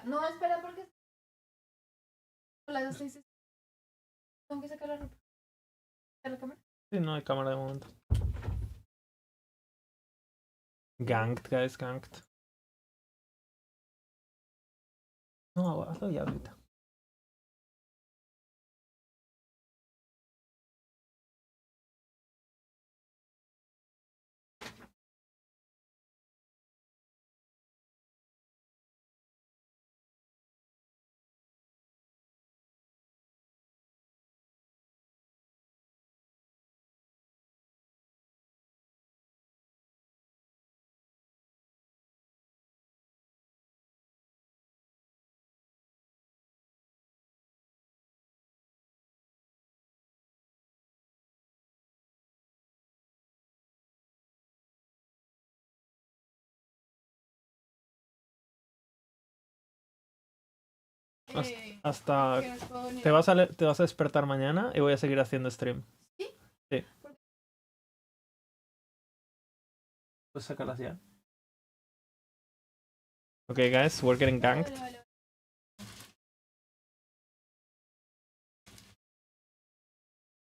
No, espera, porque las 6 tengo que sacar la ropa. ¿La cámara? Sí, no hay cámara de momento. Ganked, guys, ganked. No, hazlo ya ahorita. Hasta te vas a despertar mañana y voy a seguir haciendo stream. ¿Sí? Sí. Pues sácalas ya. Okay, guys, we're getting ganked. Vale.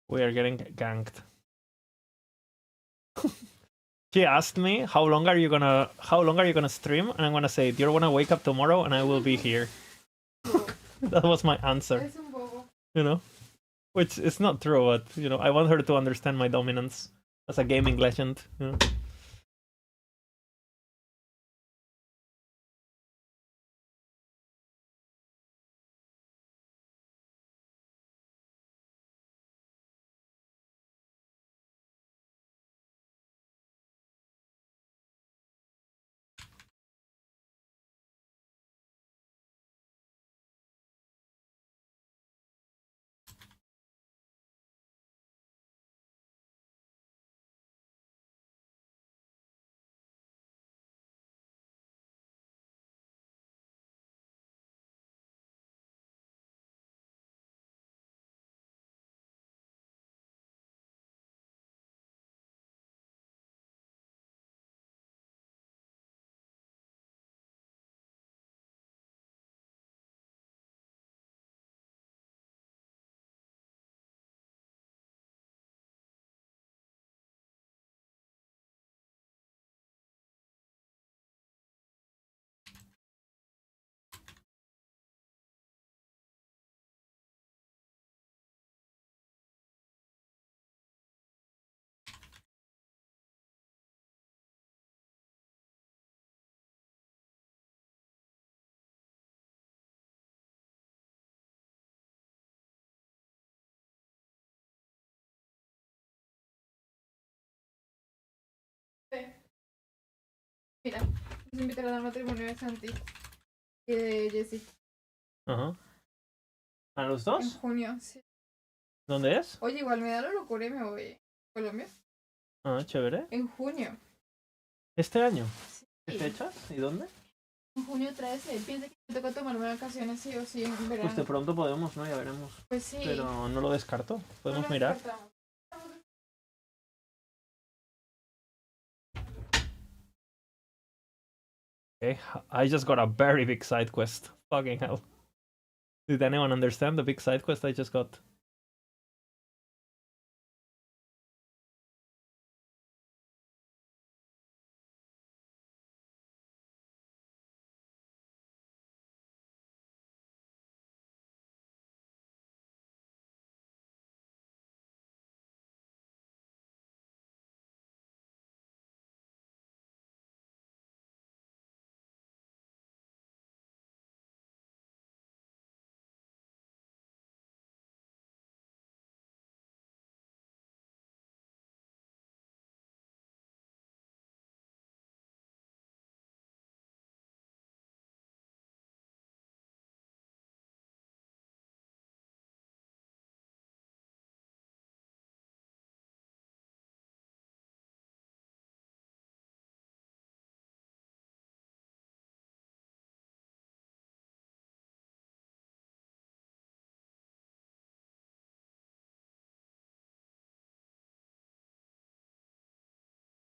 We are getting ganked. She asked me how long are you gonna stream, and I'm gonna say you're gonna wake up tomorrow and I will be here. That was my answer. You know, which is not true, but you know, I want her to understand my dominance as a gaming legend. You know? Mira, nos invitarán al matrimonio de Santi y de Jessie. Ajá. ¿A los dos? En junio, sí. ¿Dónde es? Oye, igual me da la locura y me voy a Colombia. Ah, chévere. En junio. ¿Este año? Sí. ¿Qué fechas? ¿Y dónde? En junio 13. Piensa que me toca tomarme vacaciones sí o sí en verano. Pues de pronto podemos, ¿no? Ya veremos. Pues sí. Pero no lo descarto. Podemos No mirar. descartamos. Okay, I just got a very big side quest. Fucking hell. Did anyone understand the big side quest I just got?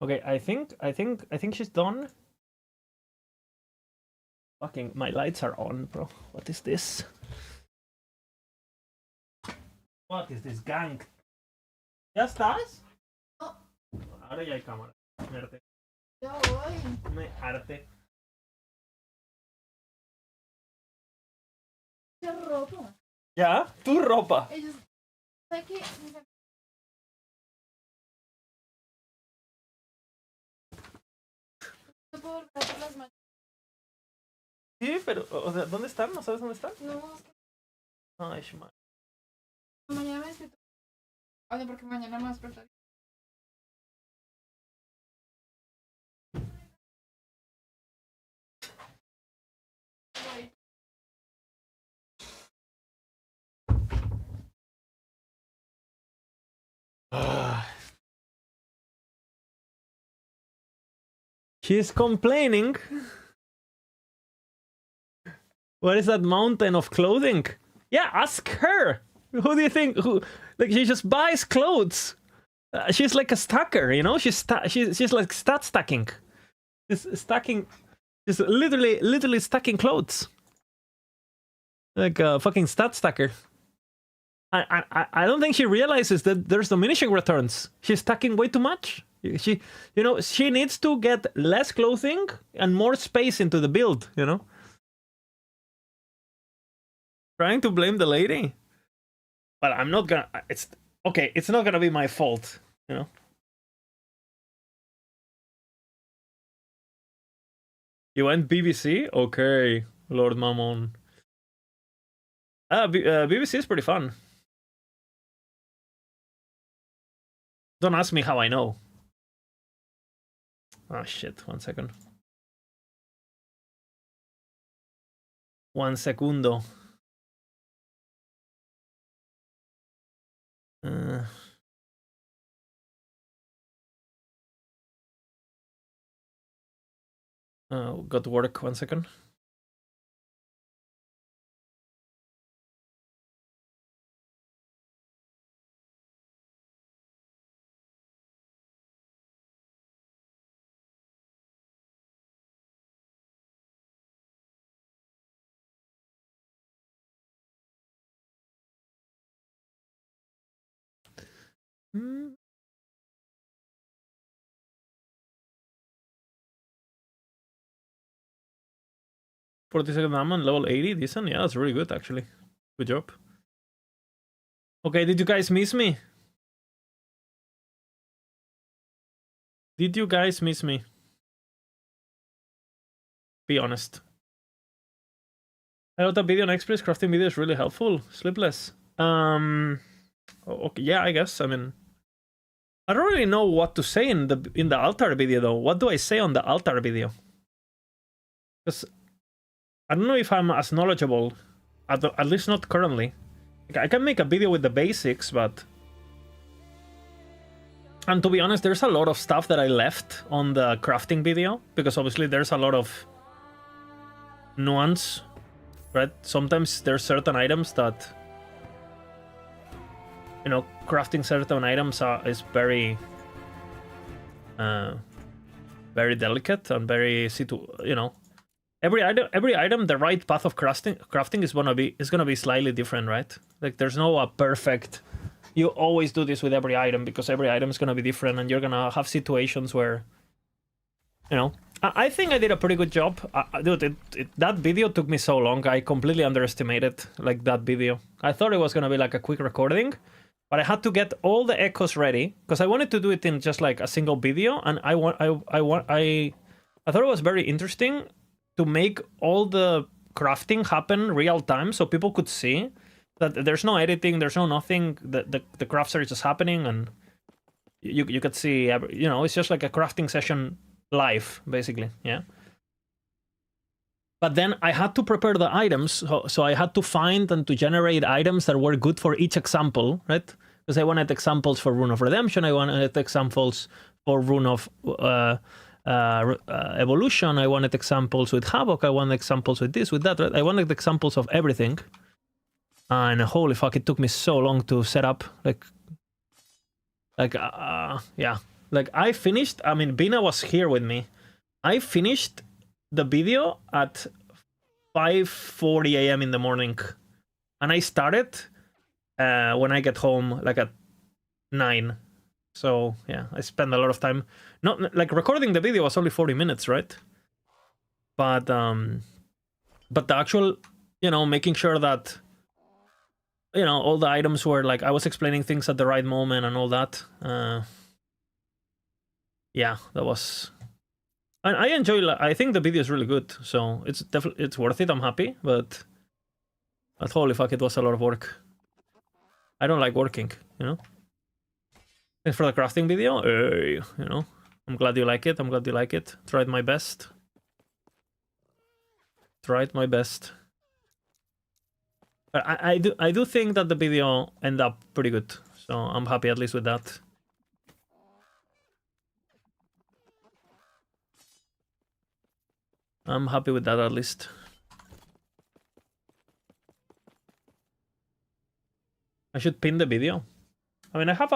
Okay, I think she's done. Fucking, my lights are on, bro. What is this? What is this gang? ¿Ya estás? No. Ahora ya hay cámara. Mírate. Ya voy. Me arte. ¿Qué ropa? ¿Ya? Tu ropa. Ellos... ¿Sabes qué? No puedo volver a hacer las mañanas. Sí, pero, o sea, ¿dónde están? ¿No sabes dónde están? No, es que Ay, shman. mañana me despierto. Oye, porque mañana me despertaré. Voy. She's complaining. What is that mountain of clothing? Yeah, ask her. Who do you think? Who? Like, she just buys clothes. She's like a stacker, you know. She's like stat stacking. She's stacking. She's literally stacking clothes. Like a fucking stat stacker. I don't think she realizes that there's diminishing returns. She's stacking way too much. She, you know, she needs to get less clothing and more space into the build, you know. Trying to blame the lady? But I'm not gonna... It's... Okay, it's not gonna be my fault, you know. You went BBC? Okay, Lord Mammon. BBC is pretty fun. Don't ask me how I know. Oh shit, 1 second. 1 segundo. Got to work, 1 second. Hmm. 42nd Amman, level 80, decent. Yeah, that's really good actually. Good job. Okay, did you guys miss me? Did you guys miss me? Be honest. I wrote a video on Express. Crafting video is really helpful. Sleepless. Okay, yeah, I guess. I mean, I don't really know what to say in the altar video though. What do I say on the altar video? Because I don't know if I'm as knowledgeable, at least not currently. Like, I can make a video with the basics, but... And to be honest, there's a lot of stuff that I left on the crafting video, because obviously there's a lot of nuance, right? Sometimes there's certain items that, you know, crafting certain items is very, very delicate and very, you know, every item, the right path of crafting is gonna be slightly different, right? Like there's no perfect. You always do this with every item because every item is gonna be different, and you're gonna have situations where, you know. I think I did a pretty good job. Dude, that video took me so long. I completely underestimated like that video. I thought it was gonna be like a quick recording, but I had to get all the echoes ready because I wanted to do it in just like a single video, and I thought it was very interesting to make all the crafting happen real time so people could see that there's no editing, there's no nothing, the crafts are just happening, and you could see, you know, it's just like a crafting session live, basically, yeah. But then I had to prepare the items, so I had to find and to generate items that were good for each example, right? Because I wanted examples for Rune of Redemption, I wanted examples for Rune of Evolution, I wanted examples with Havoc, I wanted examples with this, with that, right? I wanted examples of everything. And holy fuck, it took me so long to set up, yeah. Like, I finished, I mean, Bina was here with me. I finished the video at 5:40 a.m. in the morning, and I started when I get home like at 9. So yeah, I spend a lot of time. Not like recording the video was only 40 minutes, right? But the actual, making sure that all the items were like I was explaining things at the right moment and all that. Yeah, that was. And I enjoy. I think the video is really good, so it's definitely worth it. I'm happy, but holy fuck, it was a lot of work. I don't like working, Thanks for the crafting video. I'm glad you like it. I'm glad you like it. Tried my best. Tried my best. But I do think that the video ended up pretty good, so I'm happy at least with that. I'm happy with that at least. I should pin the video. I mean, I have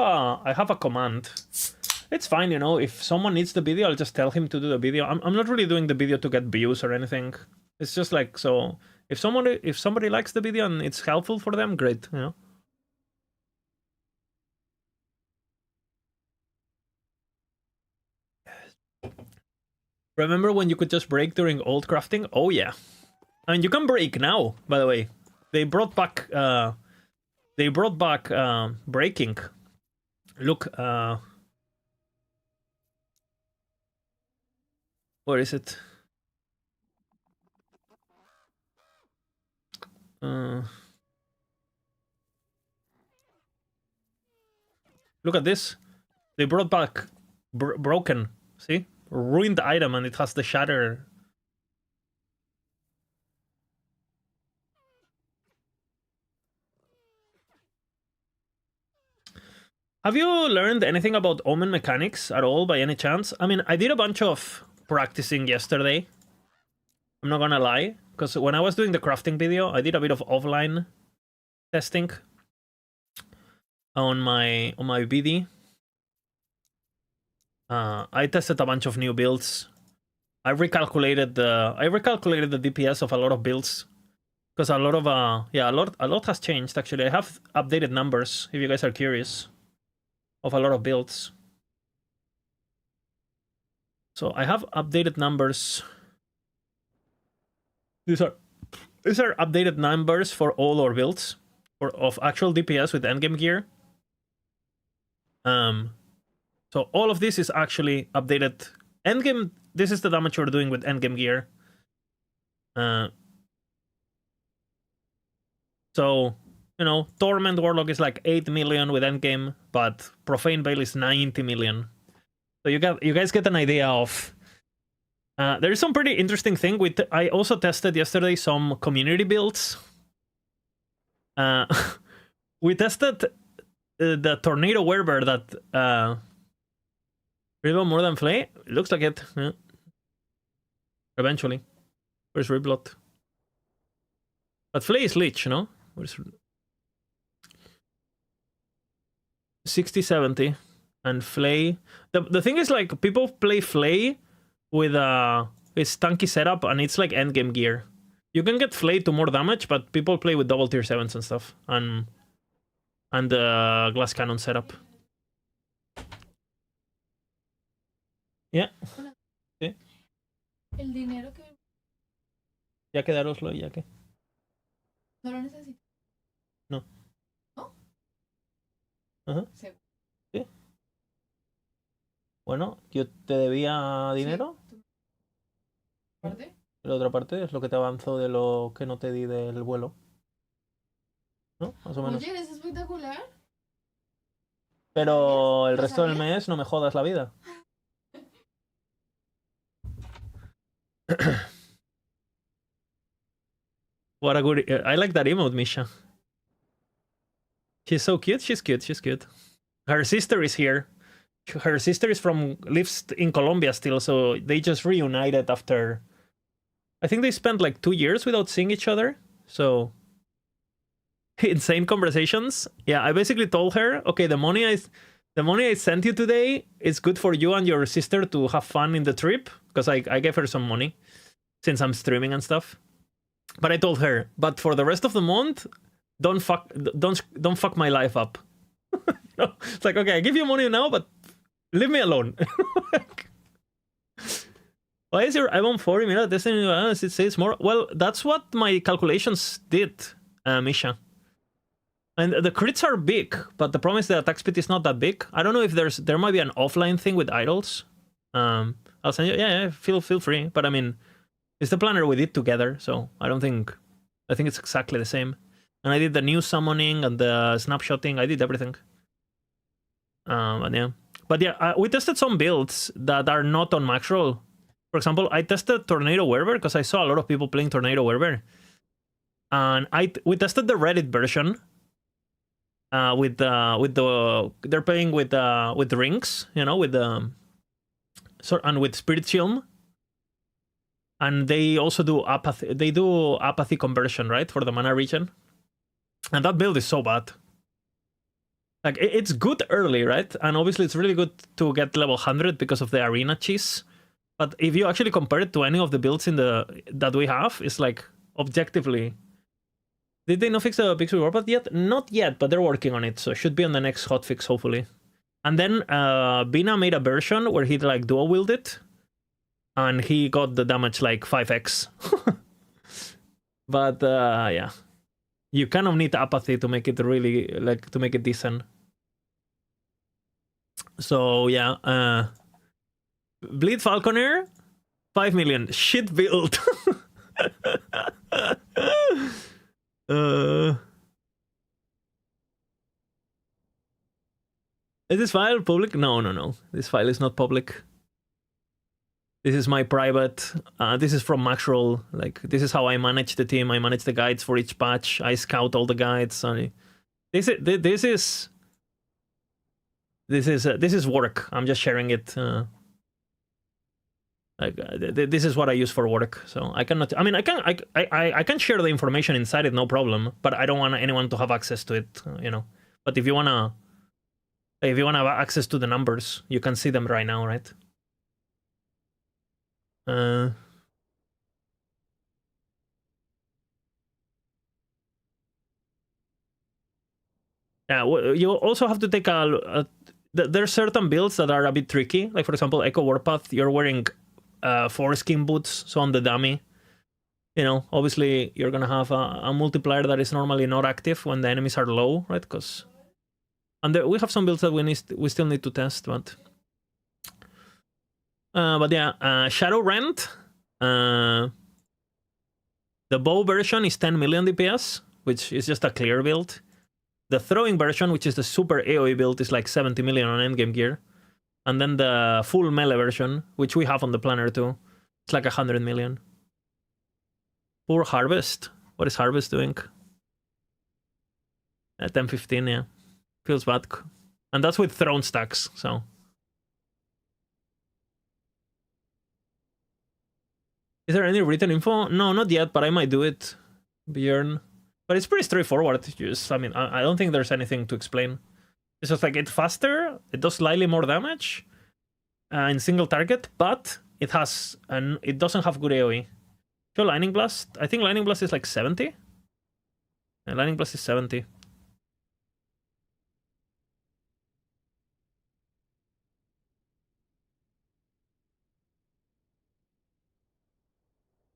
a command. It's fine, if someone needs the video, I'll just tell him to do the video. I'm not really doing the video to get views or anything. It's just like, so if somebody likes the video and it's helpful for them, great, Remember when you could just break during old crafting? Oh yeah. I mean, you can break now, by the way. They brought back breaking. Look, where is it? Look at this. They brought back broken. See? Ruined item, and it has the shatter. Have you learned anything about Omen mechanics at all by any chance? I mean, I did a bunch of practicing yesterday. I'm not gonna lie, because when I was doing the crafting video, I did a bit of offline testing on my BD. I tested a bunch of new builds. I recalculated the DPS of a lot of builds, because a lot has changed actually. I have updated numbers if you guys are curious of a lot of builds. So I have updated numbers. These are updated numbers for all our builds of actual DPS with endgame gear. So all of this is actually updated. Endgame, this is the damage we're doing with endgame gear. So, Torment Warlock is like 8 million with endgame, but Profane Veil is 90 million. So you guys get an idea of. There is some pretty interesting thing. I also tested yesterday some community builds. We tested the Tornado Werebear that Ribbon more than Flay? It looks like it. Yeah. Eventually. Where's Riblot? But Flay is Lich, no? Where's 60-70 and Flay. The thing is, like, people play Flay with his tanky setup, and it's like endgame gear. You can get Flay to more damage, but people play with double tier 7s and stuff, and the glass cannon setup. Yeah. Sí. El dinero que... Ya quedároslo, ya que. No lo necesito. No. ¿No? Ajá. Sí. Sí. Bueno, yo te debía dinero. Sí. ¿Parte? La otra parte es lo que te avanzó de lo que no te di del vuelo. ¿No? Más o menos. Oye, es espectacular. Pero el ¿Lo resto del sabías? mes no me jodas la vida. What a good... I like that emote, Misha. She's so cute. She's cute. She's cute. Her sister is here. Her sister lives in Colombia still, so they just reunited after... I think they spent like 2 years without seeing each other. So... insane conversations. Yeah, I basically told her, okay, the money I sent you today is good for you and your sister to have fun in the trip, because I gave her some money since I'm streaming and stuff. But I told her, but for the rest of the month, don't fuck my life up. No, it's like, okay, I give you money now, but leave me alone. Why is your iPhone 40 minute Destiny? It says more. Well, that's what my calculations did, Misha. And the crits are big, but the problem is the attack speed is not that big. I don't know if there might be an offline thing with idols. I'll send you. Yeah, feel free. But I mean, it's the planner we did together, so I think it's exactly the same. And I did the new summoning and the snapshotting. I did everything. But yeah, we tested some builds that are not on max roll. For example, I tested Tornado Werber because I saw a lot of people playing Tornado Werber, and we tested the Reddit version. They're playing with rings, you know, and with Spirit Shield, and they also do apathy. They do apathy conversion, right, for the mana regen, and that build is so bad. Like it's good early, right, and obviously it's really good to get level 100 because of the arena cheese. But if you actually compare it to any of the builds that we have, it's like objectively. Did they not fix the Pixel Warpath yet? Not yet, but they're working on it, so it should be on the next hotfix, hopefully. And then Bina made a version where he like dual wielded, and he got the damage like 5x. But yeah, you kind of need apathy to make it really to make it decent. So yeah, Bleed Falconer, 5 million. Shit build. Is this file public? No. This file is not public. This is my private. This is from Maxroll. Like, this is how I manage the team. I manage the guides for each patch. I scout all the guides. This is work. I'm just sharing it. This is what I use for work, so I cannot. I mean, I can share the information inside it, no problem. But I don't want anyone to have access to it, you know. But if you wanna have access to the numbers, you can see them right now, right? Yeah, you also have to take there's certain builds that are a bit tricky. Like for example, Echo Warpath, you're wearing 4 skin boots, so on the dummy, you know, obviously you're gonna have a multiplier that is normally not active when the enemies are low, right? And we have some builds that we still need to test, but yeah, Shadow Rent, the bow version is 10 million DPS, which is just a clear build. The throwing version, which is the super AoE build, is like 70 million on endgame gear. And then the full melee version, which we have on the planner too, it's like 100 million. Poor Harvest. What is Harvest doing? 10-15, yeah. Feels bad. And that's with throne stacks, so. Is there any written info? No, not yet, but I might do it, Björn. But it's pretty straightforward. I mean, I don't think there's anything to explain. It's just like it's faster, it does slightly more damage in single target, but it doesn't have good AoE. So Lightning Blast, I think Lightning Blast is like 70. Yeah, Lightning Blast is 70.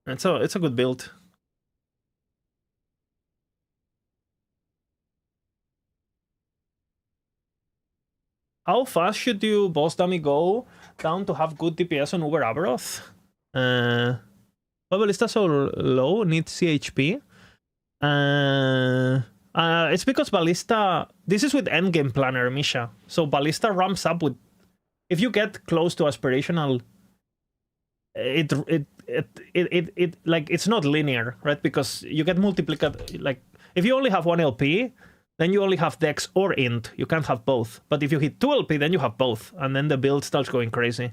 And so it's a good build. How fast should you boss dummy go down to have good DPS on Uber Aberoth? Why Ballista so low? Needs CHP? It's because Ballista... This is with endgame planner, Misha. So Ballista ramps up with... If you get close to aspirational... Like, it's not linear, right? Because you get multiplicative... Like, if you only have 1 LP... Then you only have Dex or Int. You can't have both. But if you hit 2 LP, then you have both. And then the build starts going crazy.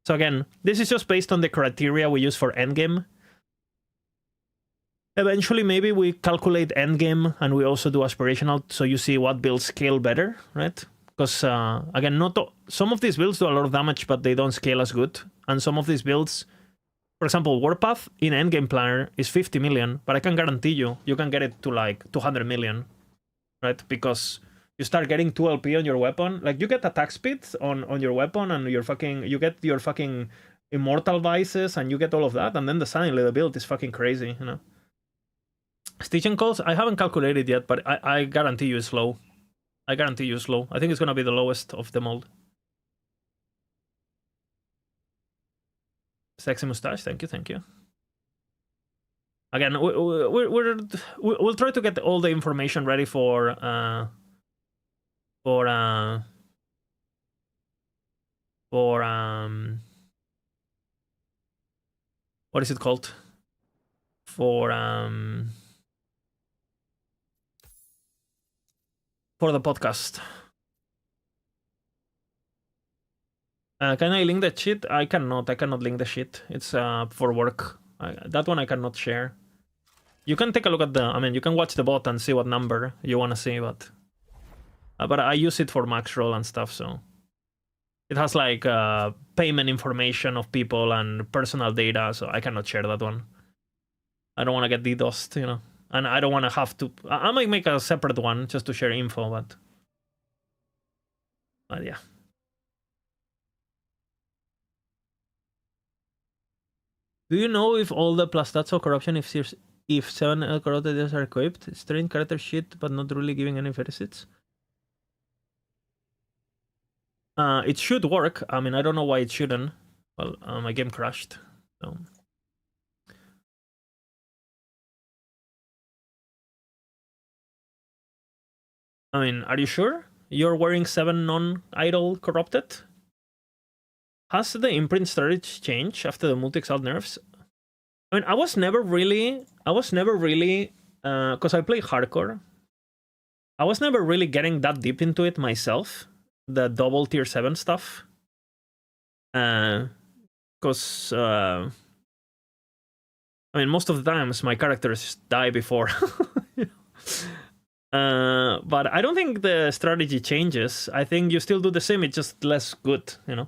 So again, this is just based on the criteria we use for endgame. Eventually, maybe we calculate endgame and we also do aspirational, so you see what builds scale better, right? Because, again, some of these builds do a lot of damage, but they don't scale as good. And some of these builds For example, Warpath in Endgame Planner is 50 million, but I can guarantee you can get it to like 200 million, right? Because you start getting 2 LP on your weapon. Like, you get attack speed on your weapon, and you get your fucking immortal vices, and you get all of that, and then the suddenly the build is fucking crazy, you know? Stitching calls, I haven't calculated yet, but I guarantee you it's low. I guarantee you it's low. I think it's gonna be the lowest of them all. Sexy mustache, thank you. Again, we'll try to get all the information ready for what is it called? For the podcast. Can I link that shit? I cannot link the shit. It's for work. That one I cannot share. You can take a look at you can watch the bot and see what number you want to see, but I use it for max roll and stuff, so it has like payment information of people and personal data, so I cannot share that one. I don't want to get DDoSed, you know, and I don't want to have to. I might make a separate one just to share info, but yeah. Do you know if all the plus stats of corruption, if 7 corrupted are equipped? It's trained character shit, but not really giving any facets. It should work. I mean, I don't know why it shouldn't. Well, my game crashed. So. I mean, are you sure? You're wearing 7 non-idle corrupted? Has the imprint strategy changed after the multi-exalt nerfs? I mean, I was never really, because I play hardcore. I was never really getting that deep into it myself, the double tier 7 stuff. Because, I mean, most of the times my characters die before. But I don't think the strategy changes. I think you still do the same, it's just less good, you know?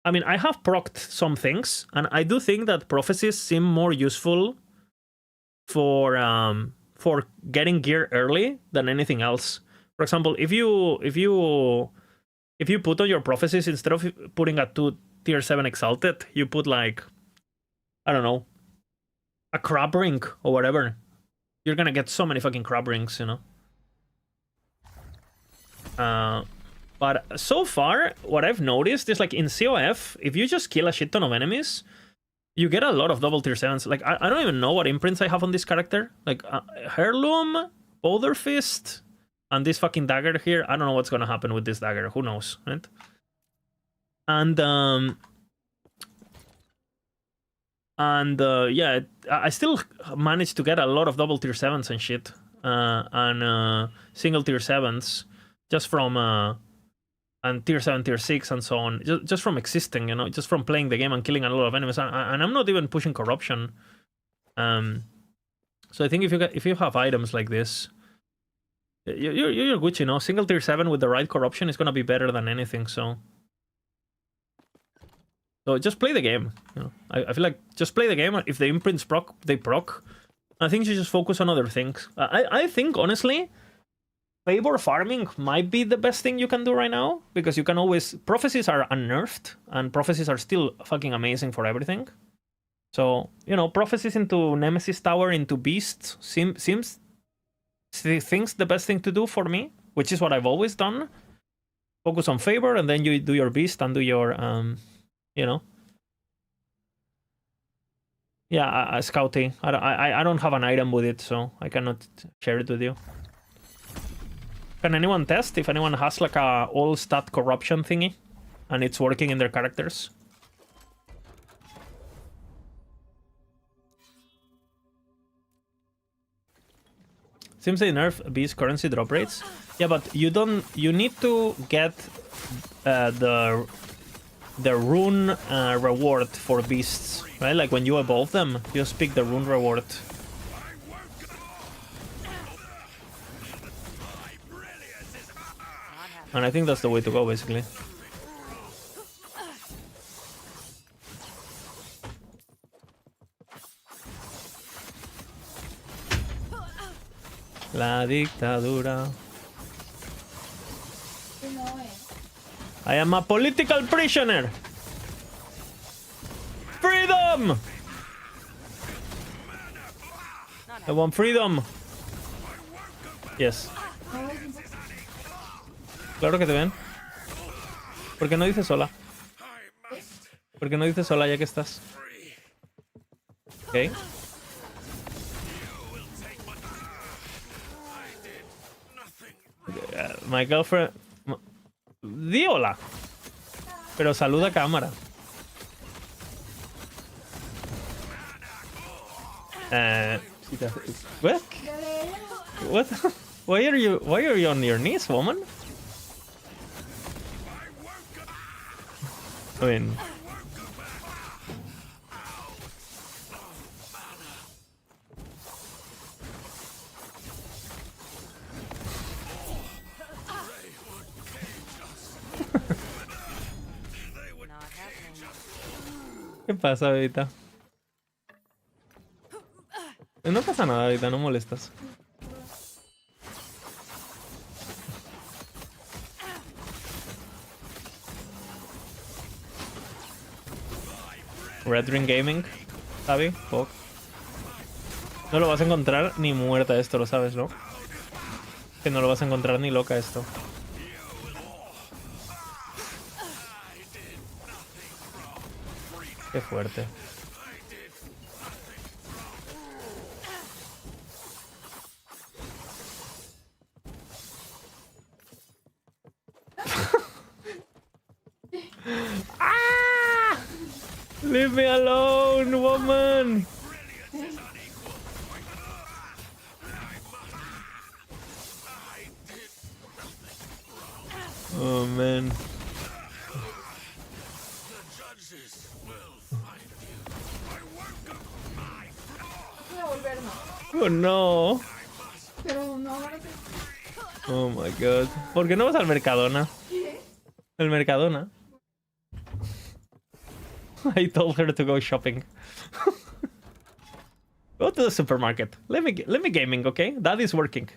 I mean, I have procced some things, and I do think that prophecies seem more useful for getting gear early than anything else. For example, if you put on your prophecies, instead of putting a 2 tier 7 exalted, you put like, I don't know, a crab ring or whatever. You're gonna get so many fucking crab rings, you know? But so far, what I've noticed is, like, in COF, if you just kill a shit ton of enemies, you get a lot of double tier 7s. Like, I don't even know what imprints I have on this character. Like, Heirloom, Boulder Fist, and this fucking dagger here. I don't know what's gonna happen with this dagger. Who knows, right? And yeah, I still managed to get a lot of double tier 7s and shit. And single tier 7s just from... and tier 7, tier 6, and so on, just from existing, you know, just from playing the game and killing a lot of enemies, and I'm not even pushing corruption. So I think if you have items like this, you're good, you know. Single tier 7 with the right corruption is gonna be better than anything. So just play the game, you know. I feel like just play the game. If the imprints proc, they proc. I think you just focus on other things. I think, honestly, favor farming might be the best thing you can do right now, because you can always... Prophecies are unnerfed, and prophecies are still fucking amazing for everything. So, you know, prophecies into Nemesis Tower, into Beasts, seems the best thing to do for me, which is what I've always done. Focus on favor, and then you do your Beast and do your, you know... Yeah, Scouty. I don't have an item with it, so I cannot share it with you. Can anyone test if anyone has like a all stat corruption thingy and it's working in their characters? Seems they nerf Beast currency drop rates. Yeah, but you need to get the rune reward for beasts, right? Like when you evolve them, you just pick the rune reward. And I think that's the way to go, basically. La dictadura. No, I am a political prisoner. Freedom! I want freedom. Yes. Claro que te ven. ¿Por qué no dices hola? ¿Por qué no dices hola ya que estás? Ok. My girlfriend... Di hola. Pero saluda a cámara. What? What? Why are you on your knees, woman? I mean... ¿Qué pasa, bebita? No pasa nada, bebita, no molestas. Red Ring Gaming, ¿sabes? Fuck. No lo vas a encontrar ni muerta esto, lo sabes, ¿no? Que no lo vas a encontrar ni loca esto. Qué fuerte. ¡Ah! Leave me alone, woman. Oh, man. Oh, no. Pero no, ahora Oh, my God. ¿Por qué no vas al Mercadona? ¿qué? El Mercadona. I told her to go shopping. Go to the supermarket. Let me gaming, okay? That is working.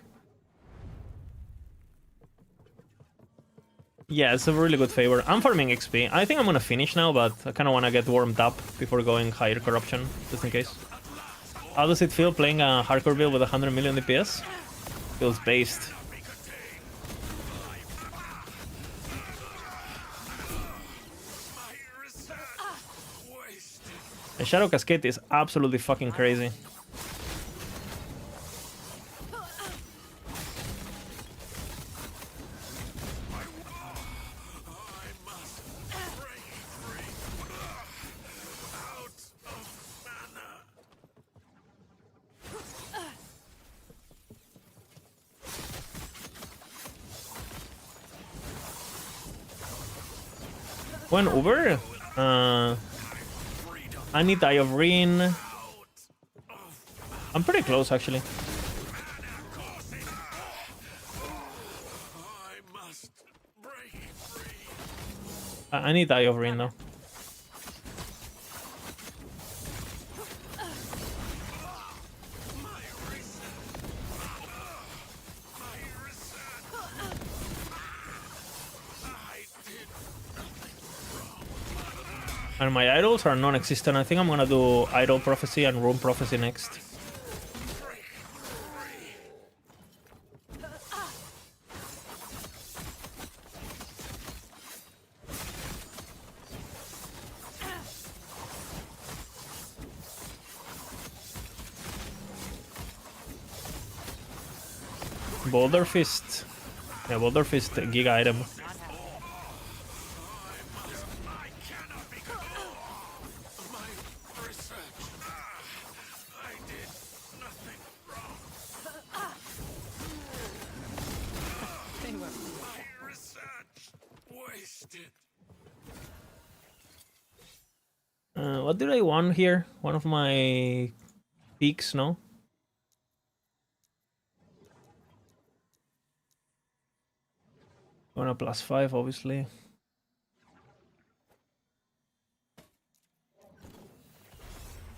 Yeah, it's a really good favor. I'm farming XP. I think I'm gonna finish now, but I kind of want to get warmed up before going higher corruption, just in case. How does it feel playing a hardcore build with 100 million DPS? Feels based. The Shadow Cascade is absolutely fucking crazy. When Uber? I need Eye of Rin. I'm pretty close, actually. I need Eye of Rin, though. And my idols are non-existent. I think I'm gonna do Idol Prophecy and Rune Prophecy next. Boulder Fist. Yeah, Boulder Fist Giga item. What did I want here? One of my peaks, no? On a +5, obviously.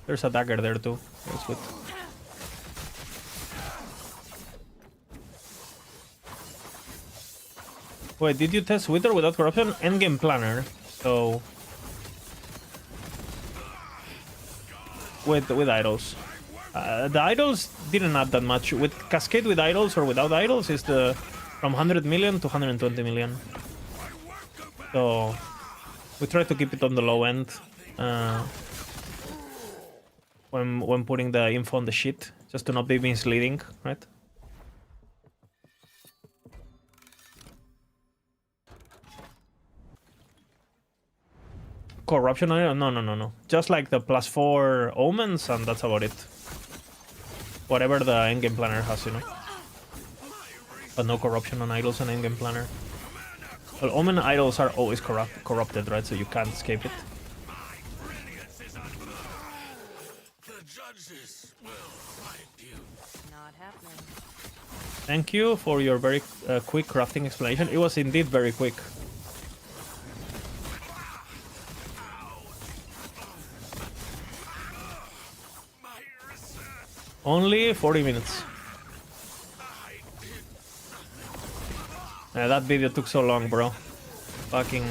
There's a dagger there too. That's good. Wait, did you test with or without corruption? Endgame planner. So with idols. The idols didn't add that much. With Cascade with idols or without idols is the from 100 million to 120 million. So we try to keep it on the low end when putting the info on the sheet, just to not be misleading, right? Corruption? No. Just like the +4 omens, and that's about it. Whatever the endgame planner has, you know. But no corruption on idols and endgame planner. Well, omen idols are always corrupted, right? So you can't escape it. Thank you for your very quick crafting explanation. It was indeed very quick. Only 40 minutes. Yeah, that video took so long, bro. Fucking.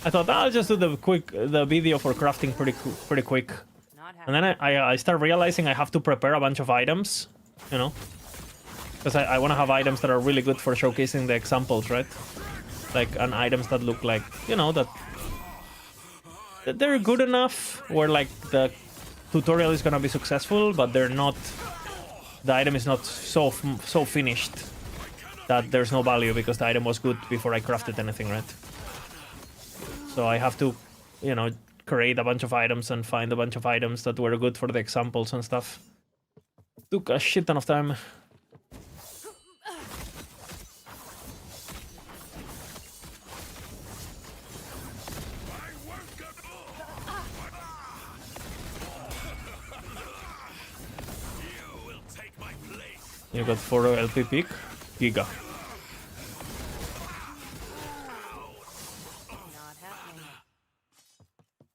I thought I'll just do the video for crafting pretty quick. And then I start realizing I have to prepare a bunch of items, you know, because I want to have items that are really good for showcasing the examples, right? Like, and items that look like, you know, that they're good enough where like the tutorial is gonna be successful, but they're not. The item is not so finished that there's no value because the item was good before I crafted anything, right? So I have to, you know, create a bunch of items and find a bunch of items that were good for the examples and stuff. Took a shit ton of time. You got 4 LP pick, Giga.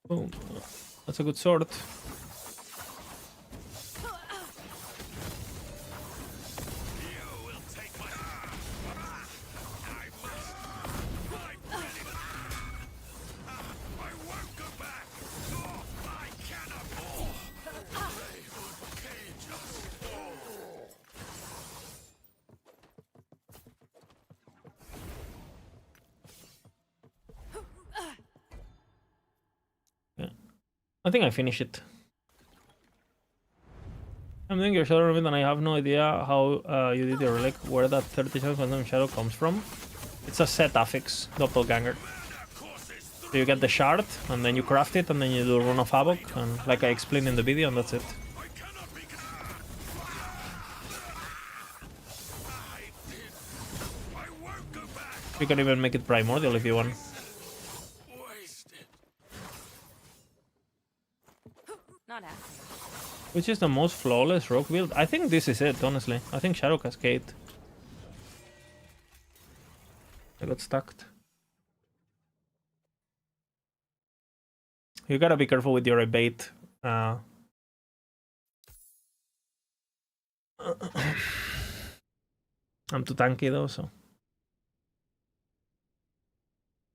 Boom. That's a good sword. I think I finished it. I'm doing your shadow remit and I have no idea how you did your relic, where that 30% quantum shadow comes from. It's a set affix, doppelganger. So you get the shard, and then you craft it, and then you do Rune of Havoc, and like I explained in the video, and that's it. You can even make it primordial if you want. Which is the most flawless rogue build? I think this is it, honestly. I think Shadow Cascade. I got stuck. You gotta be careful with your abate. I'm too tanky though, so.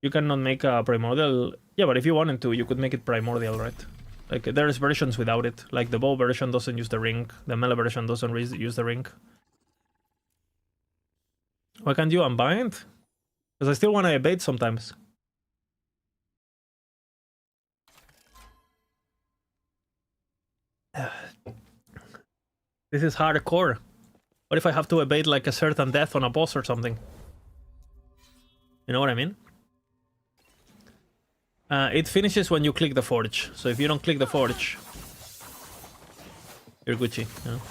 You cannot make a primordial. Yeah, but if you wanted to, you could make it primordial, right? Like, there's versions without it. Like, the bow version doesn't use the ring. The melee version doesn't use the ring. Why can't you unbind? Because I still want to abate sometimes. This is hardcore. What if I have to abate like a certain death on a boss or something? You know what I mean? It finishes when you click the forge. So if you don't click the forge, you're Gucci. You know?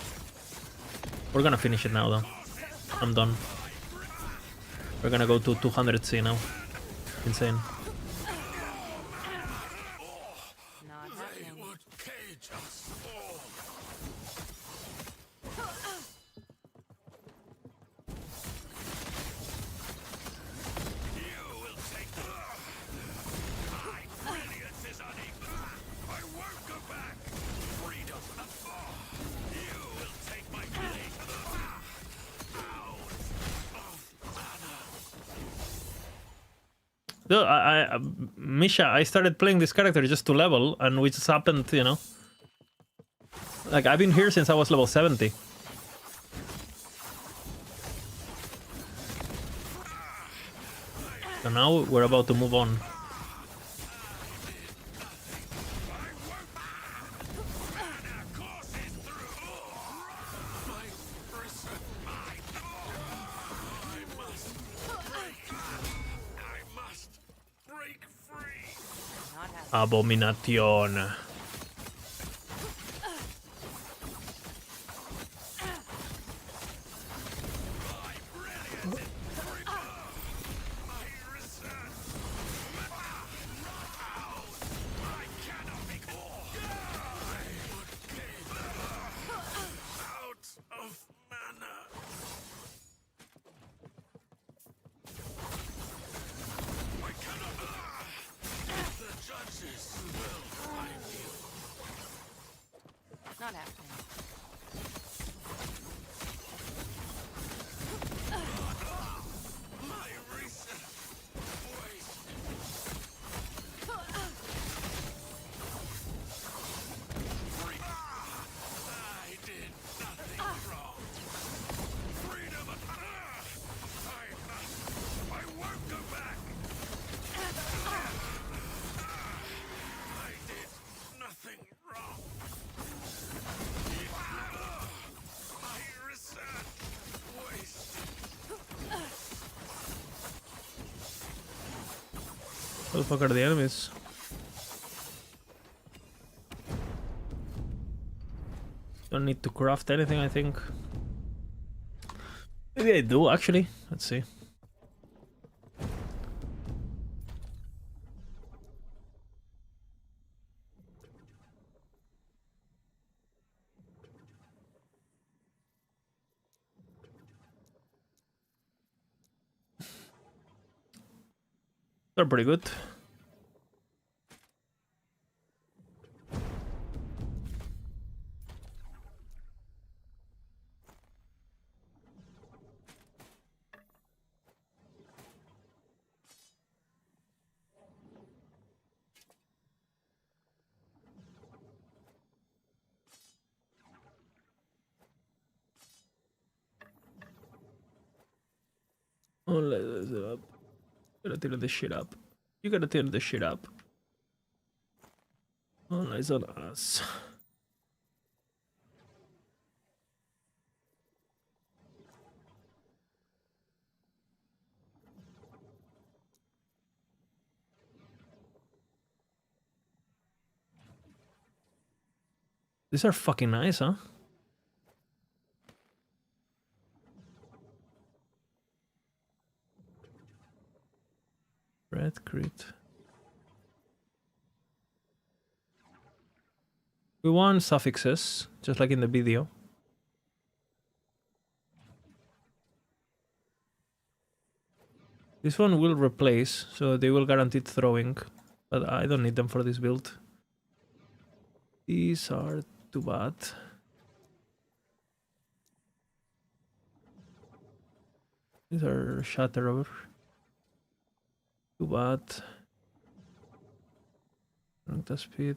We're gonna finish it now, though. I'm done. We're gonna go to 200C now. Insane. No, Misha, I started playing this character just to level, and we just happened, you know. Like, I've been here since I was level 70. So now we're about to move on. Abomination. Not happening. What the fuck are the enemies? Don't need to craft anything, I think. Maybe I do, actually. Let's see. They're pretty good. Oh, let's up. Gotta tear this shit up. You gotta tear this shit up. Oh, it's on us. These are fucking nice, huh? Red crit. We want suffixes, just like in the video. This one will replace, so they will guaranteed throwing, but I don't need them for this build. These are too bad. These are shatterer. Too bad. The speed.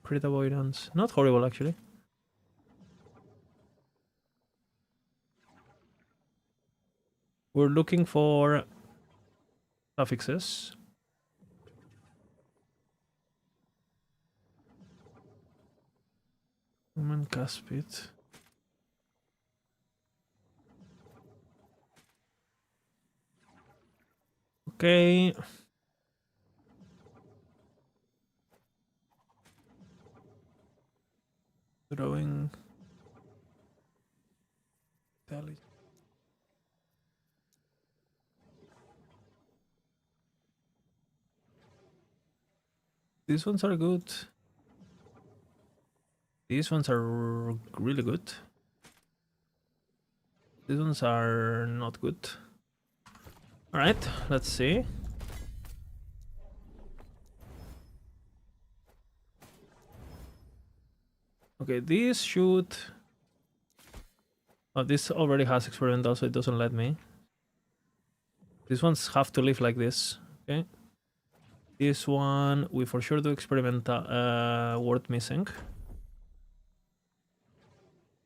Crit avoidance. Not horrible, actually. We're looking for suffixes. Human cast speed. Okay. Throwing. Tally. These ones are good. These ones are really good. These ones are not good. Alright, let's see. Okay, these should... Oh, this already has experimental, so it doesn't let me. These ones have to live like this, okay? This one, we for sure do experiment word missing.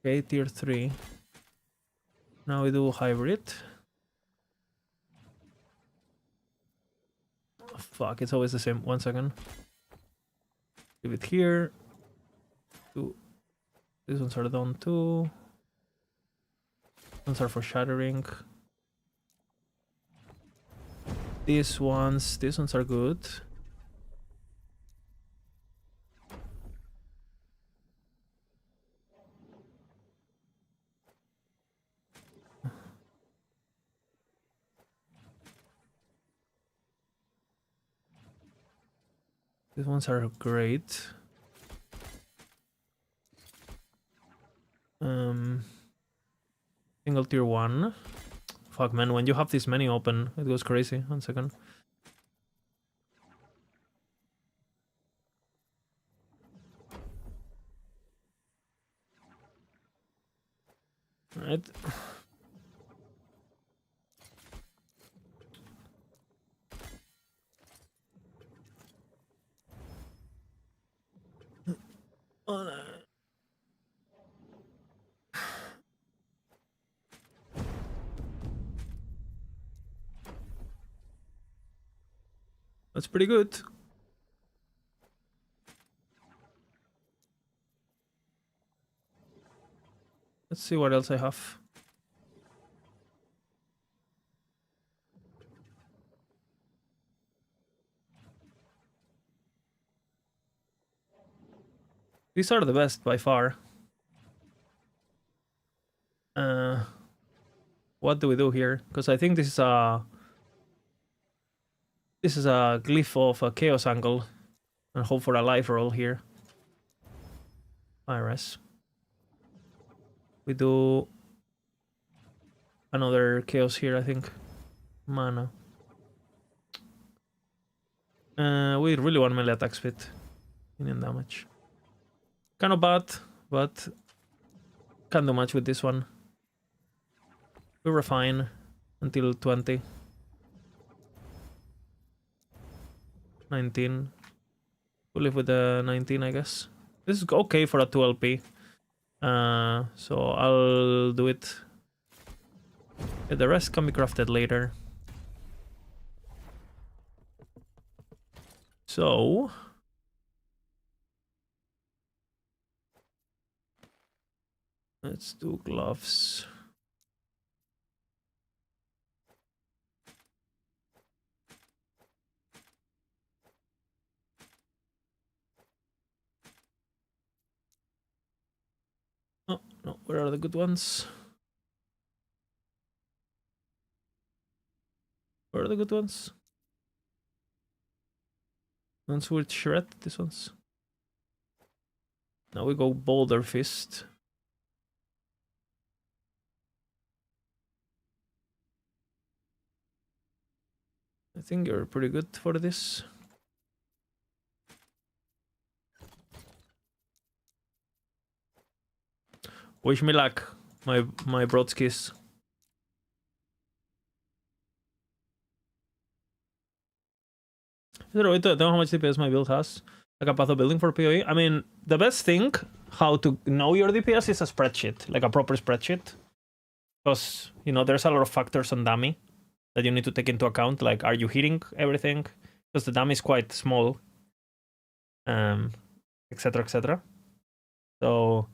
Okay, tier 3. Now we do hybrid. Oh, fuck, it's always the same. 1 second. Leave it here. These ones are done too. Ones are for shattering. These ones are good. These ones are great. Single tier 1. Fuck, man, when you have this many open, it goes crazy. 1 second. Right. Oh, no. That's pretty good. Let's see what else I have. These are the best by far. What do we do here? Because I think this is a glyph of a chaos angle, and hope for a life roll here. Iris. We do another chaos here, I think. Mana. We really want melee attack speed. In damage. Kind of bad, but can't do much with this one. We refine until 20. 19. We'll live with the 19, I guess. This is okay for a 2LP. So I'll do it. Yeah, the rest can be crafted later. So let's do gloves. Oh, no, where are the good ones? Where are the good ones? Ones with shred, these ones. Now we go Boulder Fist. I think you're pretty good for this. Wish me luck, my broadskis. Is there a way to know how much DPS my build has? Like a path of building for PoE? I mean, the best thing how to know your DPS is a spreadsheet, like a proper spreadsheet. Because, you know, there's a lot of factors on dummy that you need to take into account. Like, are you hitting everything? Because the dummy is quite small. Etc, etc. So,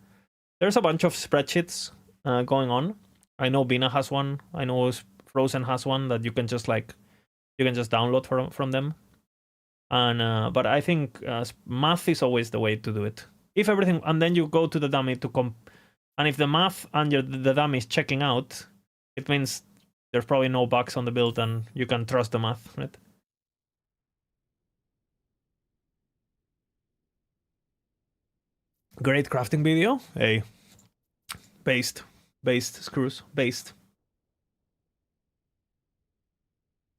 there's a bunch of spreadsheets going on. I know Bina has one. I know Frozen has one that you can just download from them. And but I think math is always the way to do it. If everything, and then you go to the dummy to and if the math and the dummy is checking out, it means there's probably no bugs on the build and you can trust the math, right? Great crafting video. Hey, based screws, based.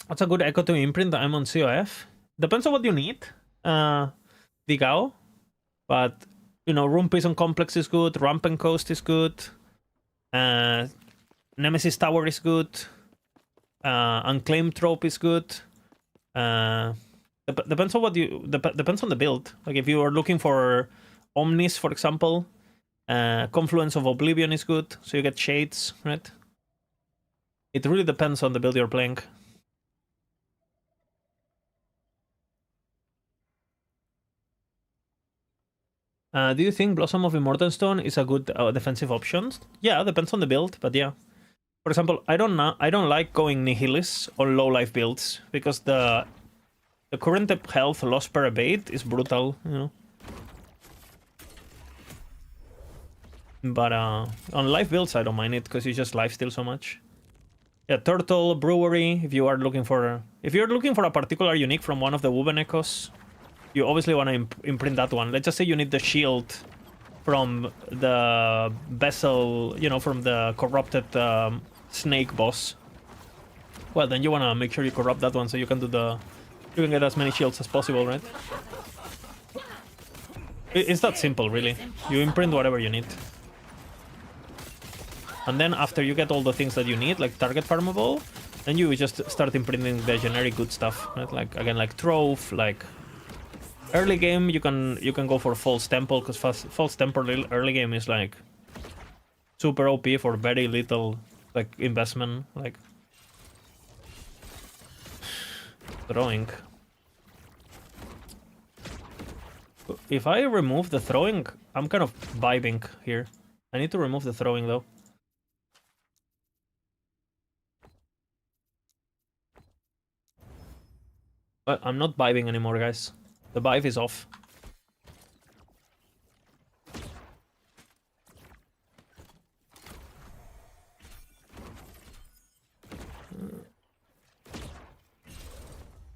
What's a good echo to imprint? I'm on COF. Depends on what you need. Digao. But, you know, Room Prison Complex is good. Rampant Coast is good. Nemesis Tower is good. Unclaimed Trope is good. Depends on what you depends on the build. Like if you are looking for Omnis, for example, Confluence of Oblivion is good, so you get shades, right? It really depends on the build you're playing. Do you think Blossom of Immortal Stone is a good defensive option? Yeah, depends on the build, but yeah. For example, I don't like going Nihilis on low life builds because the current health loss per abate is brutal, you know. But on life builds, I don't mind it because you just lifesteal so much. Yeah, Turtle Brewery. If you're looking for a particular unique from one of the Woven Echoes, you obviously want to imprint that one. Let's just say you need the shield from the vessel, you know, from the corrupted snake boss. Well, then you want to make sure you corrupt that one so you can get as many shields as possible, right? It's that simple, really. You imprint whatever you need. And then after you get all the things that you need, like target farmable, then you just start imprinting the generic good stuff, right? Like, again, like Trove, like... Early game, you can go for False Temple, because False Temple early game is, like, super OP for very little, like, investment, like... Throwing. If I remove the throwing, I'm kind of vibing here. I need to remove the throwing, though. But I'm not vibing anymore, guys. The vibe is off.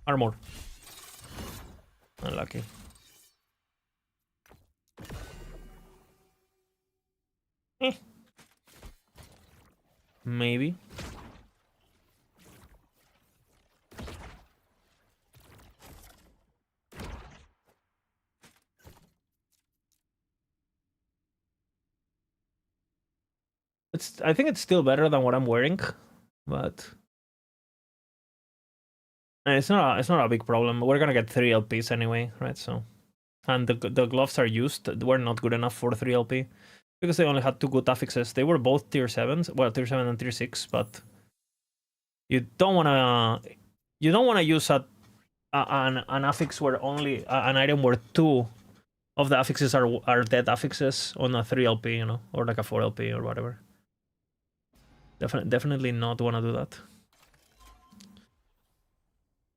Armor. Unlucky. Maybe. I think it's still better than what I'm wearing, but it's not a big problem. We're gonna get 3 LPs anyway, right? So, and the gloves are used. Were not good enough for 3 LP because they only had 2 good affixes. They were both tier 7s, well, tier 7 and tier 6, but you don't wanna use an affix where only an item where 2 of the affixes are dead affixes on a 3 LP, you know, or like a 4 LP or whatever. Definitely not wanna do that.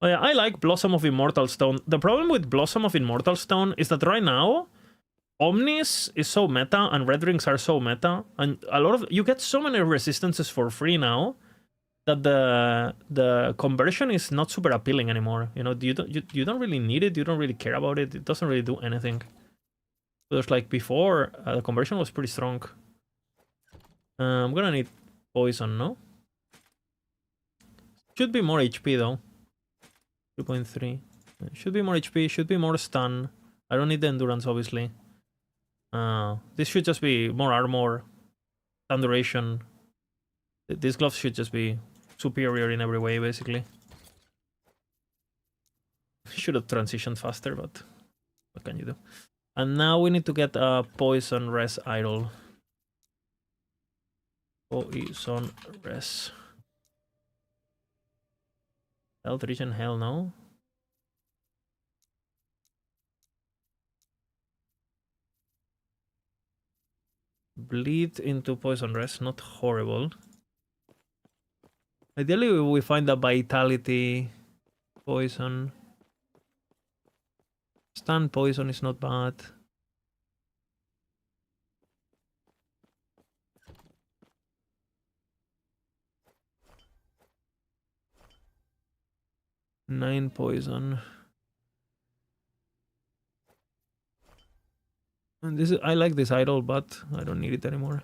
Oh yeah, I like Blossom of Immortal Stone. The problem with Blossom of Immortal Stone is that right now, Omnis is so meta and Red Rings are so meta, and you get so many resistances for free now that the conversion is not super appealing anymore. You know, you don't really need it. You don't really care about it. It doesn't really do anything. There's like before, the conversion was pretty strong. I'm gonna need poison, no? Should be more HP though. 2.3. Should be more HP, should be more stun. I don't need the endurance, obviously. This should just be more armor, stun duration. These gloves should just be superior in every way, basically. Should have transitioned faster, but what can you do? And now we need to get a Poison Res idol. Poison Res. Health regen, hell no. Bleed into Poison Res, not horrible. Ideally, we find a Vitality Poison. Stun Poison is not bad. Nine Poison. And I like this idol, but I don't need it anymore.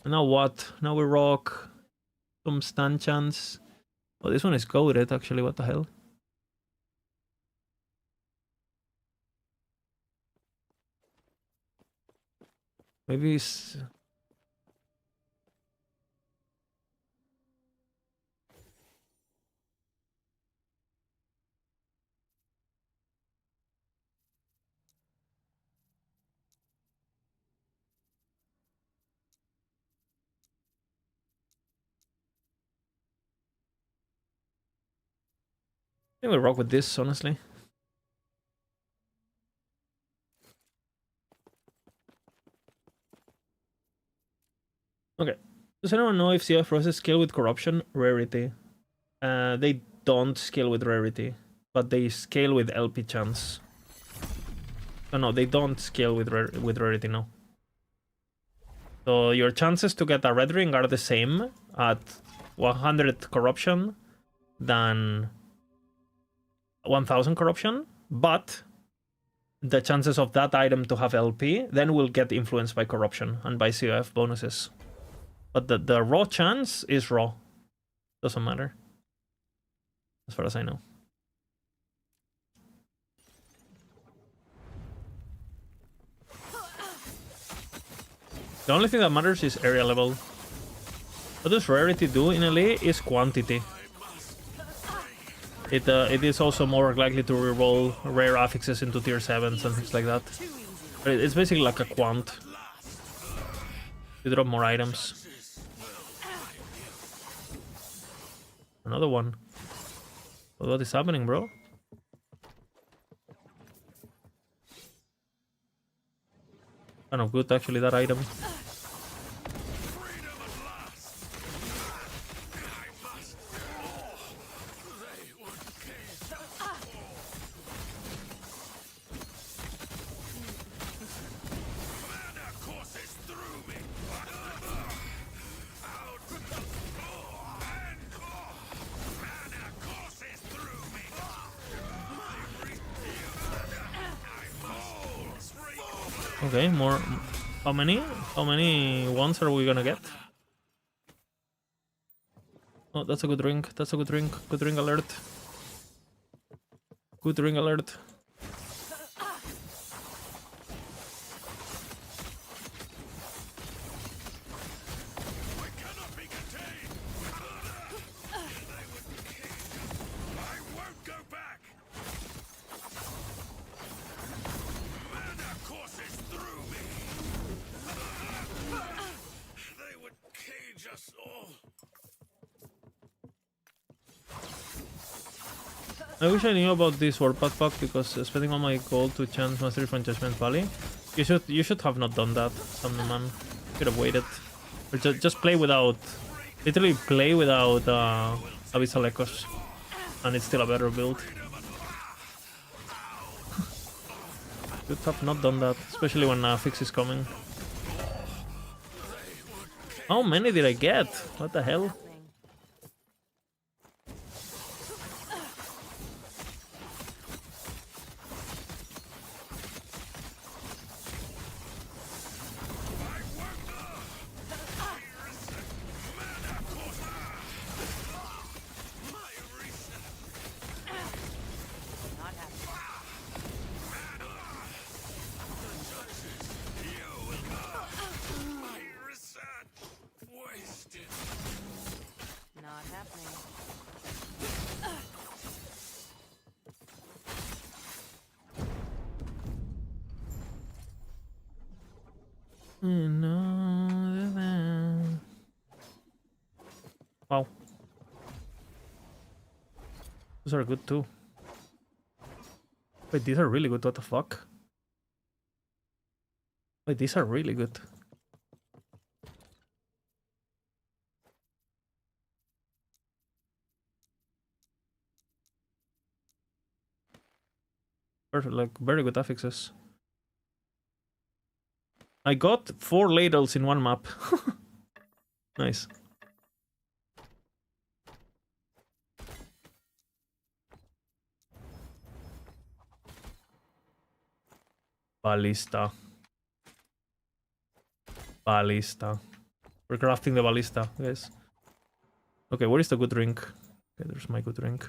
Now what? Now we rock some stanchions. Oh, this one is goated actually. What the hell? Maybe it's... I think we rock with this, honestly. Okay. Does anyone know if CF roses scale with corruption? Rarity. They don't scale with rarity, but they scale with LP chance. No, they don't scale with rarity, no. So your chances to get a red ring are the same at 100 corruption than 1000 corruption, but the chances of that item to have LP then will get influenced by corruption and by COF bonuses. But the raw chance is raw. Doesn't matter. As far as I know. The only thing that matters is area level. What does rarity do in LA is quantity. It is also more likely to reroll rare affixes into tier 7s and things like that. But it's basically like a quant. You drop more items. Another one. What is happening, bro? Kind of good, actually, that item. Okay, more. How many? How many ones are we gonna get? Oh, that's a good ring. That's a good ring. Good ring alert. Good ring alert. I wish I knew about this warpath pack because spending all my gold to chance mastery from Judgment Valley. You should have not done that, man. Should have waited. Or just play without, literally play without Abyssal Echoes, and it's still a better build. Should have not done that, especially when Fix is coming. How many did I get? What the hell? Wow. Those are good too. Wait, these are really good, what the fuck? Wait, these are really good. Perfect, like very good affixes. I got 4 ladles in one map. Nice. Ballista. Ballista. We're crafting the ballista, guys. Okay, where is the good drink? Okay, there's my good drink.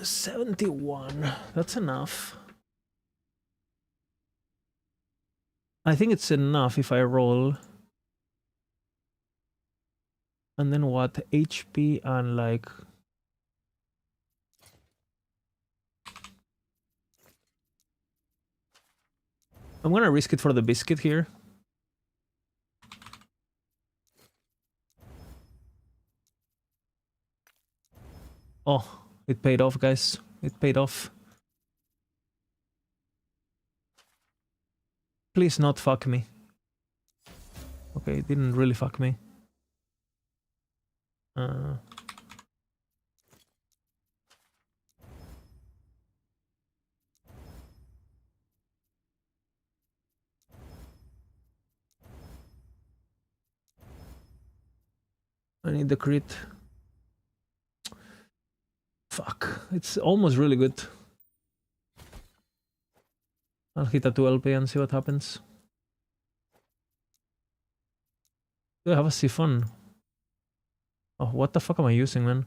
71. That's enough. I think it's enough if I roll. And then what? HP and like... I'm gonna risk it for the biscuit here. Oh, it paid off, guys. It paid off. Please not fuck me. Okay, it didn't really fuck me. I need the crit. Fuck. It's almost really good. I'll hit a 2LP and see what happens. Do I have a siphon? Oh, what the fuck am I using, man?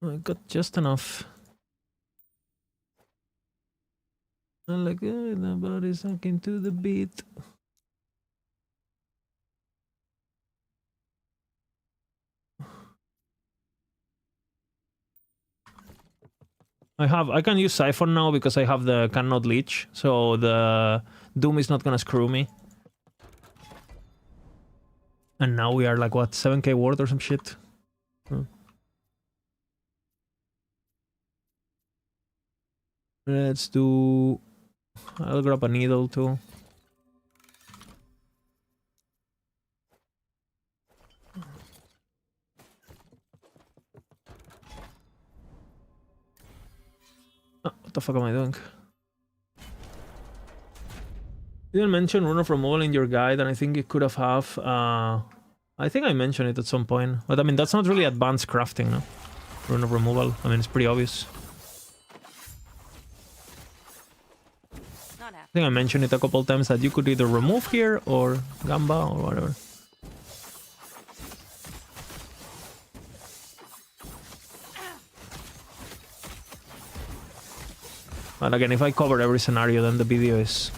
I got just enough. I like the body sinking to the beat. I can use Siphon now because I have the cannot leech, so the Doom is not gonna screw me. And now we are like what, 7k ward or some shit? Let's do... I'll grab a needle too. Oh, what the fuck am I doing? You didn't mention Rune of Removal in your guide, and I think it could have I think I mentioned it at some point, but I mean that's not really advanced crafting, no? Rune of Removal. I mean it's pretty obvious. I think I mentioned it a couple times that you could either remove here or Gamba or whatever. But again, if I cover every scenario, then the video is...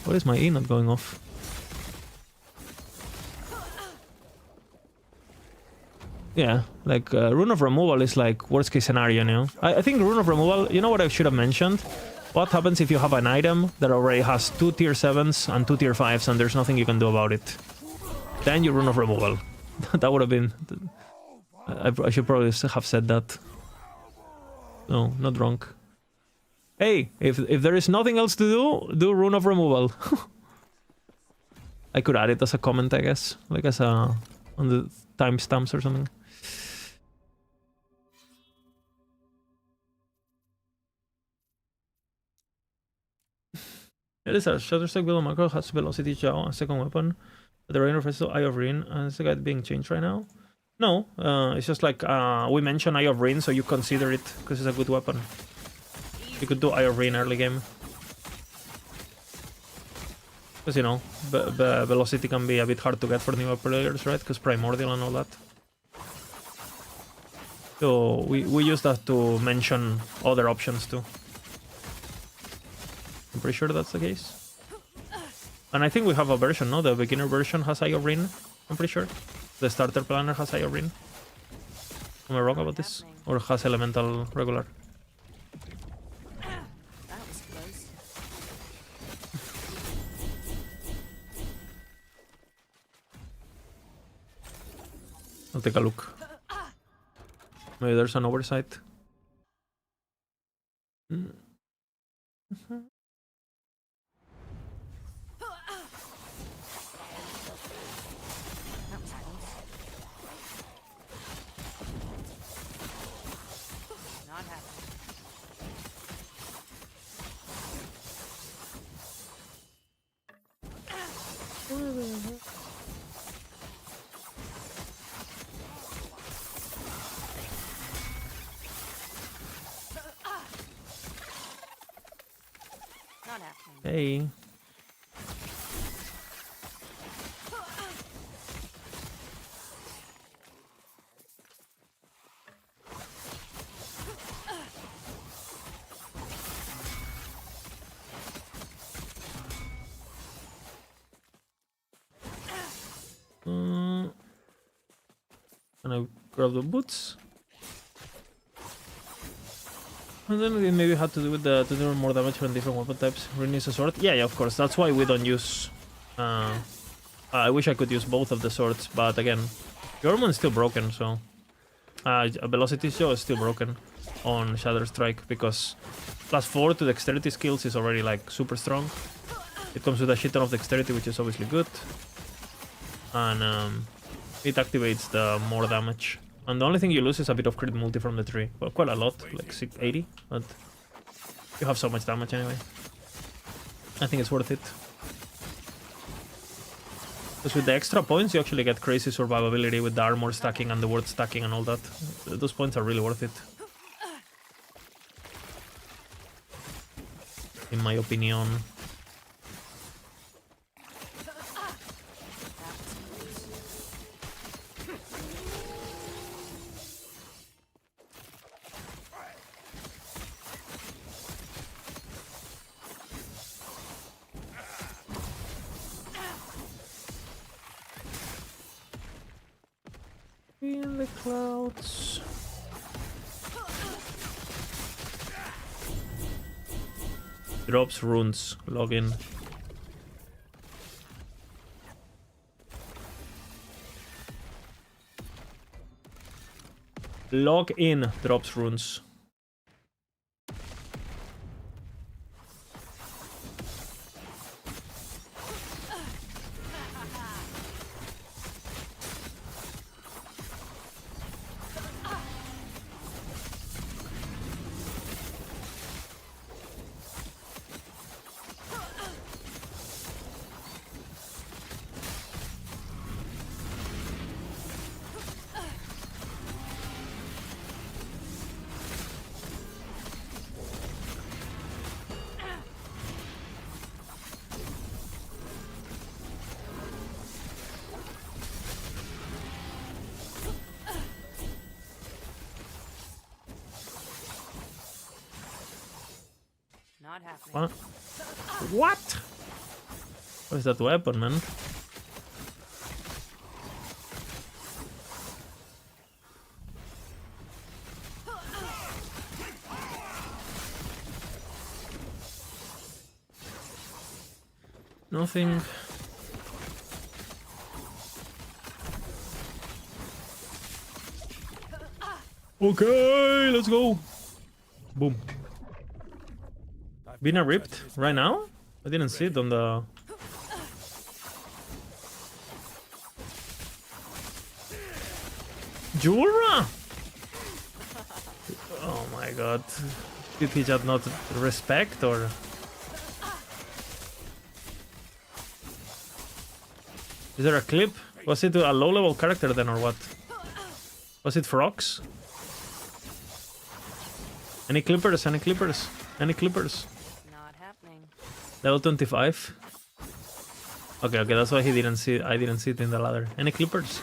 What is my E not going off? Yeah, like Rune of Removal is like worst case scenario, you know? I think Rune of Removal, you know what I should have mentioned? What happens if you have an item that already has 2 tier 7s and 2 tier 5s and there's nothing you can do about it? Then you Rune of Removal. That would have been... I should probably have said that. No, not wrong. Hey, if there is nothing else to do Rune of Removal. I could add it as a comment, I guess. Like as a... on the timestamps or something. It is a Shutterstock below macro has velocity Zhao, a second weapon. But the interface of Eye of Rin, and is the guide being changed right now? No, it's just like we mentioned Eye of Rin, so you consider it because it's a good weapon. You could do Eye of Rin early game. Because, you know, velocity can be a bit hard to get for newer players, right? Because Primordial and all that. So we use that to mention other options too. I'm pretty sure that's the case. And I think we have a version, no? The beginner version has Eye of Rin, I'm pretty sure. The starter planner has Eye of Rin. Am I wrong about this? Or has elemental regular? I'll take a look. Maybe there's an oversight. Not happening. Hey. And I grab the boots. And then we maybe had to do with the to do more damage from different weapon types. Renews a sword. Yeah, of course. That's why we don't use. I wish I could use both of the swords, but again, Yorman is still broken, so Velocity Show is still broken on Shadow Strike because +4 to dexterity skills is already like super strong. It comes with a shit ton of dexterity, which is obviously good, and it activates the more damage. And the only thing you lose is a bit of crit multi from the tree. Well, quite a lot, like 680, but you have so much damage anyway. I think it's worth it. Because with the extra points, you actually get crazy survivability with the armor stacking and the word stacking and all that. Those points are really worth it. In my opinion. In the clouds. Drops runes. Log in. Log in. Drops runes. Not happening. What? What is that weapon, man? Nothing. Okay, let's go. Boom. Bina ripped right now? I didn't see it on the... Jura! Oh my god. Did he just not respect or... Is there a clip? Was it a low level character then or what? Was it frogs? Any clippers? Any clippers? Any clippers? Not happening. Level 25. Okay, that's why he didn't see. I didn't see it in the ladder. Any clippers?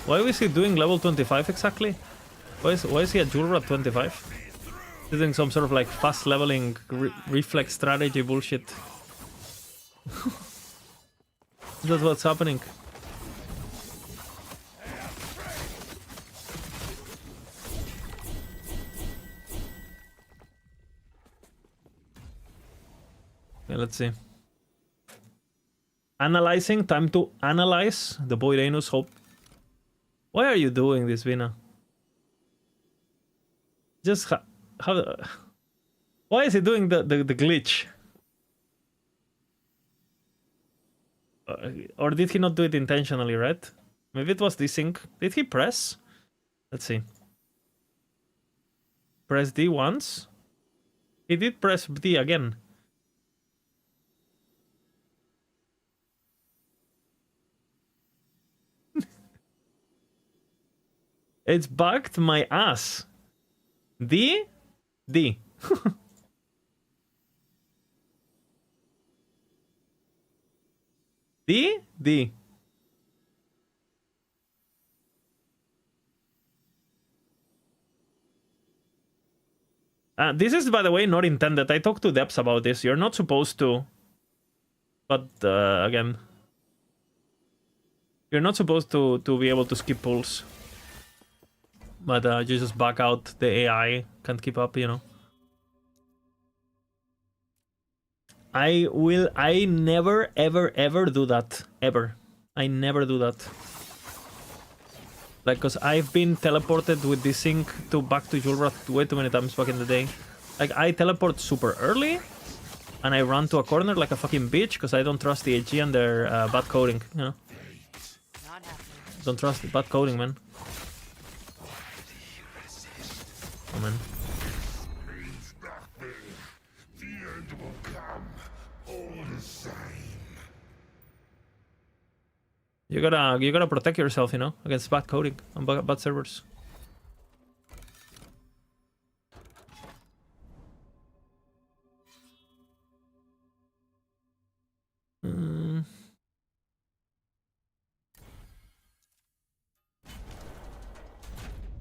Why is he doing level 25 exactly? Why is he at Juror at 25? He's doing some sort of like fast leveling reflex strategy bullshit. That's what's happening. Okay, let's see. Analyzing, time to analyze. The boy Anus hope. Why are you doing this, Vina? Just how? Why is he doing the glitch? Or did he not do it intentionally, right? Maybe it was desync. Did he press? Let's see. Press D once. He did press D again. It's bugged my ass. D? D. D? D. This is, by the way, not intended. I talked to Debs about this. You're not supposed to. But, again. You're not supposed to be able to skip pulls. But you just back out. The AI can't keep up, you know. I never, ever do that. Ever. I never do that. Like, cause I've been teleported with this thing back to Julrath way too many times back in the day. Like, I teleport super early, and I run to a corner like a fucking bitch, because I don't trust the AG and their bad coding, you know? Don't trust the bad coding, man. Oh, man. You gotta protect yourself, you know, against bad coding and bad servers.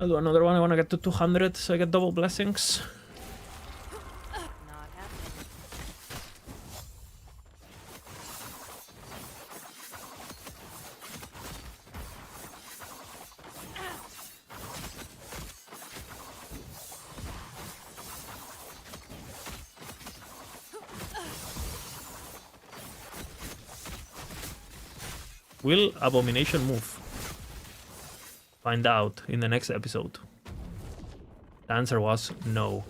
I'll do another one. I want to get to 200 so I get double blessings. Will Abomination move? Find out in the next episode. The answer was no.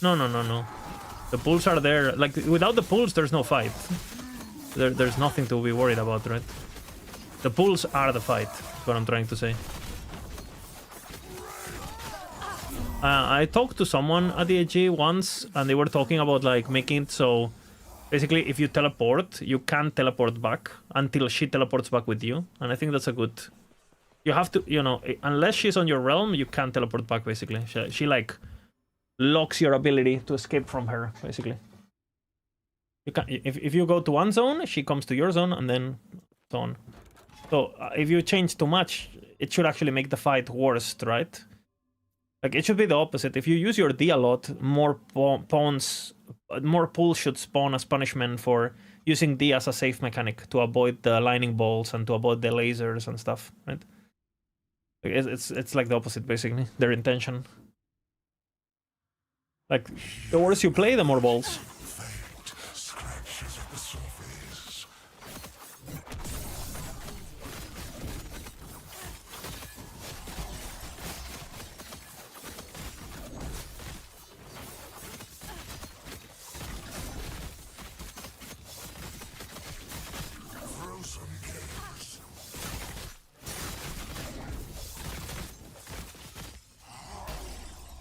No. The pulls are there. Like, without the pulls, there's no fight. There's nothing to be worried about, right? The pulls are the fight, is what I'm trying to say. I talked to someone at the AG once, and they were talking about, like, making it so... Basically, if you teleport, you can't teleport back until she teleports back with you. And I think that's a good... You have to, you know, unless she's on your realm, you can't teleport back, basically. She like, locks your ability to escape from her, basically. You can, if you go to one zone, she comes to your zone, and then so on. So, if you change too much, it should actually make the fight worse, right? Like, it should be the opposite. If you use your D a lot, more pawns... More pulls should spawn as punishment for using D as a safe mechanic to avoid the lightning bolts and to avoid the lasers and stuff, right? It's like the opposite, basically, their intention. Like, the worse you play, the more balls.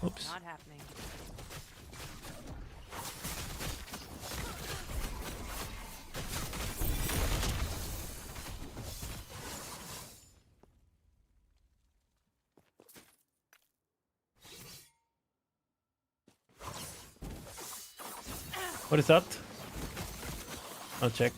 Oops. Not happening. What is that? I'll check.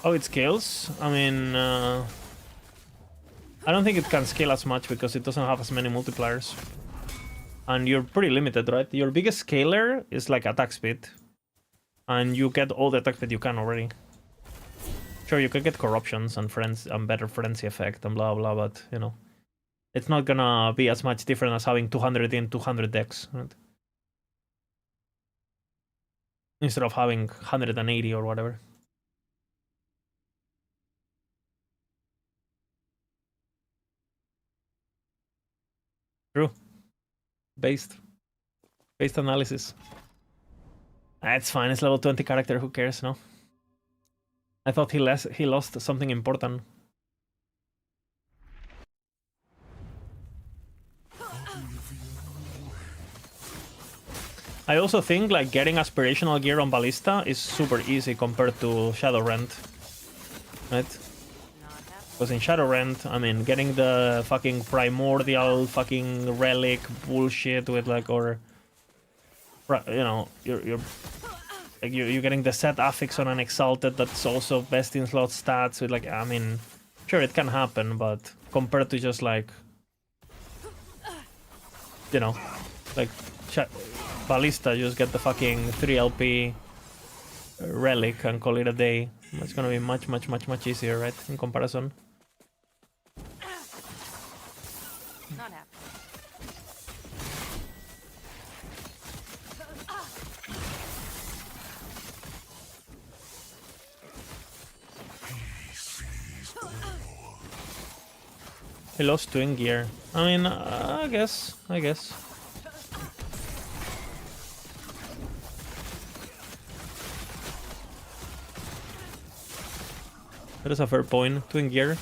how it scales. I mean, I don't think it can scale as much because it doesn't have as many multipliers. And you're pretty limited, right? Your biggest scaler is like attack speed. And you get all the attack speed you can already. Sure, you can get corruptions and friends and better frenzy effect and blah blah, but you know, it's not gonna be as much different as having 200 in 200 decks, right? Instead of having 180 or whatever. True. Based analysis. It's fine. It's level 20 character. Who cares? No. I thought he lost something important. I also think like getting aspirational gear on Ballista is super easy compared to Shadowrend, right? Because in Shadowrend, I mean, getting the fucking primordial fucking relic bullshit with like, or you know, you're like you're getting the set affix on an exalted that's also best in slot stats with like, I mean, sure it can happen, but compared to just like, you know, like Ballista, just get the fucking 3 LP relic and call it a day. It's gonna be much easier, right, in comparison. Not happening. He lost twin gear. I mean, I guess. That is a fair point. Twin gear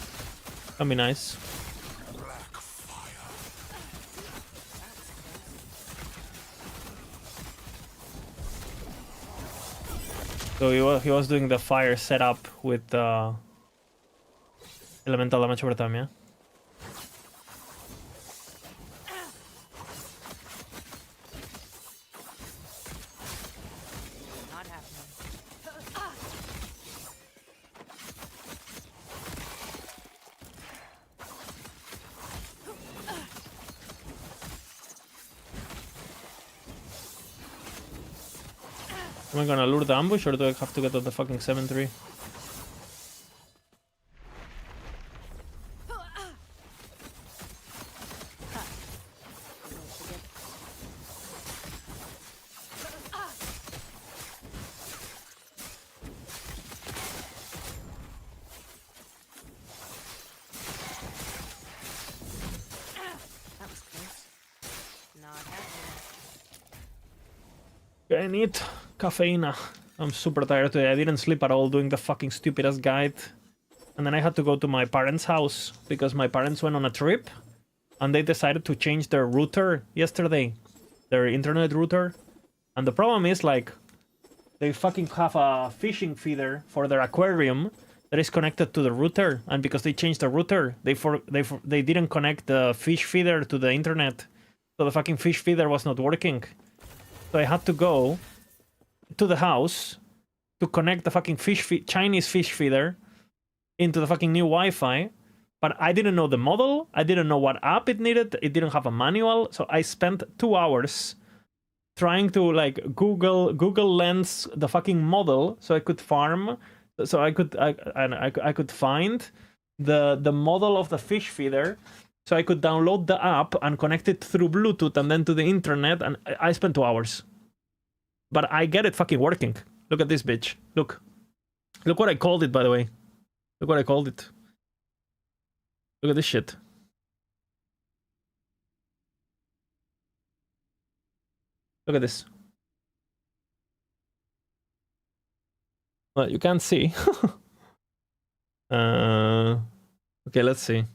can be nice. So he was doing the fire setup with elemental damage over time, yeah? Not happening. Am I gonna lure the ambush or do I have to get to the fucking cemetery? That was close. Not happening. I need caffeine. I'm super tired today. I didn't sleep at all doing the fucking stupid ass guide. And then I had to go to my parents' house because my parents went on a trip and they decided to change their router yesterday. Their internet router. And the problem is like they fucking have a fishing feeder for their aquarium that is connected to the router, and because they changed the router, they didn't connect the fish feeder to the internet. So the fucking fish feeder was not working. So I had to go to the house to connect the fucking Chinese fish feeder into the fucking new Wi-Fi. But I didn't know the model. I didn't know what app it needed. It didn't have a manual. So I spent 2 hours trying to like Google Lens the fucking model so I could farm. So I could find the model of the fish feeder. So I could download the app and connect it through Bluetooth and then to the internet, and I spent 2 hours. But I get it fucking working. Look at this bitch. Look what I called it, by the way. Look what I called it. Look at this shit. Look at this. Well, you can't see. Okay, let's see.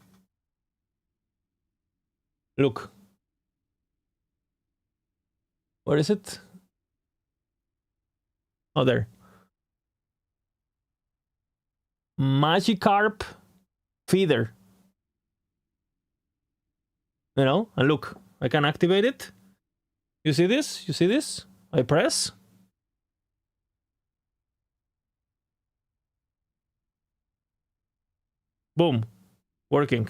Look. Where is it? Oh, there. Magikarp feeder. You know, and look, I can activate it. You see this? You see this? I press. Boom. Working.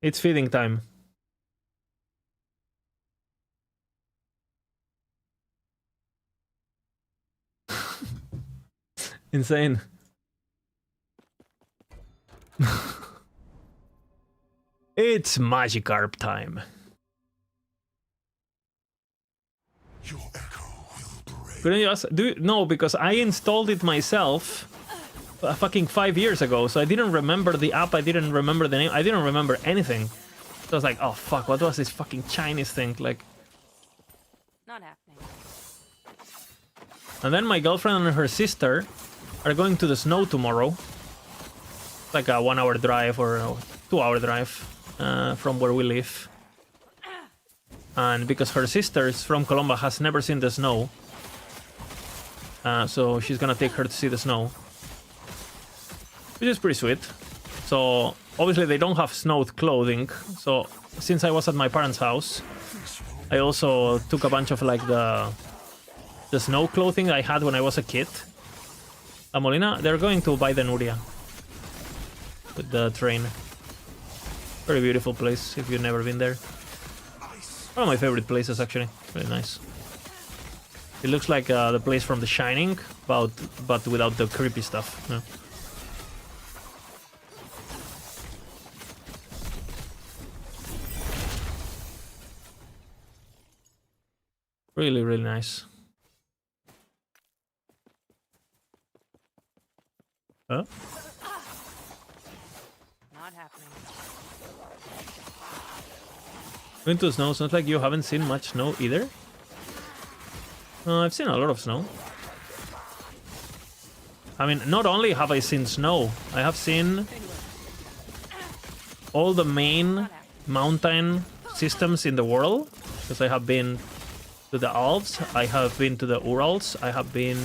It's feeding time. Insane. It's Magikarp time. Your echo will break. Couldn't you ask? No, because I installed it myself fucking 5 years ago, so I didn't remember the app, I didn't remember the name, I didn't remember anything. So I was like, oh fuck, what was this fucking Chinese thing? Like, Not happening. and then my girlfriend and her sister are going to the snow tomorrow. It's like a 1 hour drive or a 2 hour drive from where we live. And because her sister is from Colombia, has never seen the snow. So she's gonna take her to see the snow. Which is pretty sweet. So obviously they don't have snow clothing. So since I was at my parents' house, I also took a bunch of like the snow clothing I had when I was a kid. Molina, they're going to buy the Nuria with the train. Very beautiful place if you've never been there. One of my favorite places actually. Really nice. It looks like the place from The Shining, but without the creepy stuff. Yeah. Really, really nice. Huh? Not happening. Going to snow, sounds like you haven't seen much snow either. I've seen a lot of snow. I mean, not only have I seen snow, I have seen all the main mountain systems in the world. Because I have been to the Alps, I have been to the Urals, I have been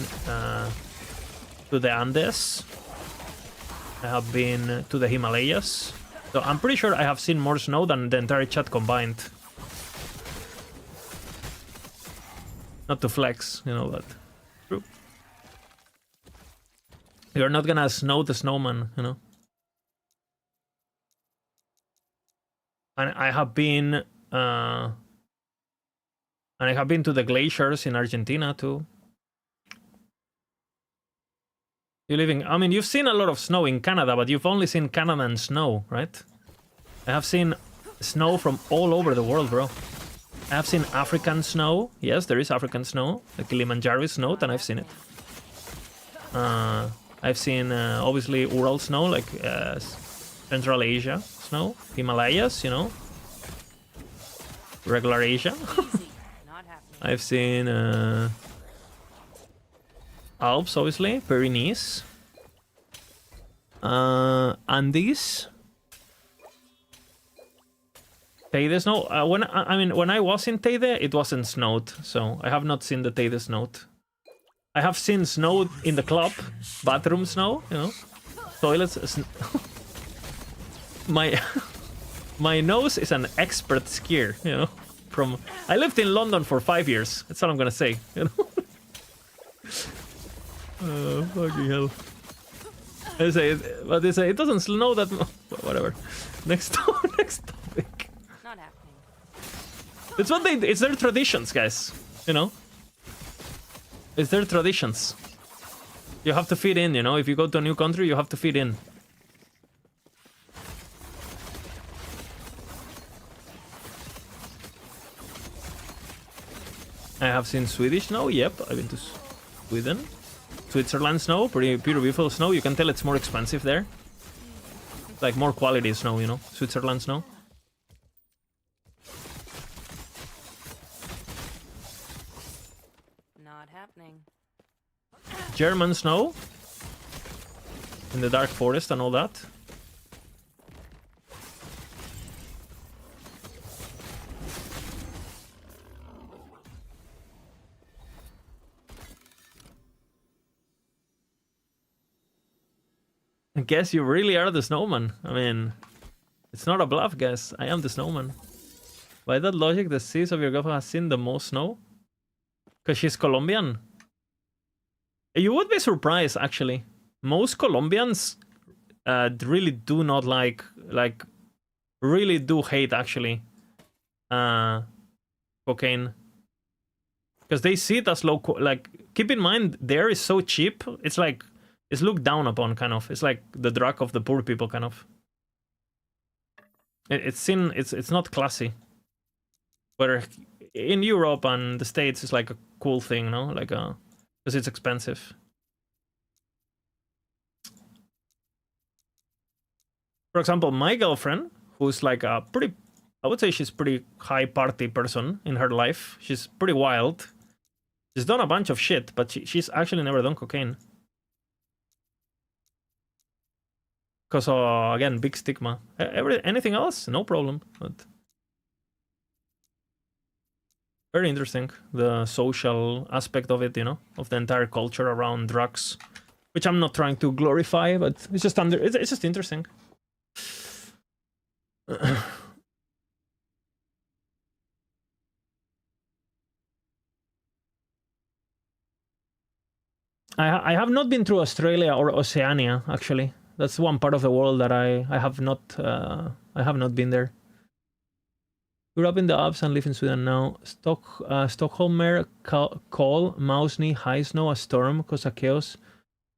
to the Andes, I have been to the Himalayas. So I'm pretty sure I have seen more snow than the entire chat combined. Not to flex, you know, but true. You're not gonna snow the snowman, you know. And I have been to the glaciers in Argentina too. You live in, I mean, you've seen a lot of snow in Canada, but you've only seen Canadian snow, right? I have seen snow from all over the world, bro. I have seen African snow. Yes, there is African snow. The Kilimanjaro snow, and I've seen it. I've seen, obviously, Ural snow, like Central Asia snow. Himalayas, you know. Regular Asia. Not happening. I've seen Alps, obviously. Pyrenees. Andes. Teide snow. When I was in Teide, it wasn't snowed, so I have not seen the Teide snowed. I have seen snow in the club, bathroom snow, you know, toilets. My nose is an expert skier, you know. I lived in London for 5 years. That's all I'm gonna say, you know. Fucking hell. They say it doesn't snow that much. Whatever. Next topic. Not happening. It's what it's their traditions, guys. You know? It's their traditions. You have to fit in, you know? If you go to a new country, you have to fit in. I have seen Swedish snow, yep. I've been to Sweden. Switzerland snow, pretty beautiful snow. You can tell it's more expensive there. Like more quality snow, you know? Switzerland snow. Not happening. German snow. In the dark forest and all that. I guess you really are the snowman. I mean, it's not a bluff, guys. I am the snowman. By that logic, the sis of your girlfriend has seen the most snow? Because she's Colombian. You would be surprised, actually. Most Colombians really do not like really do hate, actually, cocaine. Because they see it as low, like, keep in mind, there is so cheap, it's like, it's looked down upon, kind of. It's like the drug of the poor people, kind of. It's not classy. Where in Europe and the States, it's like a cool thing, no? Like, because it's expensive. For example, my girlfriend, who's like a pretty, I would say she's pretty high party person in her life. She's pretty wild. She's done a bunch of shit, but she's actually never done cocaine. Because, again, big stigma. Anything else? No problem. But very interesting, the social aspect of it, you know, of the entire culture around drugs, which I'm not trying to glorify, but it's just it's just interesting. I have not been through Australia or Oceania, actually. That's one part of the world that I have not been there. Grew up in the Alps and live in Sweden now. Stockholmer call Mausni high snow a storm cause a chaos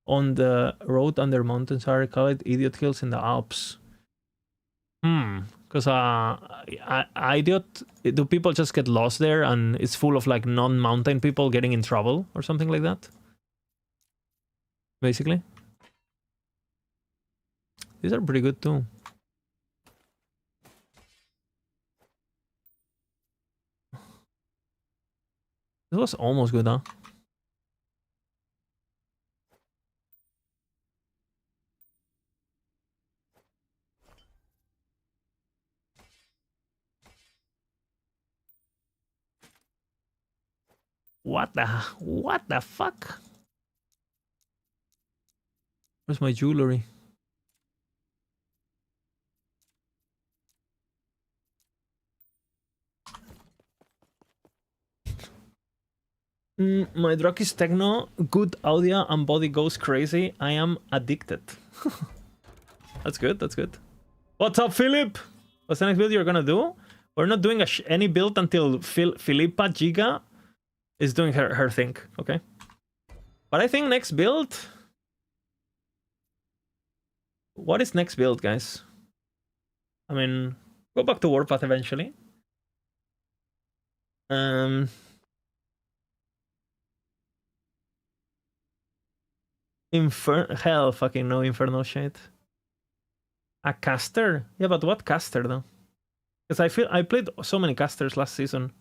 on the road under mountains are called idiot hills in the Alps. Because idiot, do people just get lost there and it's full of like non-mountain people getting in trouble or something like that? Basically. These are pretty good too. This was almost good, huh? What the fuck? Where's my jewelry? My drug is techno, good audio and body goes crazy. I am addicted. That's good, that's good. What's up, Philip? What's the next build you're gonna do? We're not doing any build until Philippa Giga is doing her thing, okay? But I think next build... What is next build, guys? I mean, go back to Warpath eventually. Hell fucking no Infernal shit. A caster? Yeah, but what caster though? Because I played so many casters last season.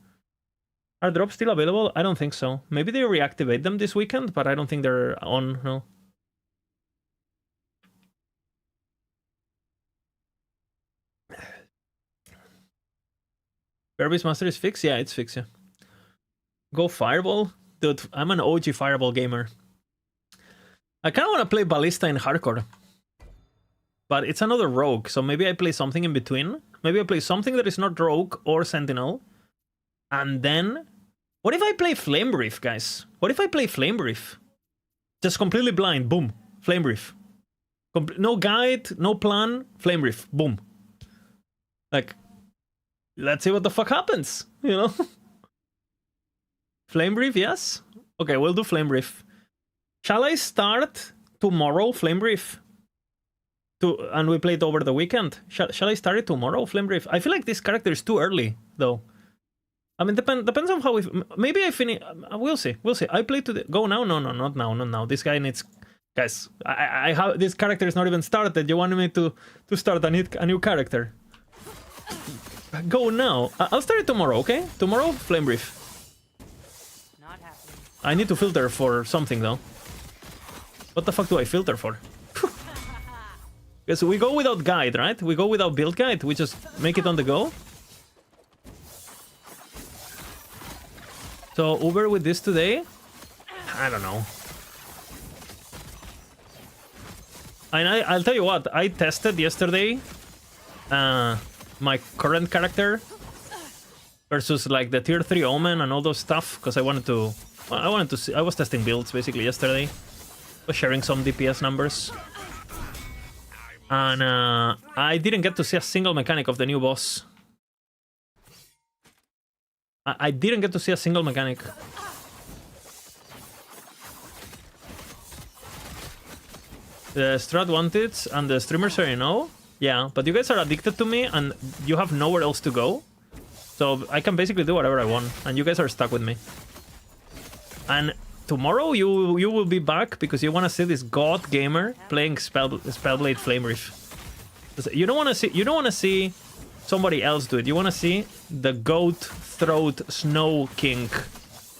Are drops still available? I don't think so. Maybe they reactivate them this weekend, but I don't think they're on, no. Kirby's Master is fixed? Yeah, it's fixed, yeah. Go Fireball? Dude, I'm an OG Fireball gamer. I kind of want to play Ballista in hardcore. But it's another rogue, so maybe I play something in between. Maybe I play something that is not rogue or sentinel. And then... What if I play Flame Brief, guys? What if I play Flame Brief? Just completely blind, boom. Flame Brief. No guide, no plan, Flame Brief, boom. Like... Let's see what the fuck happens, you know? Flame Brief, yes? Okay, we'll do Flame Brief. Shall I start tomorrow, Flame Brief? And we play it over the weekend. Shall I start it tomorrow, Flame Brief? I feel like this character is too early, though. I mean, depends on how we... Maybe I finish... We'll see, we'll see. I play today. Go now? No, not now, not now. This guy needs... Guys, I have... This character is not even started. You wanted me to start a new character. Go now. I'll start it tomorrow, okay? Tomorrow, Flame Brief. Not happening. I need to filter for something, though. What the fuck do I filter for? Because we go without guide, right? We go without build guide. We just make it on the go. So, Uber with this today? I don't know. And I'll tell you what. I tested yesterday... my current character, versus like the tier 3 Omen and all those stuff, because I wanted to see, I was testing builds basically yesterday. Was sharing some DPS numbers. And I didn't get to see a single mechanic of the new boss. I didn't get to see a single mechanic. The strat wanted and the streamers already know. Yeah, but you guys are addicted to me and you have nowhere else to go. So I can basically do whatever I want and you guys are stuck with me. And tomorrow you will be back because you want to see this god gamer playing Spellblade Flame Reef. You don't want to see somebody else do it. You want to see the goat throat snow king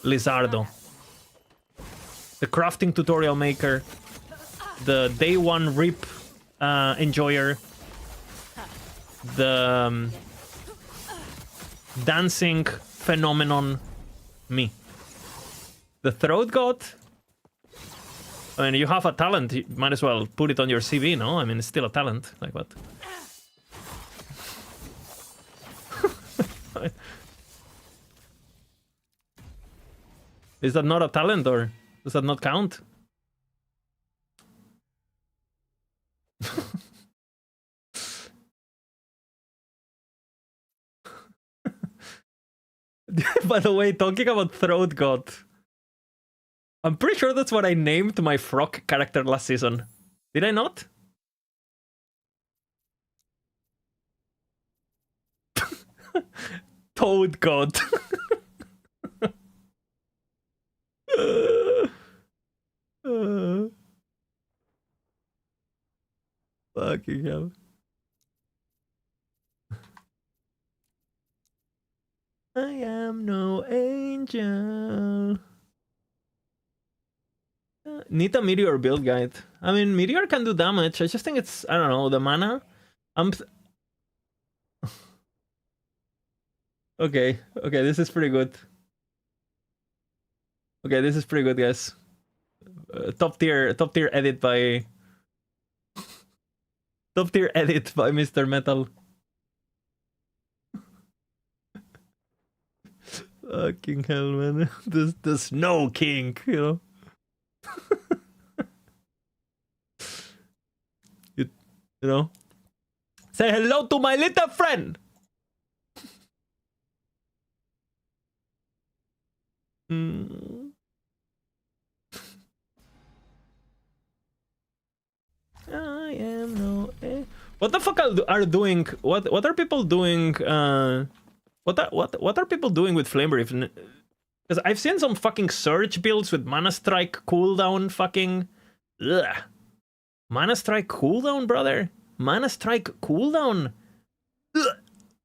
Lizardo. The crafting tutorial maker. The day one rip enjoyer. The dancing phenomenon me. The throat god. I mean, you have a talent. You might as well put it on your CV, no? I mean, it's still a talent. Like what? Is that not a talent, or does that not count? By the way, talking about Throat God, I'm pretty sure that's what I named my frog character last season. Did I not? Toad God. Fucking hell. I am no angel. Need a meteor build guide. I mean, meteor can do damage. I just think it's, I don't know, the mana. Okay, this is pretty good. Okay, this is pretty good, guys. Top tier edit by top tier edit by Mr. Metal. Fucking hell, man. The Snow King, you know. you know. Say hello to my little friend. I am no. What the fuck are doing? What are people doing? What are people doing with Flame Reef? Because I've seen some fucking Surge builds with Mana Strike cooldown. Fucking. Ugh. Mana Strike cooldown, brother. Mana Strike cooldown. Ugh.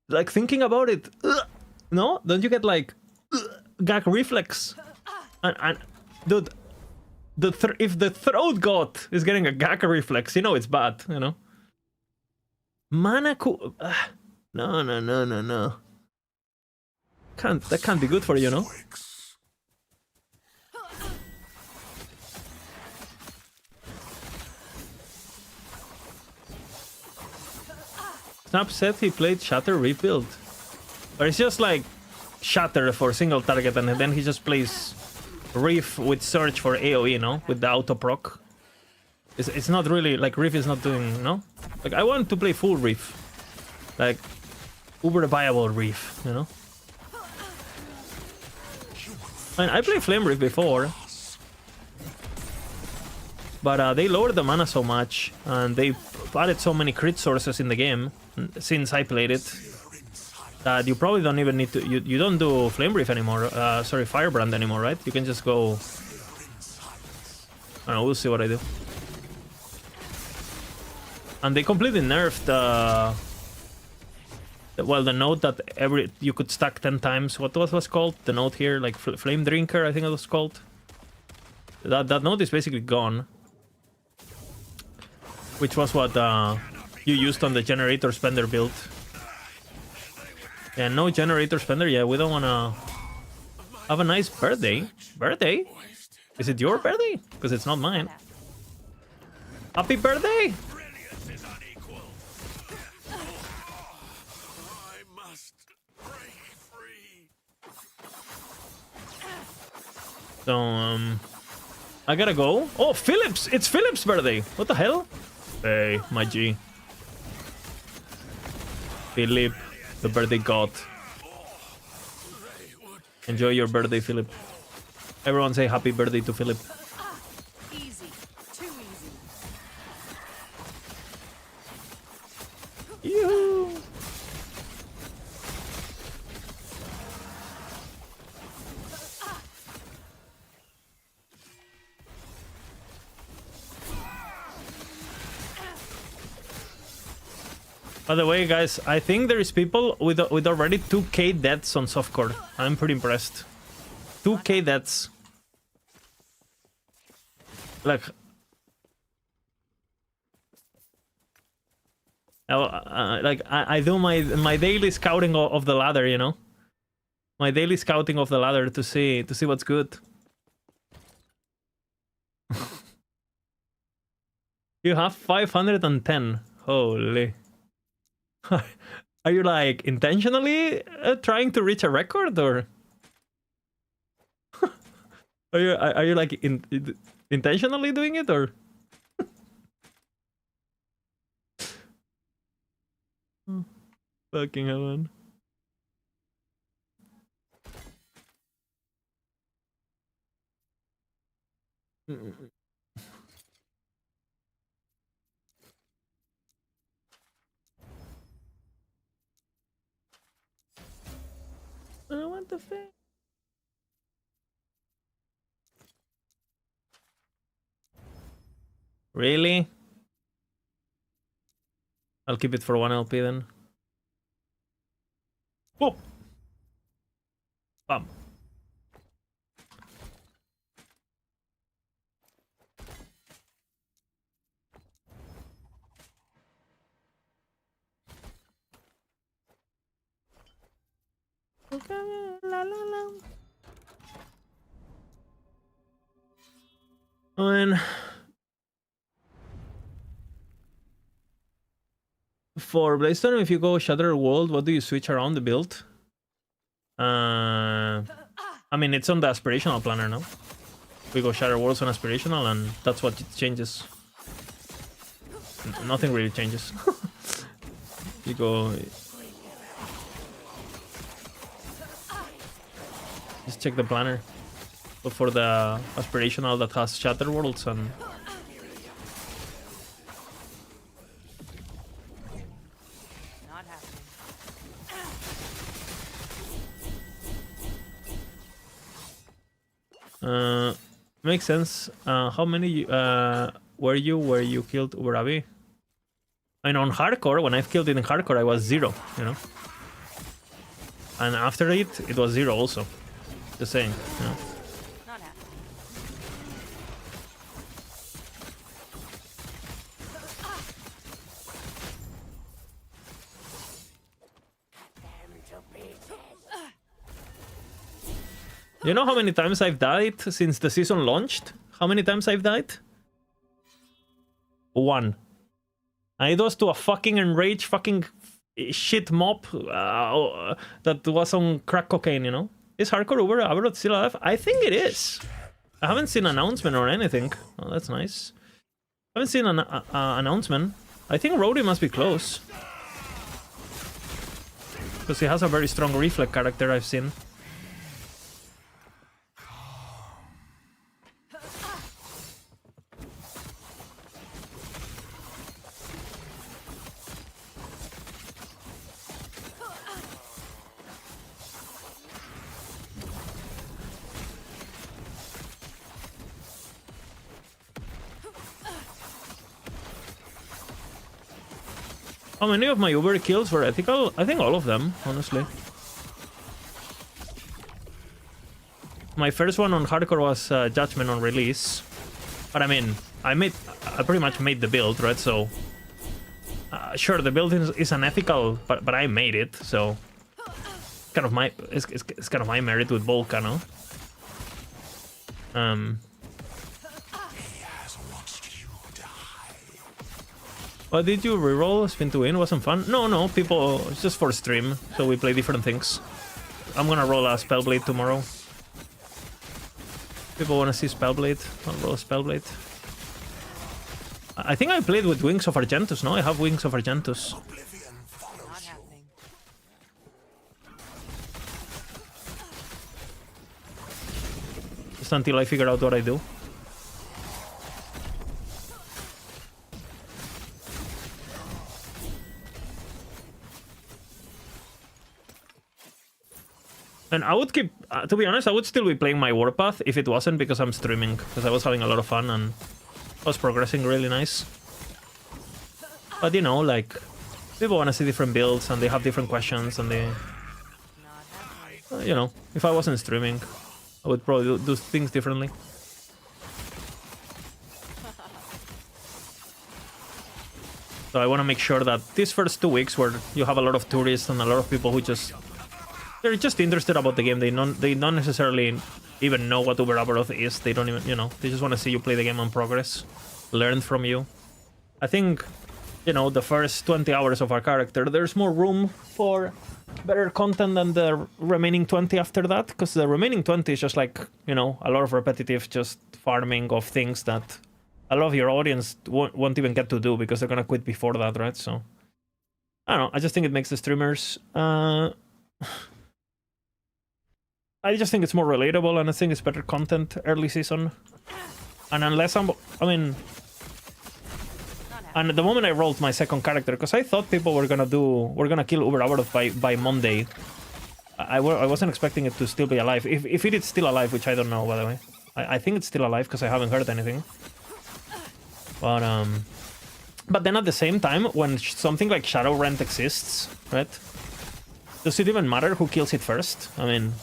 Like thinking about it. Ugh. No, don't you get like gag reflex? And dude. If the Throat God is getting a gag reflex, you know it's bad, you know? Mana cool... No. That can't be good for you, no? Snap said he played Shatter Rebuild. Or it's just like Shatter for single target and then he just plays Reef with Surge for AoE, you know, with the auto proc. It's not really like Reef is not doing, you know. Like I want to play full Reef, like uber viable Reef, you know. I mean, I played Flame Reef before, but they lowered the mana so much and they added so many crit sources in the game since I played it that you probably don't even need to. You don't do Flame Reef anymore. Sorry, Firebrand anymore, right? You can just go. I don't know. We'll see what I do. And they completely nerfed well, the node that you could stack 10 times. What was called? The node here, like Flame Drinker, I think it was called. That node is basically gone. Which was what you used on the Generator Spender build. Yeah, no Generator Spender. Yeah, we don't wanna have a nice birthday. Birthday? Is it your birthday? Because it's not mine. Happy birthday! So, I gotta go. Oh, Philip's! It's Philip's birthday! What the hell? Hey, my G. Philip, the birthday god. Enjoy your birthday, Philip. Everyone say happy birthday to Philip. Easy. Too easy. Yoo-hoo! By the way, guys, I think there is people with already 2k deaths on softcore. I'm pretty impressed. 2k deaths. Like, I do my daily scouting of the ladder, you know, my daily scouting of the ladder to see what's good. You have 510. Holy. Are you like intentionally trying to reach a record, or are you like intentionally doing it, or? Fucking hell, man. I want the thing. Really? I'll keep it for 1 LP then. Whoa! Bam. La, la, la. And for Bladedancer, if you go Shattered World, what do you switch around the build? I mean, it's on the aspirational planner now. We go Shattered Worlds on aspirational, and that's what it changes. Nothing really changes. You go. Just check the planner. But for the aspirational that has Shattered Worlds and. Not happening. Makes sense. How many were you killed Urabi? I mean, on hardcore, when I've killed it in hardcore, I was 0, you know. And after it was 0 also. Just saying, you know. Not happening. You know how many times I've died since the season launched? How many times I've died? 1. And it was to a fucking enraged fucking shit mob that was on crack cocaine, you know? Is Hardcore Uber Aberrot still alive? I think it is. I haven't seen an announcement or anything. Oh, that's nice. I haven't seen an announcement. I think Rhodey must be close. Because he has a very strong reflex character I've seen. How many of my Uber kills were ethical? I think all of them, honestly. My first one on hardcore was Judgment on release. But I mean, I pretty much made the build, right? So, sure, the build is unethical, but I made it, so it's kind of my merit with Volcano. What did you reroll? Spin to win? Wasn't fun? No, people, it's just for stream, so we play different things. I'm gonna roll a Spellblade tomorrow. People want to see Spellblade. I'll roll Spellblade. I think I played with Wings of Argentus, no? I have Wings of Argentus. Oblivion follows Not you. happening. Just until I figure out what I do. And I would keep, to be honest, I would still be playing my Warpath if it wasn't because I'm streaming, because I was having a lot of fun and I was progressing really nice. But you know, like, people want to see different builds and they have different questions and they, Not happening. you know, if I wasn't streaming, I would probably do things differently. So I want to make sure that these first 2 weeks where you have a lot of tourists and a lot of people who they're just interested about the game. They don't necessarily even know what Uber Abaroth is. They don't even, you know, they just want to see you play the game and progress, learn from you. I think, you know, the first 20 hours of our character, there's more room for better content than the remaining 20 after that, because the remaining 20 is just like, you know, a lot of repetitive just farming of things that a lot of your audience won't even get to do because they're gonna quit before that, right? So, I don't know, I just think it makes the streamers... I just think it's more relatable, and I think it's better content early season. And unless I mean... Not happening. And at the moment I rolled my second character, because I thought people were gonna kill Uber Abaroth by Monday. I wasn't expecting it to still be alive. If it is still alive, which I don't know, by the way. I think it's still alive, because I haven't heard anything. But then at the same time, when something like Shadowrend exists, right? Does it even matter who kills it first? I mean...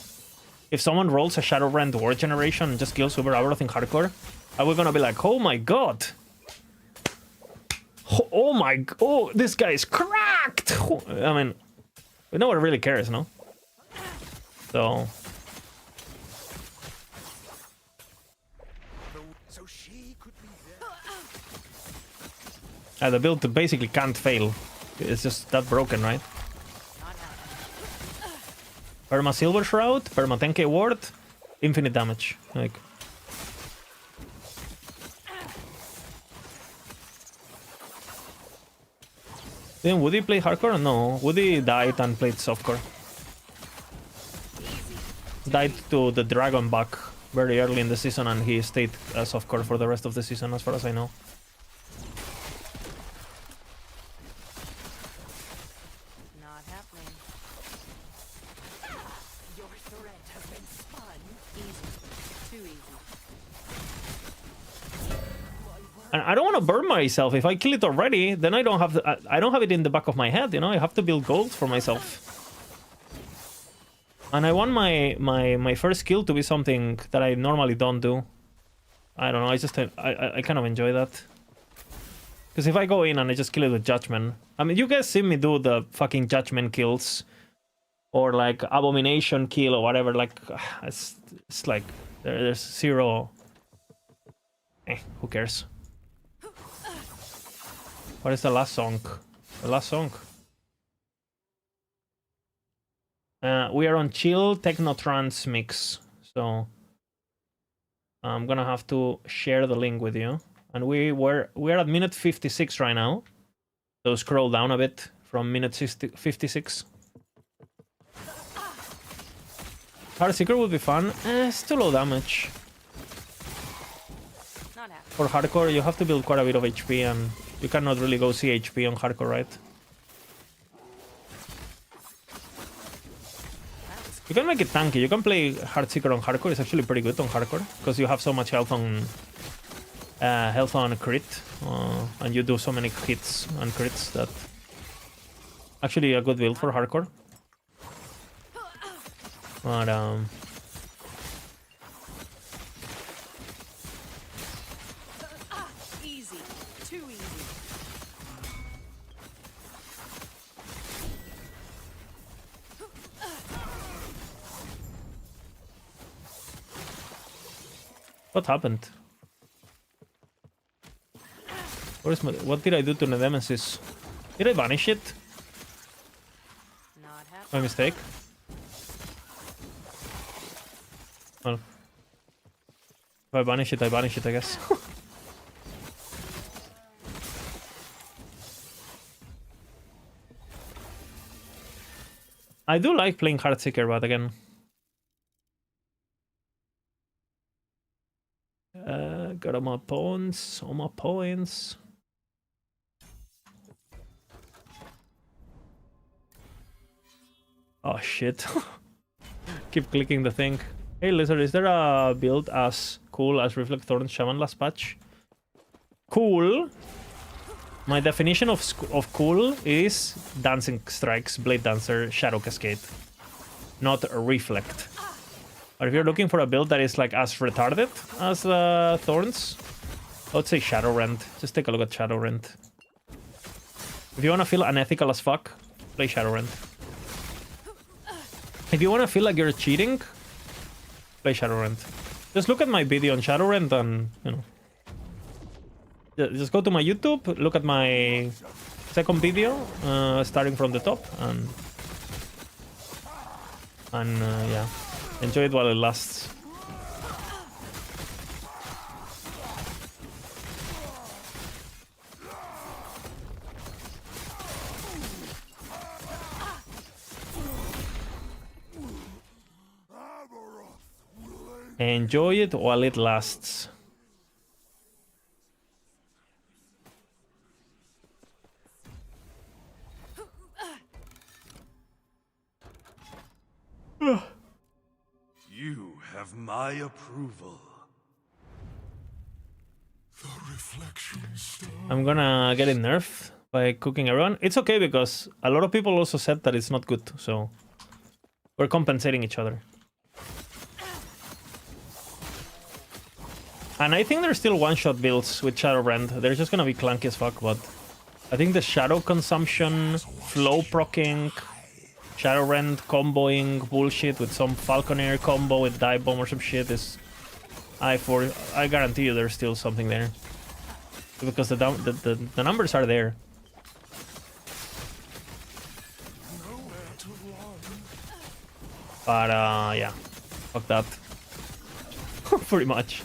If someone rolls a Shadowrend War Generation and just kills Uber Abaroth in hardcore, are we gonna be like, oh my god! Oh, this guy is cracked! I mean, no one really cares, no? So... So she could be there. the build basically can't fail. It's just that broken, right? Not happening. Perma Silver Shroud, Perma 10k ward, infinite damage. Like... Didn't Woody play hardcore? No, Woody died and played softcore. Died to the dragon bug very early in the season, and he stayed softcore for the rest of the season, as far as I know. Not happening. Your threat has been spun. Easy. Too easy. And I don't want to burn myself. If I kill it already, then I don't have it in the back of my head, you know? I have to build gold for myself. And I want my first kill to be something that I normally don't do. I don't know, I kind of enjoy that. Because if I go in and I just kill it with Judgment... I mean, you guys see me do the fucking Judgment kills. Or like Abomination kill or whatever, like... It's like... There's zero... who cares? What is the last song? The last song? We are on chill techno trance mix, so I'm gonna have to share the link with you. And we're at minute 56 right now, so scroll down a bit from minute 56. Heartseeker would be fun. It's too low damage. Not happening. For hardcore, you have to build quite a bit of HP, and you cannot really go CHP on hardcore, right? You can make it tanky. You can play Heartseeker on hardcore. It's actually pretty good on hardcore because you have so much health on crit, and you do so many hits and crits that actually a good build for hardcore. But Easy. Too easy. what happened? What did I do to the Nemesis? Did I vanish it? Not happening. My mistake? Well, If I banish it, I guess. I do like playing Heartseeker, but again... got all my points. Oh shit. Keep clicking the thing. Hey Lizard, is there a build as cool as Reflect Thorn Shaman last patch? Cool. My definition of cool is Dancing Strikes, Bladedancer, Shadow Cascade. Not Reflect. But if you're looking for a build that is like as retarded as Thorns, I would say Shadowrend. Just take a look at Shadowrend. If you want to feel unethical as fuck, play Shadowrend. If you want to feel like you're cheating, play Shadowrend. Just look at my video on Shadowrend and, you know. Just go to my YouTube, look at my second video, starting from the top, and yeah. Enjoy it while it lasts. Enjoy it while it lasts. You have my approval. The reflection star. I'm gonna get it nerfed by cooking everyone. It's okay because a lot of people also said that it's not good, so we're compensating each other. And I think there's still one-shot builds with Shadowrend. They're just gonna be clunky as fuck, but I think the Shadow Consumption, Flow Procking, Shadowrend comboing bullshit with some Falconeer combo with Dive Bomb or some shit is... I guarantee you there's still something there. Because the numbers are there. But yeah, fuck that. Pretty much.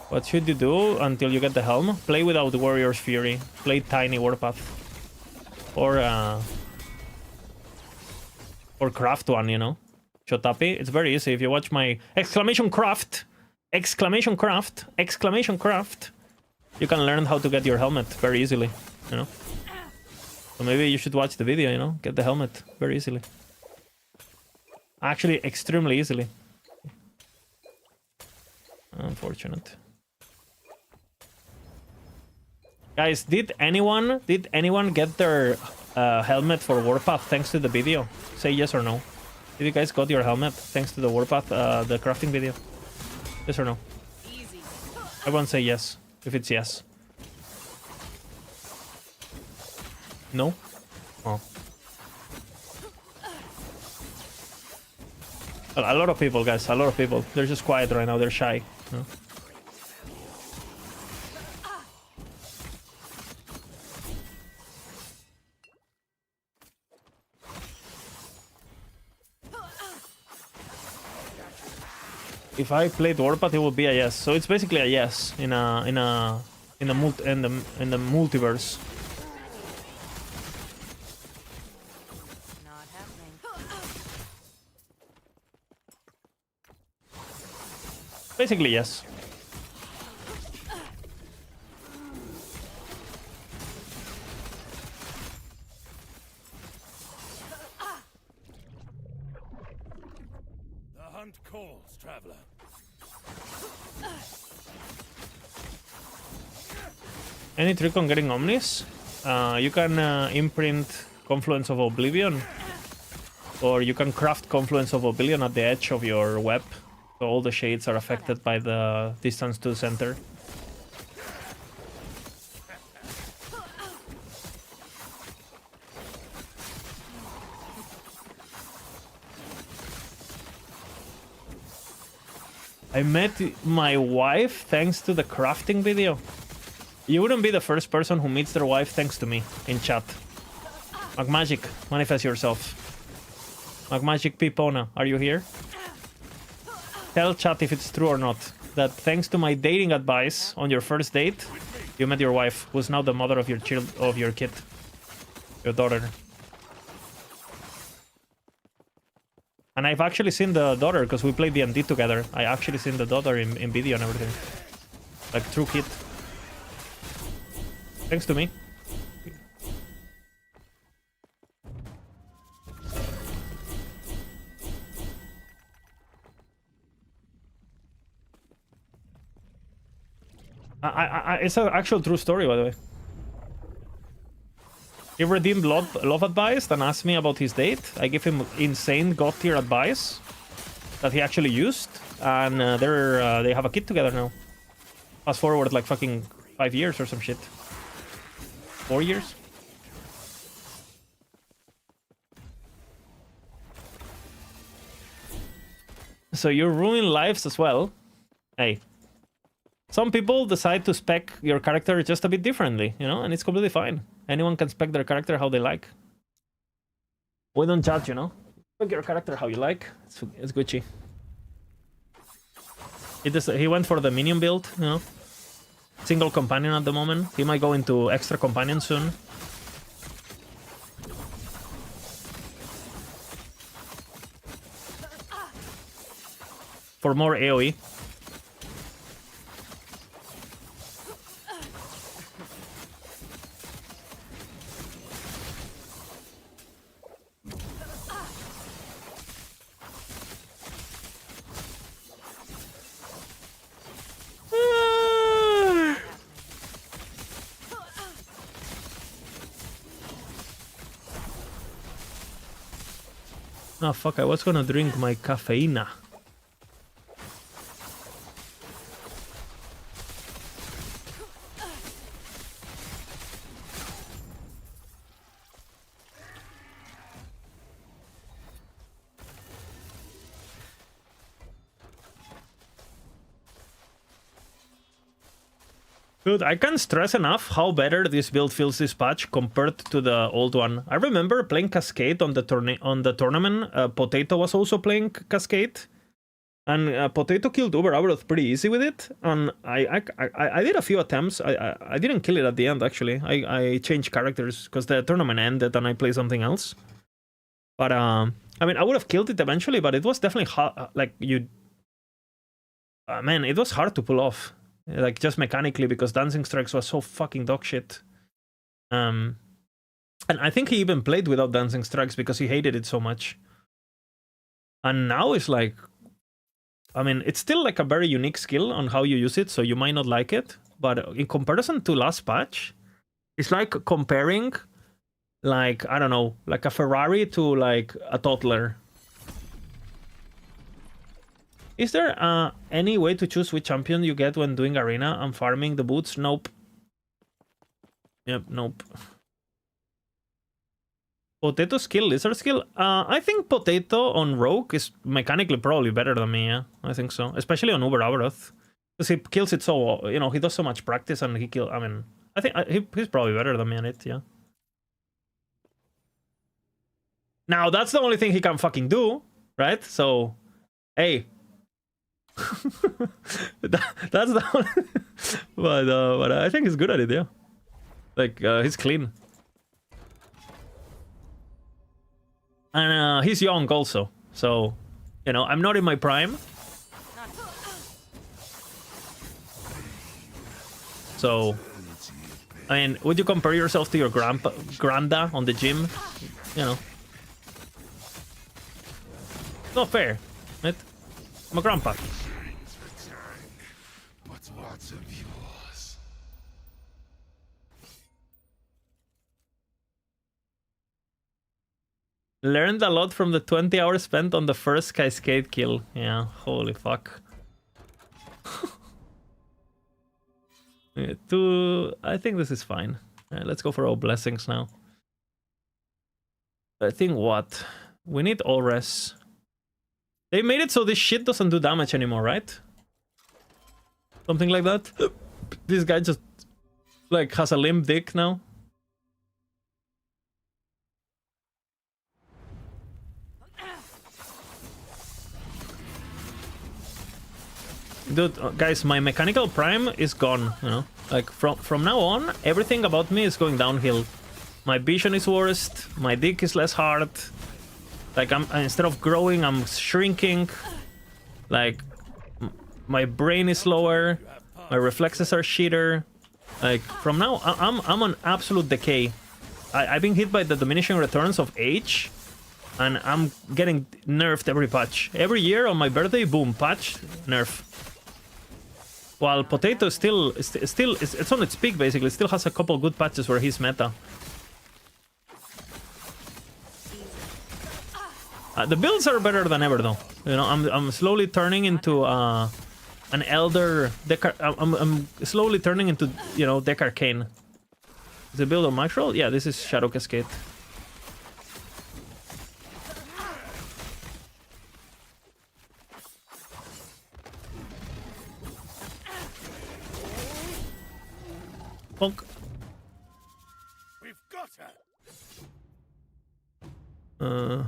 What should you do until you get the helm? Play without Warrior's Fury. Play Tiny Warpath. Or craft one, you know? Shotapi. It's very easy. If you watch my exclamation craft, you can learn how to get your helmet very easily, you know? So maybe you should watch the video, you know? Get the helmet very easily. Actually, extremely easily. Unfortunate. Guys, did anyone get their helmet for Warpath thanks to the video? Say yes or no. Did you guys got your helmet thanks to the Warpath, the crafting video? Yes or no? Easy. Everyone say yes, if it's yes. No? Oh. A lot of people, guys, a lot of people. They're just quiet right now, they're shy. No? If I played Warpath, it would be a yes. So it's basically a yes in the multiverse. Not happening. Basically yes. The hunt calls, traveler. Any trick on getting Omnis? You can imprint Confluence of Oblivion, or you can craft Confluence of Oblivion at the edge of your web, so all the shades are affected by the distance to the center. I met my wife thanks to the crafting video. You wouldn't be the first person who meets their wife thanks to me in chat. Like magic, manifest yourself. Magic Pipona, are you here? Tell chat if it's true or not. That thanks to my dating advice on your first date, you met your wife, who's now the mother of your kid, your daughter. And I've actually seen the daughter because we played D&D together. I actually seen the daughter in video and everything, like true kid. Thanks to me. It's an actual true story, by the way. He redeemed love advice and asked me about his date. I gave him insane god tier advice that he actually used, and they have a kid together now. Fast forward like fucking 5 years or some shit. 4 years. So you ruin lives as well. Hey. Some people decide to spec your character just a bit differently, you know, and it's completely fine. Anyone can spec their character how they like. We don't judge, you know. Spec your character how you like. It's Gucci. He went for the minion build, you know. Single companion at the moment. He might go into extra companion soon. For more AoE. Oh fuck, I was gonna drink my caffeina. Dude, I can't stress enough how better this build feels this patch compared to the old one. I remember playing Cascade on the tournament. Potato was also playing Cascade, and Potato killed Uber Abaroth pretty easy with it. And I did a few attempts. I didn't kill it at the end actually. I changed characters because the tournament ended and I played something else. But I mean, I would have killed it eventually, but it was definitely hard. Like man, it was hard to pull off. Like, just mechanically, because Dancing Strikes was so fucking dog shit. And I think he even played without Dancing Strikes because he hated it so much. And now it's like... I mean, it's still like a very unique skill on how you use it, so you might not like it. But in comparison to last patch, it's like comparing, like, I don't know, like a Ferrari to, like, a toddler. Is there any way to choose which champion you get when doing arena and farming the boots? Nope. Yep, nope. Potato skill, lizard skill? I think Potato on Rogue is mechanically probably better than me, yeah. I think so. Especially on Uber Abaroth. Because he kills it so, you know, he does so much practice and he I mean, I think he's probably better than me on it, yeah. Now, that's the only thing he can fucking do, right? So, hey. That's the only... but I think he's good at it, yeah. Like, he's clean. And he's young also. So, you know, I'm not in my prime. So, I mean, would you compare yourself to your granda on the gym? You know. It's not fair, right? I'm a grandpa. Learned a lot from the 20 hours spent on the first Cascade kill. Yeah, holy fuck. I think this is fine. Right, let's go for all blessings now. I think what? We need Ores. They made it so this shit doesn't do damage anymore, right? Something like that. This guy just like has a limp dick now. dude, guys, my mechanical prime is gone, you know? Like, from now on, everything about me is going downhill. My vision is worst, my dick is less hard. Like, instead of growing, I'm shrinking. Like, my brain is lower, my reflexes are shitter. Like, from now, I'm on absolute decay. I've been hit by the diminishing returns of age, and I'm getting nerfed every patch. Every year on my birthday, boom, patch, nerf. While Potato is still, it's on its peak, basically. It still has a couple good patches where he's meta. The builds are better than ever, though. You know, I'm slowly turning into an elder deck. I'm slowly turning into, you know, Deck Arcane. Is the build on Maxroll? Yeah, this is Shadow Cascade. Bonk. We've got her.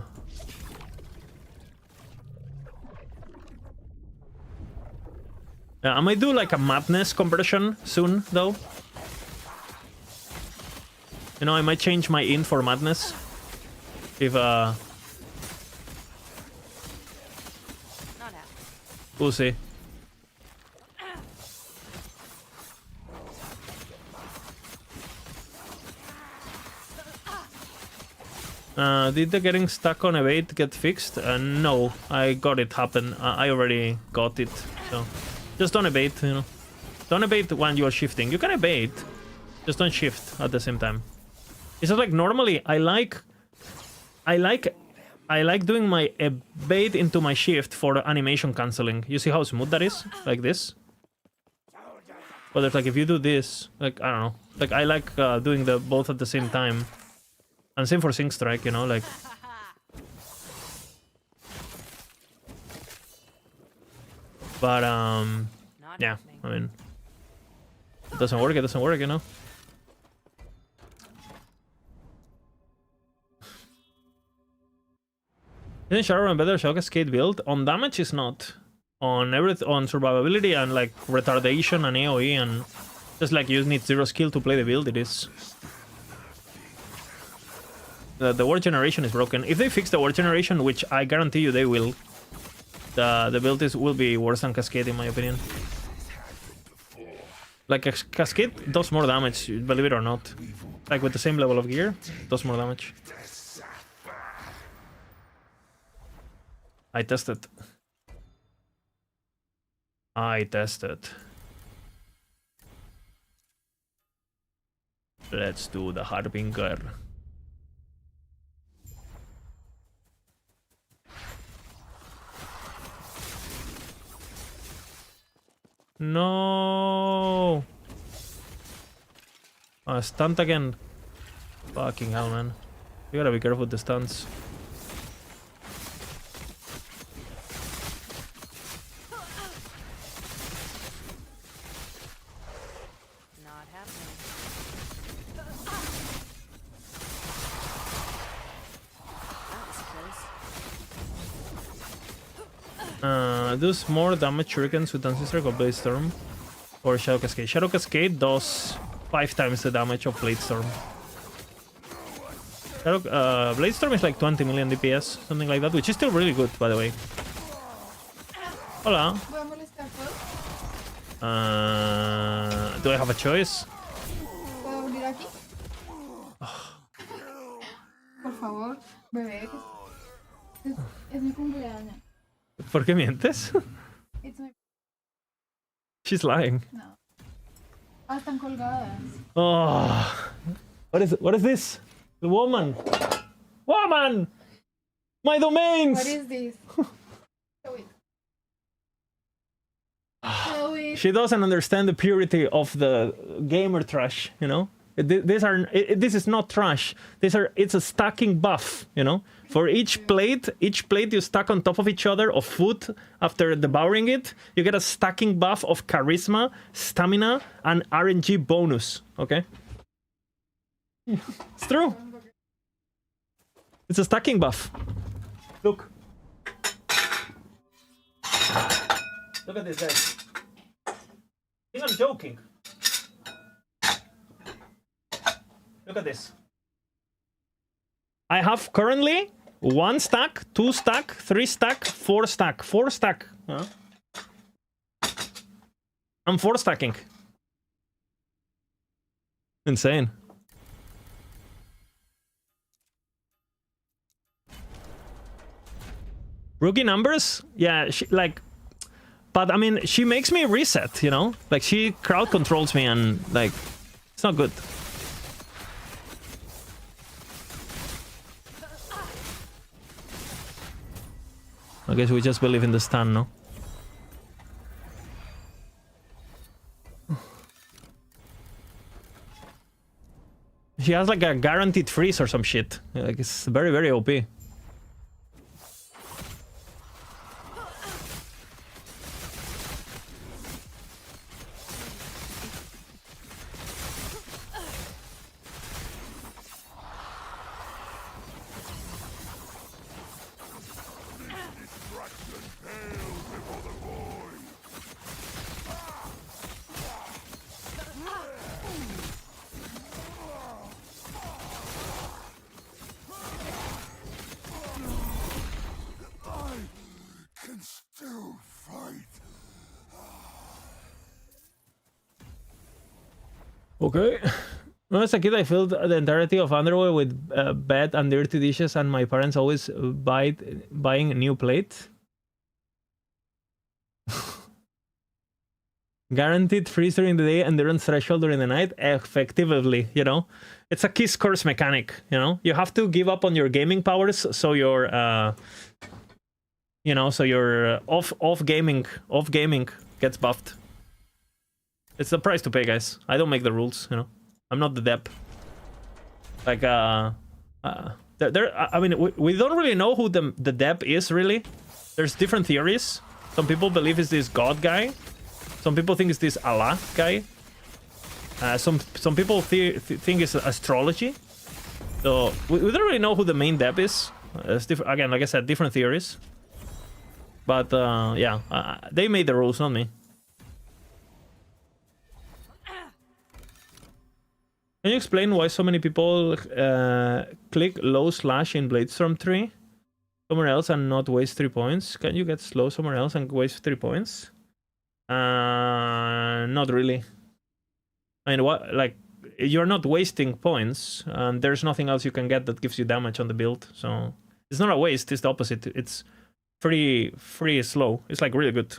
Yeah, I might do like a madness conversion soon, though. You know, I might change my int for madness. If Not happening. we'll see. Did the getting stuck on evade get fixed? No, I got it happen. I already got it, so just don't evade, you know. Don't evade when you're shifting. You can evade, just don't shift at the same time. It's just like normally I like doing my evade into my shift for animation canceling. You see how smooth that is? Like this. But it's like if you do this, like I don't know, like I like doing the both at the same time. And same for Sync Strike, you know, like... But, Not yeah, happening. I mean... It doesn't work, you know? Isn't Shadowrun better Shadow Cascade build? On damage is not. On survivability and, like, retardation and AoE and... Just like you need 0 skill to play the build, it is. The word generation is broken. If they fix the word generation, which I guarantee you they will, the build will be worse than Cascade in my opinion. Like Cascade does more damage, believe it or not. Like with the same level of gear, it does more damage. I tested. Let's do the Harbinger. No. Stunt again. Fucking hell, man. You gotta be careful with the stunts. Not happening. That was close. Does more damage shurikens with Ancestor or Blade Storm or Shadow Cascade? Shadow Cascade does 5 times the damage of Blade Storm. Blade Storm is like 20 million DPS, something like that, which is still really good, by the way. Hola. Voy a molestar, ¿puedo? Do I have a choice? ¿Puedo abrir aquí? Por favor, bebé. Es mi cumpleaños. ¿Por qué mientes? It's my... She's lying. No. Ah, están colgadas. Oh, what is this? The woman. Woman! My domains! What is this? Show it. Show it. She doesn't understand the purity of the gamer trash, you know? This is not trash. It's a stacking buff, you know? For each plate you stack on top of each other of food after devouring it, you get a stacking buff of charisma, stamina, and RNG bonus, okay? It's true. It's a stacking buff. Look. Look at this, guys. think I'm joking. Look at this. I have currently 1 stack, 2 stack, 3 stack, 4 stack. 4 stack. Huh? I'm 4 stacking. Insane. Rookie numbers? Yeah, she, like... But, I mean, she makes me reset, you know? Like, she crowd controls me and, like... It's not good. I guess we just believe in the stun, no? She has like a guaranteed freeze or some shit. Like, it's very, very OP. Okay. When I was a kid, I filled the entirety of underwear with bad and dirty dishes, and my parents always buying a new plate. Guaranteed freeze during the day, endurance threshold during the night. Effectively, you know, it's a kiss curse mechanic. You know, you have to give up on your gaming powers, so your, you know, so your off gaming gets buffed. It's the price to pay, guys. I don't make the rules, you know. I'm not the dep. Like, I mean, we don't really know who the dep is, really. There's different theories. Some people believe it's this god guy. Some people think it's this Allah guy. Some people think it's astrology. So, we don't really know who the main dep is. Again, like I said, different theories. But, yeah, they made the rules, not me. Can you explain why so many people click low slash in Bladestorm 3 somewhere else and not waste 3 points? Can you get slow somewhere else and waste 3 points? Not really. I mean, what, like, you're not wasting points, and there's nothing else you can get that gives you damage on the build. So it's not a waste, it's the opposite. It's pretty slow. It's like really good.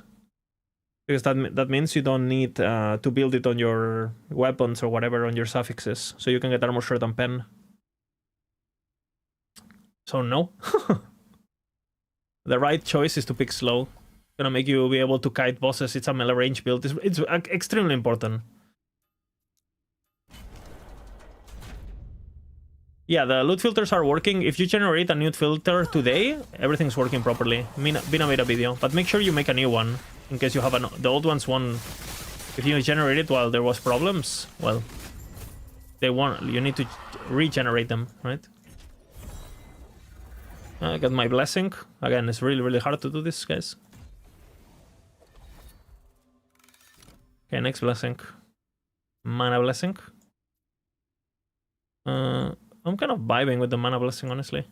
Because that means you don't need to build it on your weapons or whatever, on your suffixes. So you can get armor shred and pen. So no. The right choice is to pick slow. Gonna make you be able to kite bosses. It's a melee range build. It's extremely important. Yeah, the loot filters are working. If you generate a new filter today, everything's working properly. Bina made a video, but make sure you make a new one in case you have the old ones won. If you generate it while there was problems, well, you need to regenerate them, right? I got my blessing. Again, it's really hard to do this, guys. Okay, next blessing. Mana blessing. I'm kind of vibing with the mana blessing, honestly.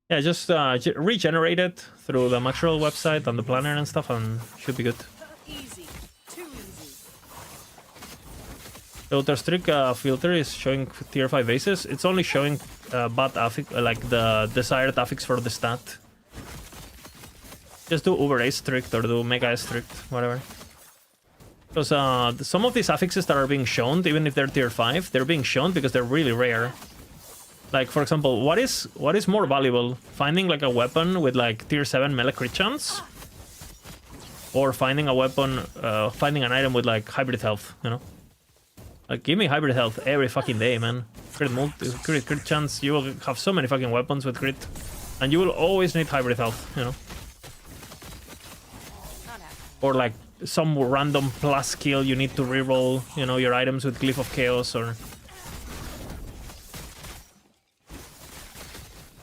Yeah, just regenerate it through the Material website and the planner and stuff, and should be good. Easy. Too easy. The Outer Streak filter is showing tier 5 aces. It's only showing bad affix, like the desired affix for the stat. Just do Uber Ace strict or do Mega Ace strict, whatever. Because some of these affixes that are being shown, even if they're tier 5, they're being shown because they're really rare. Like, for example, what is more valuable? Finding like a weapon with like tier 7 melee crit chance? Or finding a weapon, finding an item with like hybrid health, you know? Like, give me hybrid health every fucking day, man. Crit chance, you will have so many fucking weapons with crit. And you will always need hybrid health, you know? Or like some random plus skill you need to reroll, you know, your items with Glyph of Chaos or...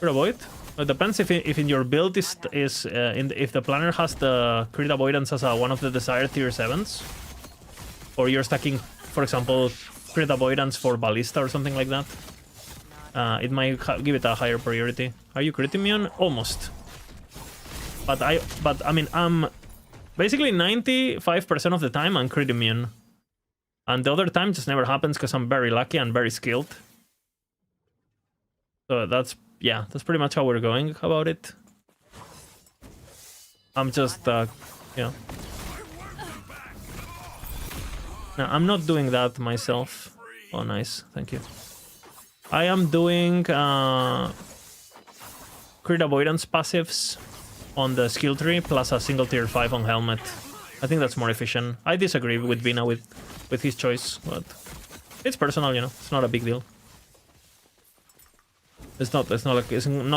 Avoid? It depends if in your build if the planner has the crit avoidance as one of the desired tier 7s, or you're stacking, for example, crit avoidance for ballista or something like that. It might give it a higher priority. Are you crit immune? Almost. But I mean, I'm basically 95% of the time I'm crit immune, and the other time just never happens because I'm very lucky and very skilled. So that's pretty much how we're going about it. I'm just yeah. No, I'm not doing that myself. Oh, nice, thank you. I am doing crit avoidance passives on the skill tree plus a single tier 5 on helmet. I think that's more efficient. I disagree with Vina with his choice, but it's personal, you know. It's not a big deal. It's not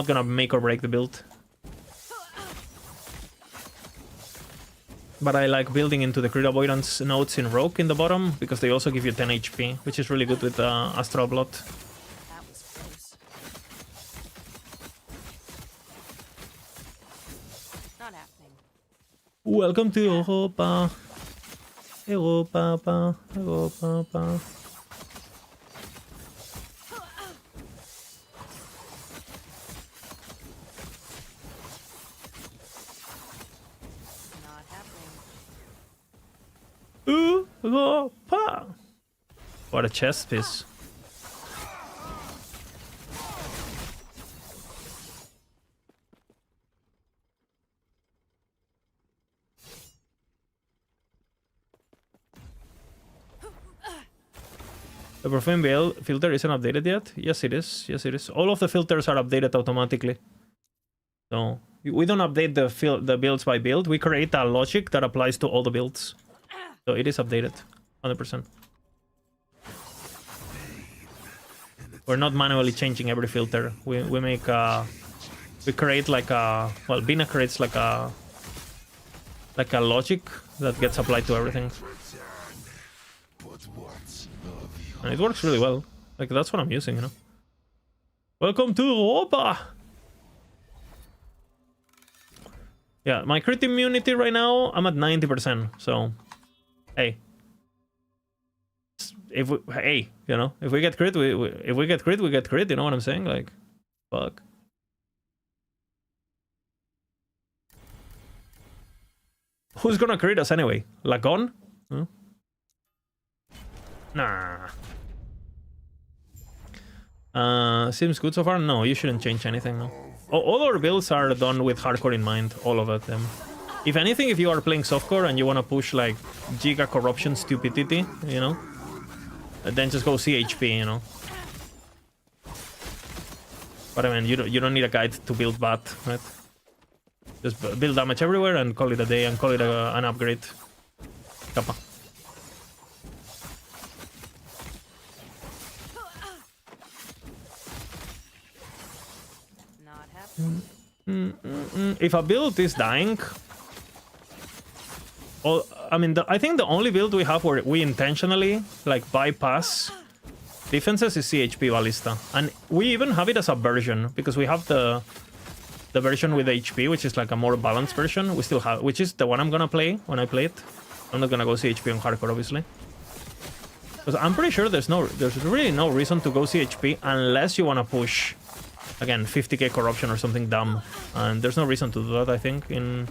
gonna make or break the build. But I like building into the crit avoidance nodes in Rogue in the bottom because they also give you 10 HP, which is really good with Astral Blood. That was close. Not happening. Welcome to Europa. Europa, Europa. Not happening. Europa. What a chest piece. The profane veil filter isn't updated yet? Yes, it is. Yes, it is. All of the filters are updated automatically. So we don't update the builds by build. We create a logic that applies to all the builds. So it is updated, 100%. We're not manually changing every filter. We make we create like a, well, Bina creates like a logic that gets applied to everything. And it works really well. Like, that's what I'm using, you know. Welcome to Europa! Yeah, my crit immunity right now, I'm at 90%, so... Hey. Hey, you know, if we get crit, if we get crit, we get crit, you know what I'm saying? Like, fuck. Who's gonna crit us anyway? Lagon? Huh? Nah. Seems good so far? No, you shouldn't change anything, no. All our builds are done with hardcore in mind, all of them. If anything, if you are playing softcore and you want to push like Giga Corruption stupidity, you know, then just go CHP, you know. But I mean, you don't need a guide to build bad, right? Just build damage everywhere and call it a day and call it an upgrade. Kappa. Not happening. If a build is dying, I mean, I think the only build we have where we intentionally like bypass defenses is CHP Ballista, and we even have it as a version because we have the version with HP, which is like a more balanced version. We still have, which is the one I'm gonna play when I play it. I'm not gonna go CHP on hardcore, obviously, because I'm pretty sure there's really no reason to go CHP unless you wanna push again 50k corruption or something dumb, and there's no reason to do that, I think, in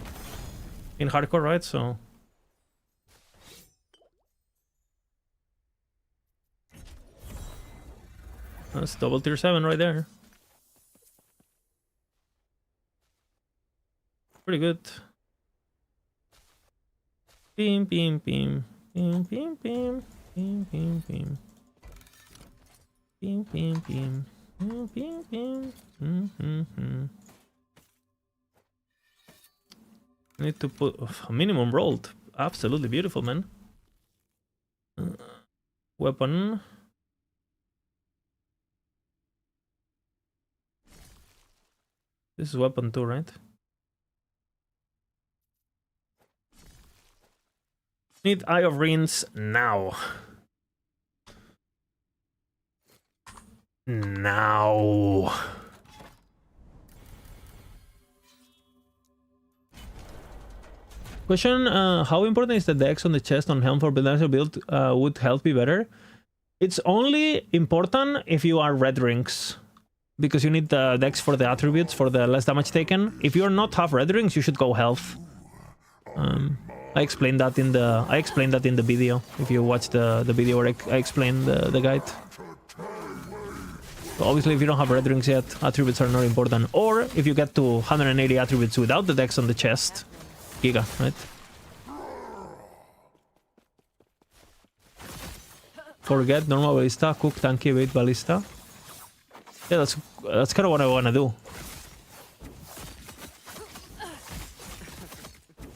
hardcore, right? So that's double tier 7 right there. Pretty good. Beam, beam, beam. Beam, beam, beam. Beam, beam, beam. Beam, beam, beam. Beam, beam, beam. Need to put a minimum rolled. Absolutely beautiful, man. Weapon. This is weapon 2, right? Need Eye of Rings now. Now. Question, how important is the dex on the chest on helm for Bladedancer build? Would health be better? It's only important if you are red rings. Because you need the dex for the attributes, for the less damage taken. If you're not half red rings, you should go health. I explained that in the video. If you watch the video where I explained the guide. So obviously, if you don't have red rings yet, attributes are not important. Or if you get to 180 attributes without the dex on the chest, Giga, right? Forget normal ballista, cook tanky weight ballista. Yeah, that's kind of what I want to do.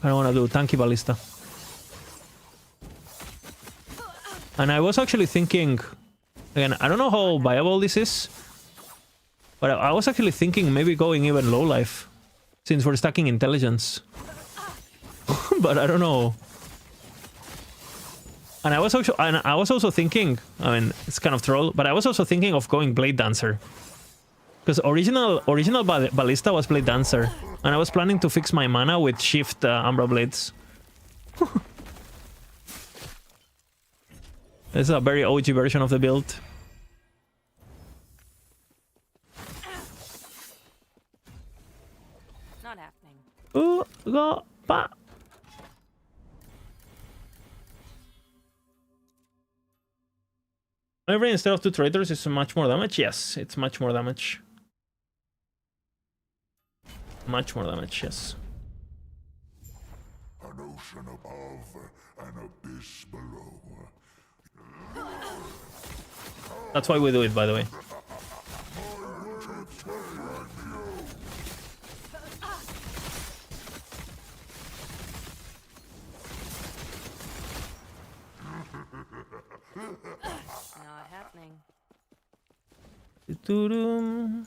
I want to do tanky ballista. And I was actually thinking, again, I don't know how viable this is, but I was actually thinking maybe going even low life, since we're stacking intelligence. But I don't know. And I was also thinking, I mean, it's kind of troll, but I was also thinking of going Bladedancer. Because original ballista was Bladedancer, and I was planning to fix my mana with shift Umbra Blades. This is a very OG version of the build. Not happening. Ooh, go, pa. Every instead of 2 traitors is much more damage. Yes, it's much more damage. Much more damage, yes. An ocean above, an abyss below. That's why we do it, by the way. Not happening. Doo-doo.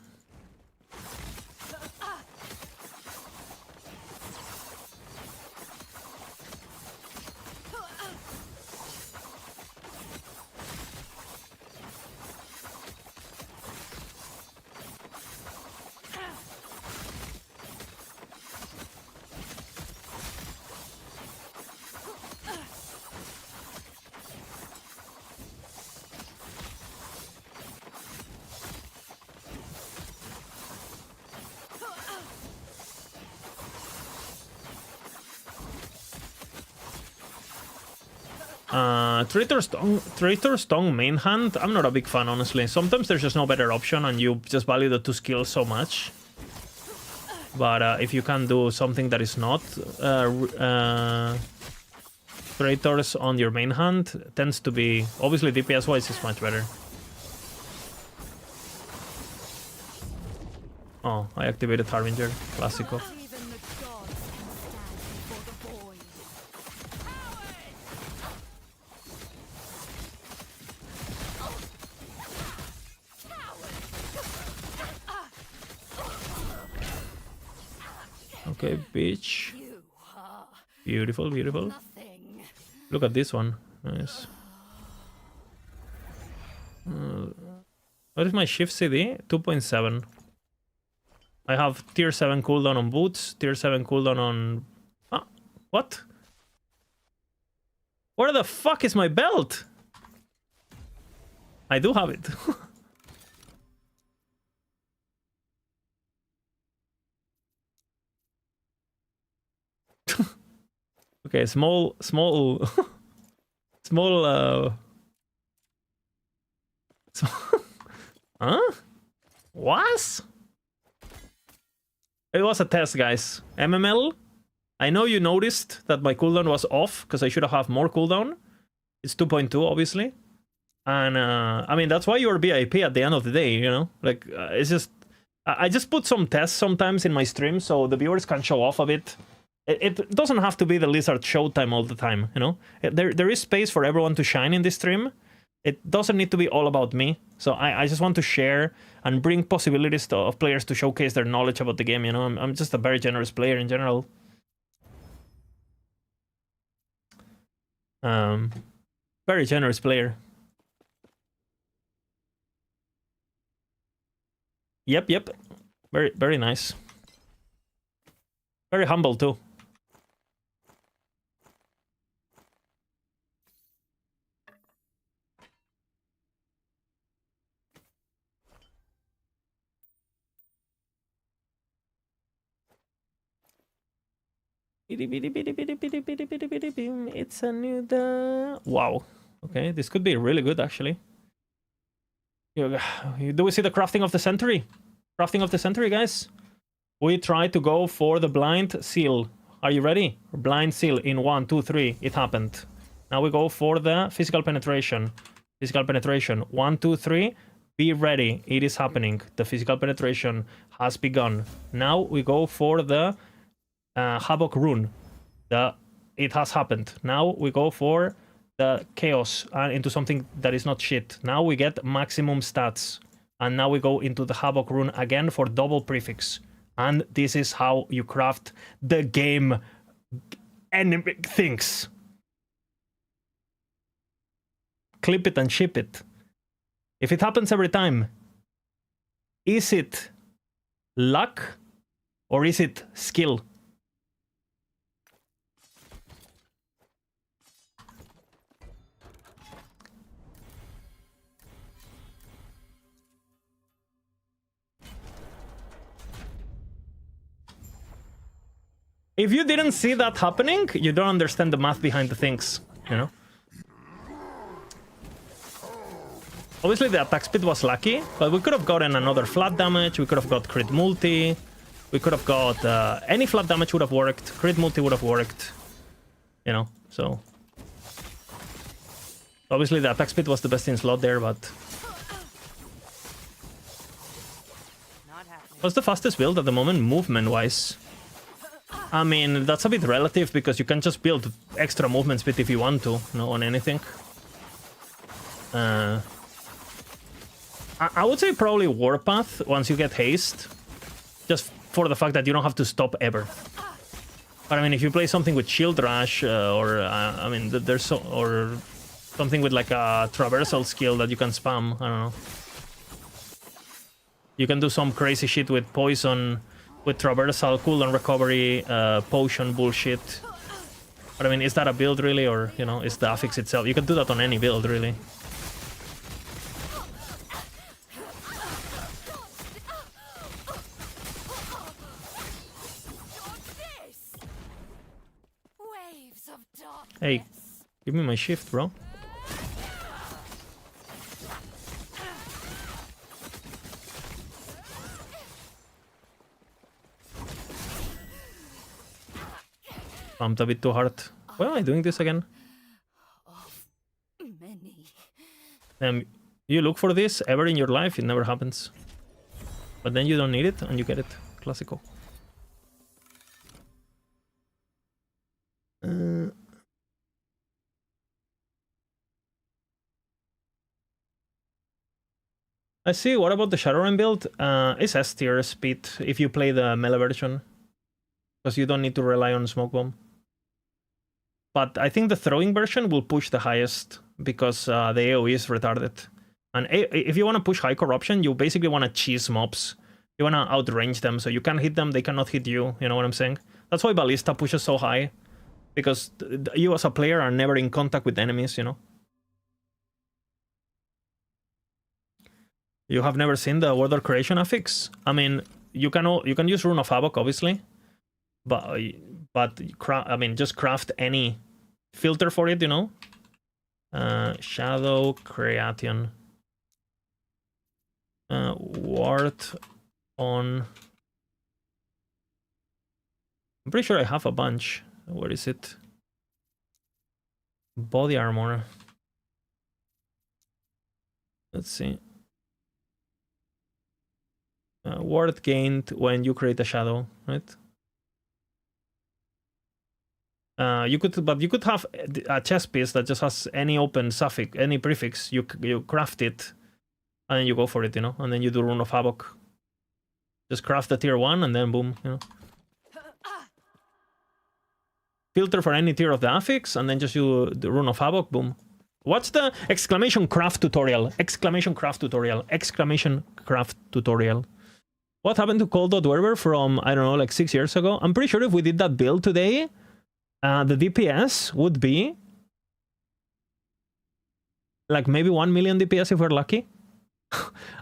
Traitor's Tongue main hand, I'm not a big fan, honestly. Sometimes there's just no better option and you just value the 2 skills so much. But if you can do something that is not Traitors on your main hand, tends to be... Obviously, DPS-wise is much better. Oh, I activated Harbinger. Classico. Even the gods can stand before the void. Okay, bitch. You are Beautiful, beautiful. nothing. Look at this one. Nice. What is my shift CD? 2.7. I have tier 7 cooldown on boots, tier 7 cooldown on... Ah, what? Where the fuck is my belt? I do have it. Okay, small... Huh? What? It was a test, guys. MML, I know you noticed that my cooldown was off, because I should have more cooldown. It's 2.2, obviously. And, I mean, that's why you're VIP at the end of the day, you know? Like, it's just... I just put some tests sometimes in my stream, so the viewers can show off a bit. It doesn't have to be the Lizard showtime all the time, you know? There is space for everyone to shine in this stream. It doesn't need to be all about me. So I just want to share and bring possibilities of players to showcase their knowledge about the game, you know? I'm just a very generous player in general. Very generous player. Yep. Very nice. Very humble, too. It's a new day. Wow. Okay, this could be really good, actually. Do we see the crafting of the century? Crafting of the century, guys? We try to go for the blind seal. Are you ready? Blind seal in 1, 2, 3. It happened. Now we go for the physical penetration. Physical penetration. 1, 2, 3. Be ready. It is happening. The physical penetration has begun. Now we go for the Havoc rune. It has happened. Now we go for the chaos into something that is not shit. Now we get maximum stats. And now we go into the Havoc rune again for double prefix. And this is how you craft the game enemy things. Clip it and ship it. If it happens every time, is it luck or is it skill? If you didn't see that happening, you don't understand the math behind the things, you know? Obviously the attack speed was lucky, but we could have gotten another flat damage, we could have got crit multi, we could have got... any flat damage would have worked, crit multi would have worked, you know, so... Obviously the attack speed was the best in slot there, but... What's the fastest build at the moment, movement-wise? I mean, that's a bit relative, because you can just build extra movement speed if you want to, no, on anything. I would say probably Warpath once you get haste, just for the fact that you don't have to stop ever. But I mean, if you play something with Shield Rush, or I mean, there's or something with like a traversal skill that you can spam, I don't know. You can do some crazy shit with poison, with traversal, cooldown recovery, potion bullshit. But I mean, is that a build really, or you know, is the affix itself? You can do that on any build really. Hey, give me my shift, bro. Pumped a bit too hard. Why am I doing this again? You look for this ever in your life, it never happens. But then you don't need it and you get it. Classical. I see, what about the Shadowrun build? It's S tier speed if you play the melee version. Because you don't need to rely on Smoke Bomb. But I think the throwing version will push the highest, because the AoE is retarded. And if you want to push high corruption, you basically want to cheese mobs. You want to outrange them, so you can hit them, they cannot hit you, you know what I'm saying? That's why Ballista pushes so high. Because you as a player are never in contact with enemies, you know? You have never seen the Order Creation affix? I mean, you can use Rune of Havoc, obviously, but I mean, just craft any filter for it, you know. Shadow Creation, Ward on. I'm pretty sure I have a bunch. Where is it? Body armor. Let's see. Ward gained when you create a shadow, right? You could have a chess piece that just has any open suffix, any prefix. You craft it, and then you go for it, you know. And then you do Rune of Havoc. Just craft the tier 1, and then boom, you know. Filter for any tier of the affix, and then just do the Rune of Havoc, boom. What's the exclamation craft tutorial? Exclamation craft tutorial. Exclamation craft tutorial. What happened to Cold.Werber from, I don't know, like 6 years ago? I'm pretty sure if we did that build today, the DPS would be like maybe 1 million DPS if we're lucky.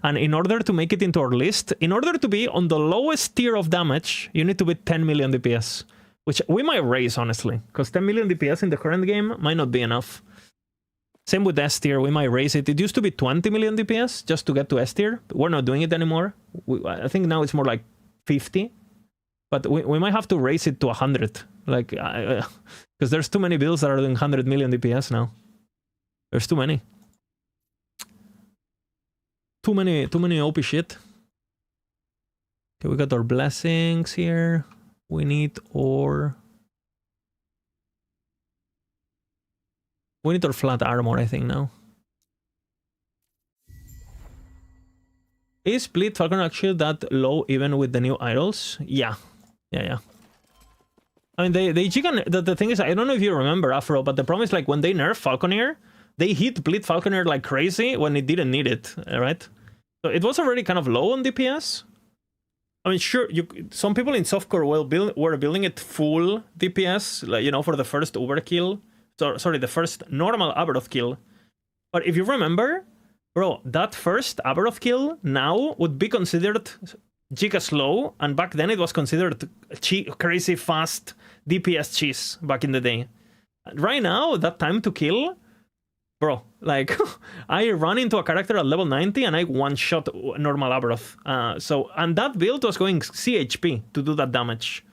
And in order to make it into our list, in order to be on the lowest tier of damage, you need to be 10 million DPS. which we might raise, honestly, because 10 million DPS in the current game might not be enough. Same with S tier, we might raise it. It used to be 20 million DPS just to get to S tier. We're not doing it anymore. I think now it's more like 50. But we might have to raise it to 100. Like, because there's too many builds that are doing 100 million DPS now. There's too many. Too many OP shit. Okay, we got our blessings here. We need our... We need our flat armor, I think, now. Is Bleed Falcon actually that low even with the new idols? Yeah. Yeah. I mean, the thing is, I don't know if you remember, Afro, but the problem is, like, when they nerf Falconeer, they hit Bleed Falconeer like crazy when it didn't need it, right? So it was already kind of low on DPS. I mean, sure, some people in softcore were building it full DPS, like, you know, for the first overkill. Sorry, the first normal Abaroth kill. But if you remember, bro, that first Abaroth kill now would be considered giga slow, and back then it was considered crazy fast DPS cheese back in the day. Right now, that time to kill, bro, like, I run into a character at level 90 and I one-shot normal Abaroth. And that build was going CHP to do that damage.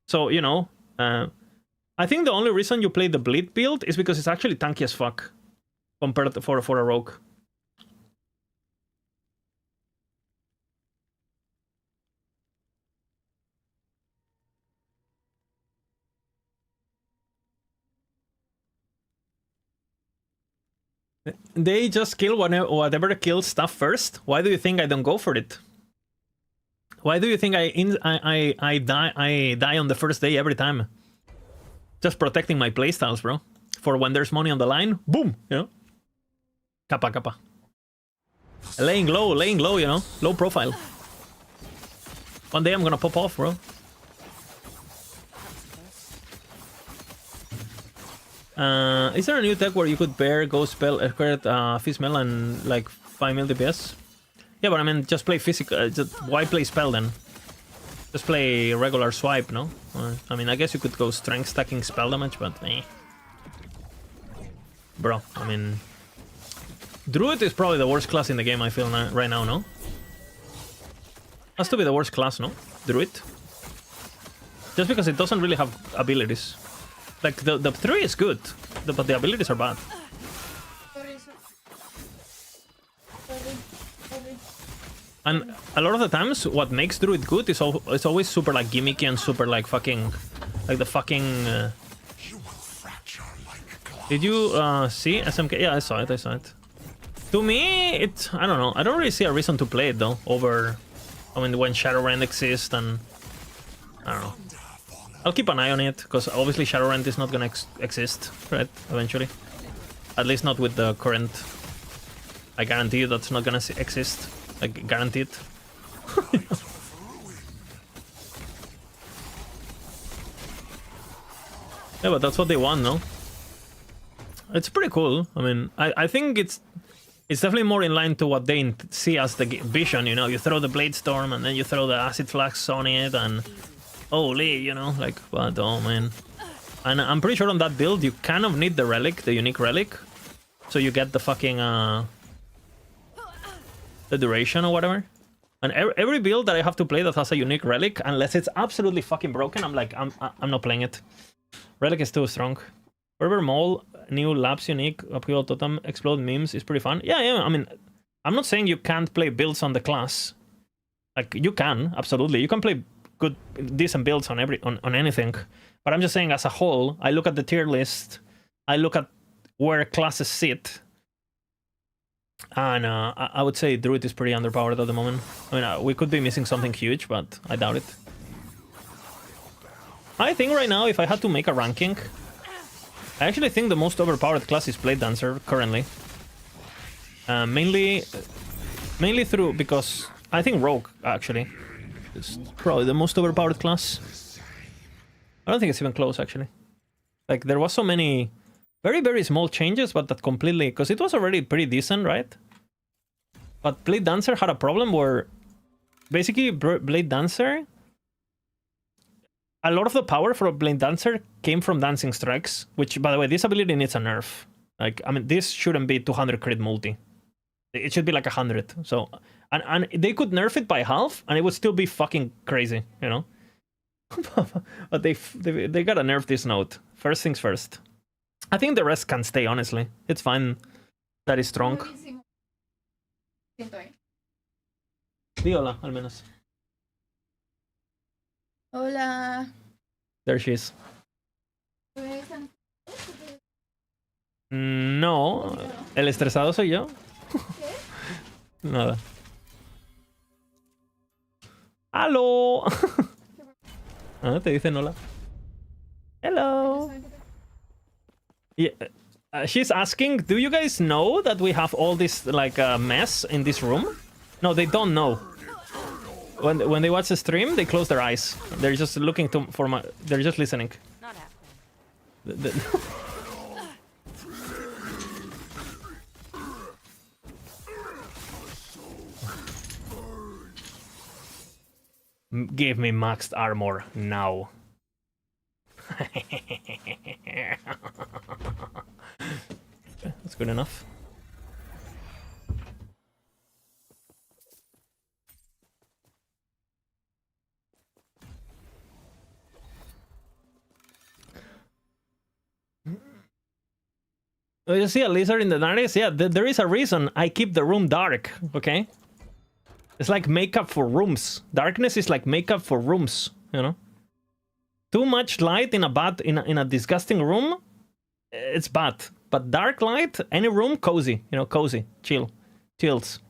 So, you know, I think the only reason you play the Bleed build is because it's actually tanky as fuck compared to for a rogue. They just kill whatever kills stuff first. Why do you think I don't go for it? Why do you think I die on the first day every time? Just protecting my playstyles, bro. For when there's money on the line, boom, you know? Kappa. Laying low, you know? Low profile. One day I'm gonna pop off, bro. Is there a new tech where you could pair Ghost Spell, credit Fizz-Mel and like 5 mil DPS? Yeah, but I mean, just play physical. Why play spell then? Just play regular swipe, no? I mean, I guess you could go strength stacking spell damage, but eh. Bro, I mean... Druid is probably the worst class in the game, I feel, right now, no? Has to be the worst class, no? Druid? Just because it doesn't really have abilities. Like, the 3 is good, but the abilities are bad. Sorry. And a lot of the times, what makes Druid good is always super, like, gimmicky and super, like, fucking... Like, the fucking... Did you see SMK? Yeah, I saw it. To me, I don't know. I don't really see a reason to play it, though, over... I mean, when Shadowrend exists and... I don't know. I'll keep an eye on it, because obviously Shadowrend is not gonna exist, right, eventually. At least not with the current... I guarantee you that's not gonna exist. Like, guaranteed. Yeah, but that's what they want, no? It's pretty cool. I mean, I think it's definitely more in line to what they see as the vision, you know? You throw the Blade Storm, and then you throw the Acid Flax on it, and... Holy, you know, like, but oh man. And I'm pretty sure on that build you kind of need the relic, the unique relic. So you get the fucking, the duration or whatever. And every build that I have to play that has a unique relic, unless it's absolutely fucking broken, I'm like, I'm not playing it. Relic is too strong. Forever Mole, new Labs unique, Upheaval Totem, Explode memes is pretty fun. Yeah, I mean, I'm not saying you can't play builds on the class. Like, you can, absolutely. You can play good, decent builds on anything. But I'm just saying, as a whole, I look at the tier list, I look at where classes sit, and I would say Druid is pretty underpowered at the moment. I mean, we could be missing something huge, but I doubt it. I think right now, if I had to make a ranking, I actually think the most overpowered class is Bladedancer currently. Mainly through, because I think Rogue, actually, is probably the most overpowered class. I don't think it's even close, actually. Like, there was so many very, very small changes, but that completely... Because it was already pretty decent, right? But Bladedancer had a problem where... Basically, Bladedancer... a lot of the power for Bladedancer came from dancing strikes, which, by the way, this ability needs a nerf. Like, I mean, this shouldn't be 200 crit multi. It should be like 100. So, and they could nerf it by half, and it would still be fucking crazy, you know. But they gotta nerf this node. First things first. I think the rest can stay. Honestly, it's fine. That is strong. Buenísimo. Siento ahí. Di hola, al menos. Hola. There she is. ¿Ustedes están- No, el estresado soy yo. Nada. ¡Aló! Ah, te dicen hola. Hello. Yeah, she's asking, do you guys know that we have all this like mess in this room? No, they don't know. When they watch the stream, they close their eyes. They're just looking for my. They're just listening. Not happening. Give me maxed armor now. That's good enough. Oh, you see a lizard in the darkness? Yeah, there is a reason I keep the room dark, okay? It's like makeup for rooms. Darkness is like makeup for rooms, you know? Too much light in a disgusting room, it's bad. But dark light, any room, cozy, you know, cozy, chills.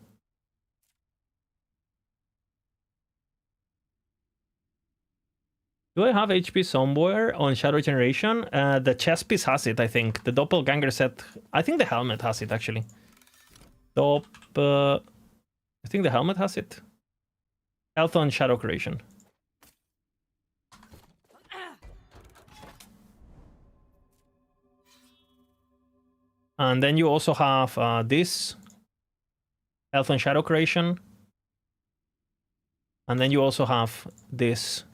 Do I have HP somewhere on Shadow Generation? The chest piece has it, I think. The Doppelganger set, I think the helmet has it, actually. I think the helmet has it. Health on Shadow Creation. And then you also have this. Health on Shadow Creation. And then you also have this.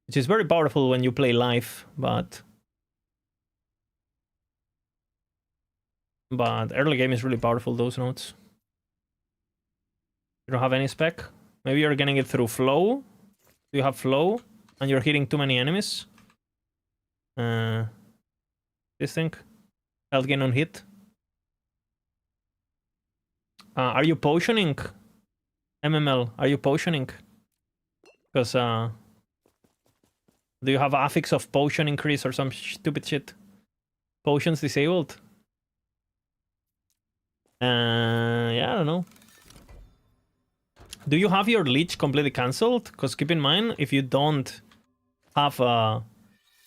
Which is very powerful when you play live, but early game is really powerful, those nodes. You don't have any spec? Maybe you're getting it through flow. You have flow, and you're hitting too many enemies. This thing. Health gain on hit. Are you potioning? MML, are you potioning? Because, do you have affix of potion increase or some stupid shit? Potions disabled? Yeah, I don't know. Do you have your leech completely cancelled? Because keep in mind, if you don't have a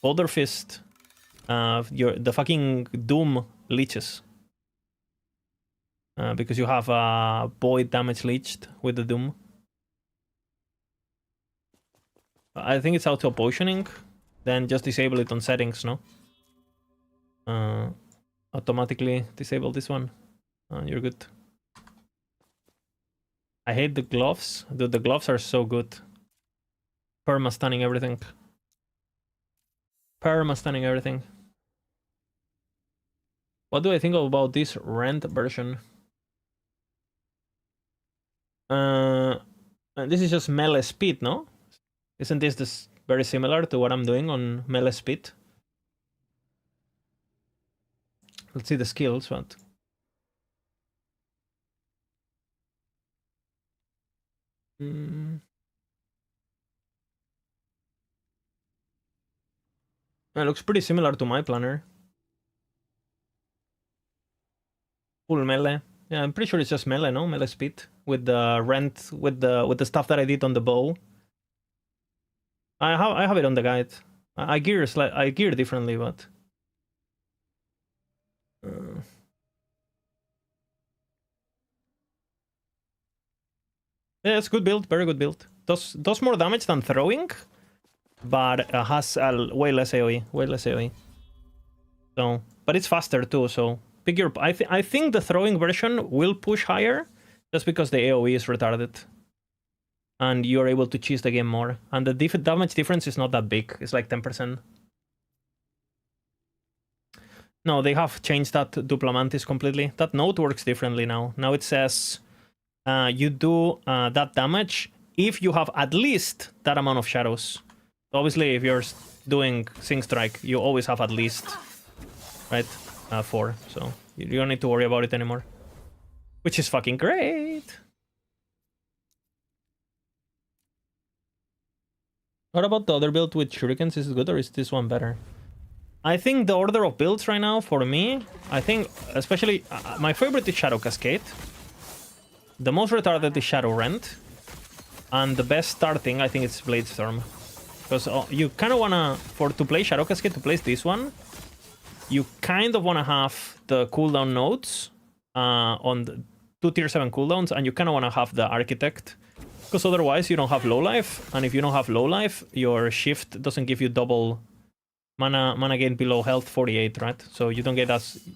Boulder Fist, the fucking Doom leeches. Because you have a Void damage leeched with the Doom. I think it's auto potioning. Then just disable it on settings, no? Automatically disable this one. You're good. I hate the gloves. Dude, the gloves are so good. Perma stunning everything. Perma stunning everything. What do I think about this rent version? This is just melee speed, no? Isn't this very similar to what I'm doing on melee speed? Let's see the skills, but... It looks pretty similar to my planner. Full melee. Yeah, I'm pretty sure it's just melee, no? Melee speed. With the rent, with the stuff that I did on the bow. I have it on the guide. I gear differently, but... Yeah, it's good build, very good build. Does more damage than throwing, but has way less AoE, So, but it's faster too. So pick your. I think the throwing version will push higher, just because the AoE is retarded. and you're able to cheese the game more. And the damage difference is not that big. It's like 10%. No, they have changed that to Duplamantis completely. That note works differently now. Now it says you do that damage if you have at least that amount of shadows. Obviously, if you're doing Sing Strike, you always have at least, right? 4. So you don't need to worry about it anymore. Which is fucking great. What about the other build with shurikens? Is it good or is this one better? I think the order of builds right now, for me, I think, especially, my favorite is Shadow Cascade. The most retarded is Shadow Rend. And the best starting, I think, it's Bladestorm. Because you kind of want to play Shadow Cascade, to place this one, you kind of want to have the cooldown nodes on the 2 tier 7 cooldowns, and you kind of want to have the Architect. Because otherwise you don't have low life, and if you don't have low life, your shift doesn't give you double mana gain below health 48, right? So you don't get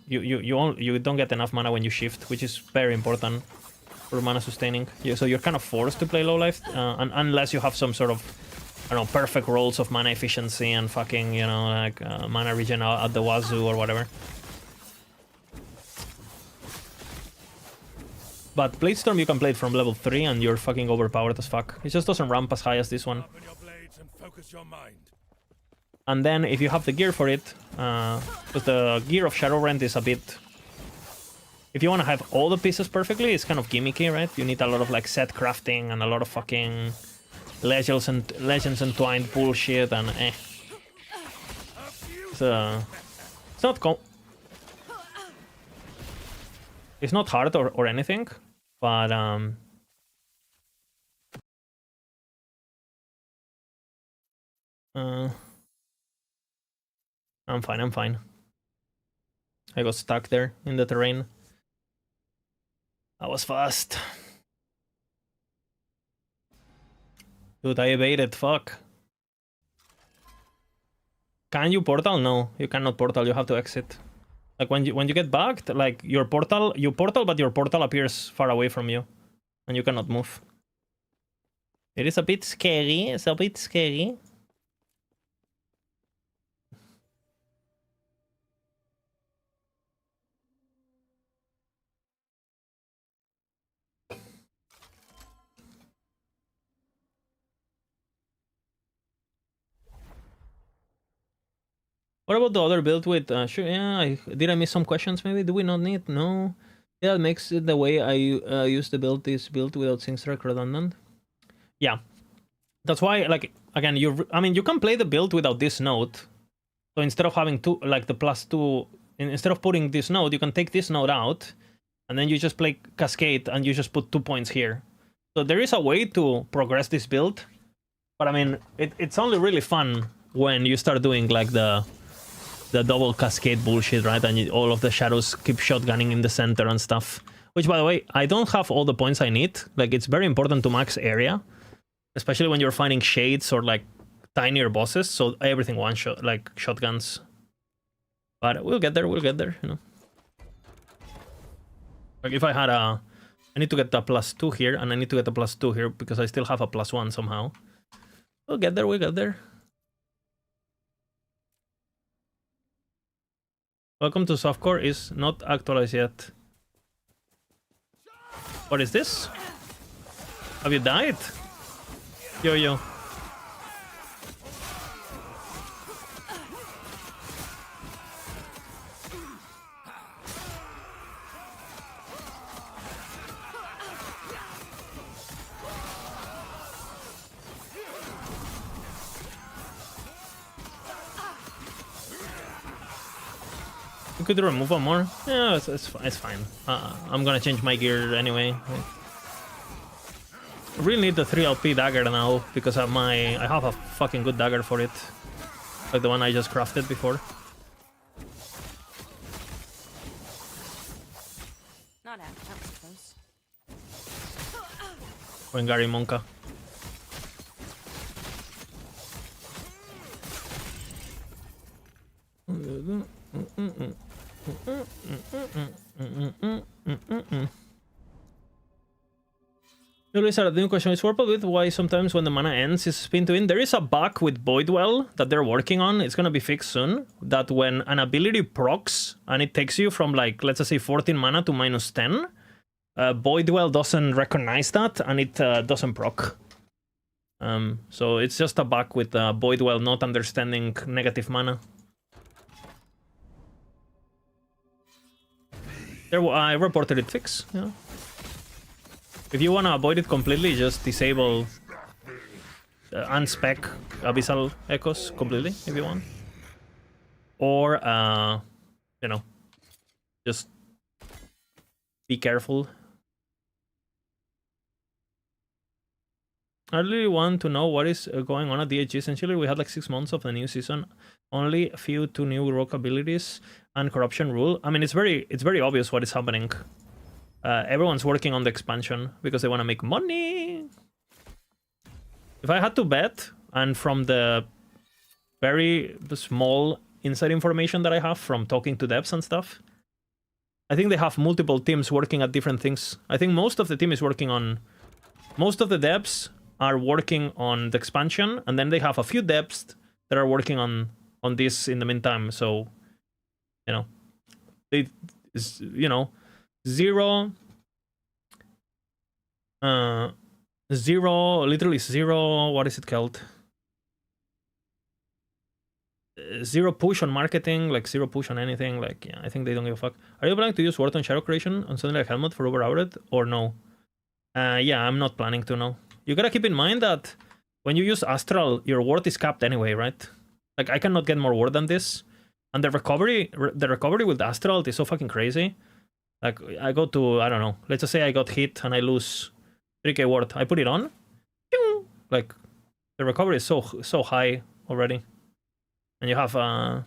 you don't get enough mana when you shift, which is very important for mana sustaining. So you're kind of forced to play low life, unless you have some sort of, I don't know, perfect rolls of mana efficiency and fucking, you know, like mana regen at the wazoo or whatever. But Bladestorm, you can play it from level 3 and you're fucking overpowered as fuck. It just doesn't ramp as high as this one. And then if you have the gear for it, because the gear of Shadow Rend is a bit... If you want to have all the pieces perfectly, it's kind of gimmicky, right? You need a lot of like set crafting and a lot of fucking legends entwined bullshit and eh. So it's not it's not hard or anything, but I'm fine. I got stuck there in the terrain. I was fast. Dude, I evaded, fuck. Can you portal? No, you cannot portal, you have to exit. Like when you get bugged, like you portal, but your portal appears far away from you. And you cannot move. It is a bit scary, it's a bit scary. What about the other build with, sure, yeah, did I miss some questions maybe? Do we not need? No. Yeah, it makes it the way I used to build this build without Sing Strike redundant. Yeah. That's why, like, again, you can play the build without this node. So instead of having two, like the +2, instead of putting this node, you can take this node out, and then you just play Cascade, and you just put 2 points here. So there is a way to progress this build, but I mean, it's only really fun when you start doing like the double Cascade bullshit, right? And all of the shadows keep shotgunning in the center and stuff. Which, by the way, I don't have all the points I need. Like, it's very important to max area, especially when you're fighting shades or like tinier bosses. So everything one shot, like shotguns. But we'll get there, you know. Like if I had I need to get the +2 here, and I need to get the +2 here because I still have a +1 somehow. We'll get there. Welcome to Softcore is not actualized yet. What is this? Have you died? Yo. You could remove one more. Yeah, it's fine. I'm gonna change my gear anyway. I really need the 3 LP dagger now because I have a fucking good dagger for it, like the one I just crafted before. Not out. That was close. Wengari Monka. Lisa, the new question is warped with why sometimes when the mana ends is spin to win. There is a bug with Voidwell that they're working on. It's gonna be fixed soon. That when an ability procs and it takes you from like, let's just say 14 mana to -10, Voidwell doesn't recognize that and it doesn't proc. So it's just a bug with Voidwell not understanding negative mana. I reported it fixed, yeah. If you want to avoid it completely, just disable unspec Abyssal Echoes completely, if you want. Or, you know, just be careful. I really want to know what is going on at DHG. Essentially, we had like 6 months of the new season. Only a few 2 new rock abilities and corruption rule. I mean, it's very obvious what is happening. Everyone's working on the expansion because they want to make money. If I had to bet, and from the very small inside information that I have from talking to devs and stuff, I think they have multiple teams working at different things. I think most of the team is working on... Most of the devs are working on the expansion, and then they have a few devs that are working on this in the meantime. So, you know, literally zero, what is it called? Zero push on marketing, like zero push on anything, like, yeah, I think they don't give a fuck. Are you planning to use Word on Shadow Creation on something like Helmet for overpowered, or no? Yeah, I'm not planning to, no. You gotta keep in mind that when you use Astral, your word is capped anyway, right? Like, I cannot get more word than this. And the recovery with Astral is so fucking crazy. Like, I go to, I don't know, let's just say I got hit and I lose 3k word. I put it on. Like, the recovery is so high already. And you have, like,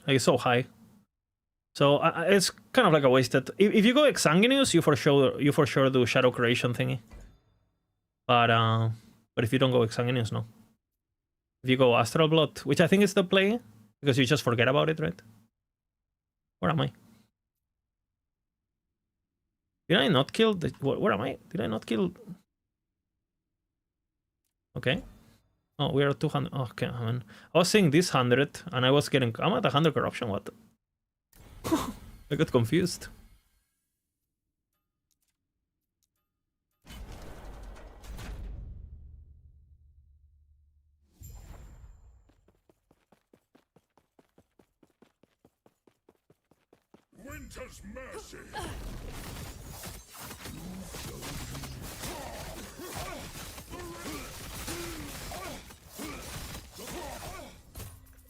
it's so high. So it's kind of like a wasted. If you go Exsanguineous, you for sure do Shadow Creation thingy. But if you don't go Exsanguineous, no. If you go Astral Blood, which I think is the play, because you just forget about it, right? Where am I? Did I not kill the... Where am I? Did I not kill... Okay. Oh, we are at 200. Okay, I mean, I was saying this 100, and I was getting... I'm at 100 corruption, what? I got confused. Winter's mercy.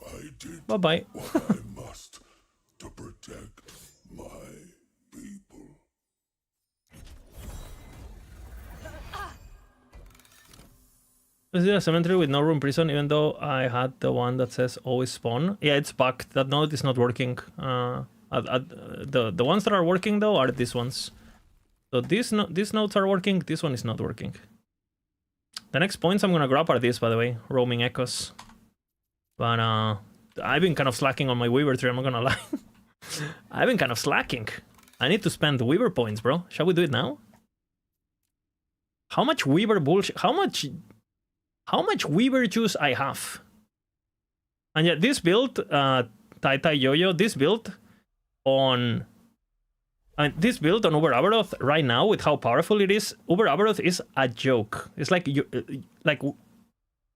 I did Bye-bye. what I must to protect my people. Is there a cemetery with no room prison, even though I had the one that says always spawn? Yeah, it's bugged. That node is not working. The ones that are working, though, are these ones. So these nodes are working, this one is not working. The next points I'm gonna grab are these, by the way. Roaming Echoes. But I've been kind of slacking on my Weaver tree, I'm not gonna lie. I've been kind of slacking. I need to spend Weaver points, bro. Shall we do it now? How much Weaver bullshit... How much Weaver juice I have? And yet this build, Tai Yo-Yo, this build on Uber Abaroth right now, with how powerful it is, Uber Abaroth is a joke. It's like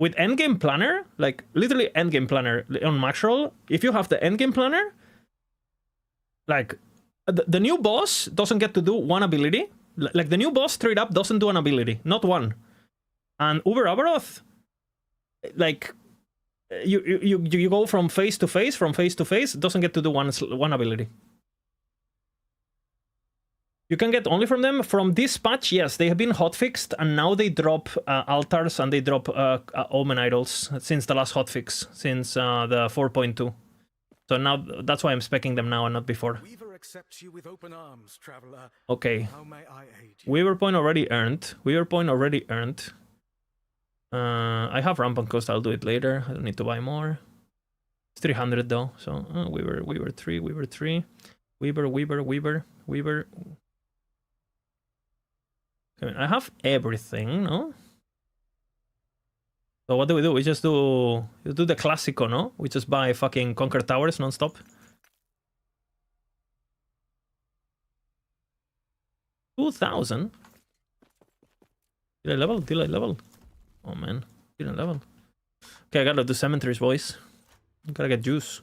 with Endgame Planner, like literally Endgame Planner on max roll, if you have the Endgame Planner, like the new boss doesn't get to do one ability. Like the new boss straight up doesn't do an ability, not one. And Uber Abaroth, like you go from phase to phase, doesn't get to do one ability. You can get only from them. From this patch, yes, they have been hotfixed, and now they drop altars and they drop Omen Idols since the last hotfix, since the 4.2. So now that's why I'm speccing them now and not before. Weaver accepts you with open arms, traveler. Okay. How may I aid you? Weaver point already earned. I have Rampant Coast, I'll do it later. I don't need to buy more. It's 300 though, so Weaver 3. Weaver. Okay, I mean, I have everything, no? So what do? We just do the classico, no? We just buy fucking Conquer Towers non-stop. 2,000? Did I level? Did I level? Oh man, didn't level. Okay, I gotta do cemeteries, boys. Gotta get juice.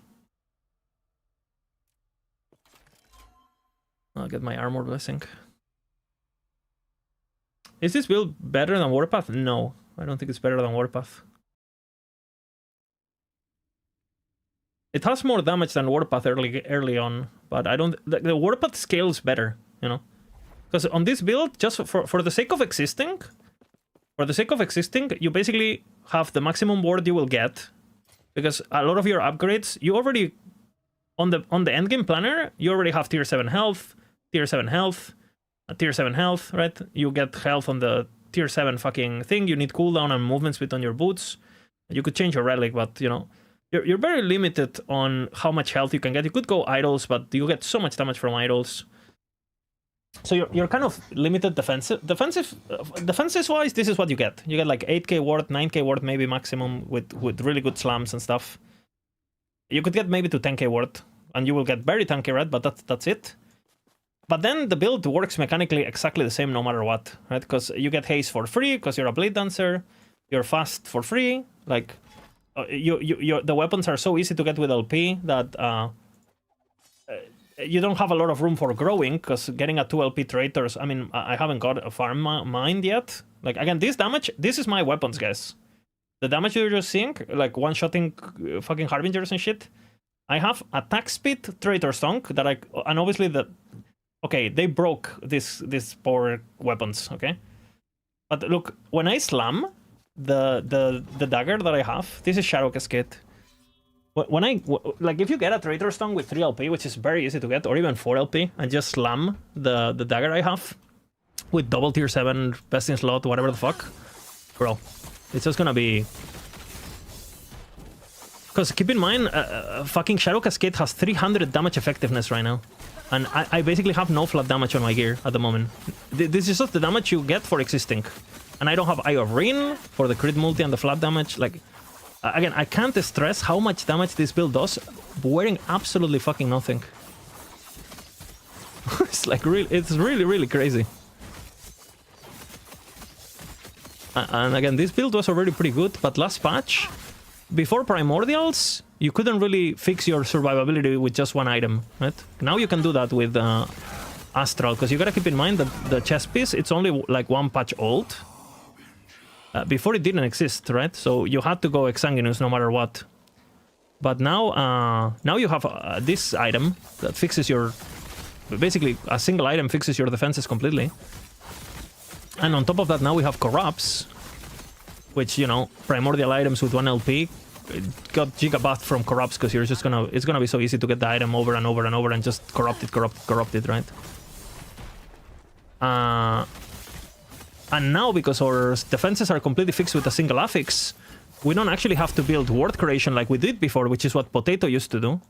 I'll get my armor blessing. Is this build better than Warpath? No, I don't think it's better than Warpath. It has more damage than Warpath early on, but I don't. The Warpath scales better, you know, because on this build, just for the sake of existing, you basically have the maximum ward you will get, because a lot of your upgrades you already on the endgame planner you already have tier 7 health, tier 7 health. Tier 7 health, right? You get health on the tier 7 fucking thing. You need cooldown and movement speed on your boots. You could change your relic, but you know, you're very limited on how much health you can get. You could go idols, but you get so much damage from idols. So you're kind of limited defensive wise. This is what you get. You get like 8k ward, 9k ward maybe maximum with really good slams and stuff. You could get maybe to 10k ward, and you will get very tanky red, but that's it. But then the build works mechanically exactly the same no matter what, right? Because you get haste for free because you're a Bladedancer. You're fast for free. Like the weapons are so easy to get with LP that you don't have a lot of room for growing, because getting a 2 LP traitors, I mean, I haven't got a farm mind yet. Like, again, this damage, this is my weapons, guys. The damage you're just seeing, like one-shotting fucking Harbingers and shit. I have attack speed Traitor Stonk that and obviously okay, they broke these poor weapons, okay? But look, when I slam the dagger that I have, this is Shadow Cascade. Like, if you get a Traitor Stone with 3 LP, which is very easy to get, or even 4 LP, and just slam the dagger I have with double tier 7, best in slot, whatever the fuck, bro, it's just gonna be... Because keep in mind, fucking Shadow Cascade has 300 damage effectiveness right now. And I basically have no flat damage on my gear at the moment. This is just the damage you get for existing. And I don't have Eye of Rin for the crit multi and the flat damage. Like, again, I can't stress how much damage this build does wearing absolutely fucking nothing. It's like it's really crazy. And again, this build was already pretty good, but last patch, before Primordials, you couldn't really fix your survivability with just one item, right? Now you can do that with Astral, because you gotta keep in mind that the chest piece, it's only like 1 patch old. Before it didn't exist, right? So you had to go Exsanguinous no matter what. But now, now you have this item that fixes your... Basically, a single item fixes your defenses completely. And on top of that, now we have Corrupts, which, you know, primordial items with 1 LP got gigabuffed from Corrupts, because you're just gonna... It's gonna be so easy to get the item over and over and over and just corrupt it, right? And now, because our defenses are completely fixed with a single affix, we don't actually have to build ward creation like we did before, which is what Potato used to do.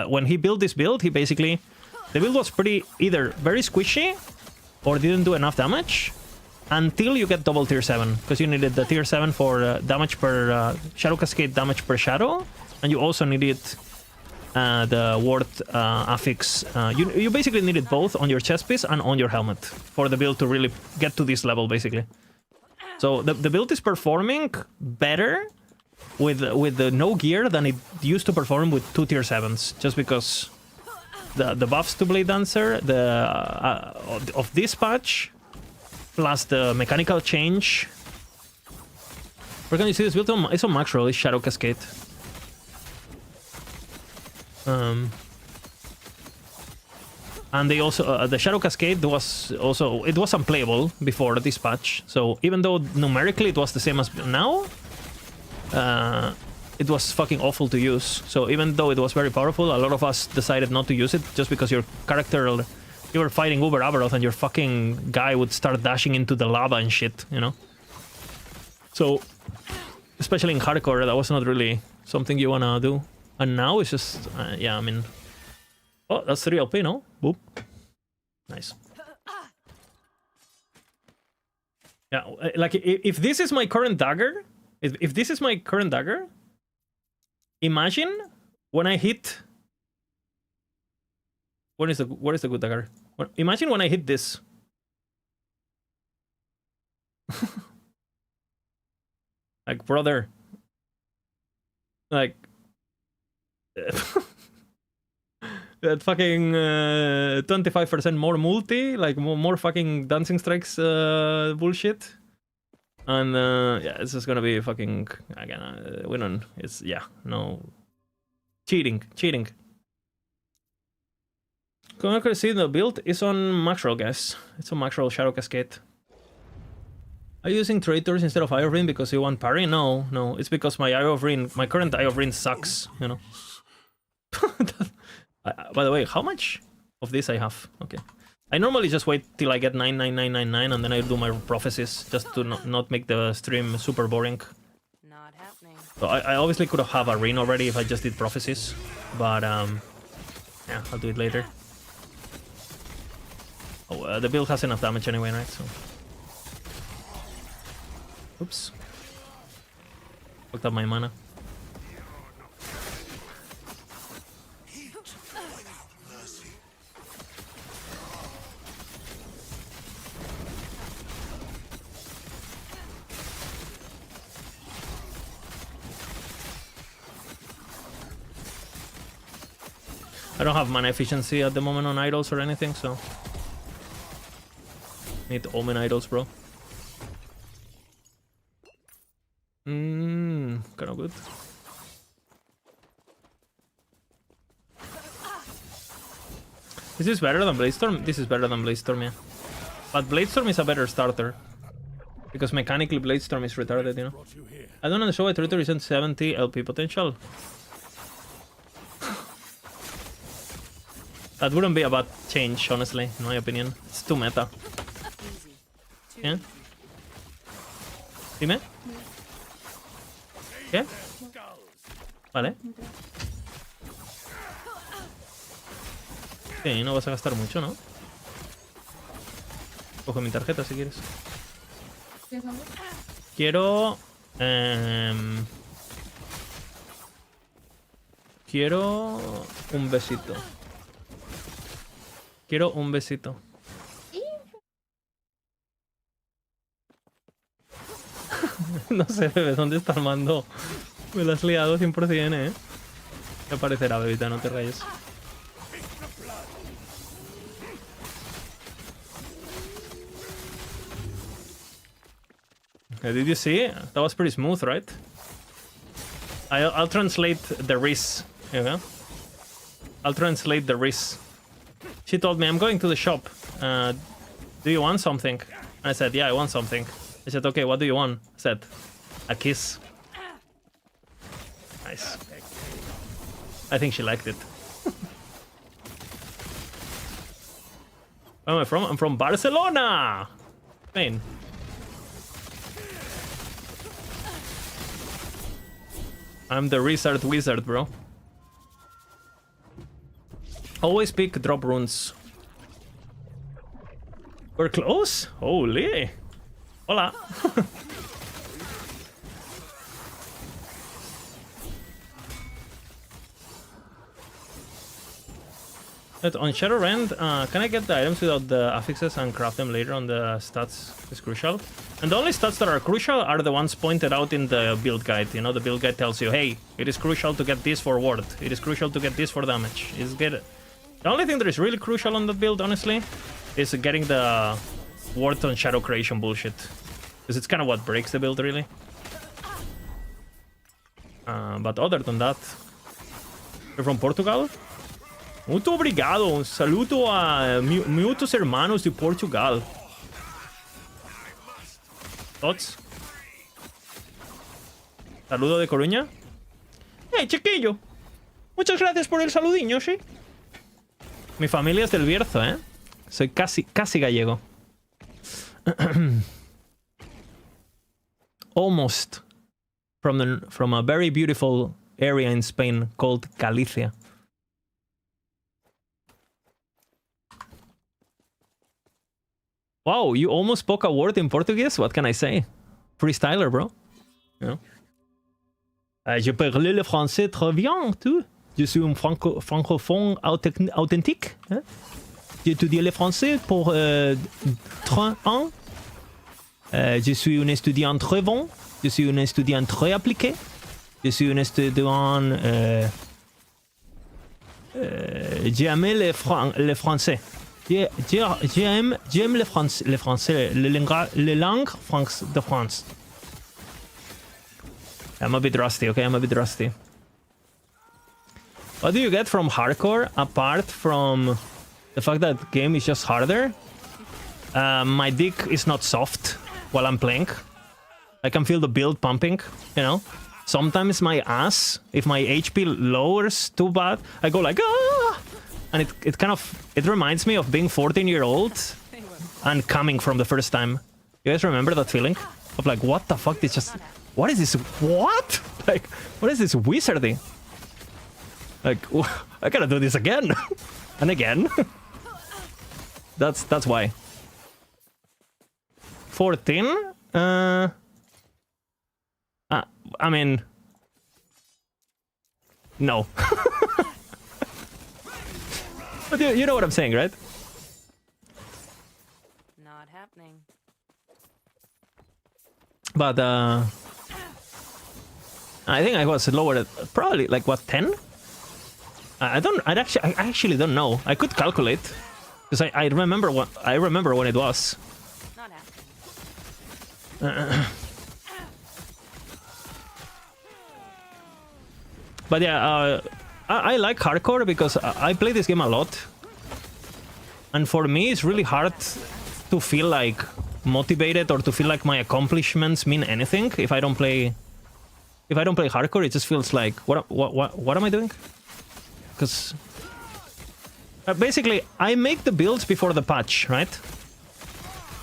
When he built this build, he basically... The build was pretty either very squishy or didn't do enough damage until you get double tier 7, because you needed the tier 7 for damage per Shadow Cascade, damage per Shadow, and you also needed the ward affix. You basically needed both on your chest piece and on your helmet for the build to really get to this level, basically. So the build is performing better with the no gear than it used to perform with 2 tier 7s, just because the buffs to Bladedancer, of this patch, plus the mechanical change. Where can you see this build? It's on max roll, it's Shadow Cascade. And they also the Shadow Cascade was also, it was unplayable before this patch. So even though numerically it was the same as now, it was fucking awful to use. So even though it was very powerful, a lot of us decided not to use it just because your character, you were fighting Uber Aberoth and your fucking guy would start dashing into the lava and shit, you know? So, especially in hardcore, that was not really something you wanna do. And now it's just, yeah, I mean... Oh, that's 3 LP, no? Boop. Nice. Yeah, like if this is my current dagger, if this is my current dagger, imagine when I hit. What is the good dagger? Imagine when I hit this. Like, brother. Like that fucking 25% more multi, like more fucking dancing strikes bullshit. And yeah, it's just gonna be fucking again. We don't. It's no cheating. Can see the build is on max roll, guys. It's on max roll Shadow Cascade. Are you using traitors instead of Eye of Rin because you want parry? No, it's because my current Eye of Rin sucks, you know. By the way, how much of this I have? Okay. I normally just wait till I get 99999 and then I do my prophecies just to not make the stream super boring. Not happening. So I obviously could have a Rin already if I just did prophecies, but yeah, I'll do it later. Oh, the build has enough damage anyway, right? So. Oops. Fucked up my mana. I don't have mana efficiency at the moment on idols or anything, so... Need Omen idols, bro. Kind of good. This is better than Bladestorm? This is better than Bladestorm, yeah. But Bladestorm is a better starter. Because mechanically Bladestorm is retarded, you know. I don't know the show a traitor isn't 70 LP potential. That wouldn't be a bad change, honestly, in my opinion. It's too meta. Yeah? Dime? ¿Qué? Vale. Sí, no vas a gastar mucho, ¿no? Coge mi tarjeta si quieres. Quiero... quiero un besito. Quiero un besito. No sé, bebé, ¿dónde está el mando? Me lo has liado 100%, ¿eh? Te aparecerá, bebita, no te rayes. Did you see? That was pretty smooth, right? I'll translate the Riz, you know? I'll translate the Riz. She told me, I'm going to the shop. Do you want something? I said, yeah, I want something. I said, okay, what do you want? I said, a kiss. Nice. I think she liked it. Where am I from? I'm from Barcelona! Spain. I'm the Resart Wizard, bro. Always pick drop runes. We're close? Holy. Hola. But on Shadowrend, can I get the items without the affixes and craft them later on the stats is crucial? And the only stats that are crucial are the ones pointed out in the build guide. You know, the build guide tells you, hey, it is crucial to get this for ward. It is crucial to get this for damage. The only thing that is really crucial on that build, honestly, is getting the ward on shadow creation bullshit. Because it's kind of what breaks the build, really. But other than that... You're from Portugal? Muito obrigado. Un saludo a muitos hermanos de Portugal. Thoughts? Saludo de Coruña. Hey, chiquillo. Muchas gracias por el saludinho, ¿sí? Mi familia es del Bierzo, ¿eh? Soy casi gallego. Almost. From a very beautiful area in Spain called Galicia. Wow, you almost spoke a word in Portuguese? What can I say? Freestyler, bro. You know? Je parle le français très bien, tu. Je suis un francophone authentique. Hein? J'ai étudié le français pour 3 ans. Je suis un étudiant très bon. Je suis un étudiant très appliqué. Je suis un étudiant... j'aime le français. J'aime le français, les langues de France. I'm a bit rusty, okay? I'm a bit rusty. What do you get from hardcore apart from the fact that the game is just harder? My dick is not soft while I'm playing. I can feel the build pumping, you know? Sometimes my ass, if my HP lowers too bad, I go like, ah! And it kind of, it reminds me of being 14-year-old and coming from the first time. You guys remember that feeling? Of like, what the fuck? This just, what is this? What? Like, what is this wizarding? Like, I gotta do this again. And again. That's why. 14? I mean... No. But you know what I'm saying, right? Not happening. But, I think I was lower at probably, like, what, 10? I actually don't know. I could calculate. Because I remember when it was. Not happening. But yeah, I like hardcore because I play this game a lot. And for me, it's really hard to feel like motivated or to feel like my accomplishments mean anything if I don't play hardcore. It just feels like, what am I doing? Because basically, I make the builds before the patch, right?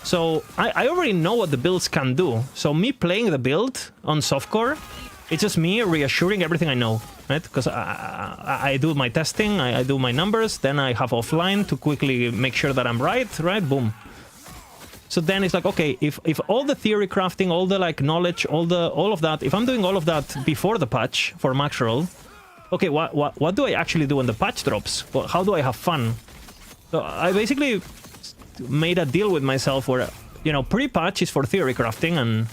So I already know what the builds can do. So me playing the build on softcore, it's just me reassuring everything I know, right? Because I do my testing, I do my numbers, then I have offline to quickly make sure that I'm right? Boom. So then it's like, okay, if all the theory crafting, all the like knowledge, all of that, if I'm doing all of that before the patch for max roll, okay, what do I actually do when the patch drops? Well, how do I have fun? So I basically made a deal with myself where, you know, pre-patch is for theory crafting and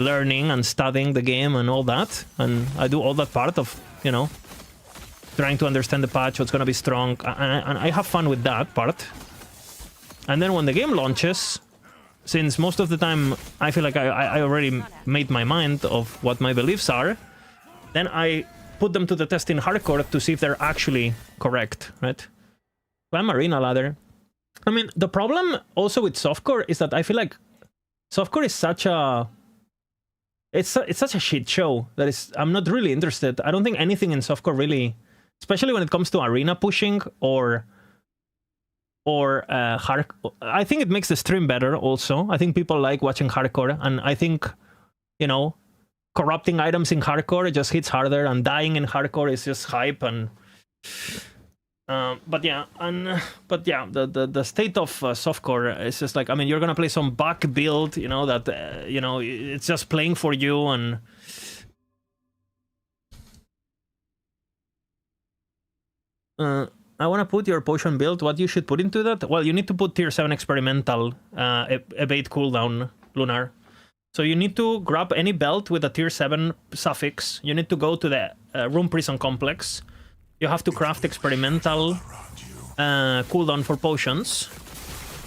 learning and studying the game and all that, and I do all that part of, you know, trying to understand the patch, what's gonna be strong, and I have fun with that part. And then when the game launches, since most of the time I feel like I already made my mind of what my beliefs are, then I put them to the test in hardcore to see if they're actually correct, right? Climb arena ladder. I mean, the problem also with softcore is that I feel like softcore is such a... It's such a shit show that is, I'm not really interested. I don't think anything in softcore really, especially when it comes to arena pushing or hard. I think it makes the stream better also. I think people like watching hardcore, and I think, you know, corrupting items in hardcore just hits harder, and dying in hardcore is just hype. And but yeah, the state of softcore is just like, I mean, you're gonna play some back build, you know, that you know, it's just playing for you. And I want to put your potion build. What you should put into that? Well, you need to put tier 7 experimental evade cooldown, Lunar. So you need to grab any belt with a tier 7 suffix. You need to go to the room prison complex. You have to craft experimental cooldown for potions.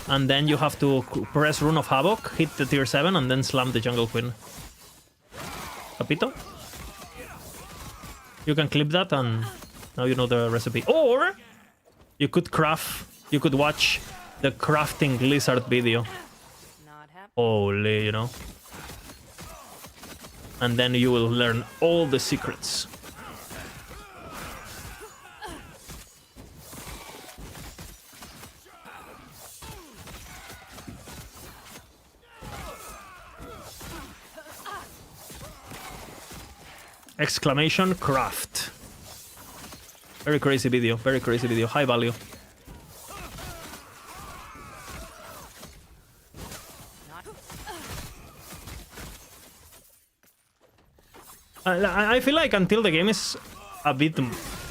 And then you have to press Rune of Havoc, hit the tier 7, and then slam the Jungle Queen. Capito? You can clip that, and now you know the recipe. Or you could watch the crafting lizard video. Holy, you know. And then you will learn all the secrets. Exclamation craft. Very crazy video, high value. I feel like until the game is a bit,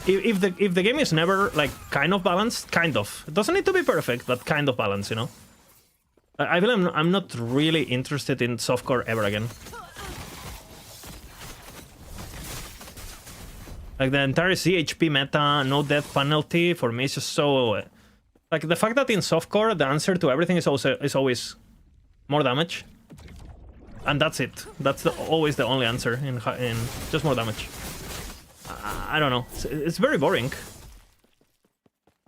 if the game is never like kind of balanced, kind of. It doesn't need to be perfect, but kind of balanced, you know. I feel I'm not really interested in softcore ever again. Like the entire CHP meta, no death penalty, for me is just so... Like the fact that in softcore the answer to everything is always more damage. And that's it. That's always the only answer in just more damage. I don't know. It's very boring.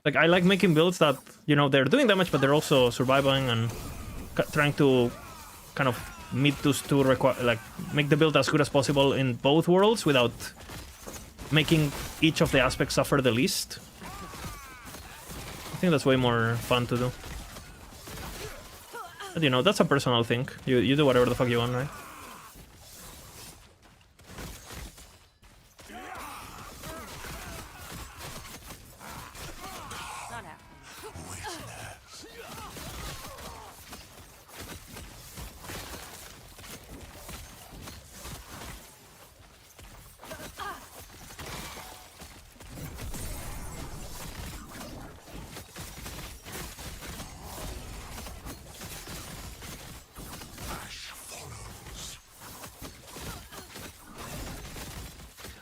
Like I like making builds that, you know, they're doing damage, but they're also surviving and trying to kind of meet those two like make the build as good as possible in both worlds without making each of the aspects suffer the least. I think that's way more fun to do. But you know, that's a personal thing. You do whatever the fuck you want, right? Not happening.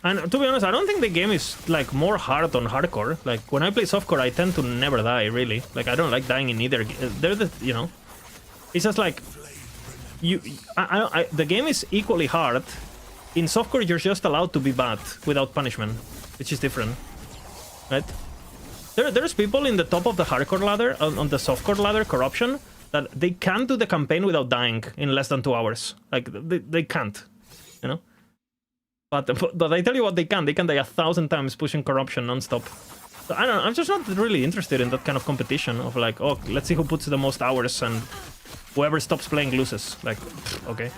And to be honest, I don't think the game is like more hard on hardcore. Like when I play softcore, I tend to never die, really. Like I don't like dying in either. They're the, you know, it's just like the game is equally hard. In softcore, you're just allowed to be bad without punishment, which is different, right? There's people in the top of the hardcore ladder, on the softcore ladder, corruption, that they can't do the campaign without dying in less than 2 hours. Like they can't, you know. But I tell you what, they can die 1,000 times pushing corruption non-stop. So I don't know, I'm just not really interested in that kind of competition of like, oh, let's see who puts the most hours and whoever stops playing loses. Like, okay.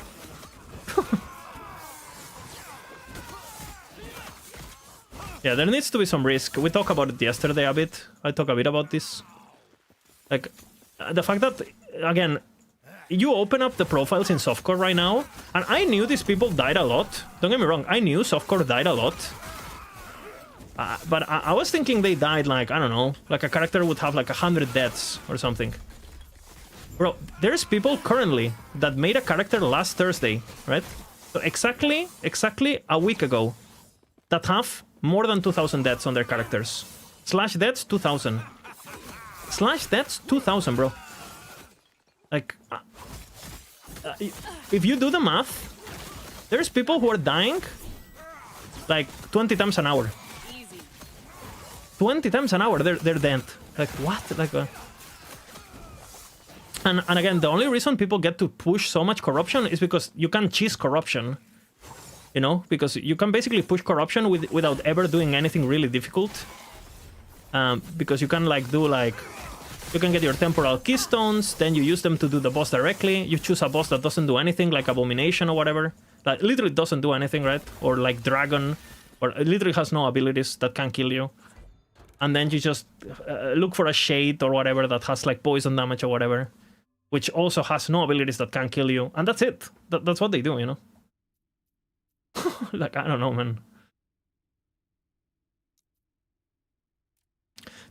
Yeah, there needs to be some risk. We talked about it yesterday a bit. I talked a bit about this. Like, the fact that, again, you open up the profiles in softcore right now, and I knew these people died a lot. Don't get me wrong, I knew softcore died a lot. But I was thinking they died like, I don't know, like a character would have like 100 deaths or something. Bro, there's people currently that made a character last Thursday, right? So exactly a week ago that have more than 2,000 deaths on their characters. Slash deaths, 2,000. Slash deaths, 2,000, bro. Like, if you do the math, there's people who are dying like 20 times an hour. Easy. 20 times an hour, they're dead. Like, what? Like, and again, the only reason people get to push so much corruption is because you can cheese corruption. You know? Because you can basically push corruption without ever doing anything really difficult. Because you can, like, do, like... You can get your temporal keystones, then you use them to do the boss directly. You choose a boss that doesn't do anything, like Abomination or whatever. Like, literally doesn't do anything, right? Or like Dragon, or it literally has no abilities that can kill you. And then you just look for a Shade or whatever that has like poison damage or whatever, which also has no abilities that can kill you. And that's it. That's what they do, you know? Like, I don't know, man.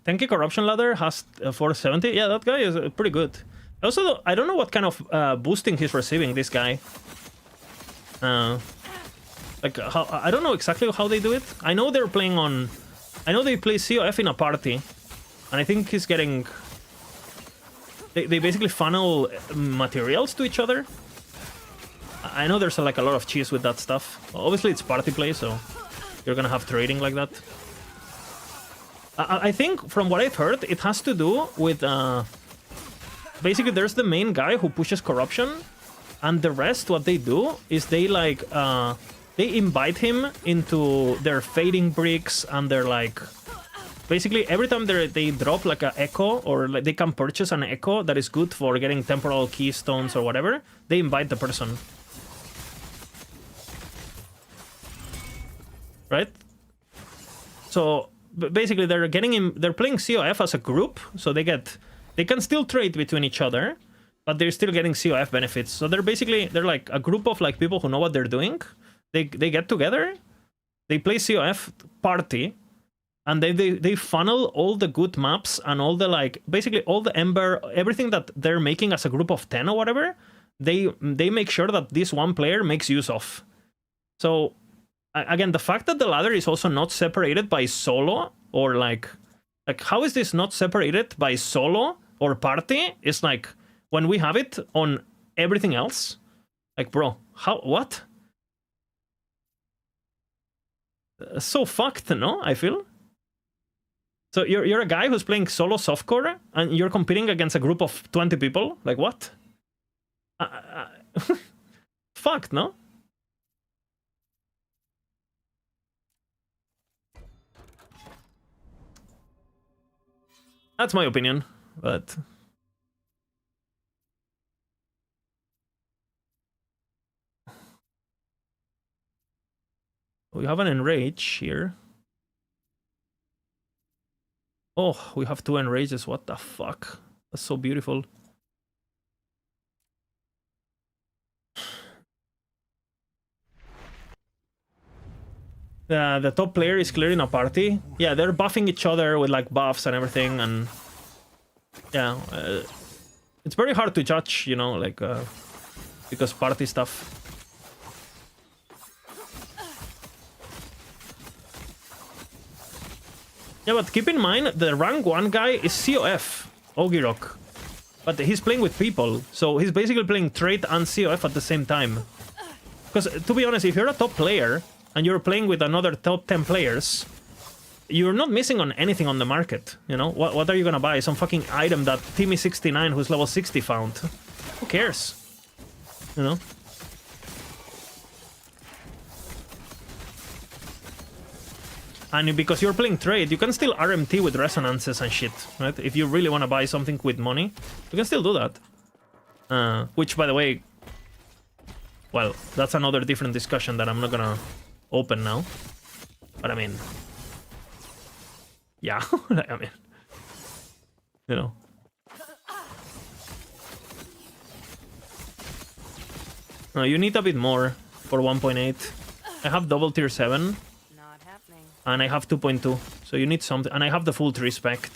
10k corruption ladder has 470. Yeah, that guy is pretty good. Also, I don't know what kind of boosting he's receiving, this guy. Like, how, I don't know exactly how they do it. I know they're playing on... I know they play COF in a party. And I think he's getting... They basically funnel materials to each other. I know there's like a lot of cheese with that stuff. Obviously, it's party play, so you're gonna have trading like that. I think, from what I've heard, it has to do with... basically, there's the main guy who pushes corruption, and the rest, what they do is they, like... they invite him into their fading bricks, and they're, like... Basically, every time they drop, like, an echo, or like, they can purchase an echo that is good for getting temporal keystones or whatever, they invite the person. Right? So... basically, they're playing COF as a group, so they can still trade between each other, but they're still getting COF benefits. So they're like a group of like people who know what they're doing. They get together, they play COF party, and they funnel all the good maps and all the, like, basically all the Ember, everything that they're making as a group of 10 or whatever, they make sure that this one player makes use of. So again, the fact that the ladder is also not separated by solo, or like how is this not separated by solo or party? Is like when we have it on everything else. Like, bro, how, what? So fucked, no? I feel. So you're a guy who's playing solo softcore and you're competing against a group of 20 people? Like, what? Fucked, no? That's my opinion, but... We have an enrage here. Oh, we have 2 enrages. What the fuck? That's so beautiful. The top player is clearing a party. Yeah, they're buffing each other with like buffs and everything, and yeah, it's very hard to judge, you know, like because party stuff. Yeah, but keep in mind, the rank 1 guy is COF, Ogirok. But he's playing with people, so he's basically playing trade and COF at the same time. Because, to be honest, if you're a top player, and you're playing with another top 10 players, you're not missing on anything on the market, you know? What are you gonna buy? Some fucking item that Timmy69, who's level 60, found. Who cares? You know? And because you're playing trade, you can still RMT with resonances and shit, right? If you really want to buy something with money, you can still do that. Which, by the way, well, that's another different discussion that I'm not gonna open now. But I mean, yeah, I mean, you know. No, you need a bit more for 1.8. I have double tier 7. And I have 2.2, so you need something. And I have the full 3 spec.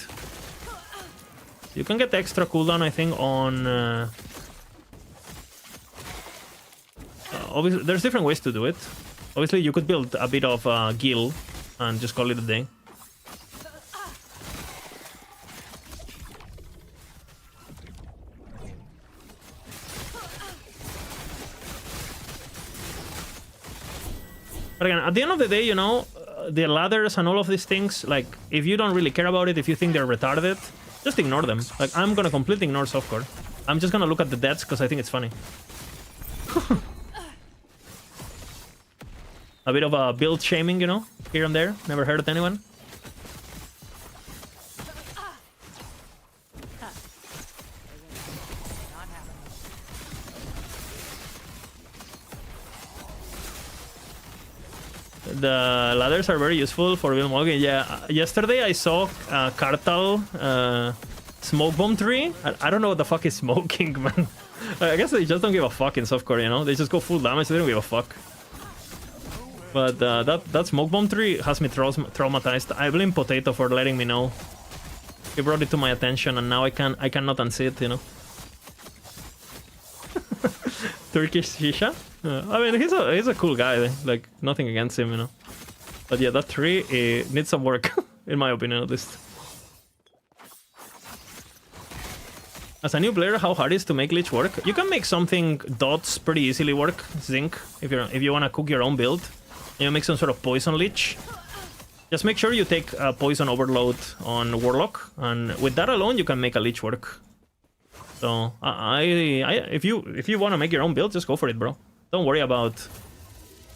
You can get extra cooldown, I think, on... obviously, there's different ways to do it. Obviously, you could build a bit of Gil and just call it a day. But again, at the end of the day, you know, the ladders and all of these things, like, if you don't really care about it, if you think they're retarded, just ignore them. Like, I'm gonna completely ignore softcore. I'm just gonna look at the deaths because I think it's funny. A bit of a build shaming, you know, here and there. Never hurt anyone. The ladders are very useful for build mogging. Yeah, yesterday I saw Cartal smoke bomb tree. I don't know what the fuck is smoking, man. I guess they just don't give a fuck in softcore, you know? They just go full damage, they don't give a fuck. But that smoke bomb tree has me traumatized. I blame Potato for letting me know. He brought it to my attention and now I cannot unsee it, you know? Turkish Shisha? I mean, he's a cool guy, like, nothing against him, you know. But yeah, that tree needs some work, in my opinion, at least. As a new player, how hard is to make Lich work? You can make something dots pretty easily work, Zinc, if you want to cook your own build. And you make some sort of poison Lich. Just make sure you take a poison overload on Warlock, and with that alone, you can make a Lich work. So, if you want to make your own build, just go for it, bro. Don't worry about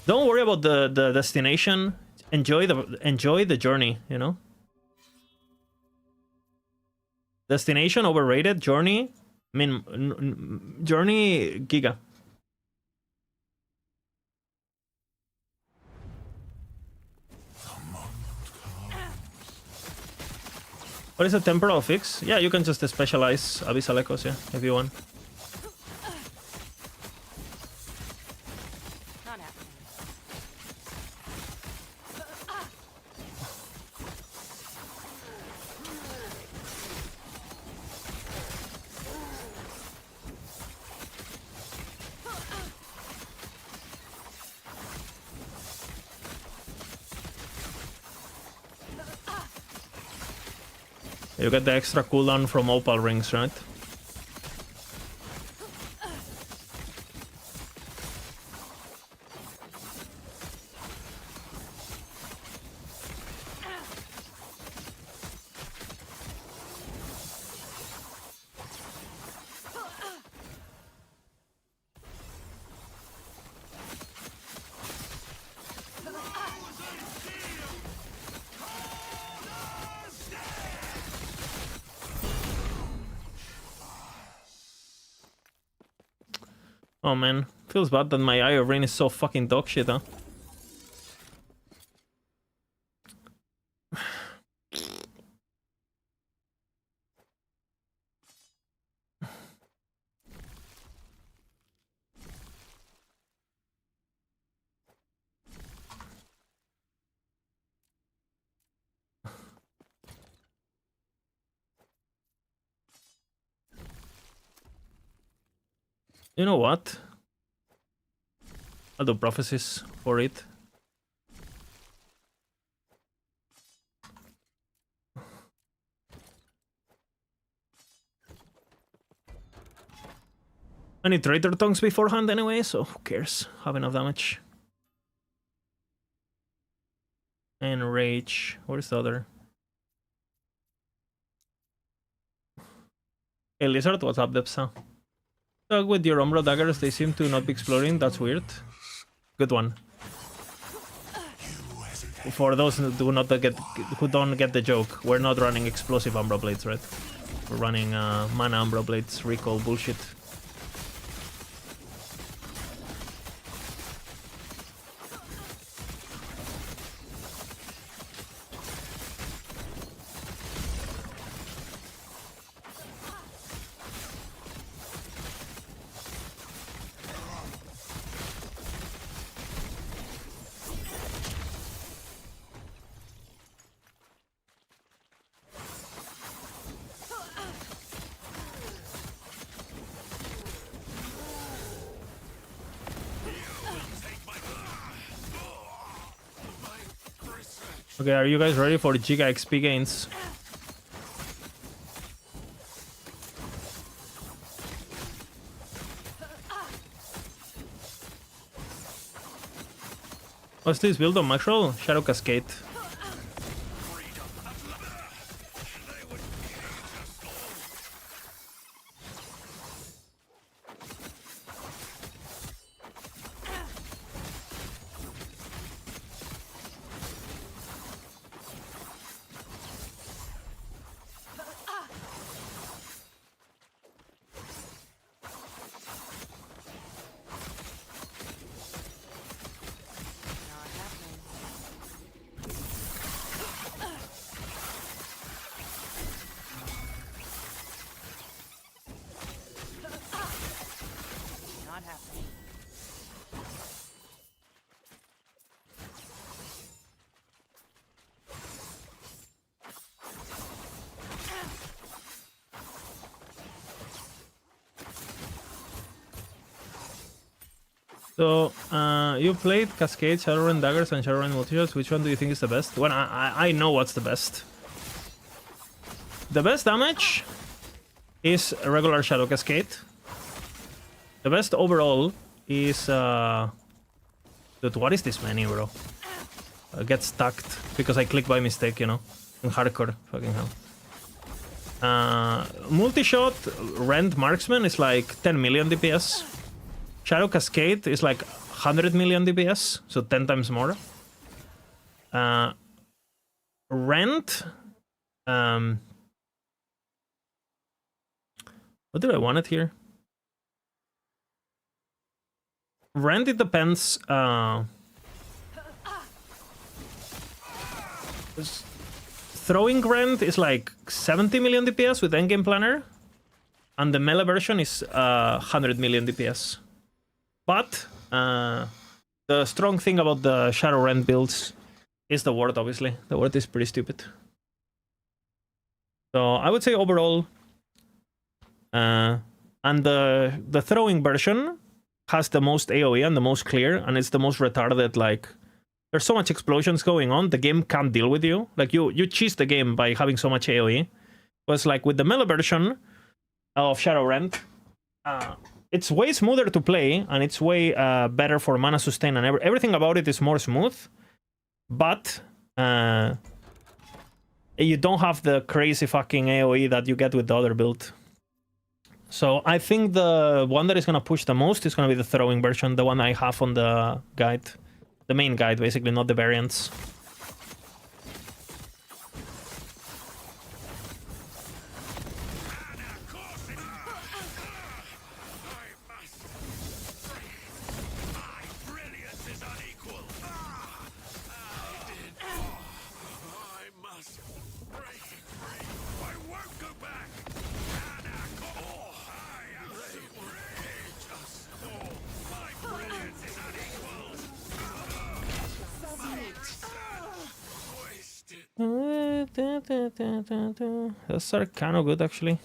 the destination. Enjoy the journey, you know? Destination overrated, journey, I mean, journey giga. What is a temporal fix? Yeah, you can just specialize Abyssal Echoes, yeah, if you want. You get the extra cooldown from opal rings, right? Oh man, feels bad that my Eye of Rain is so fucking dog shit, huh? You know what? I'll do prophecies for it. I need Traitor Tongues beforehand anyway, so who cares? Have enough damage. And Rage. Where's the other? Hey Lizard, what's up, Depsa? With your Umbra daggers, they seem to not be exploding. That's weird. Good one. For those who don't get the joke, we're not running explosive Umbra blades, right? We're running mana Umbra blades, recall bullshit. Okay, are you guys ready for Giga XP gains? What's this build on Maxwell? Shadow Cascade. Not happening. So, you played Cascade, Shadowrun Daggers, and Shadowrun Multishots. Which one do you think is the best? Well, I know what's the best. The best damage is a regular Shadow Cascade. The best overall is... Dude, what is this menu, bro? I get stuck because I clicked by mistake, you know? In hardcore, fucking hell. Multi-shot Rend Marksman is like 10 million DPS. Shadow Cascade is like 100 million DPS, so 10 times more. Rend... what do I want it here? Rend, it depends. Throwing Rend is like 70 million DPS with Endgame Planner. And the melee version is 100 million DPS. But the strong thing about the Shadow Rend builds is the ward, obviously. The ward is pretty stupid. So I would say overall... and the throwing version has the most AoE and the most clear, and it's the most retarded. Like, there's so much explosions going on, the game can't deal with you. Like, you cheese the game by having so much AoE. was like with the melee version of Shadowrend, it's way smoother to play, and it's way better for mana sustain, and everything about it is more smooth. But you don't have the crazy fucking AoE that you get with the other build. So I think the one that is gonna push the most is gonna be the throwing version, the one I have on the guide. The main guide, basically, not the variants. Those are kind of good, actually.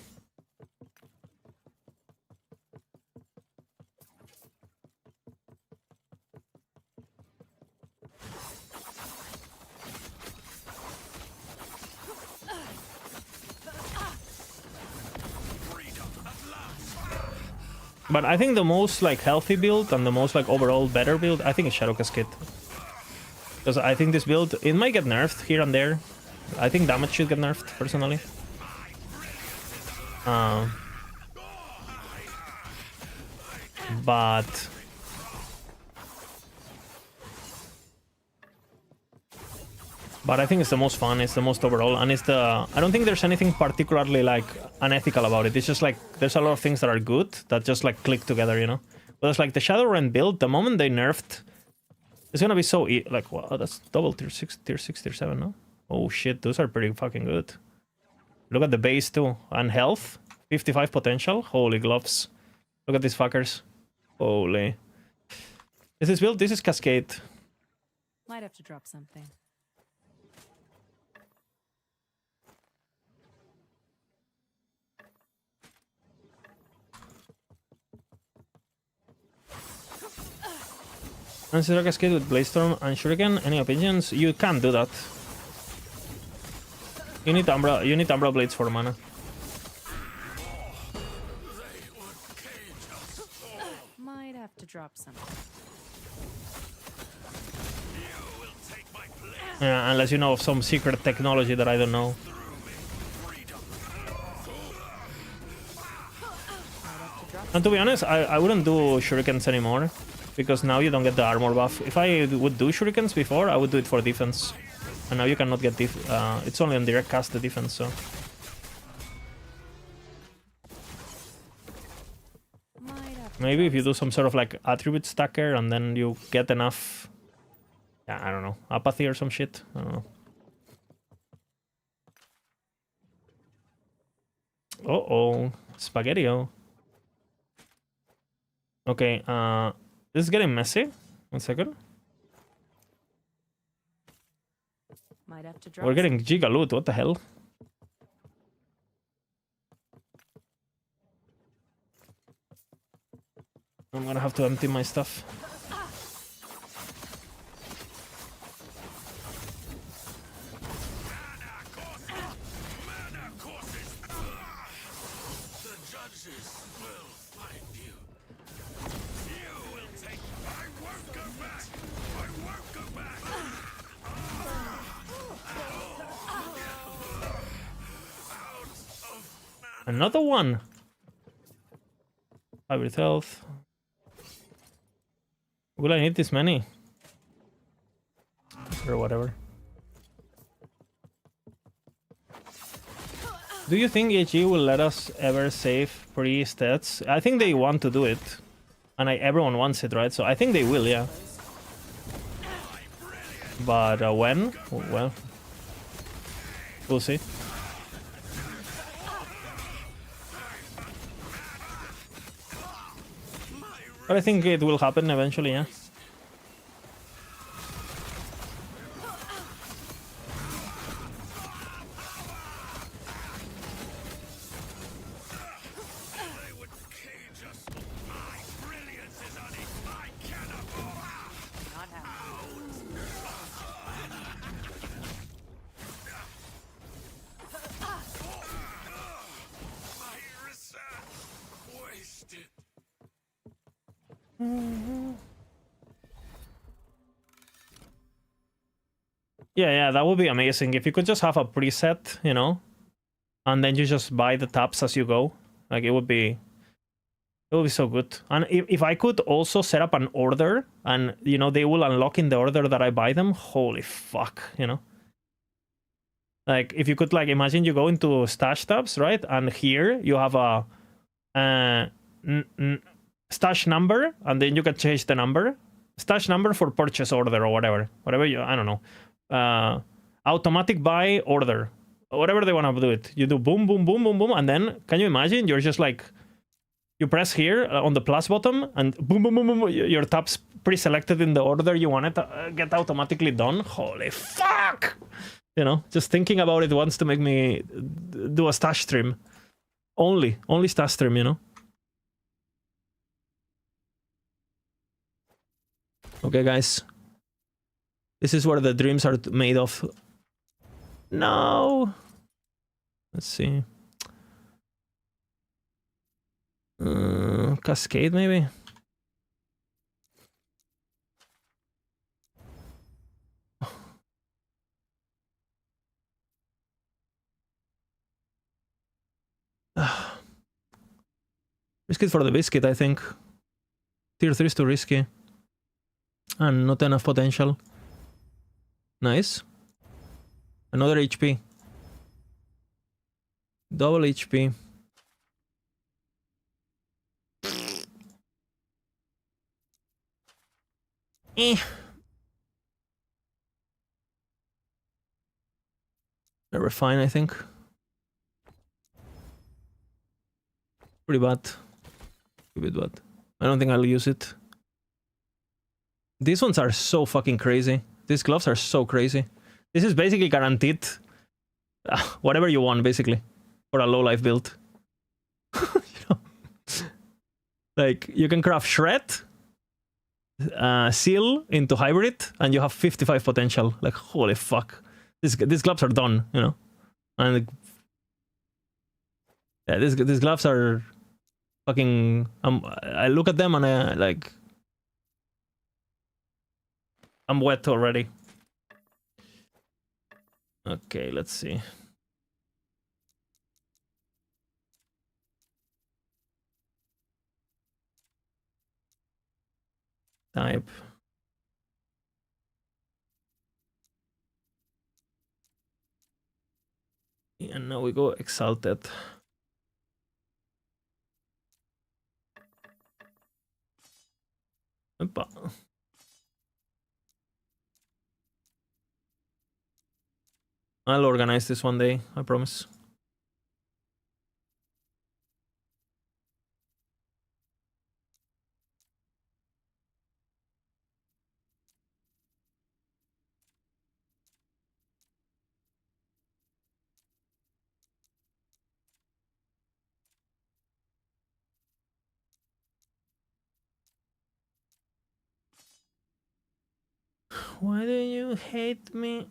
But I think the most like healthy build and the most like overall better build, I think is Shadow Cascade. Because I think this build, it might get nerfed here and there. I think damage should get nerfed, personally. But I think it's the most fun, it's the most overall, and it's the... I don't think there's anything particularly, like, unethical about it. It's just, like, there's a lot of things that are good that just, like, click together, you know? But it's like the Shadowrend build, the moment they nerfed, it's gonna be so... like, wow, that's double tier 6, tier 6, tier 7, no? Oh, shit, those are pretty fucking good. Look at the base, too. And health, 55 potential. Holy gloves. Look at these fuckers. Holy. Is this build? This is Cascade. Might have to drop something. Consider Cascade with Bladestorm and Shuriken. Any opinions? You can't do that. You need Umbra Blades for mana. Might have to drop something. Yeah, unless you know of some secret technology that I don't know. And to be honest, I wouldn't do Shurikens anymore. Because now you don't get the armor buff. If I would do Shurikens before, I would do it for defense. And now you cannot get it's only on direct cast the defense, so... Maybe if you do some sort of like attribute stacker and then you get enough... Yeah, I don't know. Apathy or some shit. I don't know. Uh-oh. Spaghetti-o. Okay, this is getting messy. 1 second. Might have to drop. We're getting giga loot. What the hell? I'm gonna have to empty my stuff. Another one. 5 with health. Will I need this many? Or whatever. Do you think AG will let us ever save pre-stats? I think they want to do it. And everyone wants it, right? So I think they will, yeah. But when? Well, we'll see. But I think it will happen eventually, yeah. Yeah, that would be amazing. If you could just have a preset, you know, and then you just buy the taps as you go. Like, it would be so good. And if I could also set up an order and, you know, they will unlock in the order that I buy them, holy fuck, you know? Like, if you could, like, imagine you go into stash tabs, right? And here you have a stash number, and then you can change the number. Stash number for purchase order or whatever. Whatever you, I don't know. Automatic buy order. Whatever they want to do it. You do boom, boom, boom, boom, boom, and then, can you imagine? You're just like, you press here on the plus button, and boom, boom, boom, boom, your tabs pre-selected in the order you want it to get automatically done. Holy fuck! You know, just thinking about it wants to make me do a stash stream. Only stash stream, you know? Okay, guys. This is where the dreams are made of. No! Let's see. Cascade, maybe? Biscuit for the biscuit, I think. Tier 3 is too risky. And not enough potential. Nice. Another HP. Double HP. They're fine, I think. Pretty bad. A bit bad. I don't think I'll use it. These ones are so fucking crazy. These gloves are so crazy. This is basically guaranteed whatever you want, basically, for a low life build. You know? Like, you can craft Shred, Seal into Hybrid, and you have 55 potential. Like, holy fuck. These gloves are done, you know? And yeah, these gloves are fucking... I look at them and I, like... I'm wet already. Okay, let's see. Type. And now we go Exalted. Opa. I'll organize this one day, I promise. Why do you hate me?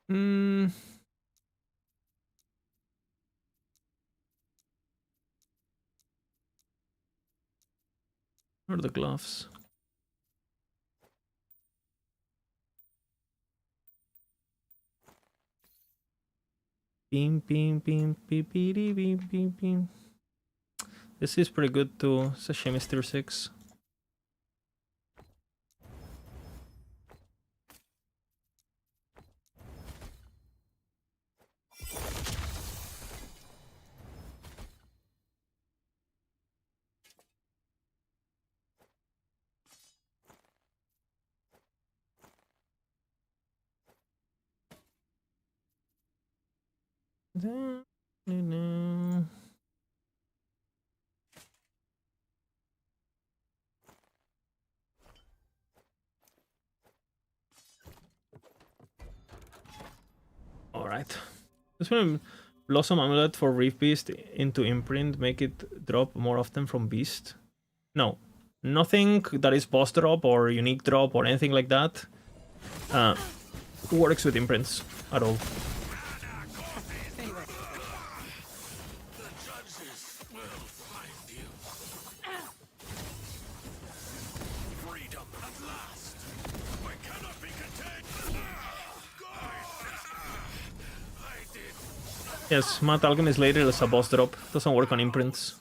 Where are the gloves? Beam, beam, beam, beam, beam, beam, beam, beam. This is pretty good too. Sashimi tier 6. Alright. This one, Blossom Amulet for Reef Beast into Imprint, make it drop more often from Beast. No. Nothing that is boss drop or unique drop or anything like that works with imprints at all. Yes, Math Alchemist later is a boss drop. Doesn't work on imprints.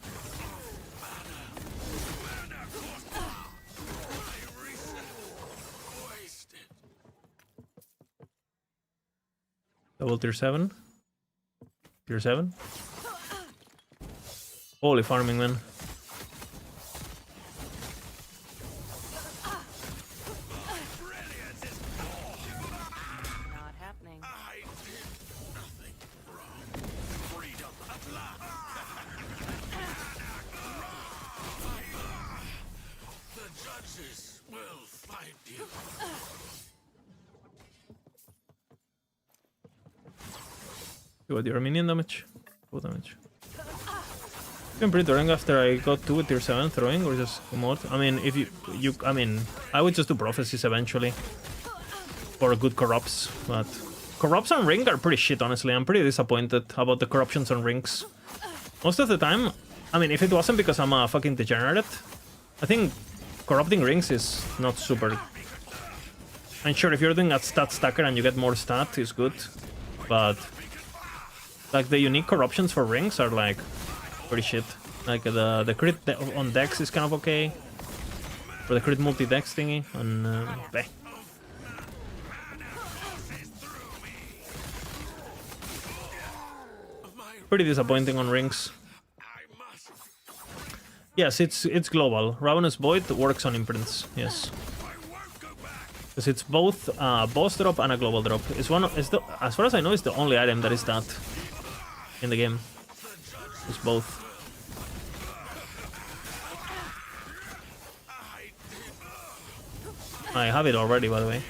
Double tier 7. Tier 7. Holy farming, man. Not happening. You got your minion damage. Full damage. Been pretty boring after I got 2 with tier 7 throwing, or just mod. I mean, if I mean, I would just do prophecies eventually. For good corrupts, but corrupts on ring are pretty shit, honestly. I'm pretty disappointed about the corruptions on rings. Most of the time, I mean, if it wasn't because I'm a fucking degenerate, I think corrupting rings is not super. And sure, if you're doing a stat stacker and you get more stat, it's good. But like the unique corruptions for rings are like pretty shit. Like the crit on dex is kind of okay. For the crit multi-dex thingy on bleh. Pretty disappointing on rings. Yes, it's global. Ravenous Void works on imprints. Yes, because it's both boss drop and a global drop. It's as far as I know, it's the only item that is that in the game. It's both. I have it already, by the way.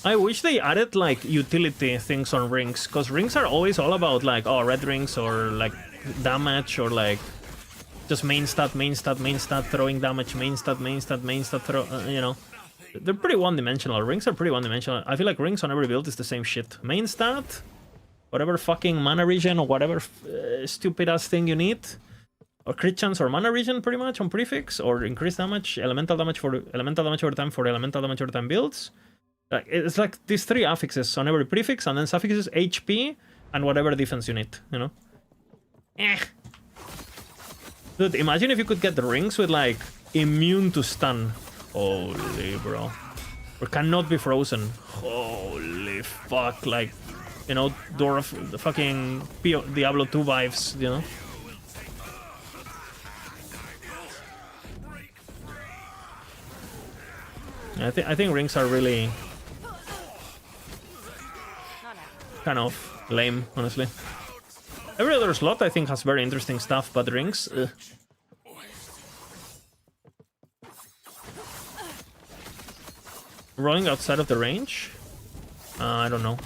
I wish they added like utility things on rings, because rings are always all about like, oh, red rings or like damage or like just main stat, throwing damage, main stat, throw, you know. They're pretty one-dimensional. Rings are pretty one-dimensional. I feel like rings on every build is the same shit. Main stat, whatever fucking mana regen or whatever stupid-ass thing you need. Or crit chance or mana regen pretty much on prefix, or increased damage, elemental damage over time for elemental damage over time builds. It's like these 3 affixes on every prefix, and then suffixes HP and whatever defense you need, you know? Dude, imagine if you could get the rings with like immune to stun. Holy bro. Or cannot be frozen. Holy fuck, like, you know, the fucking Diablo 2 vibes, you know? I think rings are really kind of lame, honestly. Every other slot I think has very interesting stuff, but rings, ugh. Rolling outside of the range? I don't know.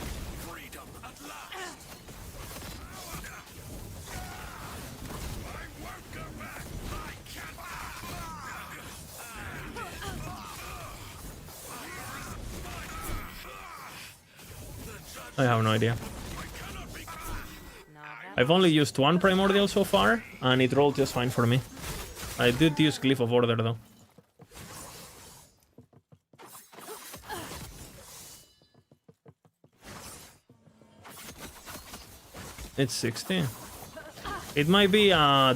I have no idea. I've only used 1 primordial so far, and it rolled just fine for me. I did use Glyph of Order though. It's 60. It might be a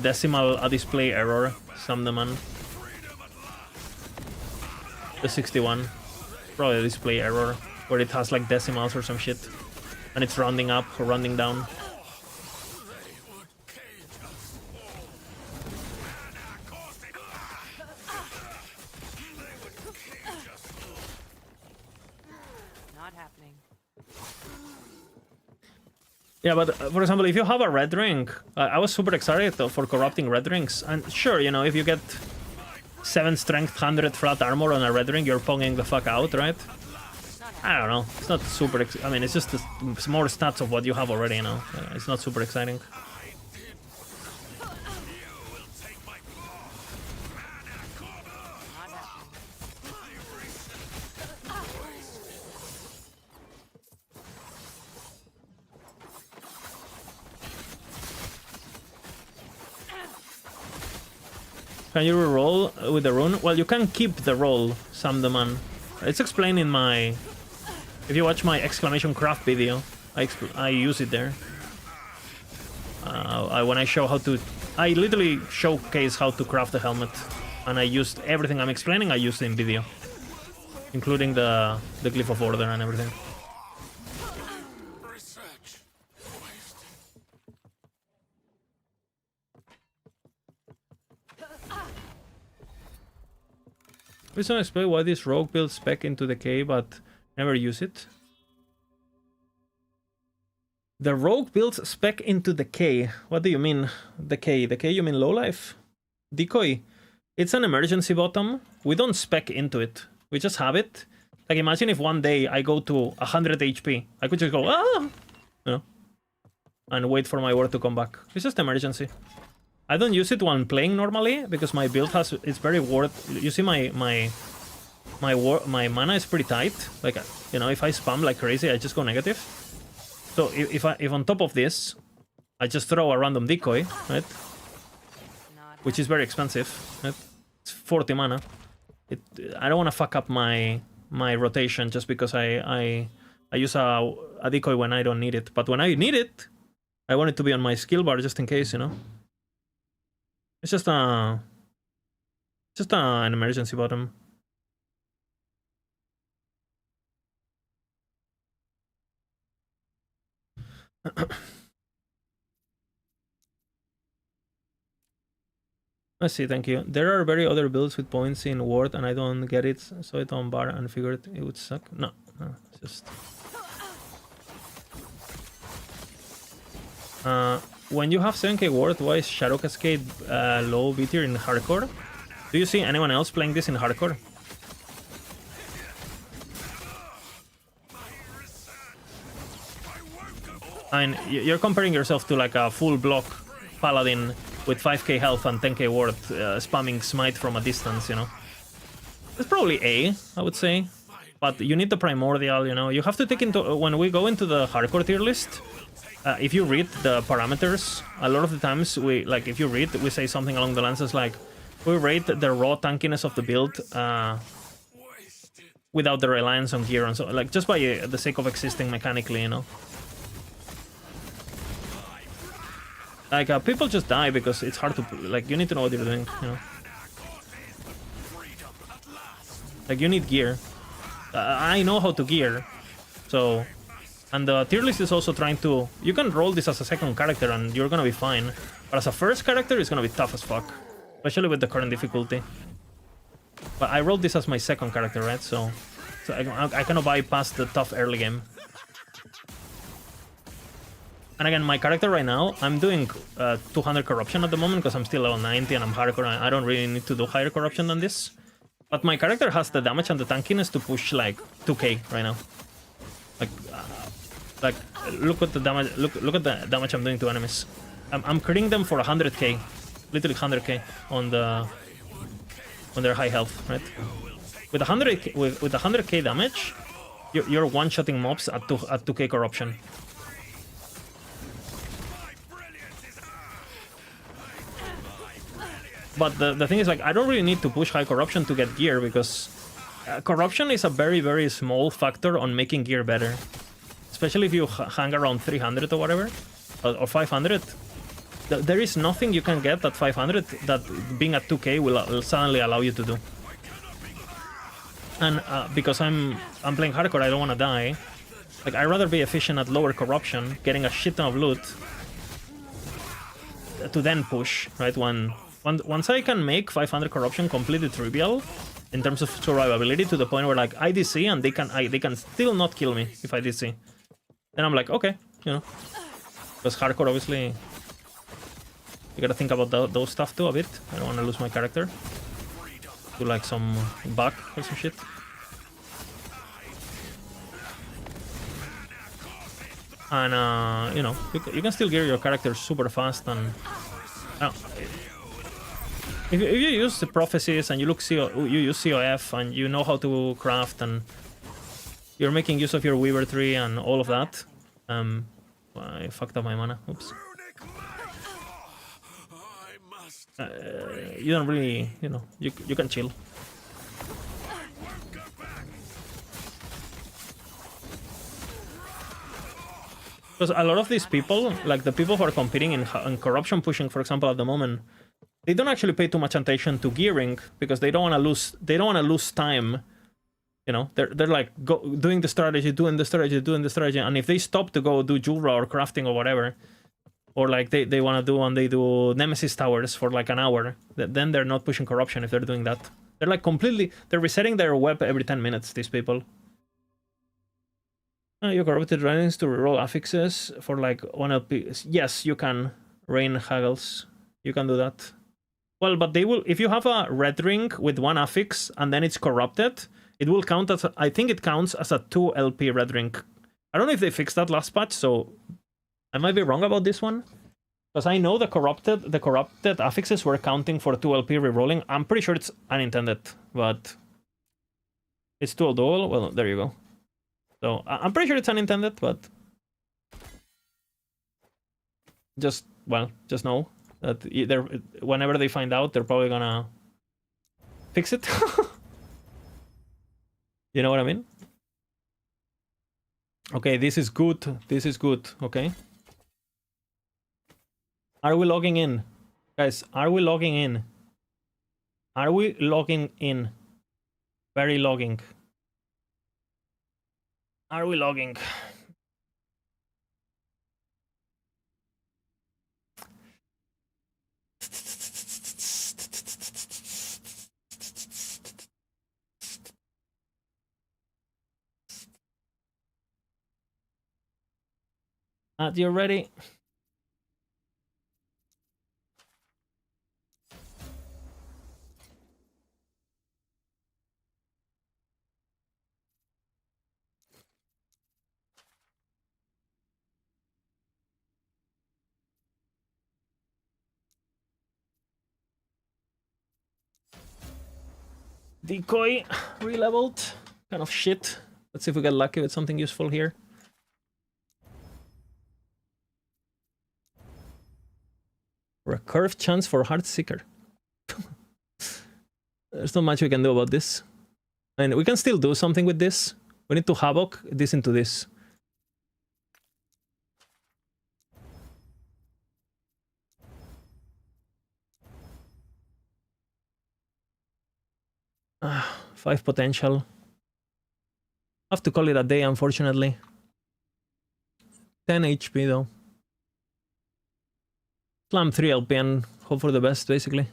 display error, Samdaman. The 61. Probably a display error, where it has like decimals or some shit. And it's rounding up or rounding down. Not happening. Yeah, but for example, if you have a red ring, I was super excited for corrupting red rings. And sure, you know, if you get 7 strength, 100 flat armor on a red ring, you're ponging the fuck out, right? I don't know. It's not super. I mean, it's just it's more stats of what you have already, you know. It's not super exciting. Can you roll with the rune? Well, you can keep the roll, Sam the Man. It's explained in my... If you watch my exclamation craft video, I use it there. When I show how to... I literally showcase how to craft the helmet. And I used everything I'm explaining, I used in video. Including the Glyph of Order and everything. Please don't explain why this rogue builds spec into the K but never use it. The rogue builds spec into the K. What do you mean, the K? The K you mean low life? Decoy. It's an emergency bottom. We don't spec into it. We just have it. Like imagine if one day I go to 100 HP. I could just go, ah! You know? And wait for my ward to come back. It's just emergency. I don't use it when playing normally because my build has it's very ward. You see my mana is pretty tight. Like you know, if I spam like crazy, I just go negative. So if on top of this, I just throw a random decoy, right? Which is very expensive. Right? It's 40 mana. I don't want to fuck up my rotation just because I use a decoy when I don't need it. But when I need it, I want it to be on my skill bar just in case, you know. It's just an emergency bottom. I see, thank you. There are very other builds with points in ward and I don't get it, so I don't bar and figured it would suck. No, it's just... when you have 7k ward, why is Shadow Cascade low B tier in hardcore? Do you see anyone else playing this in hardcore? I mean, you're comparing yourself to like a full block paladin with 5k health and 10k ward, spamming smite from a distance, you know. It's probably A, I would say. But you need the primordial, you know. You have to take into... When we go into the hardcore tier list, if you read the parameters, a lot of the times we... Like, if you read, we say something along the lines like, we rate the raw tankiness of the build without the reliance on gear and so... Like, just by the sake of existing mechanically, you know. Like, people just die because it's hard to... Like, you need to know what you're doing, you know. Like, you need gear. I know how to gear, so... And the tier list is also trying to... You can roll this as a second character and you're gonna be fine. But as a first character, it's gonna be tough as fuck. Especially with the current difficulty. But I rolled this as my second character, right? So I cannot bypass the tough early game. And again, my character right now, I'm doing 200 corruption at the moment because I'm still level 90 and I'm hardcore. I don't really need to do higher corruption than this. But my character has the damage and the tankiness to push like 2k right now. Like look at the damage. Look at the damage I'm doing to enemies. I'm critting them for 100k, literally 100k on their high health, right? With 100k damage, you're one-shotting mobs at 2k corruption. But the thing is, like, I don't really need to push high corruption to get gear because corruption is a very, very small factor on making gear better. Especially if you hang around 300 or whatever, or 500. There is nothing you can get at 500 that being at 2k will suddenly allow you to do. And because I'm playing hardcore, I don't want to die. Like, I'd rather be efficient at lower corruption, getting a shit ton of loot, to then push, right? Once I can make 500 corruption completely trivial in terms of survivability to the point where like I DC and they can still not kill me if I DC, then I'm like, okay, you know, because hardcore obviously you gotta think about those stuff too a bit. I don't want to lose my character to like some bug or some shit. And you know, you can still gear your character super fast and if you use the prophecies and you use COF and you know how to craft and you're making use of your Weaver tree and all of that. I fucked up my mana. Oops. you don't really, you know, you can chill. Because a lot of these people, like the people who are competing in corruption pushing, for example, at the moment, they don't actually pay too much attention to gearing because they don't want to lose. They don't want to lose time. You know, they're like doing the strategy, doing the strategy, and if they stop to go do Jura or crafting or whatever, or like they want to do and they do Nemesis towers for like an hour, then they're not pushing corruption if they're doing that. They're like they're resetting their web every 10 minutes. These people. You corrupted writings to reroll affixes for like 1 LP. Yes, you can. Rain Haggles. You can do that. Well, but they will. If you have a red ring with 1 affix and then it's corrupted, it will count as. I think it counts as a 2 LP red ring. I don't know if they fixed that last patch, so I might be wrong about this one. Because I know the corrupted affixes were counting for 2 LP rerolling. I'm pretty sure it's unintended, but it's 2 dual. Well, there you go. So I'm pretty sure it's unintended, but just know that whenever they find out, they're probably gonna fix it. You know what I mean? Okay, this is good. This is good. Okay. Are we logging in? Guys, are we logging in? Are we logging in? Very logging. Are we logging? You ready? Decoy re-leveled. Kind of shit. Let's see if we get lucky with something useful here. Recurve chance for Heartseeker. There's not much we can do about this. I mean, we can still do something with this. We need to Havoc this into this. Ah, 5 potential. Have to call it a day, unfortunately. 10 HP though. Slam 3 LP and hope for the best, basically.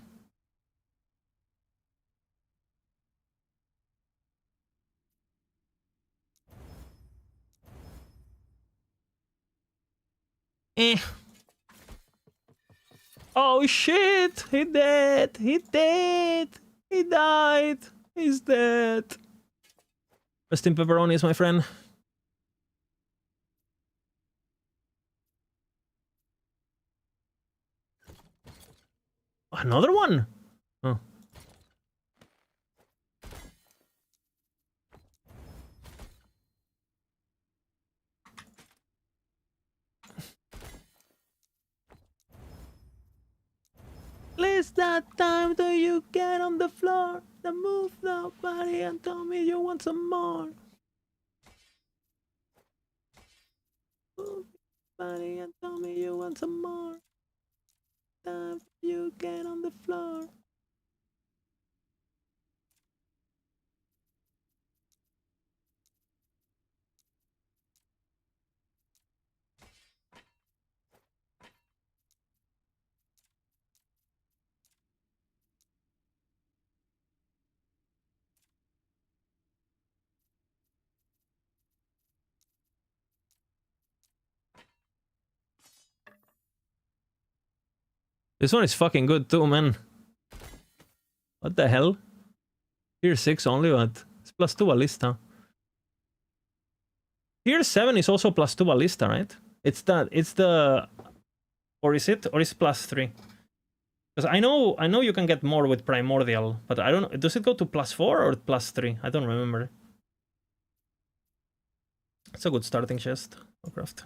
Oh shit! He dead! He dead! He died! He's dead! Rest in pepperonis, my friend. Another one? Oh. Please that time do you get on the floor, then move the body and tell me you want some more. Move the body and tell me you want some more. Time you get on the floor. This one is fucking good too, man. What the hell? Tier 6 only, but it's +2 ballista. Tier 7 is also +2 ballista, right? It's the... Or is it? Or is it +3? Because I know you can get more with Primordial, but I don't know. Does it go to +4 or +3? I don't remember. It's a good starting chest. Warcraft.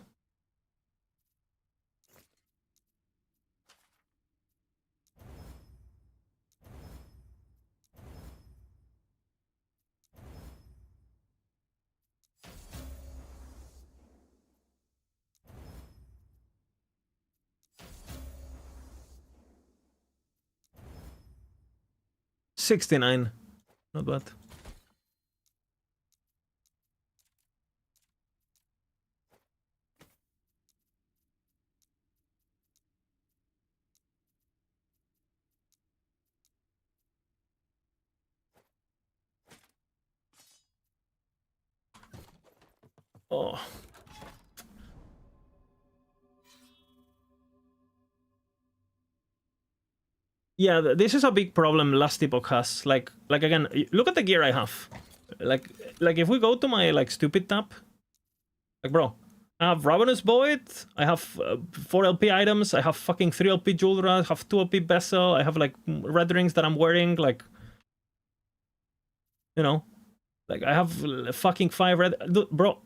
69. Not bad. Oh. Yeah, this is a big problem Last Epoch has. Like again, look at the gear I have. Like if we go to my like stupid tab, like bro, I have Ravenous Void, I have 4 LP items, I have fucking 3 LP Juldra, I have 2 LP Vessel, I have like red rings that I'm wearing, like, you know, like I have fucking 5 red. Bro,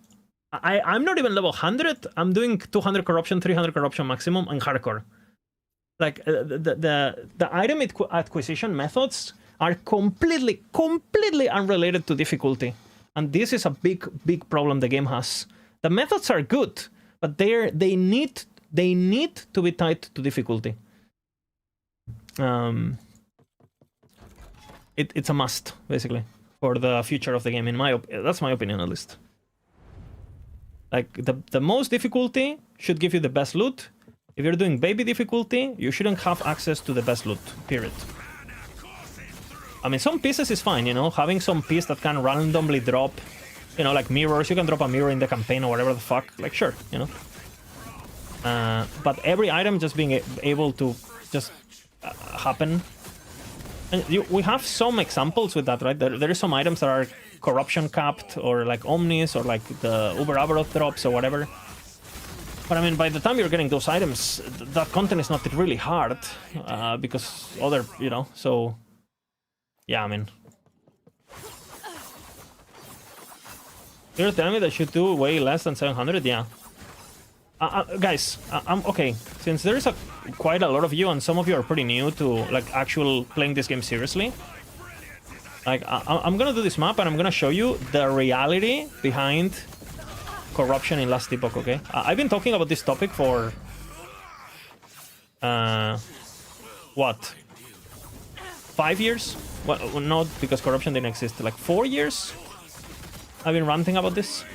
I'm not even level 100. I'm doing 200 corruption, 300 corruption maximum and hardcore. Like the item acquisition methods are completely unrelated to difficulty, and this is a big problem the game has. The methods are good, but they need to be tied to difficulty. It's a must basically for the future of the game. That's my opinion at least. Like the most difficulty should give you the best loot. If you're doing baby difficulty, you shouldn't have access to the best loot, period. I mean, some pieces is fine, you know, having some piece that can randomly drop, you know, like mirrors, you can drop a mirror in the campaign or whatever the fuck, like sure, you know. But every item just being able to just happen. And we have some examples with that, right? There are some items that are corruption capped or like Omnis or like the Uber Abaroth drops or whatever. But I mean, by the time you're getting those items, that content is not really hard, because other, you know, so, yeah, I mean. You're telling me that should do way less than 700? Yeah. Guys, I'm okay. Since there's quite a lot of you, and some of you are pretty new to, like, actual playing this game seriously, like, I'm gonna do this map, and I'm gonna show you the reality behind corruption in Last Epoch, okay? I've been talking about this topic for what? 5 years? Well, not because corruption didn't exist. Like 4 years? I've been ranting about this.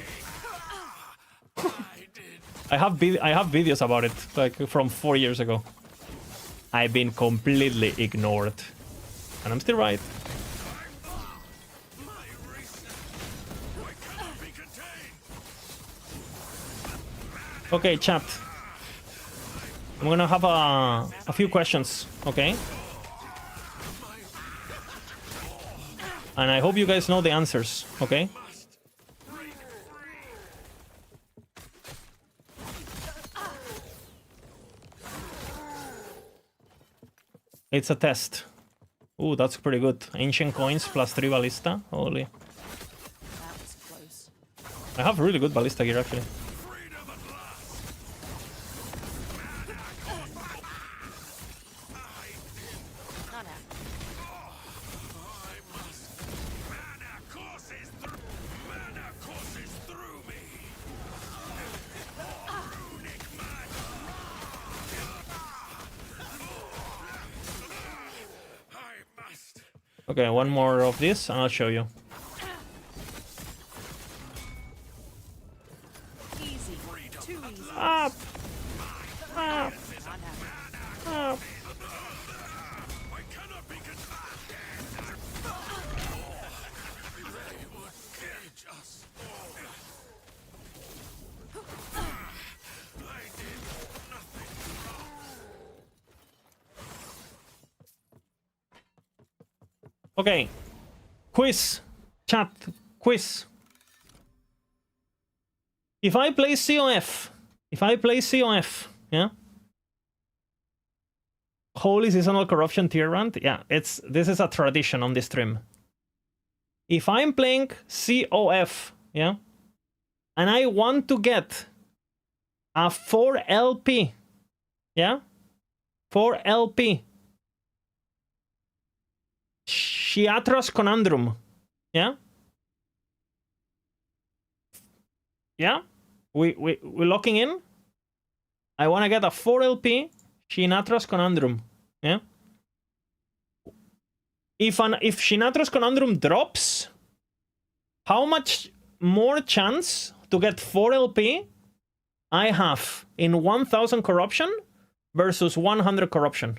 I have videos about it, like from 4 years ago. I've been completely ignored, and I'm still right. Okay, chat. I'm gonna have a few questions, okay? And I hope you guys know the answers, okay? It's a test. Ooh, that's pretty good. Ancient coins plus 3 ballista. Holy. That was close. I have really good ballista gear, actually. Not out. Okay, one more of this and I'll show you. Easy. Too easy. Up! Up! Up! Okay, quiz, chat, quiz. If I play COF, yeah? Holy seasonal corruption tier rant, yeah, this is a tradition on this stream. If I'm playing COF, yeah, and I want to get a 4 LP, yeah, 4 LP. Shiatra's Conundrum. Yeah? Yeah? We're locking in? I want to get a 4 LP Shinatra's Conundrum. Yeah? if Shinatra's Conundrum drops, how much more chance to get 4 LP I have in 1000 corruption versus 100 corruption?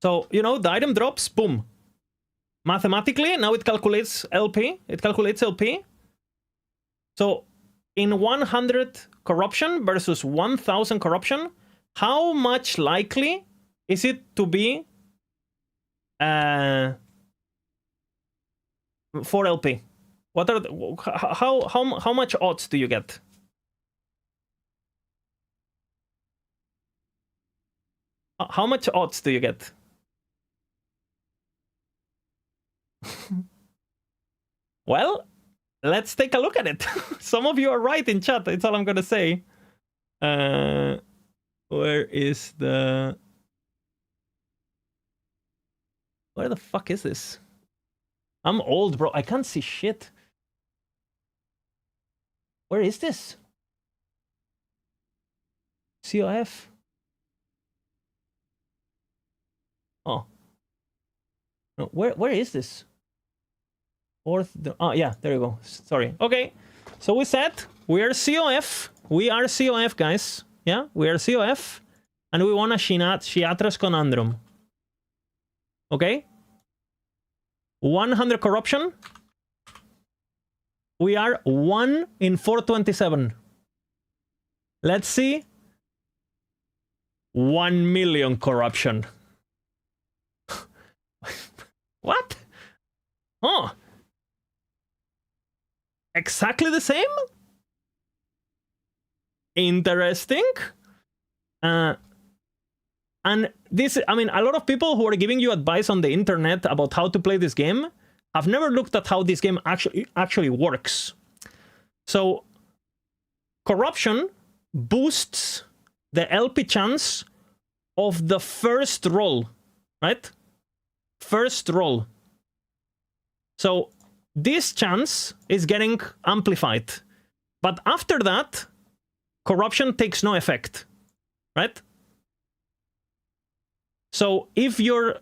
So, you know, the item drops, boom. Mathematically, now it calculates LP. It calculates LP. So, in 100 corruption versus 1000 corruption, how much likely is it to be 4 LP? What are how much odds do you get? How much odds do you get? Well, let's take a look at it. Some of you are right in chat. That's all I'm gonna say. Where is the... Where the fuck is this? I'm old, bro. I can't see shit. Where is this? COF? Oh. No, where is this? Fourth... Oh, yeah, there you go. Sorry. Okay. So we said we are COF. We are COF, guys. Yeah, we are COF. And we want a Shiatra's Conundrum. Okay? 100 corruption. We are 1 in 427. Let's see. 1 million corruption. What? Oh. Exactly the same? Interesting. And this, I mean, a lot of people who are giving you advice on the internet about how to play this game have never looked at how this game actually works. So, corruption boosts the LP chance of the first roll, right? First roll. So, this chance is getting amplified. But after that, corruption takes no effect, right? So if your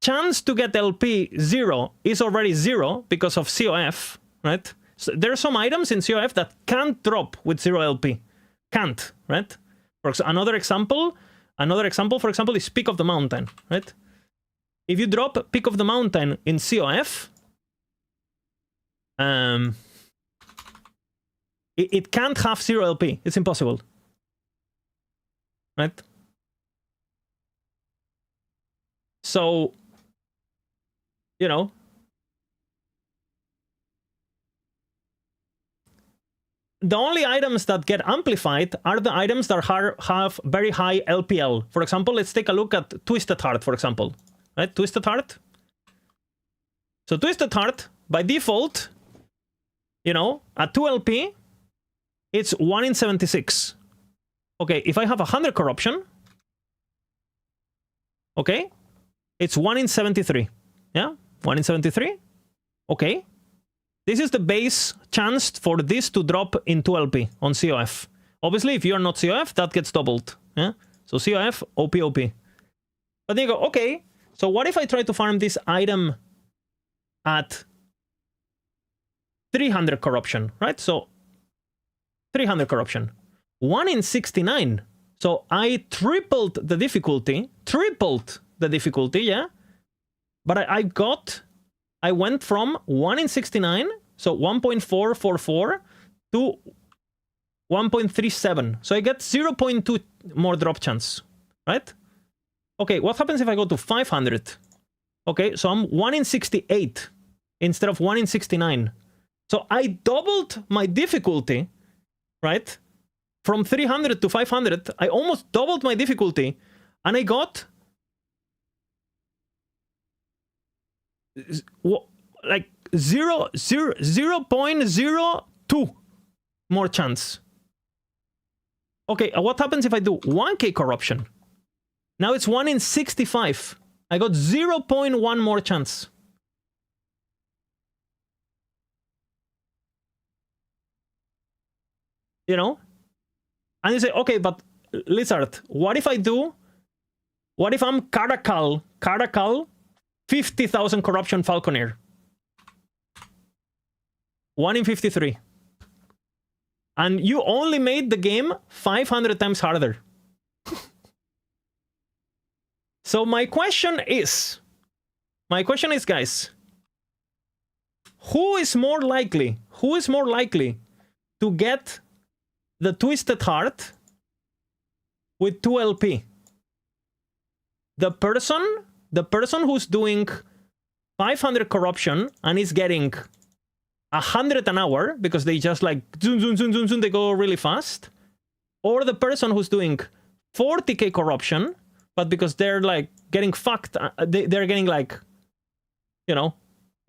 chance to get LP 0 is already 0 because of COF, right? So there are some items in COF that can't drop with 0 LP. Can't, right? Another example, for example, is Peak of the Mountain, right? If you drop Peak of the Mountain in COF, it can't have 0 LP. It's impossible, right? So, you know, the only items that get amplified are the items that have very high LPL. For example, let's take a look at Twisted Heart, for example. Right? Twisted Heart. So Twisted Heart, by default, you know, at 2 LP, it's 1 in 76. Okay, if I have 100 corruption, okay, it's 1 in 73. Yeah? 1 in 73. Okay. This is the base chance for this to drop in 2LP on COF. Obviously, if you're not COF, that gets doubled. Yeah? So COF, OP, OP. But then you go, okay, so what if I try to farm this item at 300 corruption, right? So 300 corruption. 1 in 69. So I tripled the difficulty. Yeah, but I went from 1 in 69, so 1.444 to 1.37. So I get 0.2 more drop chance, right? Okay, what happens if I go to 500? Okay, so I'm 1 in 68 instead of 1 in 69. So I doubled my difficulty, right? From 300 to 500, I almost doubled my difficulty, and I got like 0.02 more chance. Okay, what happens if I do 1k corruption? Now it's 1 in 65. I got 0.1 more chance. You know? And you say, okay, but Lizard, what if I'm Caracal 50,000 corruption Falconeer. 1 in 53. And you only made the game 500 times harder. So my question is, guys, who is more likely to get the Twisted Heart with 2 LP? The person who's doing 500 corruption and is getting 100 an hour because they just like zoom, zoom, zoom, zoom, zoom, they go really fast, or the person who's doing 40k corruption, but because they're like getting fucked, they're getting like, you know,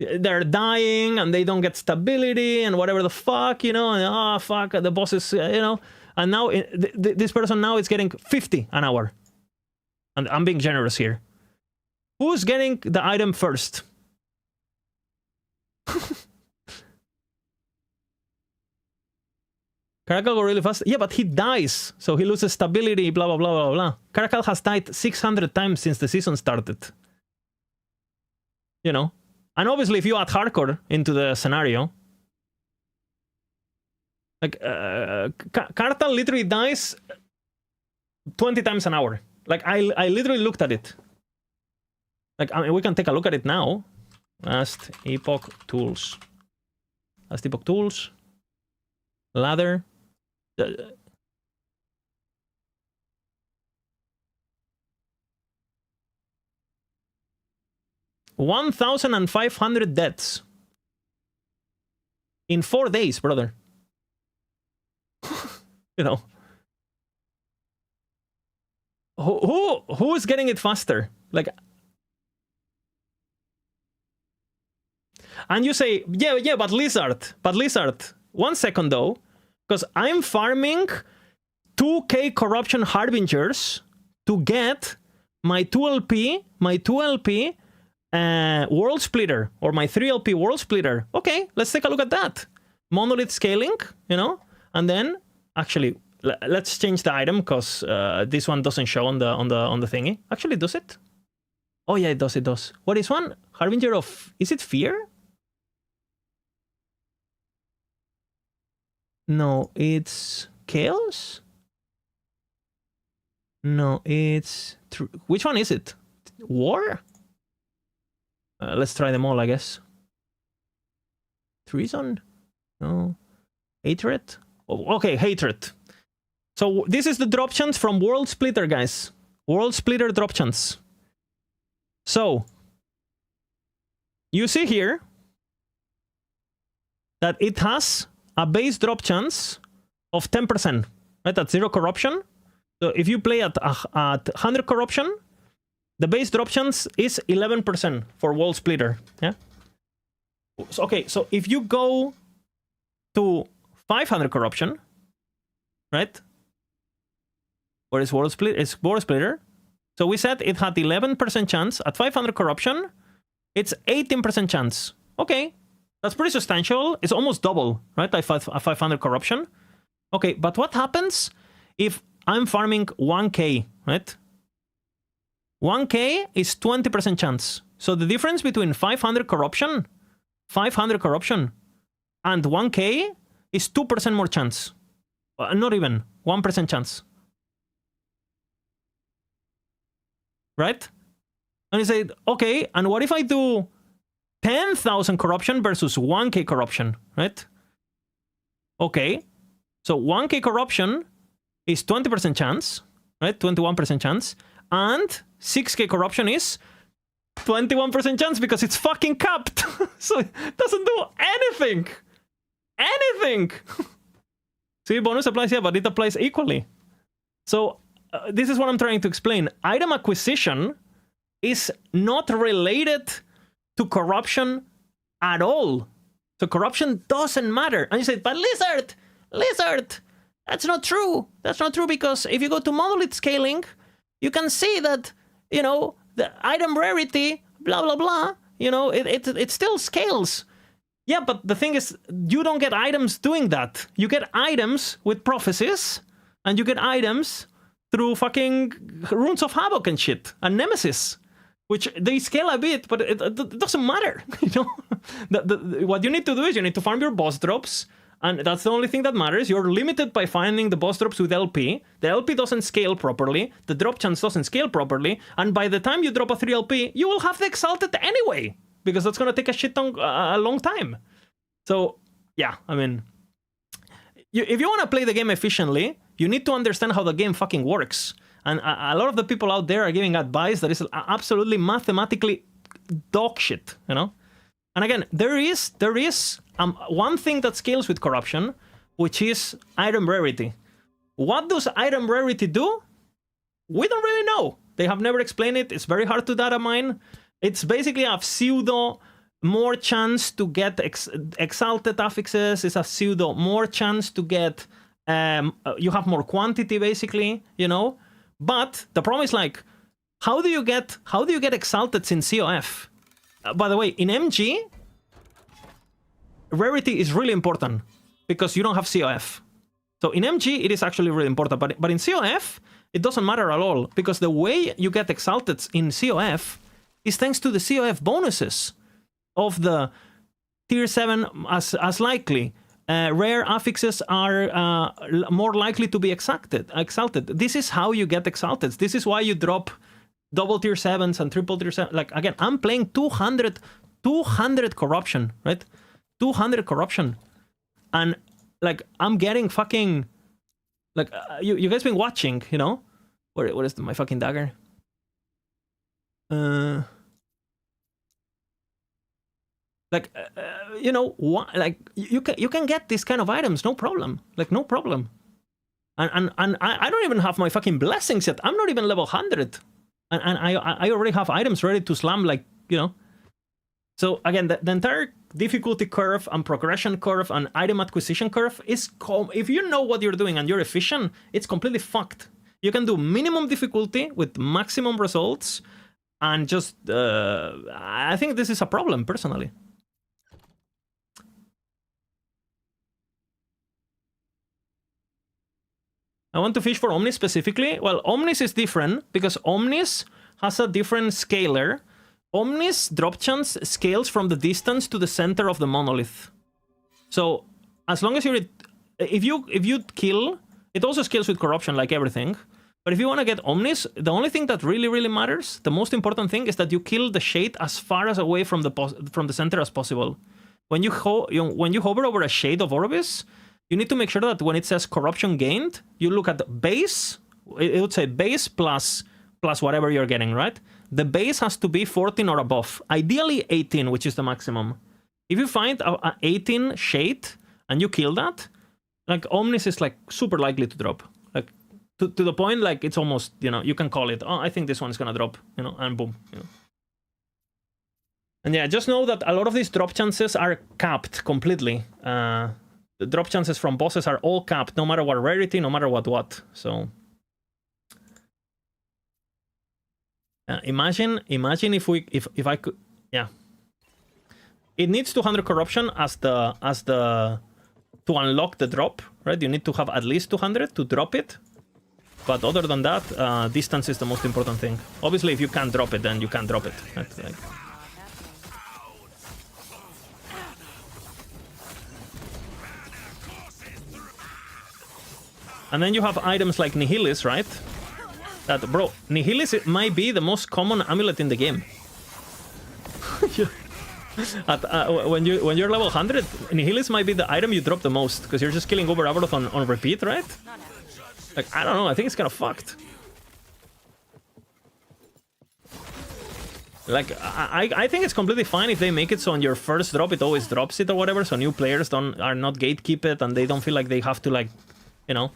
they're dying and they don't get stability and whatever the fuck, you know, and oh fuck, the boss is, you know, and now this person now is getting 50 an hour. And I'm being generous here. Who's getting the item first? Caracal go really fast. Yeah, but he dies, so he loses stability, blah, blah, blah, blah, blah. Caracal has died 600 times since the season started. You know? And obviously, if you add hardcore into the scenario, like, Caracal literally dies 20 times an hour. Like, I literally looked at it. Like, I mean, we can take a look at it now. Last Epoch Tools. Last Epoch Tools. Ladder. 1,500 deaths. In 4 days, brother. You know. Who is getting it faster? Like, and you say, yeah, but Lizard. 1 second though, because I'm farming 2k corruption harbingers to get my 2LP world splitter, or my 3LP world splitter. Okay, let's take a look at that. Monolith scaling, you know, and then actually let's change the item because this one doesn't show on the thingy. Actually, does it? Oh yeah, it does. What is one? Harbinger of, is it fear? No, it's chaos. No, it's which one is it? War? Let's try them all, I guess. Treason? No. Hatred? Oh, okay, hatred. So this is the drop chance from World Splitter, guys. World Splitter drop chance. So you see here that it has a base drop chance of 10%, right? At 0 corruption. So if you play at 100 corruption, the base drop chance is 11% for World Splitter. Yeah. So, okay, so if you go to 500 corruption, right? Where is World Splitter? It's World Splitter. So we said it had 11% chance. At 500 corruption, it's 18% chance. Okay, that's pretty substantial. It's almost double, right? At 500 corruption. Okay, but what happens if I'm farming 1k, right? 1k is 20% chance. So the difference between 500 corruption, and 1k is 2% more chance. Not even, 1% chance. Right? And you say, okay, and what if I do 10,000 corruption versus 1k corruption, right? Okay, so 1k corruption is 20% chance, right? 21% chance. And 6k corruption is 21% chance because it's fucking capped. So it doesn't do anything. Anything. See, bonus applies, yeah, but it applies equally. So this is what I'm trying to explain. Item acquisition is not related to corruption at all. So corruption doesn't matter. And you say, but Lizard, that's not true. That's not true because if you go to monolith scaling, you can see that, you know, the item rarity, blah, blah, blah, you know, it still scales. Yeah, but the thing is, you don't get items doing that. You get items with prophecies, and you get items through fucking Runes of Havoc and shit, and Nemesis. which they scale a bit, but it doesn't matter. You know, what you need to do is you need to farm your boss drops, and that's the only thing that matters. You're limited by finding the boss drops with LP. The LP doesn't scale properly. The drop chance doesn't scale properly, and by the time you drop a 3 LP, you will have the Exalted anyway, because that's gonna take a long time. So yeah, I mean, if you want to play the game efficiently, you need to understand how the game fucking works. And a lot of the people out there are giving advice that is absolutely mathematically dog shit, you know? And again, there is one thing that scales with corruption, which is item rarity. What does item rarity do? We don't really know. They have never explained it. It's very hard to data mine. It's basically a pseudo more chance to get exalted affixes. It's a pseudo more chance to get you have more quantity, basically, you know. But the problem is, like, how do you get exalteds in COF? By the way, in MG, rarity is really important because you don't have COF. So in MG, it is actually really important, but in COF, it doesn't matter at all, because the way you get exalteds in COF is thanks to the COF bonuses of the tier 7 as likely. Rare affixes are more likely to be exalted. This is how you get exalted. This is why you drop double tier 7s and triple tier 7. Like, again, I'm playing 200 corruption, right? 200 corruption. And, like, I'm getting fucking... Like, you guys been watching, you know? What is my fucking dagger? Like, you know, like, you can get these kind of items, no problem. Like, no problem. And I don't even have my fucking blessings yet. I'm not even level 100. And I already have items ready to slam, like, you know. So, again, the entire difficulty curve and progression curve and item acquisition curve is... If you know what you're doing and you're efficient, it's completely fucked. You can do minimum difficulty with maximum results, and just... I think this is a problem, personally. I want to fish for Omnis specifically. Well, Omnis is different because Omnis has a different scaler. Omnis drop chance scales from the distance to the center of the monolith. So as long as you're... If you kill... It also scales with corruption, like everything. But if you want to get Omnis, the only thing that really matters, the most important thing, is that you kill the shade as far as away from the center as possible. When you hover over a shade of Orbis, you need to make sure that when it says corruption gained, you look at the base. It would say base plus whatever you're getting, right? The base has to be 14 or above. Ideally 18, which is the maximum. If you find a 18 shade and you kill that, like, Omnis is, like, super likely to drop. Like, to the point, like, it's almost, you know, you can call it, oh, I think this one's gonna drop, you know, and boom, you know. And yeah, just know that a lot of these drop chances are capped completely. The drop chances from bosses are all capped, no matter what rarity, no matter what. So imagine if I could, yeah. It needs 200 corruption as the to unlock the drop, right? You need to have at least 200 to drop it. But other than that, distance is the most important thing. Obviously, if you can't drop it, then you can't drop it. Right? Like, and then you have items like Nihilis, right? That, bro, Nihilis might be the most common amulet in the game. When you're level 100, Nihilis might be the item you drop the most, because you're just killing over Abaroth on repeat, right? Like, I don't know, I think it's kind of fucked. Like, I think it's completely fine if they make it so on your first drop it always drops it or whatever, so new players are not gatekeep it and they don't feel like they have to, like, you know,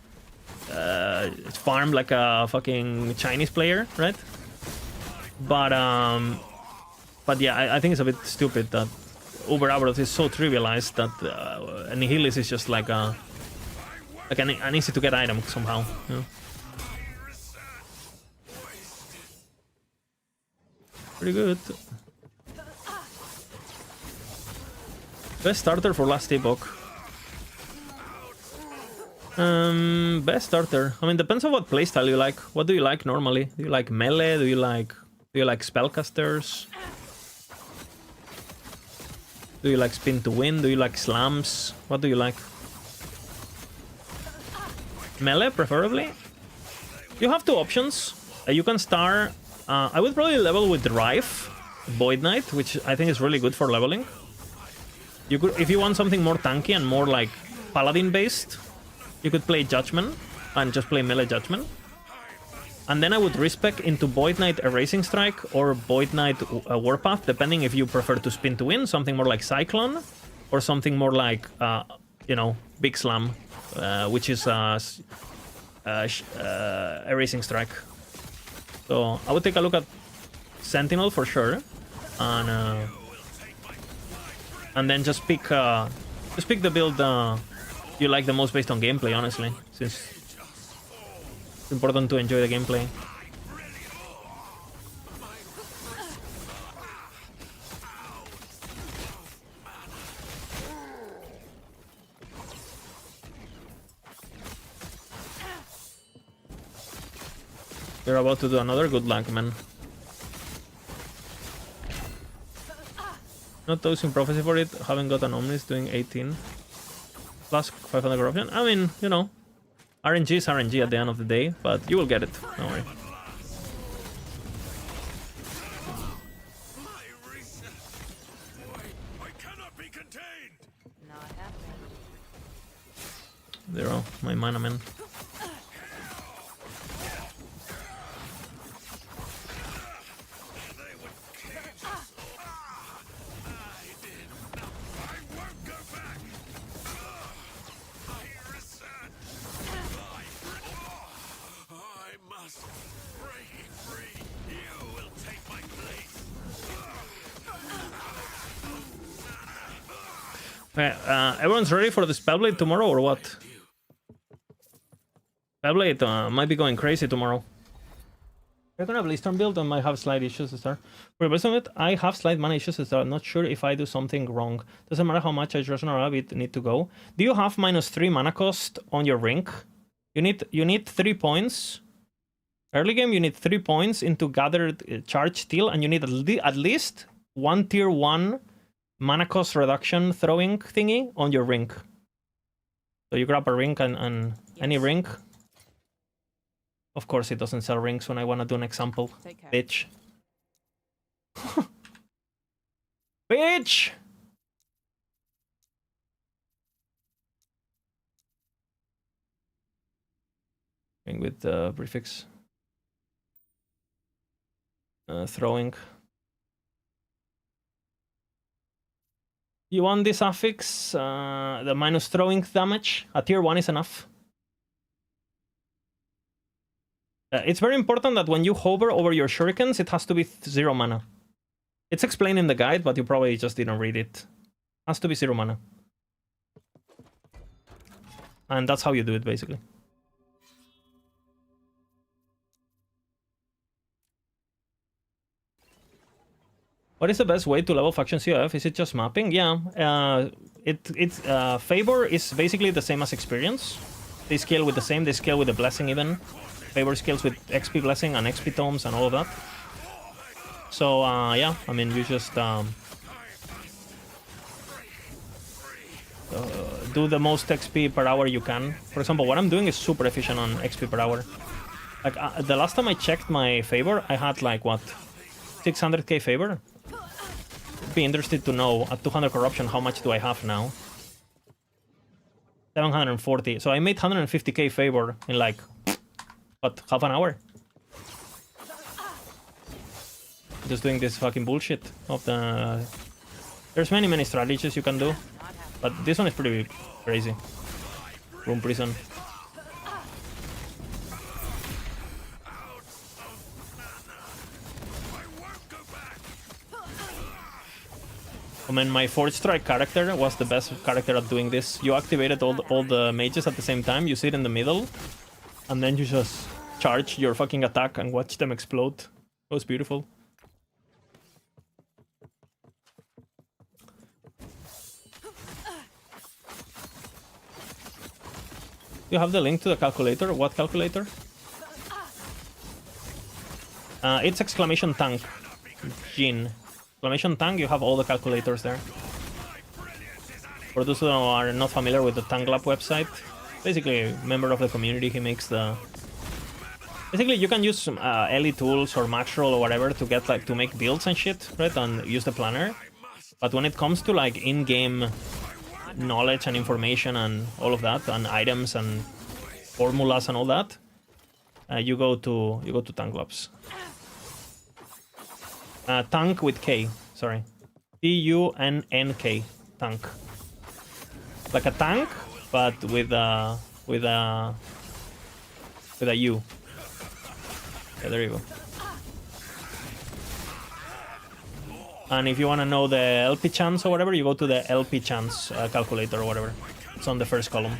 farm like a fucking Chinese player, right? But yeah, I think it's a bit stupid that Uber Abaroth is so trivialized that Nihilis is just like an easy to get item somehow, you know? Pretty good. Best starter for last epoch. Best starter. I mean, depends on what playstyle you like. What do you like normally? Do you like melee? Do you like Do you like spellcasters? Do you like spin to win? Do you like slams? What do you like? Melee, preferably? You have two options. You can start... I would probably level with Rife, Void Knight, which I think is really good for leveling. You could, if you want something more tanky and more like Paladin-based, you could play Judgment and just play melee Judgment. And then I would respec into Void Knight Erasing Strike or Void Knight Warpath, depending if you prefer to spin to win, something more like Cyclone, or something more like, you know, Big Slam, which is Erasing Strike. So I would take a look at Sentinel for sure, and then just pick the build you like the most based on gameplay, honestly, since it's important to enjoy the gameplay. You're about to do another good luck, man. Not using Prophecy for it, haven't got an Omnis, doing 18. Plus 500 corruption. I mean, you know, RNG is RNG at the end of the day, but you will get it, don't worry. Zero, my mana, man. Everyone's ready for the Spellblade tomorrow or what? Spellblade might be going crazy tomorrow. I don't have Listorm build and might have slight issues to start. For the rest of it, I have slight mana issues to start. Not sure if I do something wrong. Doesn't matter how much I trust or rabbit need to go. Do you have -3 mana cost on your rink? You need 3 points. Early game, you need 3 points into gathered charge steel, and you need at least 1 tier 1 mana cost reduction throwing thingy on your rink. So you grab a rink and yes. Any rink. Of course it doesn't sell rings when I want to do an example. Bitch. Bitch! Ring with the prefix. Throwing. You want this affix, the minus throwing damage. A tier 1 is enough. It's very important that when you hover over your shurikens, it has to be 0 mana. It's explained in the guide, but you probably just didn't read it. It has to be 0 mana. And that's how you do it, basically. What is the best way to level faction COF? Is it just mapping? Yeah, Favor is basically the same as Experience. They scale with the same, they scale with the Blessing even. Favor scales with XP Blessing and XP Tomes and all of that. So, yeah, I mean, you just do the most XP per hour you can. For example, what I'm doing is super efficient on XP per hour. Like, the last time I checked my Favor, I had like, what, 600k Favor? Be interested to know at 200 corruption how much do I have now. 740. So I made 150k Favor in like what, half an hour? Just doing this fucking bullshit of the... There's many strategies you can do, but this one is pretty crazy. Room Prison. I mean, my Forge Strike character was the best character at doing this. You activated all the mages at the same time, you sit in the middle, and then you just charge your fucking attack and watch them explode. It was beautiful. You have the link to the calculator? What calculator? It's exclamation tank. Jin. Exclamation tank, you have all the calculators there. For those who are not familiar with the Tank Lab website, basically a member of the community, he makes the... Basically, you can use some Ellie tools or Maxroll or whatever to get like to make builds and shit, right? And use the planner. But when it comes to like in-game knowledge and information and all of that, and items and formulas and all that, you go to Tank Labs. Tank with K, sorry. T-U-N-N-K, tank. Like a tank, but with a U. Yeah, there you go. And if you want to know the LP chance or whatever, you go to the LP chance calculator or whatever. It's on the first column.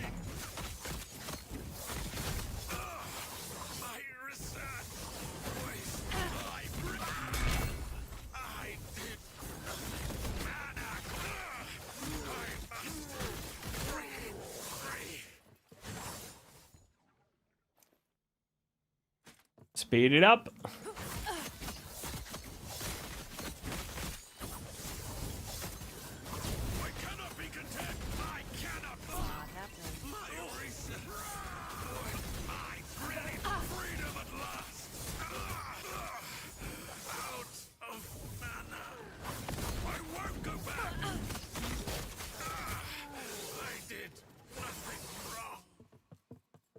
Speed it up.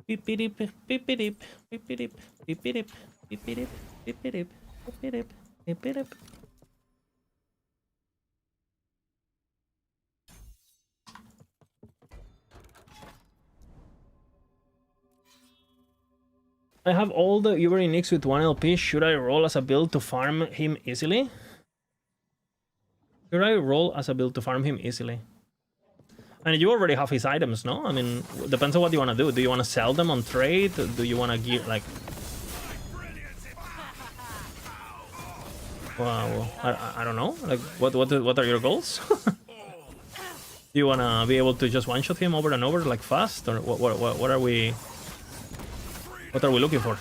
Beep-a-dip, beep-a-dip, beep-a-dip, beep-a-dip, beep-a-dip, beep-a-dip, beep-a-dip, beep-a-dip. I have all the Uber Nix with 1 LP. Should I roll as a build to farm him easily? Should I roll as a build to farm him easily? And you already have his items, no? I mean, depends on what you want to do. Do you want to sell them on trade? Do you want to gear, like... Wow, I don't know. Like, what are your goals? Do you want to be able to just one-shot him over and over, like, fast? Or what are we... What are we looking for?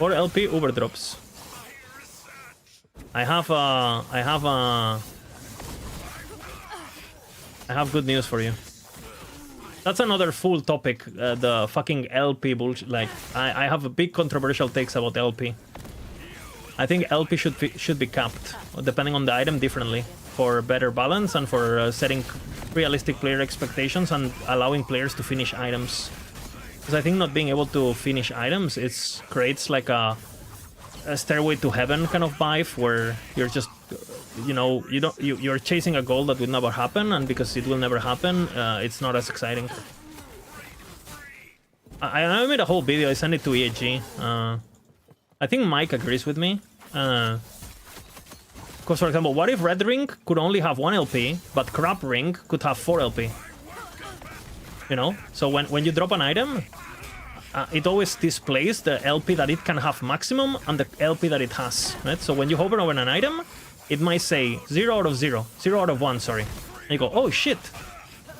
Or LP Uber drops. I have good news for you. That's another full topic, the fucking LP bullshit. Like, I have a big controversial takes about LP. I think LP should be capped, depending on the item differently, for better balance and for setting realistic player expectations and allowing players to finish items. Because I think not being able to finish items, creates like a stairway to heaven kind of vibe where you're just, you know, you're chasing a goal that would never happen, and because it will never happen, it's not as exciting. I made a whole video. I sent it to EAG. I think Mike agrees with me. Because, for example, what if Red Ring could only have 1 LP, but Crab Ring could have 4 LP? You know? So when you drop an item, it always displays the LP that it can have maximum and the LP that it has, right? So when you hover over an item, it might say 0 out of 0, 0 out of 1, sorry. And you go, oh shit,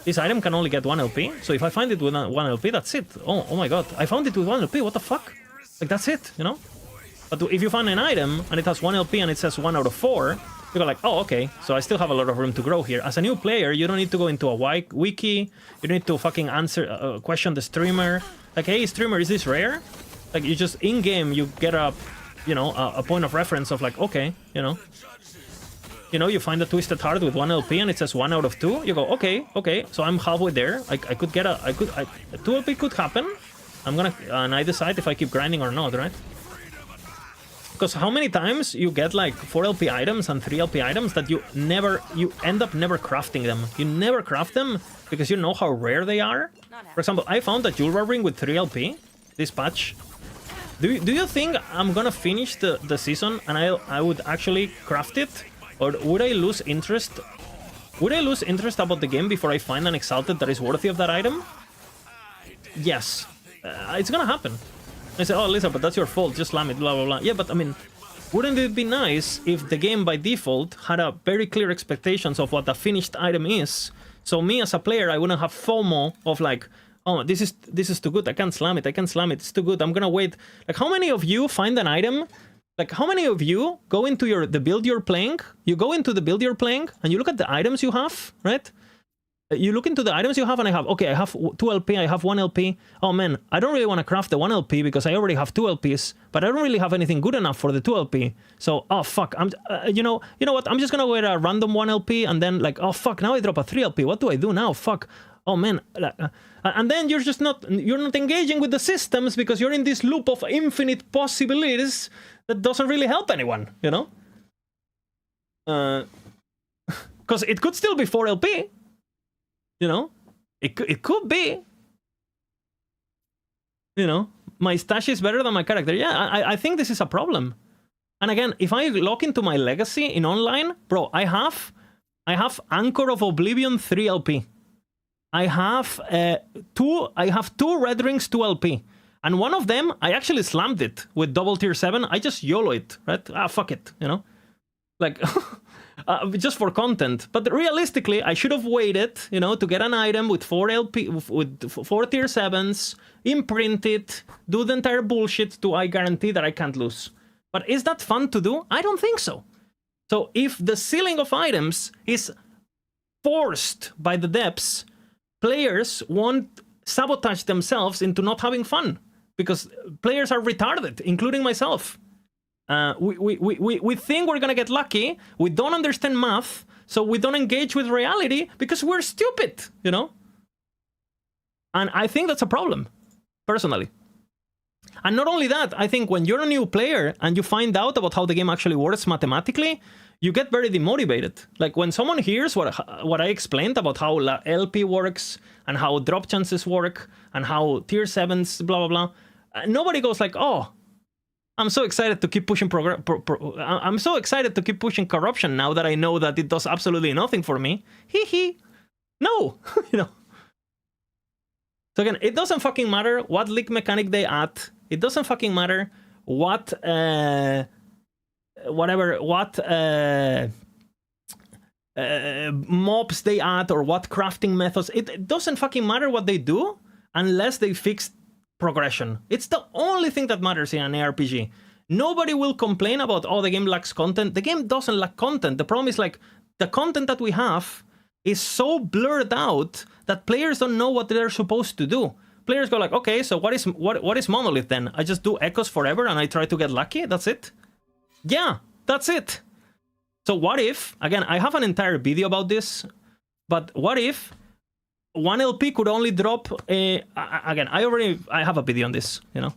this item can only get 1 LP, so if I find it with 1 LP, that's it. Oh my god, I found it with 1 LP, what the fuck? Like, that's it, you know? But if you find an item and it has 1 LP and it says 1 out of 4, you go like, oh, okay, so I still have a lot of room to grow here. As a new player, you don't need to go into a wiki, you don't need to fucking answer, question the streamer. Like, hey, streamer, is this rare? Like, you just, in-game, you get a, you know, a point of reference of like, okay, you know, you find a Twisted Heart with 1 LP and it says 1 out of 2. You go, okay, so I'm halfway there. I could get a 2 LP could happen. I'm gonna, and I decide if I keep grinding or not, right? Because how many times you get like 4 LP items and 3 LP items that you end up never crafting them. You never craft them because you know how rare they are. For example, I found a Jewel Ring with 3 LP this patch. Do you think I'm gonna finish the season and I would actually craft it? Or would I lose interest? Would I lose interest about the game before I find an Exalted that is worthy of that item? Yes. It's gonna happen. I say, oh, Lisa, but that's your fault, just slam it, blah, blah, blah. Yeah, but I mean, wouldn't it be nice if the game by default had a very clear expectations of what a finished item is? So me as a player, I wouldn't have FOMO of like, oh, this is too good. I can't slam it. It's too good. I'm gonna wait. Like, how many of you find an item? Like, how many of you go into the build you're playing? You go into the build you're playing and you look at the items you have, right? You look into the items you have, and I have 2 LP, I have 1 LP. Oh man, I don't really want to craft the 1 LP because I already have 2 LPs, but I don't really have anything good enough for the 2 LP. So, oh fuck, I'm, you know what? I'm just gonna wear a random 1 LP, and then like, oh fuck, now I drop a 3 LP. What do I do now? Fuck. Oh man, and then you're not engaging with the systems because you're in this loop of infinite possibilities that doesn't really help anyone, you know? Because it could still be 4 LP. You know, it could be. You know, my stash is better than my character. Yeah, I think this is a problem. And again, if I log into my legacy in online, bro, I have Anchor of Oblivion 3 LP. I have two Red Rings 2 LP. And one of them, I actually slammed it with double tier 7. I just YOLO it, right? Fuck it, you know? Like... just for content, but realistically, I should have waited, you know, to get an item with 4 LP, with 4 tier 7s, imprint it, do the entire bullshit to I guarantee that I can't lose. But is that fun to do? I don't think so. So if the ceiling of items is forced by the depths, players won't sabotage themselves into not having fun because players are retarded, including myself. We think we're gonna get lucky. We don't understand math, so we don't engage with reality because we're stupid, you know? And I think that's a problem, personally. And not only that, I think when you're a new player and you find out about how the game actually works mathematically, you get very demotivated. Like when someone hears what I explained about how LP works and how drop chances work and how tier 7s, blah, blah, blah, nobody goes like, oh, I'm so excited to keep pushing I'm so excited to keep pushing corruption now that I know that it does absolutely nothing for me. Hee. No, you know. So again, it doesn't fucking matter what leak mechanic they add. It doesn't fucking matter what mobs they add or what crafting methods. It doesn't fucking matter what they do unless they fix progression. It's the only thing that matters in an ARPG. Nobody will complain about, oh, the game lacks content. The game doesn't lack content. The problem is like the content that we have is so blurred out that players don't know what they're supposed to do. Players go like, okay, so what is Monolith then? I just do echoes forever and I try to get lucky? That's it? Yeah, that's it. So what if, again, I have an entire video about this, but what if 1 LP could only drop again, I have a video on this, you know.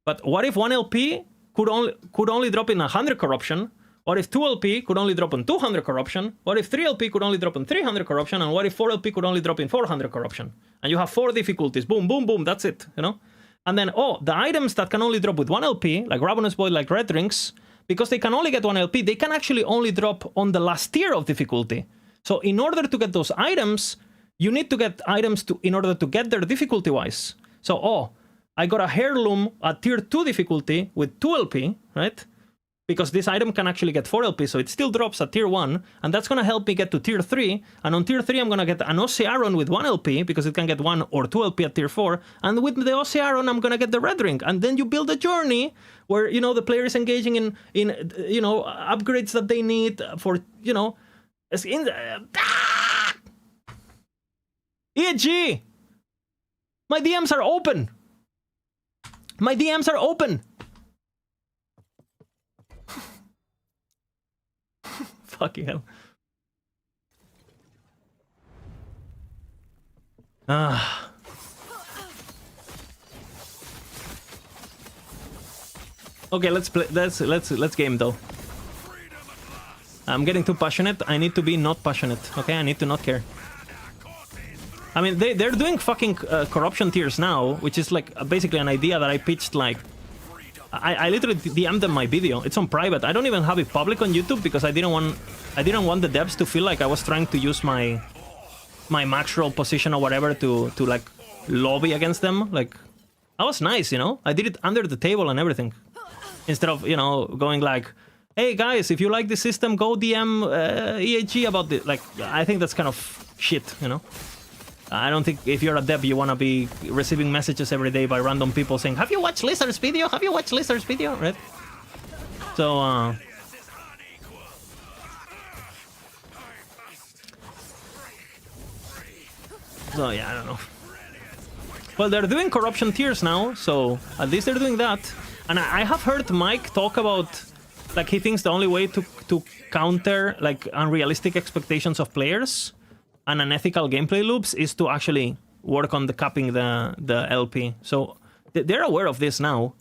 But what if 1 LP could only drop in 100 corruption? What if 2 LP could only drop on 200 corruption? What if 3 LP could only drop on 300 corruption? And what if 4 LP could only drop in 400 corruption? And you have 4 difficulties. Boom, boom, boom. That's it, you know. And then, oh, the items that can only drop with 1 LP, like Ravenous Void, like Red Rings, because they can only get 1 LP, they can actually only drop on the last tier of difficulty. So in order to get those items, you need to get items in order to get there difficulty-wise. So, oh, I got a heirloom at tier 2 difficulty with 2 LP, right? Because this item can actually get 4 LP, so it still drops at tier 1, and that's going to help me get to tier 3, and on tier 3 I'm going to get an Ocearon with 1 LP, because it can get 1 or 2 LP at tier 4, and with the Ocearon I'm going to get the Red Ring, and then you build a journey where, you know, the player is engaging in you know, upgrades that they need for, you know, EG! My DMs are open! My DMs are open! Fucking hell. Ah. Okay, let's play. Let's game though. I'm getting too passionate. I need to be not passionate. Okay, I need to not care. I mean, they're doing fucking corruption tiers now, which is like basically an idea that I pitched like. I literally DM'd them my video. It's on private. I don't even have it public on YouTube because I didn't want the devs to feel like I was trying to use my max roll position or whatever to like lobby against them. Like, I was nice, you know. I did it under the table and everything, instead of, you know, going like, hey guys, if you like the system, go DM EAG about it. Like, I think that's kind of shit, you know. I don't think if you're a dev, you want to be receiving messages every day by random people saying, "Have you watched Lizard's video? Have you watched Lizard's video?" Right? So, so yeah, I don't know. Well, they're doing corruption tiers now, so at least they're doing that. And I have heard Mike talk about, like, he thinks the only way to counter, like, unrealistic expectations of players and unethical gameplay loops is to actually work on the capping the LP. So they're aware of this now.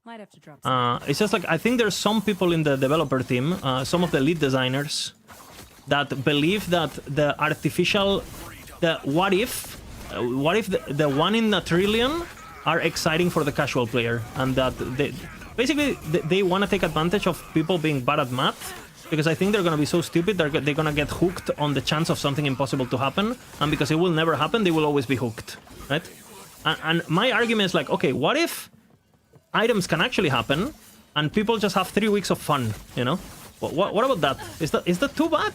Might have to drop some. It's just like, I think there's some people in the developer team, some of the lead designers, that believe that the artificial, what if the 1 in a trillion are exciting for the casual player, and that they want to take advantage of people being bad at math, because I think they're going to be so stupid they're going to get hooked on the chance of something impossible to happen, and because it will never happen, they will always be hooked, right? And my argument is like, okay, what if items can actually happen and people just have 3 weeks of fun, you know? What about that? Is that too bad?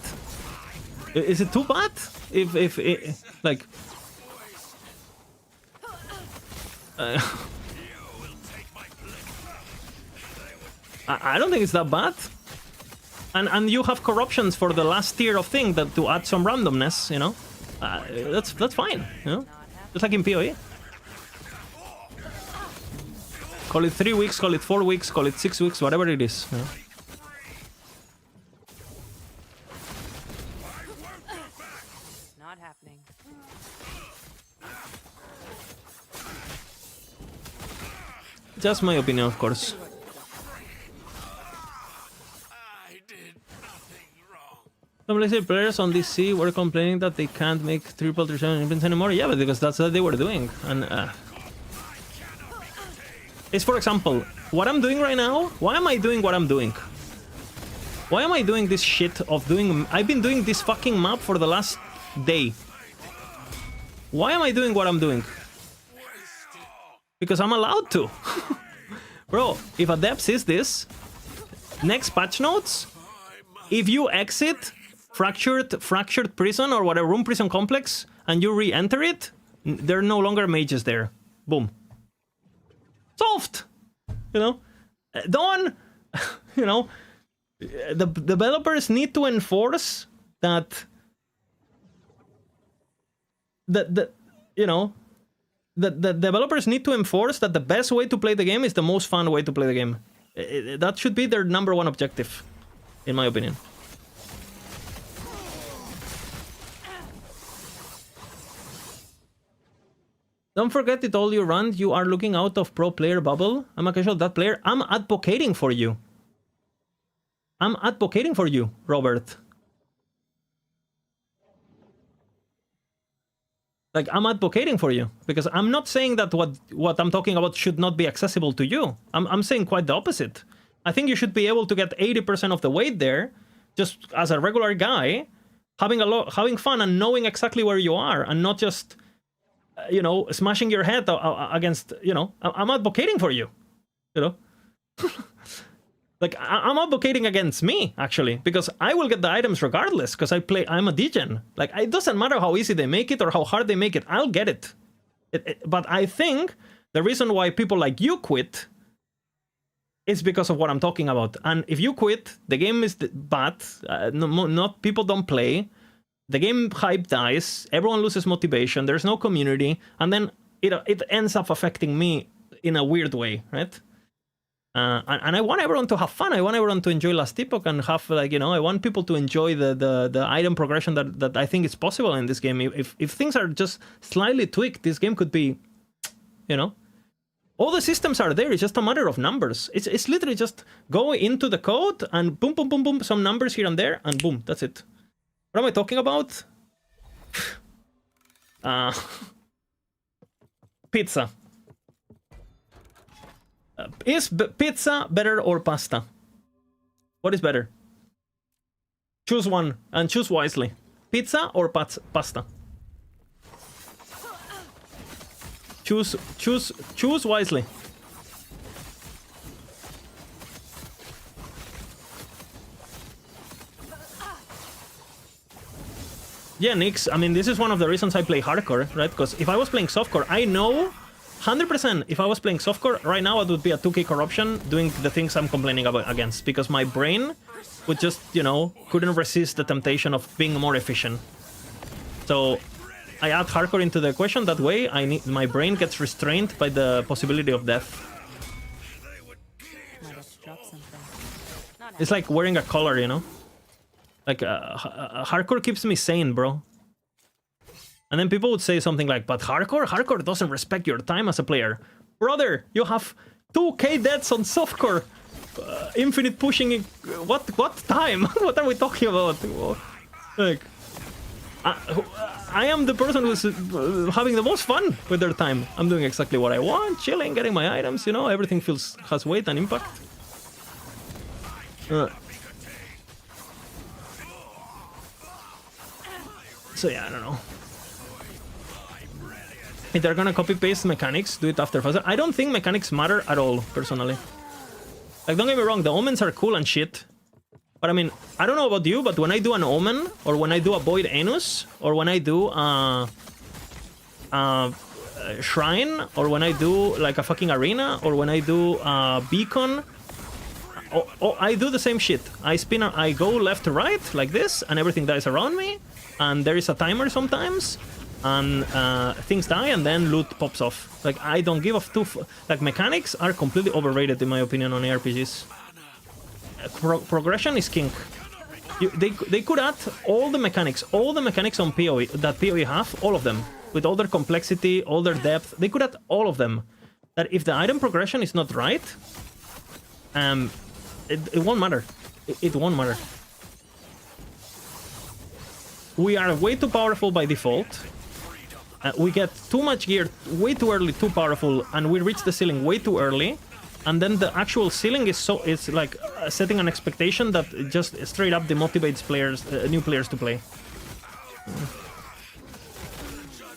Is it too bad if like I don't think it's that bad. And you have corruptions for the last tier of thing that to add some randomness, you know? That's fine, you know? Just like in PoE. Call it 3 weeks, call it 4 weeks, call it 6 weeks, whatever it is, you know? Not happening. Just my opinion, of course. Some lazy players on DC were complaining that they can't make triple triple events anymore. Yeah, but because that's what they were doing. And it's, for example, what I'm doing right now. Why am I doing what I'm doing? Why am I doing this shit of doing... I've been doing this fucking map for the last day. Why am I doing what I'm doing? Because I'm allowed to. Bro, if a dev sees this, next patch notes, if you exit fractured prison or whatever, room prison complex, and you re-enter it, there are no longer mages there. Boom. Solved! You know? Don't... You know? The developers need to enforce that... You know... The developers need to enforce that the best way to play the game is the most fun way to play the game. That should be their #1 objective, in my opinion. Don't forget it all you run, you are looking out of pro player bubble. I'm a casual that player. I'm advocating for you. I'm advocating for you, Robert. Like, I'm advocating for you, because I'm not saying that what I'm talking about should not be accessible to you. I'm saying quite the opposite. I think you should be able to get 80% of the weight there, just as a regular guy, having fun and knowing exactly where you are, and not just, you know, smashing your head against, you know. I'm advocating for you, you know. Like, I'm advocating against me, actually, because I will get the items regardless, because I'm a degen. Like, it doesn't matter how easy they make it or how hard they make it, I'll get it. But I think the reason why people like you quit is because of what I'm talking about. And if you quit, the game is bad, not people don't play, the game hype dies, everyone loses motivation, there's no community, and then it ends up affecting me in a weird way, right? And I want everyone to have fun. I want everyone to enjoy Last Epoch and have, like, you know, I want people to enjoy the item progression that I think is possible in this game. If things are just slightly tweaked, this game could be, you know, all the systems are there. It's just a matter of numbers. It's literally just go into the code and boom, boom, boom, boom, some numbers here and there, and boom, that's it. What am I talking about? Pizza. Is pizza better or pasta? What is better? Choose one, and choose wisely. Pizza or pasta? Choose wisely. Yeah, Nix, I mean, this is one of the reasons I play hardcore, right? Because if I was playing softcore, I know 100% if I was playing softcore, right now it would be a 2k corruption doing the things I'm complaining about against. Because my brain would just, you know, couldn't resist the temptation of being more efficient. So I add hardcore into the equation. That way, my brain gets restrained by the possibility of death. It's like wearing a collar, you know? Like, hardcore keeps me sane, bro. And then people would say something like, but hardcore doesn't respect your time as a player. Brother, you have 2k deaths on softcore. Infinite pushing, what time? What are we talking about? Like, I am the person who's having the most fun with their time. I'm doing exactly what I want, chilling, getting my items, you know, everything has weight and impact. So yeah, I don't know. If they're gonna copy-paste mechanics, do it after faster. I don't think mechanics matter at all, personally. Like, don't get me wrong, the omens are cool and shit. But I mean, I don't know about you, but when I do an omen, or when I do a void anus, or when I do a shrine, or when I do like a fucking arena, or when I do a beacon, I do the same shit. I go left to right, like this, and everything dies around me. And there is a timer sometimes, and things die, and then loot pops off. Like, I don't give a like, mechanics are completely overrated, in my opinion, on ARPGs. Progression is king. They could add all the mechanics on PoE that PoE have, all of them, with all their complexity, all their depth. They could add all of them. That if the item progression is not right, it won't matter. It won't matter. We are way too powerful by default. We get too much gear way too early, too powerful, and we reach the ceiling way too early. And then the actual ceiling is it's like setting an expectation that just straight up demotivates players, new players to play.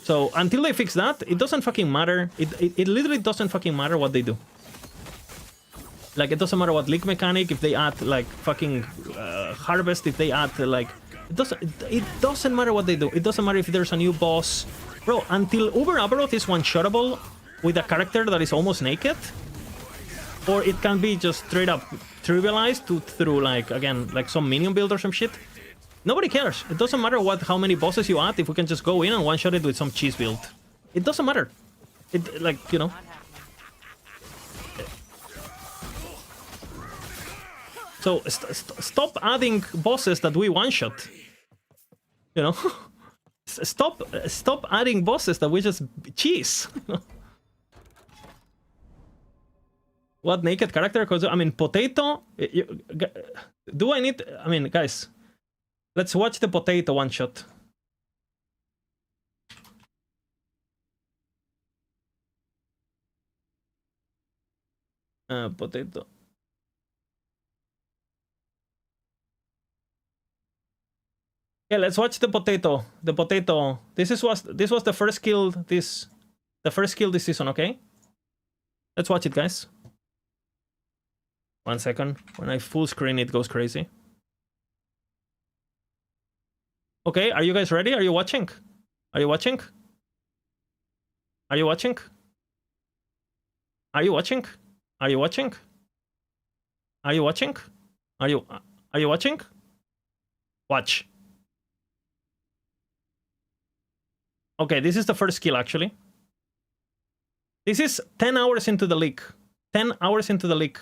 So until they fix that, it doesn't fucking matter. It literally doesn't fucking matter what they do. Like, it doesn't matter what leak mechanic, if they add like fucking harvest, if they add like it doesn't matter what they do. It doesn't matter if there's a new boss, bro. Until Uber Abaroth is one-shottable with a character that is almost naked. Or it can be just straight up trivialized through, like, again, like some minion build or some shit. Nobody cares. It doesn't matter how many bosses you add if we can just go in and one-shot it with some cheese build. It doesn't matter. It, like, you know. So stop adding bosses that we one-shot. You know? Stop adding bosses that we just cheese. What naked character? Because I mean, Potato. Do I need? I mean, guys, let's watch the Potato one shot. Potato. Yeah, let's watch the Potato. The Potato. This was the first kill. The first kill this season. Okay. Let's watch it, guys. 1 second. When I full screen, it goes crazy. Okay, are you guys ready? Are you watching? Are you watching? Are you watching? Are you watching? Are you watching? Are you watching? Are you watching? Watch. Okay, this is the first kill, actually. This is 10 hours into the leak. 10 hours into the leak.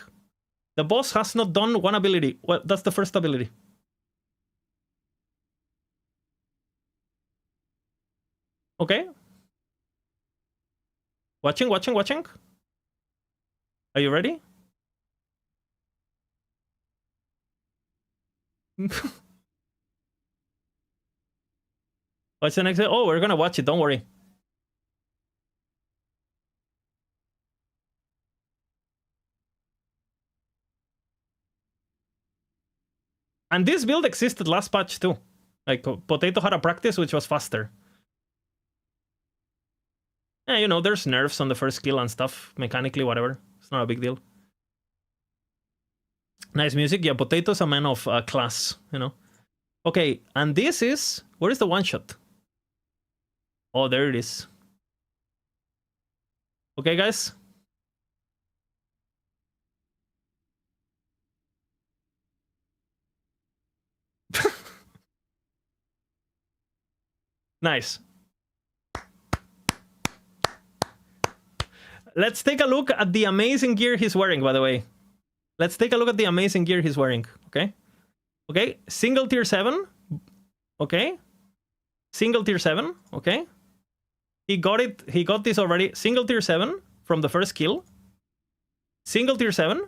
The boss has not done one ability. Well, that's the first ability. Okay. Watching. Are you ready? What's the next? Oh, we're gonna watch it. Don't worry. And this build existed last patch too. Like, Potato had a practice which was faster. Yeah, you know, there's nerfs on the first skill and stuff, mechanically, whatever. It's not a big deal. Nice music. Yeah, Potato's a man of class, you know. Okay, and this is... Where is the one-shot? Oh, there it is. Okay, guys. Nice. Let's take a look at the amazing gear he's wearing, by the way. Let's take a look at the amazing gear he's wearing, okay? Okay, single tier 7. Okay. Single tier 7, okay? He got it. He got this already. Single tier 7 from the first kill. Single tier 7.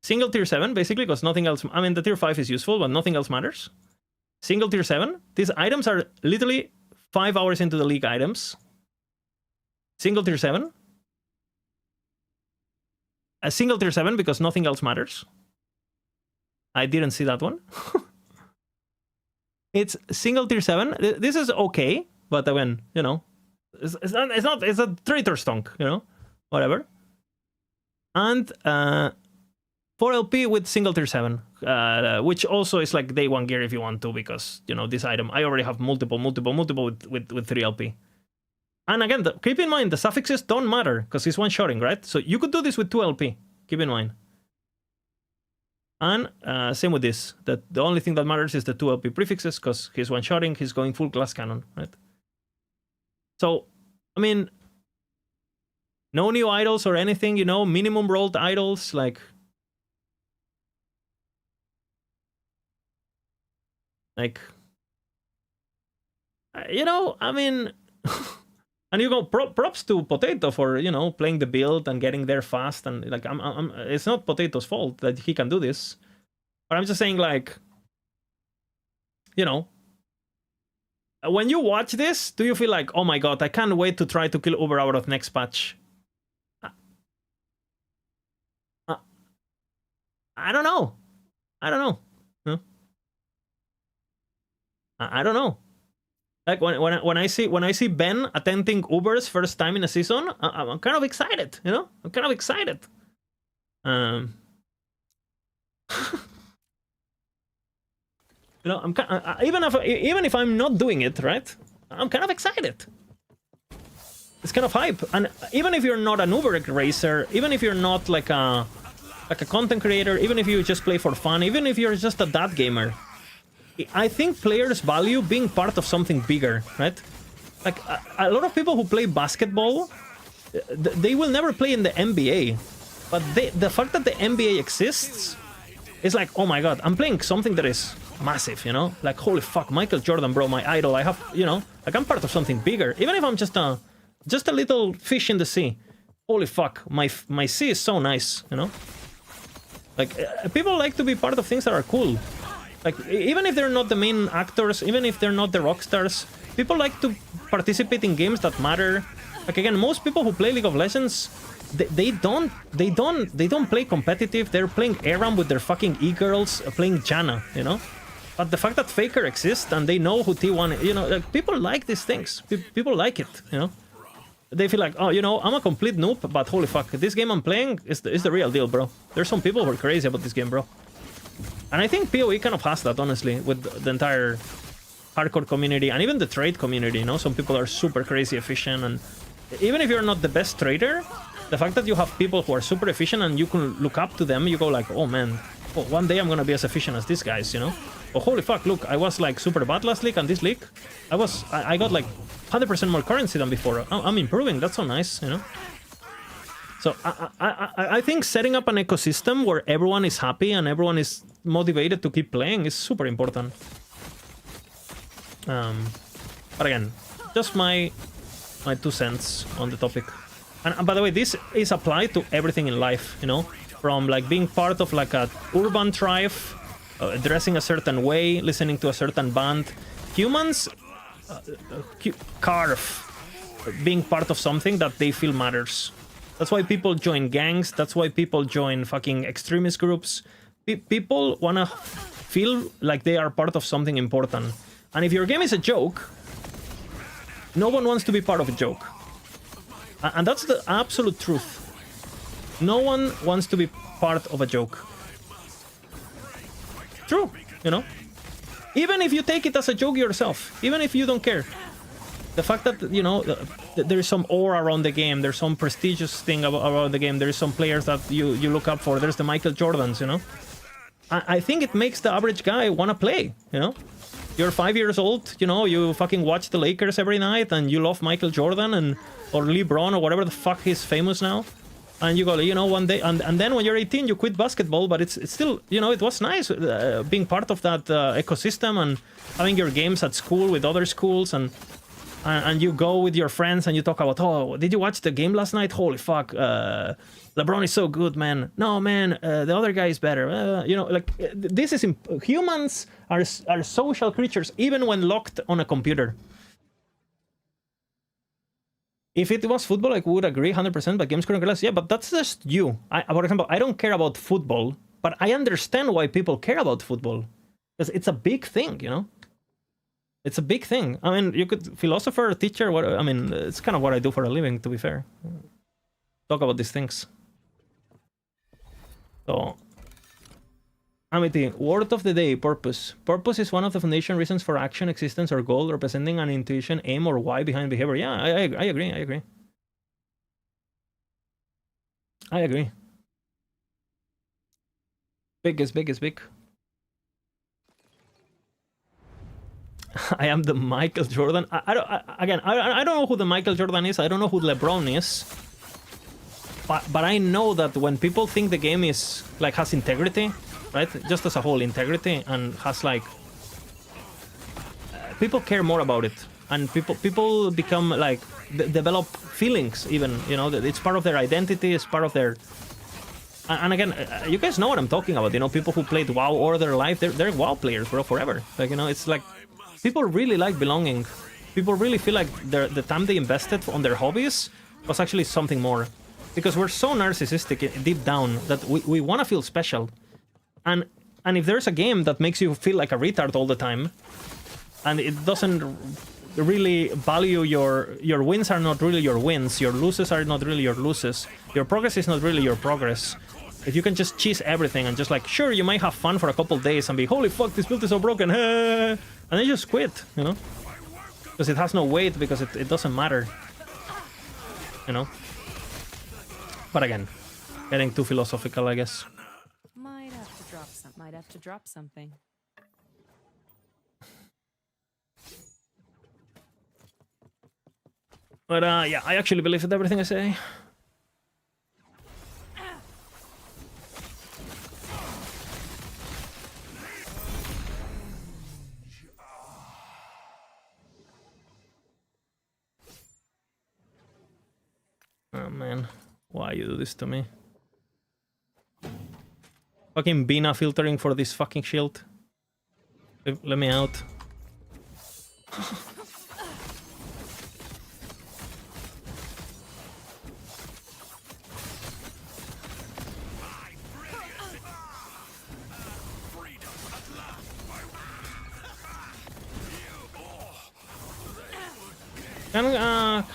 Single tier 7, basically, because nothing else... I mean, the tier 5 is useful, but nothing else matters. Single tier 7. These items are literally 5 hours into the league items. Single tier 7. A single tier 7 because nothing else matters. I didn't see that one. It's single tier 7. This is okay, but again, you know, it's a traitor stonk, you know, whatever. And 4LP with single tier 7, which also is like day 1 gear if you want to, because, you know, this item, I already have multiple with 3LP. And again, keep in mind, the suffixes don't matter, because he's one-shotting, right? So you could do this with 2LP, keep in mind. And same with this, that the only thing that matters is the 2LP prefixes, because he's one-shotting, he's going full glass cannon, right? So, I mean, no new idols or anything, you know, minimum rolled idols, like... you know, I mean... And you go, props to Potato for, you know, playing the build and getting there fast. And, like, it's not Potato's fault that he can do this. But I'm just saying, like, you know, when you watch this, do you feel like, oh my god, I can't wait to try to kill Uber out of next patch? I don't know. I don't know. Huh? I don't know. Like when I see Ben attempting Ubers first time in a season, I'm kind of excited, you know. I'm kind of excited. You know, even if I'm not doing it, right? I'm kind of excited. It's kind of hype, and even if you're not an Uber racer, even if you're not like a content creator, even if you just play for fun, even if you're just a dad gamer. I think players value being part of something bigger, right? Like, a lot of people who play basketball, they will never play in the NBA. But the fact that the NBA exists is like, oh my god, I'm playing something that is massive, you know? Like, holy fuck, Michael Jordan, bro, my idol. I have, you know, like, I'm part of something bigger. Even if I'm just a little fish in the sea. Holy fuck, my sea is so nice, you know? Like, people like to be part of things that are cool. Like, even if they're not the main actors, even if they're not the rock stars, people like to participate in games that matter. Like, again, most people who play League of Legends, they don't play competitive. They're playing ARAM with their fucking e-girls, playing Janna, you know? But the fact that Faker exists and they know who T1 is, you know, like, people like these things. People like it, you know? They feel like, oh, you know, I'm a complete noob, but holy fuck, this game I'm playing is the real deal, bro. There's some people who are crazy about this game, bro. And I think PoE kind of has that, honestly, with the entire hardcore community and even the trade community, you know? Some people are super crazy efficient, and even if you're not the best trader, the fact that you have people who are super efficient and you can look up to them, you go like, oh man, one day I'm gonna be as efficient as these guys, you know? Oh, holy fuck, look, I was like super bad last league, and this league, I got like 100% more currency than before. I'm improving, that's so nice, you know? So I think setting up an ecosystem where everyone is happy and everyone is motivated to keep playing is super important. But again, just my 2 cents on the topic. And by the way, this is applied to everything in life, you know? From like being part of like a urban tribe, dressing a certain way, listening to a certain band. Humans carve being part of something that they feel matters. That's why people join gangs. That's why people join fucking extremist groups. People wanna feel like they are part of something important. And if your game is a joke, no one wants to be part of a joke. And that's the absolute truth. No one wants to be part of a joke. True, you know? Even if you take it as a joke yourself, even if you don't care. The fact that, you know, there is some aura around the game, there's some prestigious thing about the game, there's some players that you look up for, there's the Michael Jordans, you know? I think it makes the average guy want to play, you know? You're 5 years old, you know, you fucking watch the Lakers every night, and you love Michael Jordan or LeBron or whatever the fuck he's famous now. And you go, you know, one day, and then when you're 18, you quit basketball, but it's still, you know, it was nice being part of that ecosystem and having your games at school with other schools, and you go with your friends and you talk about, oh, did you watch the game last night? Holy fuck, LeBron is so good, man. No, man, the other guy is better. You know, like, this is... Humans are social creatures, even when locked on a computer. If it was football, I would agree 100%, but games couldn't care less. Yeah, but that's just you. For example, I don't care about football, but I understand why people care about football. Because it's a big thing, you know? It's a big thing. I mean, you could... Philosopher, teacher, what... I mean, it's kind of what I do for a living, to be fair. Talk about these things. So... Amity, word of the day, purpose. Purpose is one of the foundation reasons for action, existence, or goal, representing an intuition, aim, or why behind behavior. Yeah, I agree, I agree. I agree. Big is big is big. I am the Michael Jordan. I don't know who the Michael Jordan is. I don't know who LeBron is. But I know that when people think the game is, like, has integrity, right? Just as a whole, integrity, and has, like... people care more about it. And people become, like... develop feelings, even, you know? It's part of their identity, it's part of their... And again, you guys know what I'm talking about, you know? People who played WoW all their life, they're WoW players, bro, forever. Like, you know, it's like... people really like belonging. People really feel like the time they invested on their hobbies was actually something more. Because we're so narcissistic deep down that we want to feel special. And if there's a game that makes you feel like a retard all the time, and it doesn't really value your wins are not really your wins, your losses are not really your losses, your progress is not really your progress. If you can just cheese everything and just like, sure, you might have fun for a couple days and be, holy fuck, this build is so broken, and then just quit, you know? Because it has no weight, because it doesn't matter, you know? But again, getting too philosophical, I guess. Might have to drop something. But yeah, I actually believe in everything I say. Oh man, why you do this to me? Fucking Bina filtering for this fucking shield. Let me out.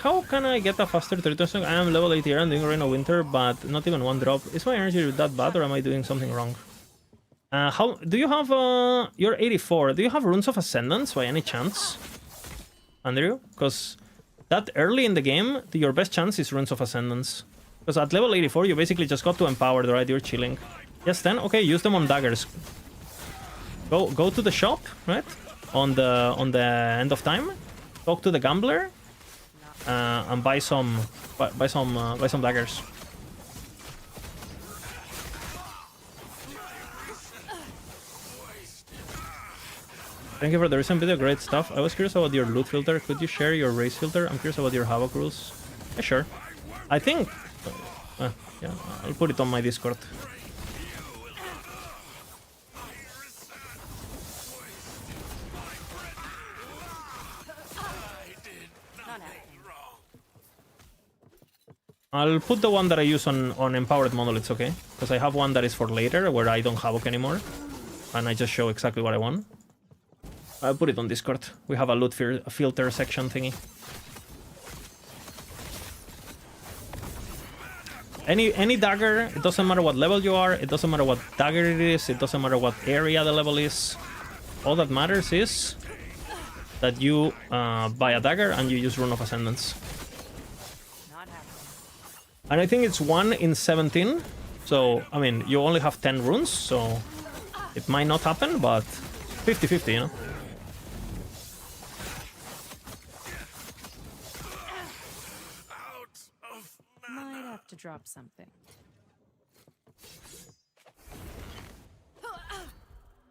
How can I get a faster 3000? I am level 8 here, I'm doing Rain of Winter, but not even one drop. Is my energy that bad, or am I doing something wrong? How do you have you're 84. Do you have Runes of Ascendance by any chance, Andrew? Because that early in the game, your best chance is Runes of Ascendance. Because at level 84, you basically just got to Empowered, right? You're chilling. Yes, then okay, use them on daggers. Go to the shop, right? On the end of time. Talk to the gambler. And buy some daggers. Thank you for the recent video, great stuff. I was curious about your loot filter. Could you share your race filter? I'm curious about your Havoc rules. Yeah, sure. I think... yeah, I'll put it on my Discord. I'll put the one that I use on Empowered Monoliths, okay? Because I have one that is for later, where I don't Havoc anymore. And I just show exactly what I want. I'll put it on Discord. We have a loot filter section thingy. Any dagger, it doesn't matter what level you are, it doesn't matter what dagger it is, it doesn't matter what area the level is. all that matters is that you buy a dagger and you use Rune of Ascendance. Not happening. And I think it's 1 in 17. So, I mean, you only have 10 runes, so it might not happen, but 50-50, you know? Might have to drop something.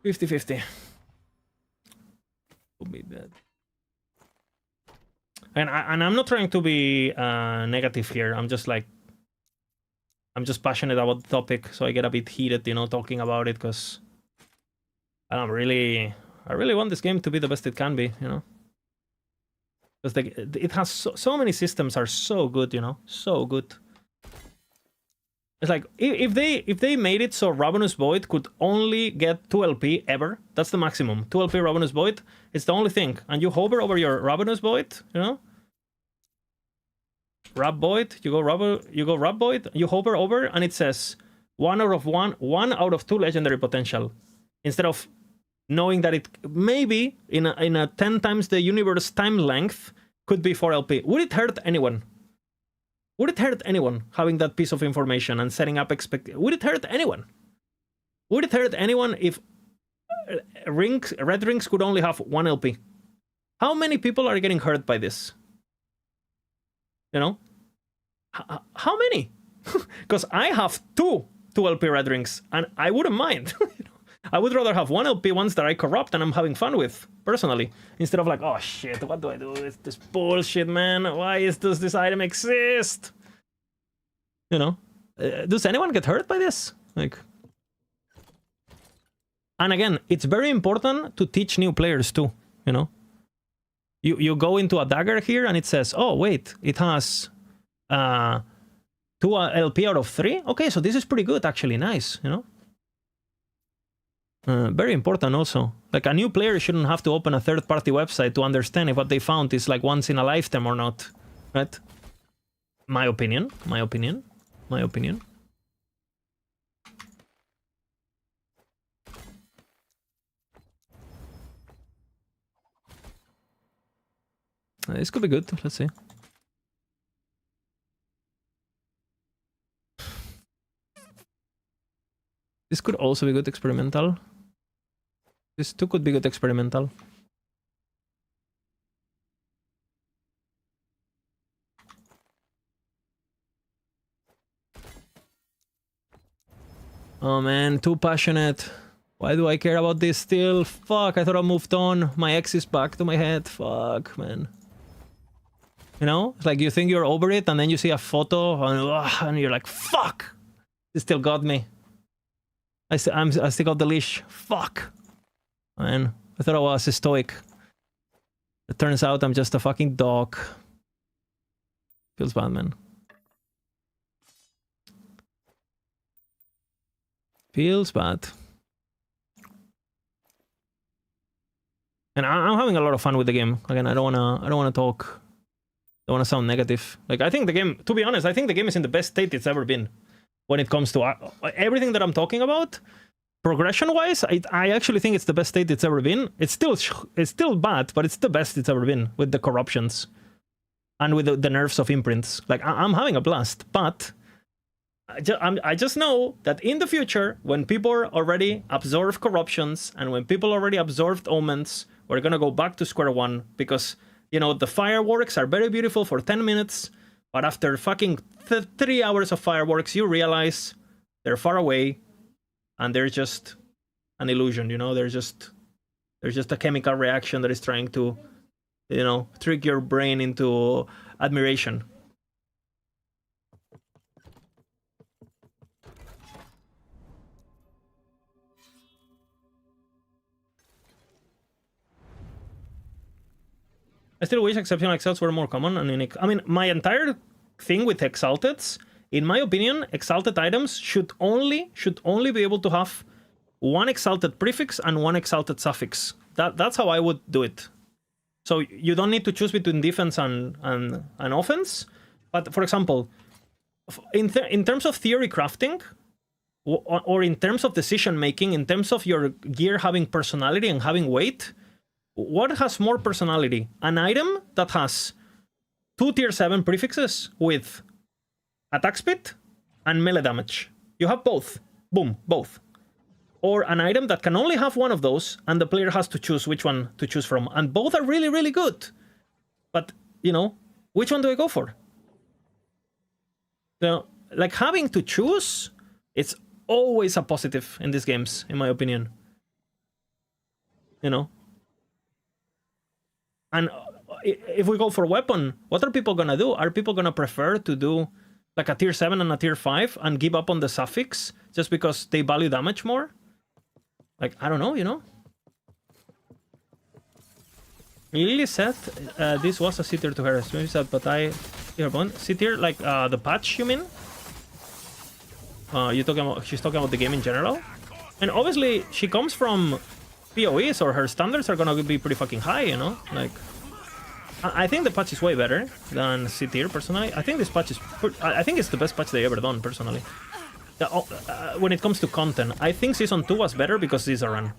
50-50. Would be bad. And I'm not trying to be negative here. I'm just passionate about the topic, so I get a bit heated, you know, talking about it, because I really want this game to be the best it can be, you know. Because it has so many systems are so good, you know, so good. It's like if they made it so Ravenous Void could only get 2 LP ever, that's the maximum. 2 LP Ravenous Void, it's the only thing. And you hover over your Ravenous Void, you know? Rab Void, you go Rab Void, you hover over, and it says 1 out of 2 legendary potential. Instead of knowing that it maybe in a 10 times the universe time length could be 4 LP. Would it hurt anyone? Would it hurt anyone having that piece of information and setting up Would it hurt anyone? Would it hurt anyone if red rings could only have 1 LP? How many people are getting hurt by this? You know? How many? Because I have 2 LP red rings, and I wouldn't mind. I would rather have 1 LP ones that I corrupt and I'm having fun with, personally. Instead of like, oh shit, what do I do with this bullshit, man? Why does this item exist? You know? Does anyone get hurt by this? Like... And again, it's very important to teach new players too, you know? You go into a dagger here and it says, oh wait, it has 2 LP out of 3? Okay, so this is pretty good actually, nice, you know? Very important also. Like, a new player shouldn't have to open a third-party website to understand if what they found is like once in a lifetime or not, right? My opinion. This could be good, let's see. This could also be good experimental. This too could be good experimental. Oh man, too passionate. Why do I care about this still? Fuck, I thought I moved on. My ex is back to my head. Fuck, man. You know? It's like you think you're over it and then you see a photo and you're like, fuck! It still got me. I still got the leash. Fuck. Man, I thought I was a stoic. It turns out I'm just a fucking dog. Feels bad, man. Feels bad. And I'm having a lot of fun with the game. Again, I don't wanna talk. Don't wanna sound negative. Like, I think the game, to be honest, I think the game is in the best state it's ever been. When it comes to everything that I'm talking about, progression-wise, I actually think it's the best state it's ever been. It's still bad, but it's the best it's ever been with the corruptions and with the nerfs of imprints. Like, I'm having a blast, but I just know that in the future, when people already absorb corruptions and when people already absorbed omens, we're gonna go back to square one because, you know, the fireworks are very beautiful for 10 minutes, but after fucking 3 hours of fireworks, you realize they're far away, and they're just an illusion. You know, there's just a chemical reaction that is trying to, you know, trick your brain into admiration. I still wish exceptional exalts were more common and unique. I mean, my entire thing with exalteds, in my opinion, exalted items should only be able to have 1 exalted prefix and 1 exalted suffix. That's how I would do it. So you don't need to choose between defense and offense. But for example, in terms of theory crafting, or in terms of decision making, in terms of your gear having personality and having weight, what has more personality? An item that has 2 tier 7 prefixes with attack speed and melee damage. You have both. Boom, both. Or an item that can only have one of those, and the player has to choose which one to choose from. And both are really, really good. But, you know, which one do I go for? So, like, having to choose, it's always a positive in these games, in my opinion. You know? And if we go for weapon, what are people gonna do? Are people gonna prefer to do like a tier 7 and a tier 5 and give up on the suffix just because they value damage more? Like, I don't know, you know? Lily said this was a C tier to her. Maybe said, but I... C tier, like the patch, you mean? She's talking about the game in general? And obviously, she comes from PoE, so her standards are gonna be pretty fucking high, you know? Like... I think the patch is way better than C tier, personally. I think this patch is... I think it's the best patch they ever done, personally. When it comes to content, I think Season 2 was better because Caesaran.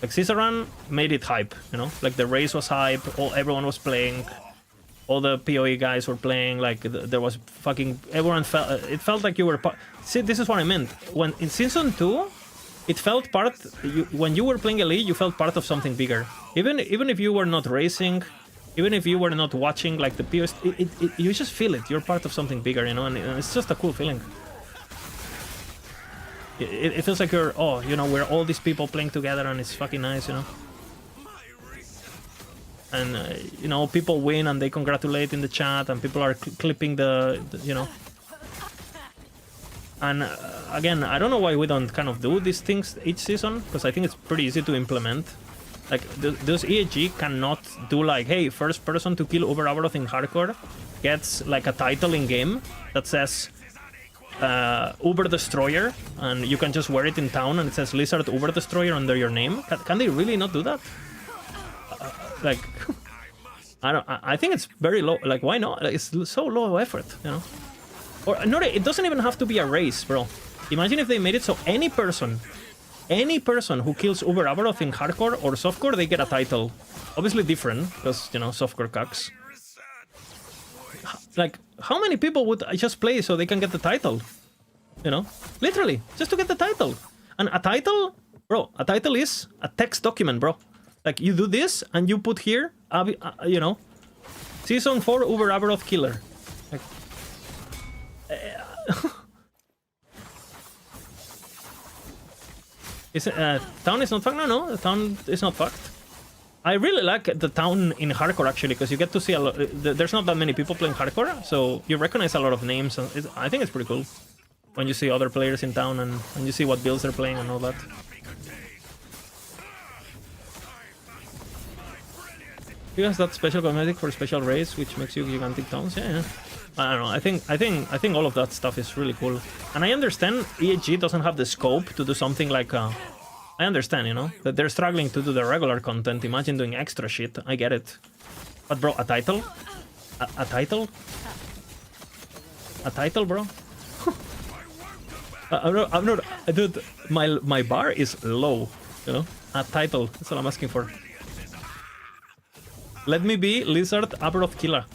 Like, Caesaran made it hype, you know? Like, the race was hype, everyone was playing, all the PoE guys were playing, like, there was fucking... Everyone felt... It felt like you were... See, this is what I meant. When in Season 2, it felt part... when you were playing Elite, you felt part of something bigger. Even if you were not racing... Even if you were not watching, like, the PoE... you just feel it. You're part of something bigger, you know? And it's just a cool feeling. It feels like you're, oh, you know, we're all these people playing together and it's fucking nice, you know? And, you know, people win and they congratulate in the chat and people are clipping the you know? And, again, I don't know why we don't kind of do these things each season, because I think it's pretty easy to implement. Like, those EHG cannot do, like, hey, first person to kill Uber Abaroth in hardcore gets, like, a title in-game that says... Uber Destroyer, and you can just wear it in town and it says Lizard Uber Destroyer under your name. Can they really not do that? Like, I think it's very low. Like, why not? Like, it's so low effort, you know? Or no, it doesn't even have to be a race, bro. Imagine if they made it so any person who kills Uber Abaroth in hardcore or softcore, they get a title. Obviously different, because, you know, softcore cucks. Like, how many people would just play so they can get the title? You know? Literally, just to get the title. And a title, bro, a title is a text document, bro. Like, you do this, and you put here, you know, Season 4 Uber Abaroth Killer. Like, town is not fucked? No, the town is not fucked. I really like the town in hardcore, actually, because you get to see a lot. There's not that many people playing hardcore, so you recognize a lot of names. And I think it's pretty cool when you see other players in town and you see what builds they're playing and all that. You guys that special cosmetic for special race, which makes you gigantic towns? Yeah. I don't know. I think all of that stuff is really cool, and I understand EHG doesn't have the scope to do something like. I understand, you know, that they're struggling to do the regular content. Imagine doing extra shit. I get it. But bro, a title? A title? A title, bro? I'm not... Dude, my bar is low, you know? A title. That's all I'm asking for. Let me be Lizard Abaroth Killer.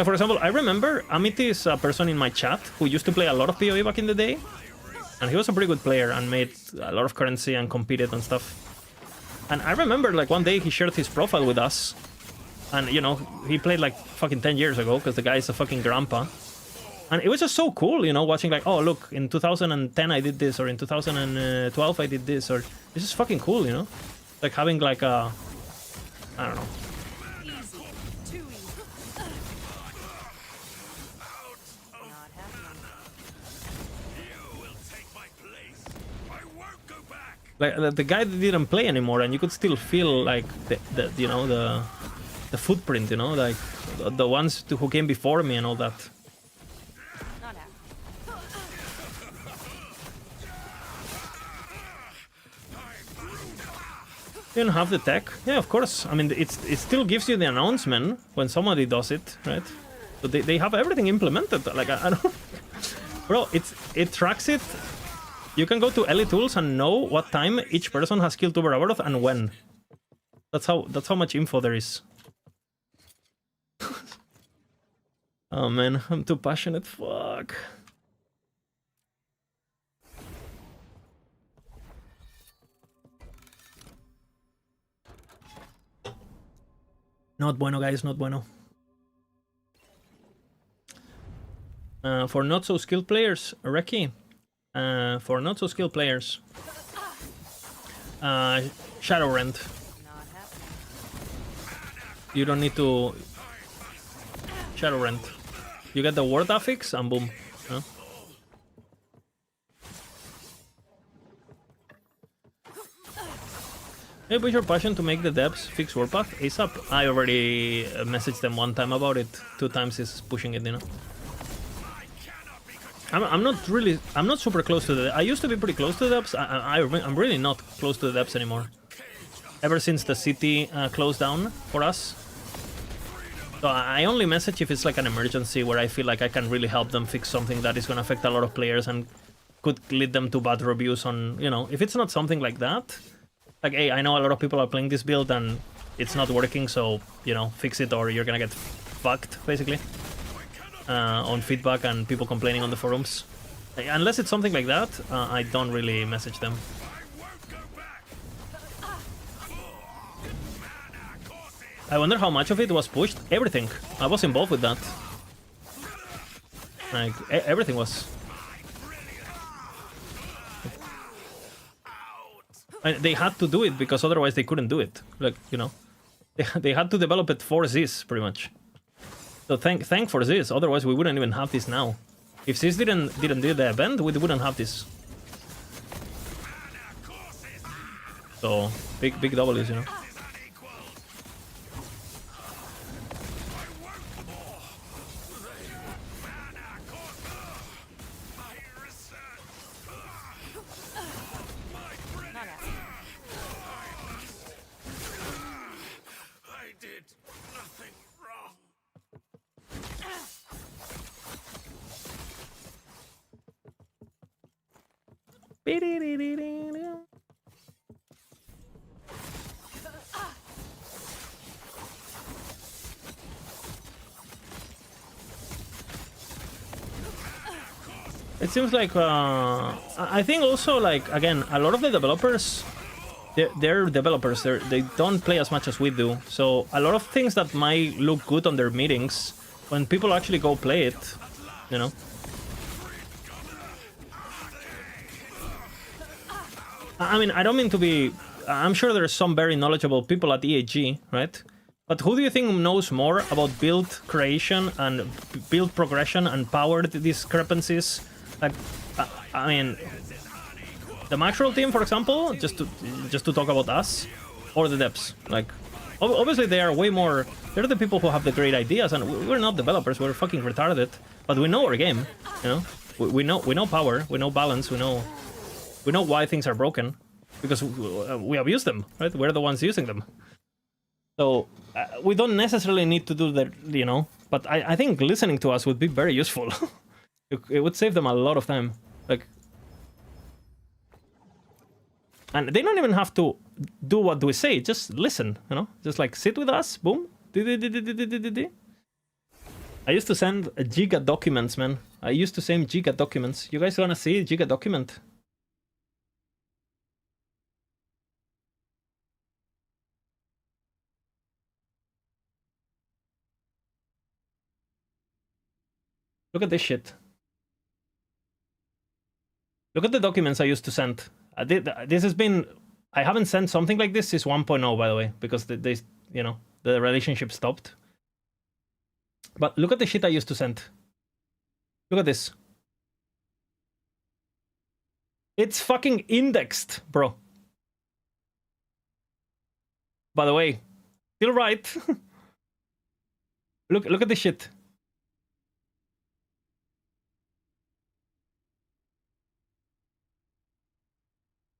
For example, I remember Amity is a person in my chat who used to play a lot of PoE back in the day. And he was a pretty good player and made a lot of currency and competed and stuff. And I remember, like, one day he shared his profile with us. And, you know, he played, like, fucking 10 years ago, because the guy is a fucking grandpa. And it was just so cool, you know, watching, like, oh, look, in 2010 I did this, or in 2012 I did this, or... It's just fucking cool, you know? Like, having, like, a... I don't know. Like, the guy that didn't play anymore, and you could still feel, like, the you know, the footprint, you know, like, the ones who came before me and all that. You don't have the tech? Yeah, of course. I mean, it still gives you the announcement when somebody does it, right? So they have everything implemented. Like, I don't... Bro, it tracks it. You can go to Elite Tools and know what time each person has killed Uber Abaroth and when. That's how much info there is. Oh man, I'm too passionate. Fuck. Not bueno, guys, not bueno. For not so skilled players, Reki. For not so skilled players, Shadow Rend. You don't need to Shadow Rend. You get the ward affix and boom. Huh? Hey, push your passion to make the devs fix Warpath ASAP. I already messaged them one time about it. 2 times is pushing it, you know. I'm not super close to the... I used to be pretty close to the devs. I'm really not close to the devs anymore. Ever since the city closed down for us. So I only message if it's like an emergency where I feel like I can really help them fix something that is going to affect a lot of players and could lead them to bad reviews on, you know, if it's not something like that, like, hey, I know a lot of people are playing this build and it's not working, so, you know, fix it or you're going to get fucked, basically, on feedback and people complaining on the forums. Unless it's something like that, I don't really message them. I wonder how much of it was pushed. Everything. I was involved with that. Like, everything was. And they had to do it because otherwise they couldn't do it. Like, you know, they had to develop it for this, pretty much. So thank for this. Otherwise, we wouldn't even have this now. If this didn't do the event, we wouldn't have this. So big W's, you know. It seems like I think also, like, again, a lot of the developers, they're developers. They don't play as much as we do. So a lot of things that might look good on their meetings, when people actually go play it, you know. I mean, I don't mean to be... I'm sure there's some very knowledgeable people at EAG, right? But who do you think knows more about build creation and build progression and power discrepancies? Like, I mean, the Maxwell team, for example, just to talk about us, or the devs. Like, obviously they are way more... They're the people who have the great ideas, and we're not developers. We're fucking retarded, but we know our game. You know, we know power, we know balance, we know why things are broken, because we abuse them, right? We're the ones using them. So we don't necessarily need to do that, you know. But I think listening to us would be very useful. It would save them a lot of time. Like, and they don't even have to do what we say. Just listen, you know. Just like sit with us. Boom. I used to send giga documents, man. I used to send giga documents. You guys wanna see giga document? Look at this shit. Look at the documents I used to send. This has been... I haven't sent something like this since 1.0, by the way, because they, you know, the relationship stopped. But look at the shit I used to send. Look at this. It's fucking indexed, bro. By the way, still right. Look at this shit.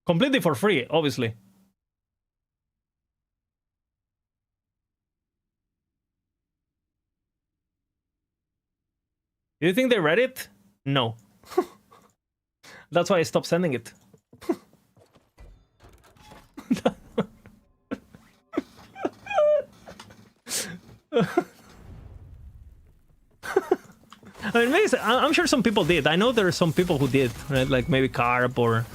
Completely for free, obviously. Do you think they read it? No. That's why I stopped sending it. I mean, maybe, I'm sure some people did. I know there are some people who did, right? Like maybe Carp or...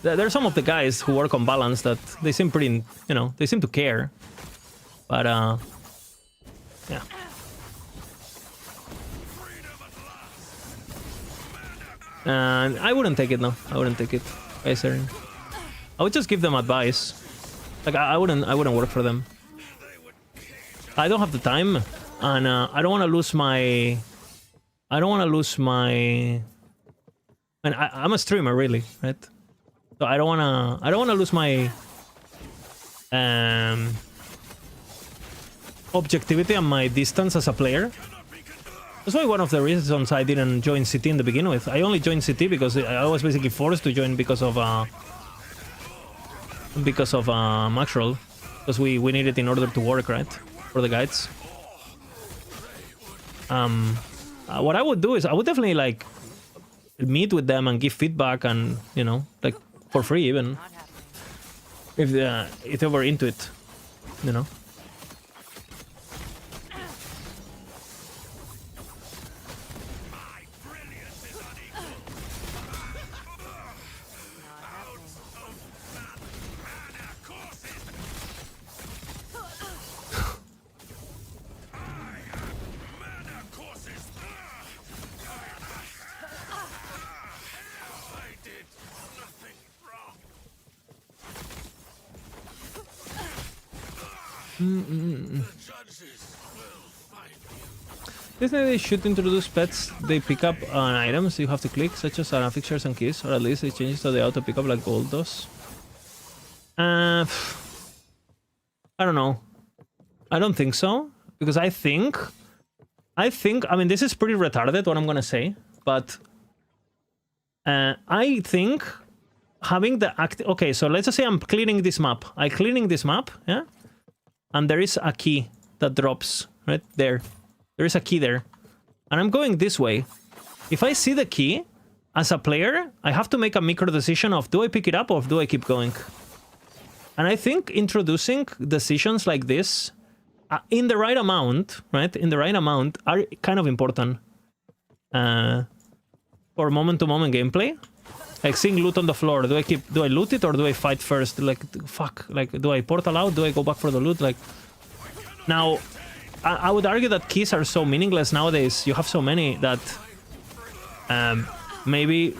There are some of the guys who work on balance that they seem pretty, you know, they seem to care. But, yeah. I wouldn't take it, no. I wouldn't take it. I would just give them advice. Like, I wouldn't work for them. I don't have the time. And I don't want to lose my... I don't want to lose my... I mean, I'm a streamer, really, right? So I don't want to lose my... objectivity and my distance as a player. That's why one of the reasons I didn't join CT in the beginning with. I only joined CT because I was basically forced to join because of Maxroll. Because we need it in order to work, right? For the guides. What I would do is I would definitely like meet with them and give feedback and, you know, like for free even. If they were into it, you know. Disney they should introduce pets they pick up on items you have to click, such as fixtures and keys, or at least it changes to the auto pickup like gold does. I don't know. I don't think so, because I think I mean, this is pretty retarded what I'm gonna say, but I think having the okay, so let's just say I'm cleaning this map. I'm cleaning this map, yeah? And there is a key that drops right there. There is a key there. And I'm going this way. If I see the key, as a player, I have to make a micro decision of do I pick it up or do I keep going? And I think introducing decisions like this in the right amount, right? In the right amount are kind of important for moment-to-moment gameplay. Like seeing loot on the floor. Do I loot it or do I fight first? Like, fuck. Like, do I portal out? Do I go back for the loot? Like, now, I would argue that keys are so meaningless nowadays. You have so many that maybe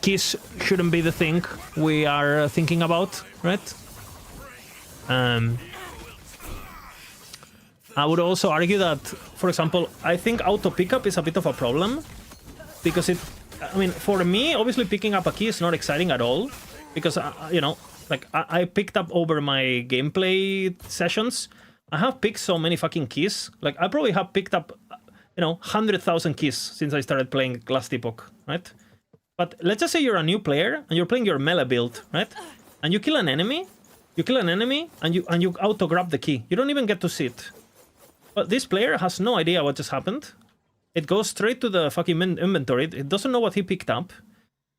keys shouldn't be the thing we are thinking about, right? I would also argue that, for example, I think auto pickup is a bit of a problem because it, I mean, for me, obviously picking up a key is not exciting at all because, you know, like I picked up over my gameplay sessions. I have picked so many fucking keys. Like, I probably have picked up, you know, 100,000 keys since I started playing last epoch, right? But let's just say you're a new player and you're playing your melee build, right? And you kill an enemy, and you auto-grab the key. You don't even get to see it. But this player has no idea what just happened. It goes straight to the fucking inventory. It doesn't know what he picked up.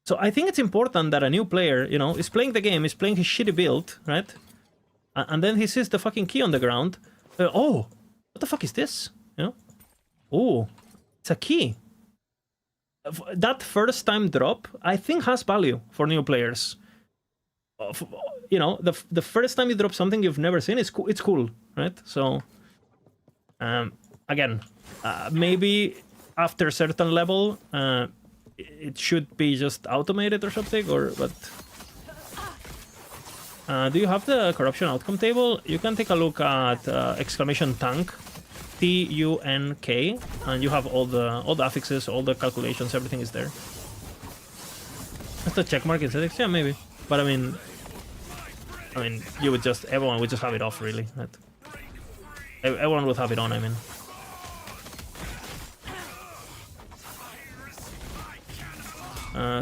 So I think it's important that a new player, you know, is playing the game, is playing his shitty build, right? And then he sees the fucking key on the ground. Oh, what the fuck is this? You know? Oh, it's a key. That first time drop, I think, has value for new players. You know, the first time you drop something you've never seen, it's cool, right? So, again, maybe after a certain level, it should be just automated or something, but... do you have the corruption outcome table? You can take a look at exclamation tank, TUNK, and you have all the affixes, all the calculations, everything is there. That's the checkmark in settings, yeah, maybe. But I mean, everyone would just have it off, really. Right? Everyone would have it on, I mean.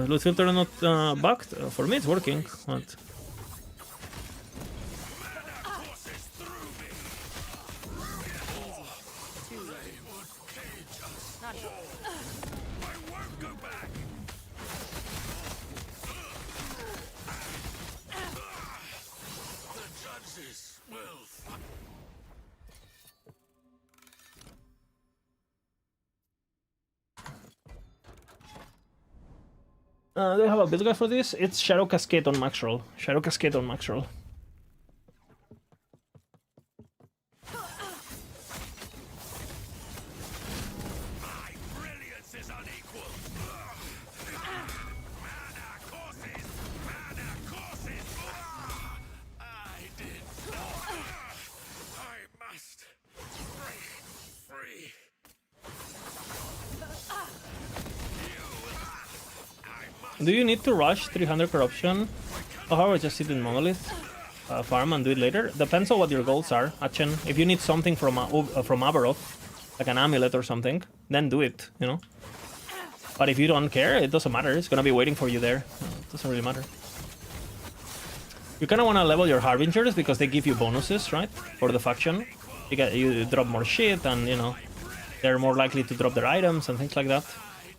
Loot filter not bugged? For me, it's working. What? Not I won't go back. The judges will. Do I have a build guide for this? It's Shadow Cascade on max roll. Shadow Cascade on max roll. My brilliance is unequal. Mana courses. Mana courses. I did. I must break free. Do you need to rush 300 corruption? Or however, just sit in Monolith farm and do it later? Depends on what your goals are, Achen. If you need something from Aberoth, like an amulet or something, then do it, you know? But if you don't care, it doesn't matter. It's gonna be waiting for you there. It doesn't really matter. You kinda wanna level your Harbingers because they give you bonuses, right? For the faction. You drop more shit and, you know, they're more likely to drop their items and things like that.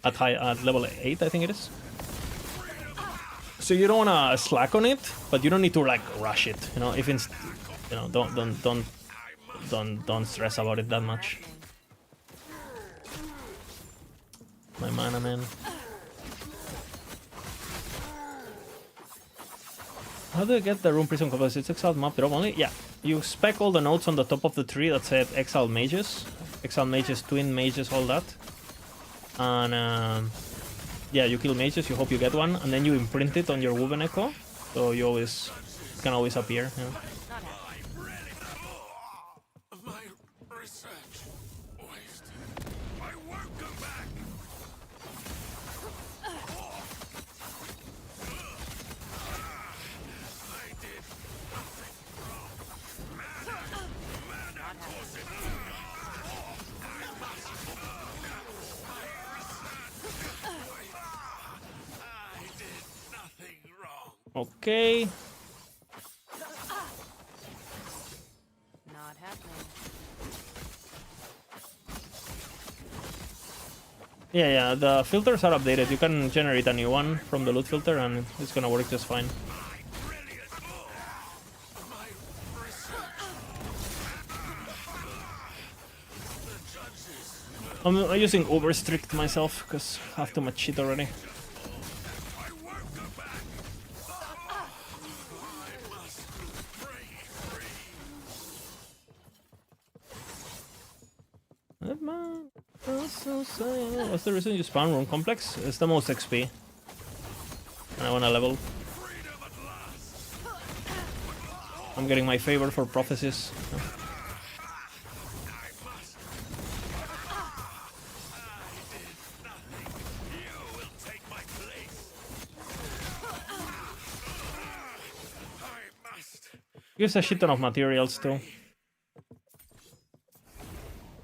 At level 8, I think it is. So you don't wanna slack on it, but you don't need to like rush it. You know, if it's, you know, don't stress about it that much. My mana, man. How do I get the Rune Prison Complex? It's exiled map drop only? Yeah. You spec all the notes on the top of the tree that said exiled mages. Exiled mages, twin mages, all that. And yeah, you kill mages, you hope you get one, and then you imprint it on your Woven Echo, so you always can always appear. You know? My research wasted. I won't go back. I did nothing wrong. Mana courses. I did nothing wrong. Okay. Not happening. Yeah, the filters are updated. You can generate a new one from the loot filter and it's gonna work just fine. I'm using overstrict myself because I have too much shit already. What's the reason you spawn Rune Complex? It's the most XP. And I wanna level. I'm getting my favor for prophecies. Gives a shit ton of materials too.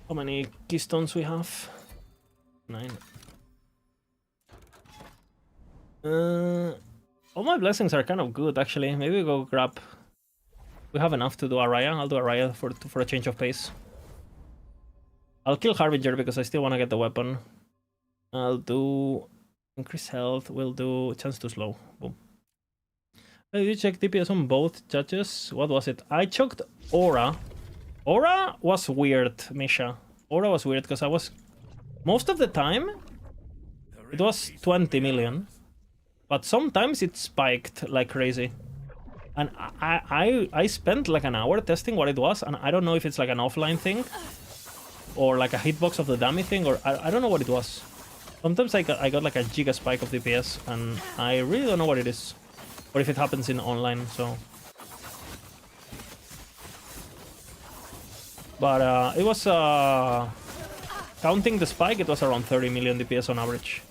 How many keystones we have? 9. All my blessings are kind of good actually. Maybe we go grab. We have enough to do Araya. I'll do Araya for a change of pace. I'll kill Harbinger because I still want to get the weapon. I'll do increase health. We'll do chance to slow. Boom. Did you check DPS on both judges? What was it? I checked Aura. Aura was weird, Misha. Aura was weird because I was... Most of the time, it was 20 million. But sometimes it spiked like crazy. And I spent like an hour testing what it was, and I don't know if it's like an offline thing. Or like a hitbox of the dummy thing, or I don't know what it was. Sometimes I got like a giga spike of DPS, and I really don't know what it is. Or if it happens in online, so... But it was, counting the spike, it was around 30 million DPS on average.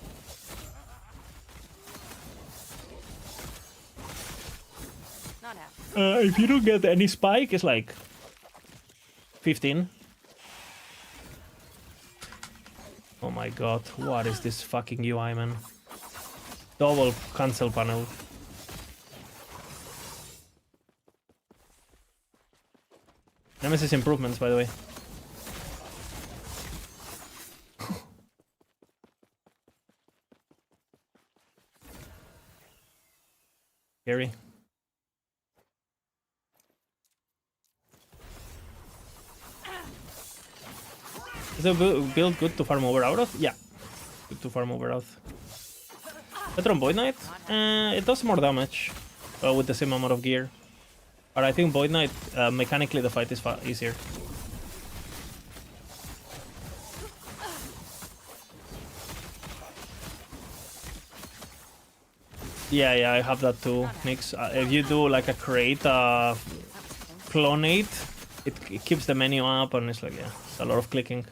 Not happening. If you don't get any spike, it's like 15. Oh my god, what is this fucking UI, man? Double cancel panel. Nemesis improvements, by the way. Scary. Is the build good to farm over out of? Yeah. Good to farm over out. Better on Void Knight? It does more damage with the same amount of gear. But I think Void Knight, mechanically the fight is easier. Yeah, I have that too, Nix. If you do like a create clonate, it keeps the menu up and it's like, yeah, it's a lot of clicking.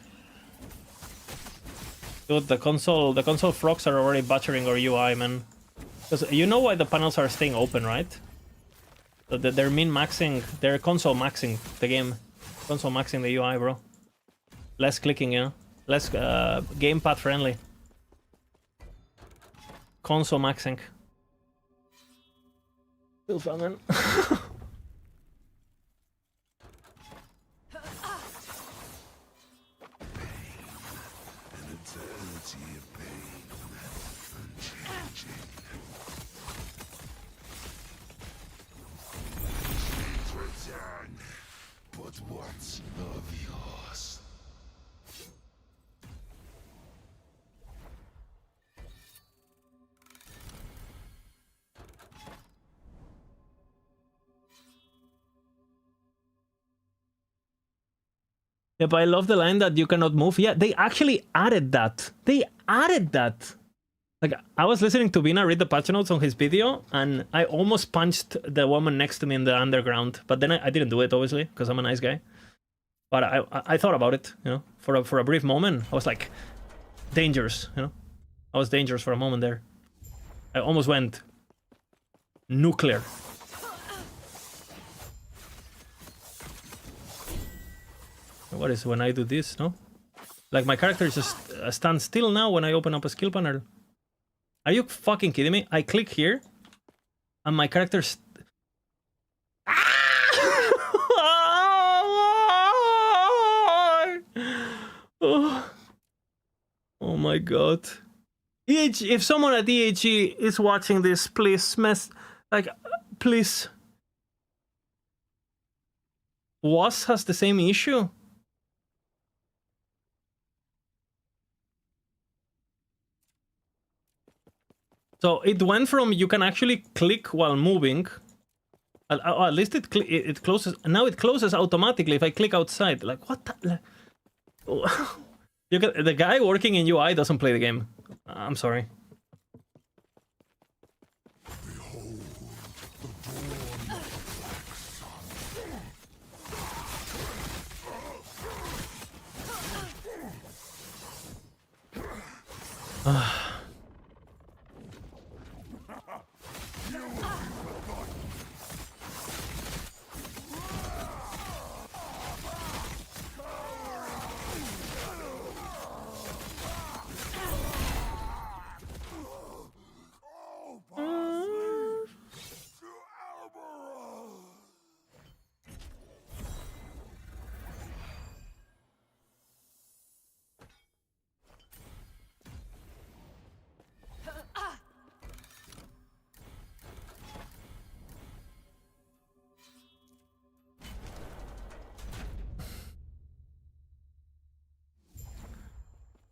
Dude, the console frogs are already butchering our UI, man. Because you know why the panels are staying open, right? So they're min-maxing, they're console maxing the game. Console maxing the UI, bro. Less clicking, you know? Less gamepad friendly. Console maxing. Still fun, man. But what's of yours? Yeah, but I love the line that you cannot move. Yeah, they actually added that. They added that. Like, I was listening to Vina read the patch notes on his video, and I almost punched the woman next to me in the underground. But then I didn't do it, obviously, because I'm a nice guy. But I thought about it, you know, for a brief moment. I was like, dangerous, you know. I was dangerous for a moment there. I almost went nuclear. What is when I do this, no? Like, my character just stands still now when I open up a skill panel. Are you fucking kidding me? I click here, and my character's... Oh my god. EHG, if someone at EHG is watching this, please, please. Was has the same issue? So it went from you can actually click while moving. At least it closes. Now it closes automatically if I click outside. Like, what the... the guy working in UI doesn't play the game. I'm sorry. Behold, the dawn of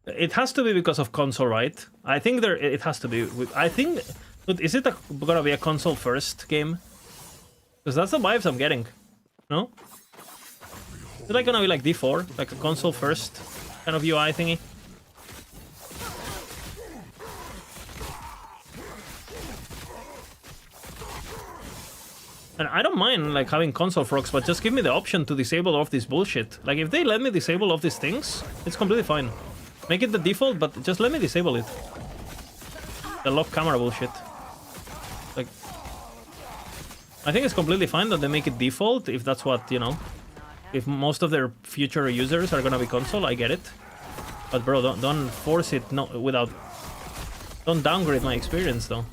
It has to be because of console, right? I think it has to be. I think, but is it gonna be a console first game? Because that's the vibes I'm getting. No? Is it like gonna be like D4, like a console first kind of UI thingy? And I don't mind like having console frogs, but just give me the option to disable all of this bullshit. Like, if they let me disable all of these things, it's completely fine. Make it the default, but just let me disable it. The lock camera bullshit. Like, I think it's completely fine that they make it default, if that's what, you know. If most of their future users are gonna be console, I get it. But bro, don't force it without... Don't downgrade my experience, though.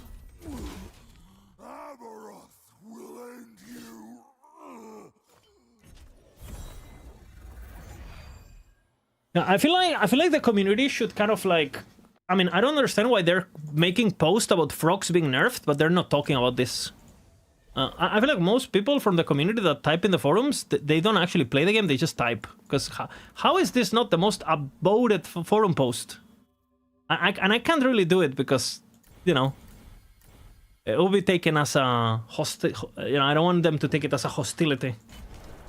Yeah, I feel like the community should kind of like... I mean, I don't understand why they're making posts about frogs being nerfed, but they're not talking about this. I feel like most people from the community that type in the forums, they don't actually play the game, they just type. Because how is this not the most upvoted forum post? And I can't really do it because, you know, it will be taken as a you know, I don't want them to take it as a hostility.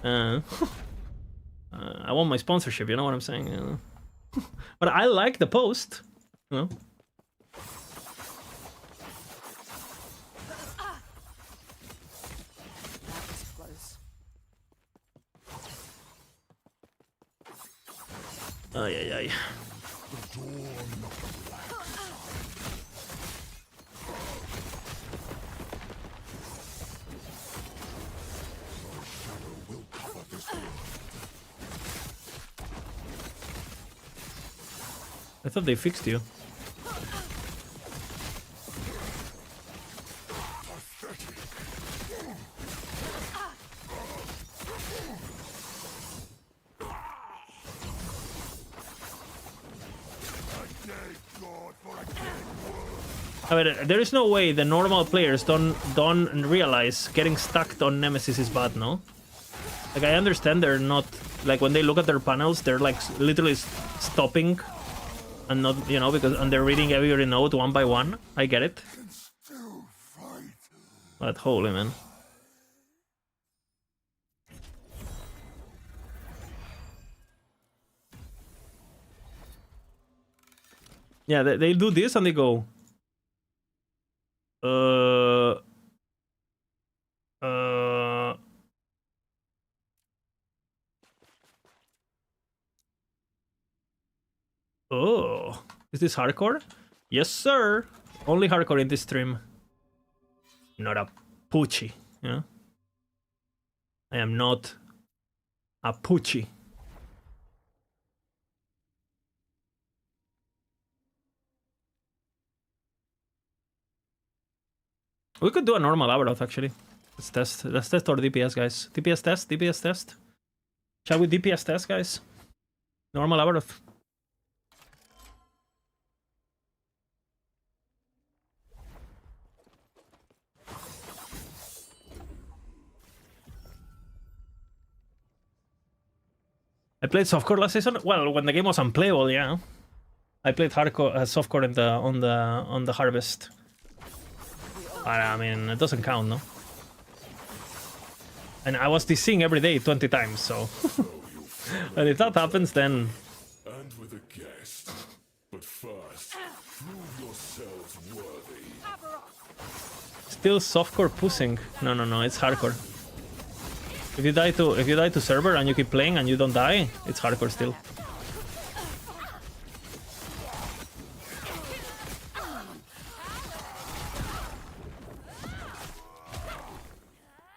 I want my sponsorship, you know what I'm saying? But I like the post, you know. That was close. Ay, ay, ay. I thought they fixed you. I mean, there is no way the normal players don't realize getting stuck on Nemesis is bad, no? Like, I understand they're not, like, when they look at their panels, they're like literally stopping and not, you know, because, and they're reading every note one by one. I get it. But holy man. Yeah, they do this and they go. Oh, is this hardcore? Yes, sir. Only hardcore in this stream. Not a poochie, yeah. I am not a poochie. We could do a normal Abaroth actually. Let's test our DPS, guys. DPS test. Shall we DPS test, guys? Normal Abaroth. I played softcore last season. Well, when the game was unplayable, yeah. I played hardcore, softcore in on the harvest. But I mean, it doesn't count, no. And I was DCing every day 20 times, so. And if that happens, then. And with a guest. But first, prove yourselves worthy. Still softcore pushing. No, it's hardcore. If you die to server and you keep playing and you don't die, it's hardcore still.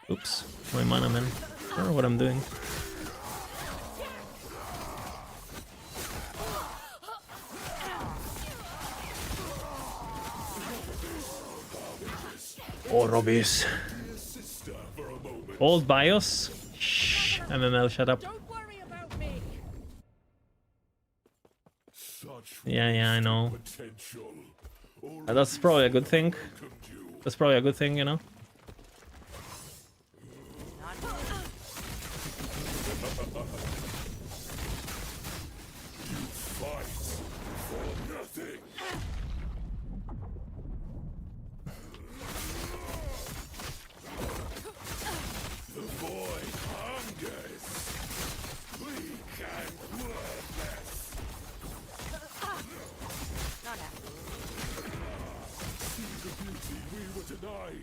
Oops, my mana, man. I don't know what I'm doing. Oh, Robbies. Old BIOS? Shh, MML, shut up. Don't worry about me. Yeah, I know. That's probably a good thing. That's probably a good thing, you know?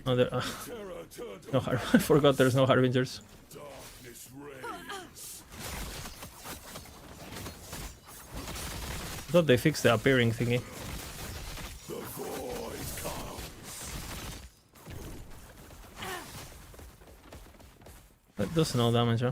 Oh, there, no, I forgot there's no Harbingers. I thought they fixed the appearing thingy. That does no damage, huh?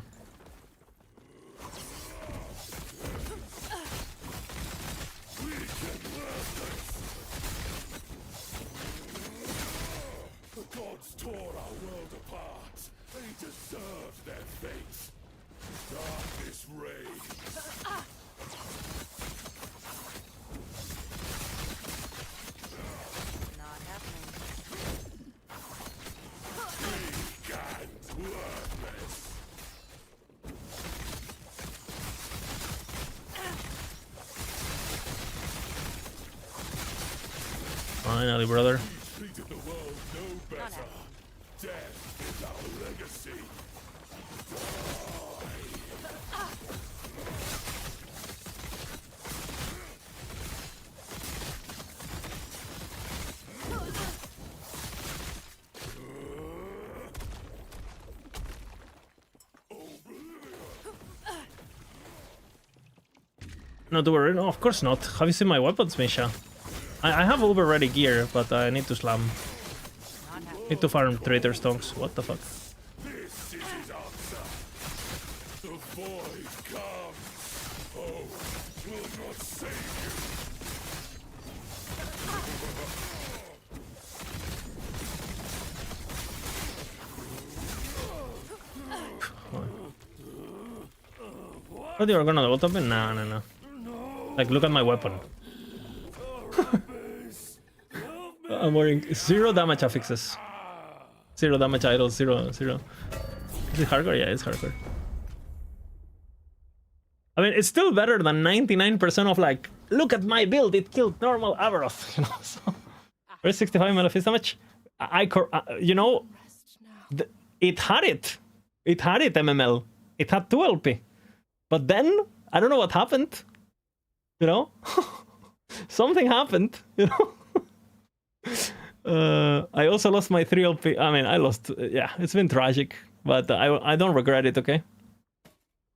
Finally, brother. Treated the world no better. Death is our legacy. No, do we? No, of course not. Have you seen my weapons, Misha? I have Uber ready gear, but I need to slam. Need to farm traitor stonks. What the fuck? This is his answer. The void comes. Hope will not save you. What, you're gonna ult up? No, no, no. Like, look at my weapon. I'm wearing 0 damage affixes. 0 damage idols, 0, 0. Is it hardcore? Yeah, it's hardcore. I mean, it's still better than 99% of like, look at my build, it killed normal Avaroth, you know? So, where's 65 Malefice damage? You know, it had it. It had it, MML. It had 2 LP. But then, I don't know what happened. You know? Something happened, you know? I also lost my 3 LP. I mean, I lost. Yeah, it's been tragic, but I don't regret it. Okay,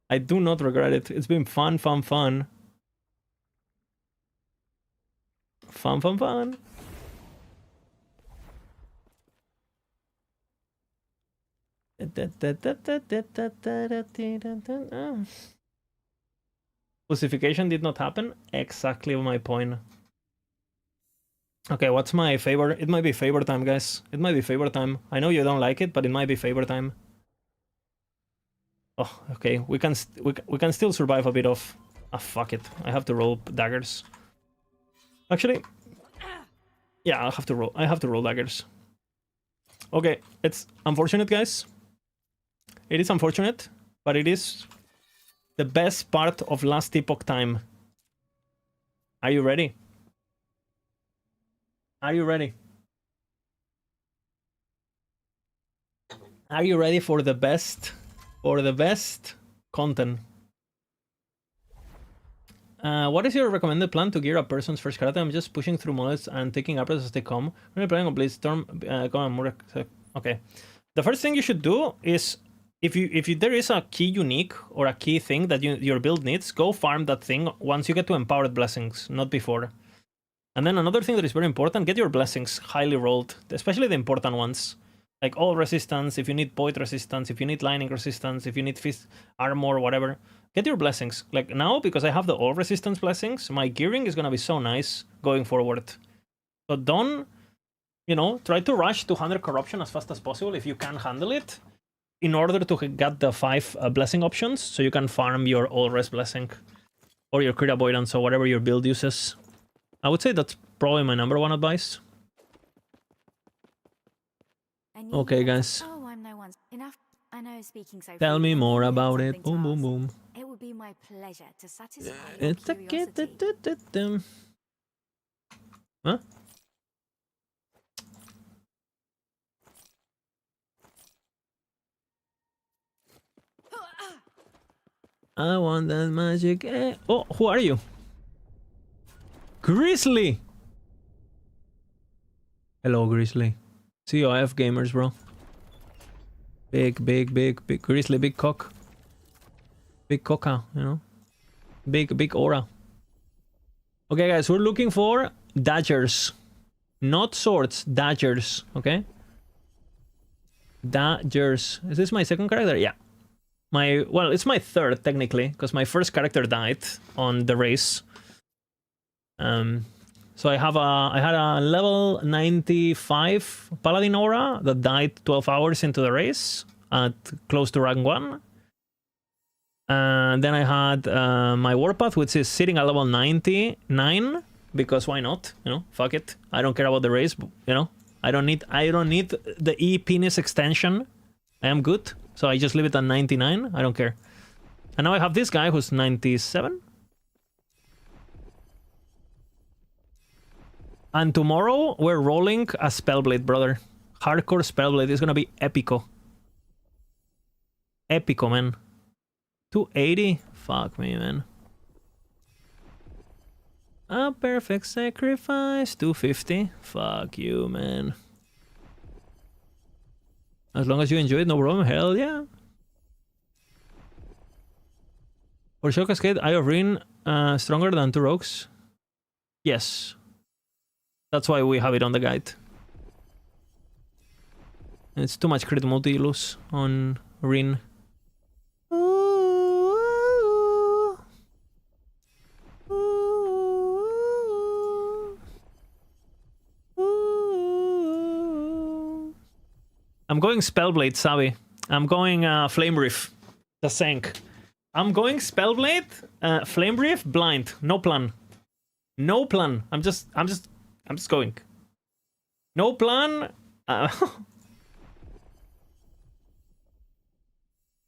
I do not regret it. It's been fun, fun, fun, fun, fun, fun. Pussification did not happen. Exactly my point. Okay, what's my favor? It might be favor time, guys. It might be favor time. I know you don't like it, but it might be favor time. Oh, okay. We can still survive a bit of. Ah, fuck it. I have to roll daggers. Actually, yeah, I have to roll. I have to roll daggers. Okay, it's unfortunate, guys. It is unfortunate, but it is the best part of last epoch time. Are you ready? Are you ready? Are you ready for the best content? What is your recommended plan to gear a person's first character? I'm just pushing through models and taking upgrades as they come. When you're playing on Bladestorm, okay. The first thing you should do is, if there is a key unique or a key thing that your build needs, go farm that thing once you get to empowered blessings, not before. And then another thing that is very important, get your blessings highly rolled, especially the important ones. Like all resistance, if you need void resistance, if you need lightning resistance, if you need fist armor, whatever. Get your blessings. Like now, because I have the all resistance blessings, my gearing is gonna be so nice going forward. So don't, you know, try to rush to 100 corruption as fast as possible if you can handle it, in order to get the 5 blessing options, so you can farm your all res blessing or your crit avoidance or whatever your build uses. I would say that's probably my #1 advice. Okay, guys. Oh, I'm no one's enough. I know speaking so. Tell me freely more means about something it. to Boom, boom, ask. boom. It would be my pleasure to satisfy your It's a curiosity. Huh? I want that magic. Oh, who are you? Grizzly! Hello, Grizzly. COF gamers, bro. Big, big, big, big. Grizzly, big cock. Big coca, you know? Big, big aura. Okay, guys, we're looking for daggers. Not swords, daggers, okay? Daggers. Is this my second character? Yeah. Well, it's my third, technically, because my first character died on the race. So I had a level 95 Paladin Aura that died 12 hours into the race at close to rank 1. And then I had my Warpath, which is sitting at level 99, because why not? You know, fuck it. I don't care about the race, you know. I don't need the E-penis extension. I am good, so I just leave it at 99. I don't care. And now I have this guy who's 97. And tomorrow we're rolling a Spellblade, brother. Hardcore Spellblade is gonna be epico. Epico, man. 280? Fuck me, man. A perfect sacrifice. 250? Fuck you, man. As long as you enjoy it, no problem. Hell yeah. For Show Cascade, Eye of Rin stronger than 2 rogues? Yes. That's why we have it on the guide. It's too much crit multi-lose on Rin. I'm going Spellblade, Savi. I'm going Flame Reef. The Sank. I'm going Spellblade, Flame Reef, blind. No plan. No plan. I'm just going. No plan.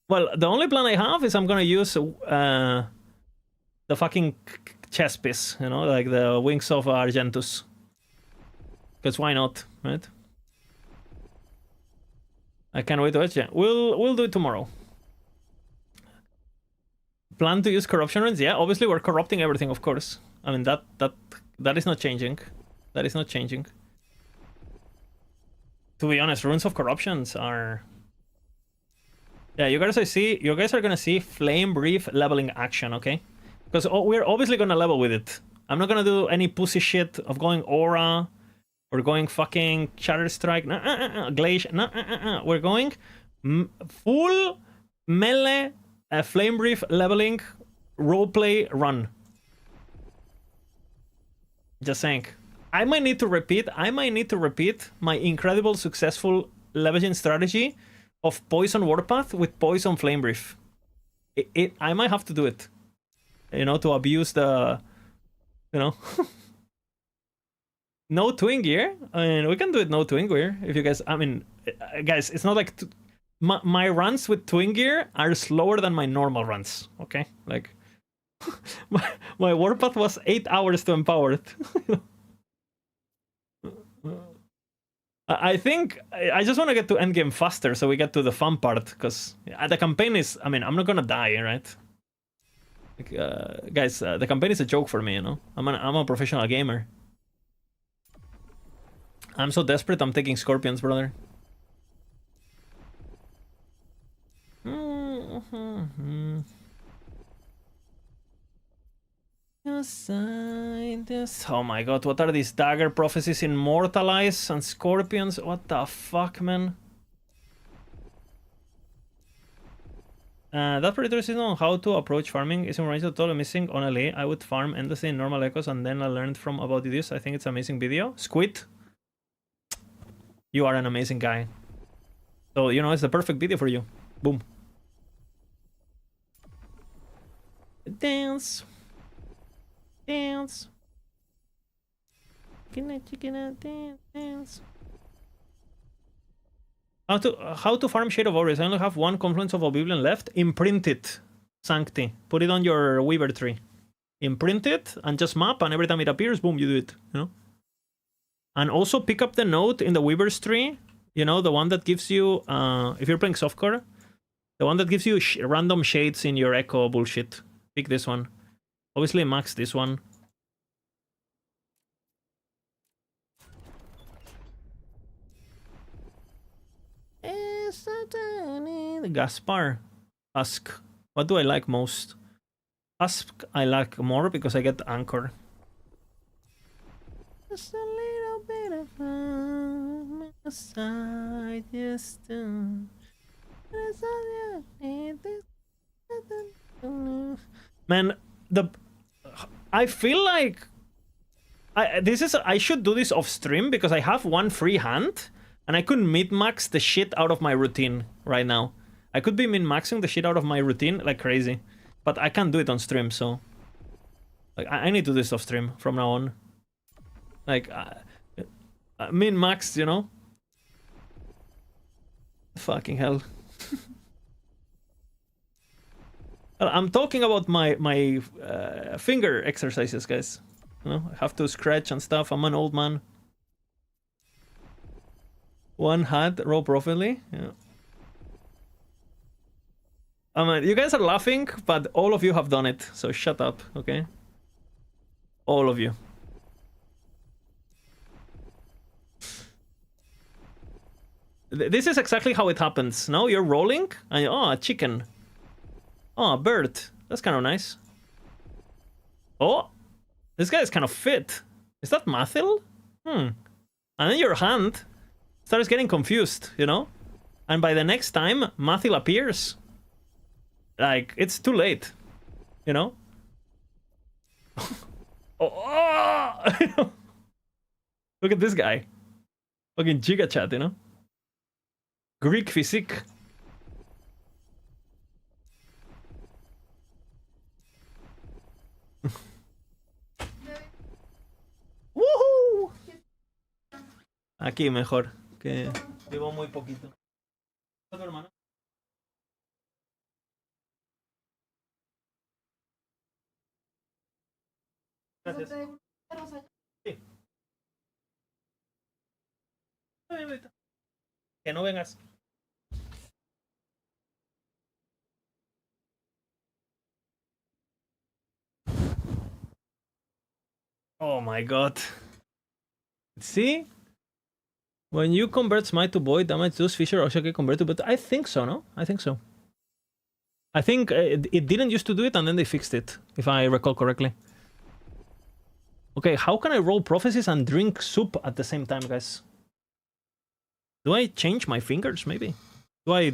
Well, the only plan I have is I'm gonna use the fucking chess piece, you know, like the Wings of Argentus. Because why not, right? I can't wait to watch it. We'll do it tomorrow. Plan to use corruption runes? Yeah, obviously we're corrupting everything, of course. I mean that is not changing. That is not changing. To be honest, runes of corruptions are. Yeah, you guys are gonna see Flame Brief leveling action, okay? Because we're obviously gonna level with it. I'm not gonna do any pussy shit of going aura or going fucking Shatter Strike. Glacier. We're going full melee Flame Brief leveling roleplay run. Just saying. I might need to repeat my incredible successful leveraging strategy of Poison Warpath with Poison Flame Brief. I might have to do it. You know, to abuse the... You know... No Twin Gear? I mean, we can do it no Twin Gear. If you guys... I mean, guys, it's not like... My runs with Twin Gear are slower than my normal runs, okay? Like... my Warpath was 8 hours to empower it. I think I just want to get to endgame faster so we get to the fun part, because the campaign is... I mean, I'm not gonna die, right? Like, guys, the campaign is a joke for me, you know? I'm a professional gamer. I'm so desperate, I'm taking scorpions, brother. Oh my god, what are these dagger prophecies? Immortalize and scorpions? What the fuck, man? That pretty interesting on how to approach farming is in range totally missing on LA. I would farm endlessly in normal echoes and then I learned from about this. I think it's an amazing video. Squid, you are an amazing guy. So, you know, it's the perfect video for you. Boom. Dance. Dance. Dance. How to farm Shade of Auras? I only have one Confluence of Oblivion left. Imprint it, Sancti. Put it on your Weaver tree. Imprint it and just map, and every time it appears, boom, you do it. You know. And also pick up the note in the Weaver's tree. You know, the one that gives you, if you're playing softcore, the one that gives you random shades in your echo bullshit. Pick this one. Obviously, max this one. Gaspar. Husk. What do I like most? Husk I like more because I get Anchor. Just a little bit of fun aside, just man, I feel like I should do this off stream because I have one free hand and I could min-max the shit out of my routine right now. I could be min-maxing the shit out of my routine like crazy, but I can't do it on stream, so like I need to do this off stream from now on. Like min-max, you know? Fucking hell. I'm talking about my finger exercises, guys. You know, I have to scratch and stuff. I'm an old man. One hat, roll properly. Yeah. I mean, you guys are laughing, but all of you have done it. So shut up, okay? All of you. This is exactly how it happens. No, you're rolling, and oh, a chicken. Oh, a bird. That's kind of nice. Oh, this guy is kind of fit. Is that Mathil? And then your hand starts getting confused, you know? And by the next time Mathil appears, like, it's too late, you know? Oh! Look at this guy. Fucking Giga Chat, you know? Greek physique. ¡Woohoo! Aquí mejor, que llevo muy poquito. ¿Tu hermano? Gracias. Sí. Que no vengas. Oh my god. See? When you convert Smite to Void, damage those Fisher also get converted to, but I think so, no? I think so. I think it didn't used to do it and then they fixed it, if I recall correctly. Okay, how can I roll prophecies and drink soup at the same time, guys? Do I change my fingers, maybe? Do I...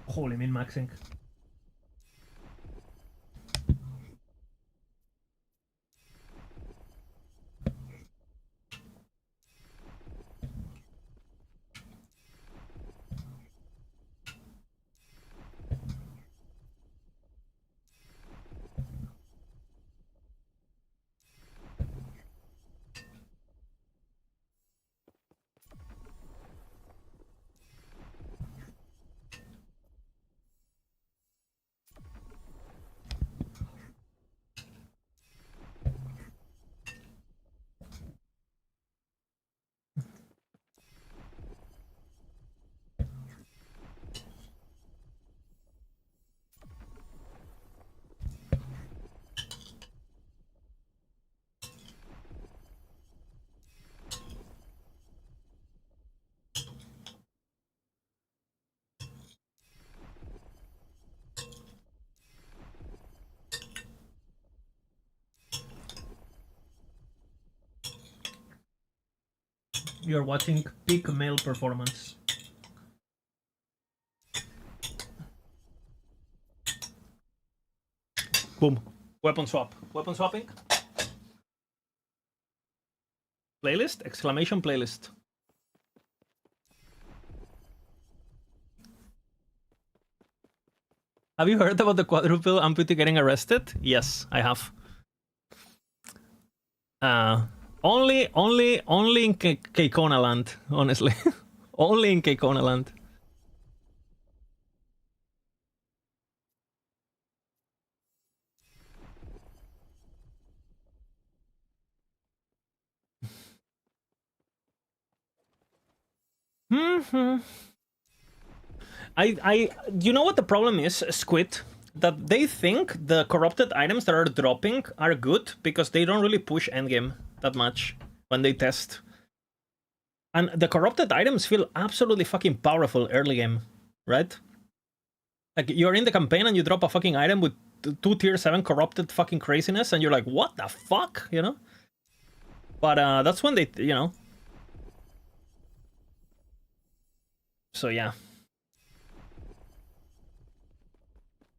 Holy min-maxing. You're watching peak male performance. Boom. Weapon swap. Weapon swapping. Playlist? Exclamation playlist. Have you heard about the quadruple amputee getting arrested? Yes, I have. Only in Keikona land, honestly. Only in Keikona land. You know what the problem is, Squid? That they think the corrupted items that are dropping are good because they don't really push endgame that much when they test. And the corrupted items feel absolutely fucking powerful early game, right? Like, you're in the campaign and you drop a fucking item with 2 tier 7 corrupted fucking craziness and you're like, what the fuck, you know? But that's when they, you know. So yeah.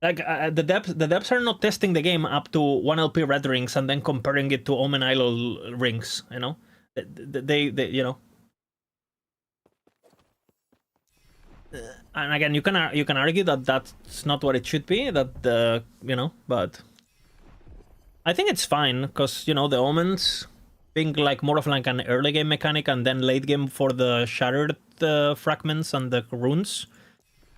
Like, the depths are not testing the game up to 1 LP red rings and then comparing it to Omen Idol rings, you know? They you know. And again, you can argue that that's not what it should be, you know, but I think it's fine, because, you know, the Omens being like more of like an early game mechanic and then late game for the shattered fragments and the runes.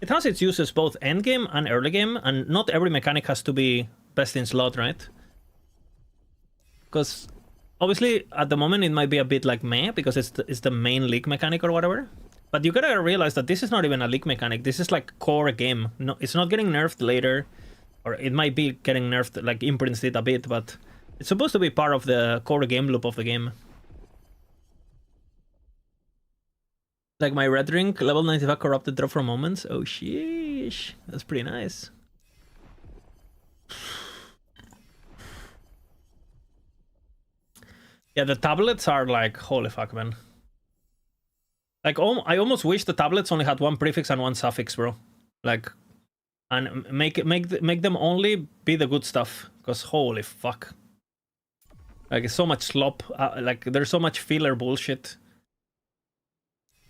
It has its uses both end game and early game, and not every mechanic has to be best in slot, right? Because obviously at the moment it might be a bit like meh because it's the main league mechanic or whatever. But you gotta realize that this is not even a league mechanic. This is like core game. No, it's not getting nerfed later, or it might be getting nerfed, like Imprints did a bit, but it's supposed to be part of the core game loop of the game. Like my red ring, level 95 corrupted drop for moments. Oh sheesh, that's pretty nice. Yeah, the tablets are like, holy fuck, man. Like, I almost wish the tablets only had one prefix and one suffix, bro. Like, and make them only be the good stuff, because holy fuck. Like, it's so much slop. Like, there's so much filler bullshit.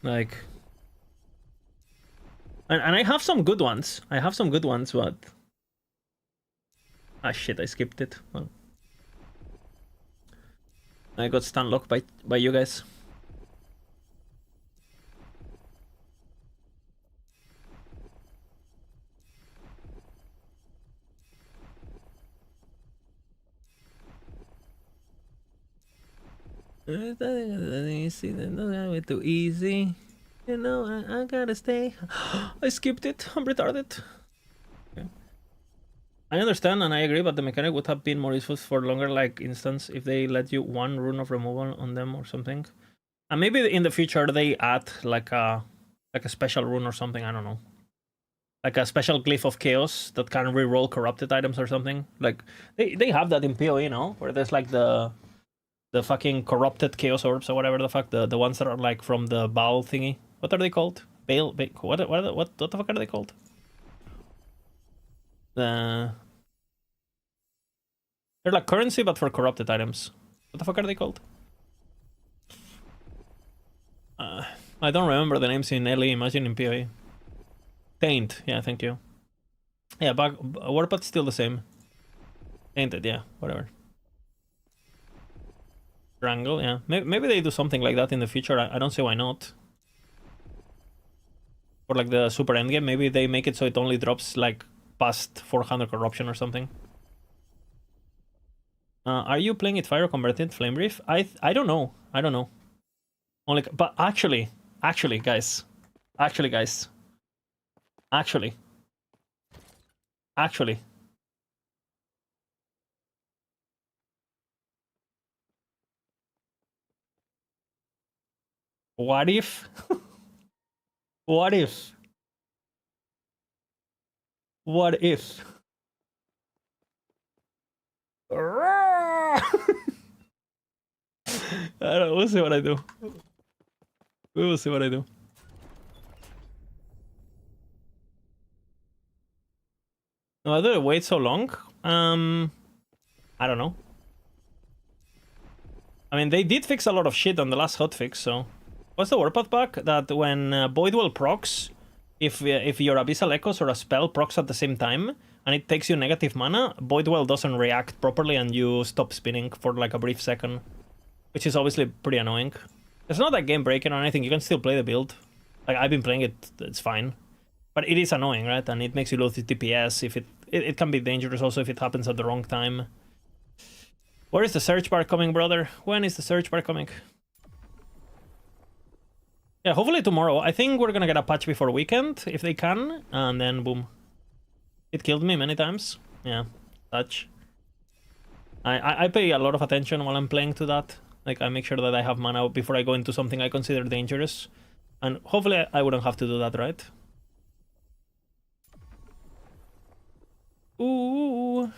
Like, and I have some good ones. I have some good ones, but ah shit, I skipped it. Well, I got stun locked by you guys. Easy, not too easy. You know, I gotta stay. I skipped it. I'm retarded. Okay. I understand and I agree, but the mechanic would have been more useful for longer, like instance, if they let you one rune of removal on them or something. And maybe in the future they add like a special rune or something. I don't know. Like a special glyph of chaos that can reroll corrupted items or something. Like they have that in PoE, you know, where there's like the fucking corrupted chaos orbs or whatever the fuck, the ones that are like from the Baal thingy. What are they called? What the fuck are they called? They're like currency but for corrupted items. What the fuck are they called? I don't remember the names in LE, imagine in PoE. Taint, yeah, thank you. Yeah, but Warpath's still the same. Tainted, yeah, whatever. Strangle, yeah. Maybe they do something like that in the future. I don't see why not. Or like the super endgame, maybe they make it so it only drops like past 400 corruption or something. Are you playing it fire or converted flame reef? I don't know. I don't know. Only, but actually, guys. What if? What if? What if? I don't know, we'll see what I do. We will see what I do. No, did I wait so long? I don't know. I mean, they did fix a lot of shit on the last hotfix, so... What's the Warpath bug? That when Voidwell procs, if your Abyssal Echoes or a spell procs at the same time, and it takes you negative mana, Voidwell doesn't react properly and you stop spinning for like a brief second. Which is obviously pretty annoying. It's not like game breaking or anything, you can still play the build. Like, I've been playing it, it's fine. But it is annoying, right? And it makes you lose the DPS. If it can be dangerous also if it happens at the wrong time. Where is the search bar coming, brother? When is the search bar coming? Yeah, hopefully tomorrow. I think we're gonna get a patch before weekend, if they can. And then, boom. It killed me many times. Yeah, touch. I pay a lot of attention while I'm playing to that. Like, I make sure that I have mana before I go into something I consider dangerous. And hopefully I wouldn't have to do that, right? Ooh.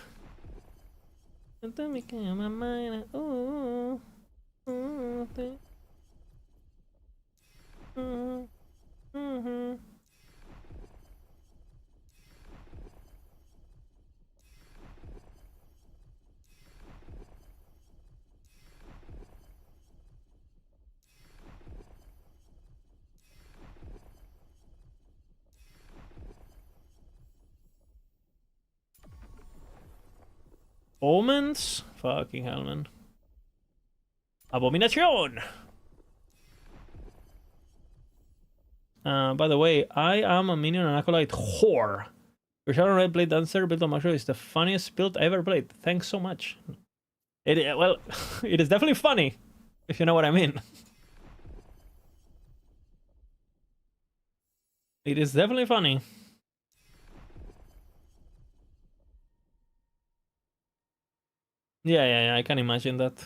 Omens? Fucking hell, man. Abomination! By the way, I am a minion and acolyte whore. Your Shadow Red Bladedancer built on Mushroom is the funniest build I ever played. Thanks so much. Well, it is definitely funny, if you know what I mean. It is definitely funny. Yeah, I can imagine that.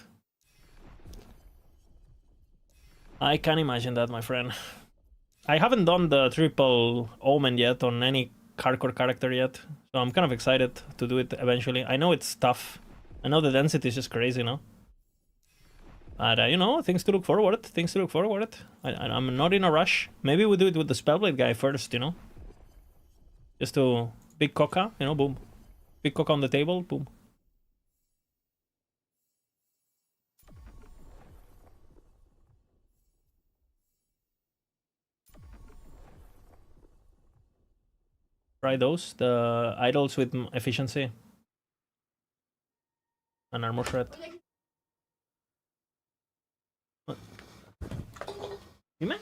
I can imagine that, my friend. I haven't done the triple omen yet on any hardcore character yet, so I'm kind of excited to do it eventually. I know it's tough. I know the density is just crazy, no? But, you know, things to look forward. Things to look forward. I'm not in a rush. Maybe we do it with the Spellblade guy first, you know? Just to... Big coca, you know, boom. Big coca on the table, boom. Try those. The idols with efficiency. And armor shred. What? Dime?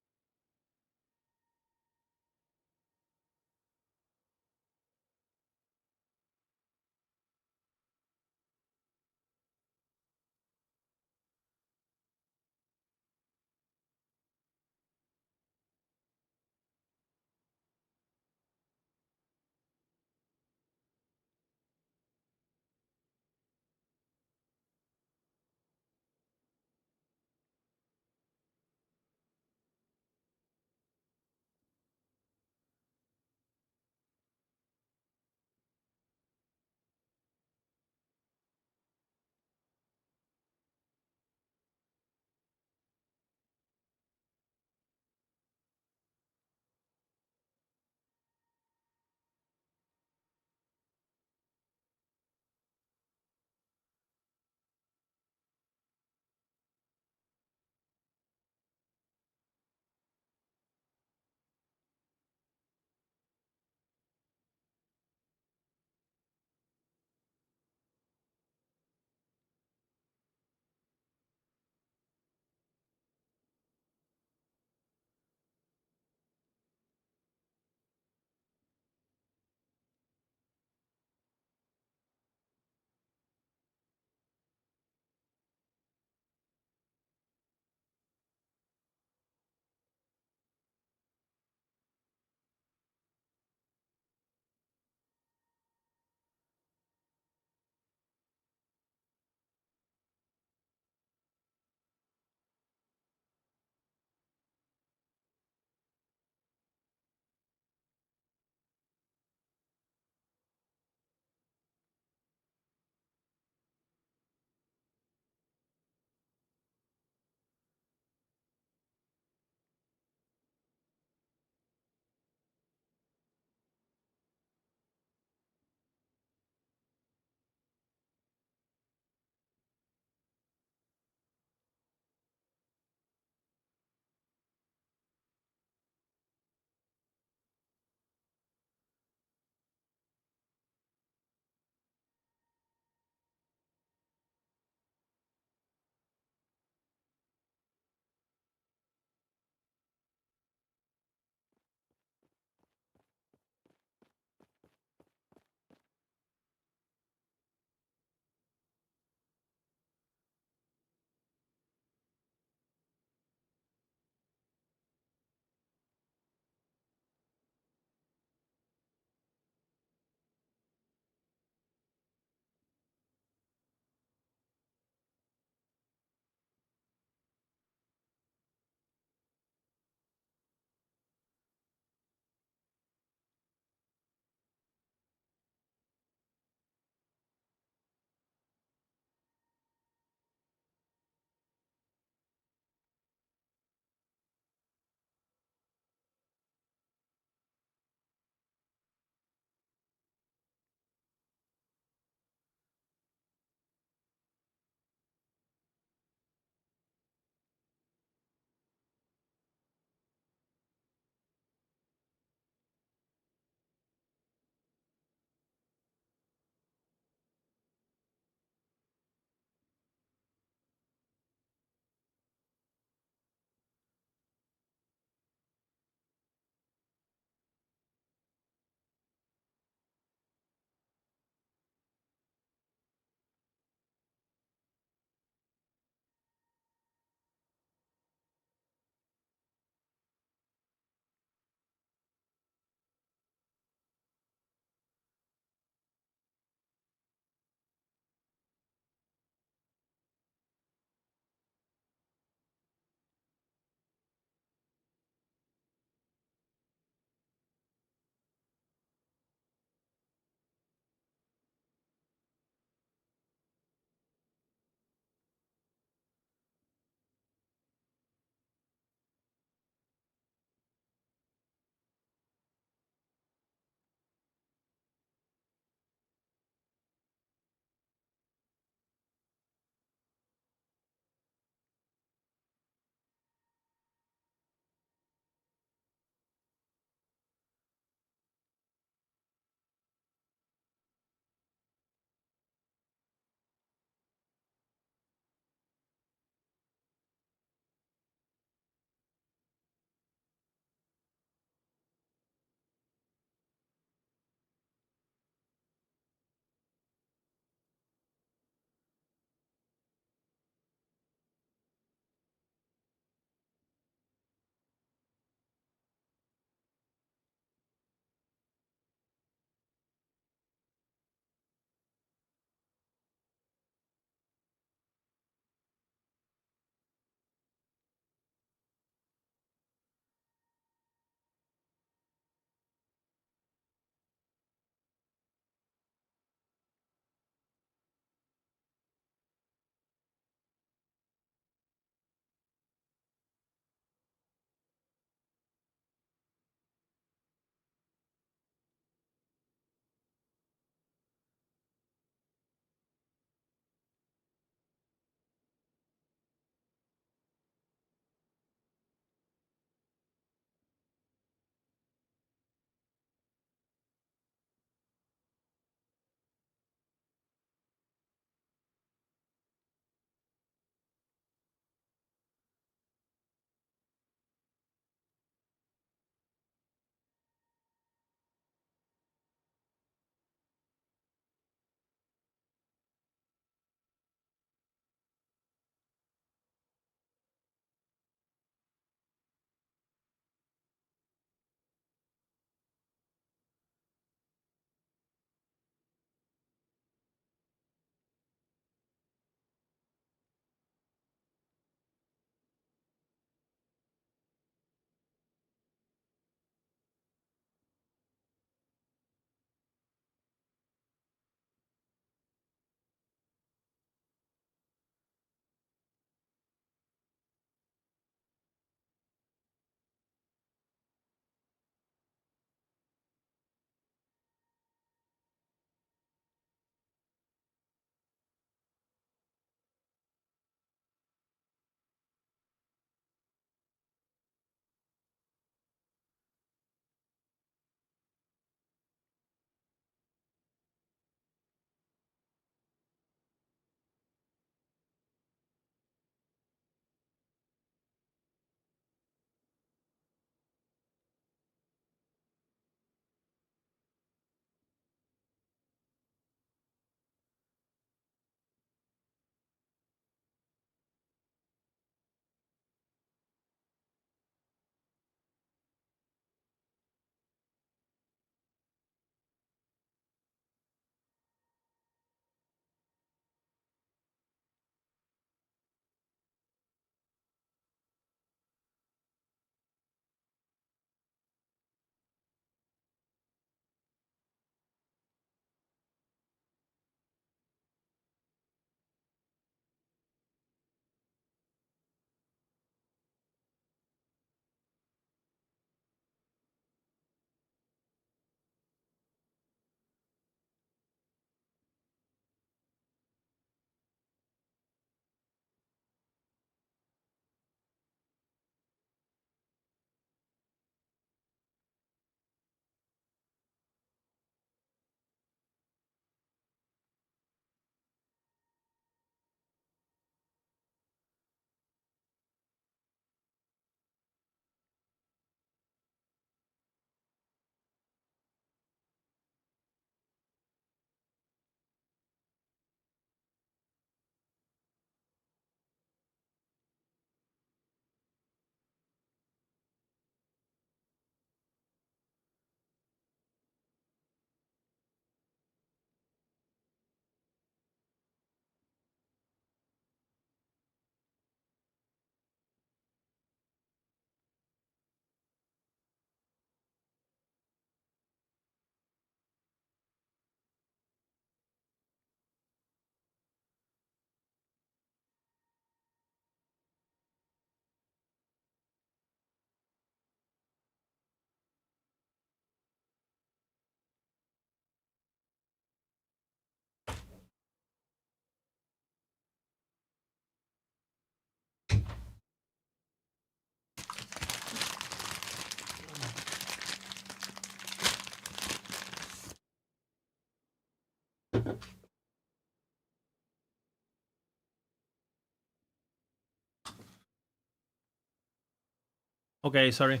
Okay, sorry.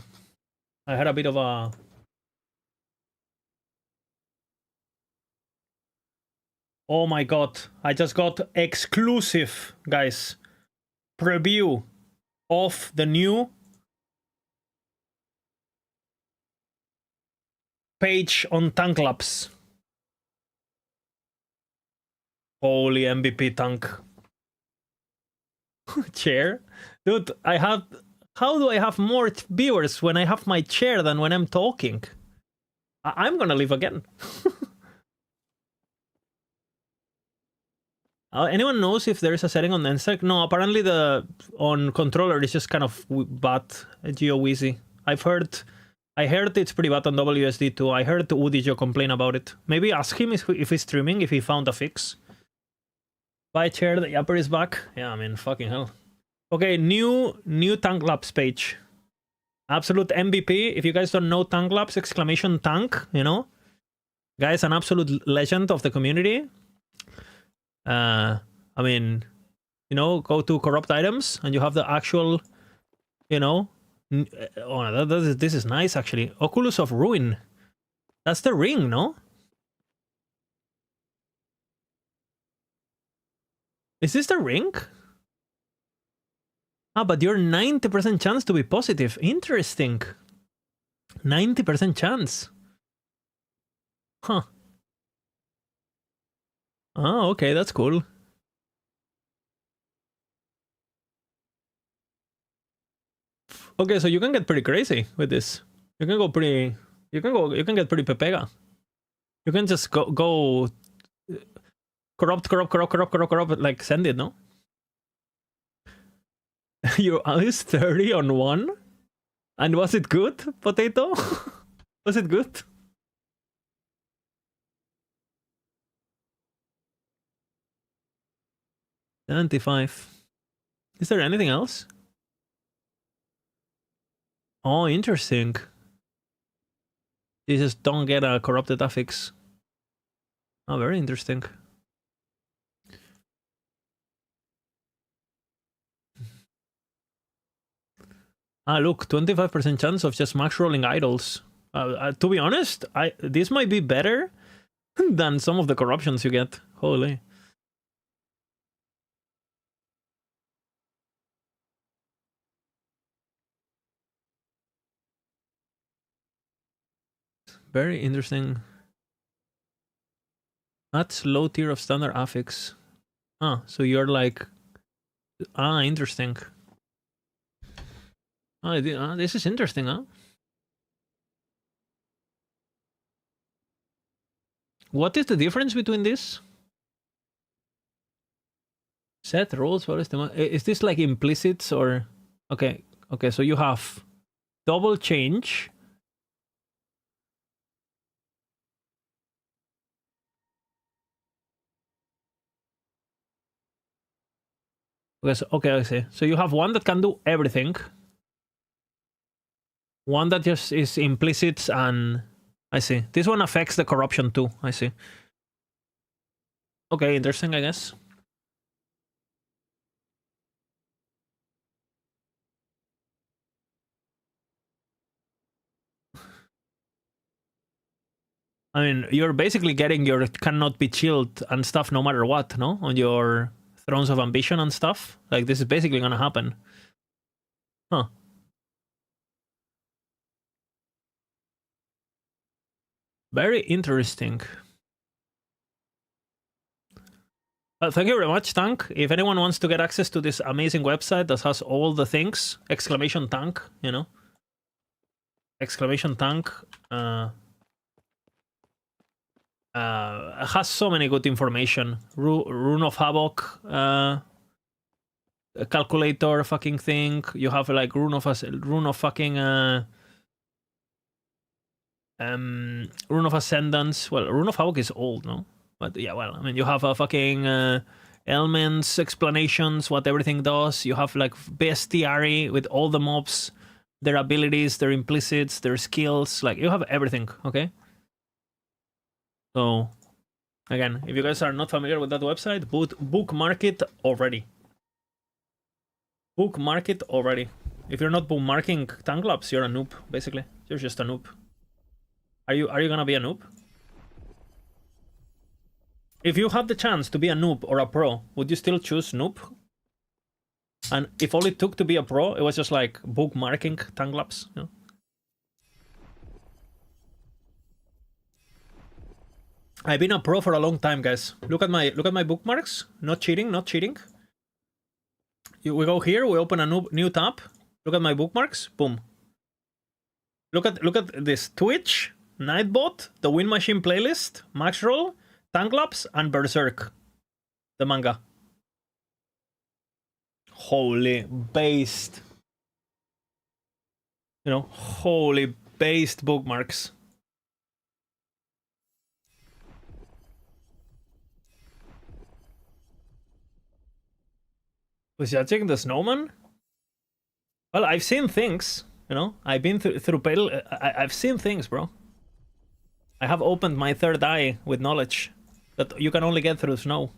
I had a bit of a... Oh my god, I just got exclusive, guys, preview of the new page on Tank Labs. Holy MVP tank. Chair? Dude, I have... How do I have more viewers when I have my chair than when I'm talking? I'm gonna leave again. Anyone knows if there is a setting on NSEC? No, apparently the on controller is just kind of bad, geo-wheezy. I heard it's pretty bad on WSD too. I heard Udijo complain about it. Maybe ask him if he's streaming, if he found a fix. Buy chair, the Yapper is back. Yeah, I mean, fucking hell. Okay, new Tank Labs page. Absolute MVP. If you guys don't know Tank Labs, exclamation tank, you know? Guys, an absolute legend of the community. I mean, you know, go to corrupt items and you have the actual, you know, oh, this is nice actually. Oculus of Ruin. That's the ring, no? Is this the ring? Ah, but you're 90% chance to be positive. Interesting. 90% chance. Huh. Oh, okay, that's cool. Okay, so you can get pretty crazy with this. You can go pretty... You can get pretty pepega. You can just go corrupt, like send it, no? Your eyes 30 on one? And was it good, Potato? Was it good? $75. Is there anything else? Oh, interesting. You just don't get a corrupted affix. Oh, very interesting. Ah, look, 25% chance of just max rolling idols. To be honest, this might be better than some of the corruptions you get. Holy. Very interesting. That's low tier of standard affix. Ah, so you're like... Ah, interesting. Ah, this is interesting, huh? What is the difference between this? Set rules, what is the... Is this like implicits or... Okay, okay, so you have double change. Okay, I see. So you have one that can do everything. One that just is implicit and... I see. This one affects the corruption too. I see. Okay, interesting, I guess. I mean, you're basically getting your cannot be chilled and stuff no matter what, no? On your Thrones of Ambition and stuff. Like, this is basically gonna happen. Huh. Very interesting. Thank you very much, Tank. If anyone wants to get access to this amazing website that has all the things, exclamation tank, you know? Exclamation tank. Has so many good information. Rune of Havoc, calculator fucking thing. You have like rune of fucking rune of Ascendance. Well, Rune of Havoc is old, no? But yeah, well, I mean, you have a fucking elements, explanations, what everything does. You have like bestiary with all the mobs, their abilities, their implicits, their skills. Like, you have everything, okay? So, Again, if you guys are not familiar with that website, bookmark it already. Bookmark it already. If you're not bookmarking tank labs, you're a noob, basically. You're just a noob. Are you gonna be a noob? If you had the chance to be a noob or a pro, would you still choose noob? And if all it took to be a pro, it was just like bookmarking tank labs, you know? I've been a pro for a long time, guys. Look at my bookmarks. Not cheating, not cheating. We go here, we open a new tab. Look at my bookmarks. Boom. Look at this. Twitch, Nightbot, the Win Machine playlist, Max Roll, Tank Labs, and Berserk. The manga. Holy based. You know, holy based bookmarks. Was judging the snowman? Well, I've seen things, you know. I've been through pale. I've seen things, bro. I have opened my third eye with knowledge that you can only get through snow.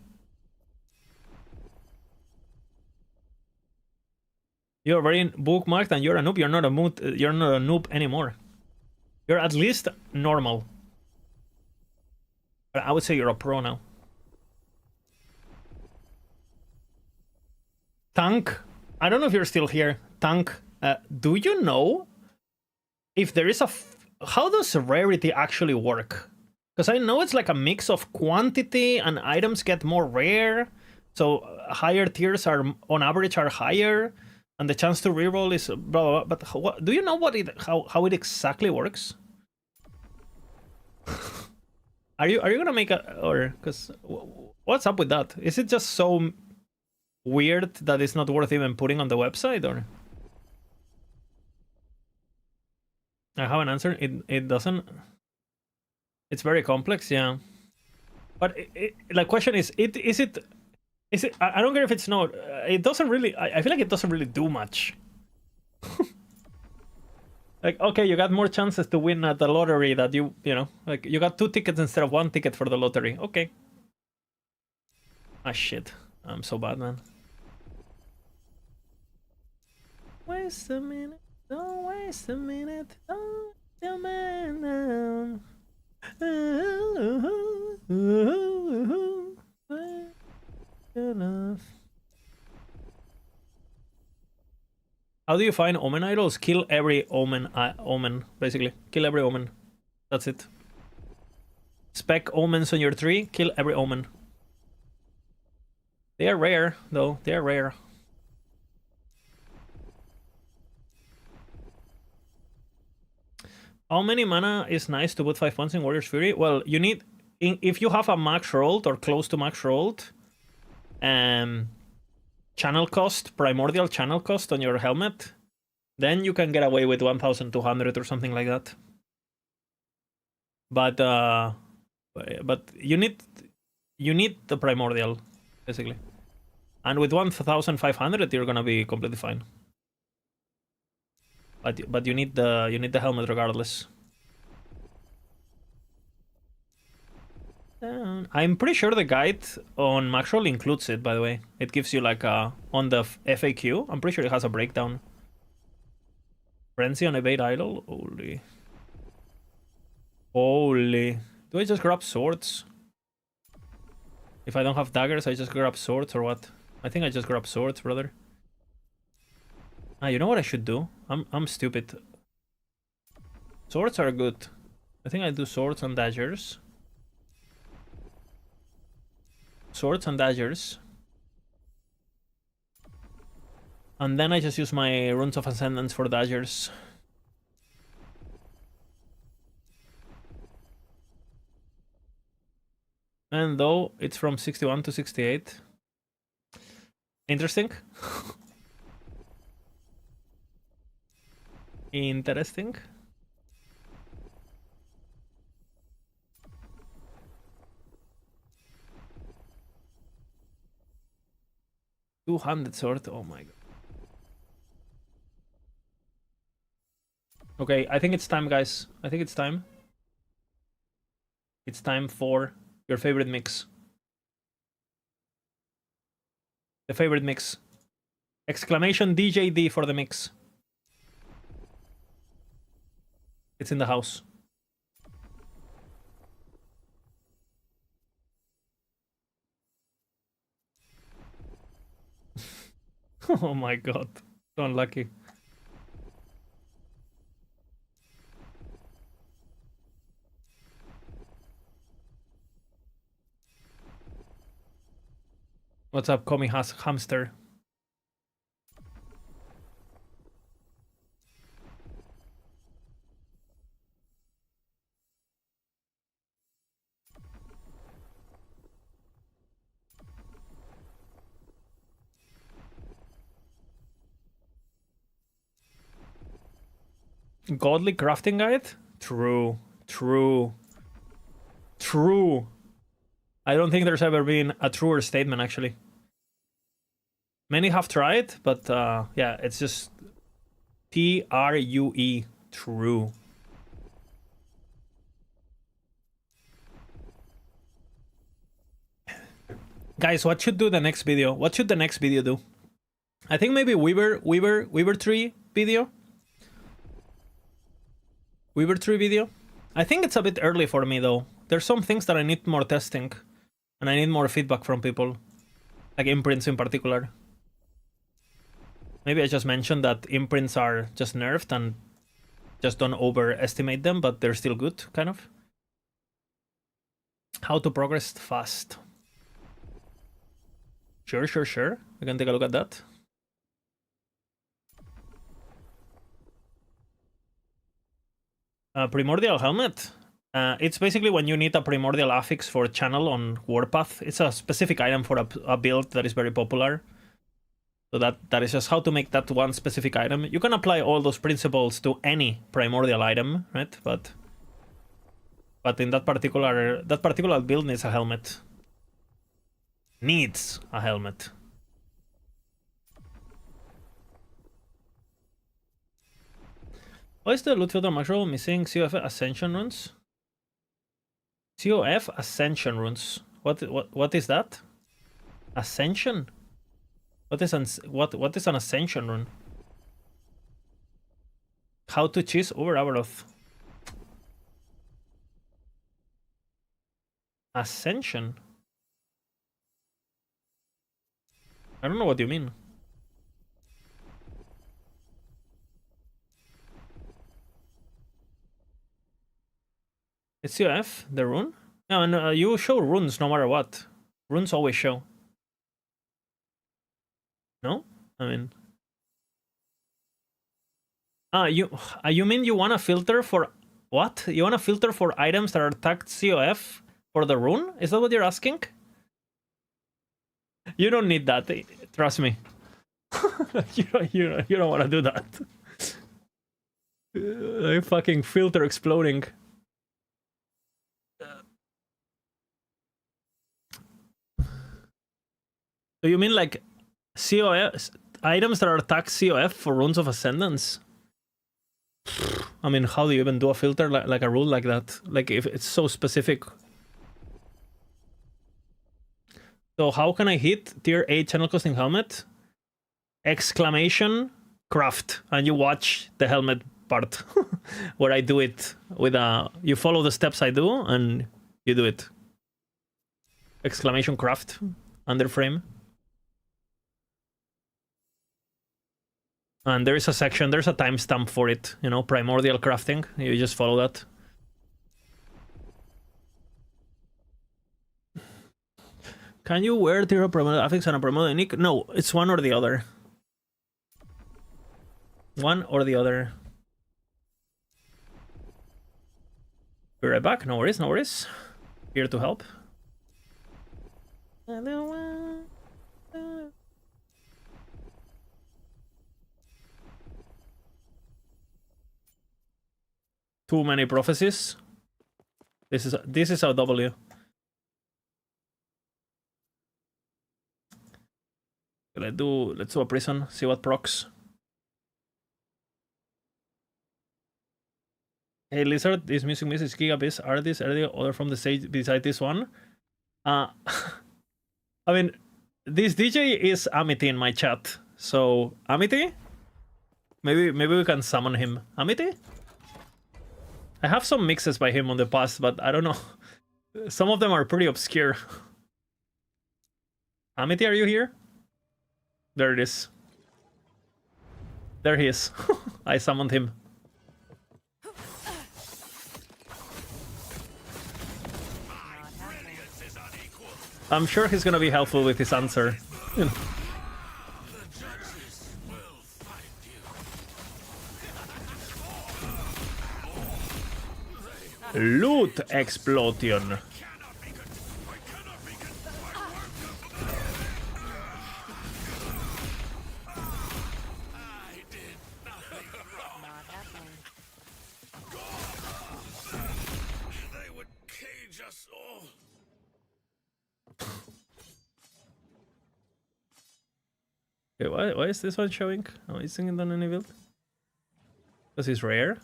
You're very bookmarked and you're a noob. You're not a noob anymore. You're at least normal. But I would say you're a pro now. Tank, I don't know if you're still here. Tank, do you know if there is how does rarity actually work? Because I know it's like a mix of quantity and items get more rare. So higher tiers are, on average, are higher. And the chance to reroll is blah, blah, blah. But do you know how it exactly works? Are you gonna make a, or, because what's up with that? Is it just so weird that it's not worth even putting on the website, or? I have an answer. It doesn't. It's very complex, yeah. But the question is it? I don't care if it's not. It doesn't really. I feel like it doesn't really do much. Like, okay, you got more chances to win at the lottery that you know, like you got 2 tickets instead of 1 ticket for the lottery. Okay. Ah shit, I'm so bad, man. Waste a minute, don't waste a minute, don't the man down. Enough. How do you find omen idols? Kill every omen, basically. Kill every omen. That's it. Spec omens on your tree, kill every omen. They are rare, though. They are rare. How many mana is nice to put 5 points in Warrior's Fury? Well, you need, if you have a max rolled or close to max rolled, channel cost, primordial channel cost on your helmet, then you can get away with 1,200 or something like that. But you need the primordial, basically. And with 1,500, you're gonna be completely fine. But you need the helmet regardless. I'm pretty sure the guide on Maxroll includes it, by the way. It gives you like on the FAQ. I'm pretty sure it has a breakdown. Frenzy on Evade Idol? Holy. Do I just grab swords? If I don't have daggers, I just grab swords or what? I think I just grab swords, brother. Ah, you know what I should do? I'm stupid. Swords are good. I think I do swords and daggers. Swords and daggers. And then I just use my runes of ascendance for daggers. And though it's from 61 to 68. Interesting. Interesting. Two-handed sword. Oh my god. Okay, I think it's time, guys. I think it's time. It's time for Your favorite mix. The favorite mix. Exclamation DJD for the mix. It's in the house. Oh my god. So unlucky. What's up, Komi Hamster? Godly crafting guide? True. True. True. I don't think there's ever been a truer statement, actually. Many have tried, but yeah, it's just TRUE. True. Guys, what should do the next video? What should the next video do? I think maybe Weaver tree video. Weaver tree video. I think it's a bit early for me though. There's some things that I need more testing, and I need more feedback from people, like imprints in particular. Maybe I just mentioned that imprints are just nerfed and just don't overestimate them, but they're still good, kind of. How to progress fast. Sure. We can take a look at that. Primordial helmet. It's basically when you need a primordial affix for channel on Warpath. It's a specific item for a build that is very popular. So that is just how to make that one specific item. You can apply all those principles to any primordial item, right? But in that particular build needs a helmet. Needs a helmet. Why is the loot filter macro missing COF Ascension runes? COF Ascension runes. What is that? Ascension? What is an Ascension rune? How to cheese over Abaroth. Ascension? I don't know what you mean. It's COF, the rune? No, and you show runes no matter what. Runes always show. No? I mean... you mean you want to filter for... What? You want to filter for items that are tagged COF for the rune? Is that what you're asking? You don't need that. Trust me. you don't want to do that. Fucking filter exploding. So you mean like COF items that are tagged COF for runes of ascendance? I mean, how do you even do a filter like a rule like that? Like if it's so specific. So how can I hit tier 8 channel costing helmet? Exclamation craft, and you watch the helmet part where I do it with a... You follow the steps I do and you do it. Exclamation craft under frame. And there is a section, there's a timestamp for it, you know, primordial crafting. You just follow that. Can you wear tier primordial affix and a primordial nick? No, it's one or the other. One or the other. Be right back, no worries, no worries. Here to help. Too many prophecies. This is our W. Let's do a prison, see what procs. Hey Lizard, this music miss is Gigabyte. Are these earlier other from the stage beside this one? I mean, this DJ is Amity in my chat. So, Amity? Maybe we can summon him. Amity? I have some mixes by him on the past, but I don't know. Some of them are pretty obscure. Amity, are you here? There it is. There he is. I summoned him. I'm sure he's gonna be helpful with his answer. You know. Loot explosion. Not happening. They would cage us all. Okay, why is this one showing? Oh, isn't it on any build? Because it's rare.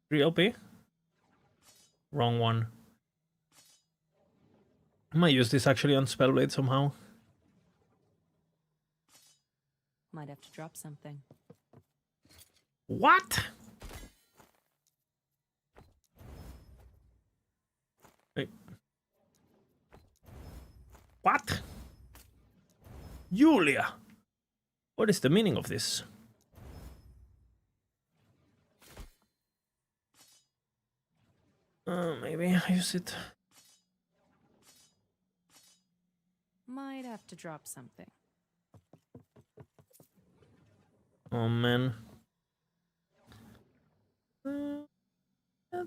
3 LP? Wrong one. I might use this actually on Spellblade somehow. Might have to drop something. What? Wait. What? Julia! What is the meaning of this? Maybe I use it. Might have to drop something. Oh man.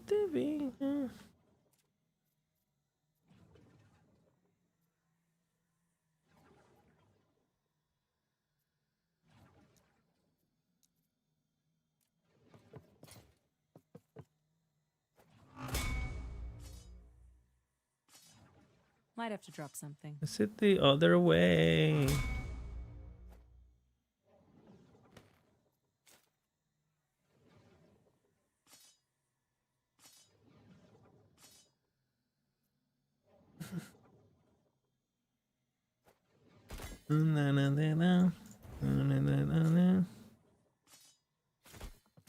TV. Might have to drop something. Is it the other way?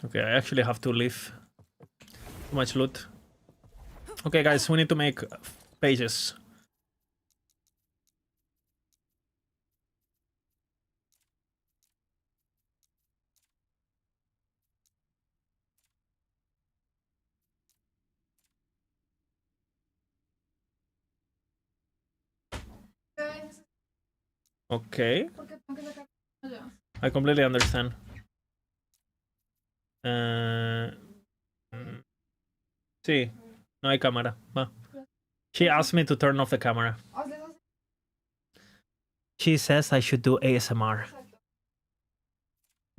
Okay, I actually have to leave. Too much loot. Okay, guys, we need to make pages. Okay, ¿Por qué tengo que sacar yo? I completely understand. Sí, no hay cámara. Va. She asked me to turn off the camera. Hazle eso así. She says I should do ASMR. Exacto.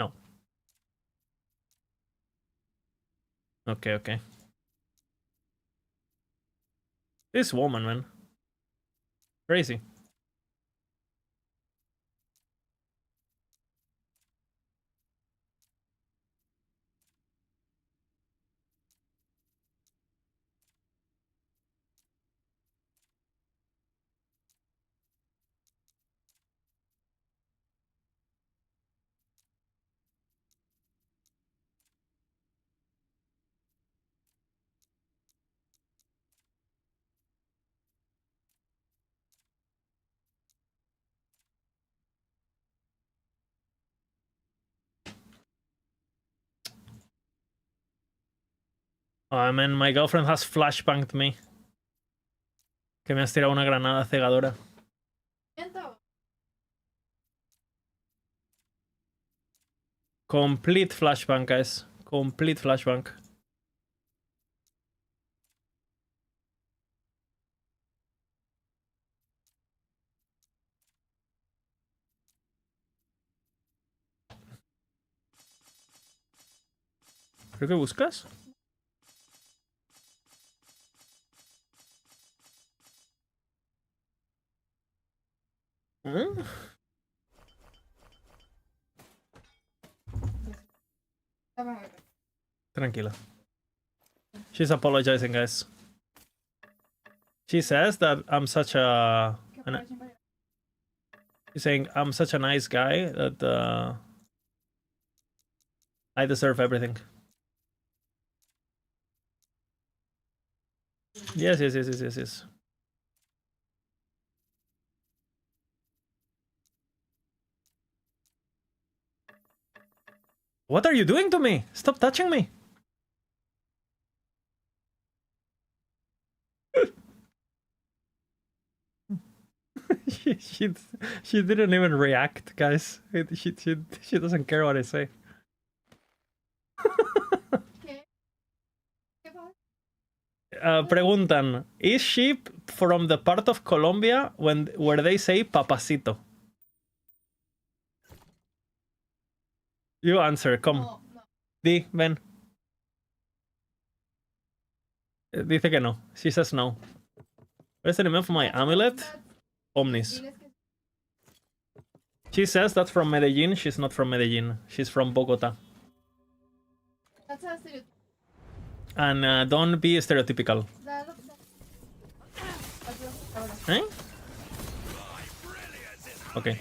No. Okay, okay. This woman, man. Crazy. Oh man, my girlfriend has flashbanged me. Que me has tirado una granada cegadora. Miento. Complete flashbang, guys. Complete flashbang. ¿Creo que buscas? ¿Eh? Ya me voy. Tranquila. She's apologizing, guys. She says that I'm such a... Que an- aprovechen para- she's saying I'm such a nice guy that I deserve everything. Yes. What are you doing to me? Stop touching me. she didn't even react, guys. She doesn't care what I say. ¿Qué? ¿Qué pasa? Preguntan, is she from the part of Colombia where they say papacito? You answer, come. No, no. Di, ven. Dice que no. She says no. Where's the name of my amulet? Omnis. Diles que She says that's from Medellin. She's not from Medellin. She's from Bogota. that's a stereotype. And don't be stereotypical. Eh? Okay.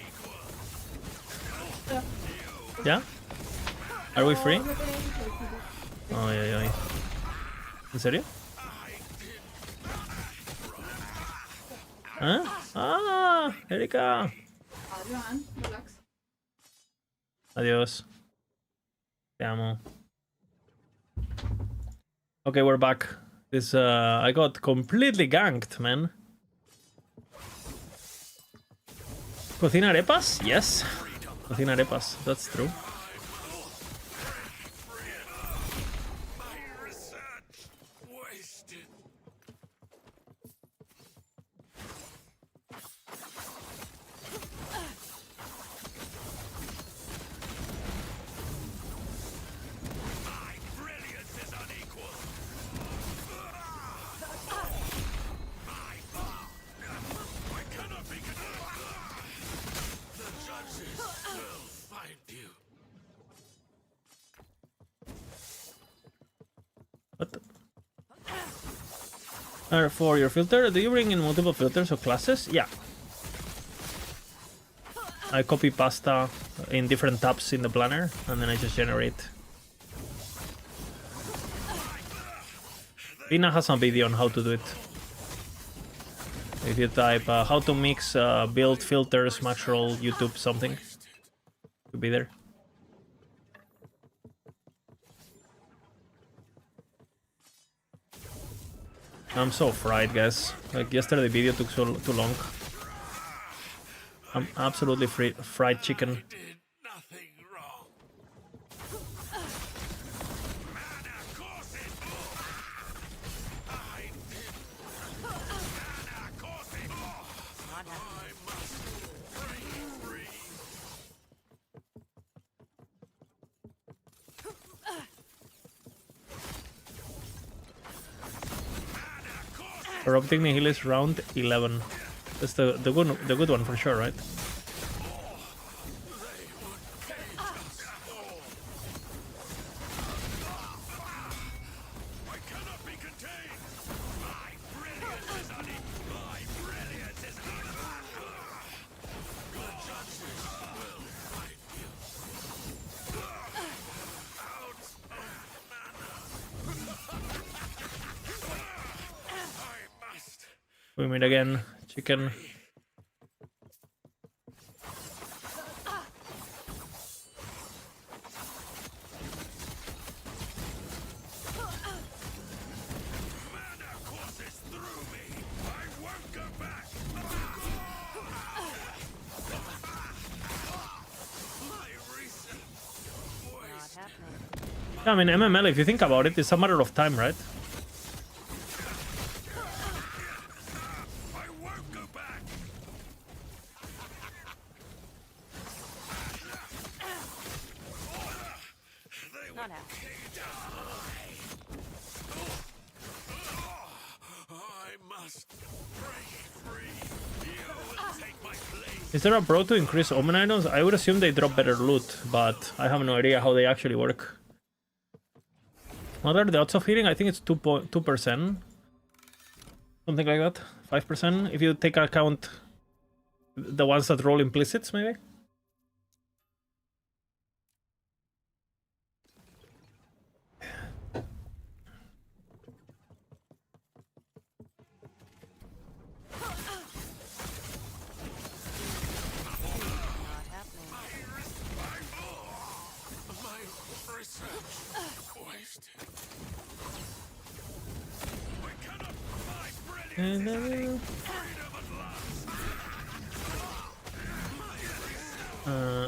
Yeah? Are we free? Oh, yeah. ¿En serio? ¿Eh? Ah, Erika. Johan, relax. Adiós. Te amo. Okay, we're back. This I got completely ganked, man. Cocina arepas? Yes. Cocina arepas, that's true. For your filter, do you bring in multiple filters or classes? Yeah. I copy pasta in different tabs in the planner, and then I just generate. Vina has some video on how to do it. If you type how to mix build filters, Maxroll, YouTube, something, to be there. I'm so fried, guys. Like, yesterday the video took too long. I'm absolutely fried chicken. Corrupting Nihil is round 11. That's the good one for sure, right? We meet again, chicken. I mean, MML, if you think about it, it's a matter of time, right? Is there a bro to increase omen items? I would assume they drop better loot, but I have no idea how they actually work. What are the odds of hitting? I think it's 2%. Something like that. 5%. If you take account the ones that roll implicits, maybe.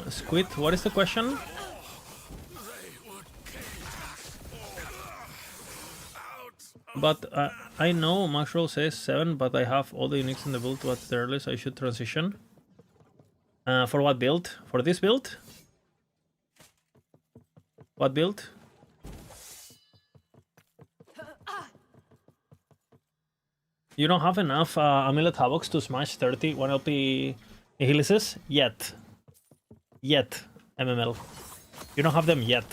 Squid, what is the question? But I know Maxroll says 7, but I have all the uniques in the build. What's the earliest I should transition? For what build? For this build? What build? You don't have enough Amulet Havocs to smash 30 1LP Nihilises yet. Yet, MML. You don't have them yet.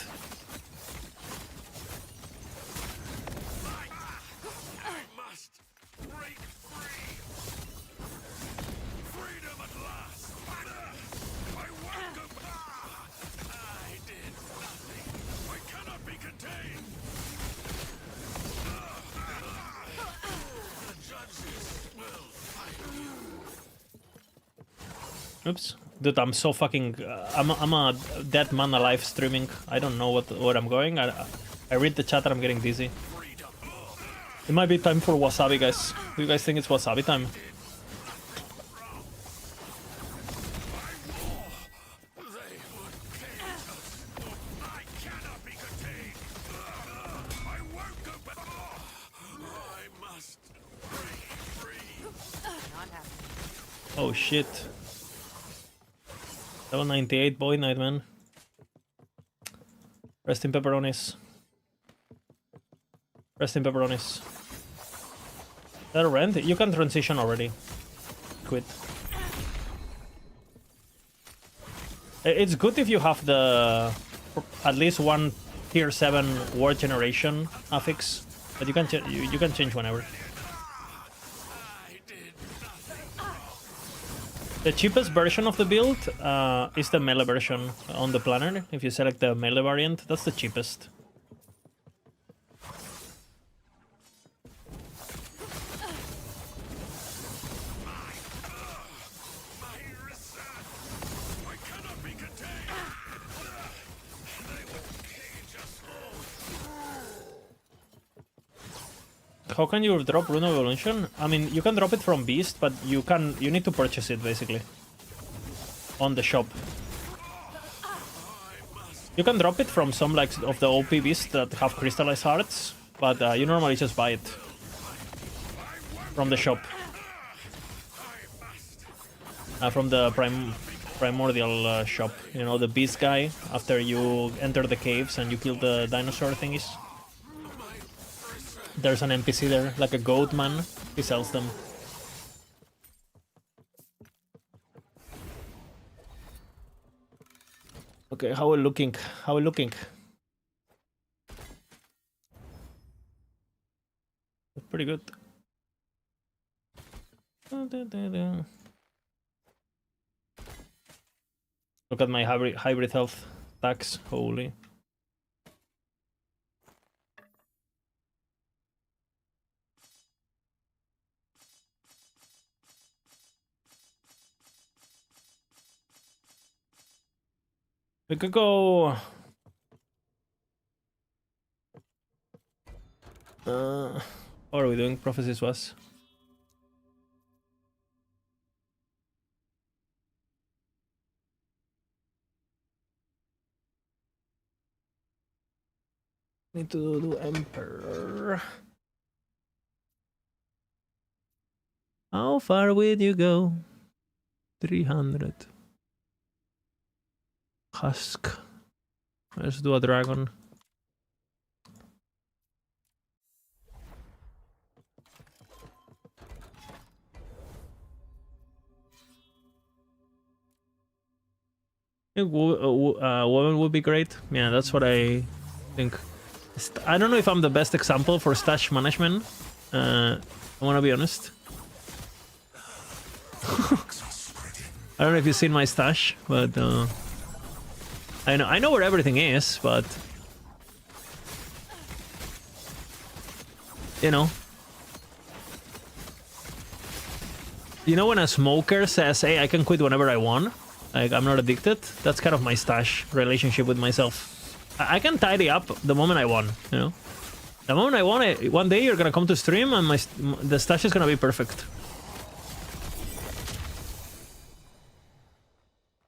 Oops. Dude, I'm so fucking... I'm a dead man alive streaming. I don't know where I'm going. I read the chat and I'm getting dizzy. It might be time for wasabi, guys. Do you guys think it's wasabi time? Oh shit. Level 98 boy Nightman. Rest in pepperonis. Rest in pepperonis. That rent? You can transition already. Quit. It's good if you have the at least one tier 7 war generation affix, but you can you can change whenever. The cheapest version of the build is the melee version on the planner. If you select the melee variant, that's the cheapest. How can you drop Rune of Evolution? I mean, you can drop it from Beast, but you need to purchase it basically on the shop. You can drop it from some like of the OP beasts that have crystallized hearts, but you normally just buy it from the shop, from the primordial shop. You know, the beast guy. After you enter the caves and you kill the dinosaur thingies. There's an NPC there, like a goat man. He sells them. Okay, how are we looking? How are we looking? Pretty good. Look at my hybrid health stacks. Holy. We could go... How are we doing? Prophecies was? Need to do Emperor. How far will you go? 300. Husk. Let's do a dragon. I think woman would be great. Yeah, that's what I think. I don't know if I'm the best example for stash management, I wanna be honest. I don't know if you've seen my stash, but I know where everything is, but you know when a smoker says, "Hey, I can quit whenever I want. Like, I'm not addicted." That's kind of my stash relationship with myself. I can tidy up the moment I want, you know. The moment I want it, one day you're gonna come to stream and the stash is gonna be perfect.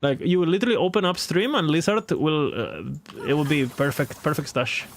Like, you will literally open up stream and Lizard will, it will be perfect stash.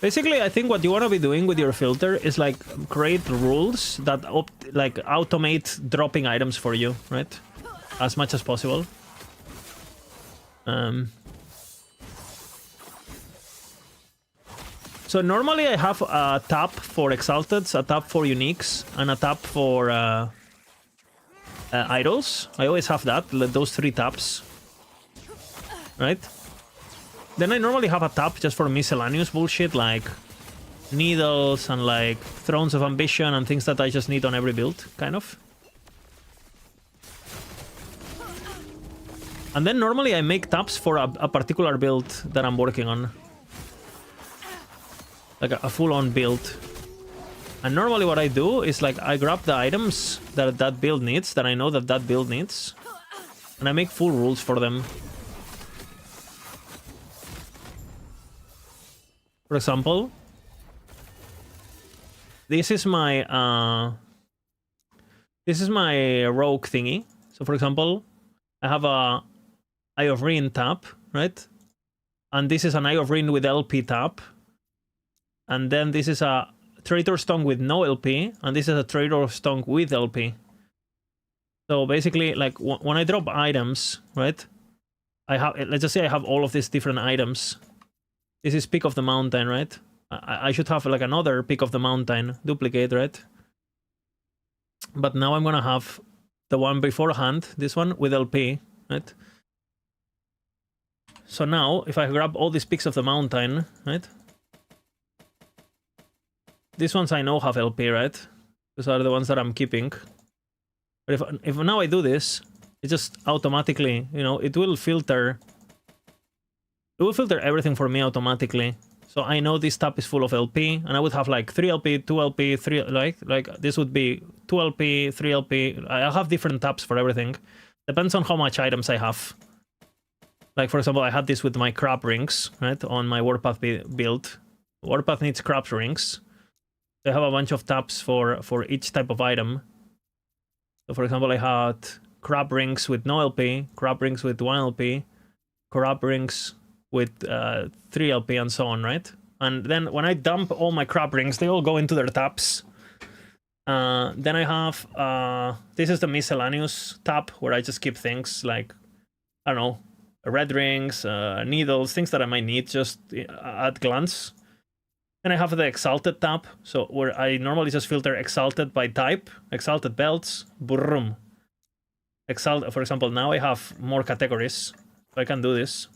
Basically, I think what you want to be doing with your filter is like create rules that like automate dropping items for you, right? As much as possible. So normally I have a tab for exalteds, a tab for uniques, and a tab for idols. I always have that, those 3 tabs, right? Then I normally have a tab just for miscellaneous bullshit like needles and like thrones of ambition and things that I just need on every build, kind of. And then normally I make tabs for a particular build that I'm working on. Like a full-on build. And normally what I do is like I grab the items that that build needs, that I know that that build needs, and I make full rules for them. For example, this is my rogue thingy. So for example, I have a Eye of Rin tab, right? And this is an Eye of Rin with LP tab. And then this is a Traitor's Tongue with no LP, and this is a Traitor's Tongue with LP. So basically, like when I drop items, right? I have, let's just say I have all of these different items. This is Peak of the Mountain, right? I should have like another Peak of the Mountain duplicate, right? But now I'm gonna have the one beforehand, this one with LP, right? So now, if I grab all these Peaks of the Mountain, right? These ones I know have LP, right? These are the ones that I'm keeping. But if now I do this, it just automatically, you know, it will filter everything for me automatically. So I know this tab is full of LP, and I would have like 3 LP, 2 LP, 3, like this would be 2 LP, 3 LP. I'll have different tabs for everything. Depends on how much items I have. Like for example, I had this with my crab rings, right? On my Warpath build. Warpath needs crab rings. I have a bunch of tabs for each type of item. So for example, I had crab rings with no LP, crab rings with 1 LP, crab rings with 3 LP, and so on, right? And then when I dump all my crab rings, they all go into their tabs. Then I have, this is the miscellaneous tab, where I just keep things like, I don't know, red rings, needles, things that I might need just at glance. Then I have the Exalted tab, so where I normally just filter Exalted by type, Exalted belts, boom. Exalted, for example, now I have more categories, so I can do this.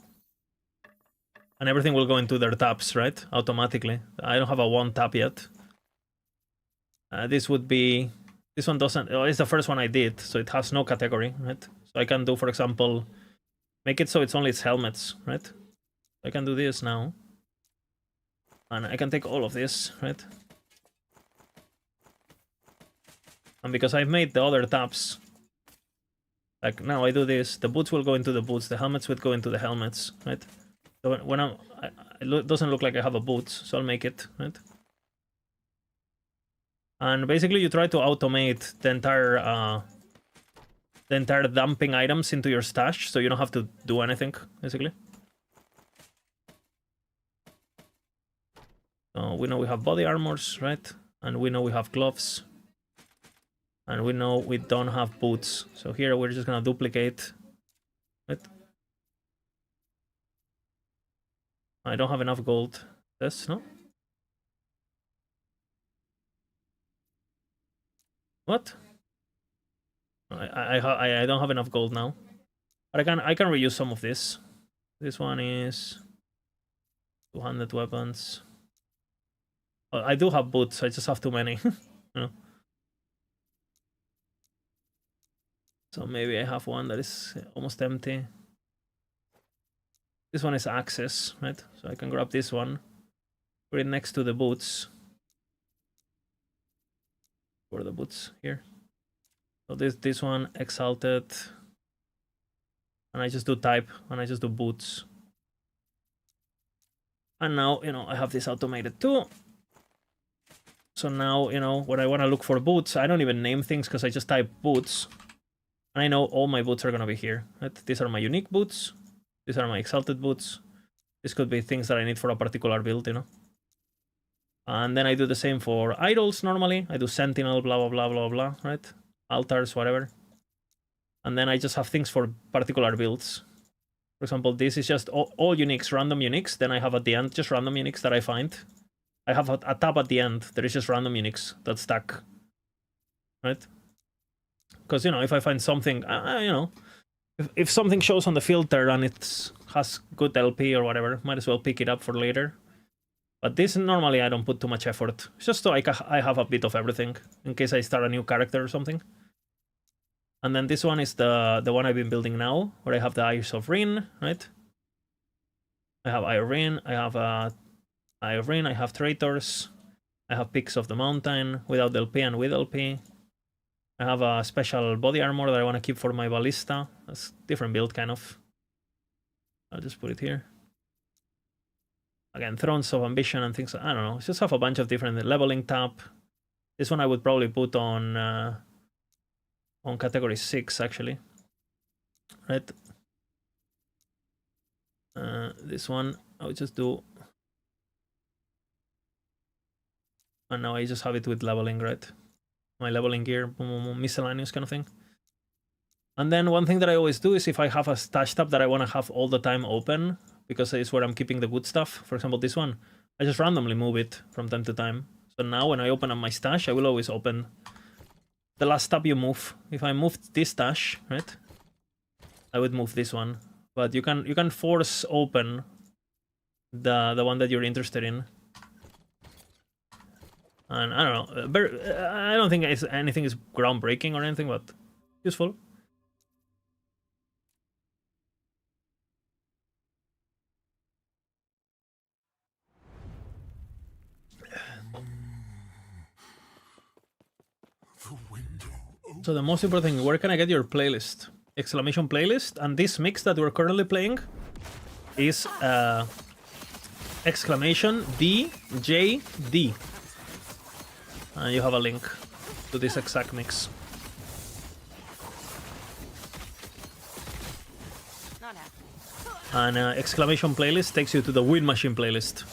And everything will go into their tabs, right? Automatically. I don't have a 1 tab yet. This would be... This one doesn't... Oh, it's the first one I did, so it has no category, right? So I can do, for example, make it so it's only its helmets, right? I can do this now. And I can take all of this, right? And because I've made the other tabs, like now I do this, the boots will go into the boots, the helmets would go into the helmets, right? So when it doesn't look like I have a boots, so I'll make it, right? And basically you try to automate the entire dumping items into your stash, so you don't have to do anything, basically. So we know we have body armors, right? And we know we have gloves. And we know we don't have boots. So here we're just gonna duplicate, right? I don't have enough gold. This, no? What? I don't have enough gold now. But I can reuse some of this. This one is 200 weapons. Well, I do have boots, I just have too many. You know? So maybe I have one that is almost empty. This one is access, right? So I can grab this one, put it next to the boots. Where are the boots? Here. So this one, exalted. And I just do type, and I just do boots. And now, you know, I have this automated too. So now, you know, when I want to look for boots, I don't even name things because I just type boots. And I know all my boots are going to be here. Right? These are my unique boots. These are my exalted boots. This could be things that I need for a particular build, you know. And then I do the same for idols normally. I do sentinel, blah, blah, blah, blah, blah, right? Altars, whatever. And then I just have things for particular builds. For example, this is just all uniques, random uniques. Then I have at the end just random uniques that I find. I have a tab at the end. There is just random uniques that stack. Right? Because, you know, if I find something, you know, if something shows on the filter and it has good LP or whatever, might as well pick it up for later. But this, normally, I don't put too much effort. It's just so I have a bit of everything, in case I start a new character or something. And then this one is the one I've been building now, where I have the Eyes of Rin, right? I have Eye of Rin, I have Eye of Rin, I have Traitors, I have Peaks of the Mountain, without LP and with LP. I have a special body armor that I want to keep for my ballista. That's different build, kind of. I'll just put it here. Again, Thrones of Ambition and things. I don't know. Just have a bunch of different leveling tab. This one I would probably put on category 6, actually. Right. This one I would just do. And now I just have it with leveling, right? My leveling gear, miscellaneous kind of thing. And then one thing that I always do is if I have a stash tab that I want to have all the time open, because it's where I'm keeping the good stuff. For example, this one, I just randomly move it from time to time. So now when I open up my stash, I will always open the last tab you move. If I moved this stash, right, I would move this one. But you can force open the one that you're interested in. And I don't know, I don't think anything is groundbreaking or anything, but useful. So the most important thing, where can I get your playlist? Exclamation playlist, and this mix that we're currently playing is exclamation DJD. And you have a link to this exact mix. Not happening. And exclamation playlist takes you to the Wind Machine playlist.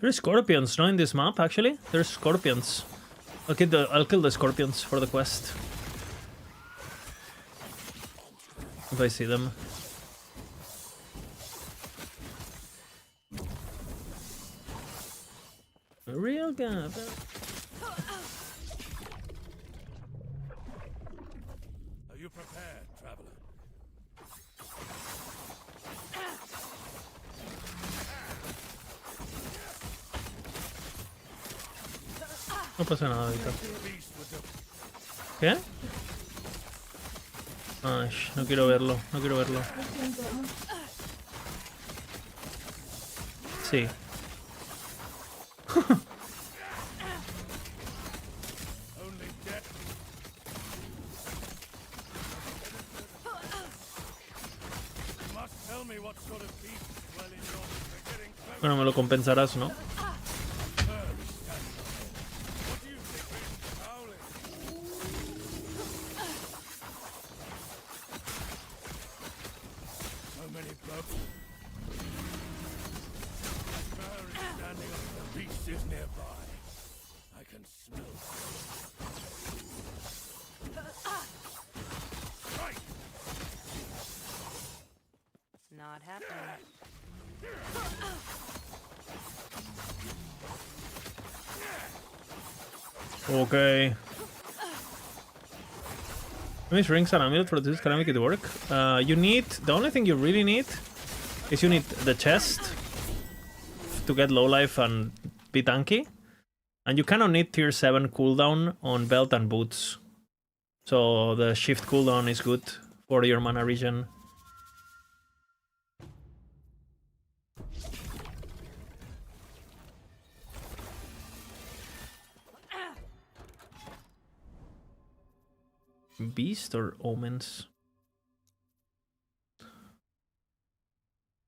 There's scorpions, no, in this map, actually? There's scorpions. I'll kill the scorpions for the quest. If I see them. A real gap. Are you prepared, traveler? No pasa nada ahorita. ¿Qué? Ay, no quiero verlo, no quiero verlo. Lo siento. Sí. Bueno, me lo compensarás, ¿no? Not happening. Okay. These rings are amulet for this. Can I make it work? You need... The only thing you really need is you need the chest to get low life and be tanky. And you cannot need tier 7 cooldown on belt and boots. So the shift cooldown is good for your mana regen. Beast or omens?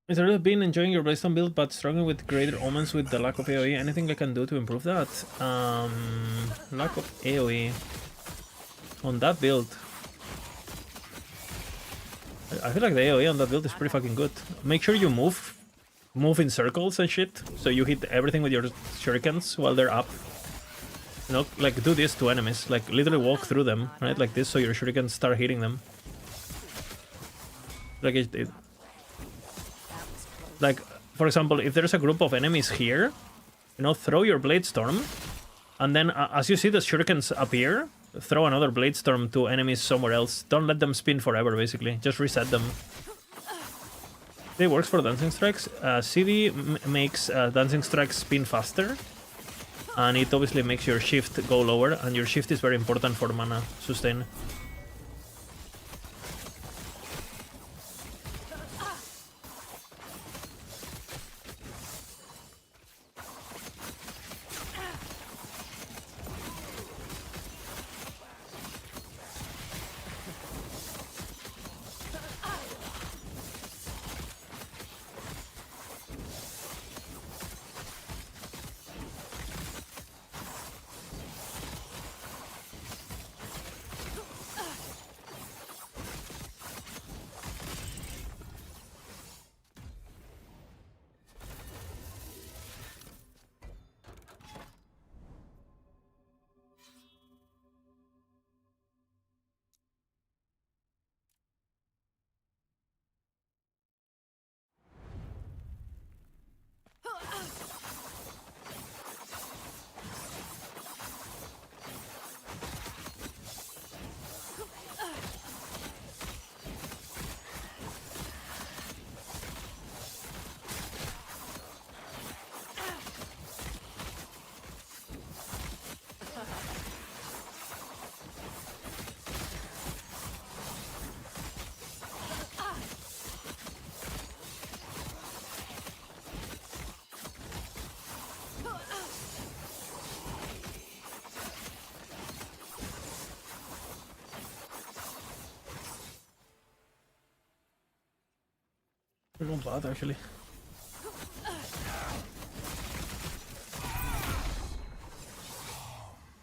I've been enjoying your Bladestone build, but struggling with greater omens with the lack of AoE. Anything I can do to improve that? Lack of AoE on that build. I feel like the AoE on that build is pretty fucking good. Make sure you move in circles and shit, so you hit everything with your shurikens while they're up. You know, like do this to enemies, like literally walk through them, right, like this, so your shurikens start hitting them. Like like, for example, if there's a group of enemies here, you know, throw your Bladestorm, and then as you see the shurikens appear, throw another Bladestorm to enemies somewhere else. Don't let them spin forever, basically. Just reset them. It works for Dancing Strikes. CD makes Dancing Strikes spin faster, and it obviously makes your shift go lower, and your shift is very important for mana sustain. Not bad, actually.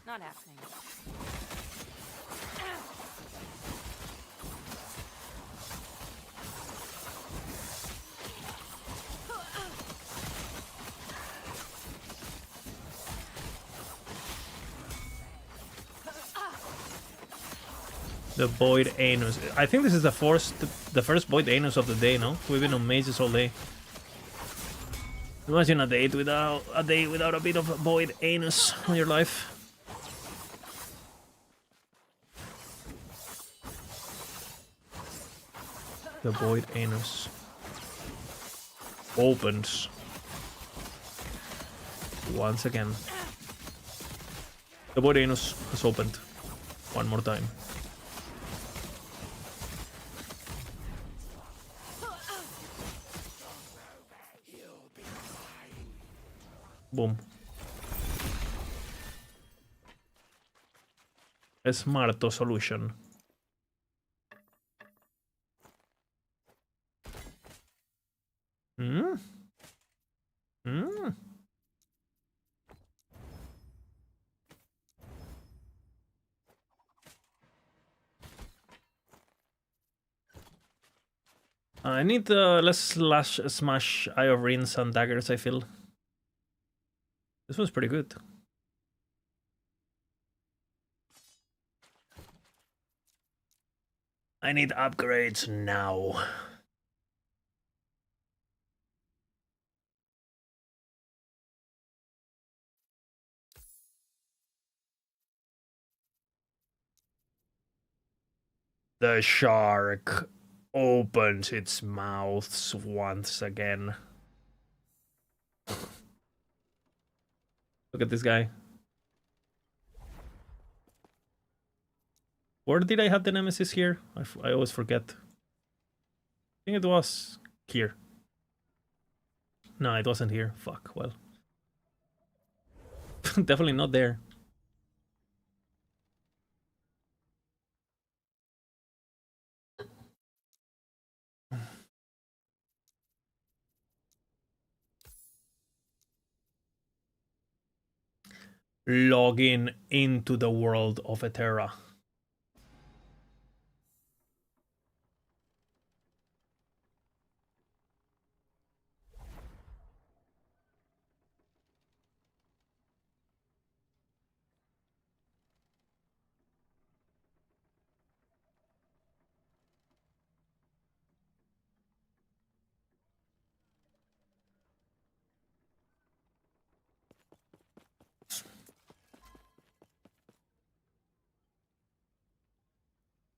Not happening. The Void Anus. I think this is the first Void Anus of the day, no? We've been on mazes all day. Imagine a day without a bit of Void Anus on your life. The Void Anus opens once again. The body anus has opened. One more time. Boom. A smart solution. Hmm? Hmm? I need less smash Eye of Rings and daggers, I feel. This one's pretty good. I need upgrades now. The shark opens its mouth once again. Look at this guy. Where did I have the nemesis here? I always forget. I think it was here. No, it wasn't here. Fuck, well. Definitely not there. Login into the world of Eterra.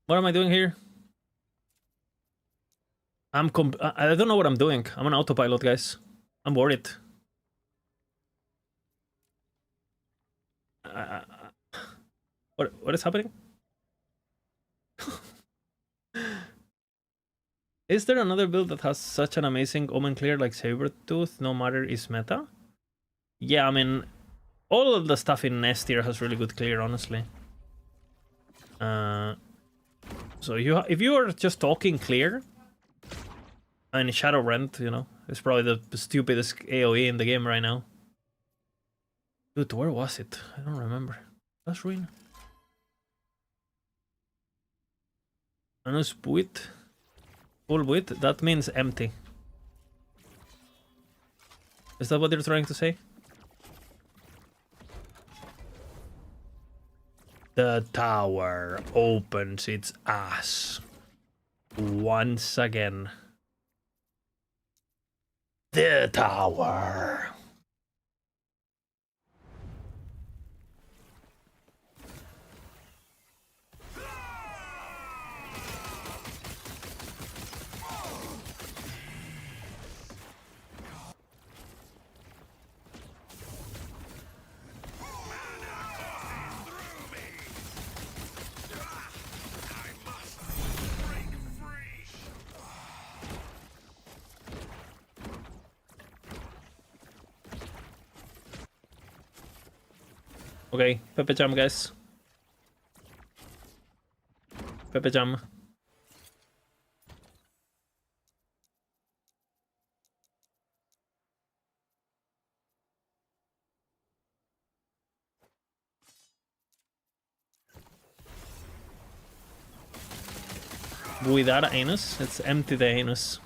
What am I doing here? I don't know what I'm doing. I'm on autopilot, guys. I'm worried. What is happening? Is there another build that has such an amazing Omen Clear like Sabertooth, no matter is meta? Yeah, I mean, all of the stuff in S tier has really good clear, honestly. So if you are just talking clear, and Shadow Rent, you know, it's probably the stupidest AoE in the game right now. Dude, where was it? I don't remember. That's ruin. Anus buit. Full buit? That means empty. Is that what you're trying to say? The tower opens its ass. Once again. The tower. Okay, Pepe Jam, guys. Pepe Jam. Without anus, it's empty the anus.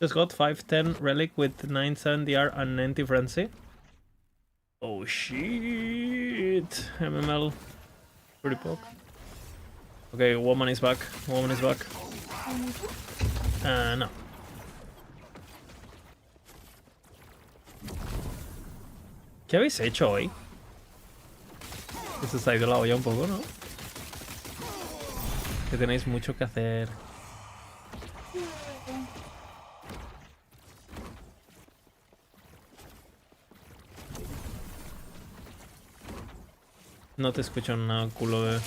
Just got 510 relic with 970R and anti-frenzy. Oh shit. MML. Pretty poke. Okay, woman is back. Woman is back. No. ¿Qué habéis hecho hoy? Eso se ha ido la olla un poco, ¿no? Que tenéis mucho que hacer. No te escucho nada, culo de...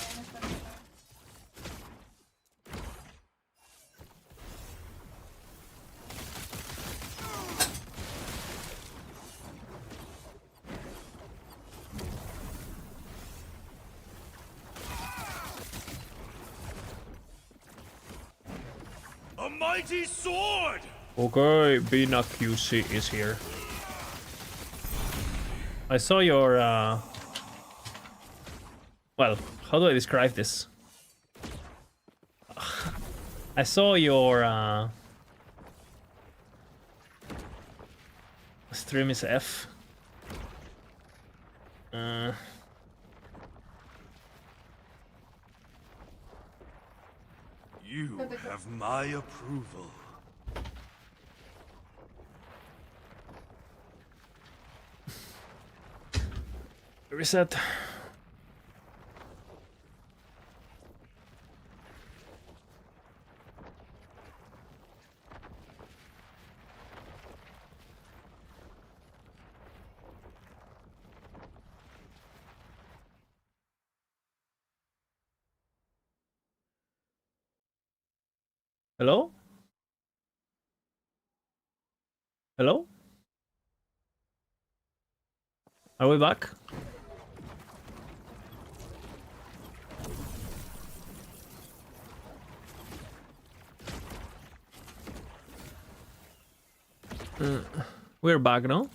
A mighty sword! Okay, Bina QC is here. I saw your, well, how do I describe this? I saw your, stream is F. You have my approval. Reset. Hello? Hello? Are we back? We're back now.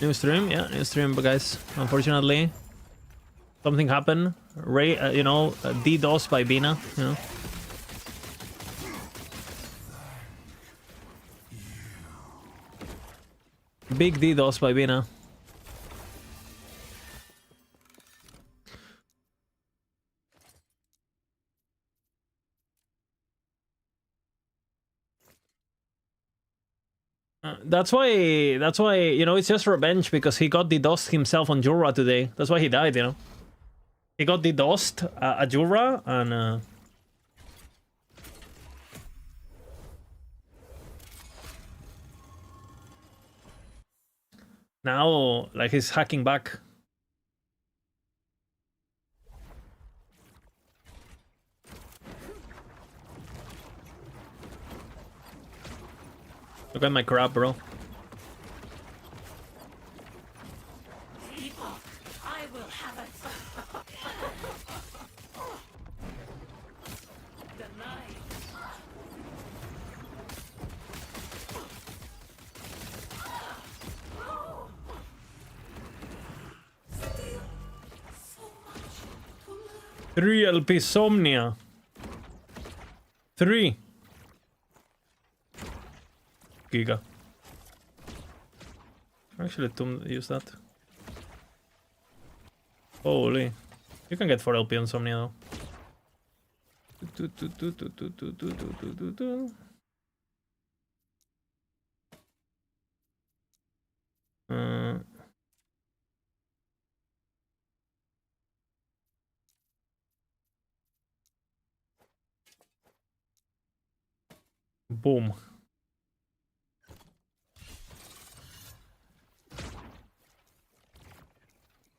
New stream, yeah, new stream, but guys, unfortunately, something happened. DDoS by Bina, you know. Big DDoS by Bina. That's why, you know, it's just revenge because he got DDoSed himself on Jura today. That's why he died, you know. He got DDoSed at Jura and... now, like, he's hacking back. Look at my crap, bro. I will have it. Denied. Three LP Somnia. 3 Giga. Actually, use that. Holy. You can get 4 LP on Somnia though. Boom.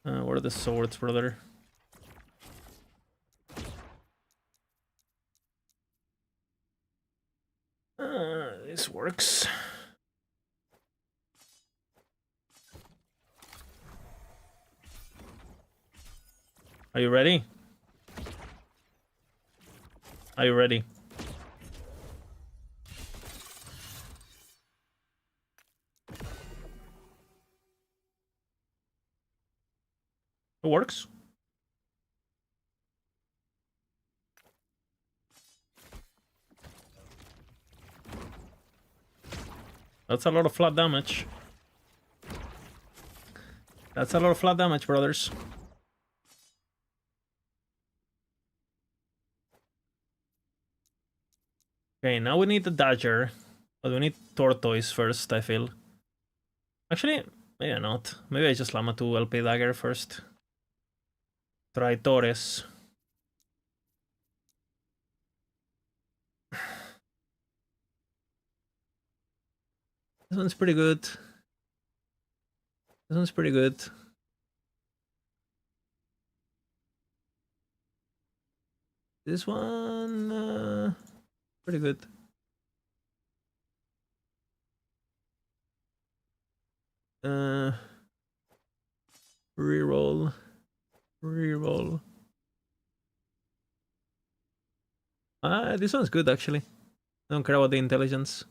What are the swords, brother? This works. Are you ready? Are you ready? It works. That's a lot of flat damage. That's a lot of flat damage, brothers. Okay, now we need the dagger. But we need tortoise first, I feel. Actually, maybe not. Maybe I just Lama 2 LP dagger first. Try Torres. This one's pretty good. This one's pretty good. This one, pretty good. Reroll. Reroll. This one's good actually. I don't care about the intelligence.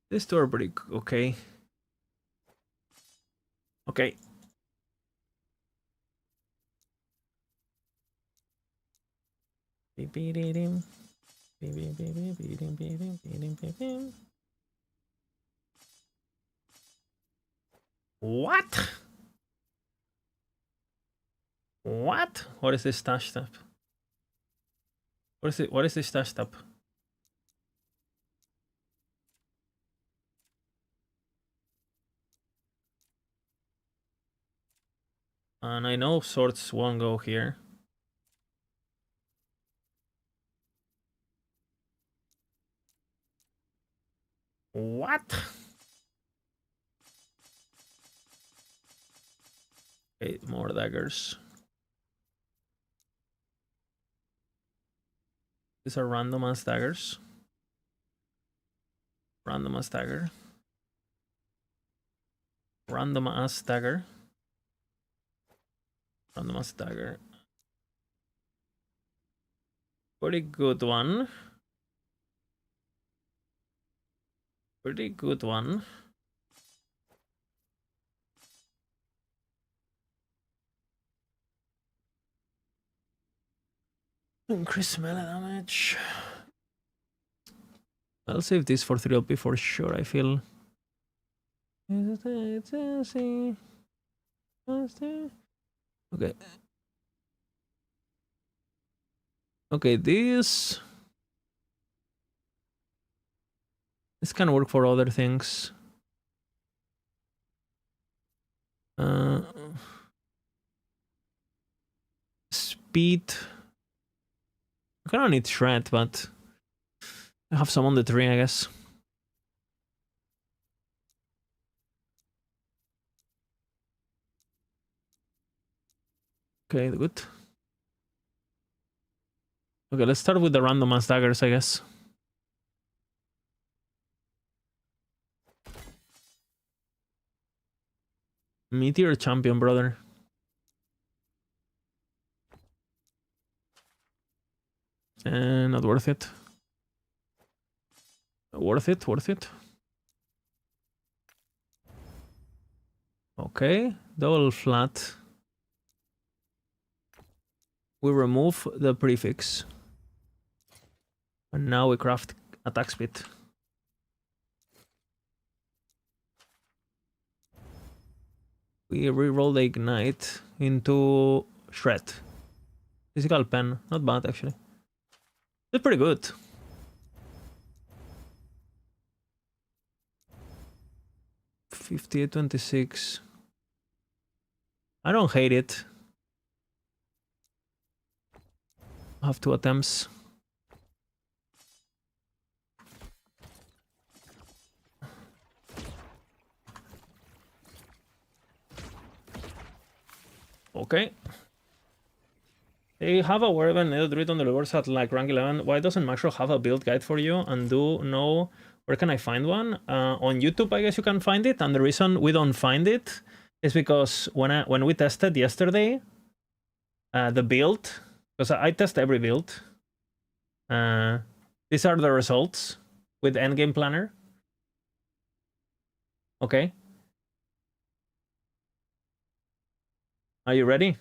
These two are pretty okay. Okay. What? What? What is this stash tab? What is it? What is this stash tab? And I know swords won't go here. What? 8 more daggers. These are random ass daggers. Random ass dagger. Random ass dagger. Random ass dagger. Pretty good one. Pretty good one. Increase melee damage. I'll save this for 3LP for sure, I feel. Okay. Okay, this can work for other things. Speed. I kind of need shred, but I have some on the tree, I guess. Okay, good. Okay, let's start with the random ass daggers, I guess. Meteor champion, brother. And not worth it. Worth it, worth it. Okay, double flat. We remove the prefix. And now we craft attack speed. We reroll the ignite into shred. Physical pen, not bad actually. It's pretty good. $58.26. I don't hate it. I have 2 attempts. Okay. They have a wherever Nether Druid on the levels at like rank 11. Why doesn't Maxwell have a build guide for you? And do know where can I find one? On YouTube, I guess you can find it. And the reason we don't find it is because when we tested yesterday, the build, because I test every build. These are the results with Endgame Planner. Okay. Are you ready?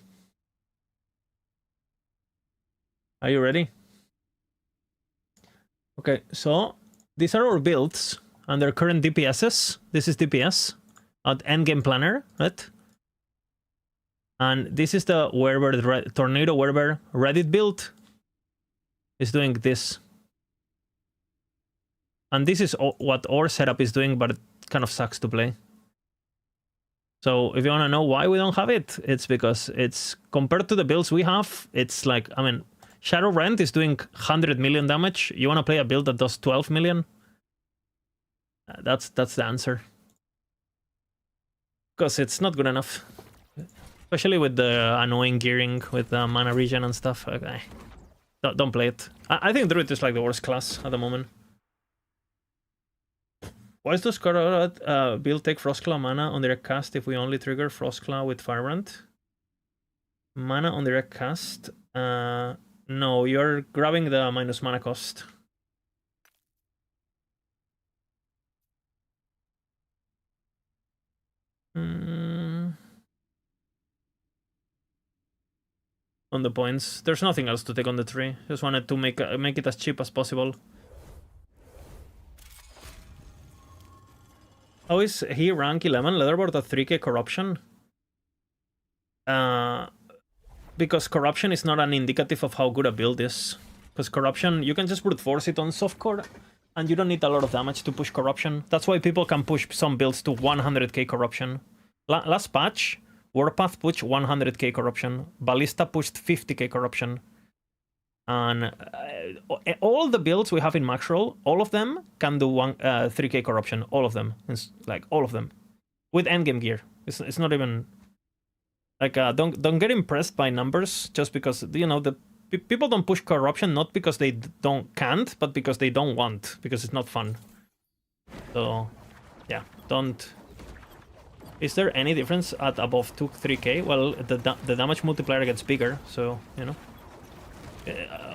Are you ready? Okay, so these are our builds and their current DPSs. This is DPS at Endgame Planner, right? And this is the wherever Tornado wherever Reddit build is doing this. And this is what our setup is doing, but it kind of sucks to play. So if you want to know why we don't have it, it's because it's compared to the builds we have, it's like, I mean, Shadow Rent is doing 100 million damage. You want to play a build that does 12 million? That's the answer. Because it's not good enough. Especially with the annoying gearing with the mana regen and stuff. Okay. Don't play it. I think Druid is like the worst class at the moment. Why does Scarlet build take Frostclaw mana on direct cast if we only trigger Frostclaw with Firebrand? Mana on direct cast? No, you're grabbing the minus mana cost. On the points. There's nothing else to take on the tree. Just wanted to make it as cheap as possible. How is he rank 11? Leaderboard at 3k corruption? Because corruption is not an indicative of how good a build is. Because corruption, you can just brute force it on softcore, and you don't need a lot of damage to push corruption. That's why people can push some builds to 100k corruption. Last patch, Warpath pushed 100k corruption. Ballista pushed 50k corruption. And all the builds we have in Maxroll, all of them can do 3k corruption. All of them. It's like all of them. With endgame gear. It's not even... Like, don't get impressed by numbers just because, you know, the people don't push corruption not because they can't, but because they don't want, because it's not fun. So, yeah, don't... Is there any difference at above 3k? Well, the damage multiplier gets bigger, so, you know.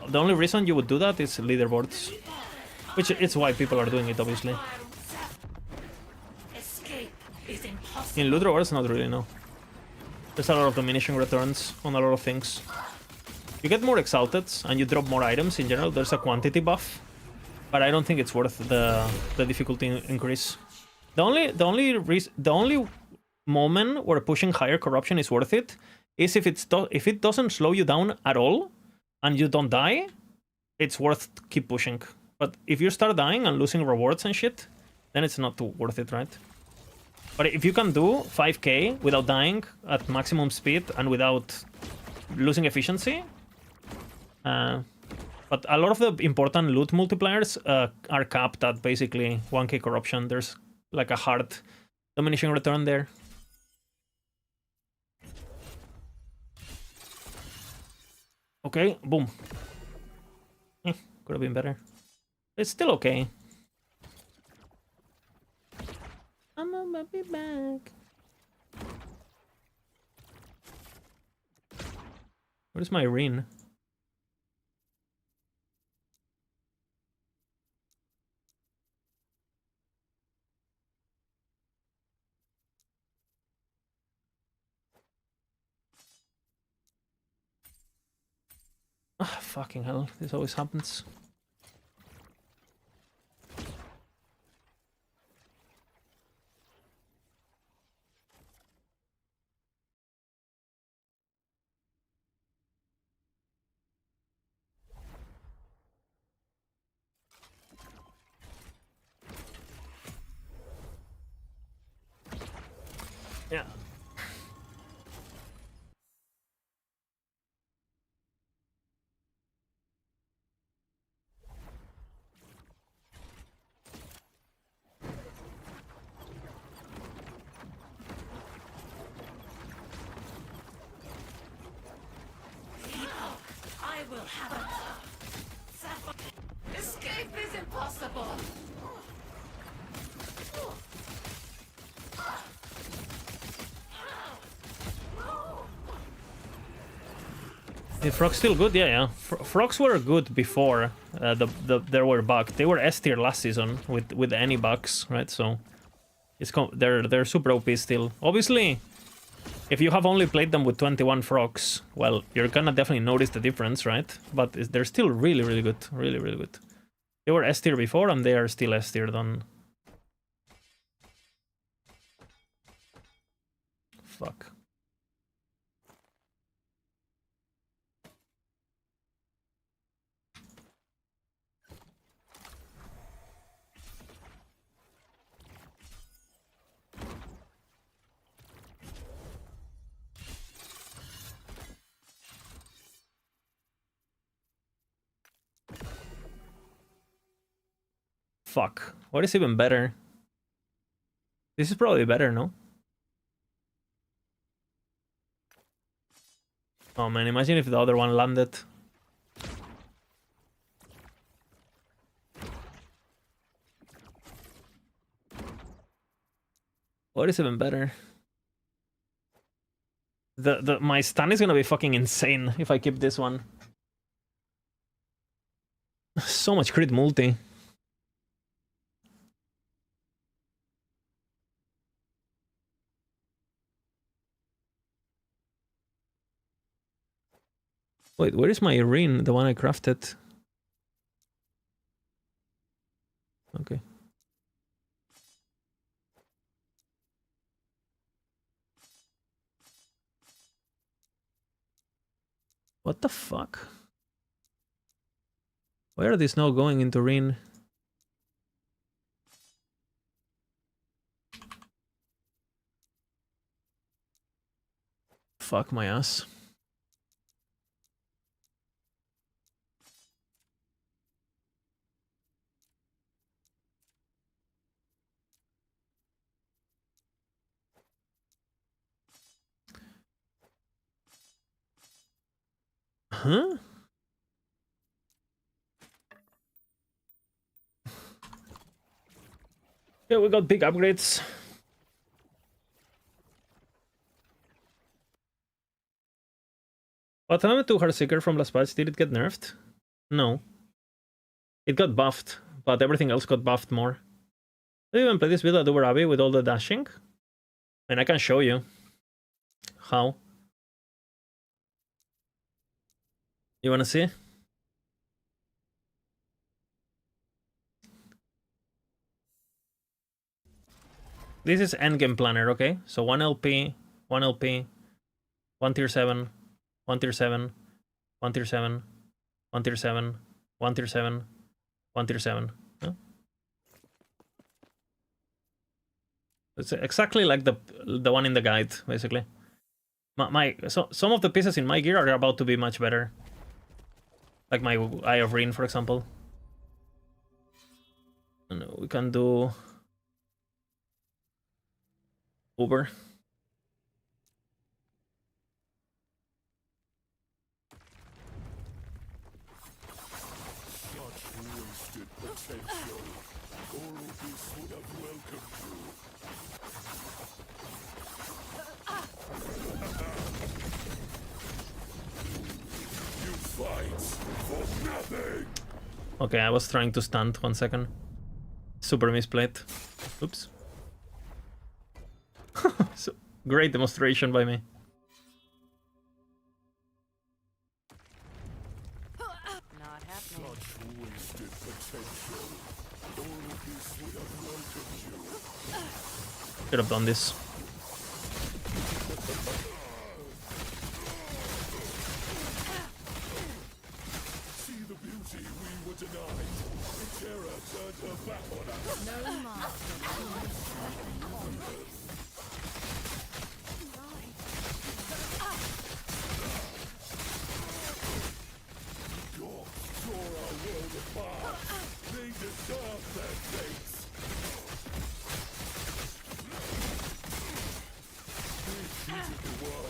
The only reason you would do that is leaderboards. Which is why people are doing it, obviously. Escape is impossible. In loot rewards, not really, no. There's a lot of diminishing returns on a lot of things. You get more exalted and you drop more items in general. There's a quantity buff, but I don't think it's worth the difficulty increase. The only moment where pushing higher corruption is worth it is if it doesn't slow you down at all and you don't die, it's worth keep pushing. But if you start dying and losing rewards and shit, then it's not too worth it, right? But if you can do 5k without dying at maximum speed and without losing efficiency, but a lot of the important loot multipliers are capped at basically 1k corruption. There's like a hard diminishing return there. Okay, boom. Could have been better. It's still okay. I'm gonna be back. Where's my ring? Ah, fucking hell. This always happens. Yeah. will have a... Escape is impossible. Is Frog's still good? Yeah. Frogs were good before there were bugs. They were S tier last season with any bugs, right? So they're super OP still. Obviously, if you have only played them with 21 frogs, well, you're gonna definitely notice the difference, right? But they're still really, really good. Really, really good. They were S tier before, and they are still S tier on. Fuck. Fuck. What is even better? This is probably better, no? Oh man, imagine if the other one landed. What is even better? My stun is gonna be fucking insane if I keep this one. So much crit multi. Wait, where is my ring? The one I crafted? Okay. What the fuck? Why are these now going into ring? Fuck my ass. Huh? Yeah, we got big upgrades. What happened to Heartseeker from last patch? Did it get nerfed? No. It got buffed, but everything else got buffed more. Do you even play this build at Abbey with all the dashing? And I can show you how. You wanna see? This is endgame planner, okay? So 1 LP, 1 LP, 1 tier 7, 1 tier 7, 1 tier 7, 1 tier 7, 1 tier 7, 1 tier 7. Yeah? It's exactly like the one in the guide, basically. So some of the pieces in my gear are about to be much better. Like my Eye of Rin, for example. And we can do Uber. Wasted potential. Orobis would have welcomed you. You fight for nothing. Okay, I was trying to stunt 1 second. Super misplayed. Oops. So, great demonstration by me. Not happening. Wasted potential. Orobis would have welcomed you. Should have done this. See the beauty we were denied. The terror turned her back on us. No master. Gods tore our world apart. They deserve their fates. We cheated the world.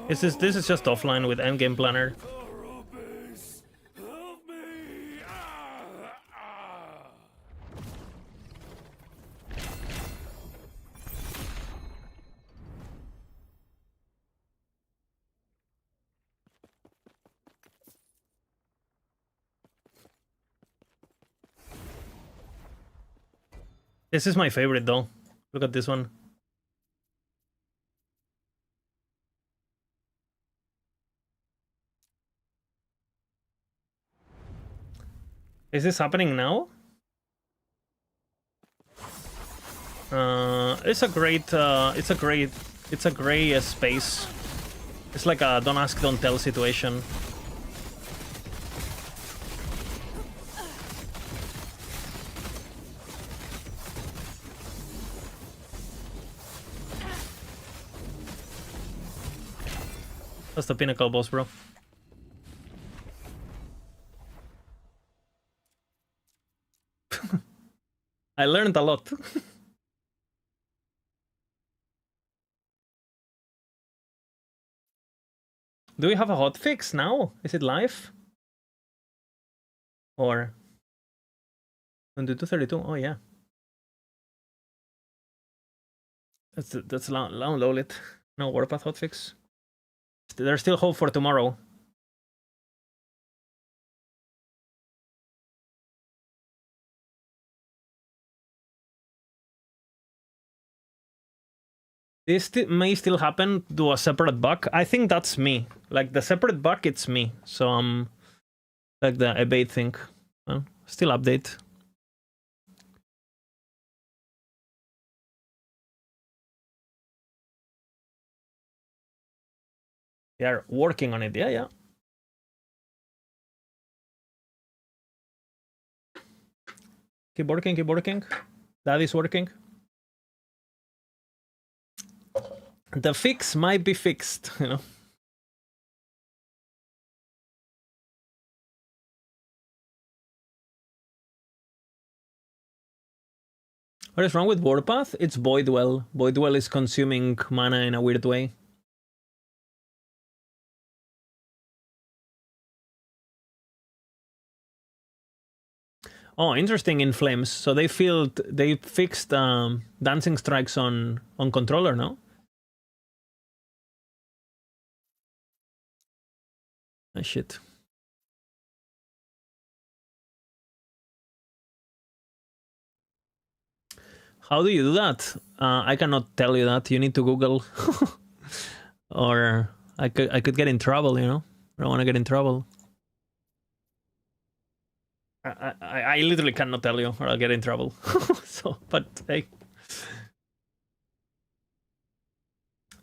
This is just offline with endgame planner. Rubies, help me! This is my favorite though. Look at this one. Is this happening now? It's a gray space. It's like a don't ask, don't tell situation. That's the pinnacle boss, bro. I learned a lot. Do we have a hotfix now? Is it live? Or 2232? Oh yeah. That's low lit. No warpath hotfix. There's still hope for tomorrow. This may still happen to a separate bug. I think that's me. Like the separate bug, it's me. So I'm like the abate thing. Well, still update. They are working on it. Yeah, yeah. Keep working, keep working. That is working. The fix might be fixed, you know. What is wrong with Warpath? It's Voidwell. Voidwell is consuming mana in a weird way. Oh, interesting in Flames. So they fixed dancing strikes on controller, no? Ah, shit. How do you do that? I cannot tell you that. You need to Google. Or I could get in trouble, you know? I don't want to get in trouble. I literally cannot tell you or I'll get in trouble. So, but hey.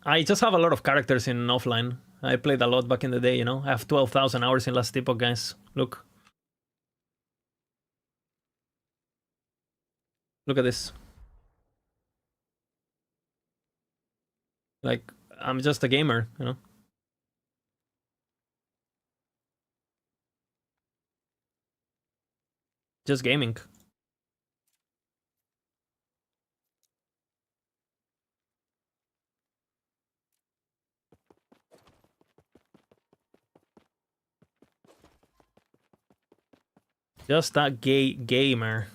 I just have a lot of characters in offline. I played a lot back in the day, you know? I have 12,000 hours in Last Epoch, guys. Look. Look at this. Like, I'm just a gamer, you know? Just gaming. Just a gamer.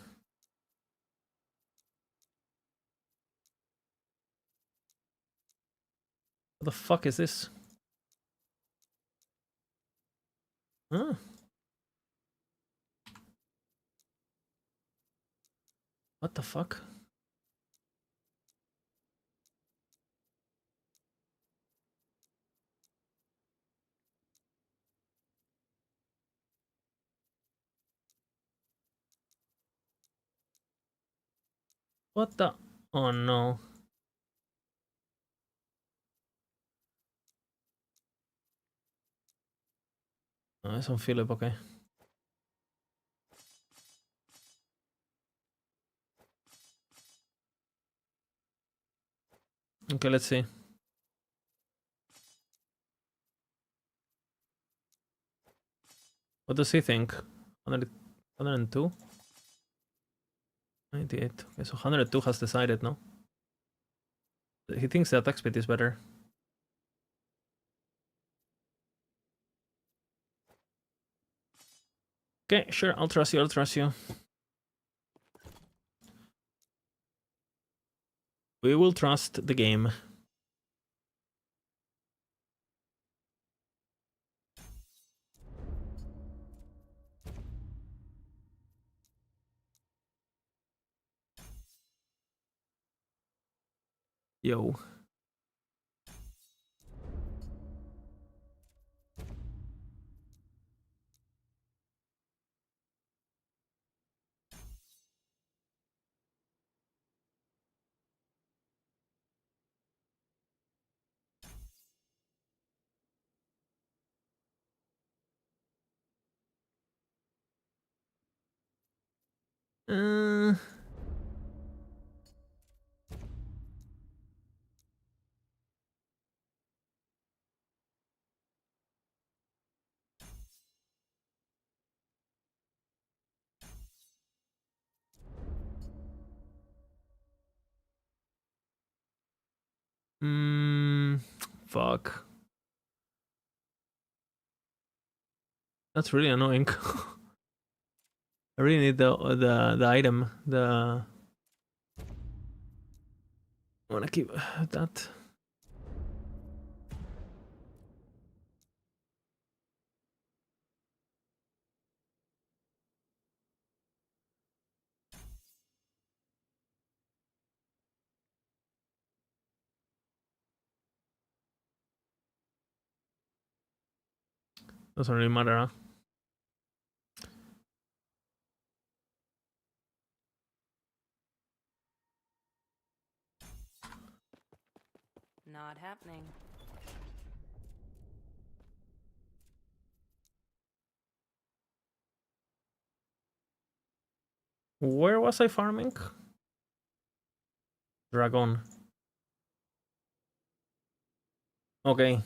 What the fuck is this? Huh? What the fuck? What the? Oh no. Oh, it's on Philip, okay. Okay, let's see. What does he think? 102? 98. Okay, so 102 has decided, no? He thinks the attack speed is better. Okay, sure, I'll trust you, I'll trust you. We will trust the game. Yo. Uh, fuck. That's really annoying. I really need the item. I wanna keep that. Doesn't really matter, huh? Not happening. Where was I farming? Dragon. Okay.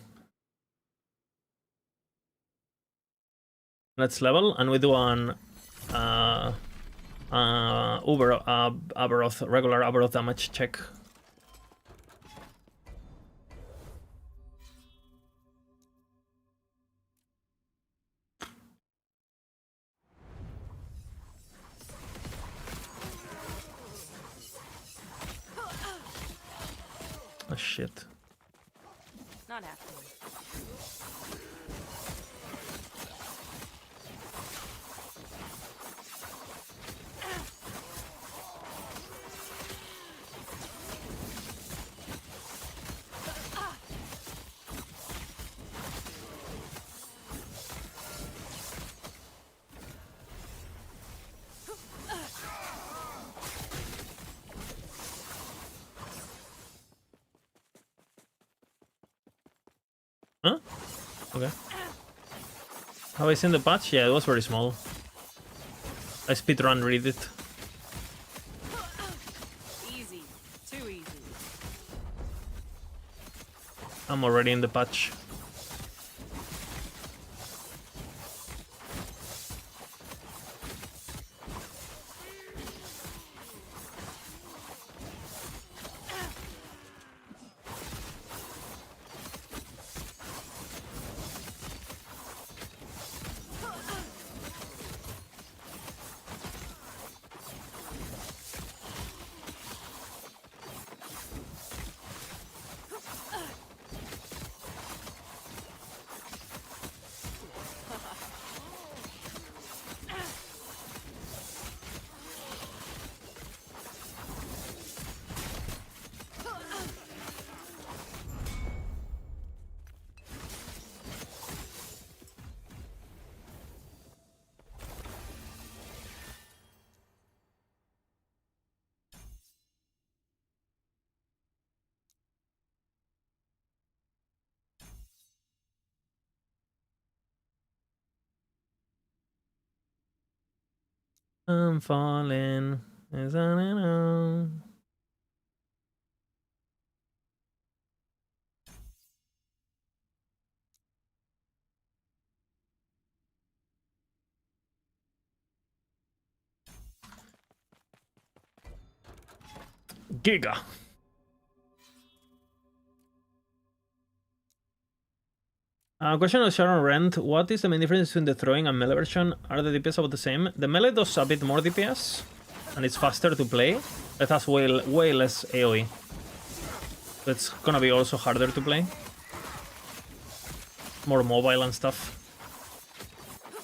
Let's level and we do an Aberoth, regular Aberoth damage check. Oh shit. Not happening. Huh? Okay. Have I seen the patch? Yeah, it was very small. I speedrun read it. Easy. Too easy. I'm already in the patch. I'm falling as I know. Giga. Question of Sharon Rent. What is the main difference between the throwing and melee version? Are the DPS about the same? The melee does a bit more DPS, and it's faster to play. It has way less AoE. So it's gonna be also harder to play. More mobile and stuff.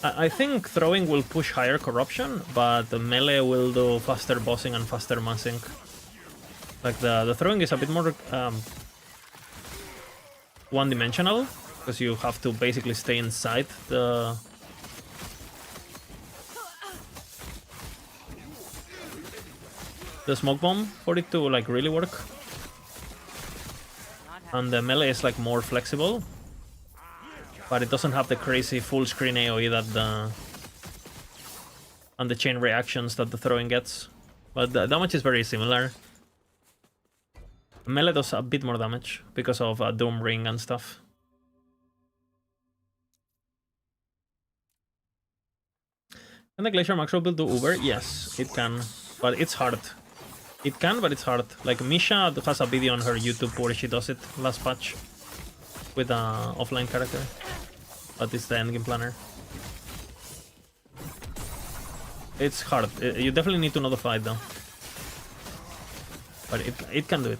I think throwing will push higher corruption, but the melee will do faster bossing and faster massing. Like the throwing is a bit more one-dimensional, because you have to basically stay inside the smoke bomb for it to like really work. And the melee is like more flexible, but it doesn't have the crazy full screen AoE that and the chain reactions that the throwing gets. But the damage is very similar. Melee does a bit more damage because of Doom Ring and stuff. Can the Glacier Macro build do Uber? Yes, it can, but it's hard. It can, but it's hard. Like Misha has a video on her YouTube where she does it last patch with an offline character, but it's the endgame planner. It's hard. You definitely need to know the fight though, but it can do it.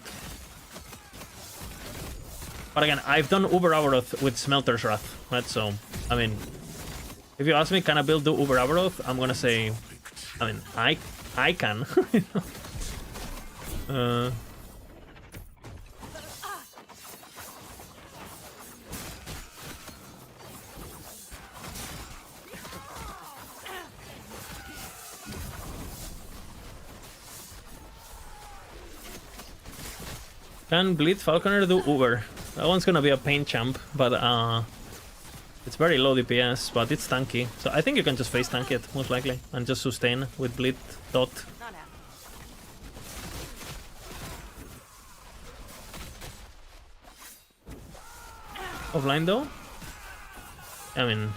But again, I've done Uber Avaroth with Smelter's Wrath, right? So, I mean, if you ask me, can I build the Uber Avaroth? I'm gonna say, I mean, I can. Can Bleed Falconer do Uber? That one's gonna be a pain champ, but it's very low DPS, but it's tanky. So I think you can just face tank it, most likely, and just sustain with Bleed Dot. Not happening. Offline though? I mean,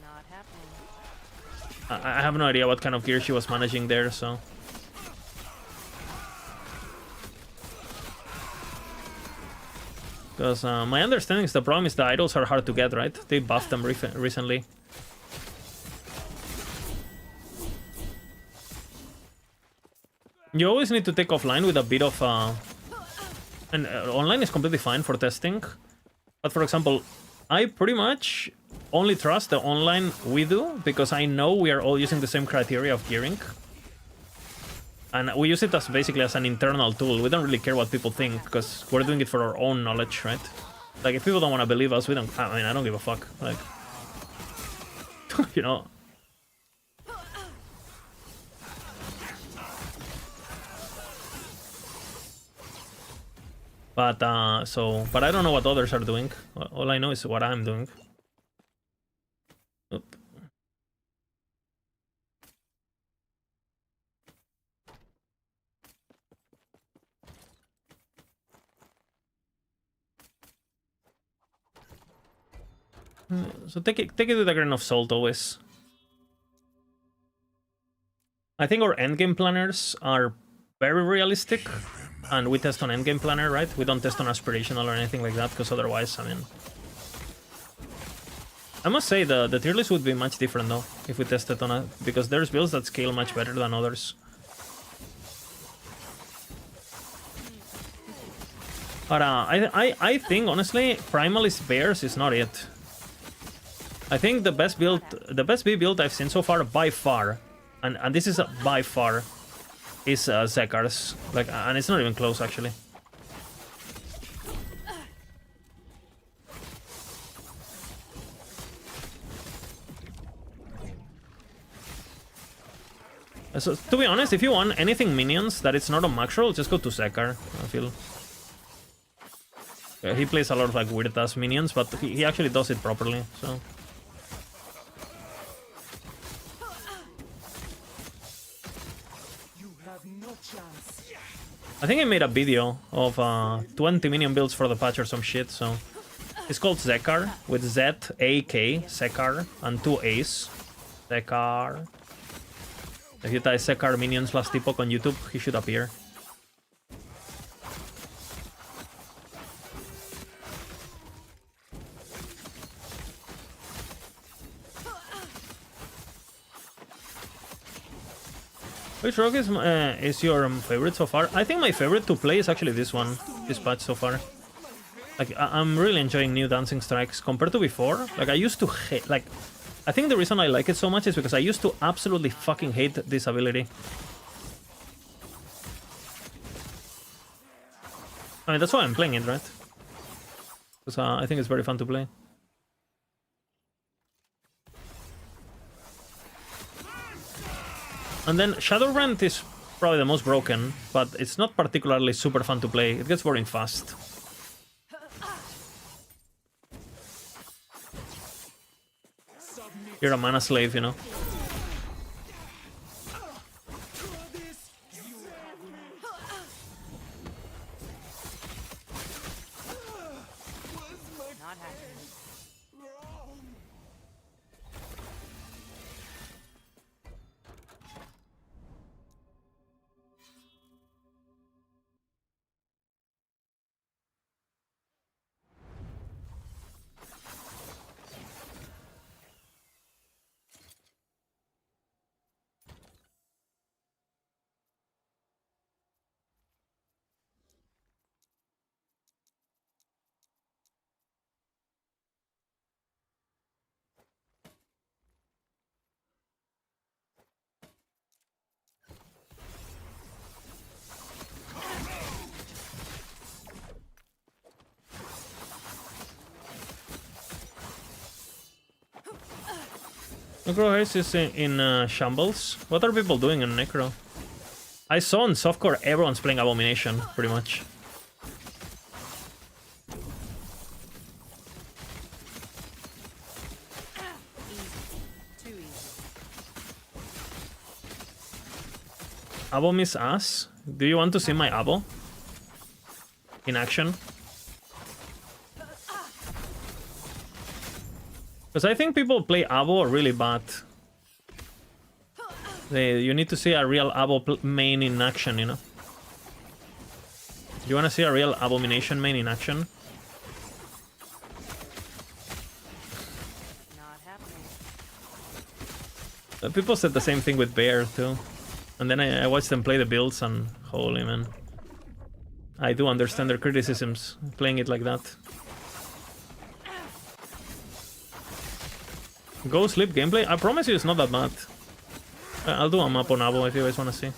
Not happening. I have no idea what kind of gear she was managing there, so... Because my understanding is the problem is the idols are hard to get, right? They buffed them recently. You always need to take offline with a bit of... and online is completely fine for testing. But for example, I pretty much only trust the online we do because I know we are all using the same criteria of gearing. And we use it as basically as an internal tool. We don't really care what people think because we're doing it for our own knowledge, right? Like if people don't want to believe us, we don't. I mean, I don't give a fuck. Like, you know. But but I don't know what others are doing. All I know is what I'm doing. Oop. So take it with a grain of salt always. I think our endgame planners are very realistic, and we test on endgame planner, right? We don't test on aspirational or anything like that, because otherwise, I mean... I must say the tier list would be much different though, if we tested on a... because there's builds that scale much better than others. But I think, honestly, Primalist Bears is not it. I think the best B build I've seen so far, by far, and this is by far, is Zekar's. Like, and it's not even close actually. So to be honest, if you want anything minions that it's not a max roll, just go to Zekar. I feel. He plays a lot of like weird ass minions, but he actually does it properly. So. I think I made a video of 20 minion builds for the patch or some shit, so... It's called Zekar, with Z-A-K, Zekar, and 2 A's. Zekar. If you type Zekar minions last epoch on YouTube, he should appear. Which rock is your favorite so far? I think my favorite to play is actually this one, this patch so far. Like, I'm really enjoying new dancing strikes compared to before. Like, I used to hate, like, I think the reason I like it so much is because I used to absolutely fucking hate this ability. I mean, that's why I'm playing it, right? Because I think it's very fun to play. And then Shadowrend is probably the most broken, but it's not particularly super fun to play. It gets boring fast. You're a mana slave, you know? Not happening. Necro Haze is in shambles. What are people doing in Necro? I saw on softcore everyone's playing Abomination, pretty much. Too easy. Abo miss ass? Do you want to see my Abo? In action? Because I think people play Abo really bad. You need to see a real Abo main in action, you know? You want to see a real Abomination main in action? Not happening. People said the same thing with Bear, too. And then I watched them play the builds, and holy man. I do understand their criticisms, playing it like that. Go sleep gameplay? I promise you it's not that bad. I'll do a map on Abo if you guys want to see.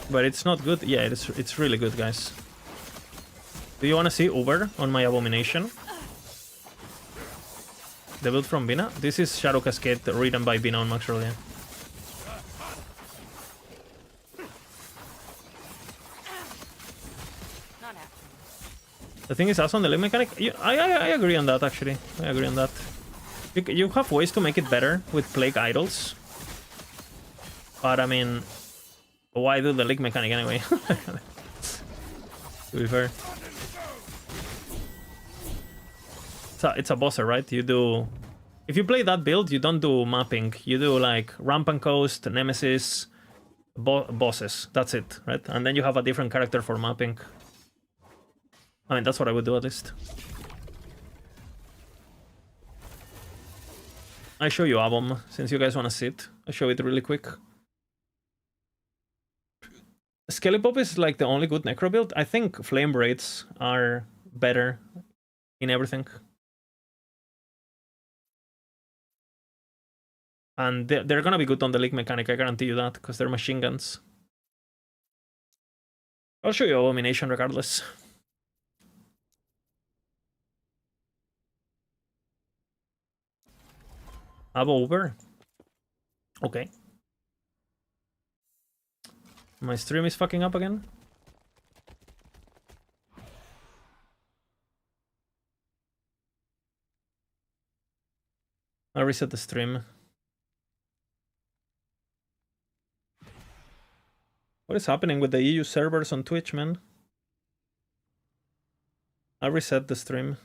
But it's not good. Yeah, it's really good, guys. Do you want to see Uber on my Abomination? The build from Bina? This is Shadow Cascade written by Bina on Max Rolia. Not happening. The thing is, also on the leg mechanic, I agree on that, actually. I agree on that. You have ways to make it better with Plague Idols. But, I mean, why do the leg mechanic anyway? To be fair. It's a bosser, right? You do... If you play that build, you don't do mapping. You do, like, Rampant Coast, Nemesis, bosses. That's it, right? And then you have a different character for mapping. I mean, that's what I would do at least. I show you Abom, since you guys want to see it. I show it really quick. Skellypop is like the only good Necro build. I think Flame Braids are better in everything. And they're gonna be good on the leak mechanic, I guarantee you that, because they're machine guns. I'll show you Abomination regardless. Abo Uber? Okay. My stream is fucking up again? I'll reset the stream. What is happening with the EU servers on Twitch, man? I'll reset the stream.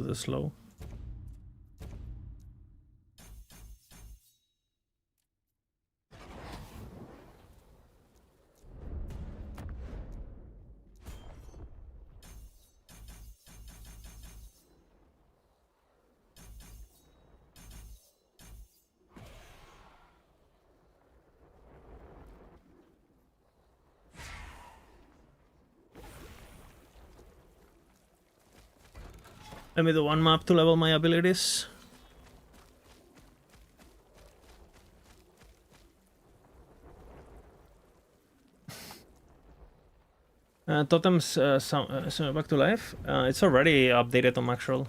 do the slow. Let me do one map to level my abilities. Totems back to life. It's already updated on Maxroll.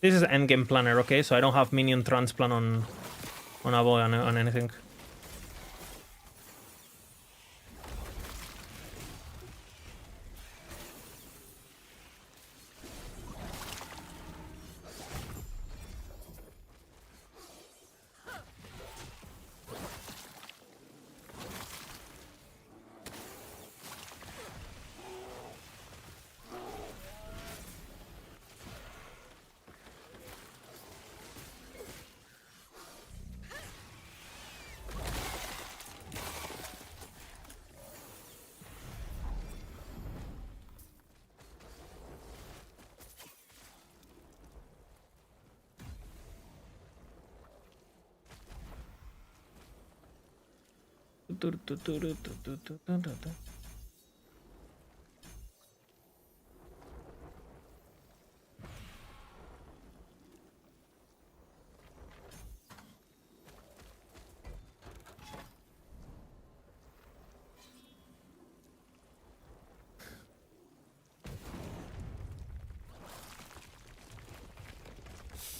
This is endgame planner, okay? So I don't have minion transplant on Avo on anything.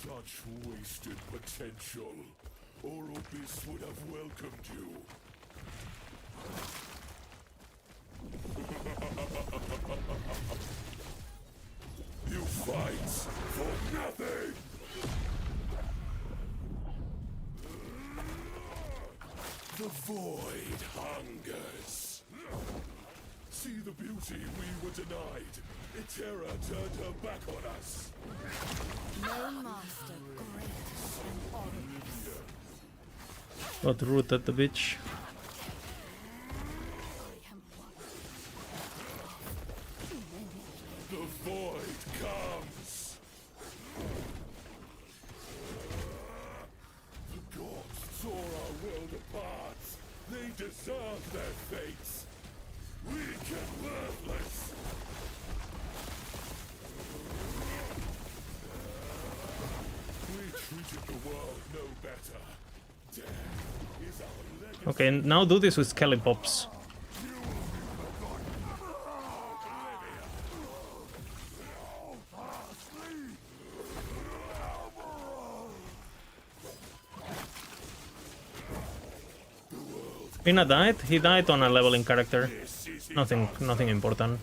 Such wasted potential. Oropis would have welcomed you. You fight for nothing! The void hungers. See the beauty we were denied. Itera turned her back on us. No master greater than Oropis. Got rooted the bitch. The void comes. The gods tore our world apart. They deserve their fates. Weak and worthless. We treated the world no better. Death is our legacy. Okay, now do this with Skelly Pops. Pina died? He died on a leveling character. Nothing important.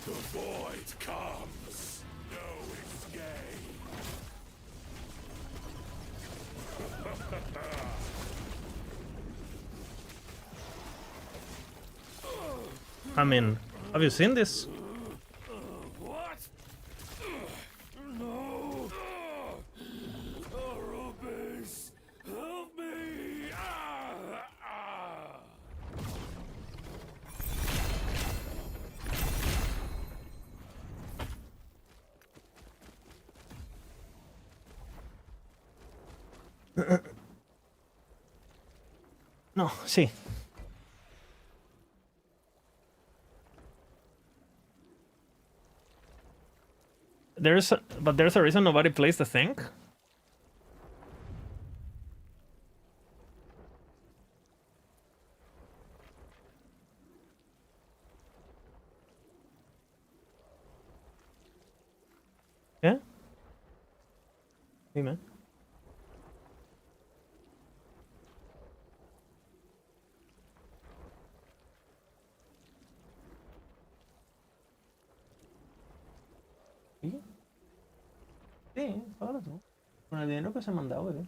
The void comes. No escape. I mean, have you seen this? What? No. Oropis, help me. No, sí. But there's a reason nobody plays the thing. Yeah. Dime. ¿Sí? Sí, ahora tú. Con el dinero que se ha mandado, bebé.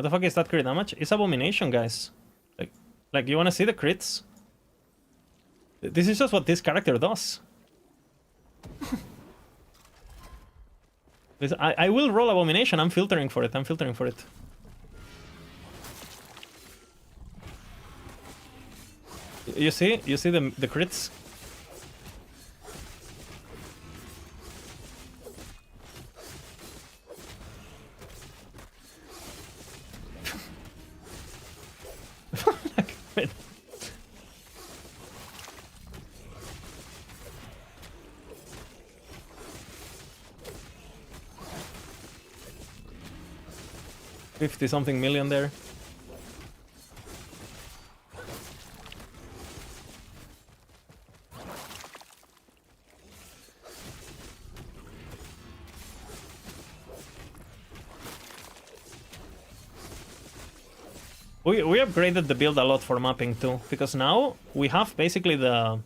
What the fuck is that crit damage? It's Abomination, guys. Like you wanna see the crits? This is just what this character does. I will roll Abomination. I'm filtering for it. You see the crits? Wait. $50-something million there. We upgraded the build a lot for mapping too, because now we have basically the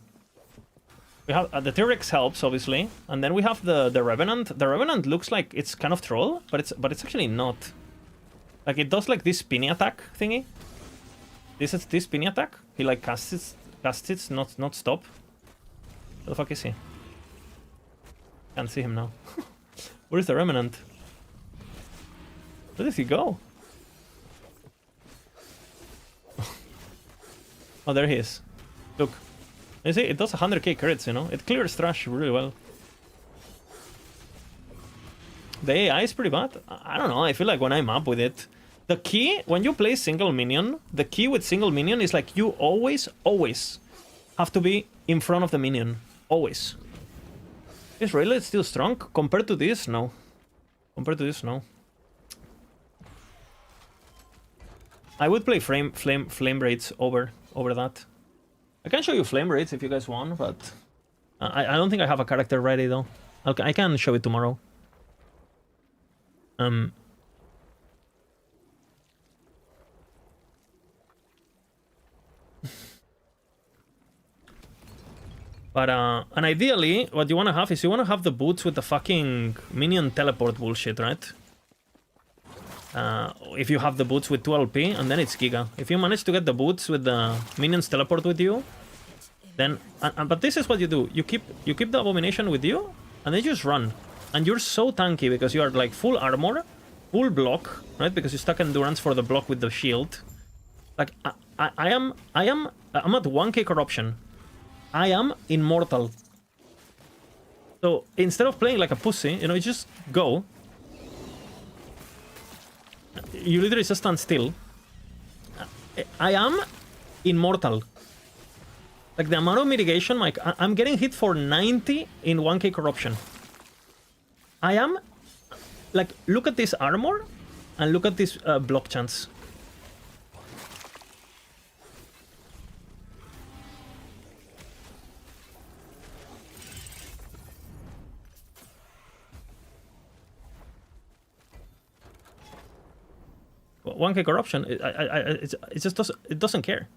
T-Rex helps obviously, and then we have the Revenant. The Revenant looks like it's kind of troll, but it's actually not. Like it does like this spinny attack thingy. This is this spinny attack. He like casts it, not stop. Where the fuck is he? Can't see him now. Where's the Revenant? Where did he go? Oh, there he is. Look. You see, it does 100k crits, you know? It clears trash really well. The AI is pretty bad. I don't know, I feel like when I'm up with it... The key, when you play single minion, the key with single minion is like you always have to be in front of the minion. Always. Is Rayleigh still strong? Compared to this, no. Compared to this, no. I would play flame raids over that. I can show you flame raids if you guys want, but I don't think I have a character ready though. Okay, I can show it tomorrow. But and ideally, what you want to have is you want to have the boots with the fucking minion teleport bullshit, right? If you have the boots with 2 LP, and then it's Giga. If you manage to get the boots with the minions teleport with you, then... but this is what you do. You keep the Abomination with you, and then you just run. And you're so tanky because you are like full armor, full block, right? Because you stack endurance for the block with the shield. Like, I'm at 1k corruption. I am immortal. So, instead of playing like a pussy, you know, you just go. You literally just stand still. I am immortal. Like the amount of mitigation, like I'm getting hit for 90 in 1k corruption. I am, like, look at this armor and look at this block chance. Well, 1k corruption, it just doesn't care.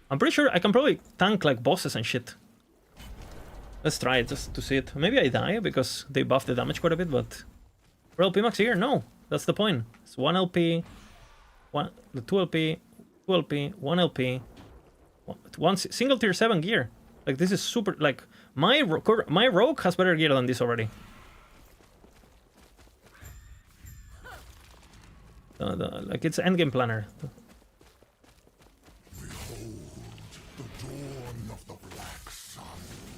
I'm pretty sure I can probably tank like bosses and shit. Let's try it just to see it. Maybe I die because they buffed the damage quite a bit, but... For LP max here? No. That's the point. It's 1 LP, 2 LP, 2 LP, 1 LP, one single tier 7 gear. Like this is super... Like my rogue has better gear than this already. Like it's endgame planner.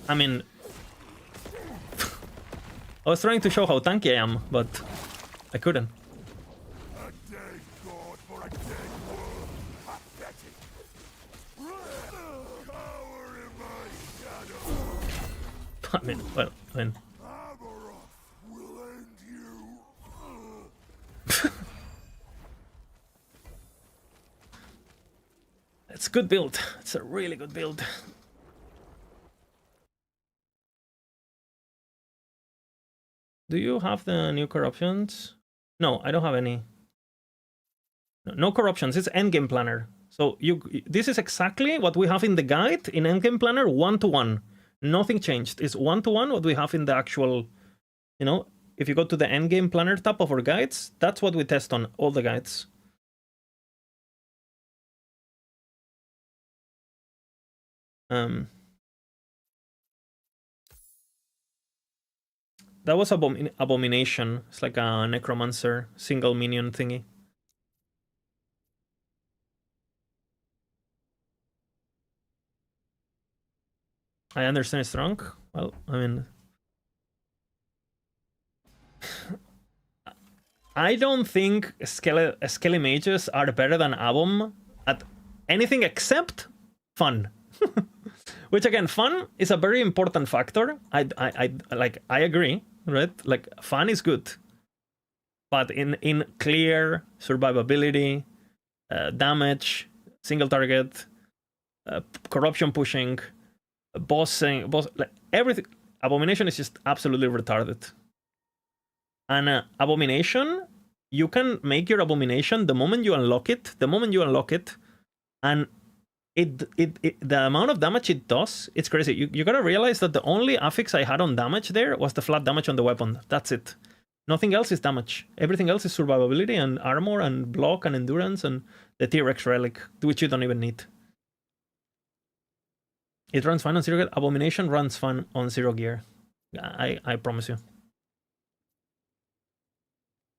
I mean, I was trying to show how tanky I am, but I couldn't. A dead god for a dead world. Pathetic. Cower in my shadow. I mean, well, I mean. Abaroth will end you. It's a good build. It's a really good build. Do you have the new corruptions? No, I don't have any. No corruptions. It's endgame planner. So this is exactly what we have in the guide in endgame planner 1-to-1. Nothing changed. It's 1-to-1 what we have in the actual, you know, if you go to the endgame planner tab of our guides, that's what we test on all the guides. That was Abomination. It's like a necromancer single minion thingy. I understand it's wrong. Well, I mean, I don't think Skelly mages are better than Abom at anything except fun. Which again, fun is a very important factor. I agree, right? Like fun is good, but in clear survivability, damage, single target, corruption pushing, boss, like everything. Abomination is just absolutely retarded. And Abomination, you can make your Abomination the moment you unlock it. And the amount of damage it does, it's crazy. You gotta realize that the only affix I had on damage there was the flat damage on the weapon. That's it. Nothing else is damage. Everything else is survivability and armor and block and endurance and the T-Rex relic, which you don't even need. It runs fine on 0 gear. Abomination runs fine on 0 gear. I promise you.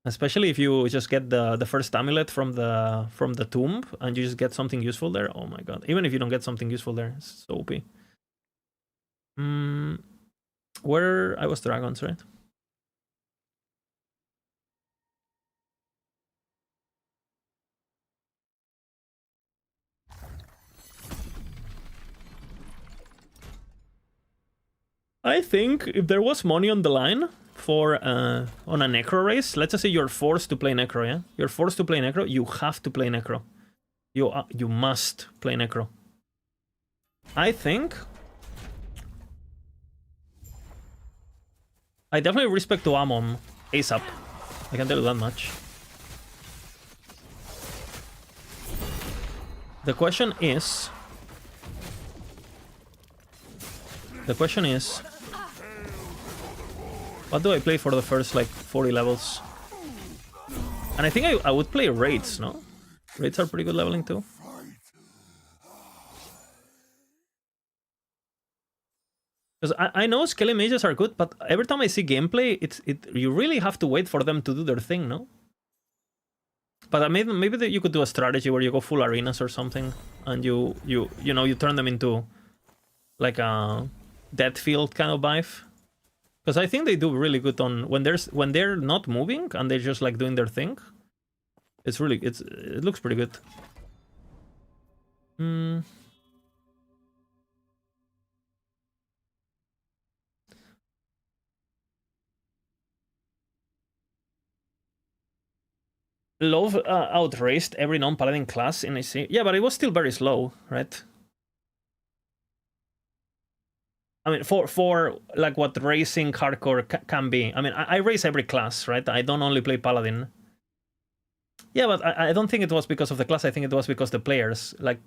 Especially if you just get the first amulet from the tomb and you just get something useful there. Oh my god. Even if you don't get something useful there, it's so OP. Where I was dragons, right? I think if there was money on the line for on a necro race, let's just say you're forced to play necro, yeah? You're forced to play necro, you have to play necro. You must play necro. I think I definitely respect to Amon ASAP. I can tell you that much. The question is, what do I play for the first, like, 40 levels? And I think I would play Raids, no? Raids are pretty good leveling too. Because I know Skelly mages are good, but every time I see gameplay, you really have to wait for them to do their thing, no? But maybe you could do a strategy where you go full arenas or something, and you turn them into like a death field kind of vibe. Because I think they do really good on when they're not moving and they're just like doing their thing. It looks pretty good. Love outraced every non-paladin class in AC. Yeah, but it was still very slow, right? I mean, for like what racing hardcore can be. I mean, I race every class, right? I don't only play paladin. Yeah, but I don't think it was because of the class. I think it was because the players. Like,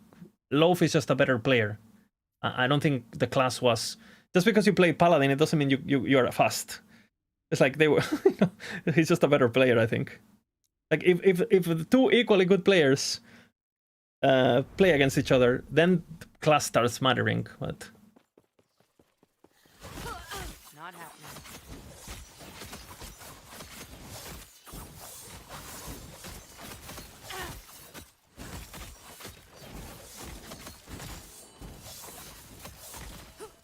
Loaf is just a better player. I don't think the class was... Just because you play paladin, it doesn't mean you're fast. It's like they were... he's just a better player, I think. Like, if two equally good players play against each other, then class starts mattering, but...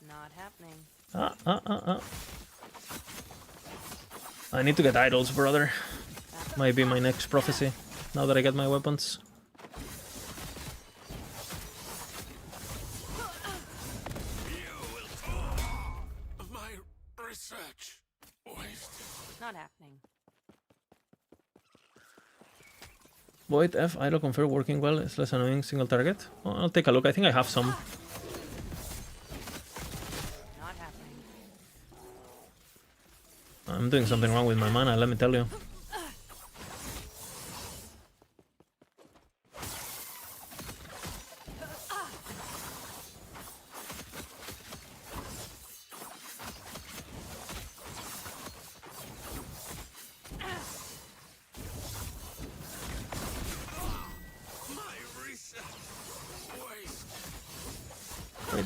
Not happening. Not happening. I need to get idols, brother. Might be my next prophecy, now that I get my weapons. My research wasted. Not happening. Void F, idle confer working well, it's less annoying, single target. Oh, I'll take a look, I think I have some. Not happening. I'm doing something wrong with my mana, let me tell you.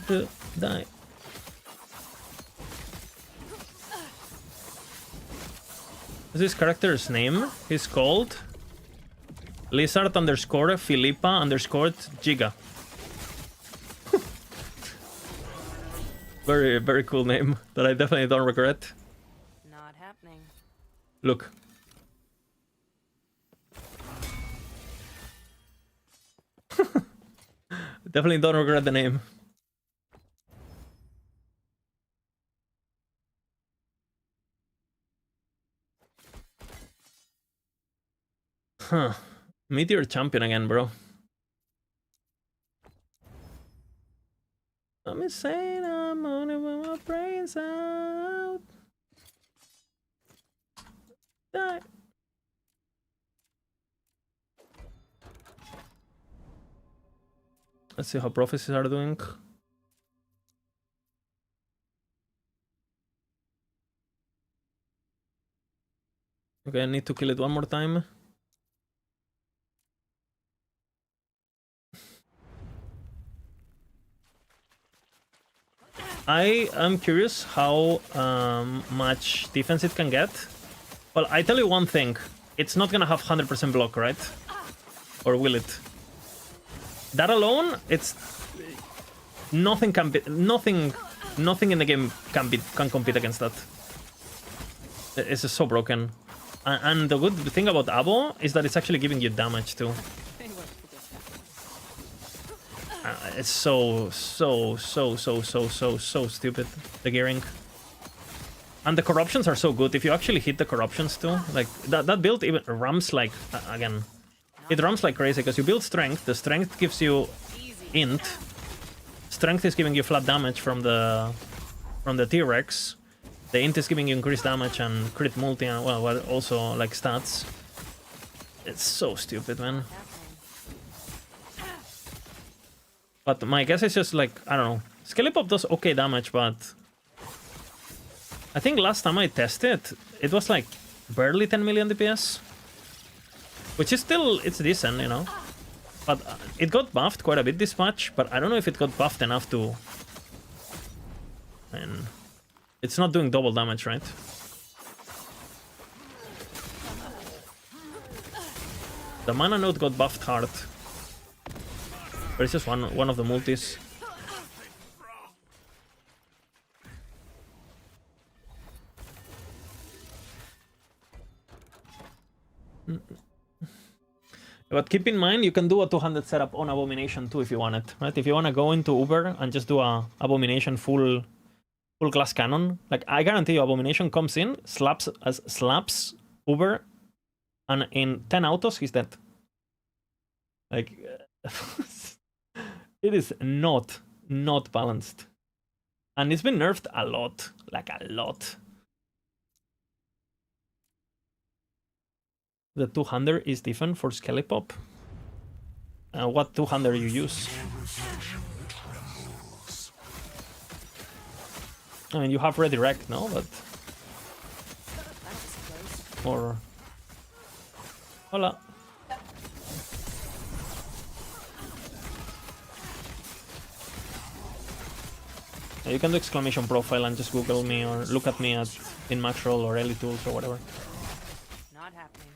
Die. What's this character's name? He's called Lizard underscore Philippa underscore Giga. Very, very cool name that I definitely don't regret. Not happening. Look. Definitely don't regret the name. Huh. Meteor champion again, bro. I'm insane, I'm on it with my brains out. Die. Let's see how prophecies are doing. Okay, I need to kill it one more time. I am curious how much defense it can get. Well, I tell you one thing. It's not gonna have 100% block, right? Or will it? That alone, it's... Nothing can be... Nothing in the game can compete against that. It's just so broken. And the good thing about Abo is that it's actually giving you damage too. It's so stupid, the gearing. And the corruptions are so good. If you actually hit the corruptions too, like that build even ramps like, again, it ramps like crazy because you build strength. The strength gives you int. Strength is giving you flat damage from the T-Rex. The int is giving you increased damage and crit multi and well also like stats. It's so stupid, man. But my guess is just like, I don't know. Skellypop does okay damage, but I think last time I tested, it was like barely 10 million DPS. Which is still, it's decent, you know. But it got buffed quite a bit this patch, but I don't know if it got buffed enough to... And it's not doing double damage, right? The mana node got buffed hard. But it's just one of the multis. But keep in mind, you can do a 200 setup on Abomination too if you want it, right? If you want to go into Uber and just do a Abomination full class cannon, like I guarantee you Abomination comes in, slaps Uber, and in 10 autos he's dead. Like... It is not balanced. And it's been nerfed a lot. Like a lot. The 200 is different for Skellypop. What 200 you use? I mean, you have redirect, no? But... Or... Hola. You can do exclamation profile and just Google me or look at me in Maxroll or Ellie Tools or whatever. Not happening.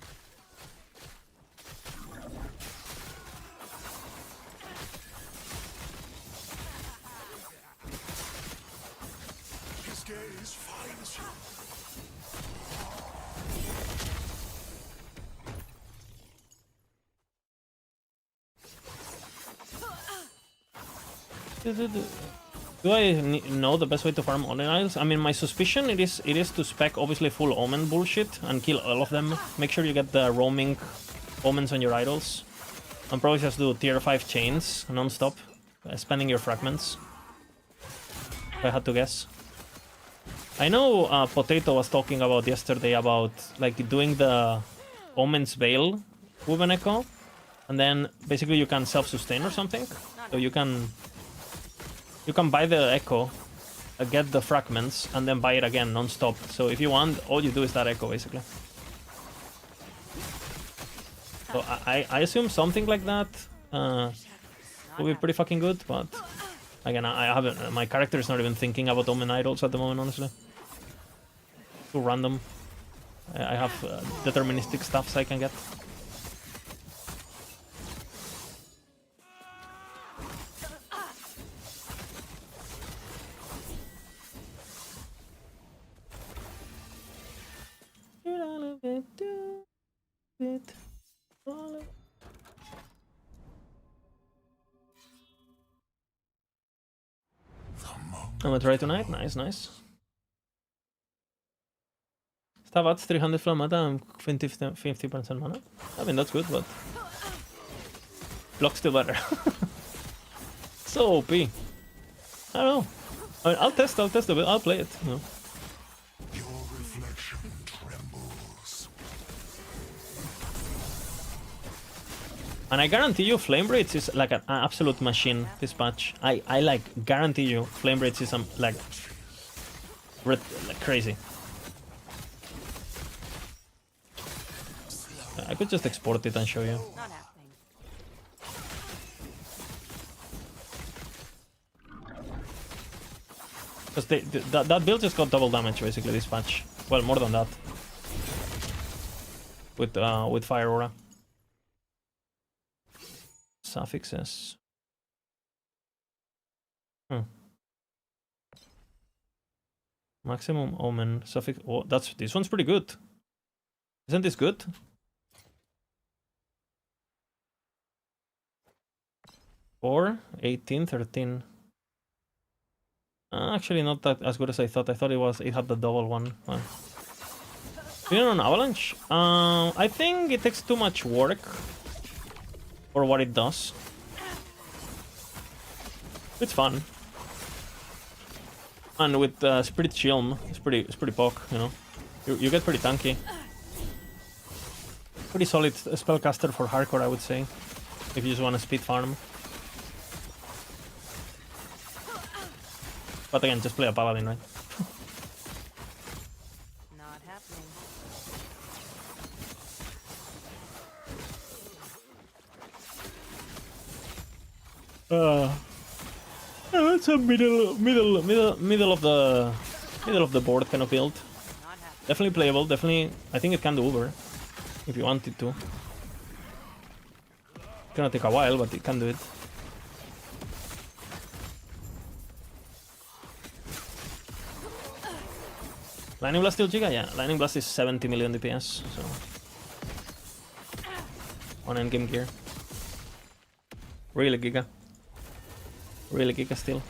His gaze finds you. Do I know the best way to farm Omen Idols? I mean, my suspicion it is to spec obviously full Omen bullshit and kill all of them. Make sure you get the roaming Omens on your idols. And probably just do tier 5 chains non-stop, spending your fragments. If I had to guess. I know Potato was talking about yesterday about like doing the Omen's Veil with an Echo. And then basically you can self-sustain or something. So you can buy the Echo, get the fragments, and then buy it again non-stop. So if you want, all you do is that Echo, basically. So I assume something like that will be pretty fucking good, but Again, I haven't. My character is not even thinking about Omen Idols at the moment, honestly. Too random. I have deterministic stuffs I can get. I'm gonna try tonight. Nice, nice. Stavats 300 flamata and 50% mana. I mean, that's good, but block's still better. So OP. I don't know. I mean, I'll test a bit. I'll play it. You know. Your reflection trembles. And I guarantee you, Flame Blades is like an absolute machine. This patch, I like guarantee you, Flame Blades is like crazy. I could just export it and show you. Not happening. Because that build just got double damage basically this patch. Well, more than that. With Fire Aura. Suffixes. Maximum Omen suffix. Oh, this one's pretty good. Isn't this good? Or 18, 13. Actually, not that as good as I thought. I thought it was. It had the double one. Well. On Avalanche? I think it takes too much work for what it does. It's fun. And with Spirit Shield, it's pretty poke, you know. You get pretty tanky. Pretty solid spellcaster for hardcore, I would say. If you just want to speed farm. But again, just play a paladin, right? Not happening. That's a middle of the board kind of build. Not happening. Definitely playable. Definitely, I think it can do Uber if you want it to. It's gonna take a while, but it can do it. Lightning Blast still Giga? Yeah, Lightning Blast is 70 million DPS, so on endgame gear. Really Giga. Really Giga still.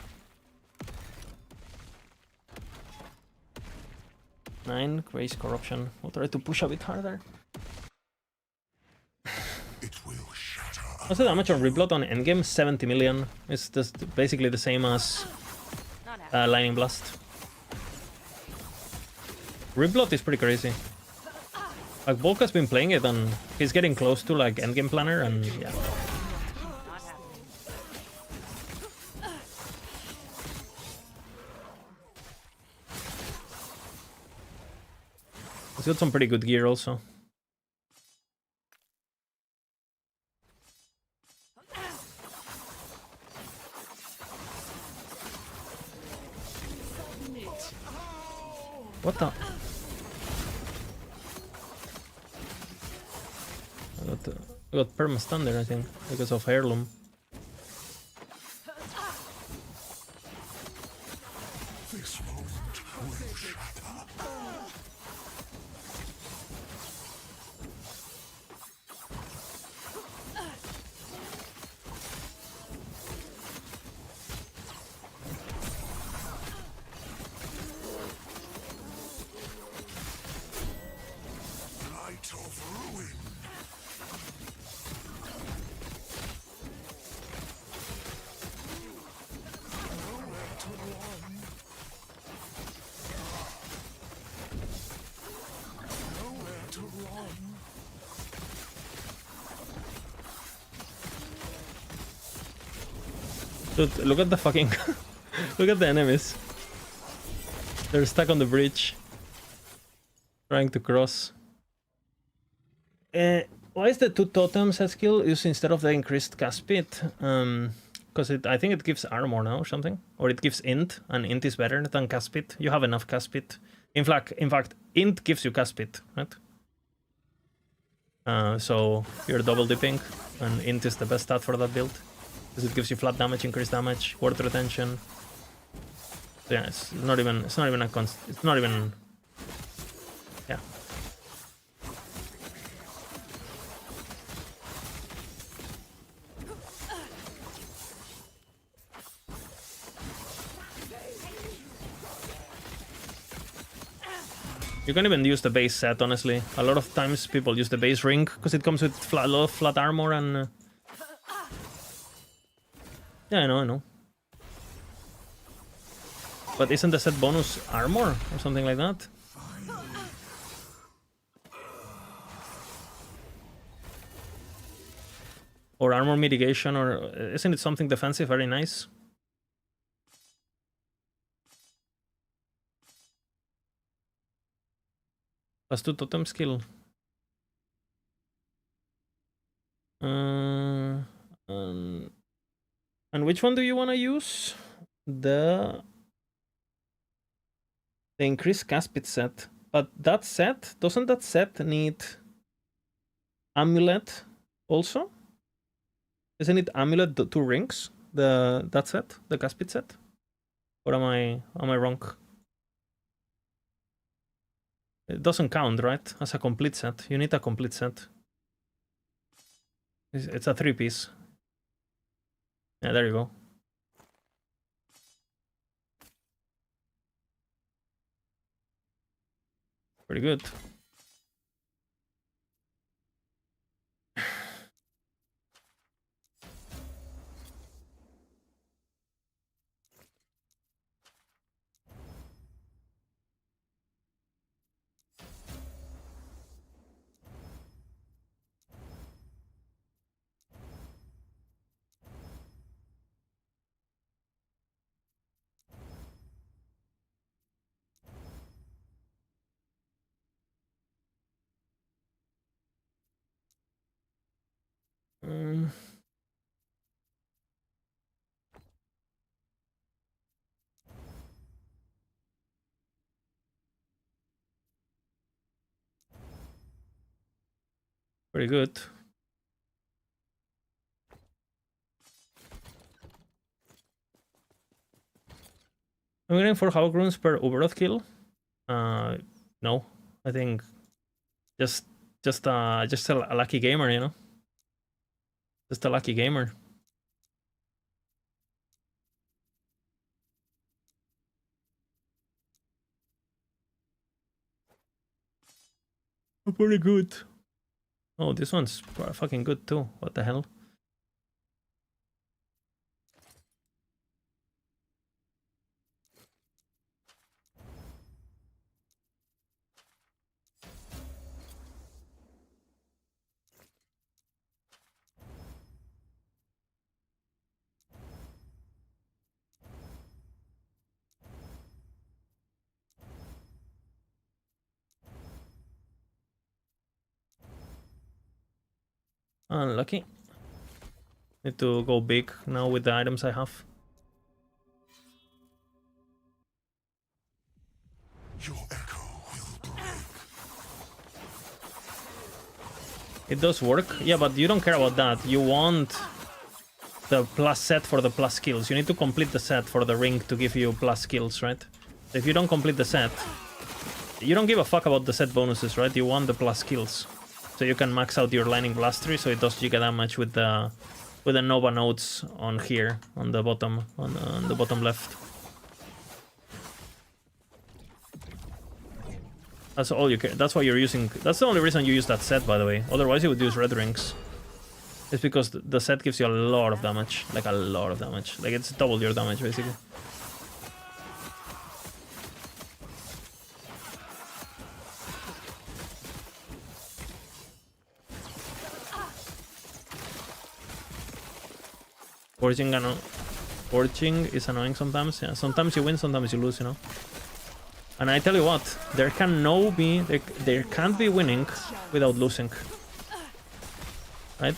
9, Grace Corruption. We'll try to push a bit harder. It will shatter. What's the damage on Reblot on endgame? 70 million. It's just basically the same as Not happening. Lightning Blast. Reblot is pretty crazy. Like, Volka's been playing it and he's getting close to like endgame planner and yeah. Not happening. He's got some pretty good gear also. What the? I got perma stun there, I think, because of Heirloom. This moment will shatter. Light of ruin. Nowhere to run. Nowhere to run. Dude, look at the fucking... look at the enemies. They're stuck on the bridge. Trying to cross. Why is the 2 totems at skill used instead of the increased cast speed? because I think it gives armor now or something, or it gives int, and int is better than cast speed. You have enough cast speed. In fact, int gives you cast speed, right? So you're double dipping, and int is the best stat for that build because it gives you flat damage, increased damage, word retention. So yeah, it's not even yeah. You can even use the base set, honestly. A lot of times people use the base ring because it comes with a lot of flat armor and... Yeah, I know. But isn't the set bonus armor or something like that? Or armor mitigation, or isn't it something defensive? Very nice. +2 totem skill. And which one do you want to use? The increased cast speed set. But that set, doesn't that set need amulet also? Isn't it amulet the 2 rings? That set, the cast speed set? Or am I wrong? It doesn't count, right? As a complete set. You need a complete set. It's a 3-piece. Yeah, there you go. Pretty good. Pretty good. I'm getting 4 Havoc runes per Uberoth kill. No, I think just a lucky gamer, you know. Just a lucky gamer. Pretty good. Oh, this one's fucking good too. What the hell? Unlucky. Need to go big now with the items I have. Your echo will break. It does work. Yeah, but you don't care about that. You want the plus set for the plus skills. You need to complete the set for the ring to give you plus skills, right? If you don't complete the set, you don't give a fuck about the set bonuses, right? You want the plus skills. So you can max out your Lightning Blastery, so it does giga damage with the Nova nodes on here, on the bottom, on the bottom left. That's all you care. That's why you're using. That's the only reason you use that set, by the way. Otherwise, you would use red rings. It's because the set gives you a lot of damage, like a lot of damage. Like it's double your damage, basically. Forging is annoying sometimes. Yeah, sometimes you win, sometimes you lose, you know. And I tell you what, there can't be winning without losing, right?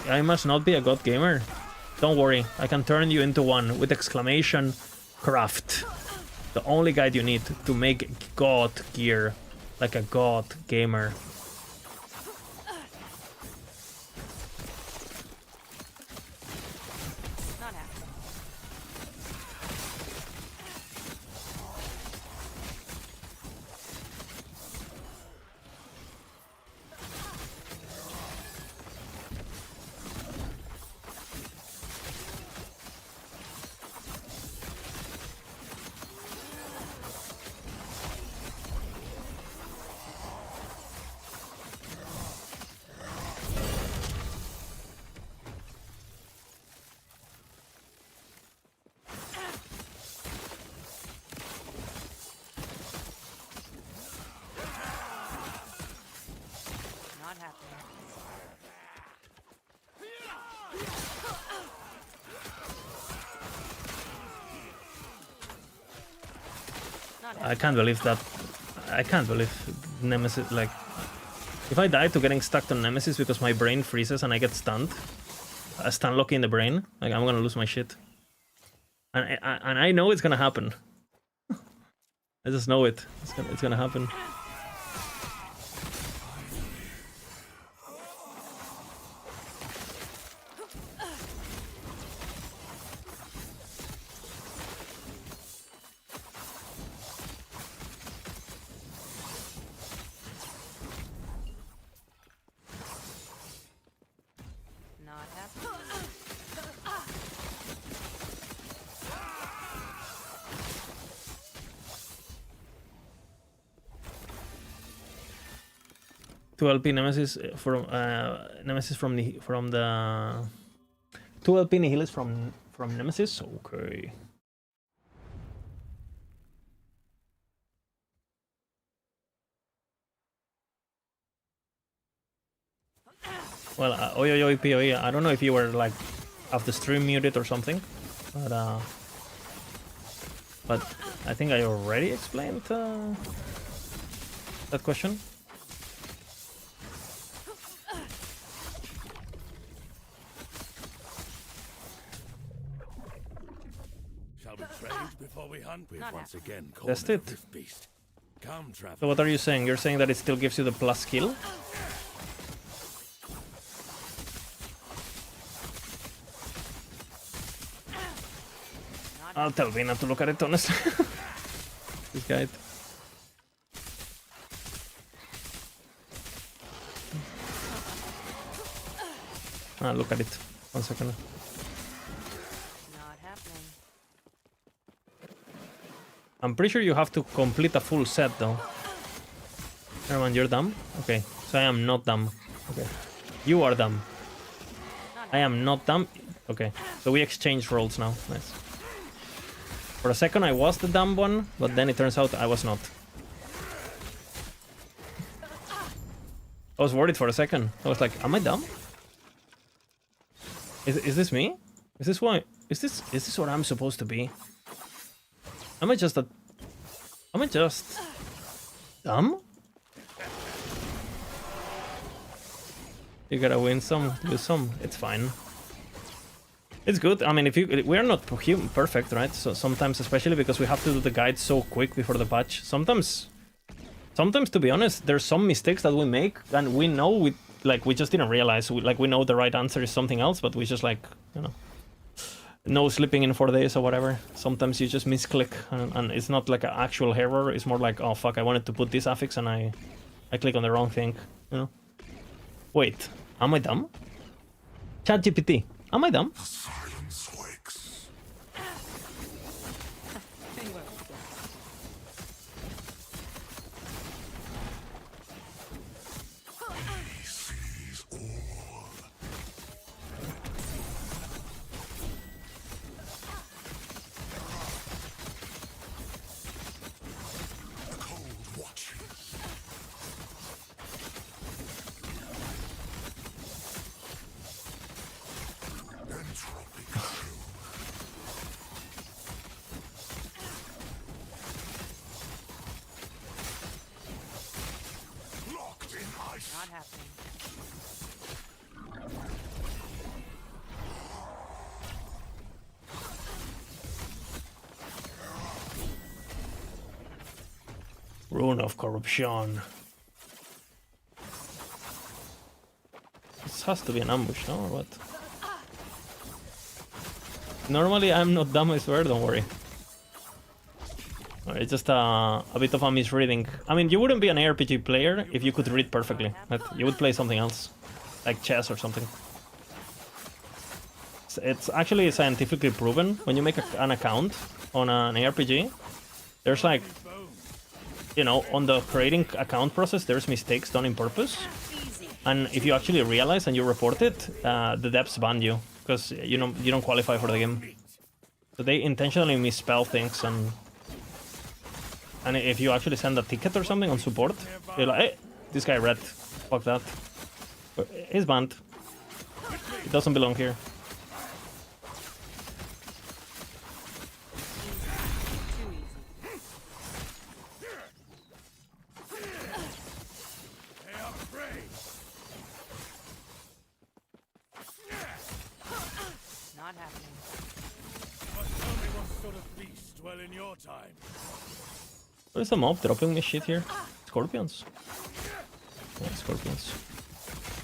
I must not be a god gamer. Don't worry, I can turn you into one with exclamation craft. The only guide you need to make god gear like a god gamer. Not happening. Not happening. Not I can't believe that. I can't believe Nemesis, like... If I die to getting stuck on Nemesis because my brain freezes and I get stunned, a stun lock in the brain, like I'm gonna lose my shit. And I know it's gonna happen. I just know it. It's gonna happen. Not happening. 2LP Nemesis from the 2LP Nihilus from Nemesis. Okay. Well, oi PoE. I don't know if you were like have the stream muted or something, but I think I already explained that question. Shall we trade before we hunt? We've Not once happening. again That's cornered it. this beast. Come, traveler. So what are you saying? You're saying that it still gives you the plus skill? I'll tell Vina to look at it, honestly. This guide. Look at it. 1 second. Not happening. I'm pretty sure you have to complete a full set, though. Herman, you're dumb? Okay, so I am not dumb. Okay. You are dumb. I am not dumb. Okay, so we exchange roles now. Nice. For a second I was the dumb one, but then it turns out I was not. I was worried for a second. I was like, am I dumb? Is this me? Is this why? Is this what I'm supposed to be? Am I just dumb? You gotta win some, lose some. It's fine. It's good. I mean, we're not perfect, right? So sometimes, especially because we have to do the guide so quick before the patch. Sometimes, to be honest, there's some mistakes that we make, and we know we just didn't realize. We know the right answer is something else, but we just no sleeping in 4 days or whatever. Sometimes you just misclick, and it's not like an actual error. It's more like, oh fuck, I wanted to put this affix and I click on the wrong thing. Wait, am I dumb? ChatGPT, am I dumb? Silence wakes. Anywhere else again. He sees all. The cold watches. Entropy consumed. Locked in ice. Not happening. Rune of Corruption. This has to be an ambush, no? Or what? Normally I'm not dumb, I swear, don't worry. It's just a bit of a misreading. I mean, you wouldn't be an ARPG player if you could read perfectly. Right? You would play something else, like chess or something. It's actually scientifically proven. When you make an account on an ARPG, there's like, you know, on the creating account process, there's mistakes done in purpose. And if you actually realize and you report it, the devs ban you because you don't qualify for the game. So they intentionally misspell things, and if you actually send a ticket or something on support, you're like, hey, this guy read, fuck that. But he's banned. It doesn't belong here. Not happening. But tell me what sort of beast dwell in your time. What is the mob dropping me shit here? Scorpions? Yeah, scorpions.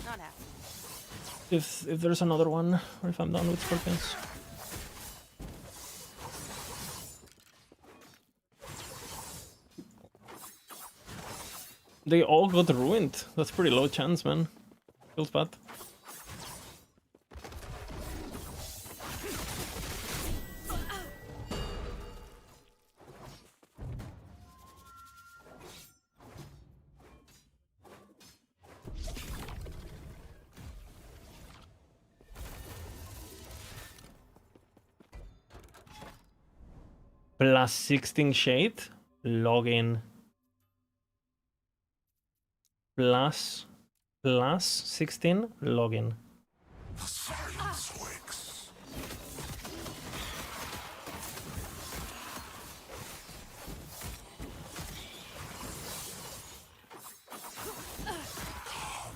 Not happening. If there's another one, or if I'm done with scorpions. They all got ruined. That's pretty low chance, man. Feels bad. Plus 16 shade, login. Plus 16 login. The silence wakes. Come,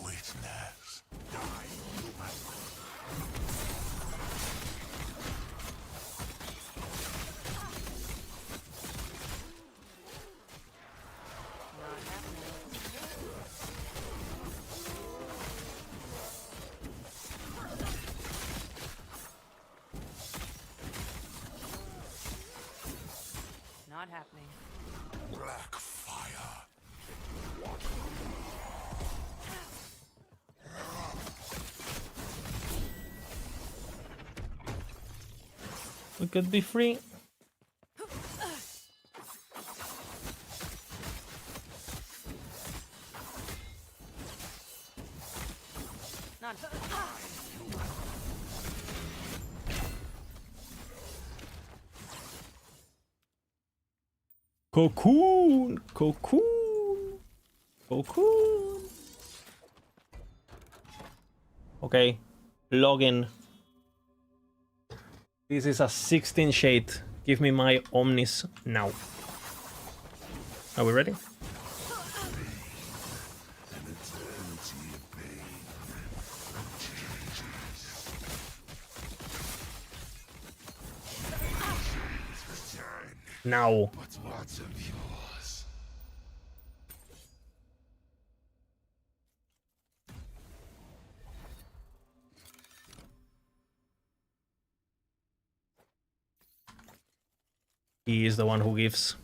witness. Die, human. Not happening. Not happening. Black fire. We could be free. Not Cocoon! Cocoon! Cocoon! Okay, login. This is a 16 shade. Give me my Omnis now. Are we ready? An eternity of pain. Now. But what's of yours? He is the one who gives.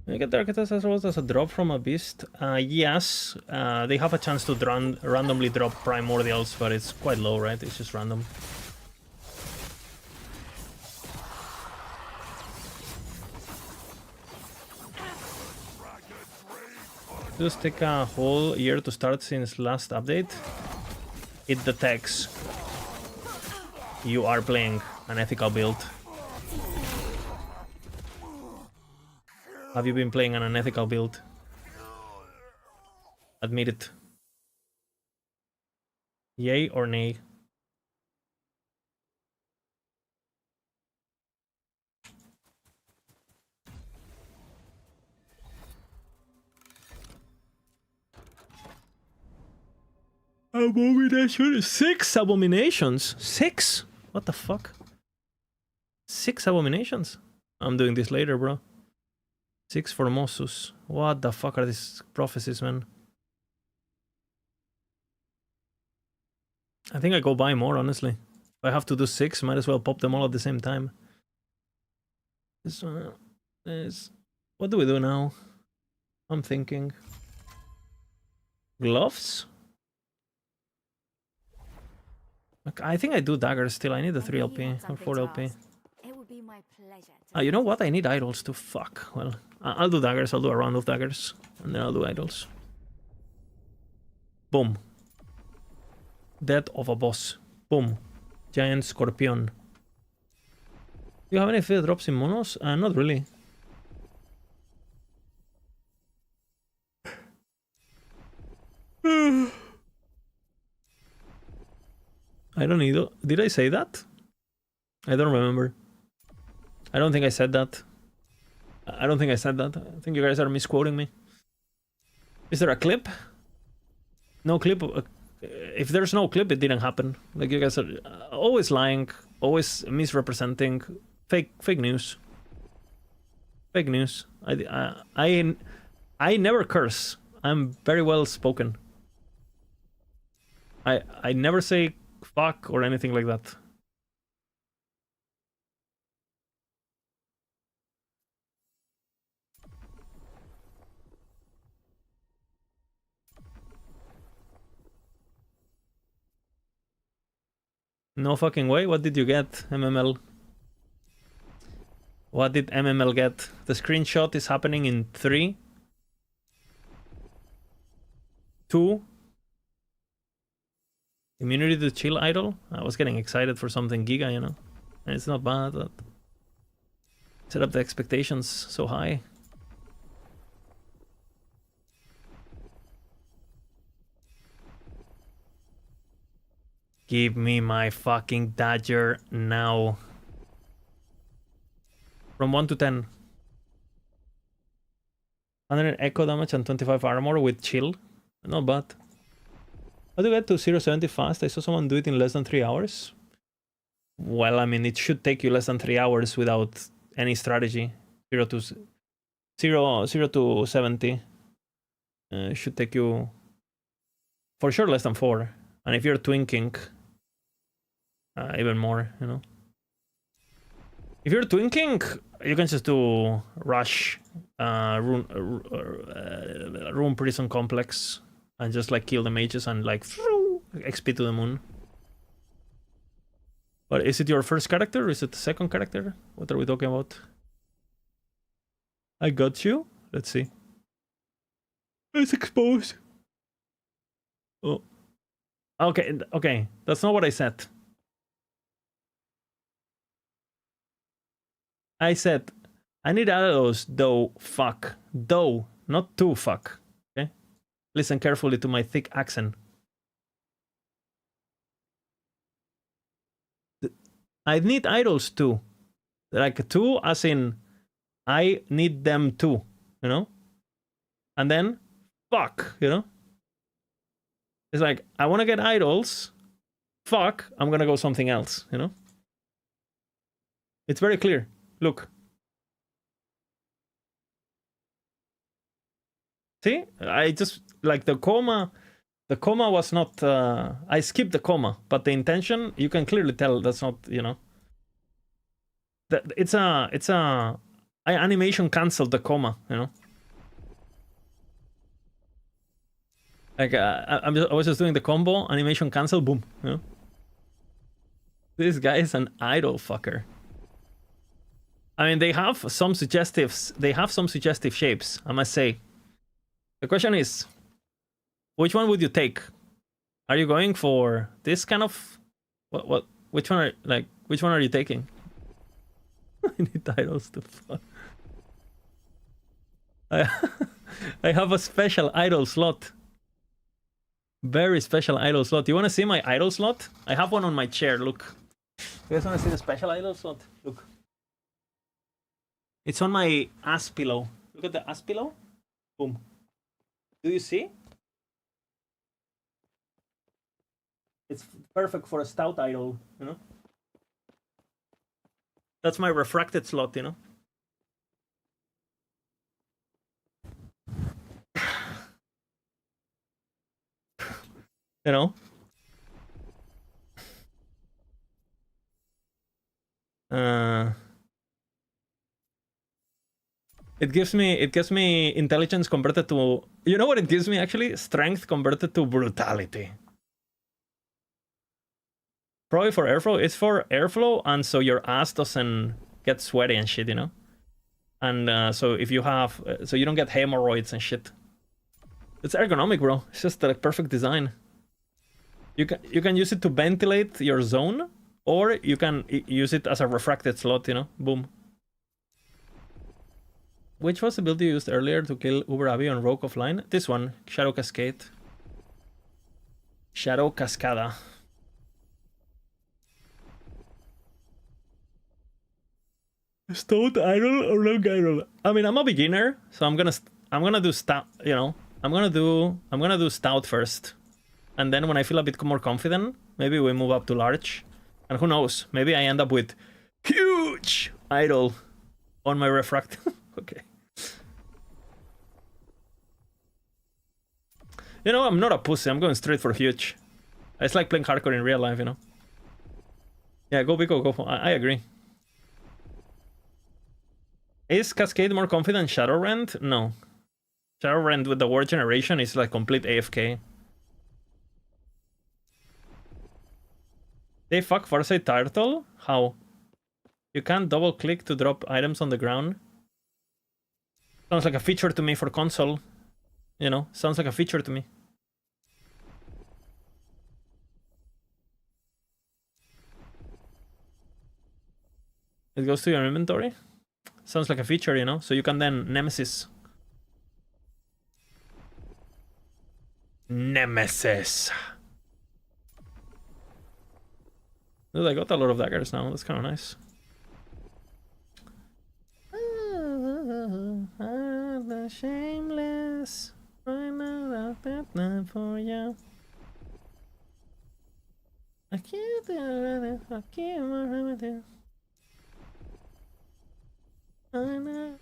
You get the Architects as well as a drop from a beast. Yes, they have a chance to randomly drop primordials, but it's quite low, right? It's just random. Just take a whole year to start since last update. It detects you are playing an ethical build. Have you been playing an unethical build? Admit it. Yay or nay? Abomination. 6 abominations. 6? What the fuck? 6 abominations? I'm doing this later, bro. 6 Formosus. What the fuck are these prophecies, man? I think I go buy more, honestly. If I have to do 6, might as well pop them all at the same time. This one is... What do we do now? I'm thinking... Gloves? I think I do daggers still. I need a 3 LP or 4 LP. It would be my pleasure. You know what? I need idols to fuck. Well, I'll do daggers. I'll do a round of daggers. And then I'll do idols. Boom. Death of a boss. Boom. Giant scorpion. Do you have any field drops in monos? Not really. I don't need... Did I say that? I don't remember. I don't think I said that. I don't think I said that. I think you guys are misquoting me. Is there a clip? No clip. If there's no clip, it didn't happen. Like, you guys are always lying, always misrepresenting. Fake news. Fake news. I never curse. I'm very well spoken. I never say fuck or anything like that. No fucking way. What did you get, MML? What did MML get? The screenshot is happening in 3, 2. Immunity to chill idol? I was getting excited for something giga, you know. And it's not bad, but... Set up the expectations so high. Give me my fucking dagger now. From 1 to 10. 100 echo damage and 25 armor with chill. Not bad. How do you get to 0.70 fast? I saw someone do it in less than 3 hours. Well, I mean, it should take you less than 3 hours without any strategy. 0 to 70. Should take you for sure less than 4. And if you're twinking, even more, you know. If you're twinking, you can just do rush, room prison complex, and just like kill the mages and like XP to the moon. But is it your first character or is it the second character? What are we talking about? I got you. Let's see. It's exposed. Oh. Okay, okay. That's not what I said. I said, I need arrows, though, fuck. Though, not to fuck. Okay? Listen carefully to my thick accent. I need idols too. Like two as in, I need them too, you know? And then, fuck, you know? It's like, I want to get idols. Fuck, I'm gonna go something else, you know? It's very clear. Look. See? I just, like the comma was not, I skipped the comma, but the intention, you can clearly tell that's not, you know. I animation canceled the comma, you know. Like, I was just doing the combo, animation cancel, boom, you know. This guy is an idol fucker. I mean, they have some suggestive shapes, I must say. The question is, which one would you take? Are you going for this kind of which one are you taking? I need titles to fuck. I have a special idol slot. Very special idol slot. You want to see my idol slot? I have one on my chair, look. You guys want to see the special idol slot? Look. It's on my ass pillow. Look at the ass pillow. Boom. Do you see? It's perfect for a stout idol, you know? That's my refracted slot, you know? You know? It gives me intelligence converted to, you know what it gives me actually? Strength converted to brutality. Probably for airflow. It's for airflow, and so your ass doesn't get sweaty and shit, you know? And so if you have, so you don't get hemorrhoids and shit. It's ergonomic, bro. It's just like perfect design. You can use it to ventilate your zone, or you can use it as a refracted slot, you know? Boom. Which was the build you used earlier to kill Uber Abbey on Rogue offline? This one, Shadow Cascade. Shadow Cascada. Stout idol or long idol? I mean, I'm a beginner, so I'm gonna do stout. You know, I'm gonna do stout first, and then when I feel a bit more confident, maybe we move up to large, and who knows? Maybe I end up with huge idol on my refract. Okay. You know, I'm not a pussy. I'm going straight for huge. It's like playing hardcore in real life, you know. Yeah, go big or go for. I agree. Is Cascade more confident than Shadowrend? No. Shadowrend with the word generation is like complete AFK. They fuck Farsight Turtle? How? You can't double click to drop items on the ground? Sounds like a feature to me for console. You know, sounds like a feature to me. It goes to your inventory? Sounds like a feature, you know? So you can then Nemesis. Nemesis. Dude, I got a lot of daggers now. That's kind of nice. The shameless. Right now, that night for you. I can't do it. I can't do it. I know.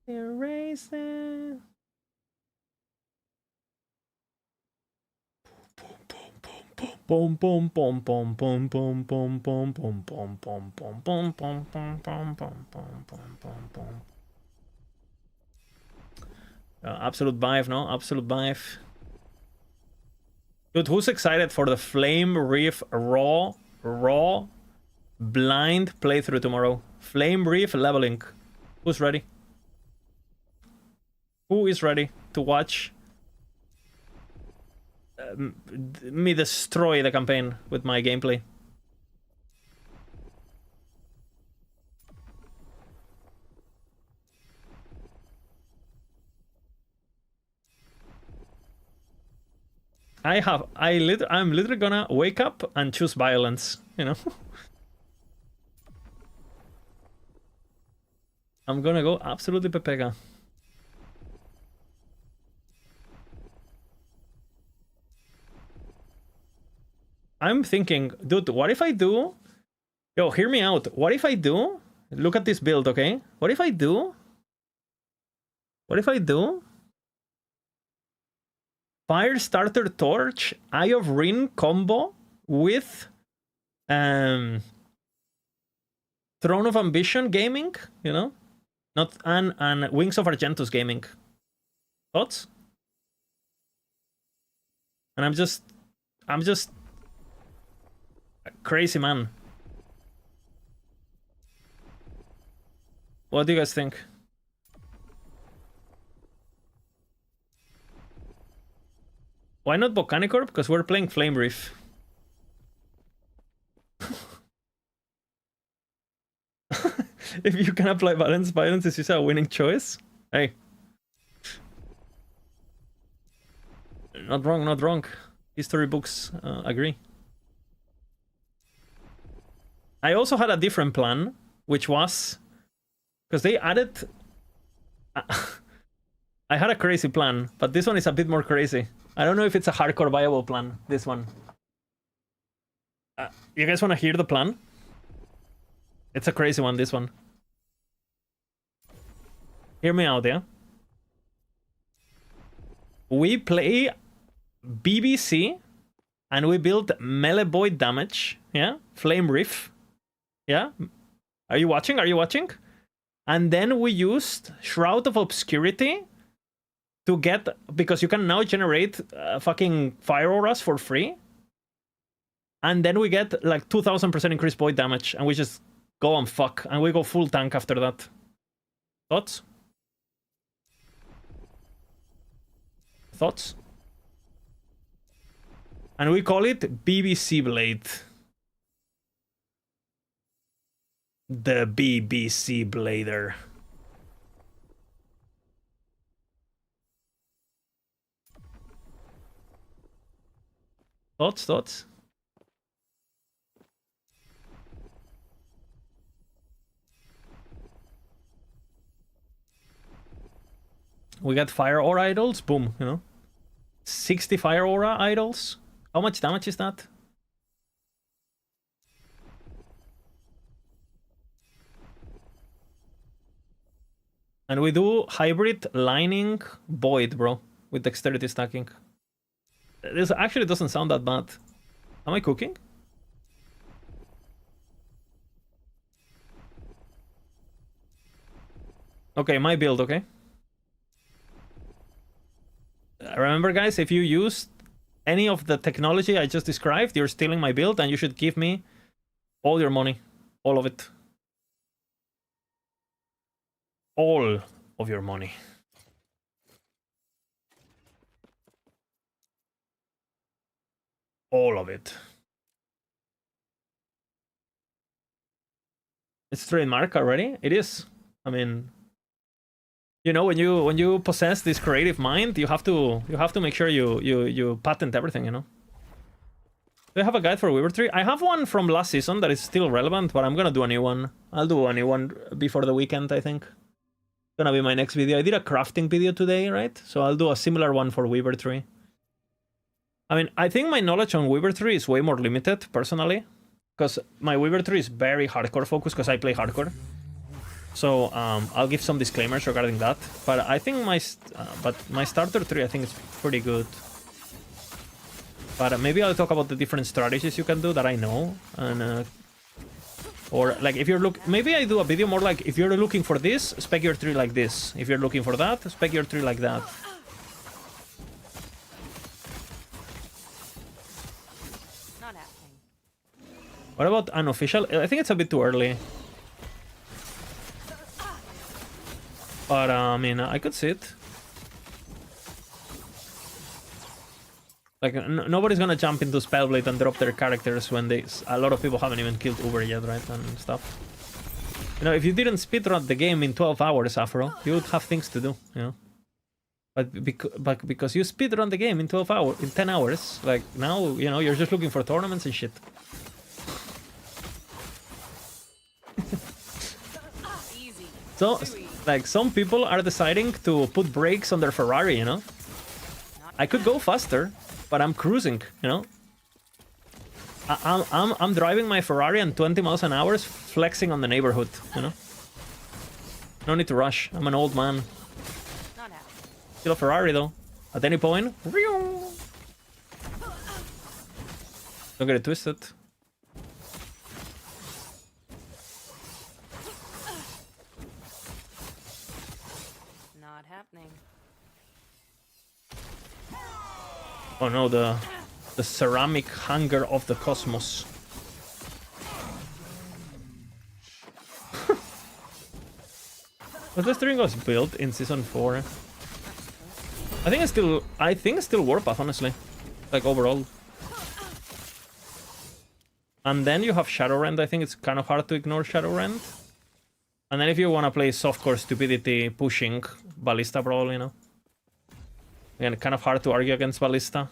Erase it. Boom boom boom boom boom boom boom boom boom boom boom boom boom boom boom boom boom boom boom boom. Absolute vibe, no? Absolute vibe. Dude, who's excited for the Flame Reef raw blind playthrough tomorrow? Flame Reef leveling. Who's ready? Who is ready to watch me destroy the campaign with my gameplay? I'm literally gonna wake up and choose violence, you know? I'm gonna go absolutely Pepega. I'm thinking, dude, what if I do? Yo, hear me out. What if I do? Look at this build, okay? What if I do? Firestarter Torch, Eye of Rin combo with Throne of Ambition gaming, you know? Not and Wings of Argentus gaming. Thoughts? And I'm just a crazy man. What do you guys think? Why not Volcanicorp? Because we're playing Flame Reef. If you can apply balance, violence is a winning choice. Hey. Not wrong, not wrong. History books agree. I also had a different plan, which was... Because they added... I had a crazy plan, but this one is a bit more crazy. I don't know if it's a hardcore viable plan, this one. You guys want to hear the plan? It's a crazy one, this one. Hear me out, yeah? We play BBC and we build melee void damage, yeah? Flame Riff, yeah? Are you watching? Are you watching? And then we used Shroud of Obscurity to get, because you can now generate fucking fire auras for free. And then we get like 2000% increased void damage and we just go on fuck and we go full tank after that. Thoughts? Thoughts? And we call it BBC Blade. The BBC Blader. Thoughts? Thoughts? We got fire aura idols, boom, you know. 60 fire aura idols. How much damage is that? And we do hybrid lining void, bro, with dexterity stacking. This actually doesn't sound that bad. Am I cooking? Okay, my build, okay? Remember, guys, if you use any of the technology I just described, you're stealing my build and you should give me all your money. All of it. All of your money. All of it. It's trademark already? It is. I mean, you know, when you possess this creative mind, you have to make sure you patent everything, you know. Do I have a guide for Weaver Tree? I have one from last season that is still relevant, but I'm gonna do a new one. I'll do a new one before the weekend, I think. Gonna be my next video. I did a crafting video today, right? So I'll do a similar one for Weaver Tree. I mean, I think my knowledge on Weaver Tree is way more limited, personally. Because my Weaver Tree is very hardcore focused, because I play hardcore. So I'll give some disclaimers regarding that. But I think my starter tree, I think, is pretty good. But maybe I'll talk about the different strategies you can do that I know. And or like if you're maybe I do a video more like if you're looking for this, spec your tree like this. If you're looking for that, spec your tree like that. Not happening. What about unofficial? I think it's a bit too early. But I mean, I could see it. Like, nobody's gonna jump into Spellblade and drop their characters when a lot of people haven't even killed Uber yet, right? And stuff. You know, if you didn't speedrun the game in 12 hours, Afro, you would have things to do, you know? But because you speedrun the game in 10 hours, like, now, you know, you're just looking for tournaments and shit. Easy. So, like, some people are deciding to put brakes on their Ferrari, you know? I could go faster, but I'm cruising, you know? I'm driving my Ferrari at 20 miles an hour, flexing on the neighborhood, you know? No need to rush. I'm an old man. Not happening. Still a Ferrari, though. At any point... Don't get it twisted. Not happening. Oh no, the ceramic hunger of the cosmos. But this string was built in season 4. I think it's still Warpath, honestly. Like overall. And then you have Shadowrend. I think it's kind of hard to ignore Shadowrend. And then if you want to play softcore stupidity pushing Ballista Brawl, you know. Again, kind of hard to argue against Ballista.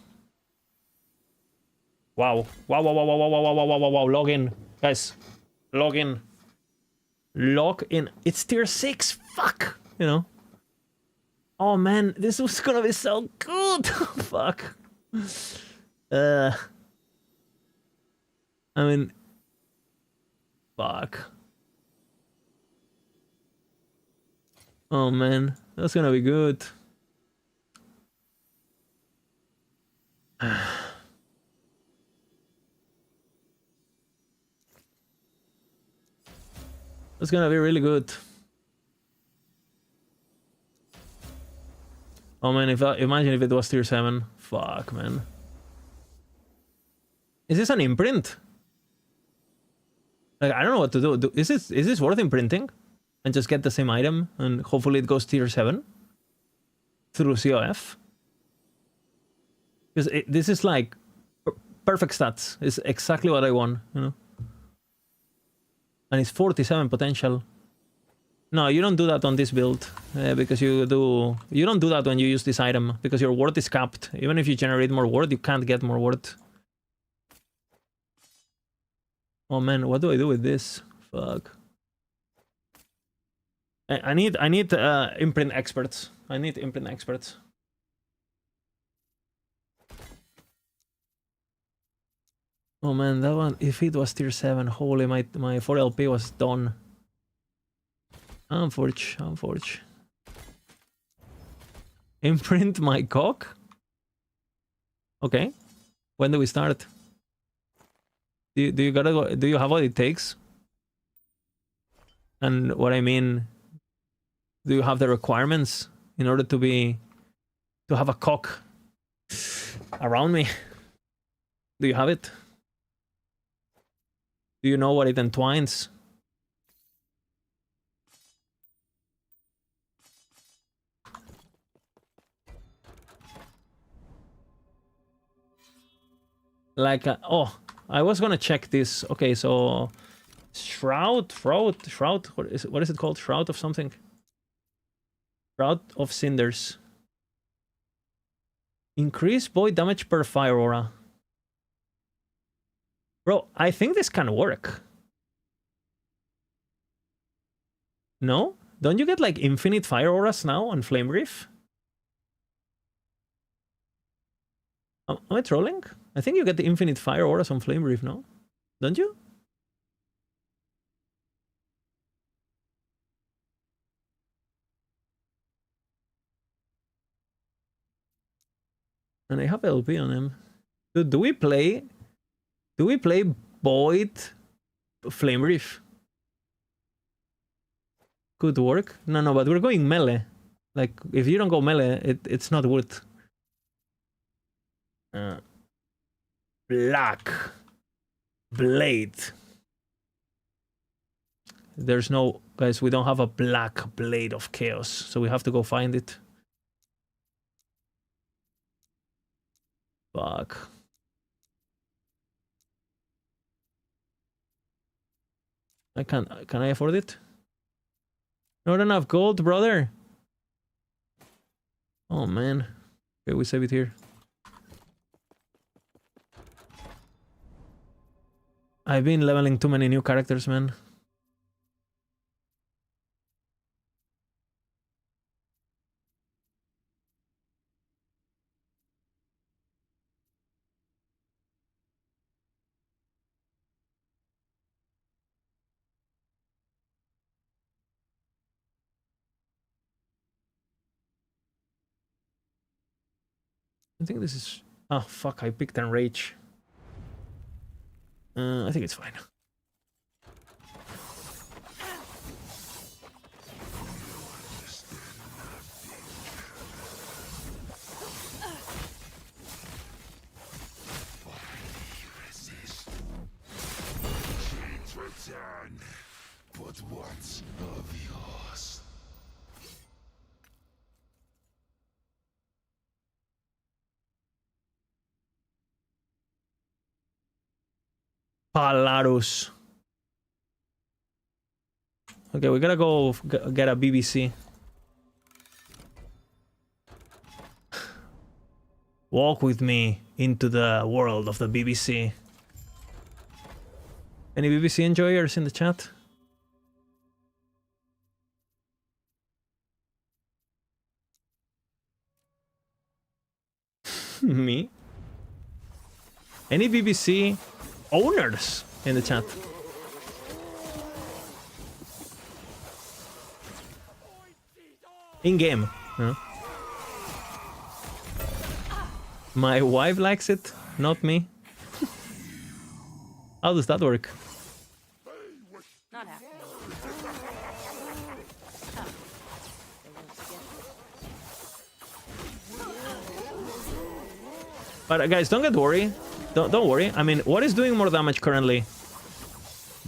Wow. Wow. Log in. Guys, log in. Log in. It's tier 6. Fuck. You know. Oh man, this was gonna be so good. Fuck. I mean, fuck. Oh man, that's gonna be good. That's gonna be really good. Oh man, imagine if it was tier 7. Fuck, man. Is this an imprint? Like, I don't know what to do. Is this worth imprinting? And just get the same item and hopefully it goes tier 7? Through COF? Because this is like perfect stats. It's exactly what I want, you know? And it's 47 potential. No, you don't do that on this build, because you don't do that when you use this item, because your word is capped. Even if you generate more word, you can't get more word. Oh man, what do I do with this? Fuck. I need imprint experts. I need imprint experts. Oh man, that one, if it was tier 7, holy, my 4LP was done. Unforge. Imprint my cock? Okay. When do we start? Do you have what it takes? And what I mean, do you have the requirements in order to have a cock around me? Do you have it? Do you know what it entwines? Like, oh, I was gonna check this. Okay, so Shroud. What is it called? Shroud of something. Shroud of Cinders. Increase void damage per fire aura. Bro, I think this can work. No? Don't you get like infinite fire auras now on Flame Reef? Am I trolling? I think you get the infinite fire auras on Flame Reef, no? Don't you? And I have LP on him. Dude, do we play Void Flame Reef? Could work. No, but we're going melee. Like, if you don't go melee, it's not worth. Black Blade. There's no... Guys, we don't have a Black Blade of Chaos, so we have to go find it. Fuck. Can I afford it? Not enough gold, brother. Oh man. Okay, we save it here. I've been leveling too many new characters, man. I think this is... Oh, fuck, I picked Enrage. I think it's fine. But what's of yours? Palarus. Okay, we gotta go get a BBC. Walk with me into the world of the BBC. Any BBC enjoyers in the chat? Any BBC owners in the chat? In game. Huh? My wife likes it, not me. How does that work? Not happening. But guys, don't get worried. Don't worry. I mean, what is doing more damage currently?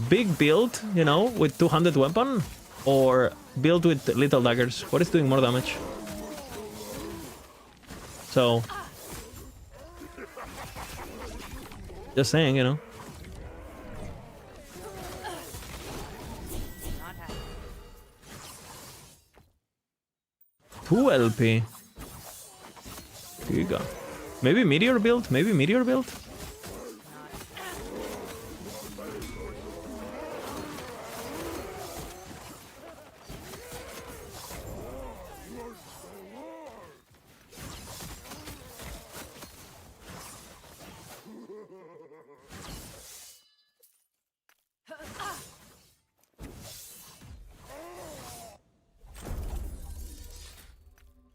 Big build, you know, with 200 weapon, or build with little daggers? What is doing more damage? So, just saying, you know. Not happening. 2 LP. Giga. Maybe meteor build? Maybe meteor build?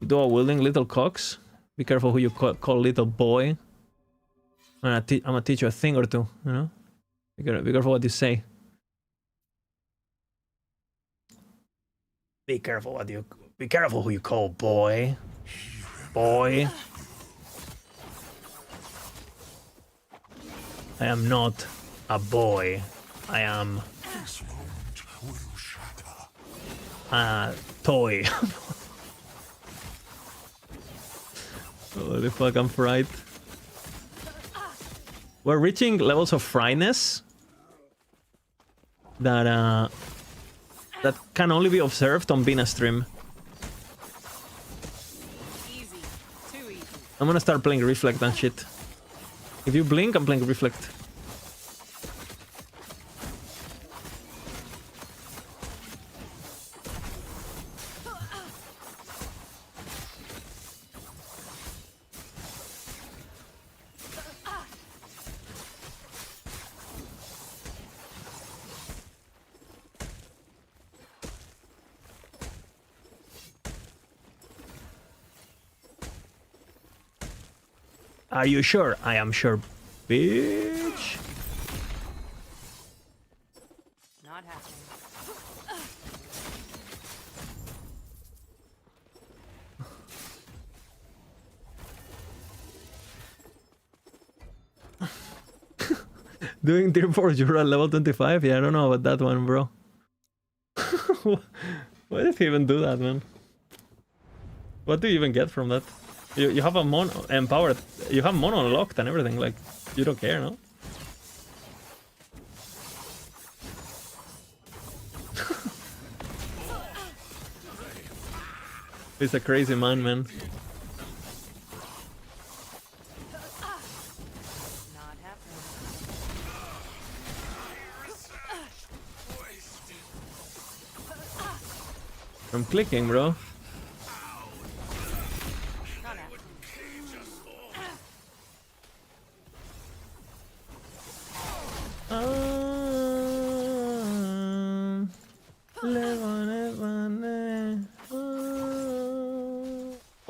Dual wielding little cocks. Be careful who you call little boy. I'm gonna teach you a thing or two, you know? Be careful what you say. Be careful who you call boy. Boy. I am not a boy. I am a toy. Holy fuck, I'm fried. We're reaching levels of fryness that that can only be observed on Bina stream. Easy. Too easy. I'm gonna start playing Reflect and shit. If you blink, I'm playing Reflect. Are you sure? I am sure, bitch. Not happening. Doing tier 4 Jura level 25? Yeah, I don't know about that one, bro. Why did he even do that, man? What do you even get from that? You have a mono empowered, you have mono unlocked and everything, like, you don't care, no? He's a crazy man, man. Not happening. I'm clicking, bro. Not happening.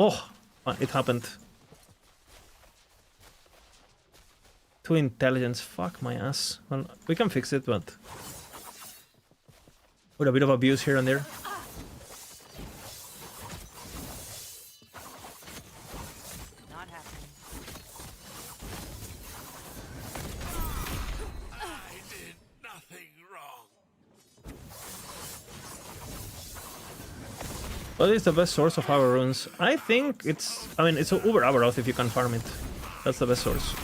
Oh, it happened. 2 intelligence, fuck my ass. Well, we can fix it, but with a bit of abuse here and there. Not happening. I did nothing wrong. What is the best source of our runes? I think it's, I mean, it's Uber Avaroth if you can farm it. That's the best source.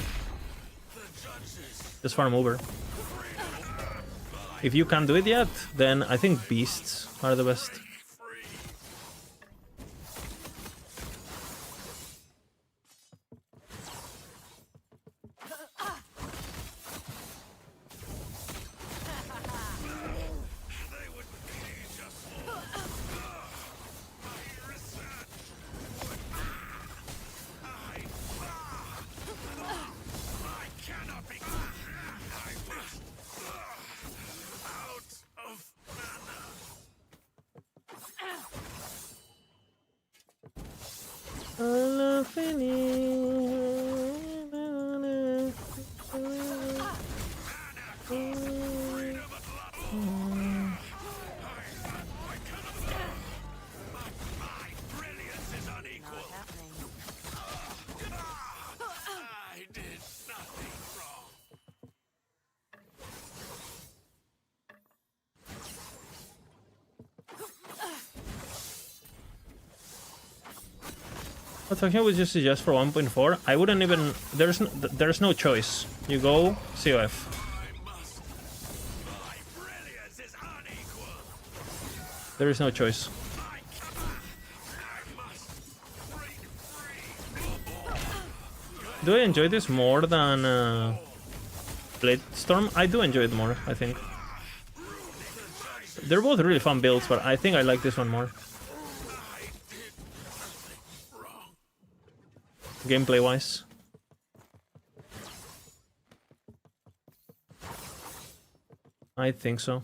Just farm Uber. If you can't do it yet, then I think beasts are the best. I cannot Brilliance is unequal. Not happening. I did nothing wrong. But here would you suggest for 1.4? I wouldn't even. There's no choice. You go COF. My brilliance is unequal. There is no choice. I must break free. Do I enjoy this more than Bladestorm? I do enjoy it more, I think. They're both really fun builds, but I think I like this one more. Gameplay wise. I think so.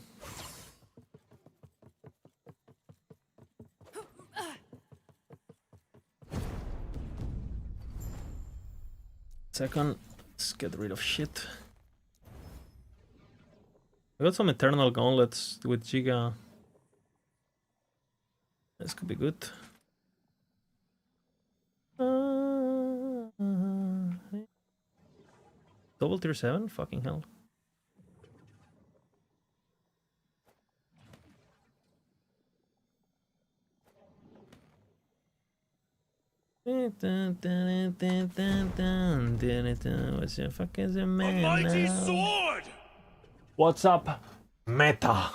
Second, let's get rid of shit. I got some Eternal Gauntlets with Giga. This could be good. Double tier 7? Fucking hell. What the fuck is a man Mighty now? sword! What's up, Meta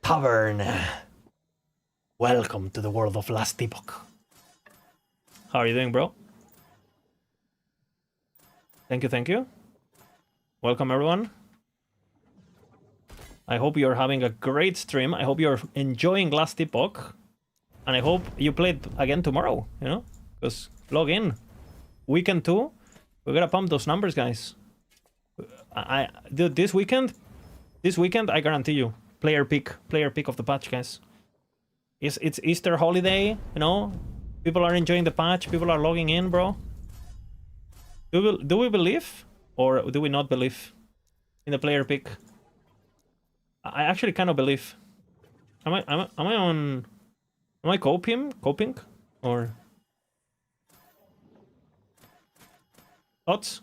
Tavern? Welcome to the world of Last Epoch. How are you doing, bro? Thank you, thank you. Welcome, everyone. I hope you're having a great stream. I hope you're enjoying Last Epoch. And I hope you play it again tomorrow, you know? Because log in. Weekend 2. We gotta pump those numbers, guys. Dude, this weekend, I guarantee you, player pick of the patch, guys. It's Easter holiday, you know? People are enjoying the patch. People are logging in, bro. Do we believe? Or do we not believe in the player pick? I actually kind of believe. Am I coping? Or thoughts?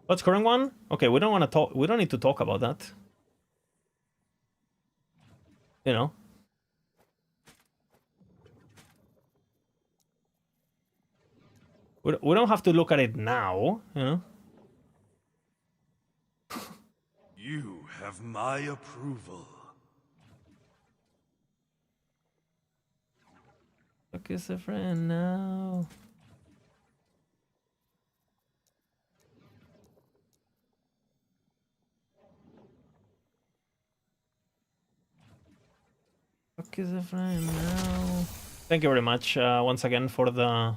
What's current one? Okay, we don't want to talk. We don't need to talk about that. You know. We don't have to look at it now, you know. You have my approval. Fuck is a friend now? Fuck is a friend now? Thank you very much once again for the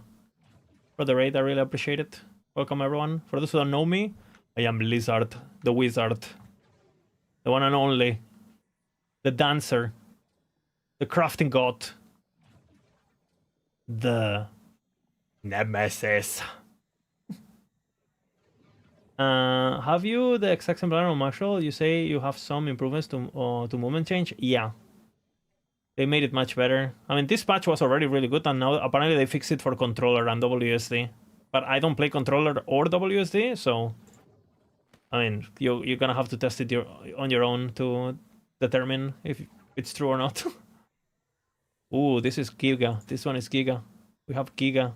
raid. I really appreciate it. Welcome everyone. For those who don't know me, I am Blizzard, the wizard, the one and only, the dancer, the crafting god, the nemesis. Have you the exact exemplar on Marshall? You say you have some improvements to movement change? Yeah. They made it much better. I mean, this patch was already really good, and now apparently they fixed it for controller and WSD. But I don't play controller or WSD, so I mean, you're gonna have to test it on your own to determine if it's true or not. Ooh, this is Giga. This one is Giga. We have Giga.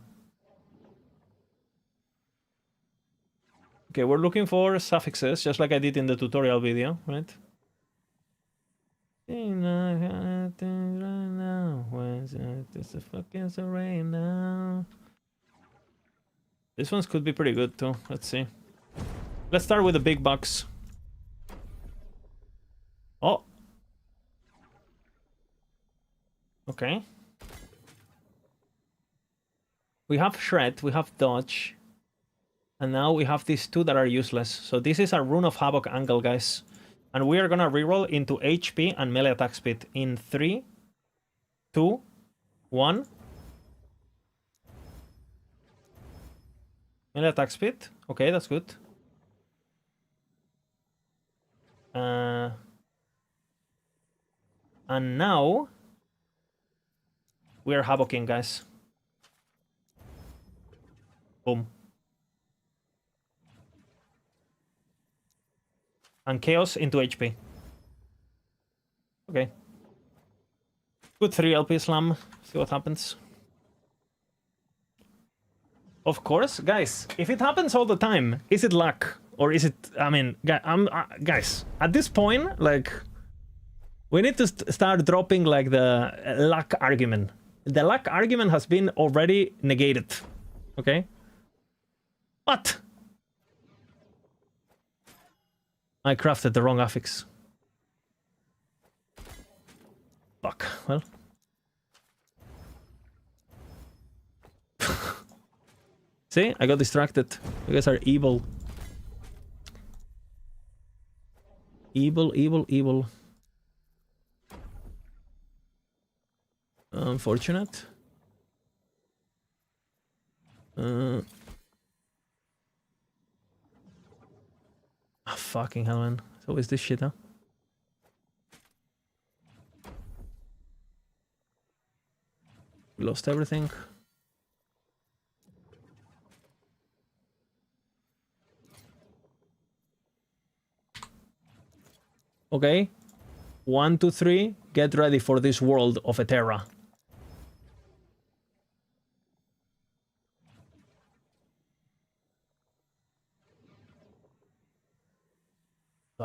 Okay, we're looking for suffixes, just like I did in the tutorial video, right? This ones could be pretty good too. Let's see. Let's start with the big bucks. Oh. Okay. We have Shred, we have Dodge. And now we have these two that are useless. So this is a Rune of Havoc angle, guys. And we are gonna reroll into HP and melee attack speed in 3, 2, 1. Melee attack speed. Okay, that's good. And now we are havocing, guys. Boom. And chaos into HP. Okay. Good 3 LP slam. See what happens. Of course, guys, if it happens all the time, is it luck? Or is it, I mean, guys, at this point, like, we need to start dropping, like, the luck argument. The luck argument has been already negated, okay? But I crafted the wrong affix. Fuck, well. See, I got distracted. You guys are evil. Evil, evil, evil. Unfortunate. Fucking hell, man. It's always this shit, huh? We lost everything. Okay. 1, 2, 3. Get ready for this world of Eterra.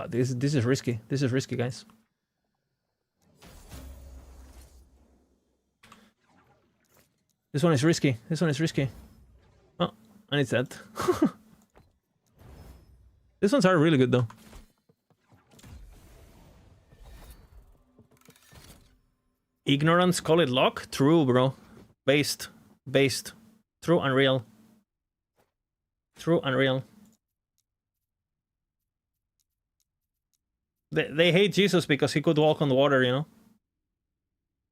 This is risky. This is risky, guys. This one is risky. This one is risky. Oh, and it's dead. These ones are really good, though. Ignorance, call it luck? True, bro. Based. True and real. True and real. They hate Jesus because he could walk on the water, you know.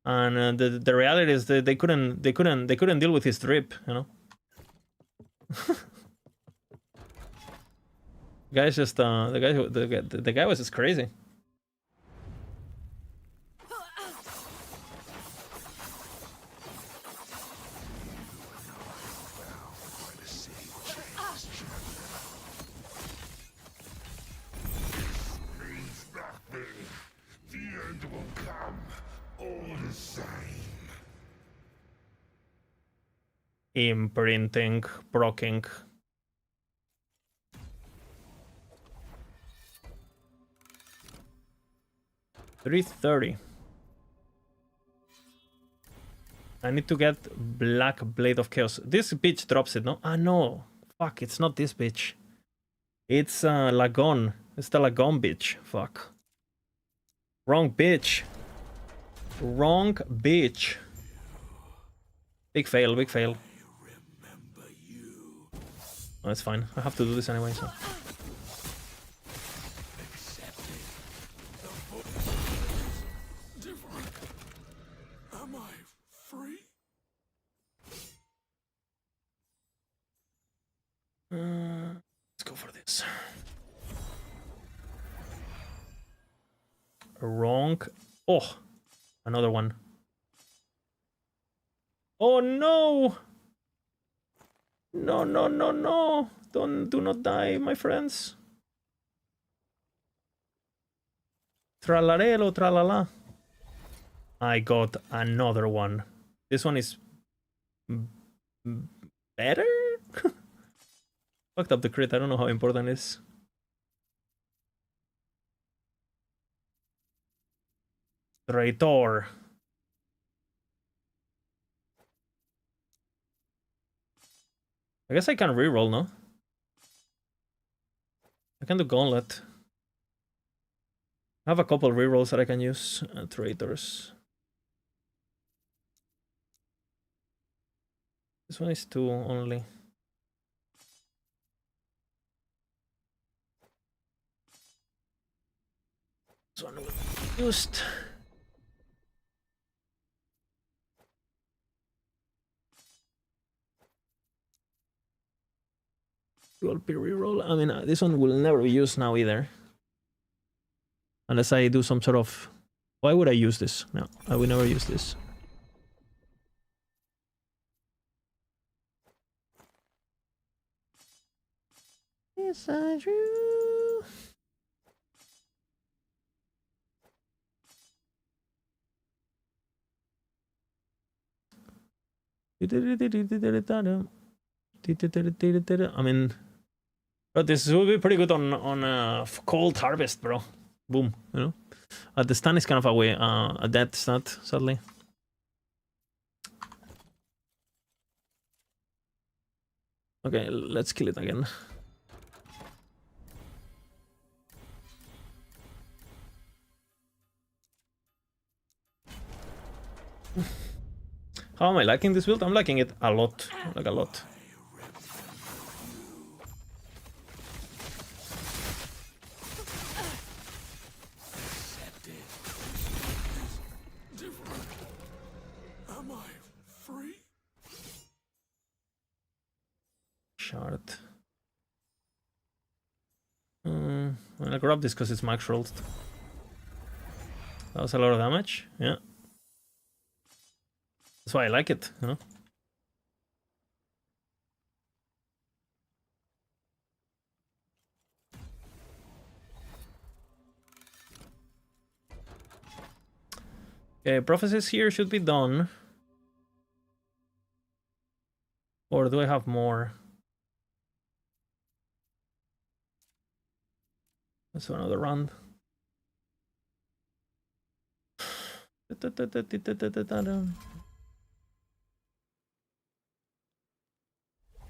And the reality is that they couldn't deal with his drip, you know. Guy's just the guy was just crazy. Imprinting, proccing. $330. I need to get Black Blade of Chaos. This bitch drops it, no? Ah, no. Fuck, it's not this bitch. It's Lagon. It's the Lagon bitch. Fuck. Wrong bitch. Wrong bitch. Big fail, big fail. Oh, it's fine. I have to do this anyway, so. Am I free? Let's go for this. Wrong. Oh, another one. Oh no! No, no, no, no! Do not die, my friends. Tralarelo, tralala. I got another one. This one is better? Fucked up the crit. I don't know how important it is. Traitor. I guess I can reroll, no? I can do Gauntlet. I have a couple rerolls that I can use. Traitors. This one is 2 only. This one will be used. Dual P reroll. I mean, this one will never be used now either. Unless I do some sort of... Why would I use this? No, I will never use this. Yes, I do. I mean, but this will be pretty good on cold harvest, bro. Boom, you know. The stun is kind of a dead stat, sadly. Okay, let's kill it again. How am I liking this build? I'm liking it a lot, like a lot. Am I free? Shard. I'll grab this because it's max rolled. That was a lot of damage, yeah. That's why I like it, you know? Okay, prophecies here should be done. Or do I have more? Let's do another round.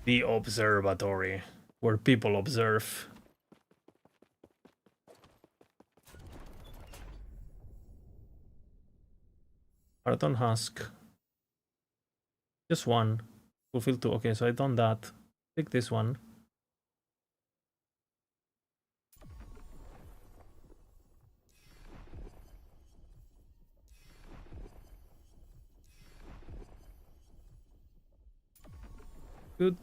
The observatory, where people observe. Marathon husk. Just one. Fulfill 2. Okay, so I done that. Pick this one. Good.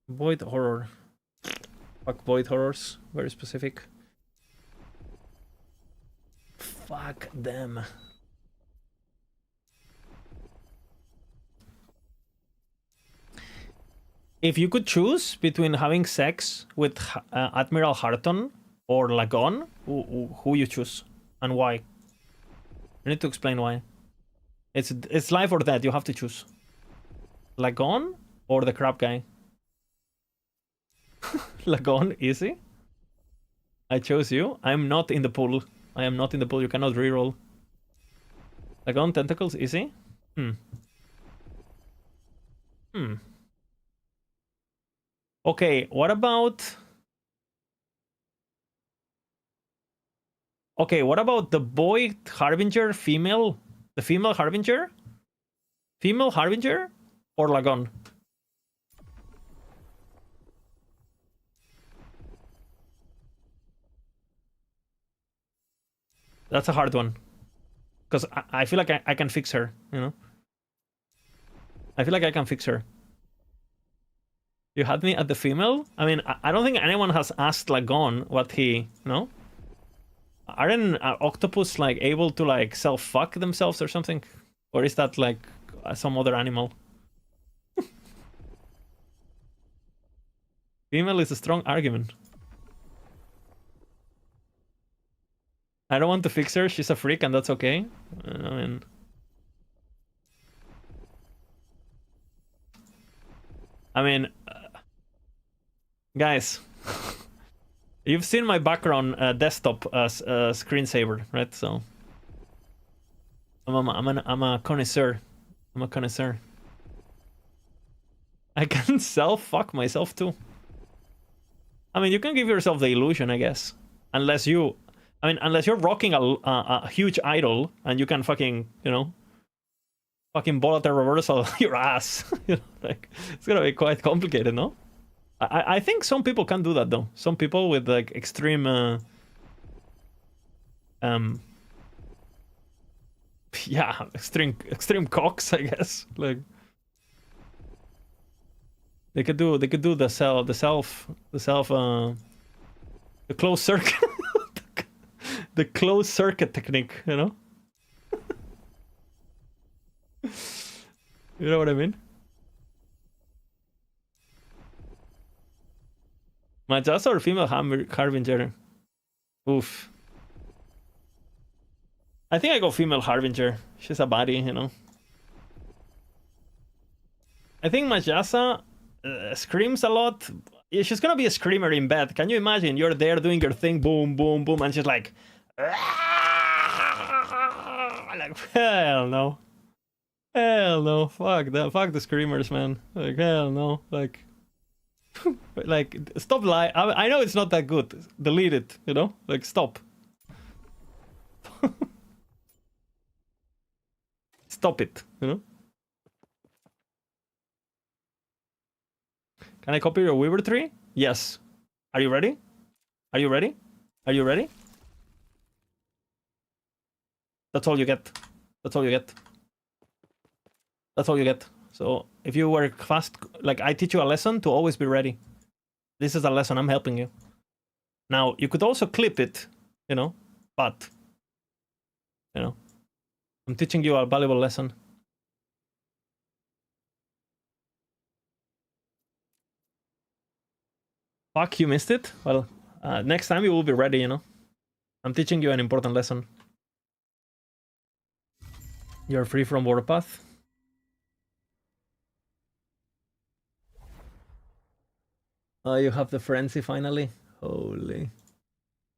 Void horror. Fuck void horrors. Very specific. Fuck them. If you could choose between having sex with Admiral Harton or Lagon, who you choose and why? You need to explain why. It's life or death. You have to choose. Lagon or the crab guy. Lagon, easy. I chose you. I'm not in the pool. I am not in the pool. You cannot reroll. Lagon, tentacles, easy. Okay, what about... Okay, what about the boy Harbinger, female? The female Harbinger? Female Harbinger or Lagon? That's a hard one. Because I feel like I can fix her, you know? I feel like I can fix her. You had me at the female? I mean, I don't think anyone has asked Lagon what he, you know? Aren't octopus like able to like self-fuck themselves or something? Or is that like some other animal? Female is a strong argument. I don't want to fix her, she's a freak and that's okay. I mean... guys, you've seen my background desktop screensaver, right? So I'm a connoisseur. I'm a connoisseur. I can self-fuck myself too. I mean, you can give yourself the illusion, I guess, unless you. I mean, unless you're rocking a huge idol and you can fucking, you know, fucking volatile reversal your ass. You know, like, it's gonna be quite complicated, no? I think some people can do that though. Some people with like extreme yeah, extreme cocks, I guess. Like they could do the closed circuit the closed circuit technique, you know? You know what I mean? Majasa or female Harbinger? Oof. I think I go female Harbinger. She's a baddie, you know. I think Majasa screams a lot. Yeah, she's gonna be a screamer in bed. Can you imagine? You're there doing your thing, boom, boom, boom, and she's like, like hell no, hell no, fuck the screamers, man. Like hell no, like, like stop lying. I know it's not that good. Delete it, you know. Like stop. Stop it, you know. Can I copy your Weaver tree? Yes. Are you ready? Are you ready? Are you ready? That's all you get. That's all you get. That's all you get. So if you work fast, like I teach you a lesson to always be ready. This is a lesson, I'm helping you. Now, you could also clip it, you know, but, you know, I'm teaching you a valuable lesson. Fuck, you missed it? Well, next time you will be ready, you know. I'm teaching you an important lesson. You're free from Warpath. Oh, you have the frenzy finally? Holy.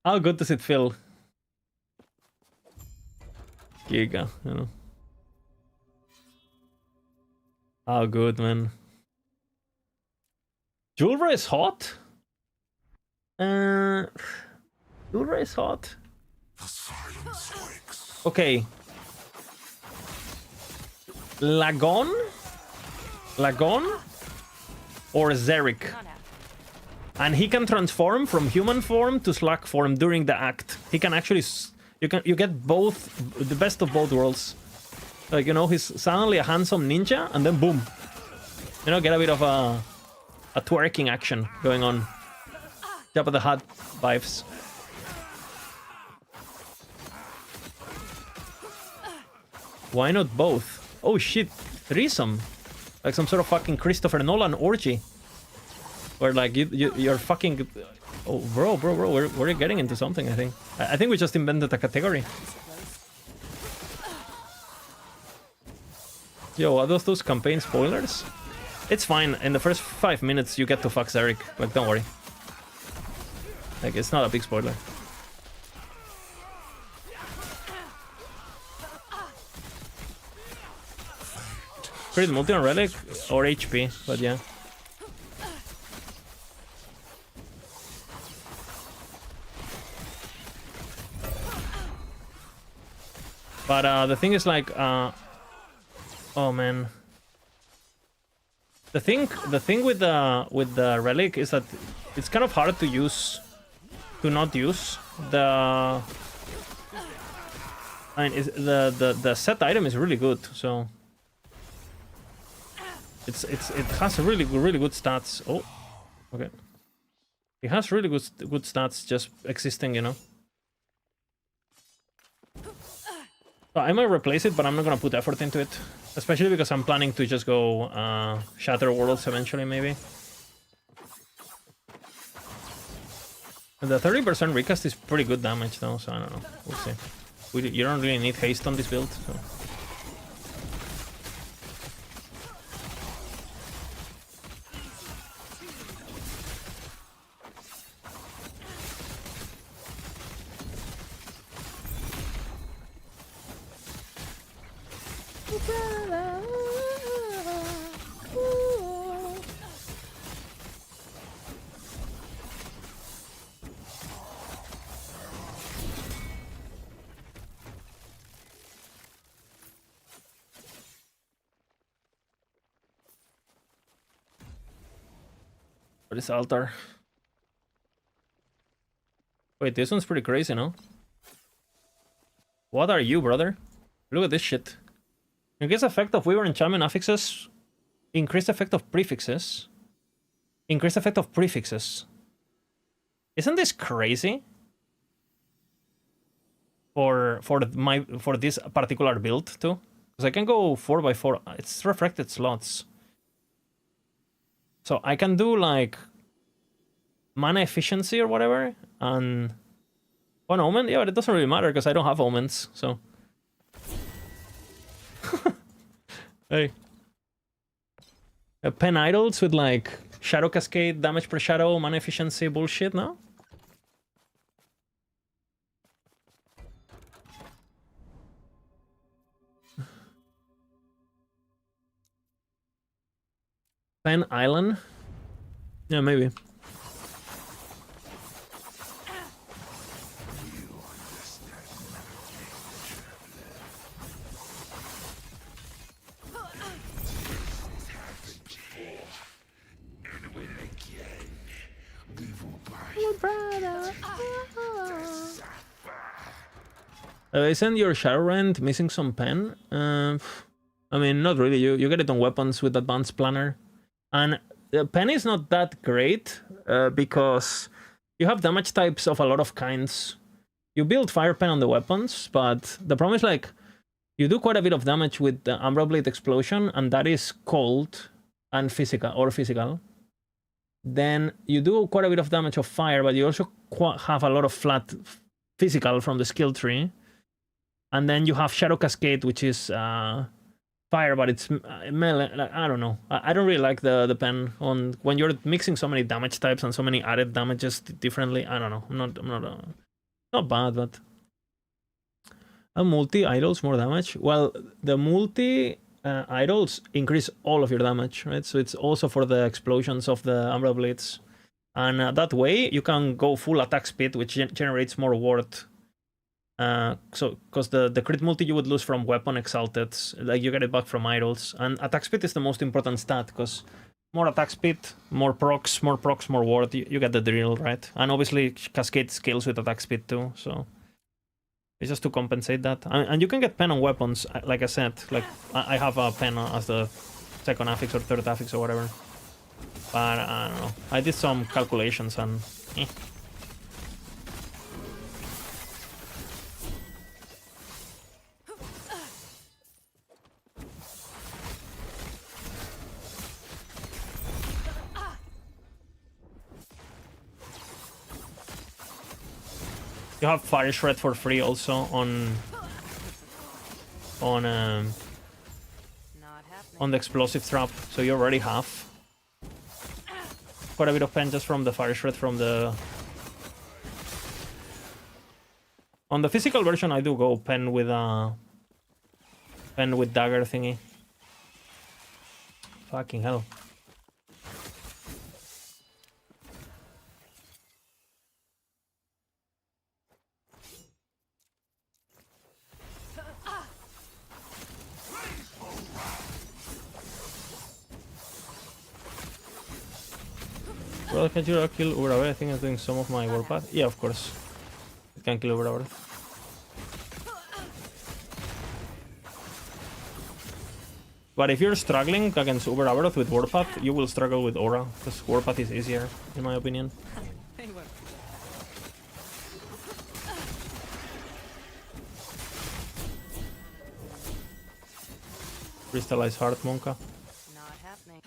How good does it feel? Giga, you know. How good, man. Julra is hot? Julra is hot. Okay. Lagon? Or Xeric? And he can transform from human form to slug form during the act. He can actually... You get both... The best of both worlds. Like, you know, he's suddenly a handsome ninja, and then boom. You know, get a bit of a twerking action going on. Top of the hat vibes. Why not both? Oh shit, threesome. Like some sort of fucking Christopher Nolan orgy. Where like you're fucking... Oh bro, we're getting into something, I think. I think we just invented a category. Yo, are those campaign spoilers? It's fine, in the first 5 minutes you get to fuck Xeric. Like, don't worry. Like, it's not a big spoiler. Crit multi on Relic or HP, but yeah. But the thing is like, oh man. The thing with the Relic is that it's kind of hard to use, to not use the. I mean, the set item is really good, so it has really good stats. Oh, okay. It has really good stats just existing, you know. So I might replace it, but I'm not gonna put effort into it, especially because I'm planning to just go Shatter Worlds eventually, maybe. The 30% recast is pretty good damage though, so I don't know. We'll see. You don't really need haste on this build, so. What is altar? Wait, this one's pretty crazy, no? What are you, brother? Look at this shit. Increase effect of Weaver enchantment affixes. Increased effect of prefixes. Increased effect of prefixes. Isn't this crazy? For this particular build too? Because I can go 4x4. It's refracted slots. So I can do like mana efficiency or whatever, and one omen. Yeah, but it doesn't really matter because I don't have omens. So hey, pen idols with like shadow cascade, damage per shadow, mana efficiency bullshit. No. Pen Island? Yeah, maybe. Isn't your Shadowrend missing some pen? I mean, not really. You get it on weapons with Advanced Planner. And the pen is not that great because you have damage types of a lot of kinds. You build fire pen on the weapons, but the problem is like you do quite a bit of damage with the Umbral Blade Explosion, and that is cold and physical. Then you do quite a bit of damage of fire, but you also have a lot of flat physical from the skill tree. And then you have Shadow Cascade, which is fire, but it's melee. I don't know. I don't really like the pen on when you're mixing so many damage types and so many added damages differently. I don't know. I'm not bad, but a multi idols more damage. Well, the multi idols increase all of your damage, right? So it's also for the explosions of the Umbral Blades, and that way you can go full attack speed, which generates more ward. So because the crit multi you would lose from weapon exalted, like you get it back from idols, and attack speed is the most important stat because more attack speed, more procs, more ward. You get the drill, right? And obviously cascade scales with attack speed too, so it's just to compensate that. And you can get pen on weapons, like I said. Like I have a pen as the second affix or third affix or whatever. But I don't know. I did some calculations and. You have Fire Shred for free also on the explosive trap, so you already have quite a bit of pen just from the Fire Shred from the. On the physical version, I do go pen with dagger thingy. Fucking hell. Well, can you kill Urabe? I think I'm doing some of my warpath. Yeah, of course. It can kill Urabe. But if you're struggling against Urabe with warpath, you will struggle with Aura, because warpath is easier, in my opinion. Crystallized Heart, Monka. Not happening.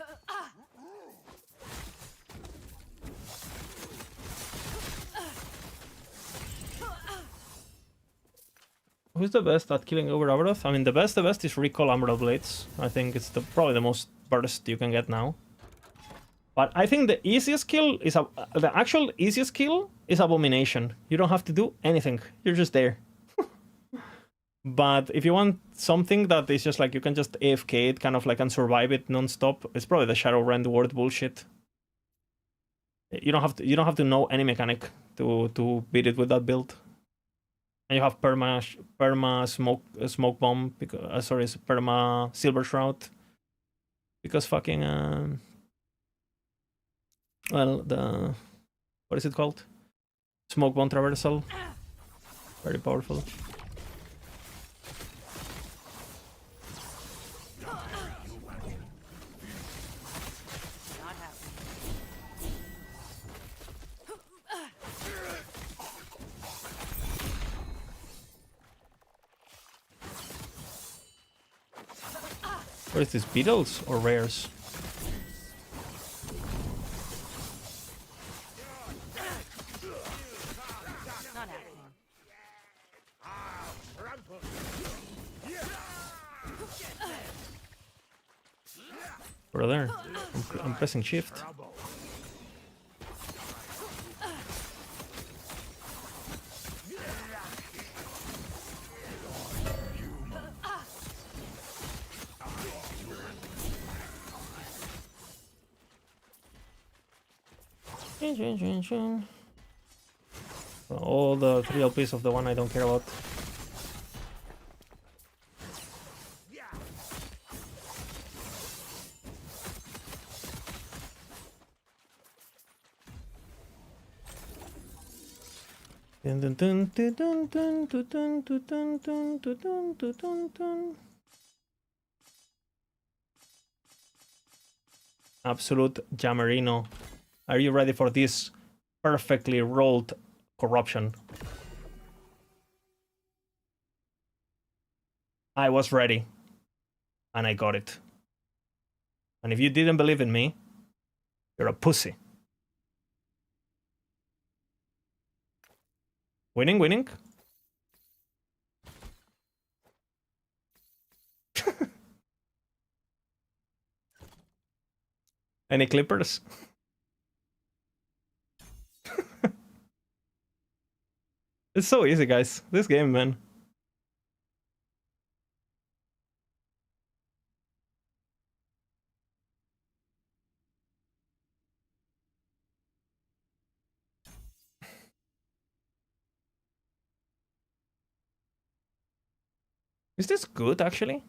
Who's the best at killing over Abaroth? I mean, the best is Recall Umbral Blades. I think it's probably the most burst you can get now. But I think the easiest kill is the actual easiest kill is Abomination. You don't have to do anything. You're just there. But if you want something that is just like you can just AFK it, kind of like and survive it non-stop, it's probably the Shadowrend word bullshit. You don't have to know any mechanic to beat it with that build. And you have perma smoke bomb because perma silver shroud because fucking Well, what is it called? Smoke bomb traversal. Very powerful. Not happening. What is this? Beetles or rares? Not happening. Brother, I'm pressing shift. All the 3 LPs of the one I don't care about. Dun dun dun dun dun dun dun dun dun dun dun dun dun dun. Absolute Jammerino. Are you ready for this perfectly rolled corruption? I was ready. And I got it. And if you didn't believe in me, you're a pussy. Winning, winning. Any clippers? It's so easy, guys. This game, man. Is this good, actually?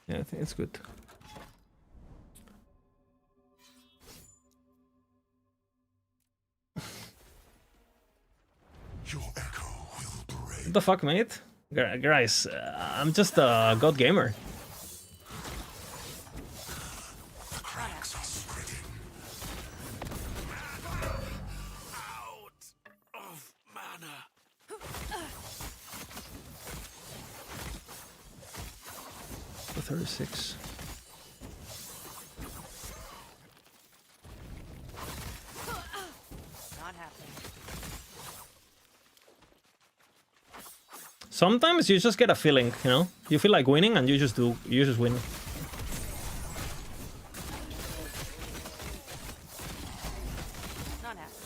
Yeah, I think it's good. Your echo will break. What the fuck, mate? Guys, I'm just a god gamer. The cracks are spreading. Out of mana. The 36. Not happening. Sometimes you just get a feeling, you know? You feel like winning and you just win. Not happening.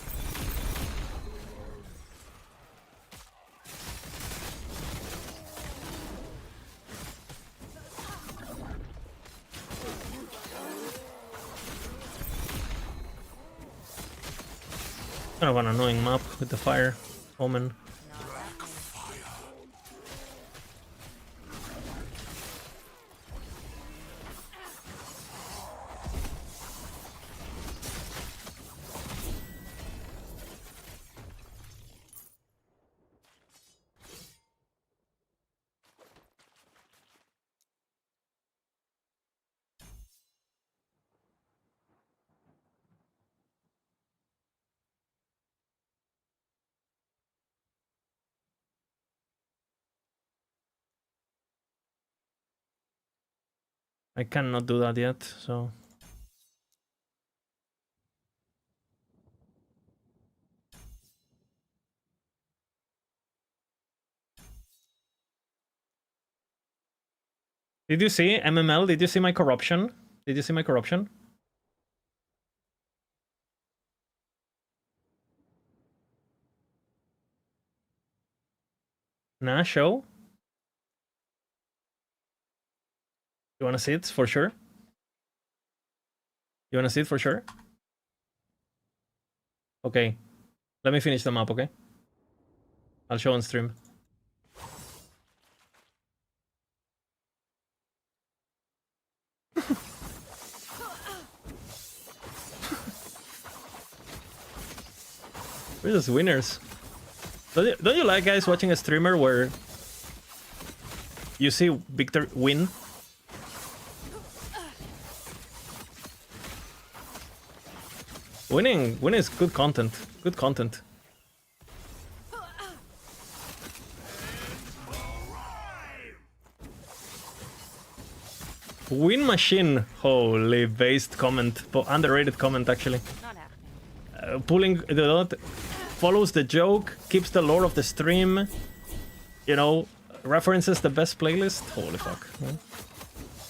Kind of an annoying map with the fire omen. I cannot do that yet, so... Did you see, MML, did you see my corruption? Did you see my corruption? Nah, show? You wanna see it for sure? You wanna see it for sure? Okay. Let me finish the map, okay? I'll show on stream. We're just winners. Don't you like, guys, watching a streamer where you see Victor win? Winning is good content. Good content. Win machine. Holy based comment. Underrated comment, actually. Not happening. Pulling the follows the joke, keeps the lore of the stream, you know, references the best playlist. Holy fuck.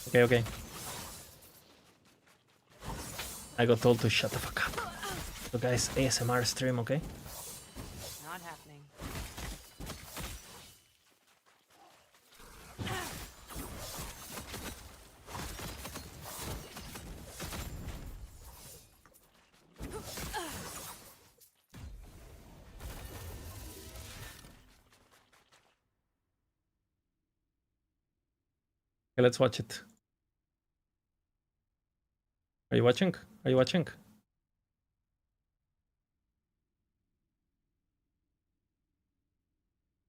Okay, okay. I got told to shut the fuck up. So guys, ASMR stream, okay? Not happening. Okay, let's watch it. Are you watching? Are you watching?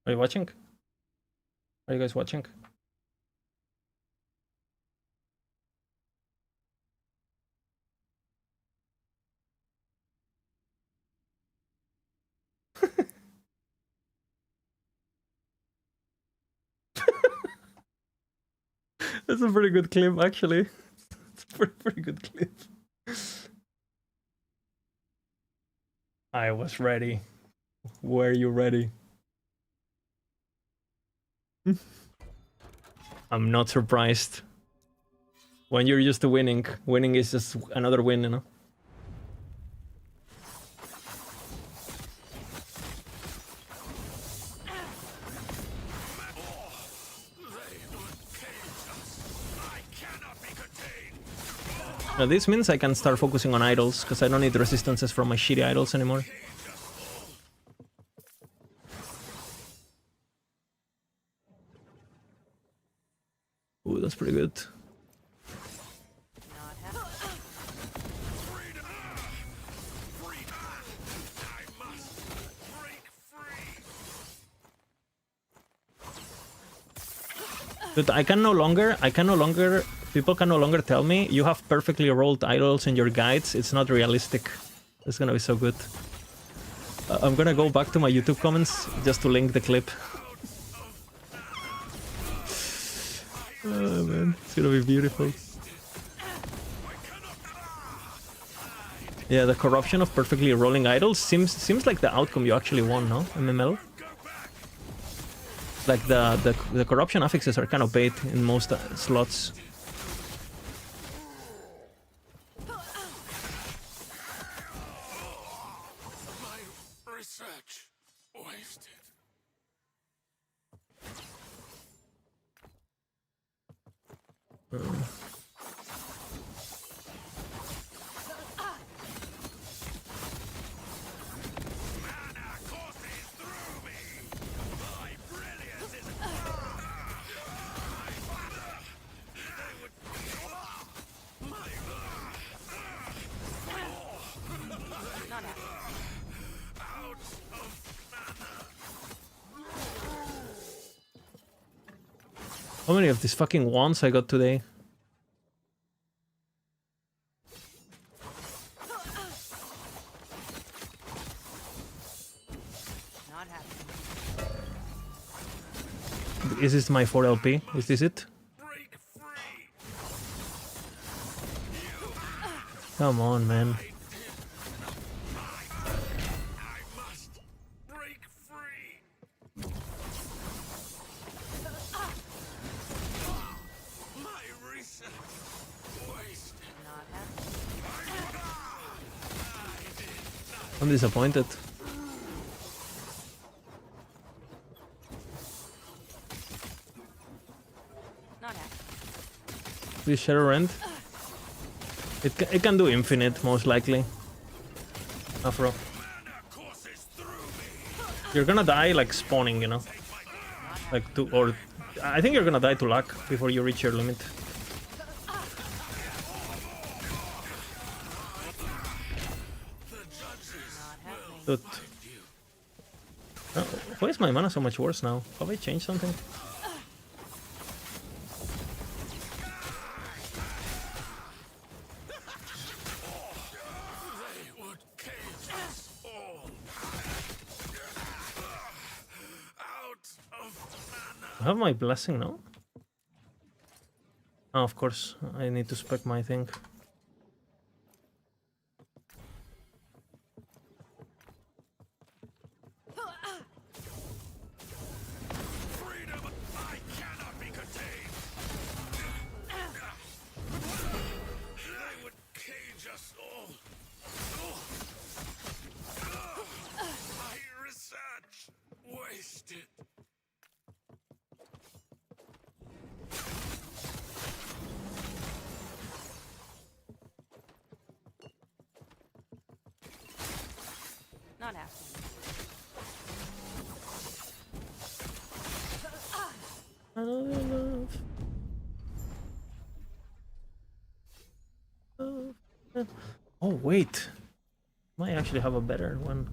Are you watching? Are you guys watching? That's a pretty good clip, actually. It's a pretty good clip. I was ready. Were you ready? I'm not surprised. When you're used to winning, winning is just another win, you know? Now this means I can start focusing on idols, because I don't need resistances from my shitty idols anymore. Ooh, that's pretty good. Not happening. But I can no longer, people can no longer tell me you have perfectly rolled idols in your guides. It's not realistic. It's gonna be so good. I'm gonna go back to my YouTube comments just to link the clip. Oh man, it's gonna be beautiful. Yeah, the corruption of perfectly rolling idols seems like the outcome you actually want, no? MML? Like the corruption affixes are kind of bait in most slots. My research wasted. How many of these fucking wands I got today? Not happening. Is this my 4 LP? Is this it? Break free. Come on, man. I must break free. My research wasted. Not happening. I'm disappointed. Not happening. This Shadow Rend? It can do infinite, most likely. Afro. You're gonna die like spawning, you know? Like or I think you're gonna die to luck before you reach your limit. Dude, Why is my mana so much worse now? Have I changed something? They would cage us all. Out of mana. I have my blessing now. Oh, of course, I need to spec my thing. Freedom, I cannot be contained. They would cage us all. My research wasted. Not happening. Another love. Oh wait, might actually have a better one.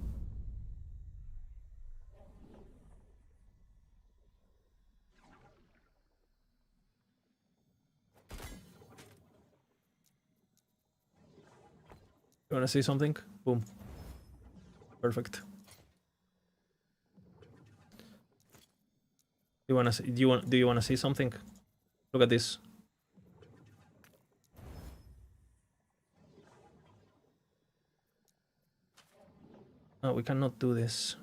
You wanna see something? Boom. Perfect. Do you wanna see something? Look at this. Oh, we cannot do this.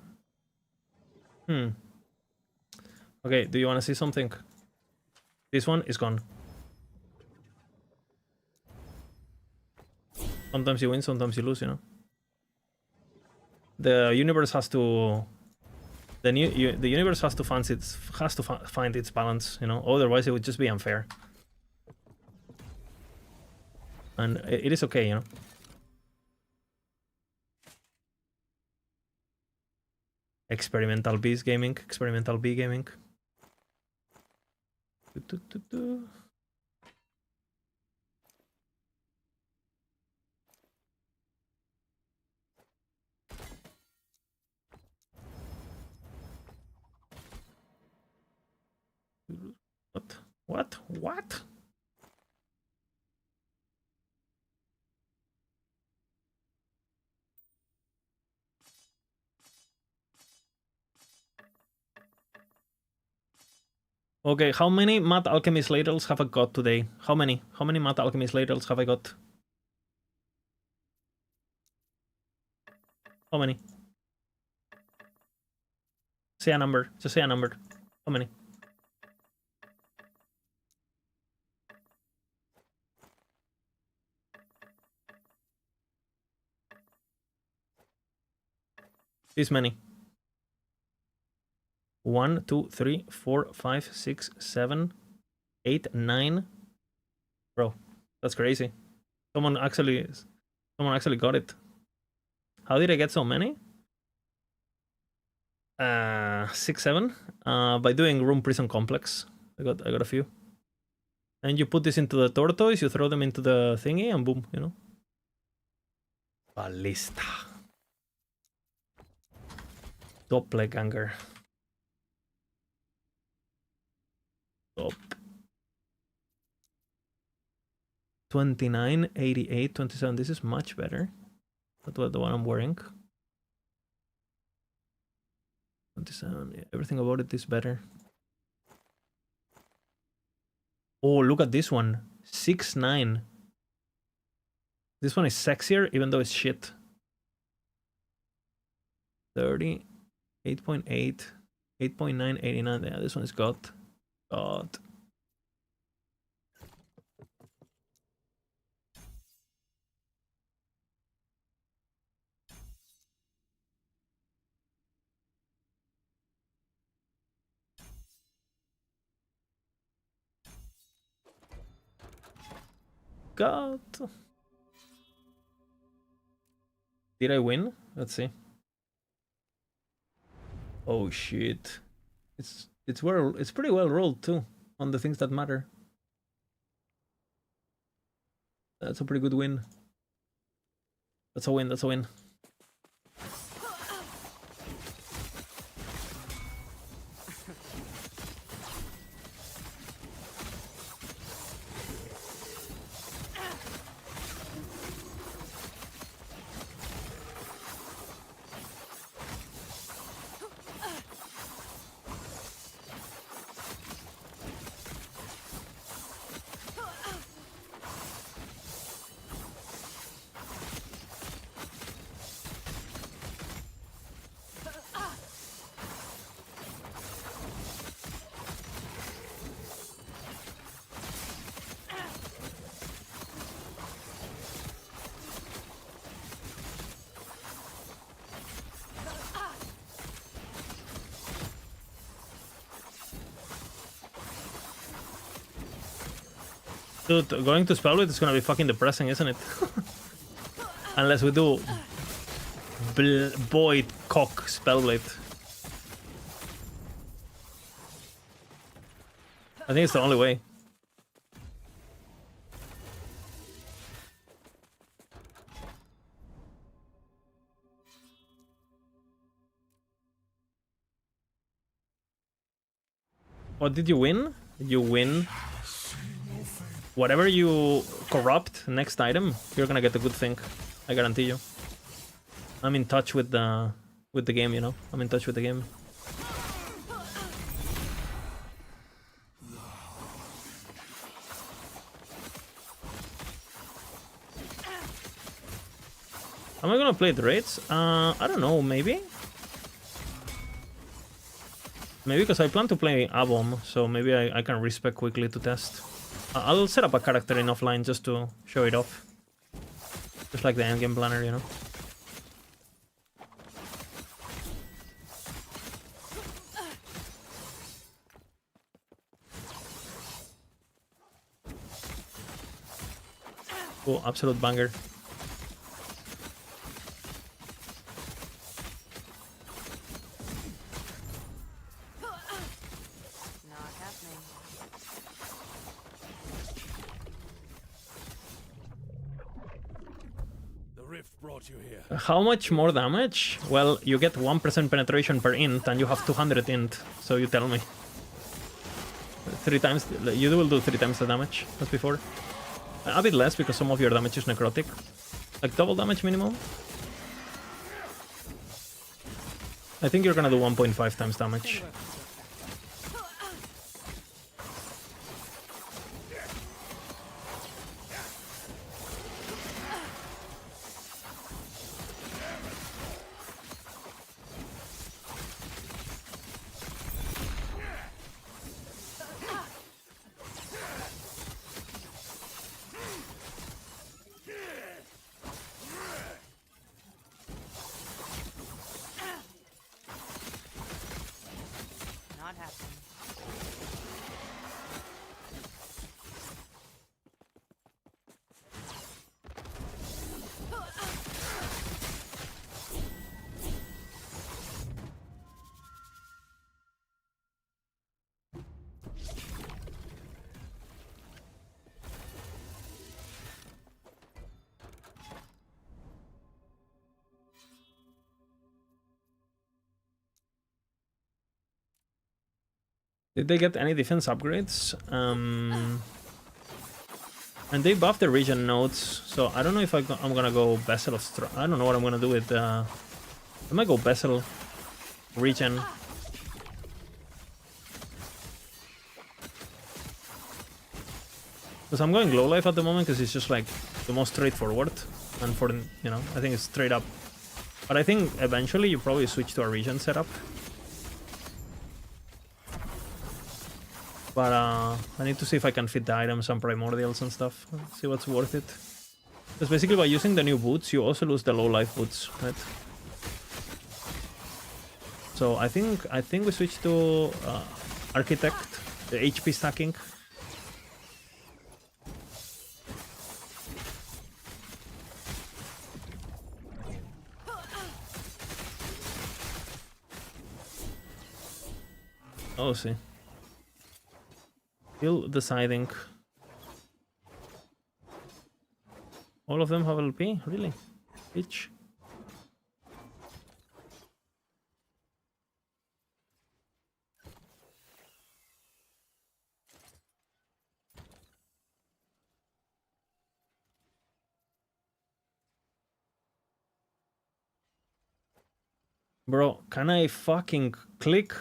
Okay, do you wanna see something? This one is gone. Sometimes you win, sometimes you lose, you know. The universe has to the universe has to find its balance, you know. Otherwise, it would just be unfair. And it is okay, you know. Experimental B gaming. What? Okay, how many Math Alchemist ladles have I got today? How many? How many Math Alchemist ladles have I got? How many? Say a number. Just say a number. How many? This many. 1, 2, 3, 4, 5, 6, 7, 8, 9. Bro, that's crazy. Someone actually got it. How did I get so many? 6, 7. By doing Room Prison Complex. I got a few. And you put this into the tortoise, you throw them into the thingy, and boom, you know. Ballista. Doppelganger. Top. 29, 88, 27. This is much better. That's what the one I'm wearing. 27. Yeah, everything about it is better. Oh, look at this one. 6-9. This one is sexier, even though it's shit. 30, 8.8, 8.9, 89. Yeah, this one is God. God. Did I win? Let's see. Oh shit. It's pretty well rolled too on the things that matter. That's a pretty good win. That's a win. Dude, going to Spellblade is gonna be fucking depressing, isn't it? Unless we do Void Cock Spellblade. I think it's the only way. What did you win? You win whatever you corrupt next item, you're gonna get a good thing. I guarantee you. I'm in touch with the game, you know? I'm in touch with the game. Am I gonna play the raids? I don't know, maybe? Maybe because I plan to play Abom, so maybe I can respec quickly to test. I'll set up a character in offline just to show it off. Just like the endgame planner, you know? Oh, absolute banger. Not happening. The rift brought you here. How much more damage? Well, you get 1% penetration per int and you have 200 int, so you tell me. 3 times, you will do 3 times the damage as before. A bit less because some of your damage is necrotic. Like double damage minimum. I think you're gonna do 1.5 times damage. Not happening. Did they get any defense upgrades? And they buffed the regen nodes, so I don't know if I'm gonna go Vessel of Strength. I don't know what I'm gonna do with. I might go Vessel, regen. Because I'm going low life at the moment because it's just like the most straightforward, and for you know I think it's straight up. But I think eventually you probably switch to a regen setup. But I need to see if I can fit the items and primordials and stuff. See what's worth it. Because basically by using the new boots, you also lose the low life boots, right? So I think we switch to Architect, the HP stacking. Oh, see. Still deciding. All of them have LP? Really? Bitch. Bro, can I fucking click?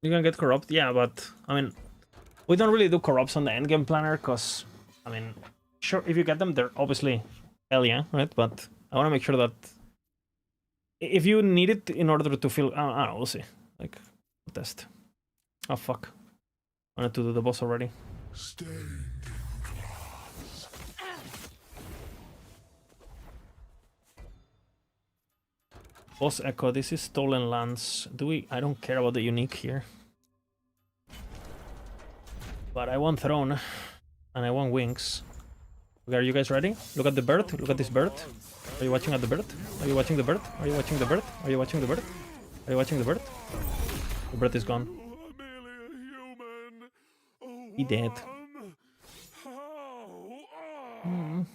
You can get corrupt, yeah, but I mean, we don't really do corrupts on the endgame planner because, I mean, sure, if you get them, they're obviously hell yeah, right? But I want to make sure that if you need it in order to feel, I don't know, we'll see. Like, test. Oh fuck! I wanted to do the boss already. Boss Echo, this is Stolen Lands. Do we? I don't care about the unique here. But I want Throne. And I want Wings. Okay, are you guys ready? Look at the bird. Look at this bird. Are you watching at the bird? Are you watching the bird? Are you watching the bird? Are you watching the bird? Are you watching the bird? The bird is gone. I'm merely a human. A He dead. worm. How?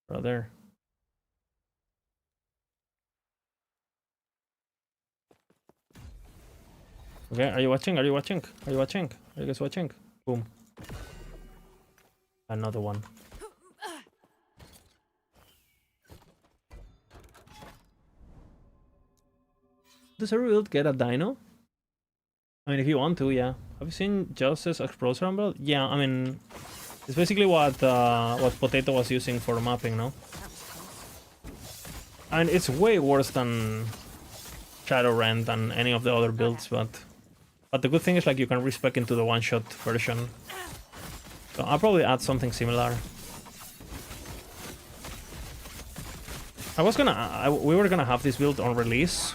Brother. Okay, are you watching? Are you watching? Are you watching? Are you guys watching? Boom. Another one. Does every build get a dino? I mean, if you want to, yeah. Have you seen Joss's Explosion Rumble? Yeah, I mean, it's basically what Potato was using for mapping, no? I mean, it's way worse than Shadowrend and any of the other builds, but the good thing is like you can respec into the one-shot version. So I'll probably add something similar. We were gonna have this build on release.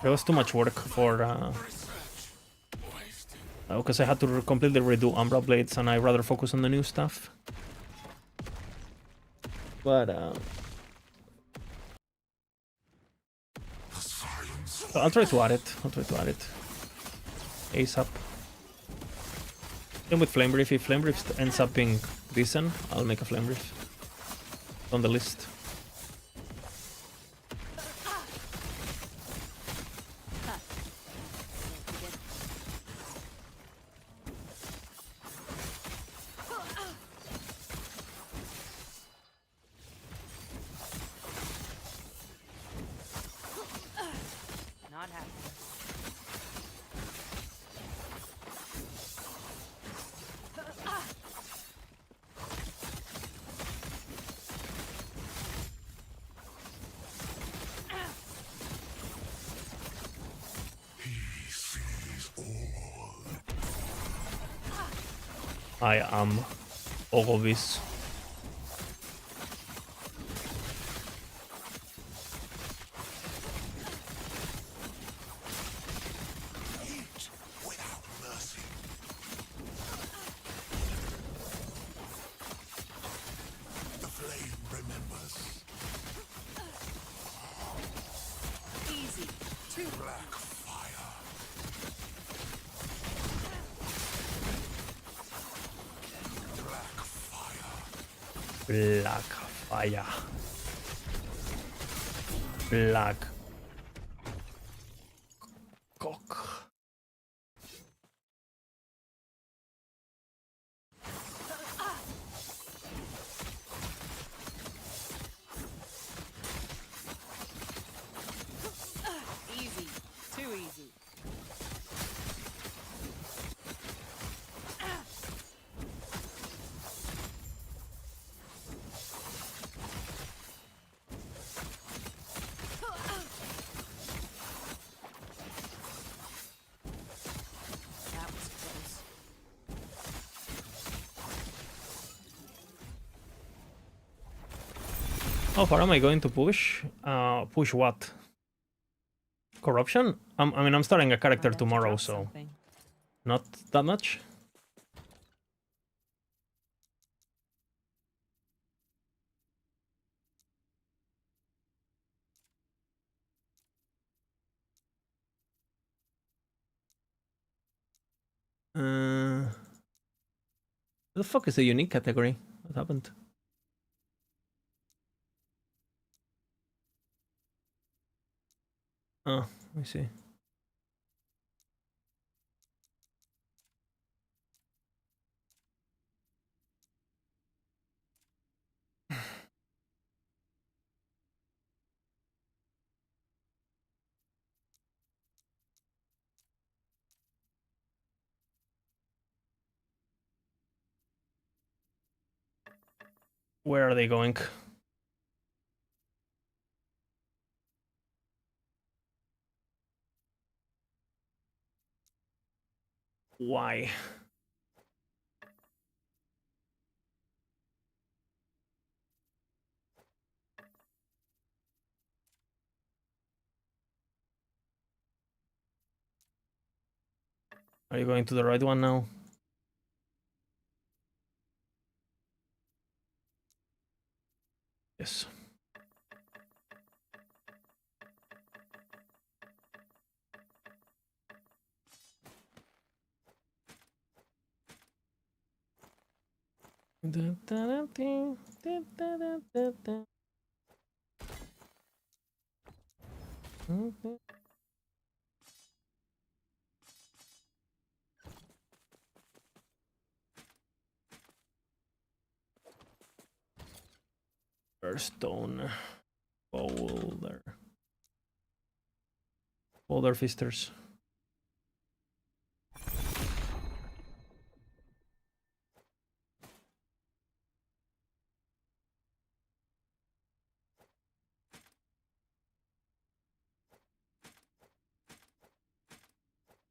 There was too much work for because I had to completely redo Umbra Blades, and I'd rather focus on the new stuff. But so I'll try to add it. ASAP. Same with Flame Brief. If Flame Brief ends up being decent, I'll make a Flame Brief. On the list. Not happening. I am Orovis. Without mercy. The flame remembers. Easy. Too Black fire. Black fire. Black fire. Black cock. easy. Too easy. That was close. How far am I going to push? Push what? Corruption? I mean, I'm starting a character Might have to tomorrow, drop so something. not that much. What the fuck is the unique category? What happened? Oh, let me see. Where are they going? Why? Are you going to the right one now? Yes. Stone. Boulder. Boulder Fisters.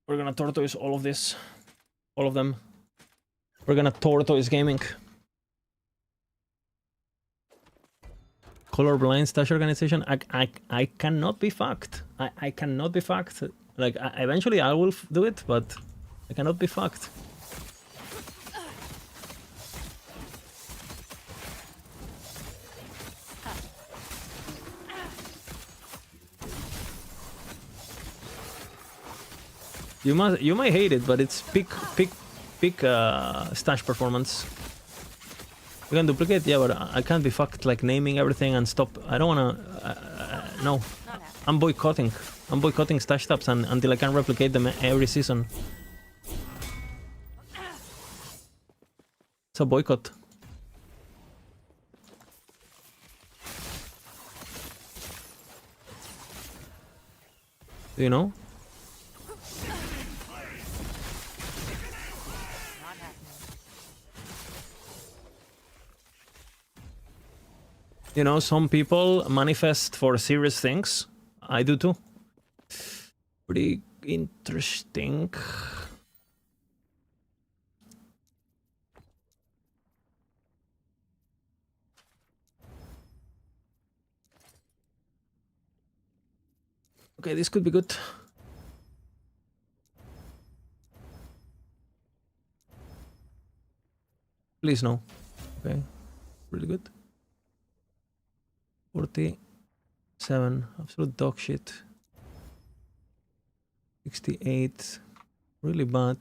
We're gonna tortoise all of this. All of them. We're gonna tortoise gaming. Colorblind stash organization. I cannot be fucked. I cannot be fucked. Like eventually I will do it, but I cannot be fucked. You might hate it, but it's peak stash performance. You can duplicate, yeah, but I can't be fucked like naming everything and stop. I don't wanna. No, I'm boycotting. I'm boycotting stash tabs until I can replicate them every season. It's a boycott. Do you know? You know, some people manifest for serious things. I do too. Pretty interesting. Okay, this could be good. Please no. Okay, really good. 47, absolute dog shit. 68, really bad.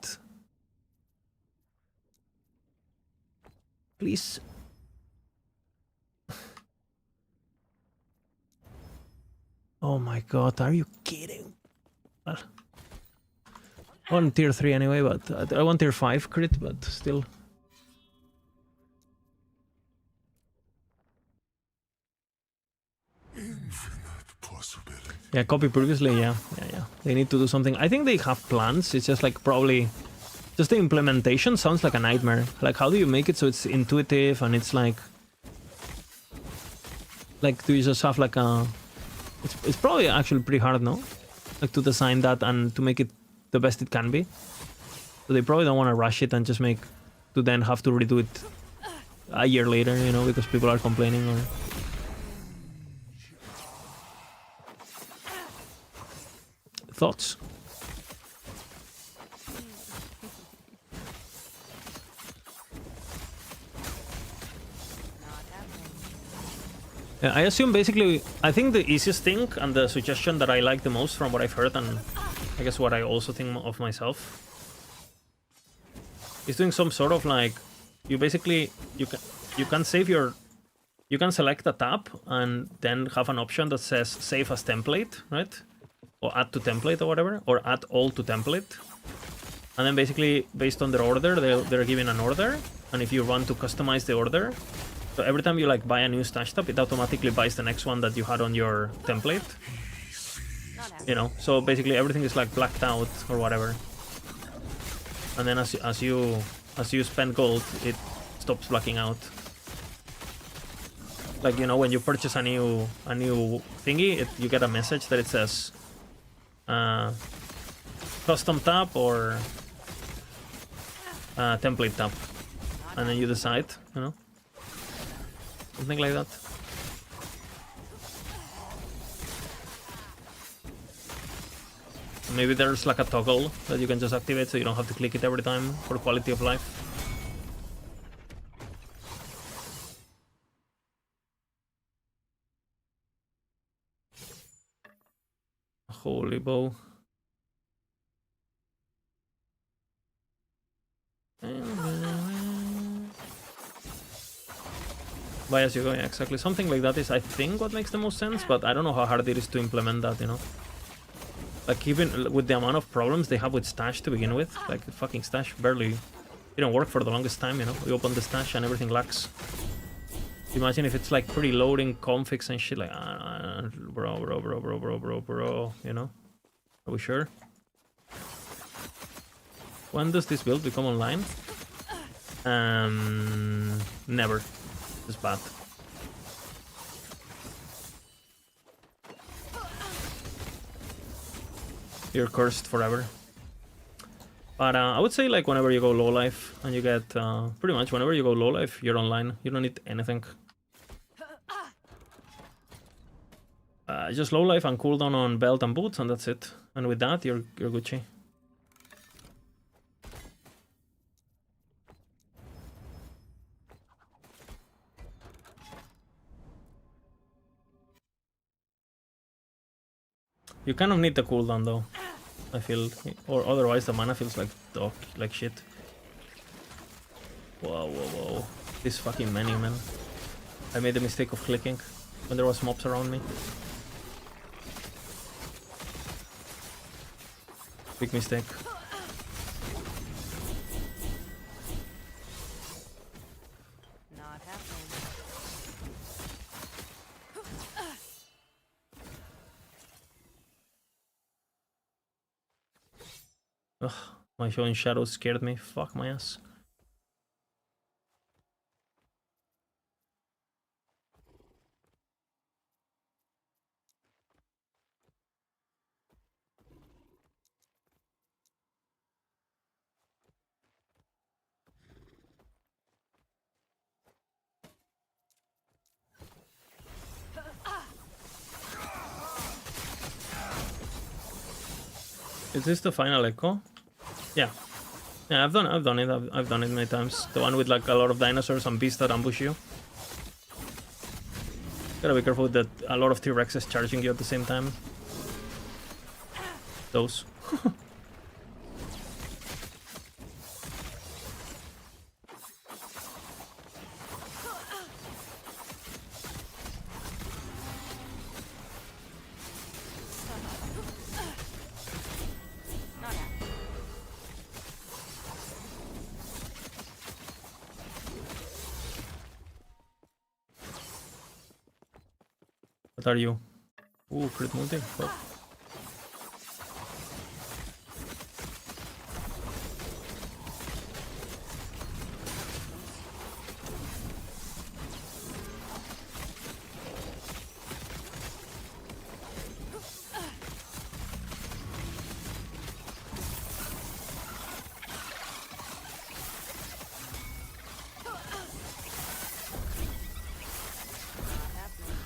Please. Oh my god, are you kidding? Well, I want tier 3 anyway, but I want tier 5 crit, but still. Yeah, copy previously, yeah. They need to do something. I think they have plans. It's just like probably just the implementation sounds like a nightmare. Like, how do you make it so it's intuitive and it's like do you just have like a it's probably actually pretty hard, no? Like to design that and to make it the best it can be. So they probably don't want to rush it and just to then have to redo it a year later, you know, because people are complaining or thoughts? Yeah, I assume basically, I think the easiest thing and the suggestion that I like the most from what I've heard and I guess what I also think of myself is doing some sort of like, you basically, you can save your, you can select a tab and then have an option that says save as template, right? Or add to template or whatever, or add all to template. And then basically, based on their order, they're given an order. And if you want to customize the order, so every time you like buy a new stash tab, it automatically buys the next one that you had on your template. You know, so basically everything is like blacked out or whatever. And then as you spend gold, it stops blacking out. Like, you know, when you purchase a new thingy, you get a message that it says custom tab or template tab, and then you decide, you know, something like that. Maybe there's like a toggle that you can just activate so you don't have to click it every time for quality of life. Holy bow. Buy as you go, yeah, exactly. Something like that is, I think, what makes the most sense, but I don't know how hard it is to implement that, you know? Like, even with the amount of problems they have with stash to begin with, like, fucking stash barely didn't work for the longest time, you know? We open the stash and everything lacks. Imagine if it's, like, pre-loading configs and shit, like, bro, you know? Are we sure? When does this build become online? Never. It's bad. You're cursed forever. But I would say, like, whenever you go low life and you get pretty much whenever you go low life, you're online. You don't need anything. Just low life and cooldown on belt and boots, and that's it. And with that, you're Gucci. You kind of need the cooldown though, I feel, or otherwise the mana feels like dog, like shit. Whoa. This fucking menu, man. I made the mistake of clicking when there was mobs around me. Big mistake. Not happening. Ugh, my showing shadows scared me. Fuck my ass. Is this the final echo? Yeah. Yeah, I've done it. I've done it many times. The one with like a lot of dinosaurs and beasts that ambush you. Gotta be careful that a lot of T-Rexes charging you at the same time. Those. Not happening. What are you? Ooh, crit multi. Fuck. Not happening.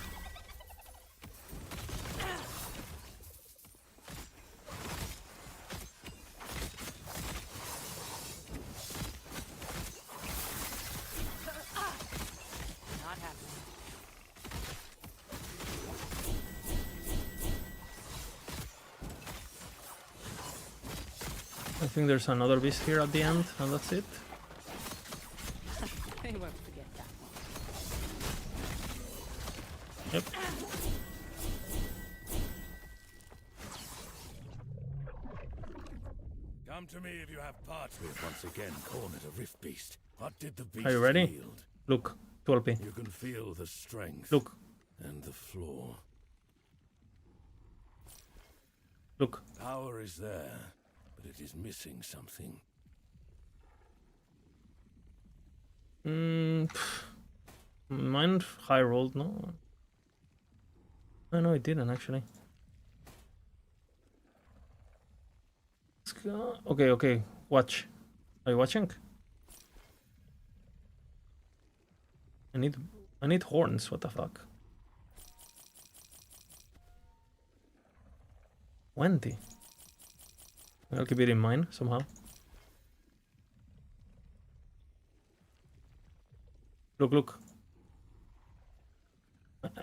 Not happening. I think there's another beast here at the end, and that's it. I won't forget that. Yep. Come to me if you have parts. We've once again cornered a rift beast. What did the beast Are you ready? yield? Look, 12p. You can feel the strength. Look, And the flaw. look. Power is there, but it is missing something. Mine high rolled, no? Oh, no, it didn't actually. Let's go. Okay, okay. Watch. Are you watching? I need horns. What the fuck? 20. I'll keep it in mind somehow. Look, look.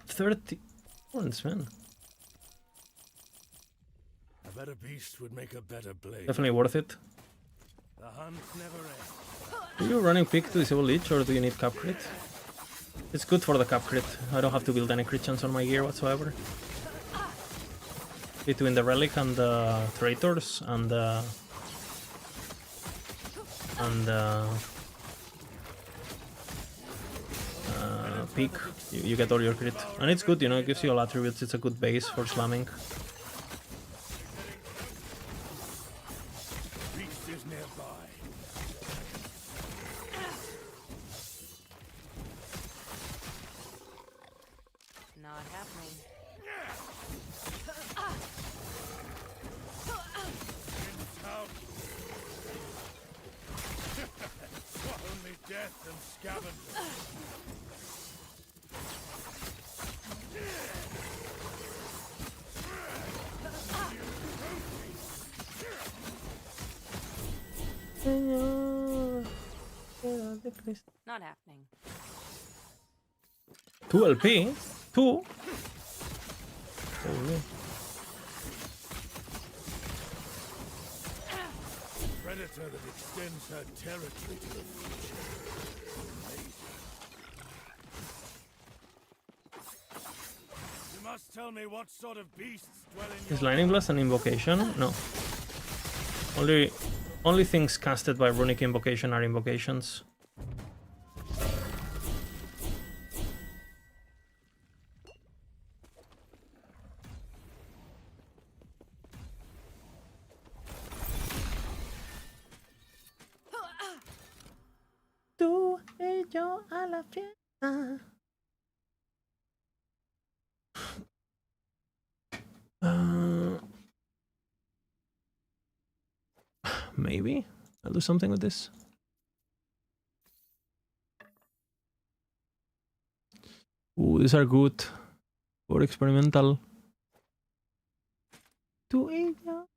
30 horns, man. A better beast would make a better blade. Definitely worth it. The hunt never ends. Are you running pick to disable leech or do you need cap crit? It's good for the cap crit. I don't have to build any crit chance on my gear whatsoever. Between the relic and the traitors and peak, you get all your crit. And it's good, you know, it gives you all attributes. It's a good base for slamming. Beast is nearby. Not happening. Only death and scavengers. Not happening. 2 LP? 2? Holy. Predator that extends her territory to the future. Amazing. You must tell me what sort of beasts dwell in Is your Lightning Blast an invocation? No. Only things casted by Runic Invocation are invocations. Tú y yo a la fiesta. Maybe I'll do something with this. Ooh, these are good for experimental. Tú y yo.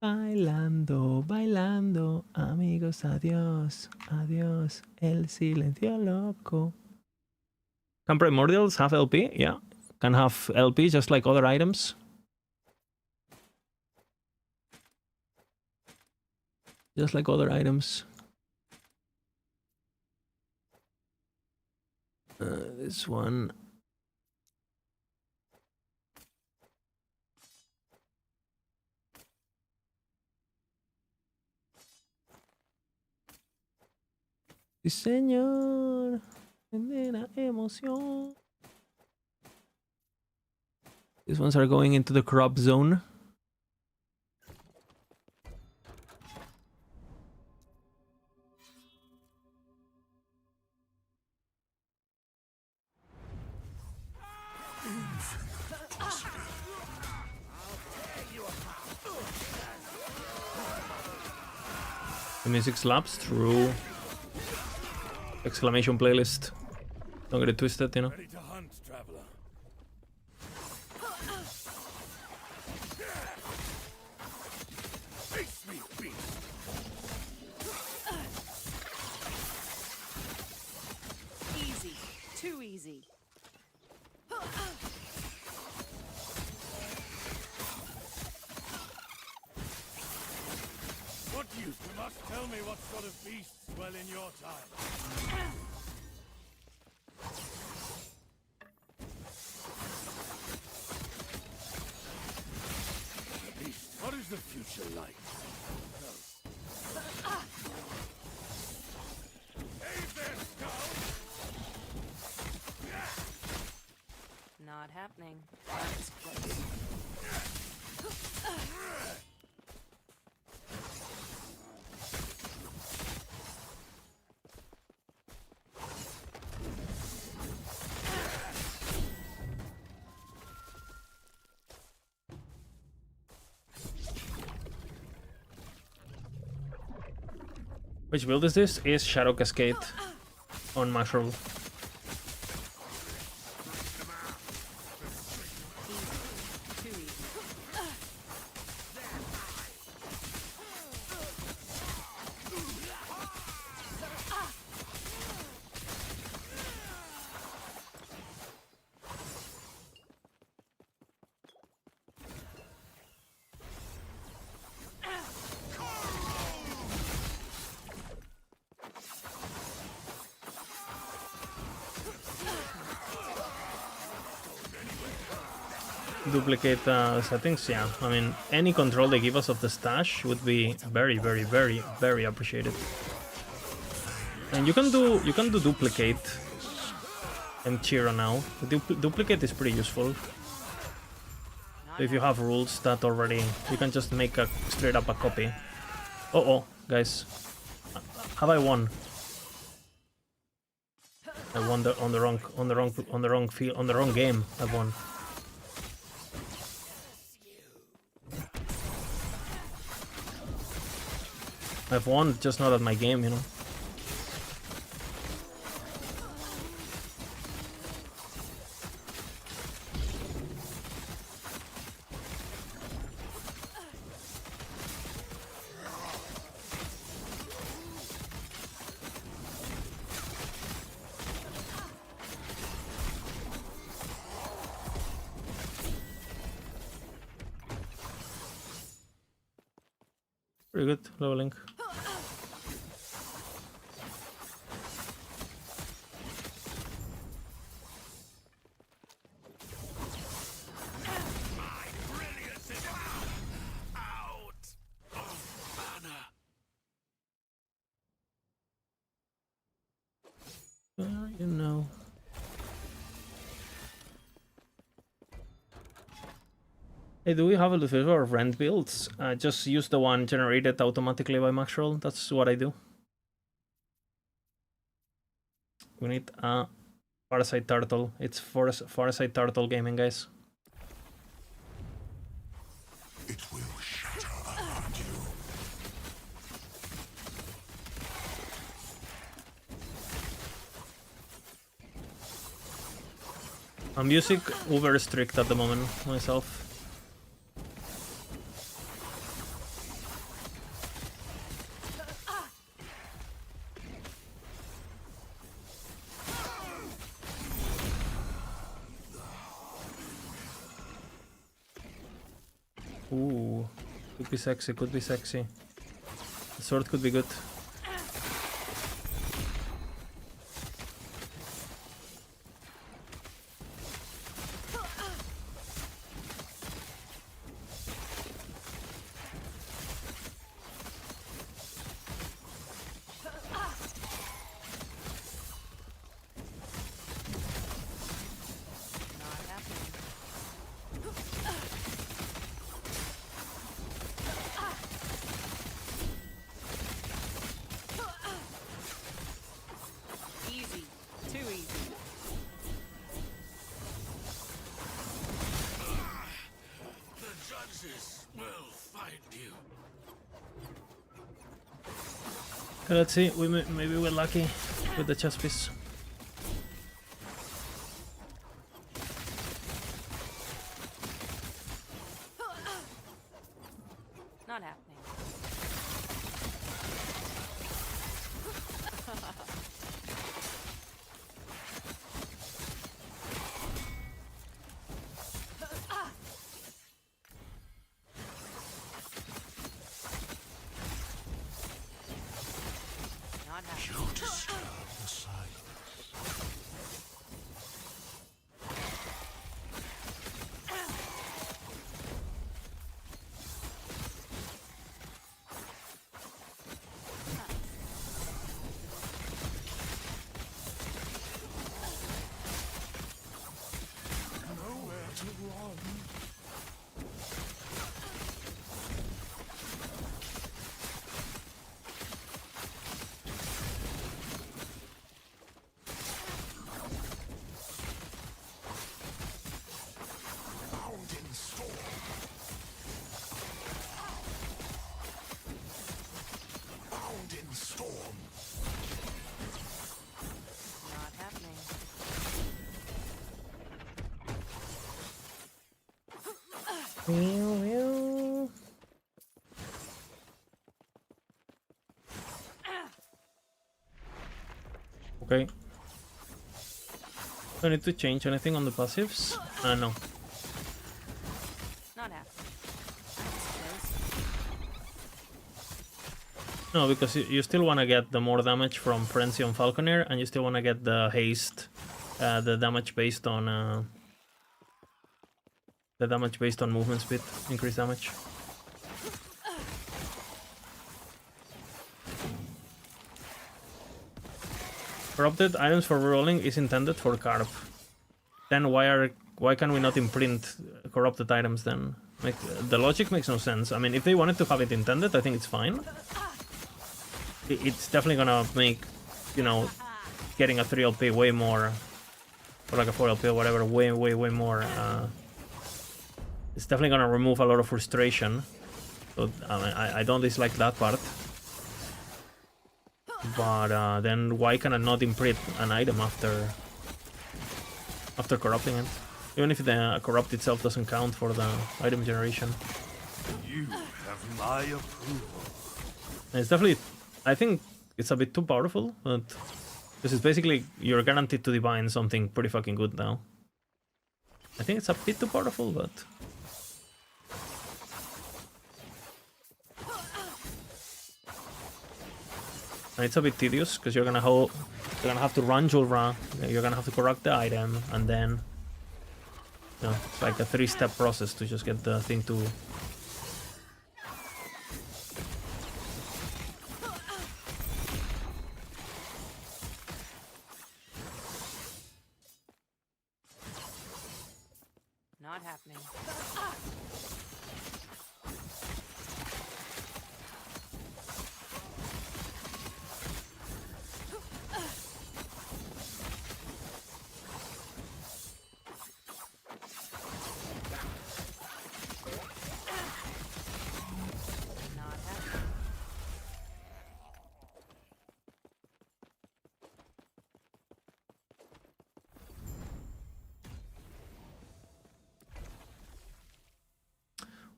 Bailando, bailando, amigos, adiós, adiós, el silencio loco. Can primordials have LP? Yeah, can have LP just like other items. Just like other items. This one. Sí, señor. Genera emoción. These ones are going into the crop zone. The music slaps, true. Exclamation playlist. Don't get it twisted, you know. ready to hunt, traveler. Face me, beast. Easy. Too easy. What use? You must tell me what sort of beasts dwell in your time. The beast. What is the future like? Hey there, Skull! Not happening. That's close. Which build is this? Is Shadow Cascade on Mushroom. Too easy. Duplicate settings, yeah. I mean, any control they give us of the stash would be very, very, very, very appreciated. And you can do duplicate and Chiro now. Duplicate is pretty useful. So if you have rules that already, you can just make a straight up a copy. Oh, guys, have I won? I won on the wrong game. I've won. I've won, just not at my game, you know. Pretty good leveling. You know. Hey, do we have a Lucifer of rent builds? Just use the one generated automatically by Maxroll. That's what I do. We need a Parasite Turtle. It's Parasite Turtle gaming, guys. It will shatter around you. I'm using uber strict at the moment myself. Ooh, could be sexy, could be sexy. The sword could be good. Not happening. Easy. Too easy. The judges will find you. Okay, let's see, maybe we're lucky with the chess piece. Not happening. Not happening. You disturb the silence. Okay. Do I need to change anything on the passives? No. Not happening. No, because you still want to get the more damage from Frenzy on Falconer, and you still want to get the haste, the damage based on movement speed, increased damage. Corrupted items for rerolling is intended for Carp. Then why can we not imprint corrupted items then? The logic makes no sense. I mean, if they wanted to have it intended, I think it's fine. It's definitely gonna make, you know, getting a 3 LP way more, or like a 4 LP or whatever, way more. It's definitely gonna remove a lot of frustration. So I don't dislike that part. But then why can I not imprint an item after corrupting it? Even if the corrupt itself doesn't count for the item generation. You have my approval. And it's definitely, I think it's a bit too powerful, but this is basically you're guaranteed to divine something pretty fucking good now. I think it's a bit too powerful, but and it's a bit tedious because you're gonna have to run Julra, you're gonna have to correct the item, and then it's like a 3-step process to just get the thing to. Not happening.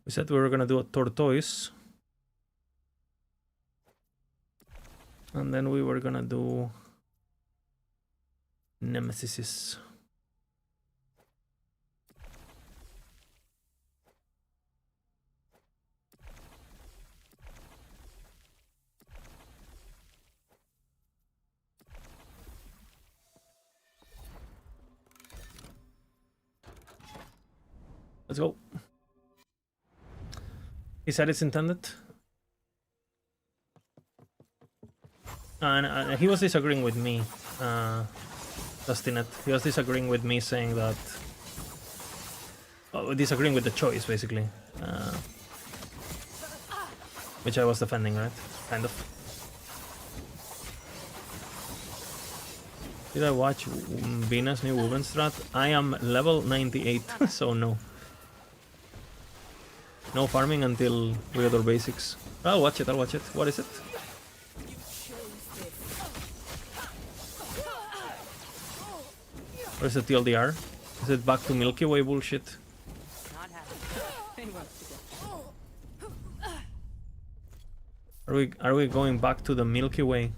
We said we were gonna do a tortoise. And then we were gonna do Nemesis. Let's go. He said it's intended. And he was disagreeing with me, Dustinet. He was disagreeing with me, saying that... disagreeing with the choice, basically. Which I was defending, right? Kind of. Did I watch Vina's new Woven strat? I am level 98, so no. No farming until Reador Basics. I'll watch it, I'll watch it. What is it? Or is it TLDR? Is it back to Milky Way bullshit? Not happening. Are we going back to the Milky Way?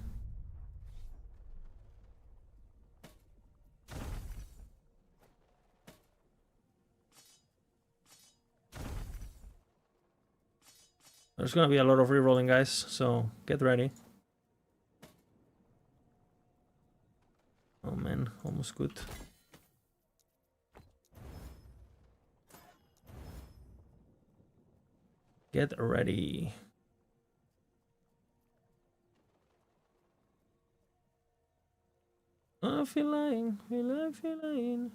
There's gonna be a lot of rerolling, guys, so get ready. Oh man, almost good. Get ready. I feel lying, I feel lying.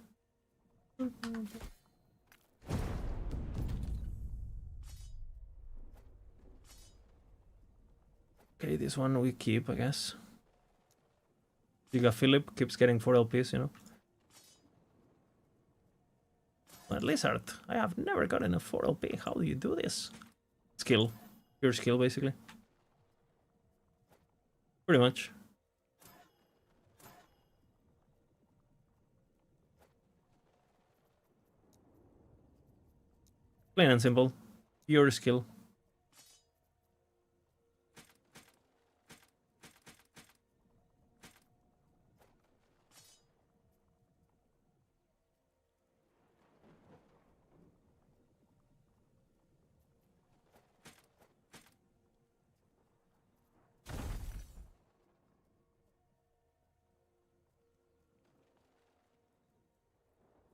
Okay, this one we keep, I guess. Giga Philip keeps getting 4 LPs, you know. But Lizard, I have never gotten a 4 LP. How do you do this? Skill. Pure skill, basically. Pretty much. Plain and simple. Pure skill.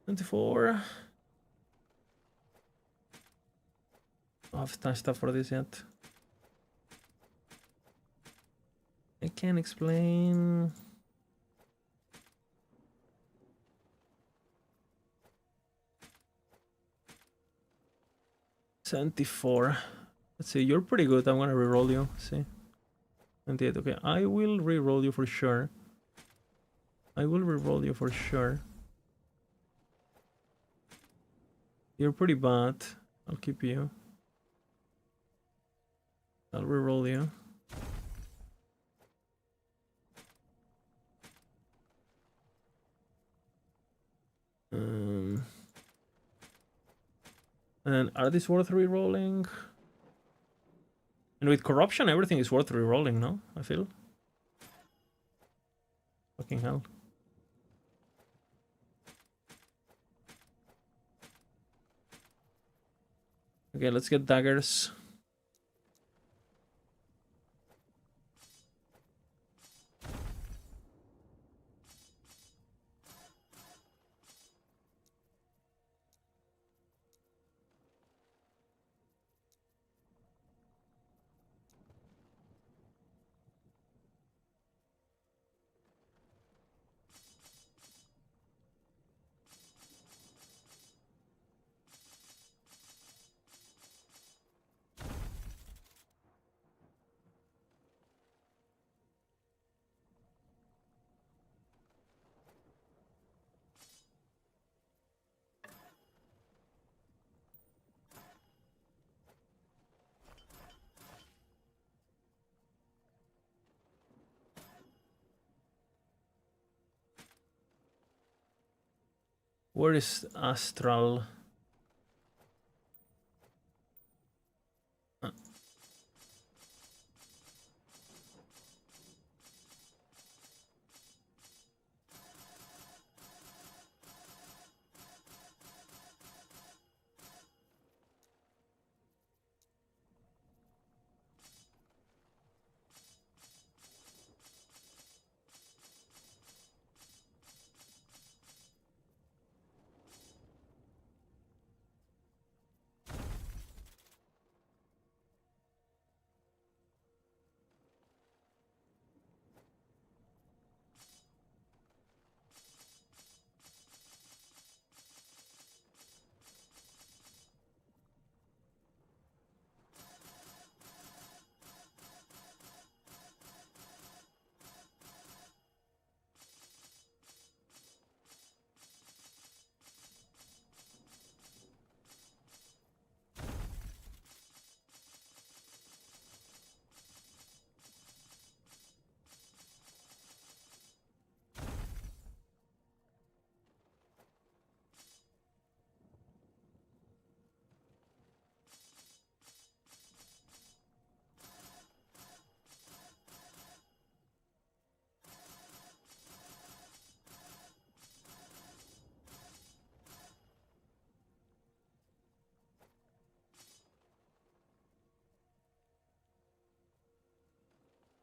$24. I don't have time stuff for this yet. I can't explain. $74. Let's see, you're pretty good. I'm gonna reroll you. Let's see. 28. Okay, I will reroll you for sure. I will reroll you for sure. You're pretty bad. I'll keep you. I'll reroll you. And are these worth rerolling? And with corruption, everything is worth rerolling, no? I feel. Fucking hell. Okay, let's get daggers. Where is Astral?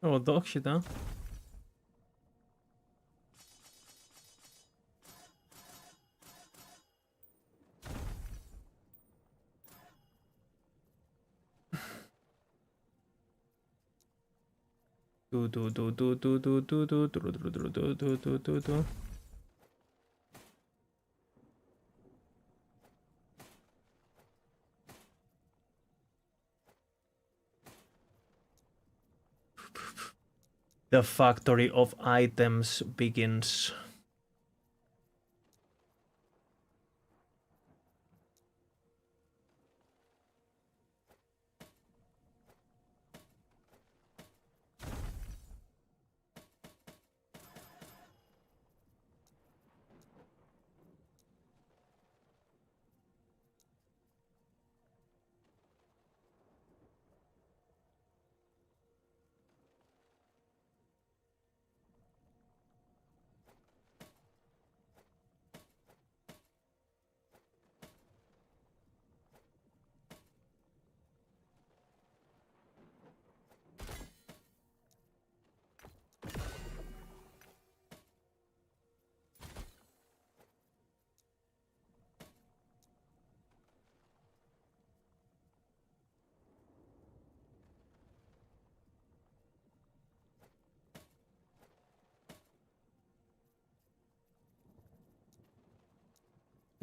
Oh, dog shit, huh? Do. The factory of items begins.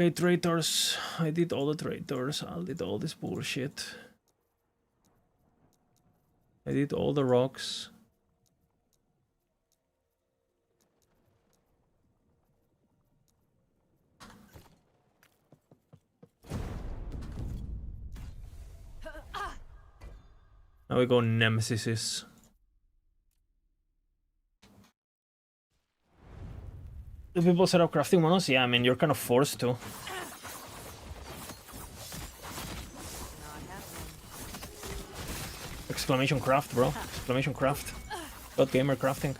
Okay, traitors. I did all the traitors. I did all this bullshit. I did all the rocks. Now we go Nemesis. Do people set up crafting monos? Yeah, I mean, you're kind of forced to. Not happening. Exclamation craft, bro. Exclamation craft. Got gamer crafting.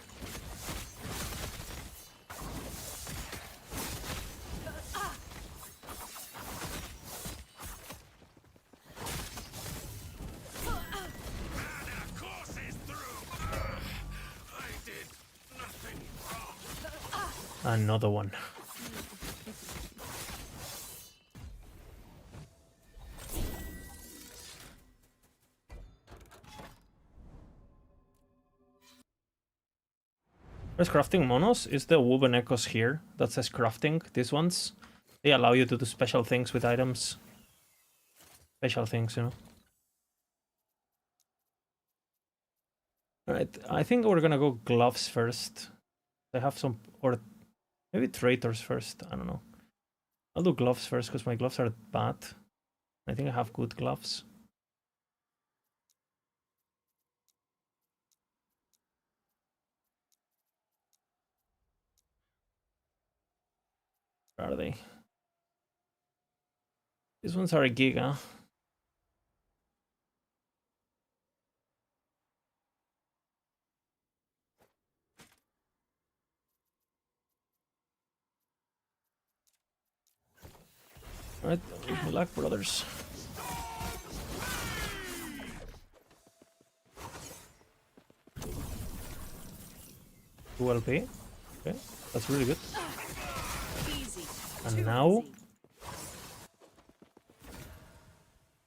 Another one. There's crafting monos. Is the woven echoes here that says crafting? These ones, they allow you to do special things with items. Special things, you know. Alright, I think we're gonna go gloves first. I have some, or maybe traitors first. I don't know. I'll do gloves first because my gloves are bad. I think I have good gloves. Where are they? These ones are a giga. Alright, Black Brothers. 2 LP. Okay, that's really good. Easy. And Too now... easy.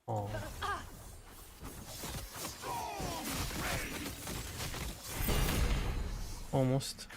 Oh. Almost.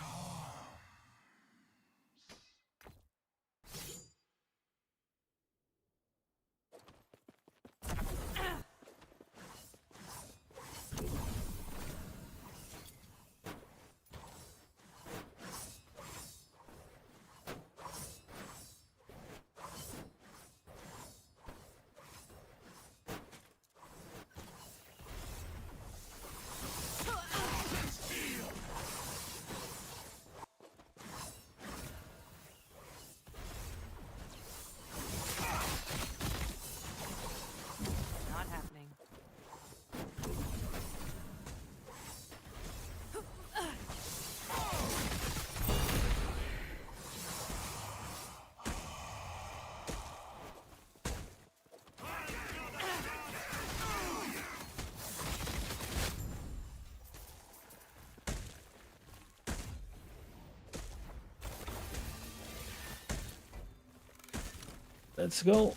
Not happening. Let's go.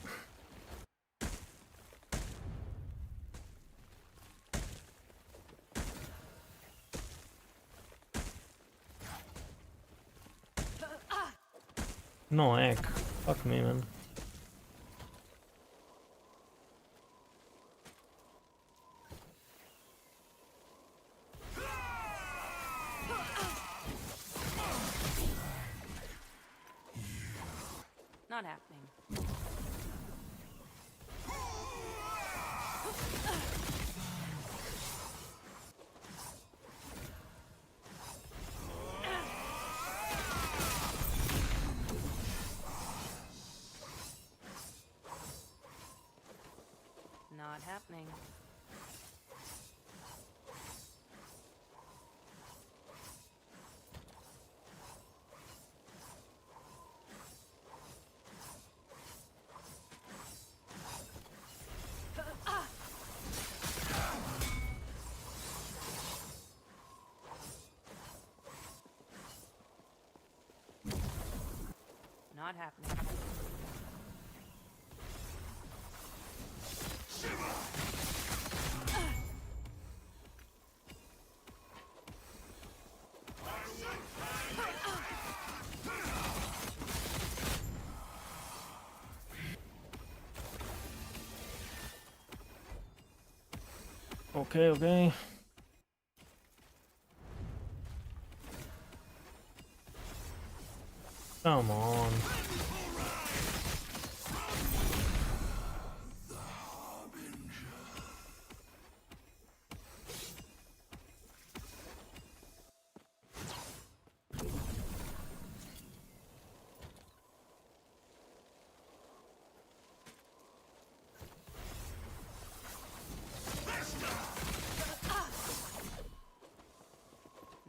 No egg. Fuck me, man. Not happening. Not happening. Not happening. Okay, okay. Come on.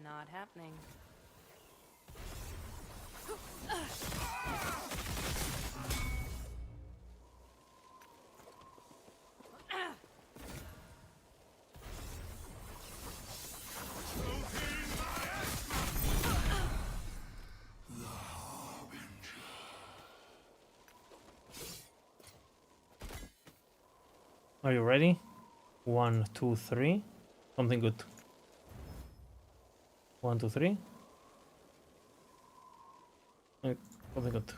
Not happening. Are you ready? 1, 2, 3. Something good. 1, 2, 3. Something good.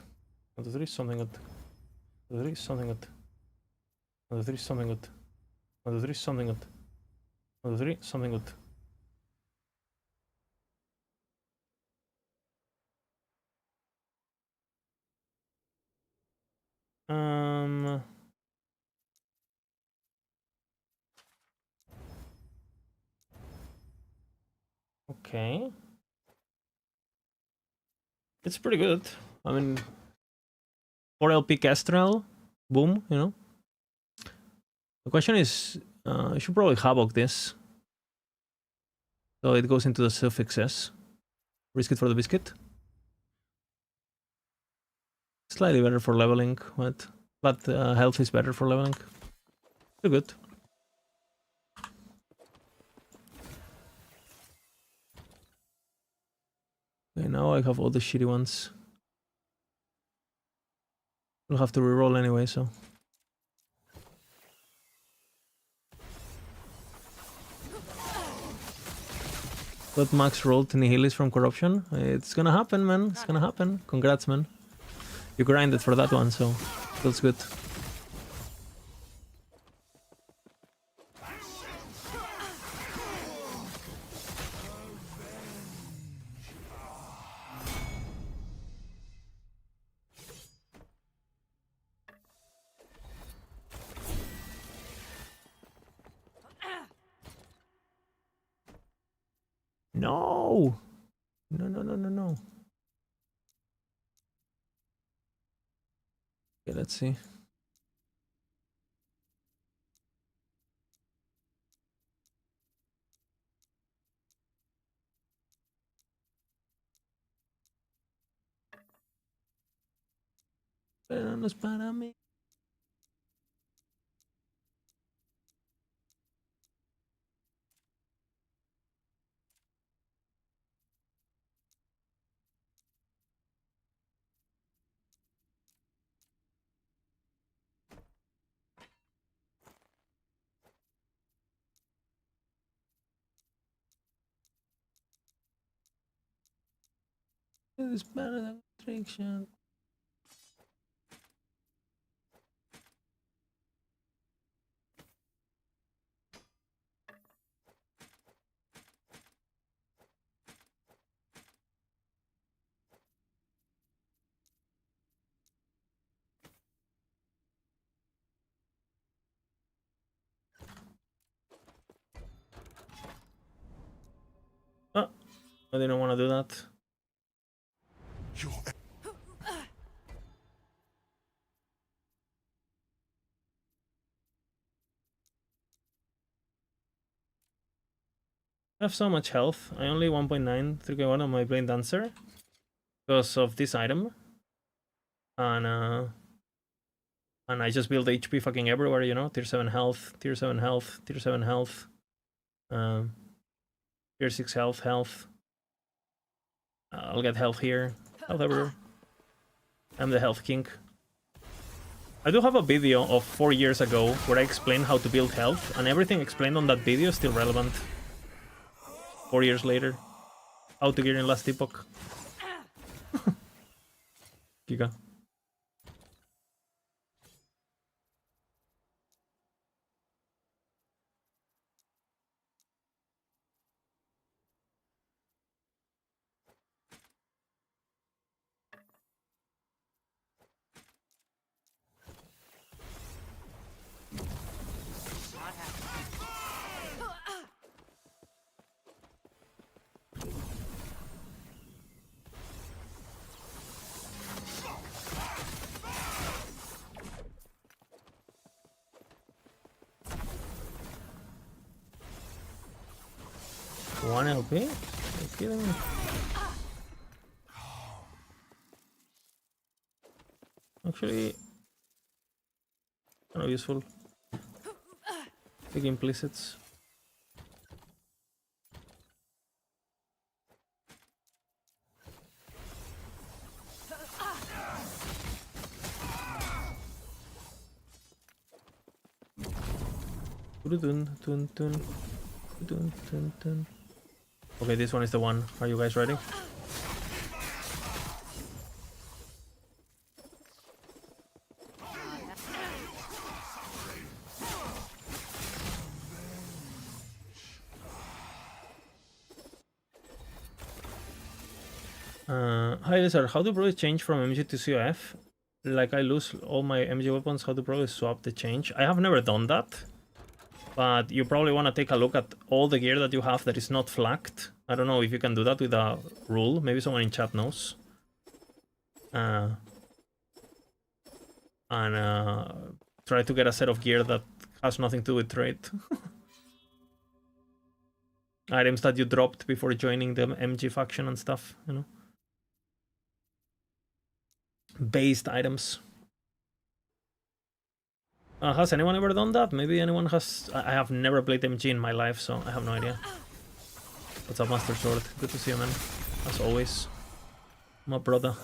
1, 2, 3. Something good. 1, 2, 3. Something good. 1, 2, 3. Something good. 1, 2, 3. Something good. 1, 2, 3. Something good. Okay. It's pretty good. I mean, 4 LP Kestrel. Boom, you know. The question is, I should probably Havoc this. So it goes into the suffixes. Risk it for the biscuit. Slightly better for leveling, but health is better for leveling. Still good. Okay, now I have all the shitty ones. We'll have to reroll anyway, so. But Max rolled Nihilis from Corruption. It's gonna happen, man. It's gonna happen. Congrats, man. You grinded for that one, so feels good. No! No, no, no, no, no. Okay, let's see. Veranos para mí. It's better than restriction. Oh, I didn't want to do that. I have so much health. I only 1.9 3k1 on my Bladedancer because of this item. And I just build HP fucking everywhere, you know? Tier 7 health, tier 7 health, tier 7 health. Tier 6 health. I'll get health here. Health everywhere. I'm the health king. I do have a video of 4 years ago where I explained how to build health, and everything explained on that video is still relevant. 4 years later. How to gear in last epoch. Giga. 1 LP? Are you kidding me? Actually, kind of useful. Big implicits. Okay, this one is the one. Are you guys ready? Hi Lizard, how do bros change from MG to COF? Like I lose all my MG weapons, how do bros swap the change? I have never done that. But you probably want to take a look at all the gear that you have that is not flagged. I don't know if you can do that with a rule. Maybe someone in chat knows. And try to get a set of gear that has nothing to do with trade. Items that you dropped before joining the MG faction and stuff, you know. Based items. Has anyone ever done that? Maybe anyone has. I have never played MG in my life, so I have no idea. What's up, Master Sword? Good to see you, man. As always. My brother.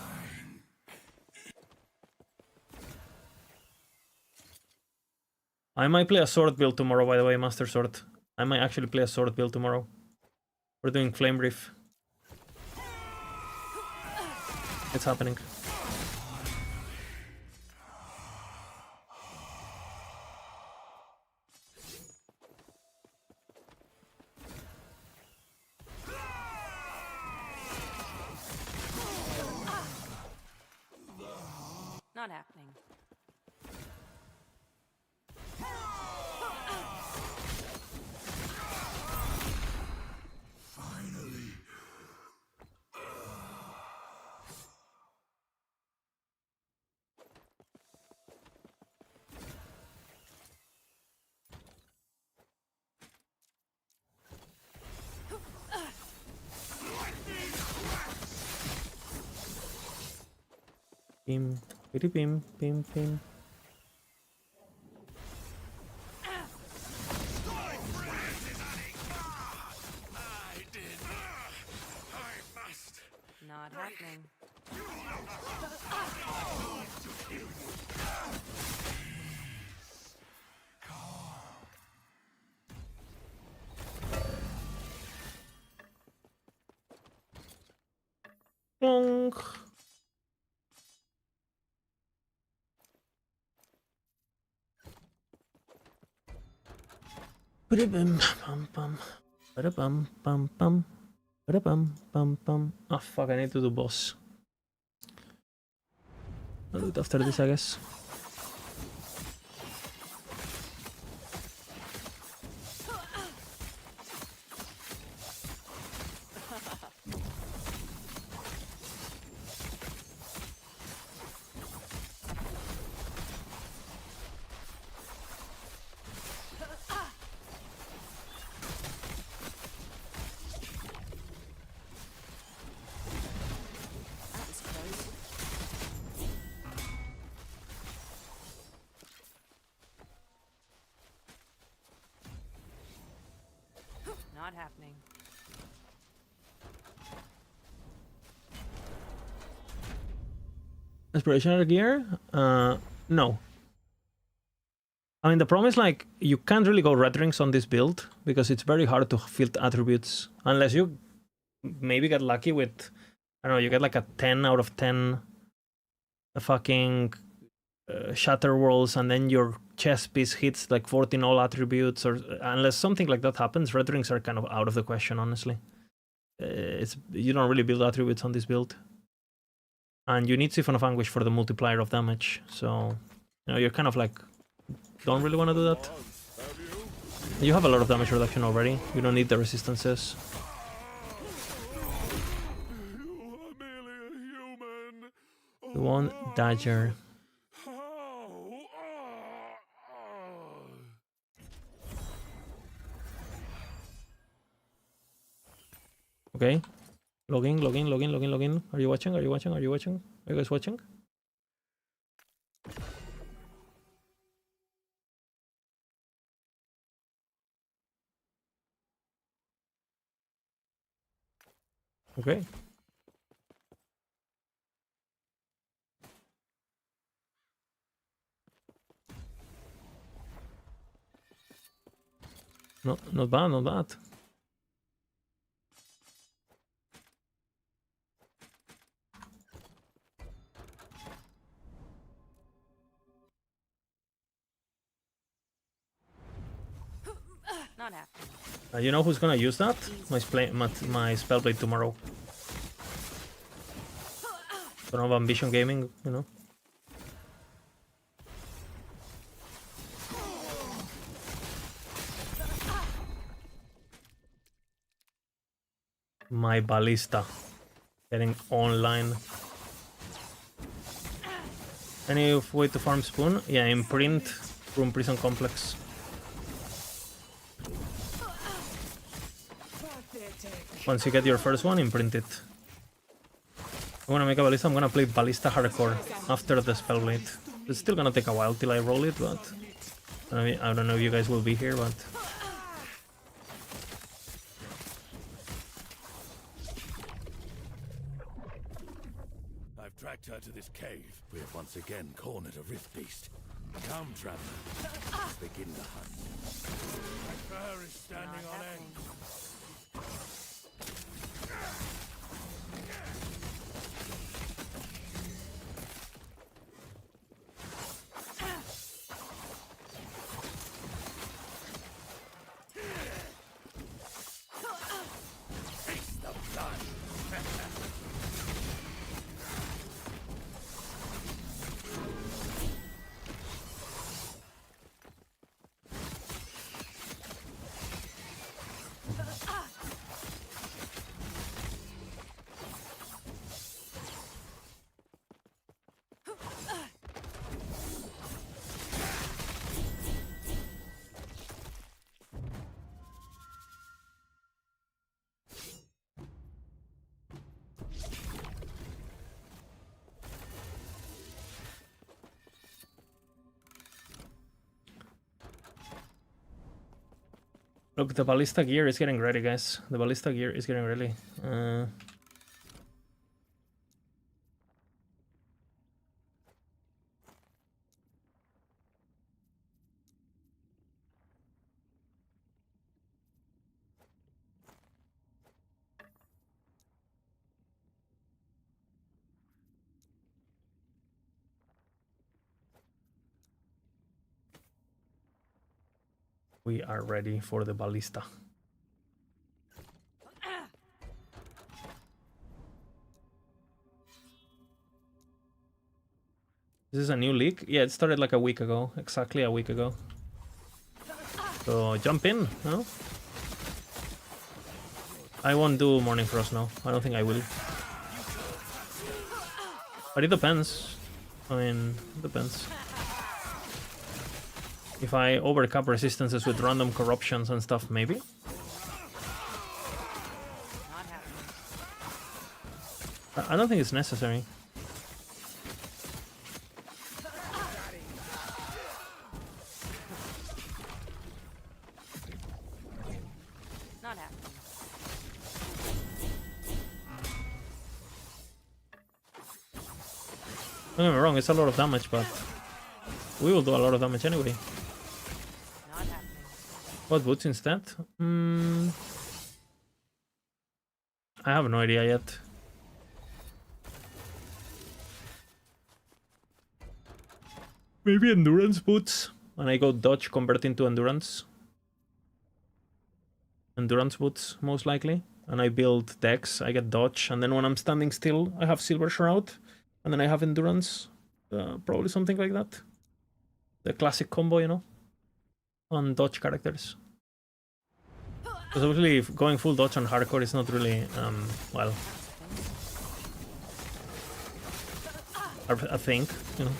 I might play a sword build tomorrow, by the way, Master Sword. I might actually play a sword build tomorrow. We're doing Flame Reef. It's happening. Not happening. Bim, bitty bim, bim, bim. Not happening. Plonk. Ba-da-bum, bum, bum. Ba-da-bum, bum, bum. Ba-da-bum, bum, bum. Oh fuck, I need to do boss. I'll do it after this, I guess. That was close. Not happening. Inspirational gear? No. I mean, the problem is, like, you can't really go red rings on this build because it's very hard to field attributes unless you maybe get lucky with, I don't know, you get like a 10 out of 10 fucking shatter walls and then your chess piece hits like 14 all attributes, or unless something like that happens, red rings are kind of out of the question, honestly. You don't really build attributes on this build. And you need Siphon of Anguish for the multiplier of damage, so you know, you're kind of like, don't really want to do that. You have a lot of damage reduction already. You don't need the resistances. You are merely a human. You want Dagger. How? Okay. Log in. Are you watching? Are you guys watching? Okay. No, not bad. Not happening. You know who's gonna use that? My Spellblade tomorrow. Son of Ambition Gaming, you know. My Ballista. Getting online. Any way to farm Spoon? Yeah, Imprint, Room Prison Complex. Once you get your first one, imprint it. I'm gonna make a Ballista, I'm gonna play Ballista Hardcore after the Spellblade. It's still gonna take a while till I roll it, but... I don't know if you guys will be here, but... I've tracked her to this cave. We have once again cornered a Rift Beast. Come, traveler. Let's begin the hunt. My fur is standing on end. Taste the blood. Look, the Ballista gear is getting ready, guys. The Ballista gear is getting ready. We are ready for the Ballista. This is a new league? Yeah, it started like a week ago. Exactly a week ago. So jump in, no? I won't do Morning Frost now. I don't think I will. But it depends. I mean, it depends. If I overcap resistances with random corruptions and stuff, maybe. Not happening. I don't think it's necessary. Not happening. Don't get me wrong, it's a lot of damage, but we will do a lot of damage anyway. Not happening. What boots instead? I have no idea yet. Maybe endurance boots. When I go dodge, convert into endurance. Endurance boots, most likely. And I build dex, I get dodge, and then when I'm standing still, I have Silver Shroud. And then I have endurance. Probably something like that. The classic combo, you know? On dodge characters. Because obviously going full dodge on hardcore is not really, well... a thing, you know?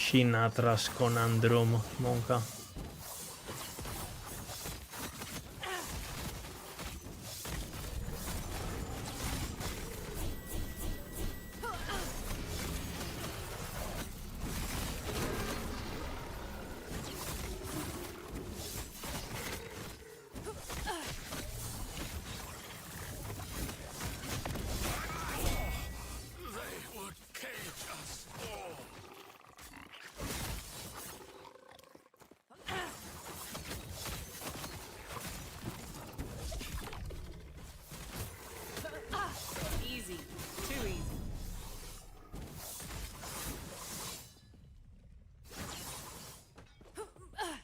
Shinatras Conundrum, Monka. They would cage us all. Easy. Too easy.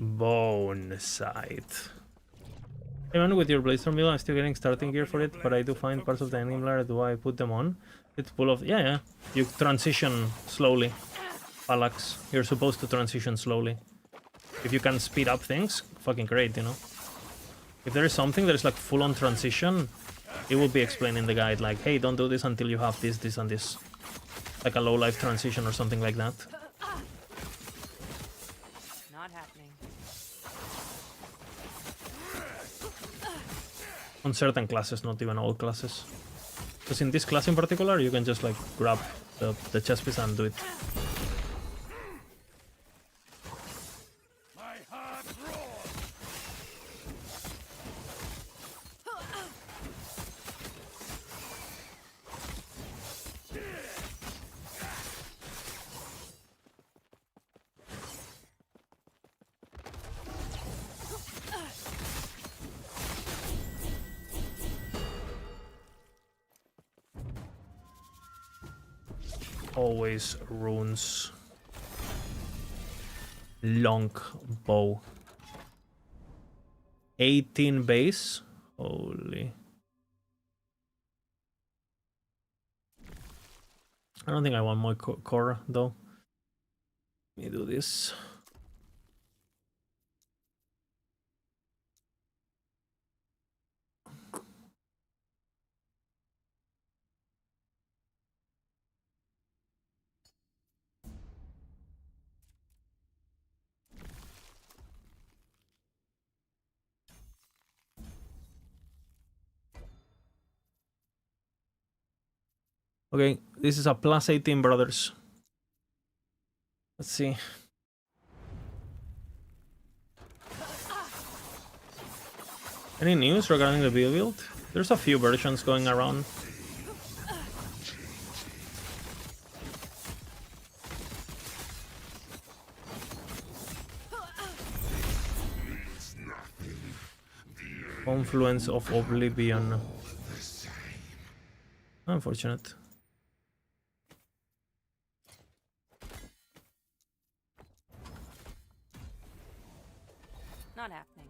Bone sight. Even with your Bladedancer mill, I'm still getting starting gear for it, but I do find parts of the endgame layer. Do I put them on? It's full of... Yeah. You transition slowly. Palax, you're supposed to transition slowly. If you can speed up things, fucking great, you know? If there is something that is like full-on transition, it will be explained in the guide, like, hey, don't do this until you have this, this, and this. Like a low-life transition or something like that. Not happening. On certain classes, not even all classes. Because in this class in particular, you can just like grab the chest piece and do it. My heart roars. Always runes. Long bow. 18 base. Holy. I don't think I want more core though. Let me do this. Okay, this is a plus 18, brothers. Let's see. Any news regarding the build? There's a few versions going around. Confluence of Oblivion. Unfortunate. Not happening.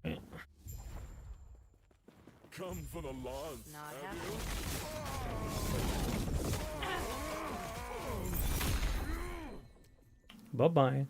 Okay. Come for the lance. Not have happening. Bye-bye.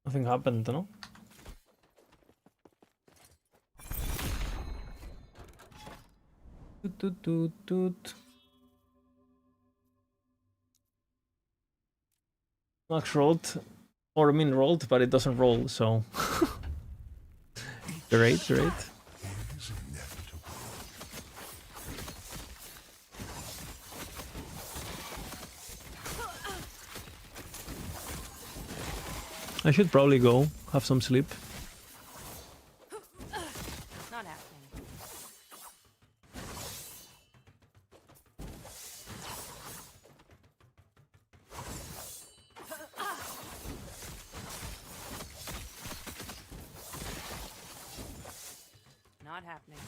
Nothing happened, no? Toot, toot, toot, toot. Max rolled, or I mean rolled, but it doesn't roll, so... Great, great. I should probably go, have some sleep. Not happening.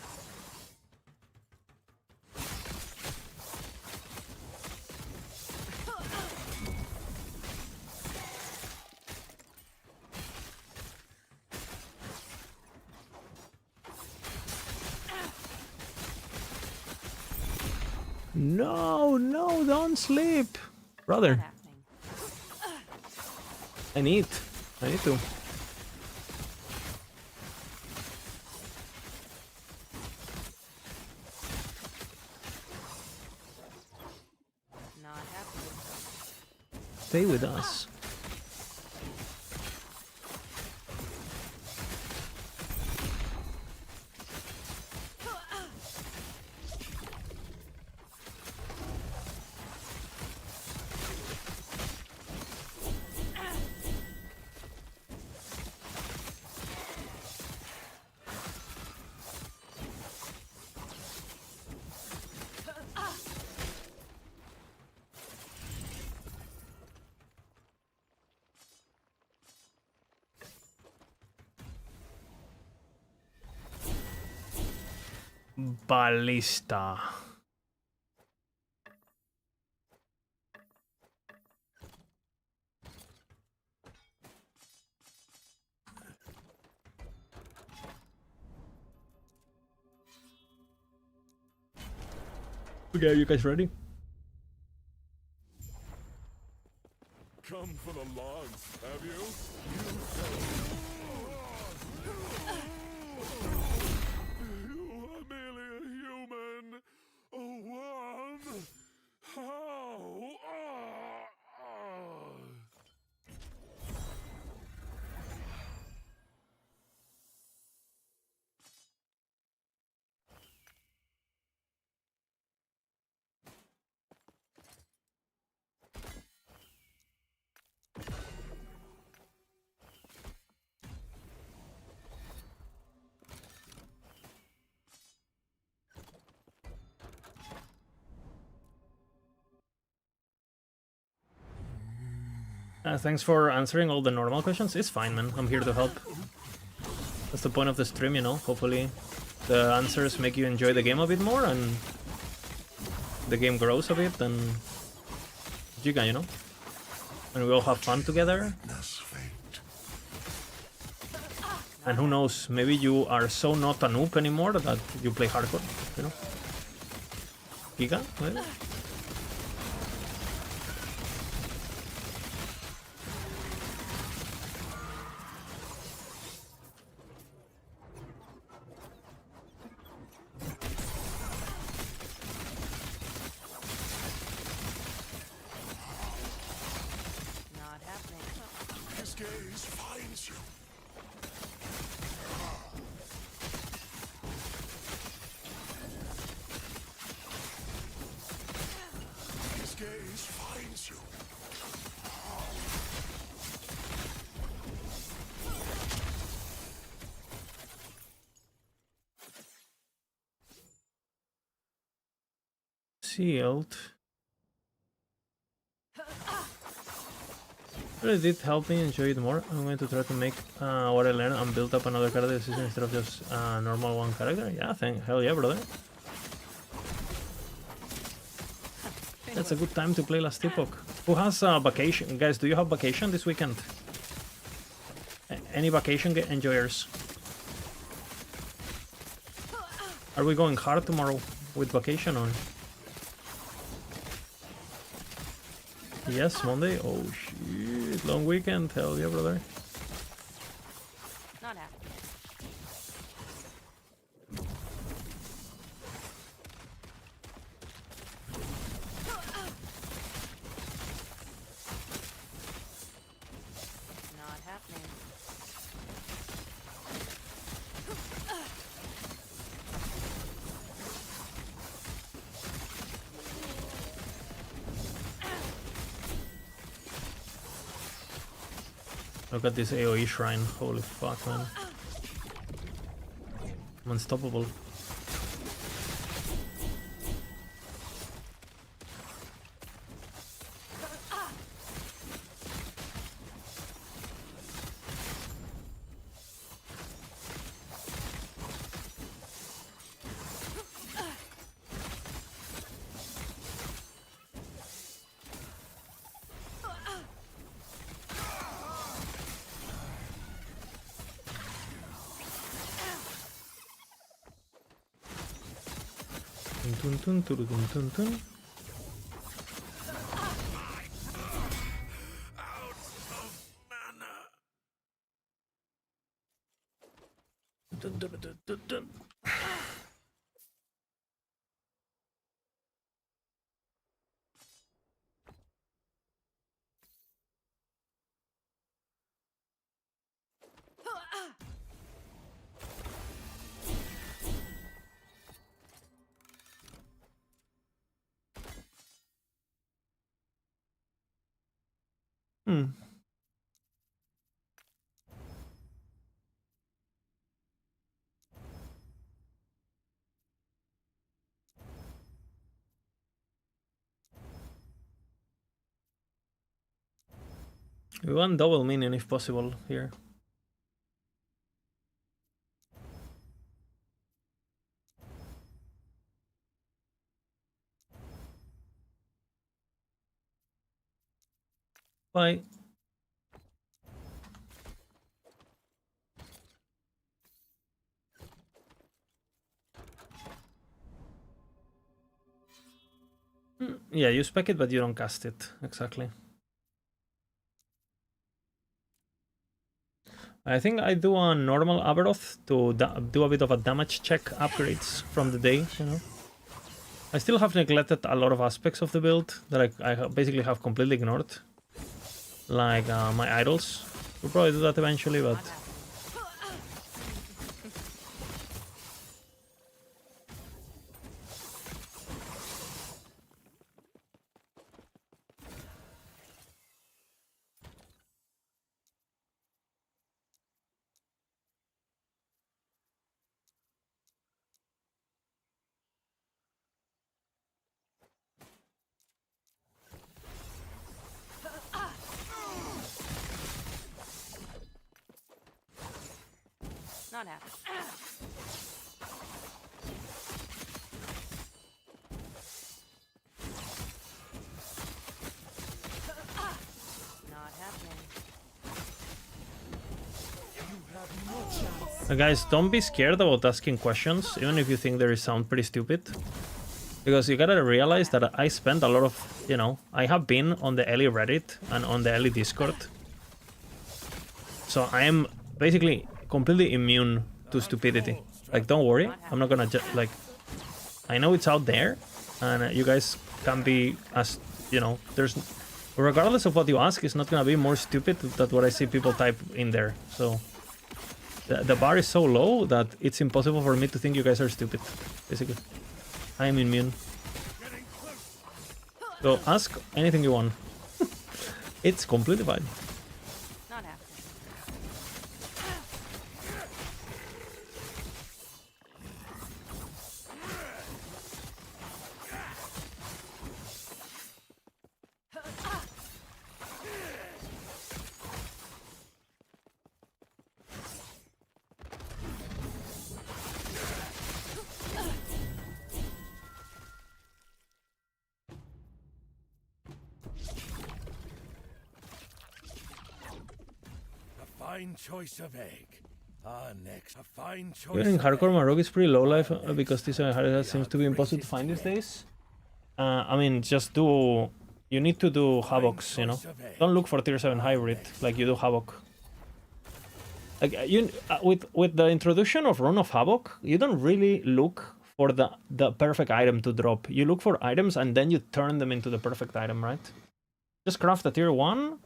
No, no, don't sleep. Brother, Not happening. I need to. Not happening. Stay with us. Ballista. Okay, are you guys ready? Come for the logs, have you? You are merely a human. A worm. How? Thanks for answering all the normal questions. It's fine, man. I'm here to help. That's the point of the stream, you know. Hopefully the answers make you enjoy the game a bit more and the game grows a bit and Giga, you know. And we all have fun together. And who knows, maybe you are so not a noob anymore that you play hardcore, you know. Giga, maybe? Not happening. His gaze finds you. His gaze finds you. Sealed. Really did help me enjoy it more. I'm going to try to make what I learned and build up another character decision instead of just a normal one character. Yeah, hell yeah, brother. That's a good time to play Last Epoch. Who has vacation? Guys, do you have vacation this weekend? Any vacation enjoyers? Are we going hard tomorrow with vacation on? Yes, Monday? Oh shit, long weekend, hell yeah, brother. Not happening. Not happening. Look at this AoE shrine, holy fuck, man. I'm unstoppable. Tun, tun, tun, tun, tun, tun. Dun, dun, dun, dun, dun. Hmm. We want double minion if possible here. Bye. Yeah, you spec it, but you don't cast it. Exactly. I think I do a normal Aberoth to do a bit of a damage check upgrades from the day, you know. I still have neglected a lot of aspects of the build that I basically have completely ignored. Like my idols. We'll probably do that eventually, but... Not happy. Not happening. Guys, don't be scared about asking questions, even if you think they sound pretty stupid. Because you gotta realize that I spent a lot of, you know, I have been on the Ellie Reddit and on the Ellie Discord. So I am basically completely immune to stupidity. Like, don't worry, I'm not gonna like... I know it's out there, and you guys can be as, you know, there's... Regardless of what you ask, it's not gonna be more stupid than what I see people type in there, so... The bar is so low that it's impossible for me to think you guys are stupid, basically. I am immune. So ask anything you want. It's completely fine. Not happening. Fine choice of egg. Next, a fine choice. Even in hardcore, my rogue is pretty low life because this hard seems to be impossible to find these days. I mean, just do... You need to do Havocs, you know? Don't look for tier 7 hybrid like you do Havoc. Like, with the introduction of Rune of Havoc, you don't really look for the perfect item to drop. You look for items and then you turn them into the perfect item, right? Just craft a tier 1,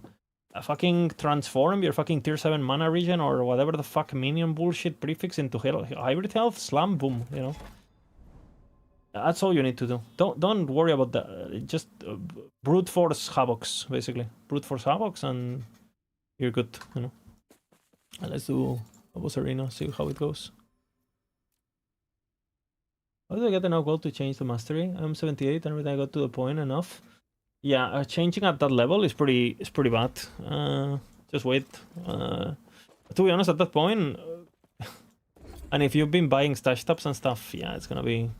fucking transform your fucking tier 7 mana regen or whatever the fuck minion bullshit prefix into hybrid health, slam, boom, you know? That's all you need to do. Don't worry about that. Just brute force Havocs, basically. Brute force Havocs and you're good, you know? And let's do Abos Arena, see how it goes. How do I get enough gold to change the mastery? I'm 78 and everything I got to the point enough. Yeah, changing at that level is pretty bad. Just wait. To be honest, at that point, and if you've been buying stash tabs and stuff, yeah, it's gonna be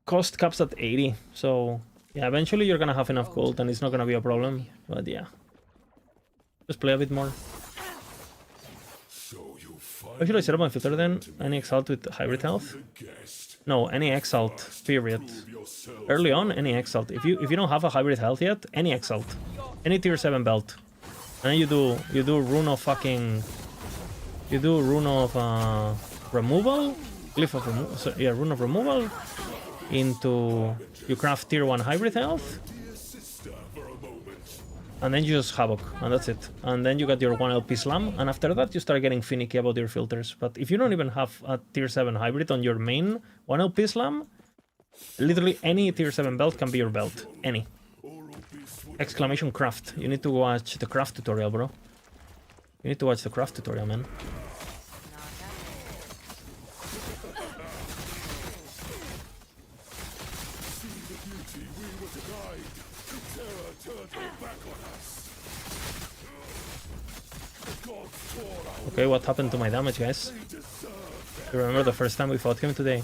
cost caps at 80. So yeah, eventually you're gonna have enough gold and it's not gonna be a problem. But yeah, just play a bit more. So you Why should I set up my filter then? Any exalt with hybrid health? No, any exalt, period. Early on, any exalt. If you don't have a hybrid health yet, any exalt. Any tier 7 belt. And then you do rune of fucking... You do rune of removal? Glyph of removal. So, yeah, rune of removal. Into... You craft tier 1 hybrid health. And then you just havoc, and that's it. And then you got your 1 LP slam, and after that you start getting finicky about your filters. But if you don't even have a tier 7 hybrid on your main 1 LP slam, literally any tier 7 belt can be your belt. Any. Exclamation craft. You need to watch the craft tutorial, bro. You need to watch the craft tutorial, man. Okay, what happened to my damage, guys? You remember the first time we fought him today?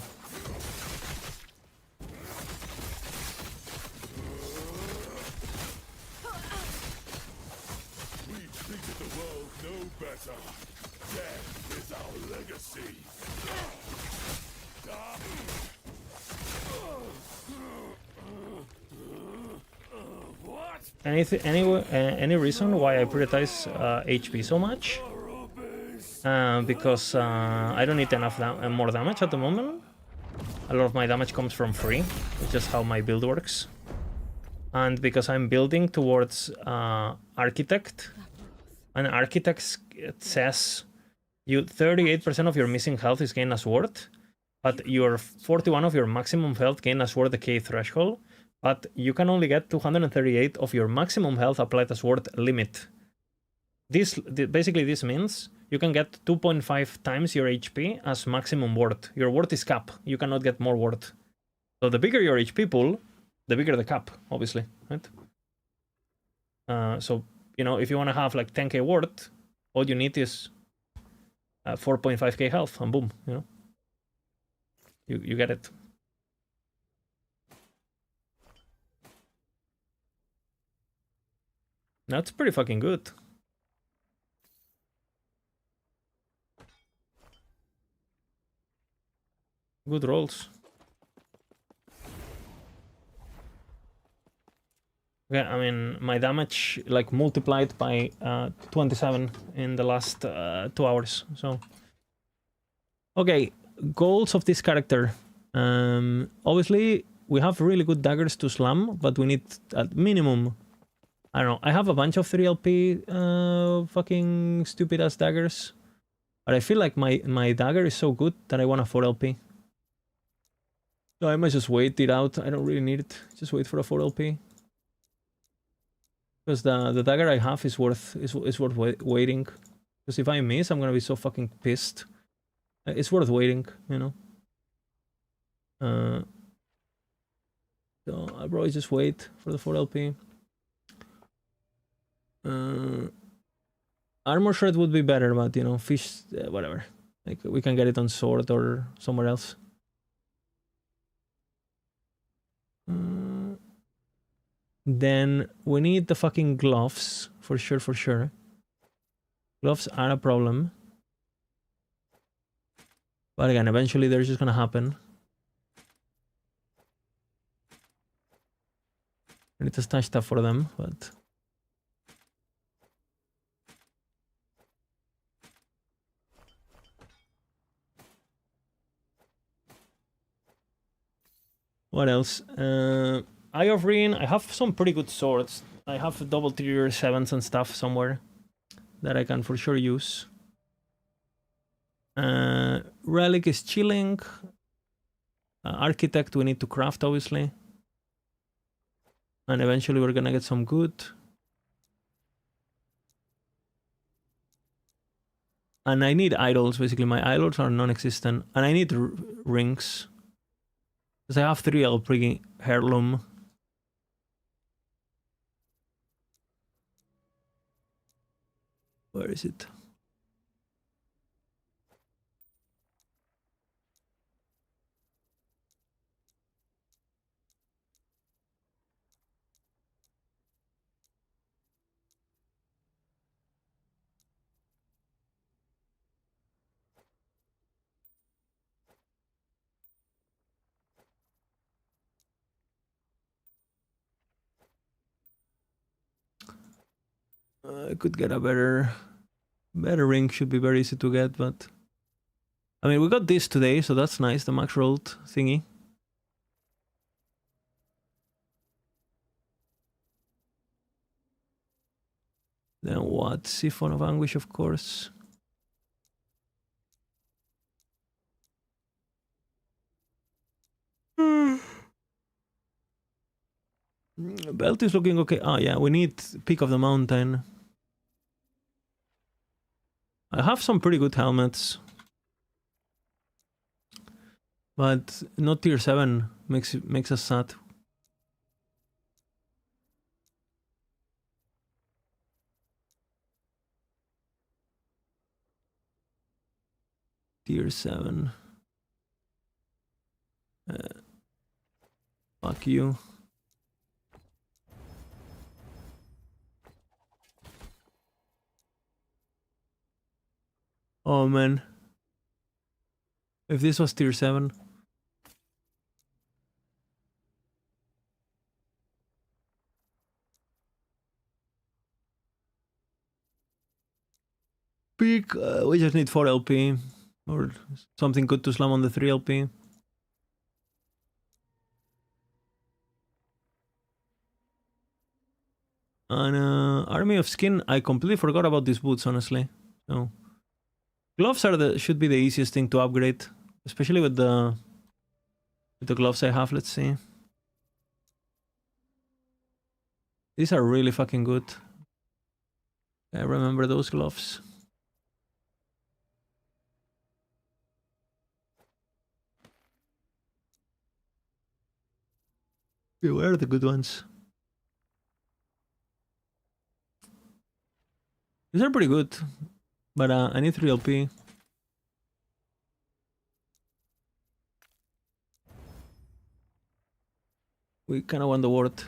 We treated the world no better. Death is our legacy. What? Any reason why I prioritize HP so much? Because I don't need enough more damage at the moment. A lot of my damage comes from free, which is how my build works. And because I'm building towards Architect, and Architect says you 38% of your missing health is gained as ward, but your 41 of your maximum health gained as ward decay threshold, but you can only get 238 of your maximum health applied as ward limit. Basically this means you can get 2.5 times your HP as maximum ward. Your ward is cap. You cannot get more ward. So the bigger your HP pool, the bigger the cap, obviously, right? So, you know, if you want to have like 10k ward, all you need is 4.5k health, and boom, you know, you get it. That's pretty fucking good. Good rolls. Okay, I mean, my damage like multiplied by 27 in the last 2 hours, so... Okay, goals of this character. Obviously, we have really good daggers to slam, but we need at minimum... I don't know, I have a bunch of 3LP fucking stupid-ass daggers, but I feel like my dagger is so good that I want a 4LP. So I might just wait it out. I don't really need it. Just wait for a 4LP. Because the dagger I have is worth waiting. Because if I miss, I'm gonna be so fucking pissed. It's worth waiting, you know. So I'll probably just wait for the 4LP. Armor shred would be better, but you know, fish, whatever. Like we can get it on sword or somewhere else. Then we need the fucking gloves for sure, for sure. Gloves are a problem. But again, eventually they're just gonna happen. I need to stash stuff for them, but... What else? Eye of Rin, I have some pretty good swords. I have double tier 7s and stuff somewhere that I can for sure use. Relic is chilling. Architect we need to craft, obviously. And eventually we're gonna get some good. And I need idols, basically. My idols are non-existent. And I need rings. Because I have 3 LP heirloom. Where is it? I could get a better ring, should be very easy to get, but I mean, we got this today, so that's nice, the max rolled thingy. Then what? Siphon of Anguish, of course. Belt is looking okay. Oh yeah, we need Peak of the Mountain. I have some pretty good helmets. But not tier 7 makes us sad. Tier 7. Fuck you. Oh man. If this was tier 7. Peak, we just need 4 LP. Or something good to slam on the 3 LP. And Army of Skin, I completely forgot about these boots, honestly. So gloves should be the easiest thing to upgrade, especially with the gloves I have. Let's see. These are really fucking good. I remember those gloves. Okay, where are the good ones? These are pretty good, but I need 3 LP. We kind of won the word.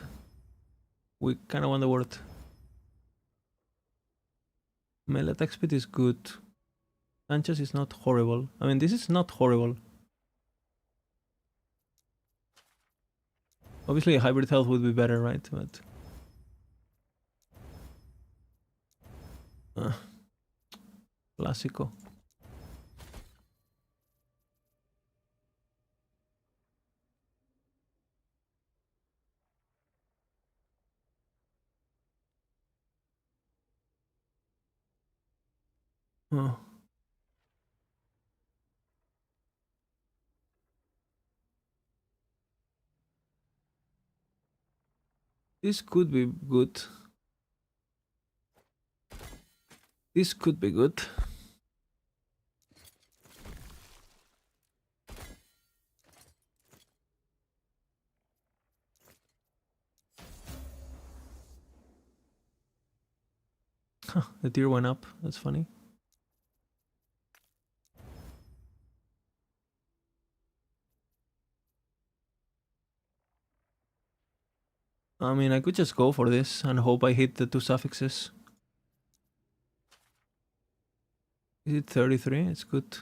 Melee attack speed is good. Sanchez is not horrible. I mean, this is not horrible. Obviously, a hybrid health would be better, right? But clásico. Oh. This could be good. This could be good. The tier went up. That's funny. I mean, I could just go for this and hope I hit the 2 suffixes. Is it 33? It's good.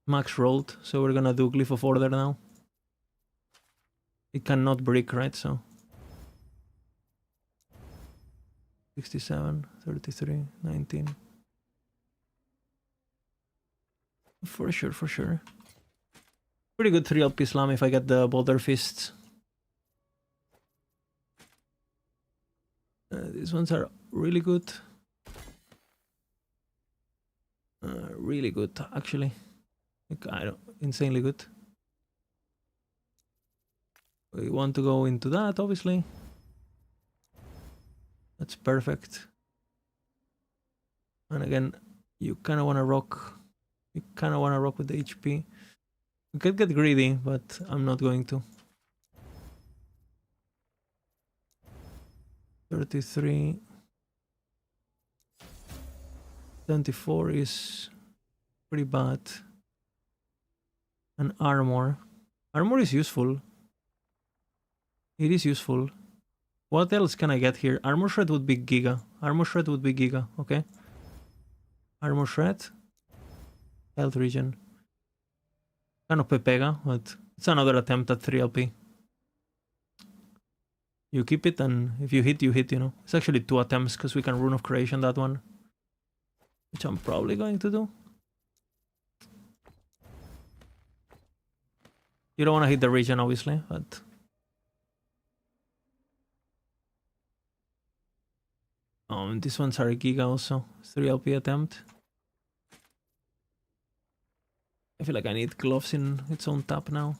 Max rolled, so we're gonna do Glyph of Order now. It cannot brick, right? So 67, 33, 19. For sure. Pretty good 3 LP slam if I get the Boulder Fists. These ones are really good. Really good, actually. Insanely good. We want to go into that, obviously. That's perfect. And again, you kind of want to rock. You kind of want to rock with the HP. You could get greedy, but I'm not going to. 33. 74 is pretty bad. And armor. Armor is useful. It is useful. What else can I get here? Armor Shred would be Giga. Okay. Armor Shred. Health Regen. Kind of Pepega, but it's another attempt at 3 LP. You keep it, and if you hit, you hit, you know. It's actually 2 attempts, because we can Rune of Creation that one. Which I'm probably going to do. You don't want to hit the region, obviously, but... these ones are Giga also. 3 LP attempt. I feel like I need gloves in its own tap now.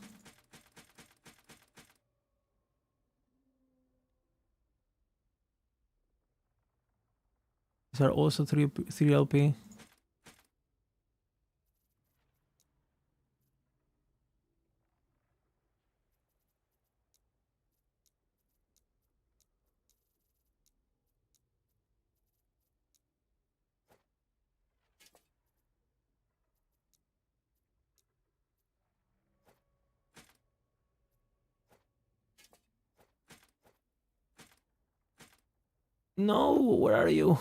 These are also 3 LP. No, where are you?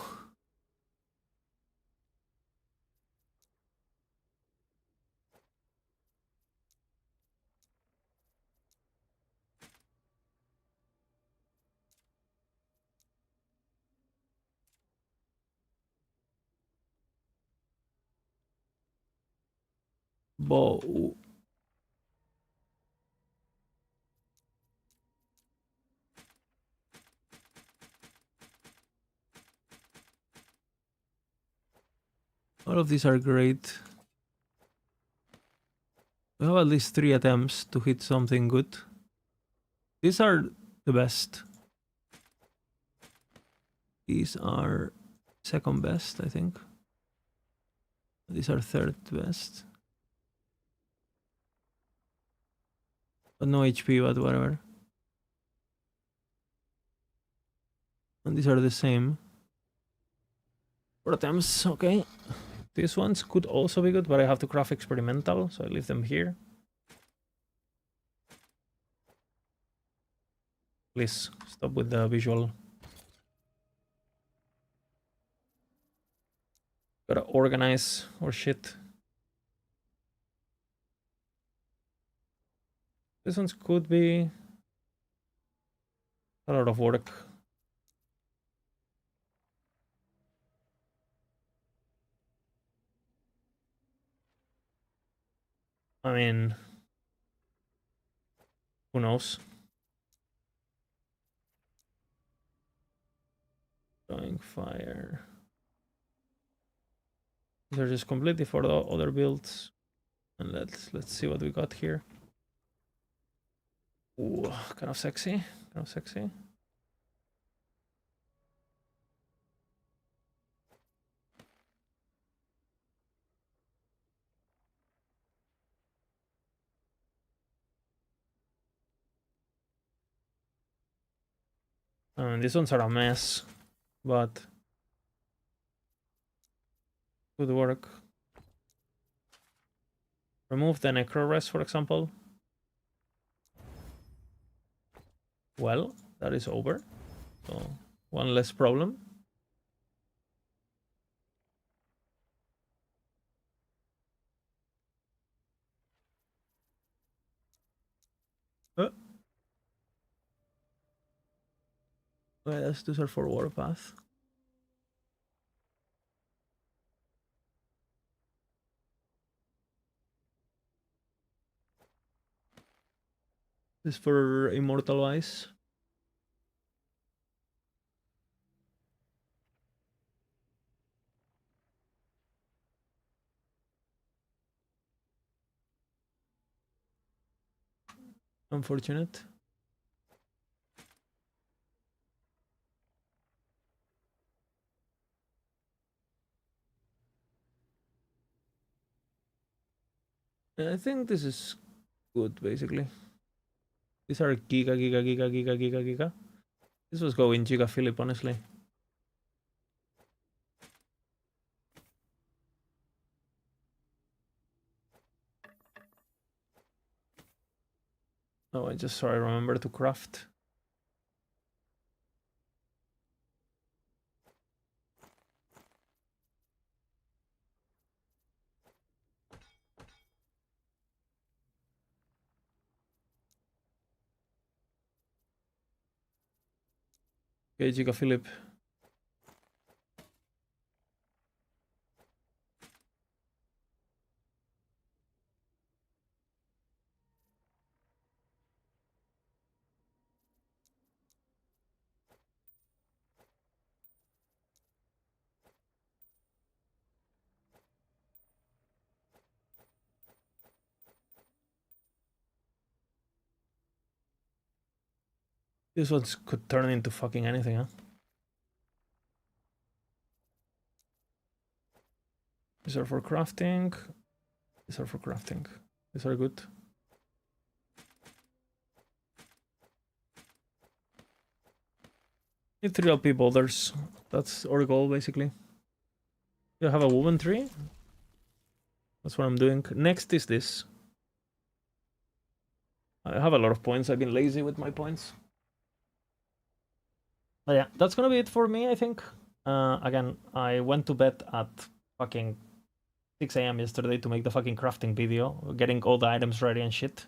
Bo. All of these are great. We have at least 3 attempts to hit something good. These are the best. These are second best, I think. These are third best. But no HP, but whatever. And these are the same. 4 attempts, okay. These ones could also be good, but I have to craft experimental, so I leave them here. Please stop with the visual. Gotta organize our shit. This ones could be a lot of work. I mean, who knows? Drawing fire. These are just completely for the other builds. And let's see what we got here. Ooh, kind of sexy. Kind of sexy. These ones are a mess, but good work. Remove the Necro Rest, for example. Well, that is over. So, one less problem. Those are for Warpath. This is for Immortal Ice. Unfortunate. I think this is good, basically. These are Giga. This was going Giga Philip, honestly. Oh, I just saw I remember to craft. Okay, Giga Philip. This one could turn into fucking anything, huh? These are for crafting. These are for crafting. These are good. Need 3 LP boulders. That's our goal, basically. You have a woven tree? That's what I'm doing. Next is this. I have a lot of points. I've been lazy with my points. But yeah, that's gonna be it for me, I think. Again, I went to bed at fucking 6 a.m. yesterday to make the fucking crafting video, getting all the items ready and shit.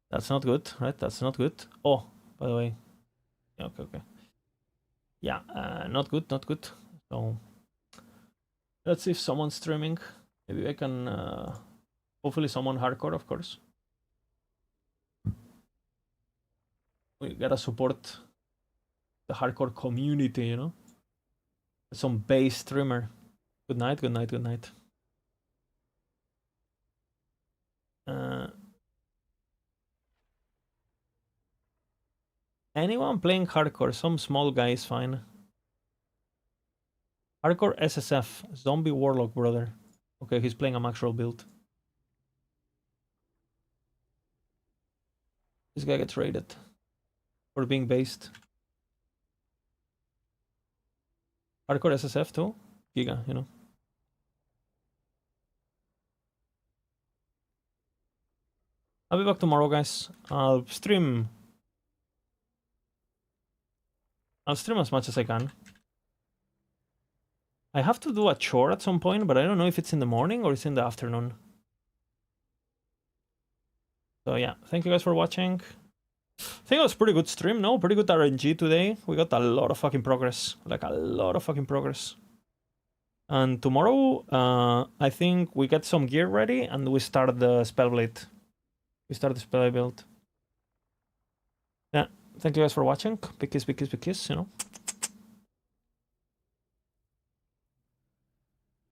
That's not good, right? That's not good. Oh, by the way. Yeah, okay. Yeah, not good, not good. So, let's see if someone's streaming. Maybe I can, hopefully someone hardcore, of course. We gotta support the hardcore community, you know? Some base streamer. Good night, good night, good night. Anyone playing hardcore? Some small guy is fine. Hardcore SSF. Zombie Warlock, brother. Okay, he's playing a max roll build. This guy gets raided for being based. Hardcore SSF too? Giga, you know. I'll be back tomorrow, guys. I'll stream as much as I can. I have to do a chore at some point, but I don't know if it's in the morning or it's in the afternoon. So yeah, thank you guys for watching. I think it was pretty good stream, no? Pretty good RNG today. We got a lot of fucking progress. Like a lot of fucking progress. And tomorrow, I think we get some gear ready and we start the Spellblade. We start the Spellblade build. Yeah, thank you guys for watching. Big kiss, you know.